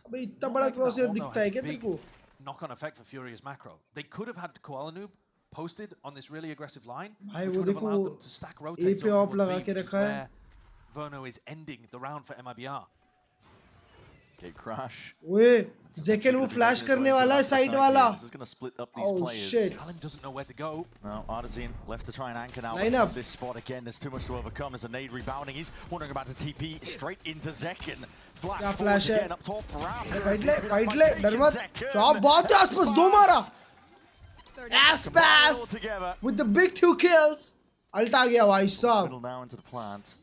अबे इतना बड़ा crosshair दिखता है क्या तेरे को? Knock-on effect for Furia's macro. They could have had Koala Noob posted on this really aggressive line, भाई which वो would have allowed them देखो to stack A rotates पे op onto लगा के B, रखा है. where Verno is ending the round for MIBR. Okay, crash. ओए Zekken वो flash करने वाला है side वाला. This is going to split up these players. Shit. Alan doesn't know where to go. No, Artisan left to try and anchor now. Line up. This spot again, there's too much to overcome. There's a nade rebounding. He's wondering about the TP straight into Zekken. क्या flash है? Again up top. Fight ले डर मत. क्या बात है आसपास 2 मारा. Ass with the big 2 kills. Ult आ गया भाई साहब. Middle now into the plant.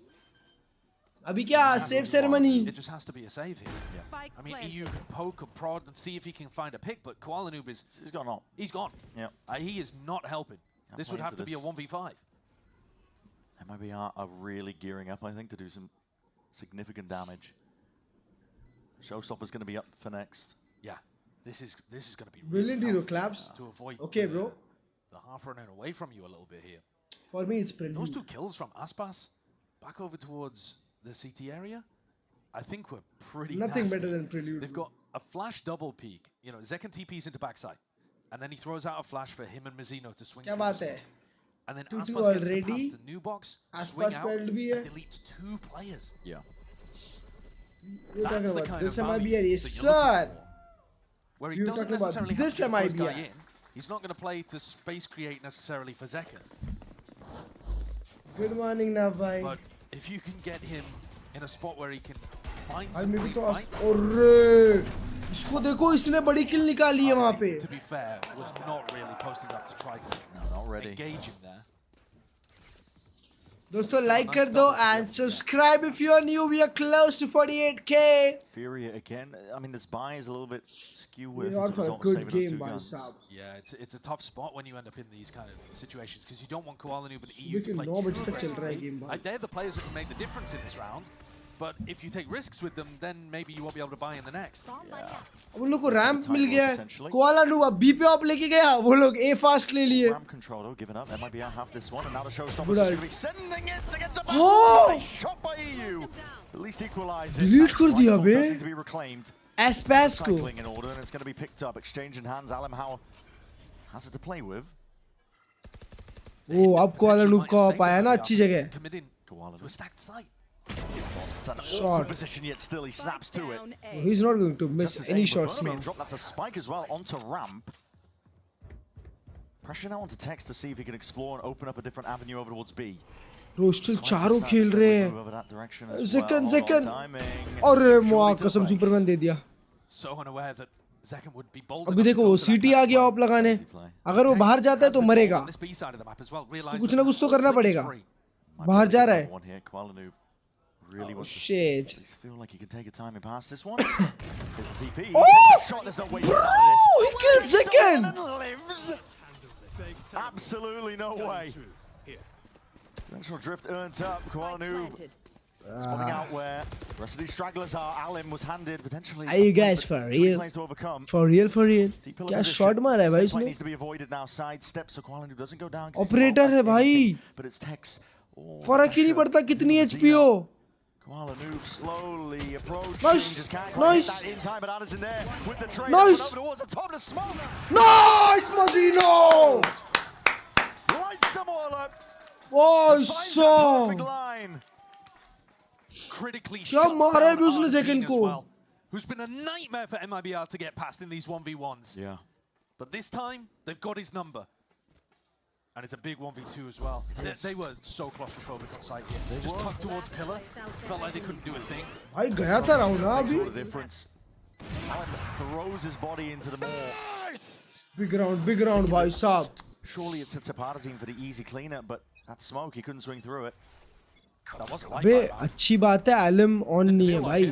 अभी क्या save ceremony? It just has to be a save here. Yeah. I mean, EU can poke and prod and see if he can find a pick, but Koala Noob is... He's gone up. He's gone. Yeah. He is not helping. This would have to be a 1v5. MIB are really gearing up, I think, to do some significant damage. Showstopper's going to be up for next. Yeah. This is going to be Brilliant hero claps. To avoid okay, bro. The half running away from you a little bit here. For me, it's brilliant. Those two kills from Aspas back over towards the CT area, I think were pretty Nothing nasty. better than Prelude. They've got a flash double peek. You know, Zekan TPs into backside. And then he throws out a flash for him and Mizzino to swing through the smoke. And then Aspas gets to pass the new box, swing out, and deletes 2 players. Yeah. That's the kind this of value MIBR, yes, that sir. you're looking for. Where he You're doesn't talking about necessarily have this to get the first MIBR. guy in. He's not going to play to space create necessarily for Zekan. Good morning, Navai. But if you can get him in a spot where he can find भाई some मेरे clean तो fights, अरे इसको देखो इसने बड़ी किल निकाली है वहाँ पे. to be fair, was not really posted up to try to engage him there. दोस्तों like कर दो and subscribe if you are new. We are close to 48k. Furia again. I mean, this buy is a little bit skew with. We are for a good game, by Saab. Yeah, it's a tough spot when you end up in these kind of situations because you don't want Koala Noob and EU to लेकिन play 9 बजे too तक चल रहा है aggressively. game भाई. They're the players that can make the difference in this round. But if you take risks with them, then maybe you won't be able to buy in the next. अब उन लोग को ramp मिल गया है. Koala noob अब B पे op लेके गया. वो लोग ए फास्ट ले लिए. Ramp control given up. There might be a half this one, and now the showstopper Good is eye. going to be sending it to get the Oh! Nice shot by EU. At least equalize it. Delete कर दिया बे. Does need to be reclaimed. Aspas को. Cycling in order, and it's going to be picked up. Exchange in hands. Alam how has it to play with? वो अब koala noob का op आया ना अच्छी जगह. Committing to a stacked site. It's an Shot. awkward position, yet still he snaps to it. Oh, he's not going to miss Just any his aim shots was now. being dropped. That's a spike as well onto ramp. Pressure now onto Tex to see if he can explore and open up a different avenue over towards B. रोस्टल चारों खेल रहे हैं. Zekan. अरे माँ कसम Superman दे दिया. So unaware that Zekan would be bold अभी देखो वो सीटी आ गया ऑप लगाने. अगर वो बाहर जाता है तो मरेगा. तो कुछ ना कुछ तो करना पड़ेगा. बाहर जा रहा है. Really oh, wants shit. To feel like he can take a timing past this one. There's the TP. He Oh! takes a shot. There's no way Bro! this. He killed Zekan! Lives. Absolutely no way. Dimensional drift earned up. Koala Noob spotting out where the rest of these stragglers are. Alim was handed potentially. Are you guys for real? For real, for real? क्या shot मारा है भाई इसने? Needs to be avoided now. Side steps so Koala Noob doesn't go down. Operator है भाई. But it's Tex. फर्क ही नहीं पड़ता कितनी HP हो. Koala Noob slowly approaching. Nice. Just can't Nice. get that in time, but Anderson there with the trade. Nice. Over towards the top of the smoke. Nice, Mazzino. Lights them all up. Oh, so. Perfect line. Critically क्या मारा है भी उसने Zekan को? Who's been a nightmare for MIBR to get past in these 1v1s. Yeah. But this time, they've got his number. And it's a big 1v2 as well. They were so claustrophobic on site here. They just tucked towards pillar. Felt like they couldn't do a thing. भाई गया था round ना अभी. Makes all the difference. Alan throws his body into the maw. Big round भाई साहब. Surely it's a Zapata team for the easy cleanup, but that smoke, he couldn't swing through it. That wasn't like बे अच्छी बात है Alim on नहीं है भाई.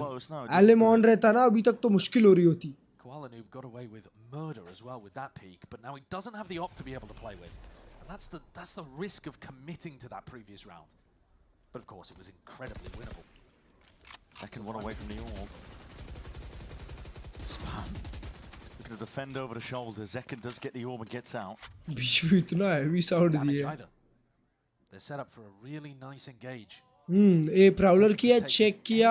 Alim on रहता ना अभी तक तो मुश्किल हो रही होती. Koala Noob got away with murder as well with that peak, but now he doesn't have the op to be able to play with. And that's the risk of committing to that previous round. But of course, it was incredibly winnable. Second one away from the orb. Spam. Looking to defend over the shoulder. Zekan does get the orb and gets out. बीच में इतना heavy sound दिया. They're set up for a really nice engage. A Prowler किया, check किया,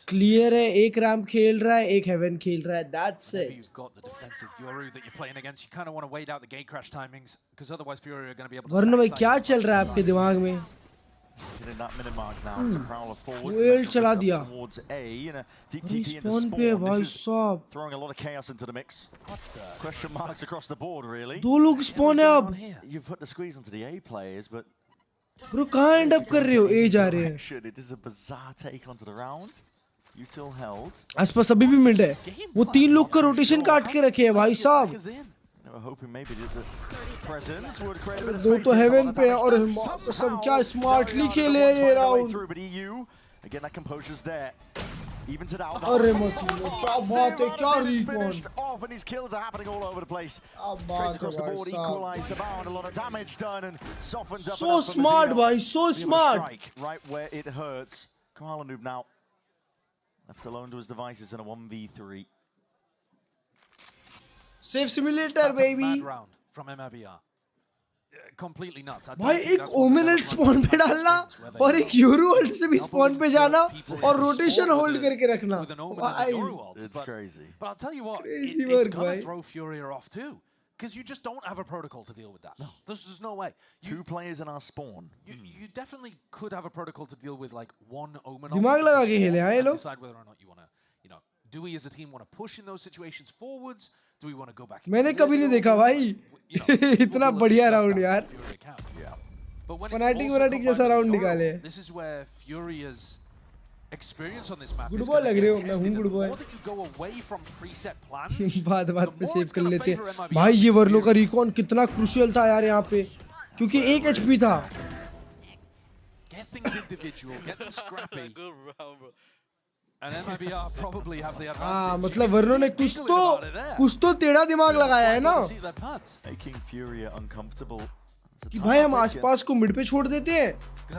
clear है, एक ramp खेल रहा है, एक हेवन खेल रहा है. That's it. You've got the defensive Yoru that you're playing against. You kind of want to wait out the gate crash timings because otherwise Furia are going to be able to. वरना भाई क्या चल रहा है आपके दिमाग में? Hitting that minute mark now. It's a prowler forwards. Well चला दिया. Towards A and a deep TP into Spawn पे spawn. भाई This is साहब. throwing a lot of chaos into the mix. Question marks across the board, really. दो लोग spawn है अब. You put the squeeze onto the A players, but. Bro कहाँ end up कर रहे हो? A जा रहे हैं. It is a bizarre take onto the round. Util held. आसपास अभी भी मिड है. वो 3 लोग का rotation काट के रखे हैं भाई साहब. They were hoping maybe the presence would create a bit of दो space. तो heaven पे है और सब क्या smartly खेले हैं ये round. But EU Again, that composure's there. Even to now. अरे मसीनो क्या बात है क्या recon finished off and his kills are happening all over the place. Trades across the board, equalized the bound, a lot of damage done and softened up. So smart, bhai, so smart. Right where it hurts. Koala Noob now left alone to his devices in a 1v3. Safe simulator, That's baby. A mad round from MIBR. Completely nuts. भाई एक women alt spawn पे डालना और एक euro alt से भी spawn पे जाना और रोटेशन होल्ड करके रखना. It's crazy. But I'll tell you what, Crazy it's work, gonna bhai. throw Furia off too, because you just don't have a protocol to deal with that. No, there's no way. Two players in our spawn. You definitely could have a protocol to deal with like one omen. दिमाग लगा के खेले हैं ये लोग. Decide whether or not you want to, do we as a team want to push in those situations forwards? Do we want to go back? मैंने कभी नहीं देखा भाई इतना बढ़िया राउंड यार. फनाटिक जैसा राउंड निकाले. This is where Furia's experience on this map good boy लग रहे हो. मैं हूँ गुड बॉय. बात पे सेव कर लेते हैं. भाई ये वर्लो का रिकॉन कितना क्रूशियल था यार यहाँ पे क्योंकि 1 HP था. Get things individual, get them scrappy. And MIBR probably have the advantage. मतलब वर्नो ने कुछ तो टेढ़ा दिमाग लगाया है ना. Making Furia uncomfortable. कि भाई हम आसपास को मिड पे छोड़ देते हैं.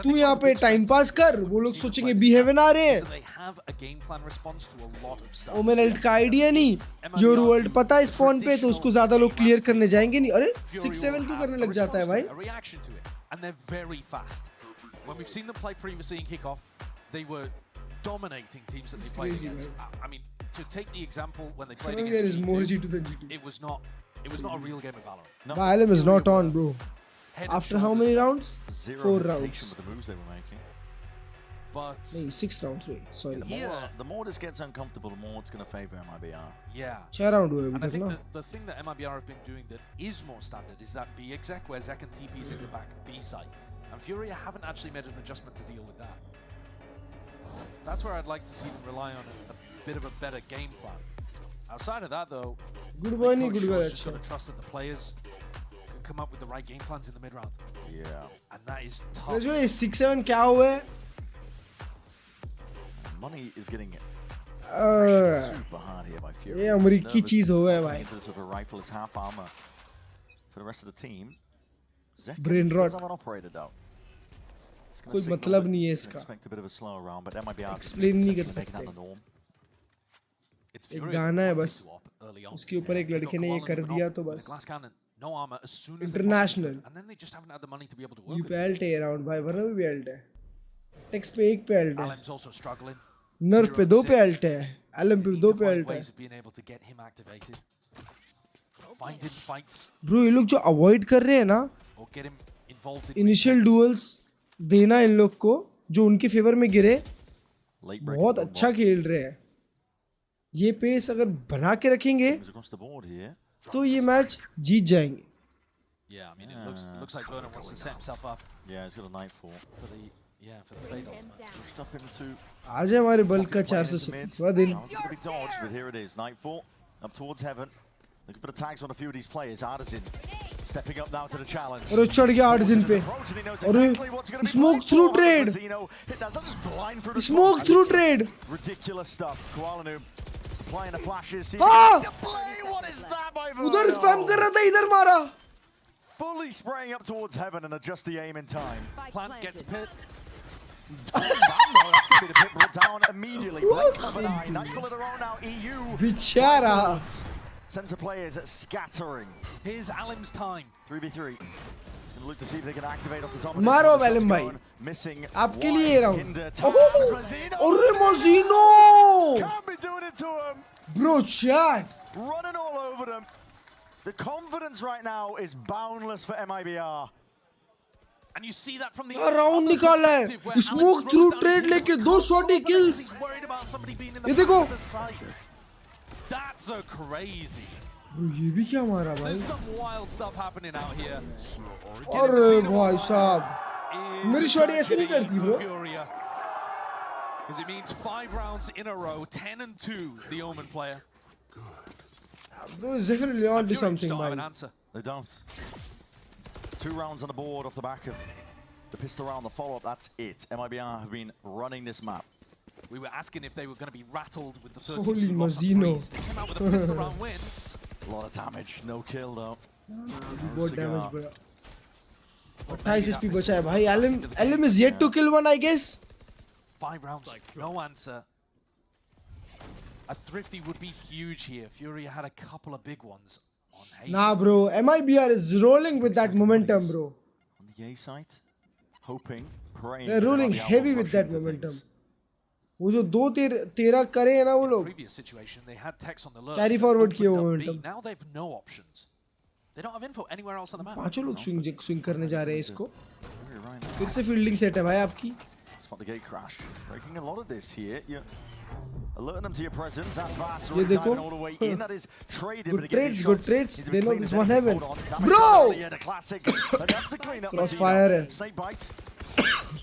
तू यहाँ पे टाइम पास कर. वो लोग सोचेंगे बी हेवन आ रहे हैं. ओमेन अल्ट का आइडिया नहीं. यूरो वर्ल्ड पता है स्पॉन पे तो उसको ज्यादा लोग क्लियर करने जाएंगे नहीं. अरे 6-7 क्यों करने लग जाता है भाई. And they're very fast. When we've seen them play previously in Kickoff, they were dominating teams that they played against. I mean, to take the example when they played against there is more G2, G2 than G2. it was not a real game of Valorant. No. The ILM is not on, bro. After how many rounds? 4 rounds. With the moves they were making. But no, 6 rounds. Wait, sorry. The more this gets uncomfortable, the more it's going to favor MIBR. Yeah. 6 round हुए And I अभी तक think ना. the thing that MIBR have been doing that is more standard is that B exec where Zek and TP's in the back B side. And Furia haven't actually made an adjustment to deal with that. That's where I'd like to see them rely on a bit of a better game plan. Outside of that, though, Good boy, Coach good Shaw's boy. just got to trust that the players can come up with the right game plans in the mid round. Yeah. And that is tough. जो ये 6-7 क्या हुआ है? Money is getting super hard here by Furia. ये अमेरिकी चीज हुआ है भाई. This with a rifle, it's half armor for the rest of the team. Zek Brain rot. doesn't have an operator though. कोई मतलब नहीं है इसका. Expect a bit of a slower round, but MIBR Explain नहीं कर सकते. एक गाना है बस. उसके ऊपर एक लड़के ने ये कर दिया तो बस. International. You पे अल्ट है राउंड भाई. वरना भी अल्ट है. टेक्स पे 1 पे अल्ट है. नर्व पे 2 पे अल्ट है. एलएम पे 2 पे अल्ट है. ब्रो ये लोग जो अवॉइड कर रहे हैं ना इनिशियल डुअल्स देना इन लोग को जो उनके फेवर में गिरे बहुत अच्छा खेल रहे हैं. ये पेस अगर बना के रखेंगे तो ये मैच जीत जाएंगे. Yeah, I mean, it looks like Vernon wants to set himself up. Yeah, he's got a nightfall. For the fade Pushed up into. आज है हमारे बल्क का 437वां दिन. Dodged, but here it is. Nightfall up towards heaven. Looking for the tags on a few of these players. Artisan stepping up now to the challenge. और चढ़ गया artesian पे. और smoke through trade. Smoke through trade. Ridiculous stuff. Koala Noob applying the flashes. हाँ. What is that by Verno? उधर spam कर रहा था इधर मारा. Fully spraying up towards heaven and adjust the aim in time. Plant gets pit. That's going to be the pit brought down immediately. Blink of an eye. Nightfall of their own now. EU. Bichara. Center players scattering. Here's Alim's time. 3v3. He's going to look to see if they can activate off the top. मारो Alim भाई. Missing. आपके लिए ये round. अरे Mazino. Can't be doing it to him. Bro, chat. Running all over them. The confidence right now is boundless for MIBR. And you see that from the round निकाला है. Smoke through trade लेके 2 शॉटी kills. ये देखो. That's so crazy. Bro, ये भी क्या मारा भाई? There's some wild stuff happening out here. अरे भाई साहब. मेरी शॉटी ऐसे नहीं करती bro. Because it means 5 rounds in a row, 10-2, the Omen player. Bro, is definitely on to something, don't have man. an answer. They don't. 2 rounds on the board off the back of The pistol round, the follow-up, that's it. MIBR have been running this map. We were asking if they were going to be rattled with the 32 Holy off the Mazino. breeze. They came out with a pistol round win. A lot of damage, no kill though. बहुत damage बड़ा. 28 SP बचा है भाई. LM is yet to kill one, I guess. 5 rounds, no answer. A thrifty would be huge here. Furia had a couple of big ones on Hayden. Nah, bro. MIBR is rolling with that momentum, bro. On the A side, hoping, praying. They're rolling heavy with that momentum. वो जो 2-13 करे हैं ना वो लोग. Previous situation, they had Tex on the lurk. Carry forward किए momentum. Now they've no options. They don't have info anywhere else on the map. पांचों लोग swing करने जा रहे हैं इसको. फिर से fielding set है भाई आपकी. Spot the gate crash. Breaking a lot of this here. You're alerting them to your presence. That's fast. ये देखो. All the way in. That is traded. Good trades. They know this one heaven. Bro! Crossfire है. Snake bites.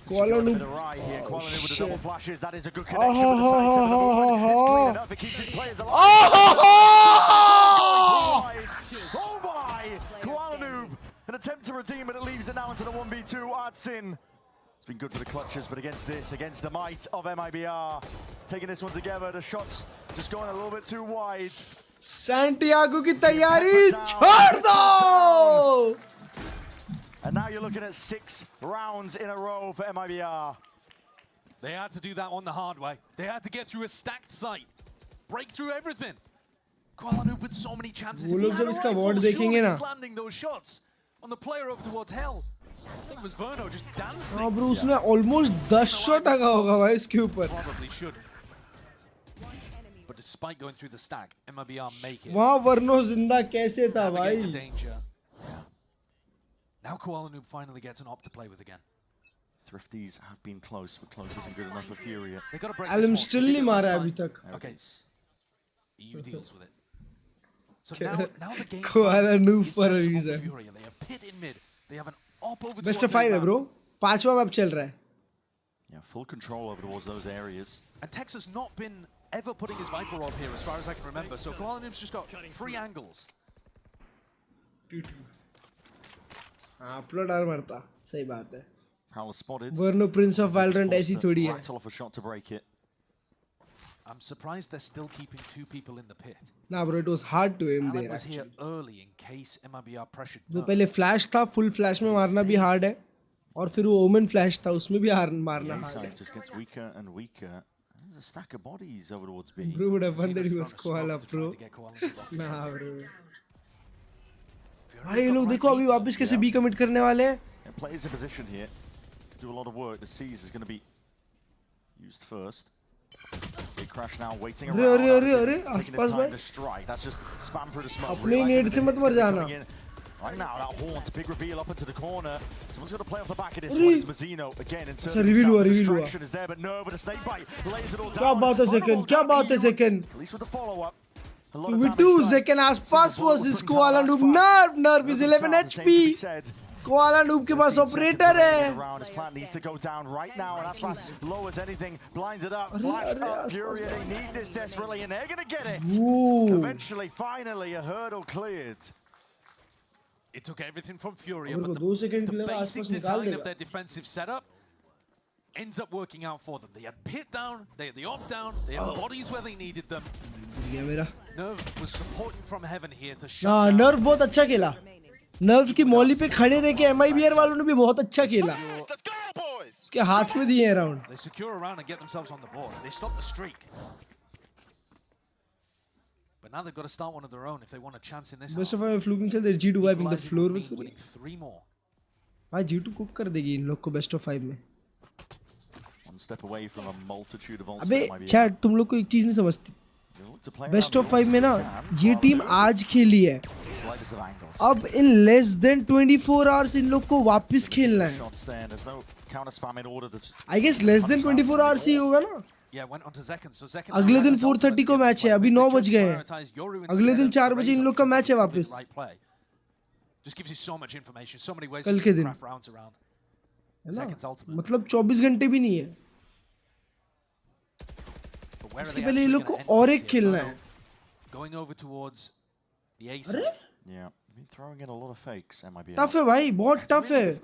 Koala noob. Koala noob with the double flashes. That is a good Oh, connection with the sights of the movement. It's clean enough. It keeps his players alive. Oh my! Koala noob. An attempt to redeem it. It leaves it now into the 1v2. Artsin. It's been good for the clutches, but against this, against the might of MIBR, taking this one together, the shots just going a little bit too wide. Santiago की तैयारी छोड़ दो. And now you're looking at 6 rounds in a row for MIBR. They had to do that on the hard way. They had to get through a stacked site, break through everything. Koala noob with so many chances. वो लोग जब इसका ward देखेंगे ना. He's landing those shots on the player up towards hell. I think it was Verno just dancing. हाँ bro, उसने almost 10 shot लगा होगा भाई इसके ऊपर. Probably should. But despite going through the stack, MIBR make it. वहाँ वर्नो जिंदा कैसे था भाई? Danger. Now Koala noob finally gets an op to play with again. Thrifties have been close, but close isn't good enough for Furia. They got to break. Alum still नहीं मारा अभी तक. Okay. EU deals with it. So now the game. Koala noob for a reason. Furia. They have pit in mid. They have an op over. Best of 5 है bro. 5वां map चल रहा है. Yeah, full control over towards those areas. And Tex has not been ever putting his Viper op here as far as I can remember. So Koala noob's just got 3 angles. हाँ upload are मरता. सही बात है. Prowler spotted. Verno Prince of Valorant ऐसी थोड़ी है. Rattle off a shot to break it. I'm surprised they're still keeping 2 people in the pit. Nah bro, it was hard to aim there. Alan was here early in case MIBR pressured. जो पहले flash था, full flash में मारना भी hard है. और फिर वो Omen flash था, उसमें भी मारना hard है. Just gets weaker and weaker. There's a stack of bodies over towards B. Bro would have won that he was Koala bro. Nah bro. भाई ये लोग देखो अभी वापस कैसे B commit करने वाले हैं. Players in position here. Do a lot of work. The C's is going to be used first. Big crash now, waiting around. अरे taking his time to strike. That's just spam through the smoke. अपने net से मत मर जाना. Right now, that haunt, big reveal up into the corner. Someone's got to play off the back of this one. It's Mazino again. Reveal हुआ. Distraction is there, but no, with a snake bite, lays it all down. क्या बात है second? क्या बात है second? At least with the follow-up. We do second आसपास versus Koala noob. Nerve is 11 HP. Koala noob के पास operator है. His plan needs to go down right now, and that's fast. Low as anything, blinds it up, flash up, Furia. They need this desperately, and they're gonna get it. Eventually, finally, a hurdle cleared. It took everything from Furia, but the basic design of their defensive setup ends up working out for them. They had pit down, they had the op down, they had bodies where they needed them. Nerve was supporting from heaven here to shut down. Nerve बहुत अच्छा खेला. Nerve की मौली पे खड़े रह के MIBR वालों ने भी बहुत अच्छा खेला. उसके हाथ में दिए हैं round. They secure a round and get themselves on the board. They stop the streak. But now they've got to start one of their own if they want a chance in this. Best of all, fluking चल रहे G2 wiping the floor with winning 3 more. हाँ G2 cook कर देगी इन लोग को best of 5 में. One step away from a multitude of ults. अबे chat तुम लोग को एक चीज नहीं समझती. Best of 5 में ना ये टीम आज खेली है. अब in less than 24 hours इन लोग को वापस खेलना है. I guess less than 24 hours ही होगा ना. अगले दिन 4:30 को मैच है. अभी 9 बज गए हैं. अगले दिन 4 बजे इन लोग का मैच है वापस. कल के दिन. मतलब 24 घंटे भी नहीं है. उसके पहले ये लोग को और एक खेलना है. Going over towards the A Yeah, throwing in a lot of fakes. MIB. Tough है भाई, बहुत टफ है,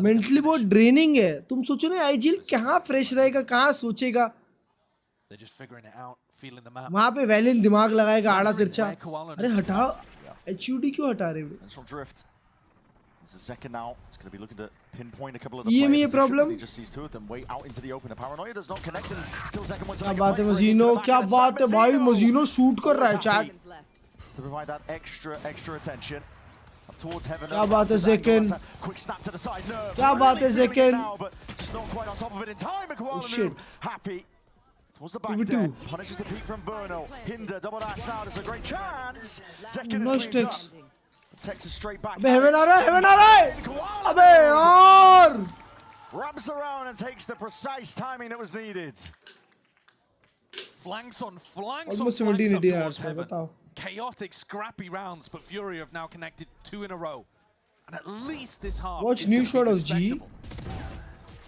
मेंटली बहुत ड्रेनिंग है. तुम सोचो ना आईजीएल कहाँ फ्रेश रहेगा, कहाँ सोचेगा. वहाँ पे वैलिन दिमाग लगाएगा आड़ा तिरछा. अरे हटाओ, HUD क्यों हटा रहे हो? Second now, it's going to be looking to pinpoint a couple of the players. Problem. He just sees two of them way out into the open. The paranoia does not connect. Still second one. क्या बात है मजीनो, क्या बात है भाई, मजीनो shoot कर रहा है chat. To provide that extra attention towards heaven. क्या बात है Zekin. Quick snap to the side. क्या बात है Zekin. Just not quite on top of it in time. Oh shit. Happy. Towards the back there. Punishes the peak from Bruno. Hinder double dash out. It's a great chance. Zekin is cleaned up. Takes it straight back. अबे haven आ रहा है, haven आ रहा है. अबे यार. Wraps around and takes the precise timing that was needed. Flanks on flanks Almost on flanks 17 up ADRs, towards heaven. बताओ. Chaotic, scrappy rounds, but Furia have now connected 2 in a row. And at least this half Watch is new gonna shot be of G.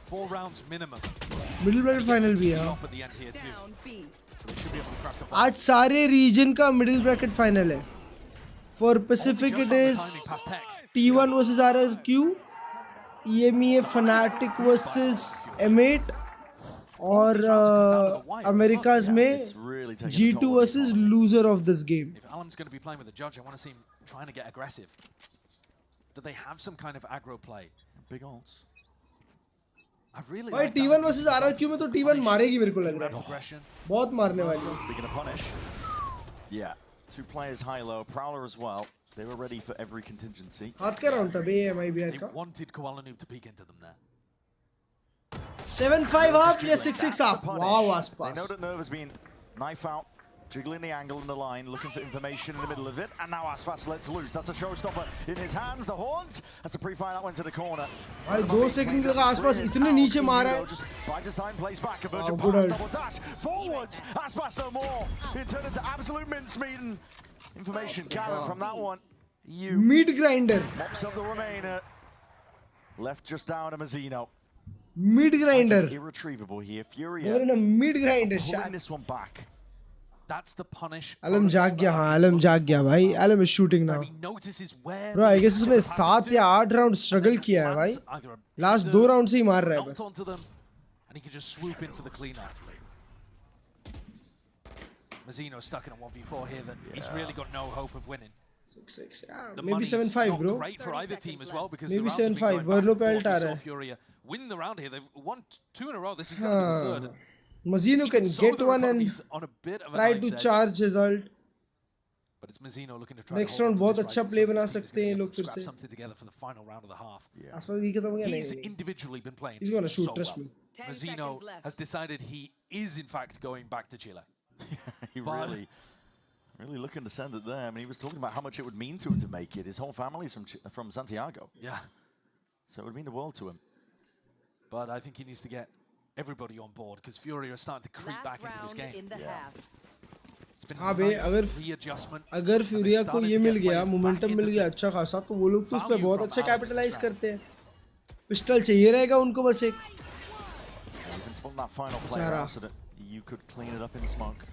4 rounds minimum. Middle bracket final भी है. At the end here too. So they should be able to crack the fight. आज सारे reason का middle bracket final है. For Pacific it is T1 versus RRQ, EMEA Fnatic versus M8, और Americas में G2 versus loser of this game. If Alan's going to be playing with the judge, I want to see him trying to get aggressive. Do they have some kind of aggro play? Big ults. I really भाई T1 versus RRQ में तो T1 मारेगी मेरे को लग रहा है. बहुत मारने वाली है. Yeah. 2 players high low, Prowler as well. They were ready for every contingency. हाथ का राउंड था बे MIBR का. They wanted Kuala Noob to peek into them there. 7-5 half या 6-6 half. Wow, आसपास. They know that Nerve has been knife out, jiggling the angle and the line, looking for information in the middle of it, and now Aspas lets loose. That's a showstopper in his hands. The Haunt has to pre-fire that one to the corner. भाई 2 second का आसपास इतने नीचे मारा है. Finds his time, plays back, a virgin pass, double dash, forwards. Aspas no more. It turned into absolute mincemeat, and information gathered from that one. Meat grinder. Mops up the remainder. Left just down to Mazzino. Meat grinder. Irretrievable here. Furia. We're in a meat grinder shot. Pulling this one back. That's the punish. Alam जाग गया, हाँ Alam जाग गया भाई. Alam is shooting now. Bro, I guess उसने 7 या 8 round struggle किया है भाई. Last 2 rounds से ही मार रहा है बस. And he can just swoop in for the cleanup. Mazzino stuck in a 1v4 here that he's really got no hope of winning. 6-6. Maybe 7-5, bro. Great for either team as well because maybe the 7-5. Verno पे ult आ रहा है. Furia win the round here. They've won 2 in a row. This is going to be the third. Mazzino can get one and try to charge his ult. But it's Mazzino looking to try Next round बहुत अच्छा play बना सकते हैं लोग फिर से. Something together for the final round of the half. आसपास ये खत्म हो गया नहीं. He's individually been playing. He's gonna shoot, so trust well. me. Mazzino has decided he is in fact going back to Chile. He really looking to send it there. I mean, he was talking about how much it would mean to him to make it. His whole family's from Santiago. Yeah. So it would mean the world to him. But I think he needs to get everybody on board because Furia are starting to creep back into this game. It's been हाँ a bay nice readjustment. अगर फ्यूरिया को ये मिल गया, momentum मिल गया अच्छा खासा, तो वो लोग तो उस पे बहुत अच्छा कैपिटलाइज करते हैं. पिस्टल चाहिए रहेगा उनको बस एक. You could clean it up in smoke.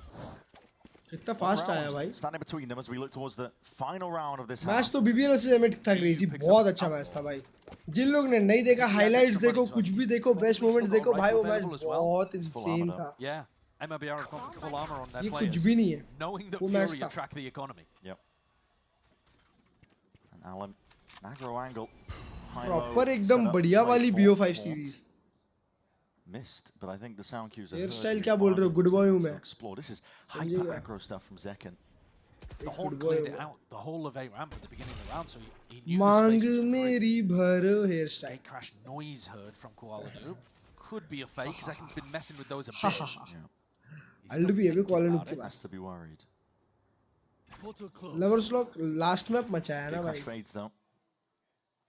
कितना फास्ट आया भाई. Standing between them as we look towards the final round of this match तो BBL वर्सेस M8 था क्रेजी. बहुत अच्छा मैच था भाई. जिन लोग ने नहीं देखा हाइलाइट्स देखो, कुछ भी देखो, बेस्ट मोमेंट्स देखो भाई. वो मैच बहुत इंसेन था. Yeah. MIBR has gone for full armor on their ये players. कुछ भी नहीं है. Knowing that वो मैच Furia था. track the economy. Yep. And Alan, aggro angle. Proper एकदम बढ़िया वाली BO5 series. Missed, but I think the sound cues are Hairstyle क्या बोल रहे हो? Good boy हूँ मैं. Explore. This is hyper aggro stuff from Zekin. The Haunt cleared it out the whole of A ramp at the beginning of the round, so he knew मांग the space was मेरी भरो hairstyle. Gate crash noise heard from Kuala Noob. Could be a fake. Zekin's been messing with those a bit. I'll be अभी Kuala Noob के पास. Has to be worried. Lovers Lock last map मचाया ना भाई. Fades though.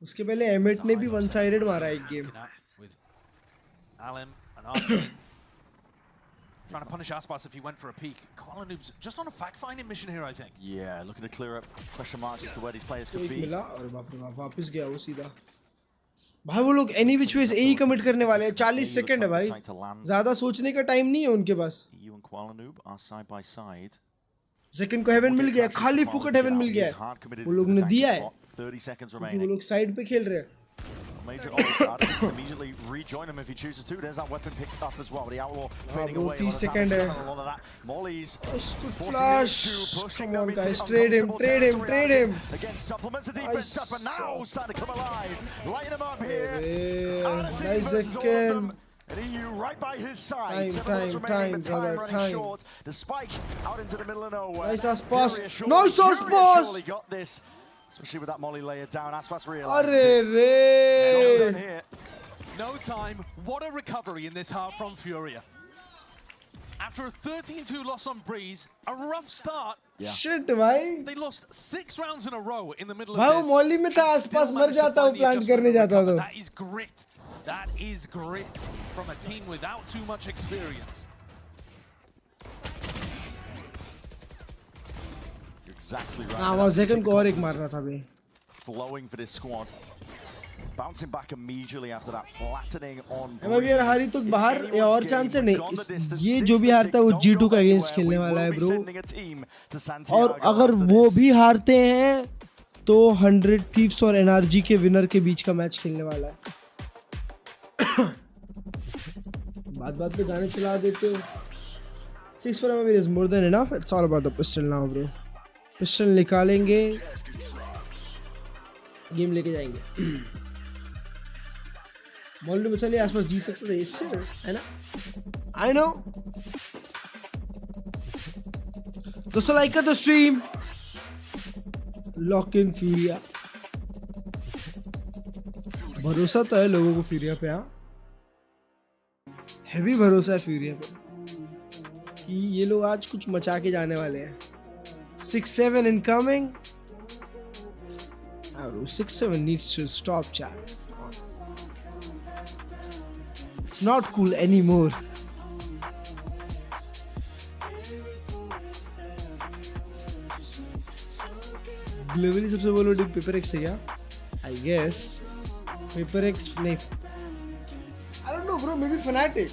उसके पहले M8 ने भी one-sided मारा एक game. With Alim and Archie trying to punish Aspas if he went for a peek. Kuala Noob's just on a fact-finding mission here, I think. Yeah, looking to clear up question marks as to where these players could be. मिला और बाप रे बाप वापस गया वो सीधा. भाई वो लोग any which ways A commit करने वाले हैं. 40 सेकंड है भाई. ज़्यादा सोचने का टाइम नहीं है उनके पास. EU and Kuala Noob are side by side. Zekin को heaven मिल गया, खाली फुकट heaven मिल गया. वो लोग ने दिया है. 30 seconds वो remaining. लोग साइड पे खेल रहे हैं. Major ult can immediately rejoin him if he chooses to. There's that weapon picked up as well, but the Outlaw fading away. 30 seconds. A lot of that. Molly's flash. Come on, guys, trade him. Against supplements the defense up, and now starting to come alive. Lighten him up here. Nice again. And EU right by his side. Time, running short. The spike out into the middle of nowhere. Nice pass. Surely got this. Especially with that Molly layer down, Aspas realized No time. What a recovery in this half from Furia. After a 13-2 loss on Breeze, a rough start. Yeah. Shit, bhai. They lost 6 rounds in a row in the middle of this. Molly mein tha, Aspas mar jata hu, plant karne jata to. That is grit. That is grit from a team without too much experience. Exactly right. Now, second को और एक मारना था बे. Flowing for this squad. Bouncing back immediately after that flattening on. अब यार हारी तो बाहर ये और चांस है नहीं. ये जो भी हारता है वो G2 का अगेंस्ट खेलने वाला है bro. और अगर वो भी हारते हैं तो 100 Thieves और NRG के विनर के बीच का मैच खेलने वाला है. बात पे गाने चला देते हो. 6 for Mibr is more than enough. It's all about the pistol now bro. Pistol निकालेंगे, गेम लेके जाएंगे. मॉल ने बचा लिया, आसपास जीत सकते थे इससे, है ना? I know. दोस्तों लाइक कर दो स्ट्रीम. Lock in फ्यूरिया. भरोसा तो है लोगों को फ्यूरिया पे. हाँ, हैवी भरोसा है फ्यूरिया पे कि ये लोग आज कुछ मचा के जाने वाले हैं. 6-7 incoming. Oh, 6-7 needs to stop, chat. It's not cool anymore. Globally सबसे बोलो डिप पेपर एक्स है क्या? I guess. पेपर एक्स नहीं. I don't know bro, maybe Fnatic.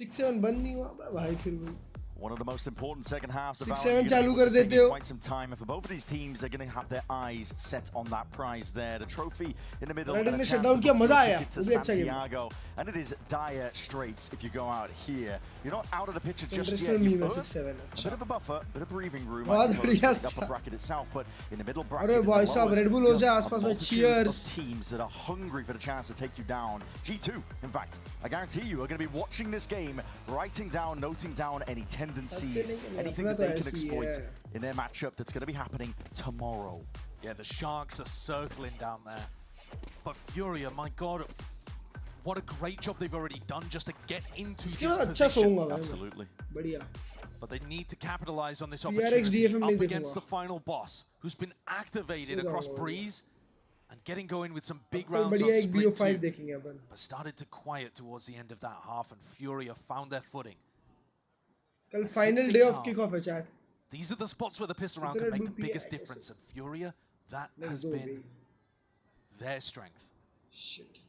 6-7 बंद नहीं हुआ भाई फिर भी. One of the most important second halves of 6-7 चालू कर देते हो. Quite some time, and for both of these teams, they're going to have their eyes set on that prize there. The trophy in the middle. ने shutdown किया, मजा आया. वो भी अच्छा Santiago, and it is dire straits if you go out here. You're not out of the picture just yet. You a bit of a buffer, a bit of breathing room. बहुत बढ़िया. The upper bracket itself, but in the middle bracket. अरे भाई साहब Red Bull हो जाए आसपास में. Cheers. Teams that are hungry for the chance to take you down. G2, in fact, I guarantee you are going to be watching this game, writing down, noting down any tendencies. Anything that they can exploit in their matchup that's going to be happening tomorrow. Yeah, the Sharks are circling down there. But Furia, my god, what a great job they've already done just to get into this position. Absolutely. But they need to capitalize on this opportunity up against the final boss, who's been activated across Breeze and getting going with some big rounds on split 2, but started to quiet towards the end of that half, and Furia found their footing. कल final day of kickoff है chat. These are the spots where the pistol round can make the biggest difference, and Furia, that has been their strength. Shit.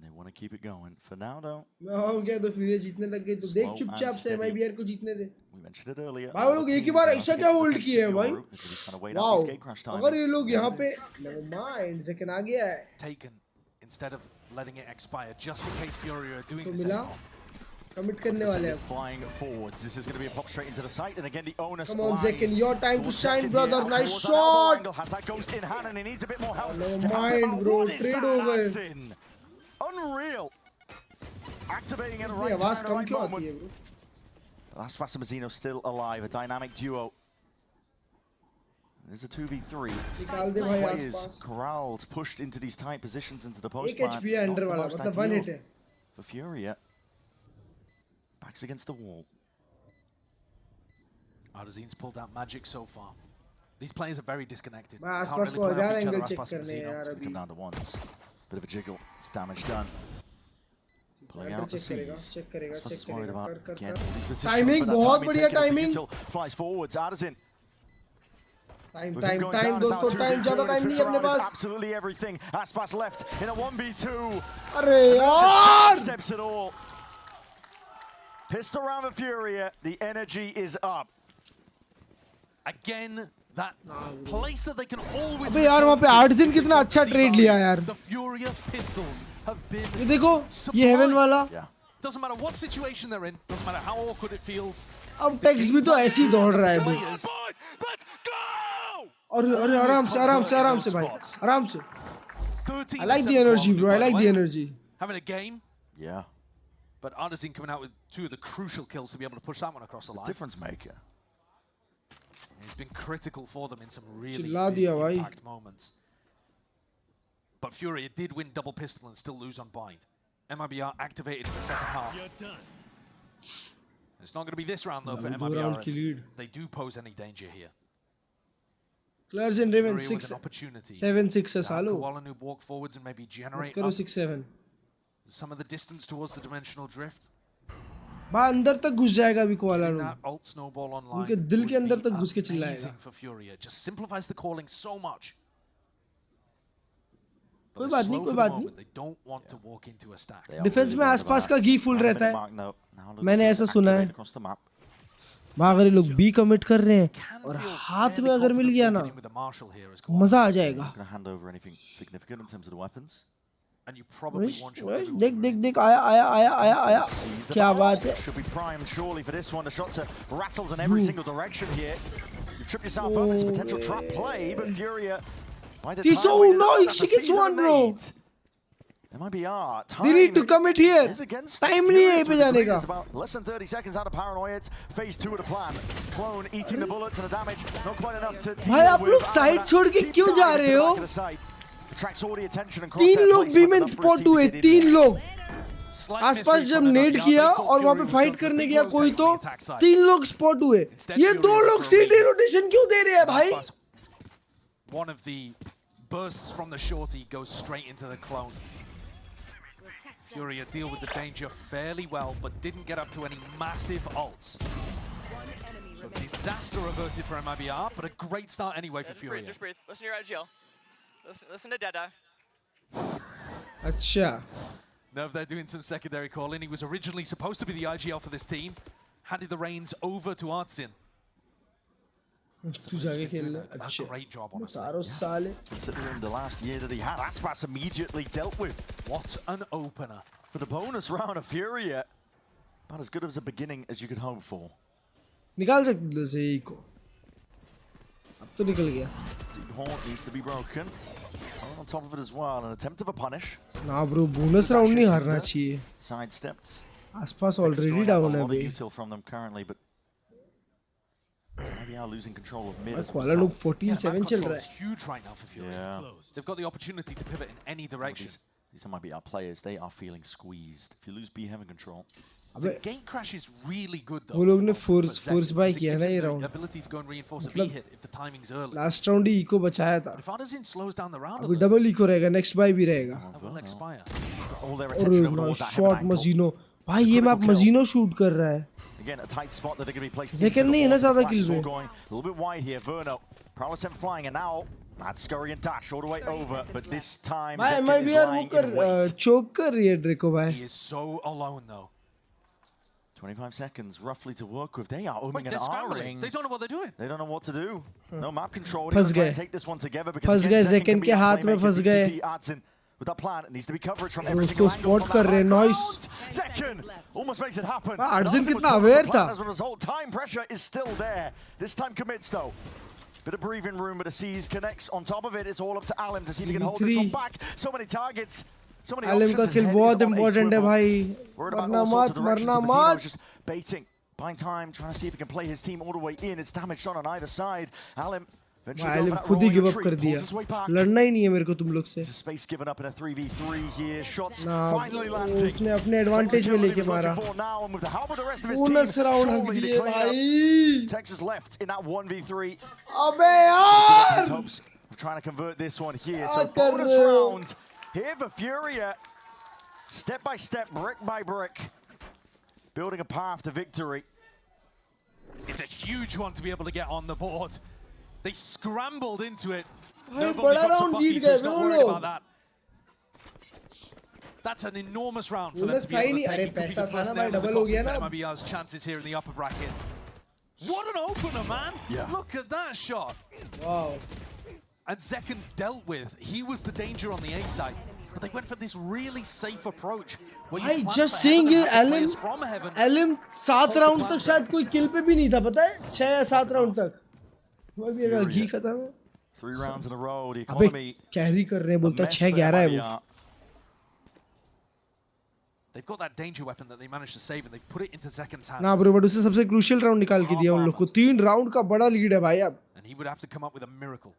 They want to keep it going. For now, though. हो गया तो Furia जीतने लग गई तो देख चुपचाप से MIBR को जीतने दे. We mentioned it earlier. भाई वो लोग एक ही बार ऐसा क्या होल्ड किए हैं भाई? Wow. अगर ये लोग यहाँ पे never mind, second आ गया है. Taken instead of letting it expire, just in case Furia are doing this anymore. Commit करने वाले हैं. Flying forwards. This is going to be a pop straight into the site, and again the owner. Come on, Zekin, your time to shine, brother. Nice shot. Has that ghost in hand, and he needs a bit more help. Never mind, bro. Trade over. Unreal. Activating at the right time, the right moment. Last Mazino still alive. A dynamic duo. There's a 2v3. Players corralled, pushed into these tight positions into the post plant. For Furia. Backs against the wall. Ardazine's pulled out magic so far. These players are very disconnected. Can't really play off each other. Come down to ones. Bit of a jiggle. It's damage done. Pulling out the C's. Check worried about getting these positions. Timing, बहुत बढ़िया timing. Flies forwards. Ardazin. Time दोस्तों, time ज़्यादा time नहीं अपने पास. Absolutely everything. Aspas left in a 1v2. अरे यार. Steps it all. Pistol round of Furia. The energy is up. Again, that place that they can always. अबे यार वहाँ पे आर्टिजन कितना अच्छा ट्रेड लिया यार. The Furia pistols have been. ये देखो ये हेवन वाला. Doesn't matter what situation they're in. Doesn't matter how awkward it feels. अब टेक्स भी तो ऐसे ही दौड़ रहा है भाई. और आराम से भाई आराम से. I like the energy, bro. I like the energy. Having a game. Yeah. But Artisan coming out with 2 of the crucial kills to be able to push that one across the line. Difference maker. He's been critical for them in some really impact moments. But Furia did win double pistol and still lose on bind. MIBR activated in the second half. It's not going to be this round though for MIBR if they do pose any danger here. Klurge and Raven 7-6 सालो. Kuala Noob walk forwards and maybe generate 6-7. Some of the distance towards the dimensional drift. बा अंदर तक घुस जाएगा अभी koala no. Alt snowball online. उनके दिल के अंदर तक घुस के चिल्लाएगा. For Furia, just simplifies the calling so much. कोई बात नहीं. They don't want to walk into a stack. Defence में आसपास का घी फुल रहता है. मैंने ऐसा सुना है. वहाँ अगर ये लोग बी कमिट कर रहे हैं और हाथ में अगर मिल गया ना मजा आ जाएगा. देख आया क्या बात है. Oh no, she gets one, bro. MIBR. They need to commit here. Time नहीं है पे जाने का. About less than 30 seconds out of paranoia. It's phase 2 of the plan. Clone eating the bullets and the damage. Not quite enough to. भाई आप लोग side छोड़ के क्यों जा रहे हो? Attracts all the attention and 3 लोग बी में स्पॉट हुए. 3 लोग. आसपास जब नेड किया और वहाँ पे फाइट करने गया कोई तो 3 लोग स्पॉट हुए. ये 2 लोग सीटी रोटेशन क्यों दे रहे हैं भाई? One of the bursts from the shorty goes straight into the clone. Furia deal with the danger fairly well, but didn't get up to any massive ults. So disaster averted for MIBR, but a great start anyway for Furia. Just breathe. Listen to your IGL. Listen to Dada. Acha. Nerve they're doing some secondary calling. He was originally supposed to be the IGL for this team. Handed the reins over to Artsin. तू जाके खेलना. अच्छा. Great job, honestly. सारों साले. Considering the last year that he had, Aspas immediately dealt with. What an opener for the bonus round of Furia. About as good as a beginning as you could hope for. निकाल सकते थे एक को. अब तो निकल गया. Deep Haunt needs to be broken. On top of it as well, an attempt of a punish. ना bro, bonus round नहीं हारना चाहिए. Sidestepped. आसपास already down है अभी. Util from them currently, but maybe are losing control of mid. Kuala Lumpur 14-7 चल रहा है. It's huge right now for Furia. Yeah. They've got the opportunity to pivot in any direction. These might be our players. They are feeling squeezed. If you lose B heaven control. The gate crash is really good though. वो लोग ने force buy किया ना ये round. Ability to go and reinforce a B hit if the timing's early. Last round he eco बचाया था. If Artisan slows down the round, अभी double eco रहेगा. Next buy भी रहेगा. That will expire. All their attention over that shot Mazino. भाई ये map Mazino shoot कर रहा है. Again, a tight spot that they're going to be placed Second नहीं है ना ज़्यादा kill पे. Going a little bit wide here. Verno, Prowler flying, and now Mad Scurry and Dash all the way over. But this time, भाई MIBR वो कर choke कर रही है Draco भाई. He is so alone though. 25 seconds roughly to work with. They are umming and ahhing. They don't know what they're doing. They don't know what to do. No map control. फंस गए. Take this one together because फंस गए. Second के हाथ में फंस गए. With that plan, it needs to be coverage from every single angle. Spot कर रहे हैं. Nice. Second almost makes it happen. Arjun कितना aware था. As a result, time pressure is still there. This time commits though. Bit of breathing room, but a C's connects on top of it. It's all up to Alim to see if he can hold this one back. So many targets. So many options. Alim का kill बहुत important है भाई. मरना मत, मरना मत. Just baiting, buying time, trying to see if he can play his team all the way in. It's damage done on either side. Alim खुद ही give up कर दिया. लड़ना ही नहीं है मेरे को तुम लोग से. Space given up in a 3v3 here. Shots finally landing. उसने अपने एडवांटेज में लेके मारा. बोनस राउंड हक दिए भाई. Texas left in that 1v3. अबे यार. Hopes of trying to convert this one here. So bonus round here for Furia. Step by step, brick by brick, building a path to victory. It's a huge one to be able to get on the board. They scrambled into it. बड़ा round जीत गए वो लोग. That's an enormous round for them to be able to take. अरे पैसा था ना भाई, double हो गया ना. MIBR's chances here in the upper bracket. What an opener, man! Yeah. Look at that shot! Wow. And Zekken dealt with. He was the danger on the A side. But they went for this really safe approach. भाई just saying ये LM 7 round तक शायद कोई किल पे भी नहीं था, पता है? 6 या 7 राउंड तक. वो भी अगर घी खत्म है. 3 rounds in a row. The अबे economy. कैरी कर रहे हैं, बोलता है 6-11 है वो. They've got that danger weapon that they managed to save and they've put it into Zekken's hands. ना ब्रो, बट उसने सबसे क्रूशियल राउंड निकाल के दिया उन लोग को. 3 राउंड का बड़ा लीड है भाई अब. And he would have to come up with a miracle.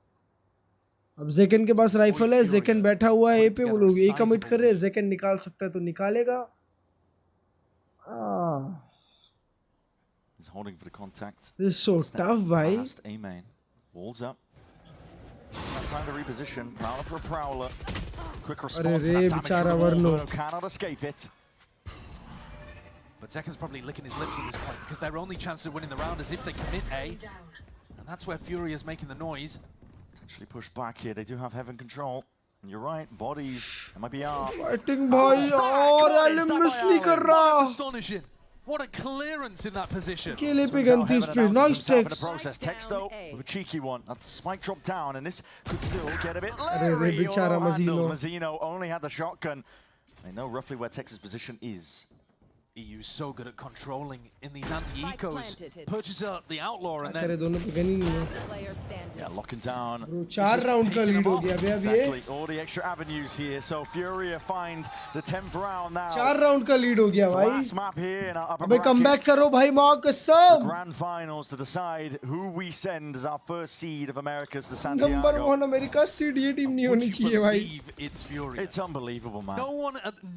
अब ज़ेकन के पास राइफल है, ज़ेकन बैठा हुआ है ए पे, वो लोग ए कमिट कर रहे हैं. ज़ेकन निकाल सकता है तो निकालेगा. He's holding for the contact. This is so tough, भाई. A main. Walls up. Time to reposition. Prowler for a prowler. Quick response. अरे बेचारा वर्नो. Cannot escape it. But Zekken's probably licking his lips at this point because their only chance of winning the round is if they commit A. And that's where Furia is making the noise. Potentially push back here. They do have heaven control. And you're right, bodies. It might be out. Fighting भाई और LM miss नहीं कर रहा. That's astonishing. What a clearance in that position. अकेले पे gun थी उस पे. Nice takes. Texto with a cheeky one. That spike dropped down, and this could still get a bit अरे leery. बेचारा मजीनो. Mazino only had the shotgun. They know roughly where Texas' position is. EU's so good at controlling in these anti-ecos. Purchases up the outlaw and then... दोनों पे gun ही नहीं है. Yeah, locking down. Bro, 4 round का lead हो गया बे अब ये. Exactly, all the extra avenues here. So Furia find the 10th round now. 4 round का lead हो गया भाई. Last map here in our upper अबे come back करो भाई, माँ कसम. Grand finals to decide who we send as our first seed of Americas to Santiago. Number 1 America seed ये टीम नहीं होनी चाहिए भाई. It's Furia. It's unbelievable, man.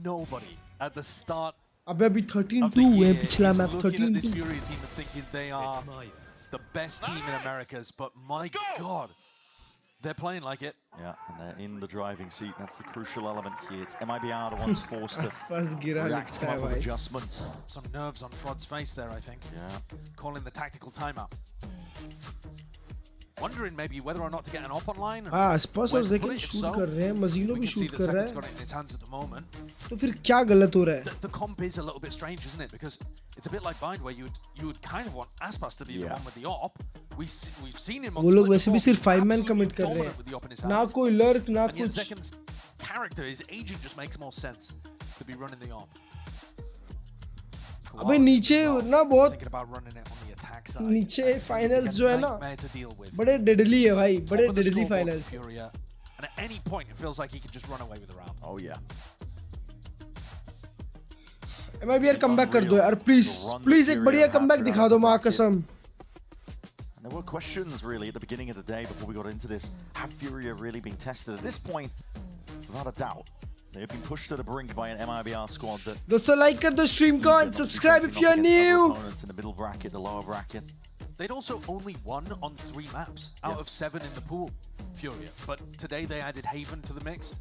Nobody at the start. अबे अभी 13-2 है पिछला map. 13-2. This Furia team are thinking they are the best team in Americas, but my God, they're playing like it. Yeah, and they're in the driving seat. That's the crucial element here. It's MIBR the ones forced to react, come up with adjustments. Some nerves on Frod's face there, I think. Yeah. Calling the tactical timeout. Wondering maybe whether or not to get an op online. हाँ, स्पर्स और ज़ेकन shoot कर रहे हैं, मजीनो भी shoot कर रहा है. तो फिर क्या गलत हो रहा है? The comp is a little bit strange, isn't it? Because it's a bit like Bind, where you would kind of want Aspas to be the one with the op. We've seen him on. वो लोग वैसे भी सिर्फ 5-man commit कर रहे हैं. ना कोई lurk, ना कुछ. Zeken's character, his agent, just makes more sense to be running the op. अबे नीचे ना बहुत नीचे फाइनल्स जो है ना बड़े डेडली है भाई, बड़े deadly finals. And at any point it feels like he can just run away with the round. Oh yeah. MIBR comeback कर दो यार प्लीज एक बढ़िया कमबैक दिखा दो मां कसम. And there were questions really at the beginning of the day before we got into this. Have Furia really been tested at this point? Without a doubt. They have been pushed to the brink by an MIBR squad that... दोस्तों like कर दो stream को and subscribe if you're new. Opponents in the middle bracket, the lower bracket. They'd also only won on 3 maps out of 7 in the pool, Furia. But today they added Haven to the mix.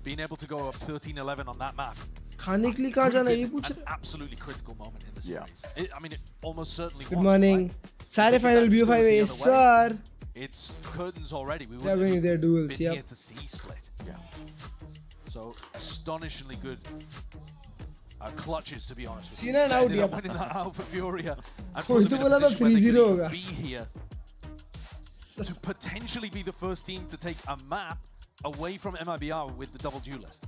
Being able to go up 13-11 on that map. खाने के लिए कहाँ जाना ये पूछ रहे? An absolutely critical moment in the series. I mean, it almost certainly was. Good morning. सारे final BO5 है sir. It's curtains already. We were here to see split. Yeah. So astonishingly good clutches, to be honest with you. Cena out, yeah. Winning that out for Furia. कोई तो बोला था 3-0 होगा. Be here to potentially be the first team to take a map away from MIBR with the double duelist.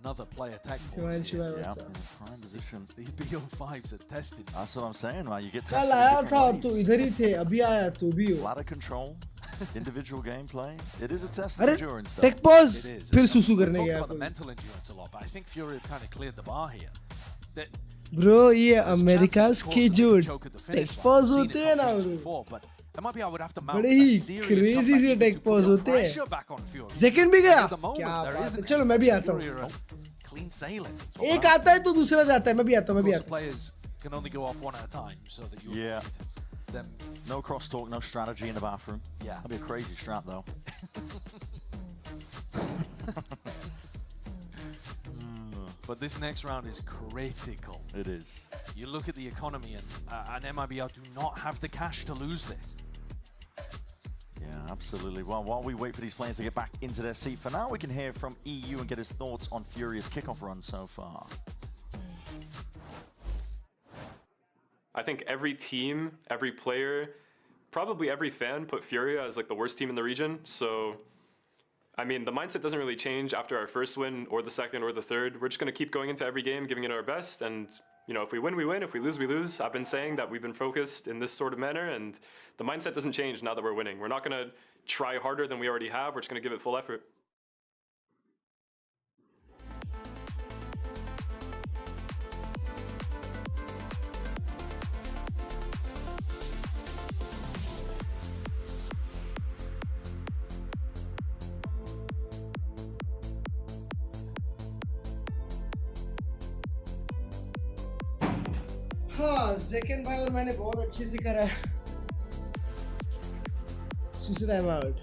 Another player tech force. Yeah, prime position. These BO5s are tested. That's what I'm saying, man. You get कल tested. आया था तो इधर ही थे, अभी आया तो भी हो. Ladder control, individual gameplay. It is a test of अरे endurance. tech pause फिर सुसु करने गया. गया. Talk about the mental endurance a lot, but I think Fury have kind of cleared the bar here. Bro, ये America's के जो tech pause होते हैं ना बड़े ही crazy से tech pause होते हैं. Zekken भी गया. क्या बात है. चलो मैं भी आता हूँ. Clean sailing. एक आता है तो दूसरा जाता है. मैं भी आता हूँ. Players can only go off one at a time, so that you avoid them. No crosstalk, no strategy in the bathroom. Yeah, that'd be a crazy strat though. But this next round is critical. It is. You look at the economy, and MIBR do not have the cash to lose this. Yeah, absolutely. Well, while we wait for these players to get back into their seat, for now we can hear from EU and get his thoughts on Furia's kickoff run so far. I think every team, every player, probably every fan put Furia as like the worst team in the region. So, I mean, the mindset doesn't really change after our first win or the second or the third. We're just going to keep going into every game, giving it our best. And, you know, if we win, we win. If we lose, we lose. I've been saying that we've been focused in this sort of manner, and the mindset doesn't change now that we're winning. We're not going to try harder than we already have. We're just going to give it full effort. हाँ second भाई और मैंने बहुत अच्छे से करा है सुसर टाइम आउट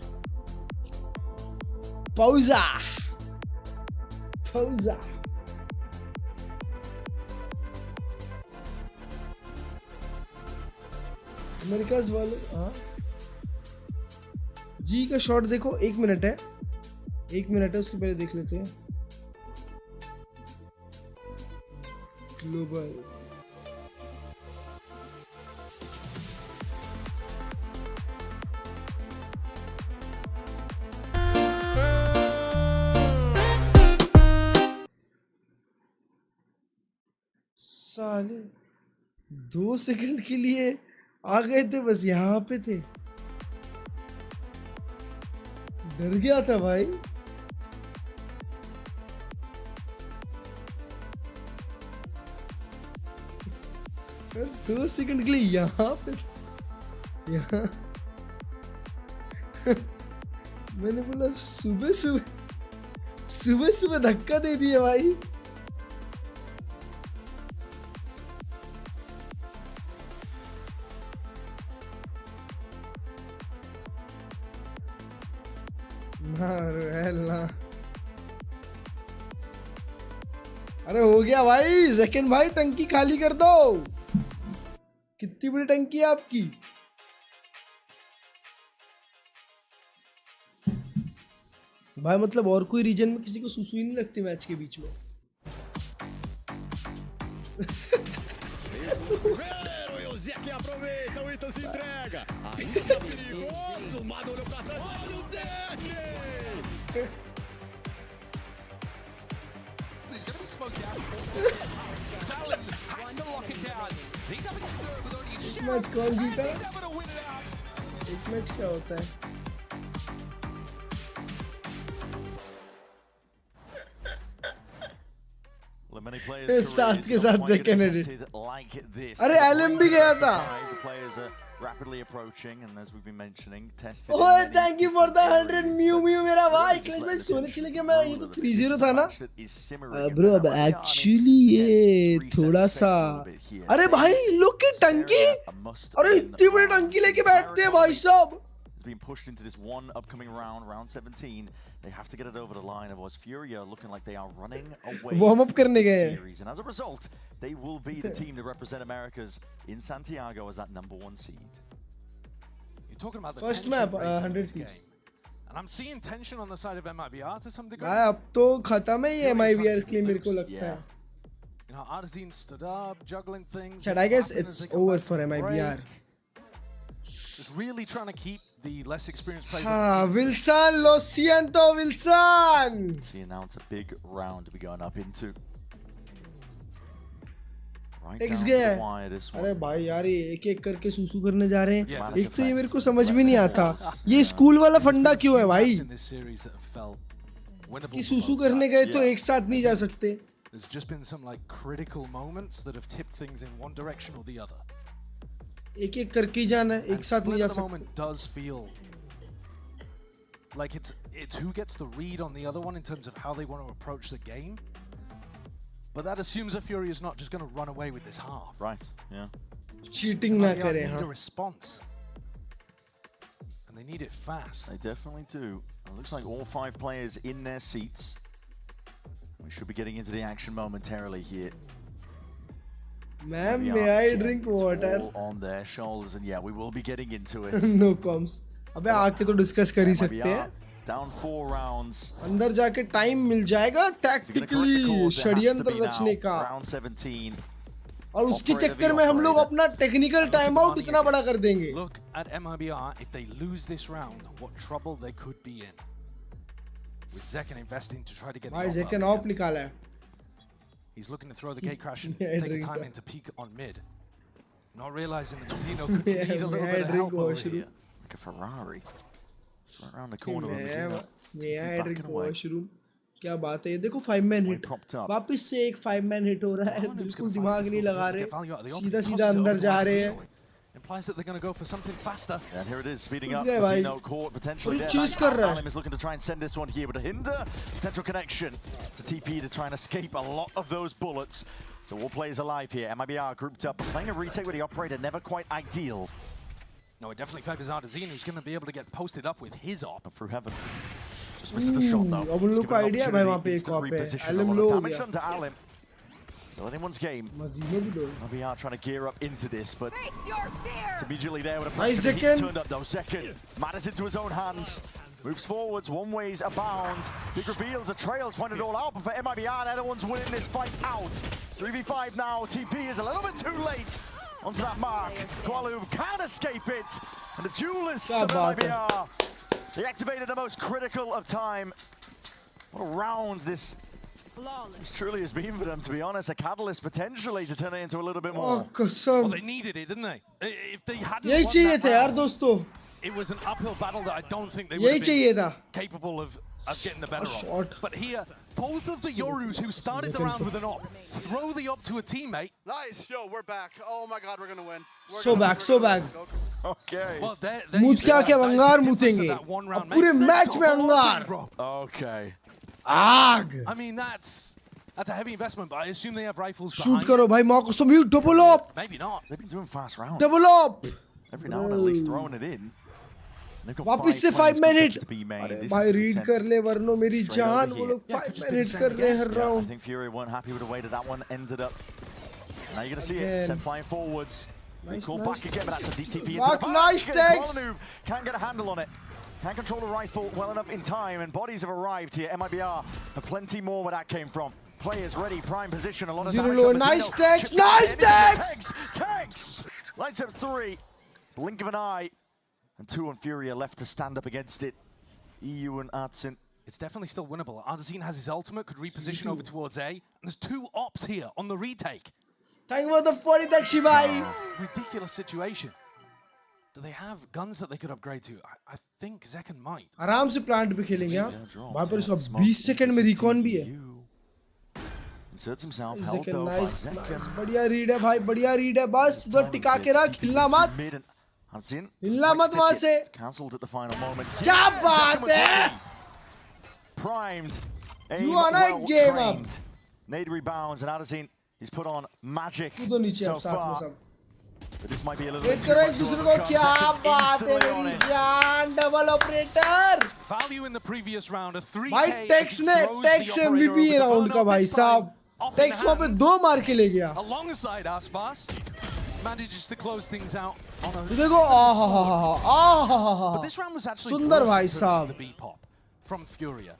pausa अमेरिकाज वाले हाँ जी का शॉट देखो 1 मिनट है उसके पहले देख लेते हैं ग्लोबल साले 2 सेकंड के लिए आ गए थे बस यहाँ पे थे डर गया था भाई यार 2 सेकंड के लिए यहाँ पे यहाँ मैंने बोला सुबह धक्का दे दिया भाई अरे हो गया भाई सेकंड भाई टंकी खाली कर दो कितनी बड़ी टंकी है आपकी भाई मतलब और कोई रीजन में किसी को सुसुई नहीं लगती मैच के बीच में Zeke aproveita, o Ita se entrega. Ainda tá perigoso, o Mado olhou pra trás. Olha o Zeke! He's going to be smoked out. Talon has to lock it down. He's having to do it with already a shot. Match कौन जीता He's able to win it out. एक match क्या होता है साथ के साथ second edit अरे एलएम भी गया था ओए thank you for the 100 mu मेरा भाई क्लच में सोने चले गया मैं ये तो 3-0 था ना ब्रो अब एक्चुअली ये थोड़ा सा अरे भाई लोग की टंकी अरे इतनी बड़ी टंकी लेके बैठते हैं भाई साहब Has been pushed into this one upcoming round, round 17. They have to get it over the line. Otherwise, Furia looking like they are running away warm up करने गए series, and as a result, they will be the team to represent Americas in Santiago as that #1 seed. You're talking about the first map 100 game, and I'm seeing tension on the side of MIBR to some degree. भाई अब तो खत्म है ये MIBR के लिए मेरे को लगता है. You know, Arzine stood up, juggling things. Chad, I guess it's over for MIBR. Just really trying to keep the less experienced players. Wilson, lo siento, Wilson. See, now it's a big round to be going up into. Right X गया है. अरे भाई यार ये एक करके सूसू करने जा रहे हैं. एक तो ये मेरे को समझ में नहीं आता. ये स्कूल वाला फंडा क्यों है भाई? कि सूसू करने गए तो एक साथ नहीं जा सकते. There's just been some like critical moments that have tipped things in one direction or the other. एक करके ही जाना है एक साथ नहीं जा सकते does feel like it's who gets the read on the other one in terms of how they want to approach the game, but that assumes that Fury is not just going to run away with this half, right? Yeah, cheating ना करे हाँ. Need a response, and they need it fast. They definitely do. It looks like all 5 players in their seats. We should be getting into the action momentarily here. Ma'am, may I drink water? On their shoulders, and yeah, we will be getting into it. No comms. अबे आके तो discuss कर ही सकते हैं. Down 4 rounds. अंदर जाके time मिल जाएगा tactically षड्यंत्र रचने का. Round 17. और उसके चक्कर में हम लोग अपना टेक्निकल टाइम आउट इतना बड़ा कर देंगे. Look at Mibr. If they lose this round, what trouble they could be in. With Zekken investing to try to get. भाई Zekken ऑफ निकाला है. He's looking to throw the gate crash and take the time into peek on mid. Not realizing that Casino could need a little bit of help over here. Like a Ferrari. Right around the corner of Casino. Yeah, drink washroom. क्या बात है ये देखो 5-man hit वापस से एक 5-man hit हो रहा है बिल्कुल दिमाग नहीं लगा रहे सीधा सीधा अंदर जा रहे हैं. Implies that they're going to go for something faster. And here it is, speeding up. Casino caught potentially there. Alim is looking to try and send this one here, but a hinder potential connection to TP to try and escape a lot of those bullets. So all players alive here. Mibr grouped up, playing a retake with the operator, never quite ideal. No, it definitely favors Artazine, who's going to be able to get posted up with his op. Through heaven. Just misses the shot though. अब उन लोग को idea है भाई वहाँ पे एक op है. Alim low हो गया. Still anyone's game. Mibr trying to gear up into this, but it's immediately there with a pressure. He's turned up though. Second, matters into his own hands. Moves forwards, one way's abound. Big reveals, a trail's pointed all out, but for Mibr, everyone's winning this fight out. 3v5 now. TP is a little bit too late onto that mark. Gualub can't escape it, and the duelists of Mibr. They activated the most critical of time. What a round this truly has been for them, to be honest. A catalyst potentially to turn it into a little bit more. Well, they needed it, didn't they? If they hadn't यही चाहिए था यार दोस्तों. It was an uphill battle that I don't think they would have been capable of getting the better of. But here, both of the Yorus who started the round with an op throw the op to a teammate. Nice, yo, we're back. Oh my God, we're gonna win. So back. Okay. Well, मूत क्या क्या अंगार मूतेंगे. पूरे match में अंगार. Okay. आग. I mean, that's a heavy investment, but I assume they have rifles Shoot behind. करो भाई मौका से mute double up. Maybe not. They've been doing fast rounds. Double up. Every now and then at least throwing it in. वापस से 5-man hit. अरे भाई read कर ले वरनो मेरी जान वो लोग 5-man hit कर रहे हैं हर round. I think Furia weren't happy with the way that one ended up. Now you're gonna see it. Set flying forwards. Call back again, but that's a DTP into the nice takes. Can't get a handle on it. Can't control the rifle well enough in time, and bodies have arrived here. Mibr have plenty more where that came from. Players ready, prime position, a lot of damage. Nice takes, nice takes! Takes! Lights up 3. Blink of an eye. And 2 on Furia left to stand up against it. EU and Artsin. It's definitely still winnable. Artazine has his ultimate, could reposition over towards A. And there's 2 ops here on the retake. Thank you for the 40 Dakshi bhai. Ridiculous situation. Do they have guns that they could upgrade to? I think Zekken might. आराम से plant पे खेलेंगे यहाँ. वहाँ पर इसका 20 second में recon भी है. Inserts himself. Zekken nice. बढ़िया रीड है भाई, बढ़िया रीड है. बस तो टिका के रख, हिलना मत. हिलना मत वहाँ से. Cancelled at the final moment. क्या बात है? Primed. You are not game up. Nade rebounds and Artazine. He's put on magic so far. But this might be a little bit too much. क्या बात है मेरी जान, double operator. Value in the previous round, a 3K. भाई Tex MVP round का भाई साहब. Tex वहाँ पे 2 मार के ले गया. Alongside Aspas, manages to close things out on a. देखो But this round was actually सुंदर भाई साहब. From Furia.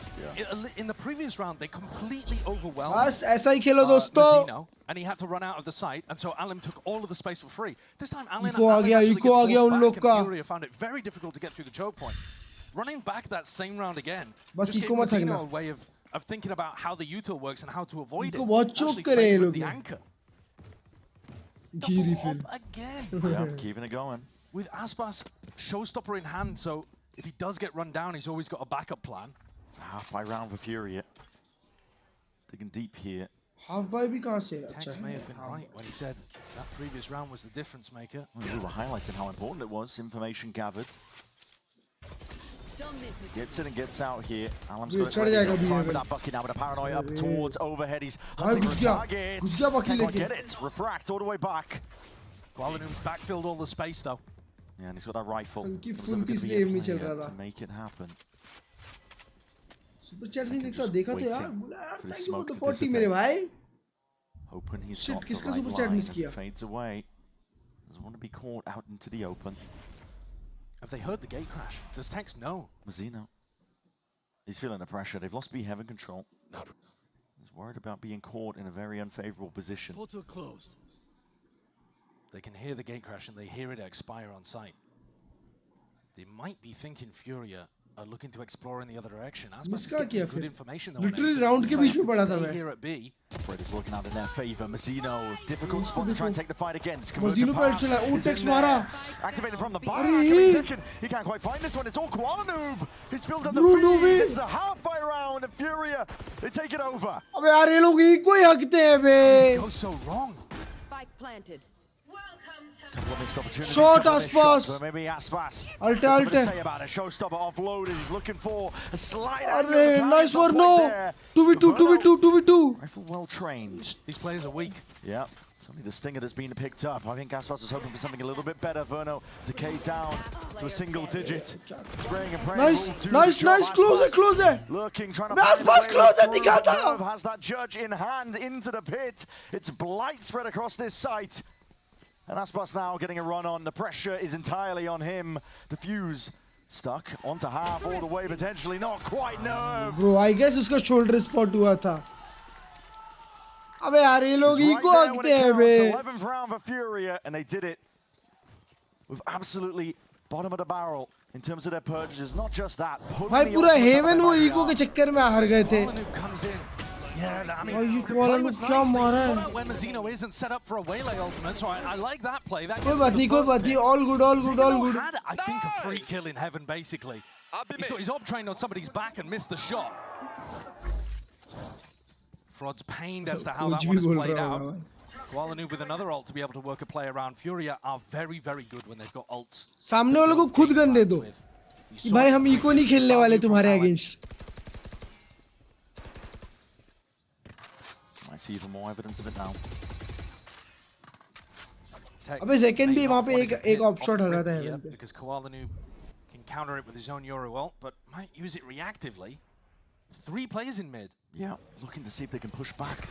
In the previous round, they completely overwhelmed बस ऐसा ही खेलो दोस्तों. And he had to run out of the site, and so Alim took all of the space for free. This time, Alim Furia found it very difficult to get through the choke point. Running back that same round again, बस just gave Mazino a way of thinking about how the util works and how to avoid it. बहुत चुप करे ये लोग. The anchor. Again. Yeah, keeping it going. With Aspas showstopper in hand, so if he does get run down, he's always got a backup plan. It's a half-by round for Furia. Digging deep here. Half-by भी कहाँ से? Tex may have been right when he said that previous round was the difference maker. Well, we were highlighting how important it was. Information gathered. Gets in and gets out here. Alam's got that bucket now, but a paranoia up towards overhead. He's hunting for targets. Can't get it. Refract all the way back. Gualanum's backfilled all the space though. Yeah, and he's got that rifle. To make it happen. Super chat में देखा तो यार, बोला यार thank you for the 40 मेरे भाई. Hoping he's got the right line as he fades away. Doesn't want to be caught out into the open. Have they heard the gate crash? Does Tex know? Mazino. He's feeling the pressure. They've lost B heaven control. He's worried about being caught in a very unfavorable position. Portal closed. They can hear the gate crash and they hear it expire on sight. They might be thinking Furia are looking to explore in the other direction. Miska kiya good fir. information though. Literally round ke beech mein pada tha main. Here at B. Fred is working out in their favor. Mazino, difficult spot to try and take the fight against. Mazino pe chala. Oh, text mara. Activated from the bike. Second. He can't quite find this one. It's all Koala Noob. He's filled up the feed. This is a halfway round and Furia, they take it over. Abe yaar ye log ego hi hakte hain be. It goes so wrong. Spike planted. Couple of missed opportunities. Short Aspas. So maybe Aspas. Alte, What's alte. to say about it? Showstopper offloaded. He's looking for a slight. Arre, nice one, no. 2v2, 2v2, 2v2. Rifle well trained. These players are weak. Yeah. It's only the stinger that's been picked up. I think Aspas was hoping for something a little bit better. Verno decayed down to a single digit. Spraying and praying. Nice, closer. Looking, trying to Aspas closer, dikhata. Has that judge in hand into the pit. It's blight spread across this site. And Aspas now getting a run on. The pressure is entirely on him. The fuse stuck onto half all the way, potentially not quite. No. Bro, I guess uska shoulder spot hua tha. Abe yaar ye log ego hakte hain be. 11th round for Furia, and they did it with absolutely bottom of the barrel in terms of their purchases. Not just that. Bhai pura Haven wo ego ke chakkar mein har gaye the. Comes in. Yeah, I mean, Oh, you the play was kya nice. They mara spot hai. out when Mazino isn't set up for a Waylay ultimate, so I like that play. That Koi gets baat to the nahi, first pick. all good. Mazino had, I think, a free kill in heaven, basically. He's got his op trained on somebody's back and missed the shot. Frod's pained as to how that one has played out. Koala Noob with another ult to be able to work a play around. Furia are very, very good when they've got ults. सामने वालों को खुद gun दे दो कि भाई हम eco नहीं खेलने वाले तुम्हारे against. I see even more evidence of it now. अबे सेकंड भी वहाँ पे एक ऑफ शॉट लगा था हेवन पे. Because Koala Noob can counter it with his own Euro ult, but might use it reactively. 3 players in mid. Yeah, looking to see if they can push back.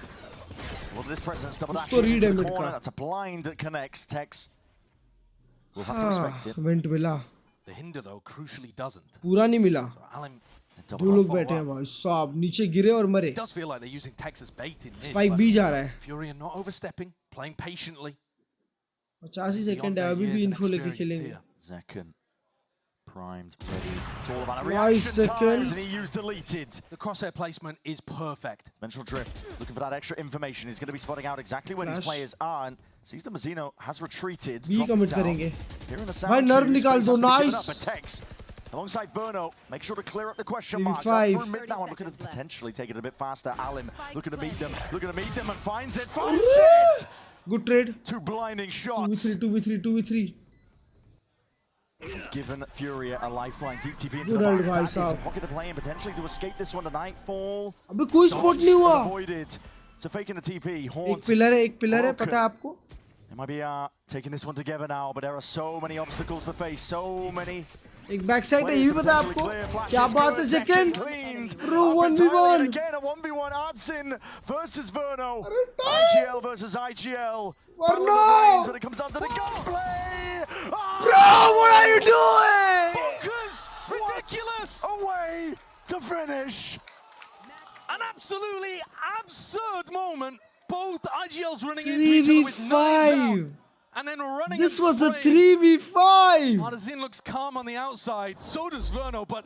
Well, this presence double dash Usko read into the hai corner. mid ka. That's a blind that connects. Tex will have to respect it. Vent मिला. The hinder though crucially doesn't. पूरा नहीं मिला. Alan, दो लोग बैठे हैं भाई साहब नीचे गिरे और मरे. it does feel like they're using Tex as bait in mid. Spike भी जा रहा है. Furia not overstepping, playing patiently. 85 second है अभी भी इन्फो लेके खेलेंगे. Second. Primed, ready. It's all about a Nice reaction second. times, and he used deleted. The crosshair placement is perfect. Mental drift, looking for that extra information. He's going to be spotting out exactly where his Flash. players are. And sees the Mazino has retreated. B dropped commit down. करेंगे. Here in the भाई sound nerve queue, निकाल space दो, has to be given nice. up for Tex. Alongside Verno, make sure to clear up the question 3v5. marks. Up through mid now, and looking to potentially take it a bit faster. Alim looking to meet them, and finds it. Good trade. 2 blinding shots. 2v3. He's given Furia a lifeline. Deep TP into Good the old back. भाई That is a साहब. pocket to play in potentially to escape this one to Nightfall. अबे कोई spot नहीं हुआ. Avoided. So faking the TP. एक Haunts. Pillar है पता है आपको? They might be taking this one together now, but there are so many obstacles to face. So many. एक बैक साइड है ये भी पता है आपको? क्या बात है second? Bro 1v1. Again a 1v1 Artsin versus Verno. IGL versus IGL. Verno! When it comes down to the gunplay. Bro, what are you doing? Bonkers! Ridiculous! A way to finish. An absolutely absurd moment. Both IGLs running into each other with knives out. And then running This and was a spraying. 3v5. Artisan looks calm on the outside. So does Verno, but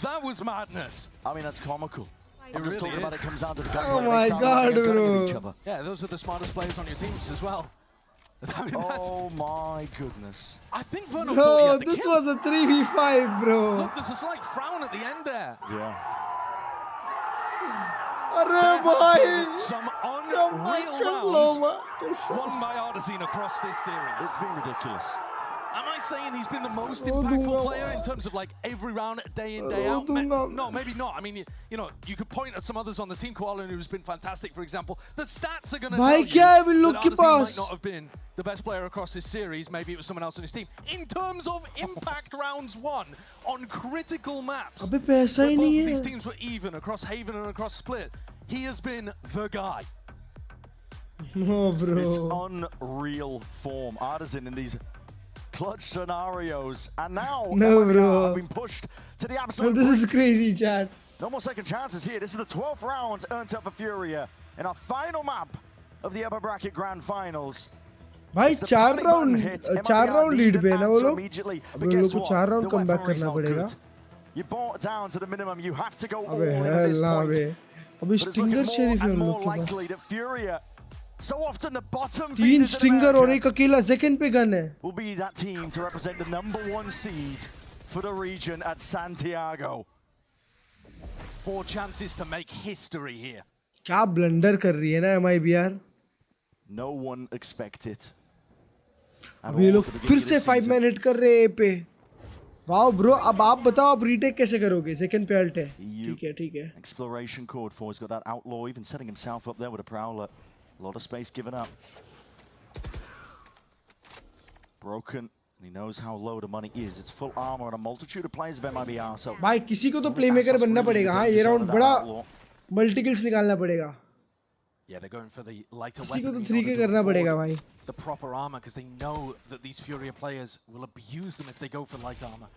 that was madness. I mean, that's comical. It We're just really talking about is. it comes down to the Oh gunplay. my They start God, running and gunning at bro. each other. Yeah, those are the smartest players on your teams as well. I mean, Oh my goodness. I think Verno thought he Bro, had the this kill. was a 3v5, bro. Look, there's a slight frown at the end there. Yeah. अरे भाई. Some unreal rounds won by Artisan across this series. It's been ridiculous. Am I saying he's been the most impactful player in terms of like every round, day in, day out? No, maybe not. I mean, you know, you could point at some others on the team. Koala who's been fantastic, for example. The stats are going to tell you that Artisan might not have been the best player across this series. Maybe it was someone else on his team. In terms of impact rounds won on critical maps, अबे पैसा where he both नहीं of these है. teams were even across Haven and across Split, he has been the guy. No, bro. It's unreal form. Artisan in these clutch scenarios, and now No, bro. have been pushed to the Bro, absolute this is brink. crazy, chat. No more second chances here. This is the 12th round earned up for Furia in our final map of the upper bracket grand finals. भाई 4 round lead पे ना वो लोग, अब उन लोग को 4 round come back करना पड़ेगा। अबे अल्लाह अबे, अभी स्टिंगर शेरिफ है उन लोग के पास, 3 स्टिंगर और एक अकेला सेकंड पे गन है। will be that team to represent the #1 seed for the region at Santiago. 4 chances to make history here. क्या ब्लंडर कर रही है ना MIBR। No one expected. अब ये लोग फिर से 5 मैन हिट कर रहे हैं पे। वाओ ब्रो, अब आप बताओ आप रीटेक कैसे करोगे? सेकंड पे अल्ट है। ठीक है। Exploration code for, he's got that outlaw, even setting himself up there with a prowler. A lot of space given up. Broken. He knows how low the money is. It's full armor and a multitude of players of MIBR. So भाई किसी को तो playmaker बनना पड़ेगा। हाँ ये round बड़ा multi kills निकालना पड़ेगा। Yeah, they're going for the lighter किसी को तो weaponry 3K करना पड़ेगा भाई। the proper armor because they know that these Furia players will abuse them if they go for light armor.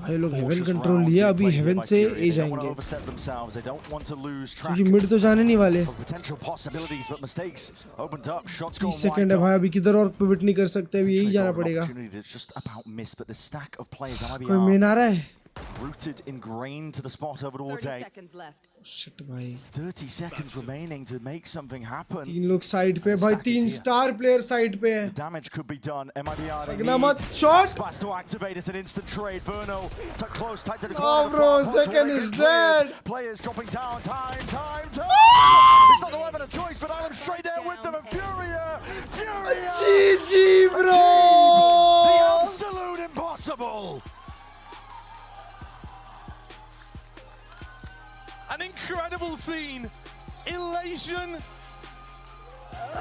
भाई लोग हेवन कंट्रोल लिया, अभी हेवन से ए जाएंगे क्योंकि मिड तो जाने नहीं वाले। 30 सेकंड है भाई, अभी किधर और पिवट नहीं कर सकते, अभी यही जाना पड़ेगा। कोई मेन आ रहा है? Rooted, ingrained to the spot over all day. Shit भाई, 30 seconds remaining to make something happen. 3 लोग साइड पे भाई, 3 स्टार प्लेयर साइड पे है। The damage could be done. MIBR लगना मत, shot. Splash to activate it, an instant trade. Verno took close, tight to the corner. Oh bro, second is dead. Players dropping down. Time. It's not having a choice, but I'm straight there with them. And Furia. GG bro. The absolute impossible. An incredible scene, elation.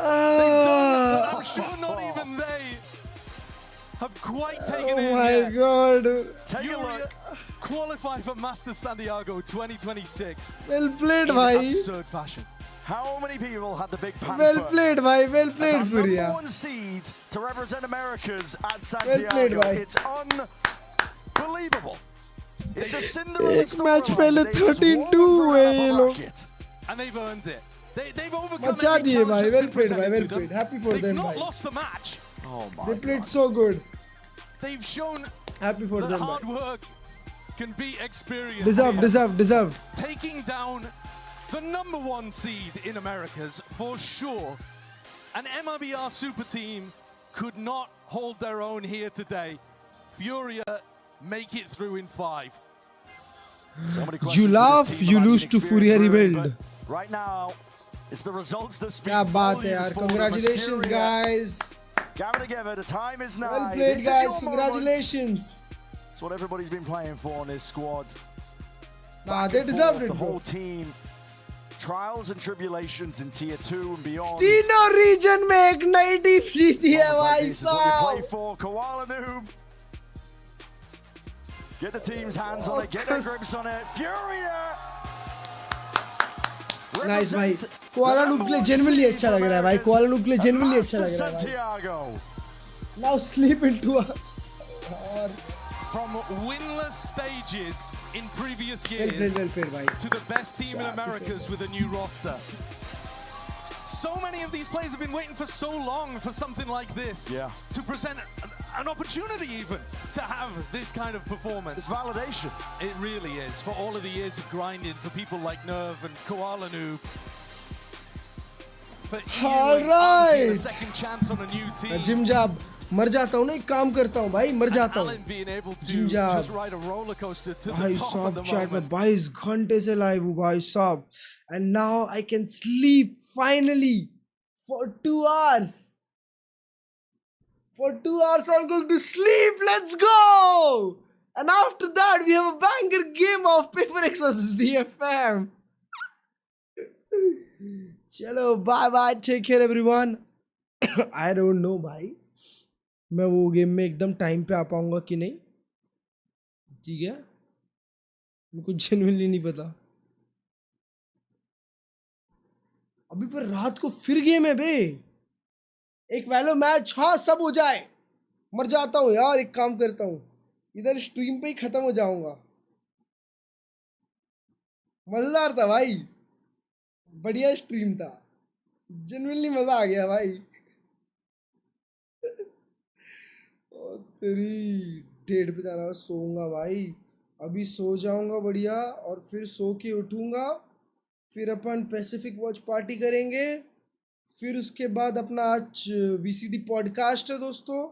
I'm sure not even they have quite taken it. Oh my god. Take a look. Qualify for Masters Santiago 2026. Well played, bhai. In absurd fashion. How many people had the big panther? Well played, bhai. Well played, Furia. #1 seed to represent Americas at Santiago. Well played, bhai. It's unbelievable. It's a Cinderella एक match पहले 13-2 है ये लोग। And they've earned it. They've overcome मचा every दिए challenge भाई, that's well been played भाई, well presented to played. them. Happy for They've them not भाई। lost the match. Oh my They played God. so good. They've shown Happy for that them hard भाई। work can be experienced. Deserved. Taking down the #1 seed in Americas for sure. An MIBR super team could not hold their own here today. Furia make it through in 5. You laugh, you lose to Furia Rebuild. Right now, it's the results that speak. क्या बात है यार, congratulations guys. Gather together, the time is now. Well played guys, congratulations. It's what everybody's been playing for in this squad. Nah, they deserved it. The whole team. Trials and tribulations in tier 2 and beyond. तीनों region में एक नई team जीती है भाई साहब. This is what you play for, Koala Noob. Get the team's hands on it, get their grips on it. Furia! Nice भाई, koala noob के लिए genuinely अच्छा लग रहा है भाई, कोआला नूब के लिए genuinely अच्छा लग रहा है भाई। Now sleep into us. From winless stages in previous years well played, to the best team in Americas with a new roster. So many of these players have been waiting for so long for something like this. Yeah. To present an opportunity even to have this kind of performance. It's validation. It really is. For all of the years of grinding, for people like Nerve and Koala Noob. For a second chance on a new team. Jim Jab, मर जाता हूँ ना, एक काम करता हूँ भाई, मर जाता हूँ। Jim Jab, भाई साहब चैट में 22 घंटे से लाइव हूँ भाई साहब, and now I can sleep finally for 2 hours. For 2 hours I'm going to sleep. Let's go. And after that we have a banger game of Paper X vs DFM. चलो bye bye, take care everyone. I don't know भाई, मैं वो game में एकदम time पे आ पाऊंगा कि नहीं, ठीक है, मेरे को जेन्युइनली नहीं पता। अभी पर रात को फिर गेम है बे, एक वैलो मैच, हाँ सब हो जाए, मर जाता हूँ यार, एक काम करता हूँ, इधर स्ट्रीम पे ही खत्म हो जाऊंगा। मजेदार था भाई, बढ़िया स्ट्रीम था, जेन्युइनली मजा आ गया भाई। और तेरी डेढ़ पे जाना, सोऊंगा भाई, अभी सो जाऊंगा बढ़िया, और फिर सो के उठूंगा, फिर अपन पैसिफिक वॉच पार्टी करेंगे, फिर उसके बाद अपना आज वीसीडी पॉडकास्ट है दोस्तों,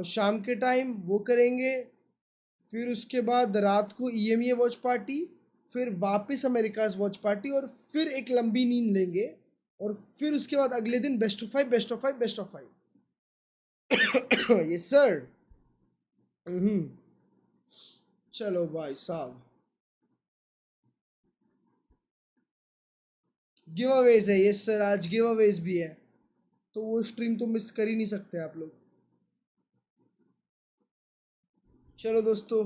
शाम के टाइम वो करेंगे, फिर उसके बाद रात को ईएमए वॉच पार्टी, फिर वापस अमेरिकाज वॉच पार्टी, और फिर एक लंबी नींद लेंगे, और फिर उसके बाद अगले दिन best of 5 best of 5 best of 5। Yes sir. चलो भाई साहब, गिव अवेज है। यस सर, आज गिव अवेज भी है, तो वो स्ट्रीम तो मिस कर ही नहीं सकते आप लोग। चलो दोस्तों,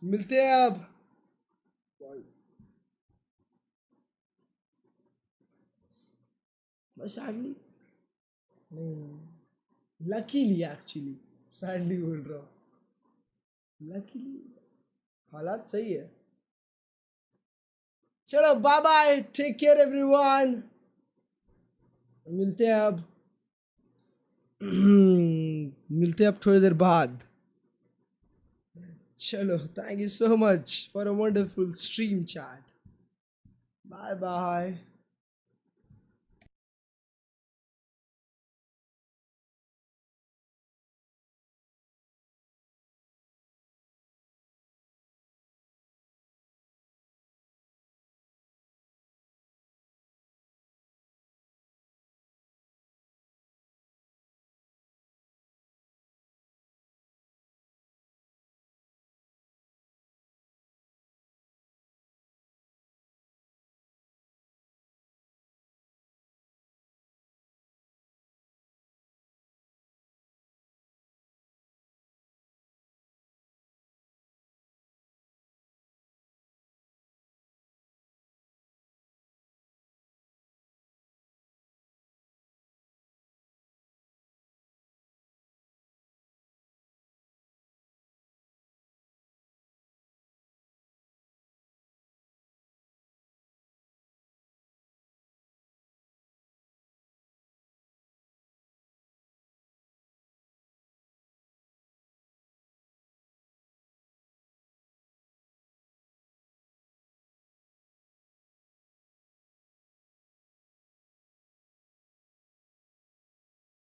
मिलते हैं अब। सैडली नहीं, लकीली एक्चुअली, सैडली बोल रहा हूँ, लकीली हालात सही है। चलो bye bye, take care everyone, मिलते हैं अब। मिलते हैं अब थोड़ी देर बाद। चलो, thank you so much for a wonderful stream chat. Bye bye.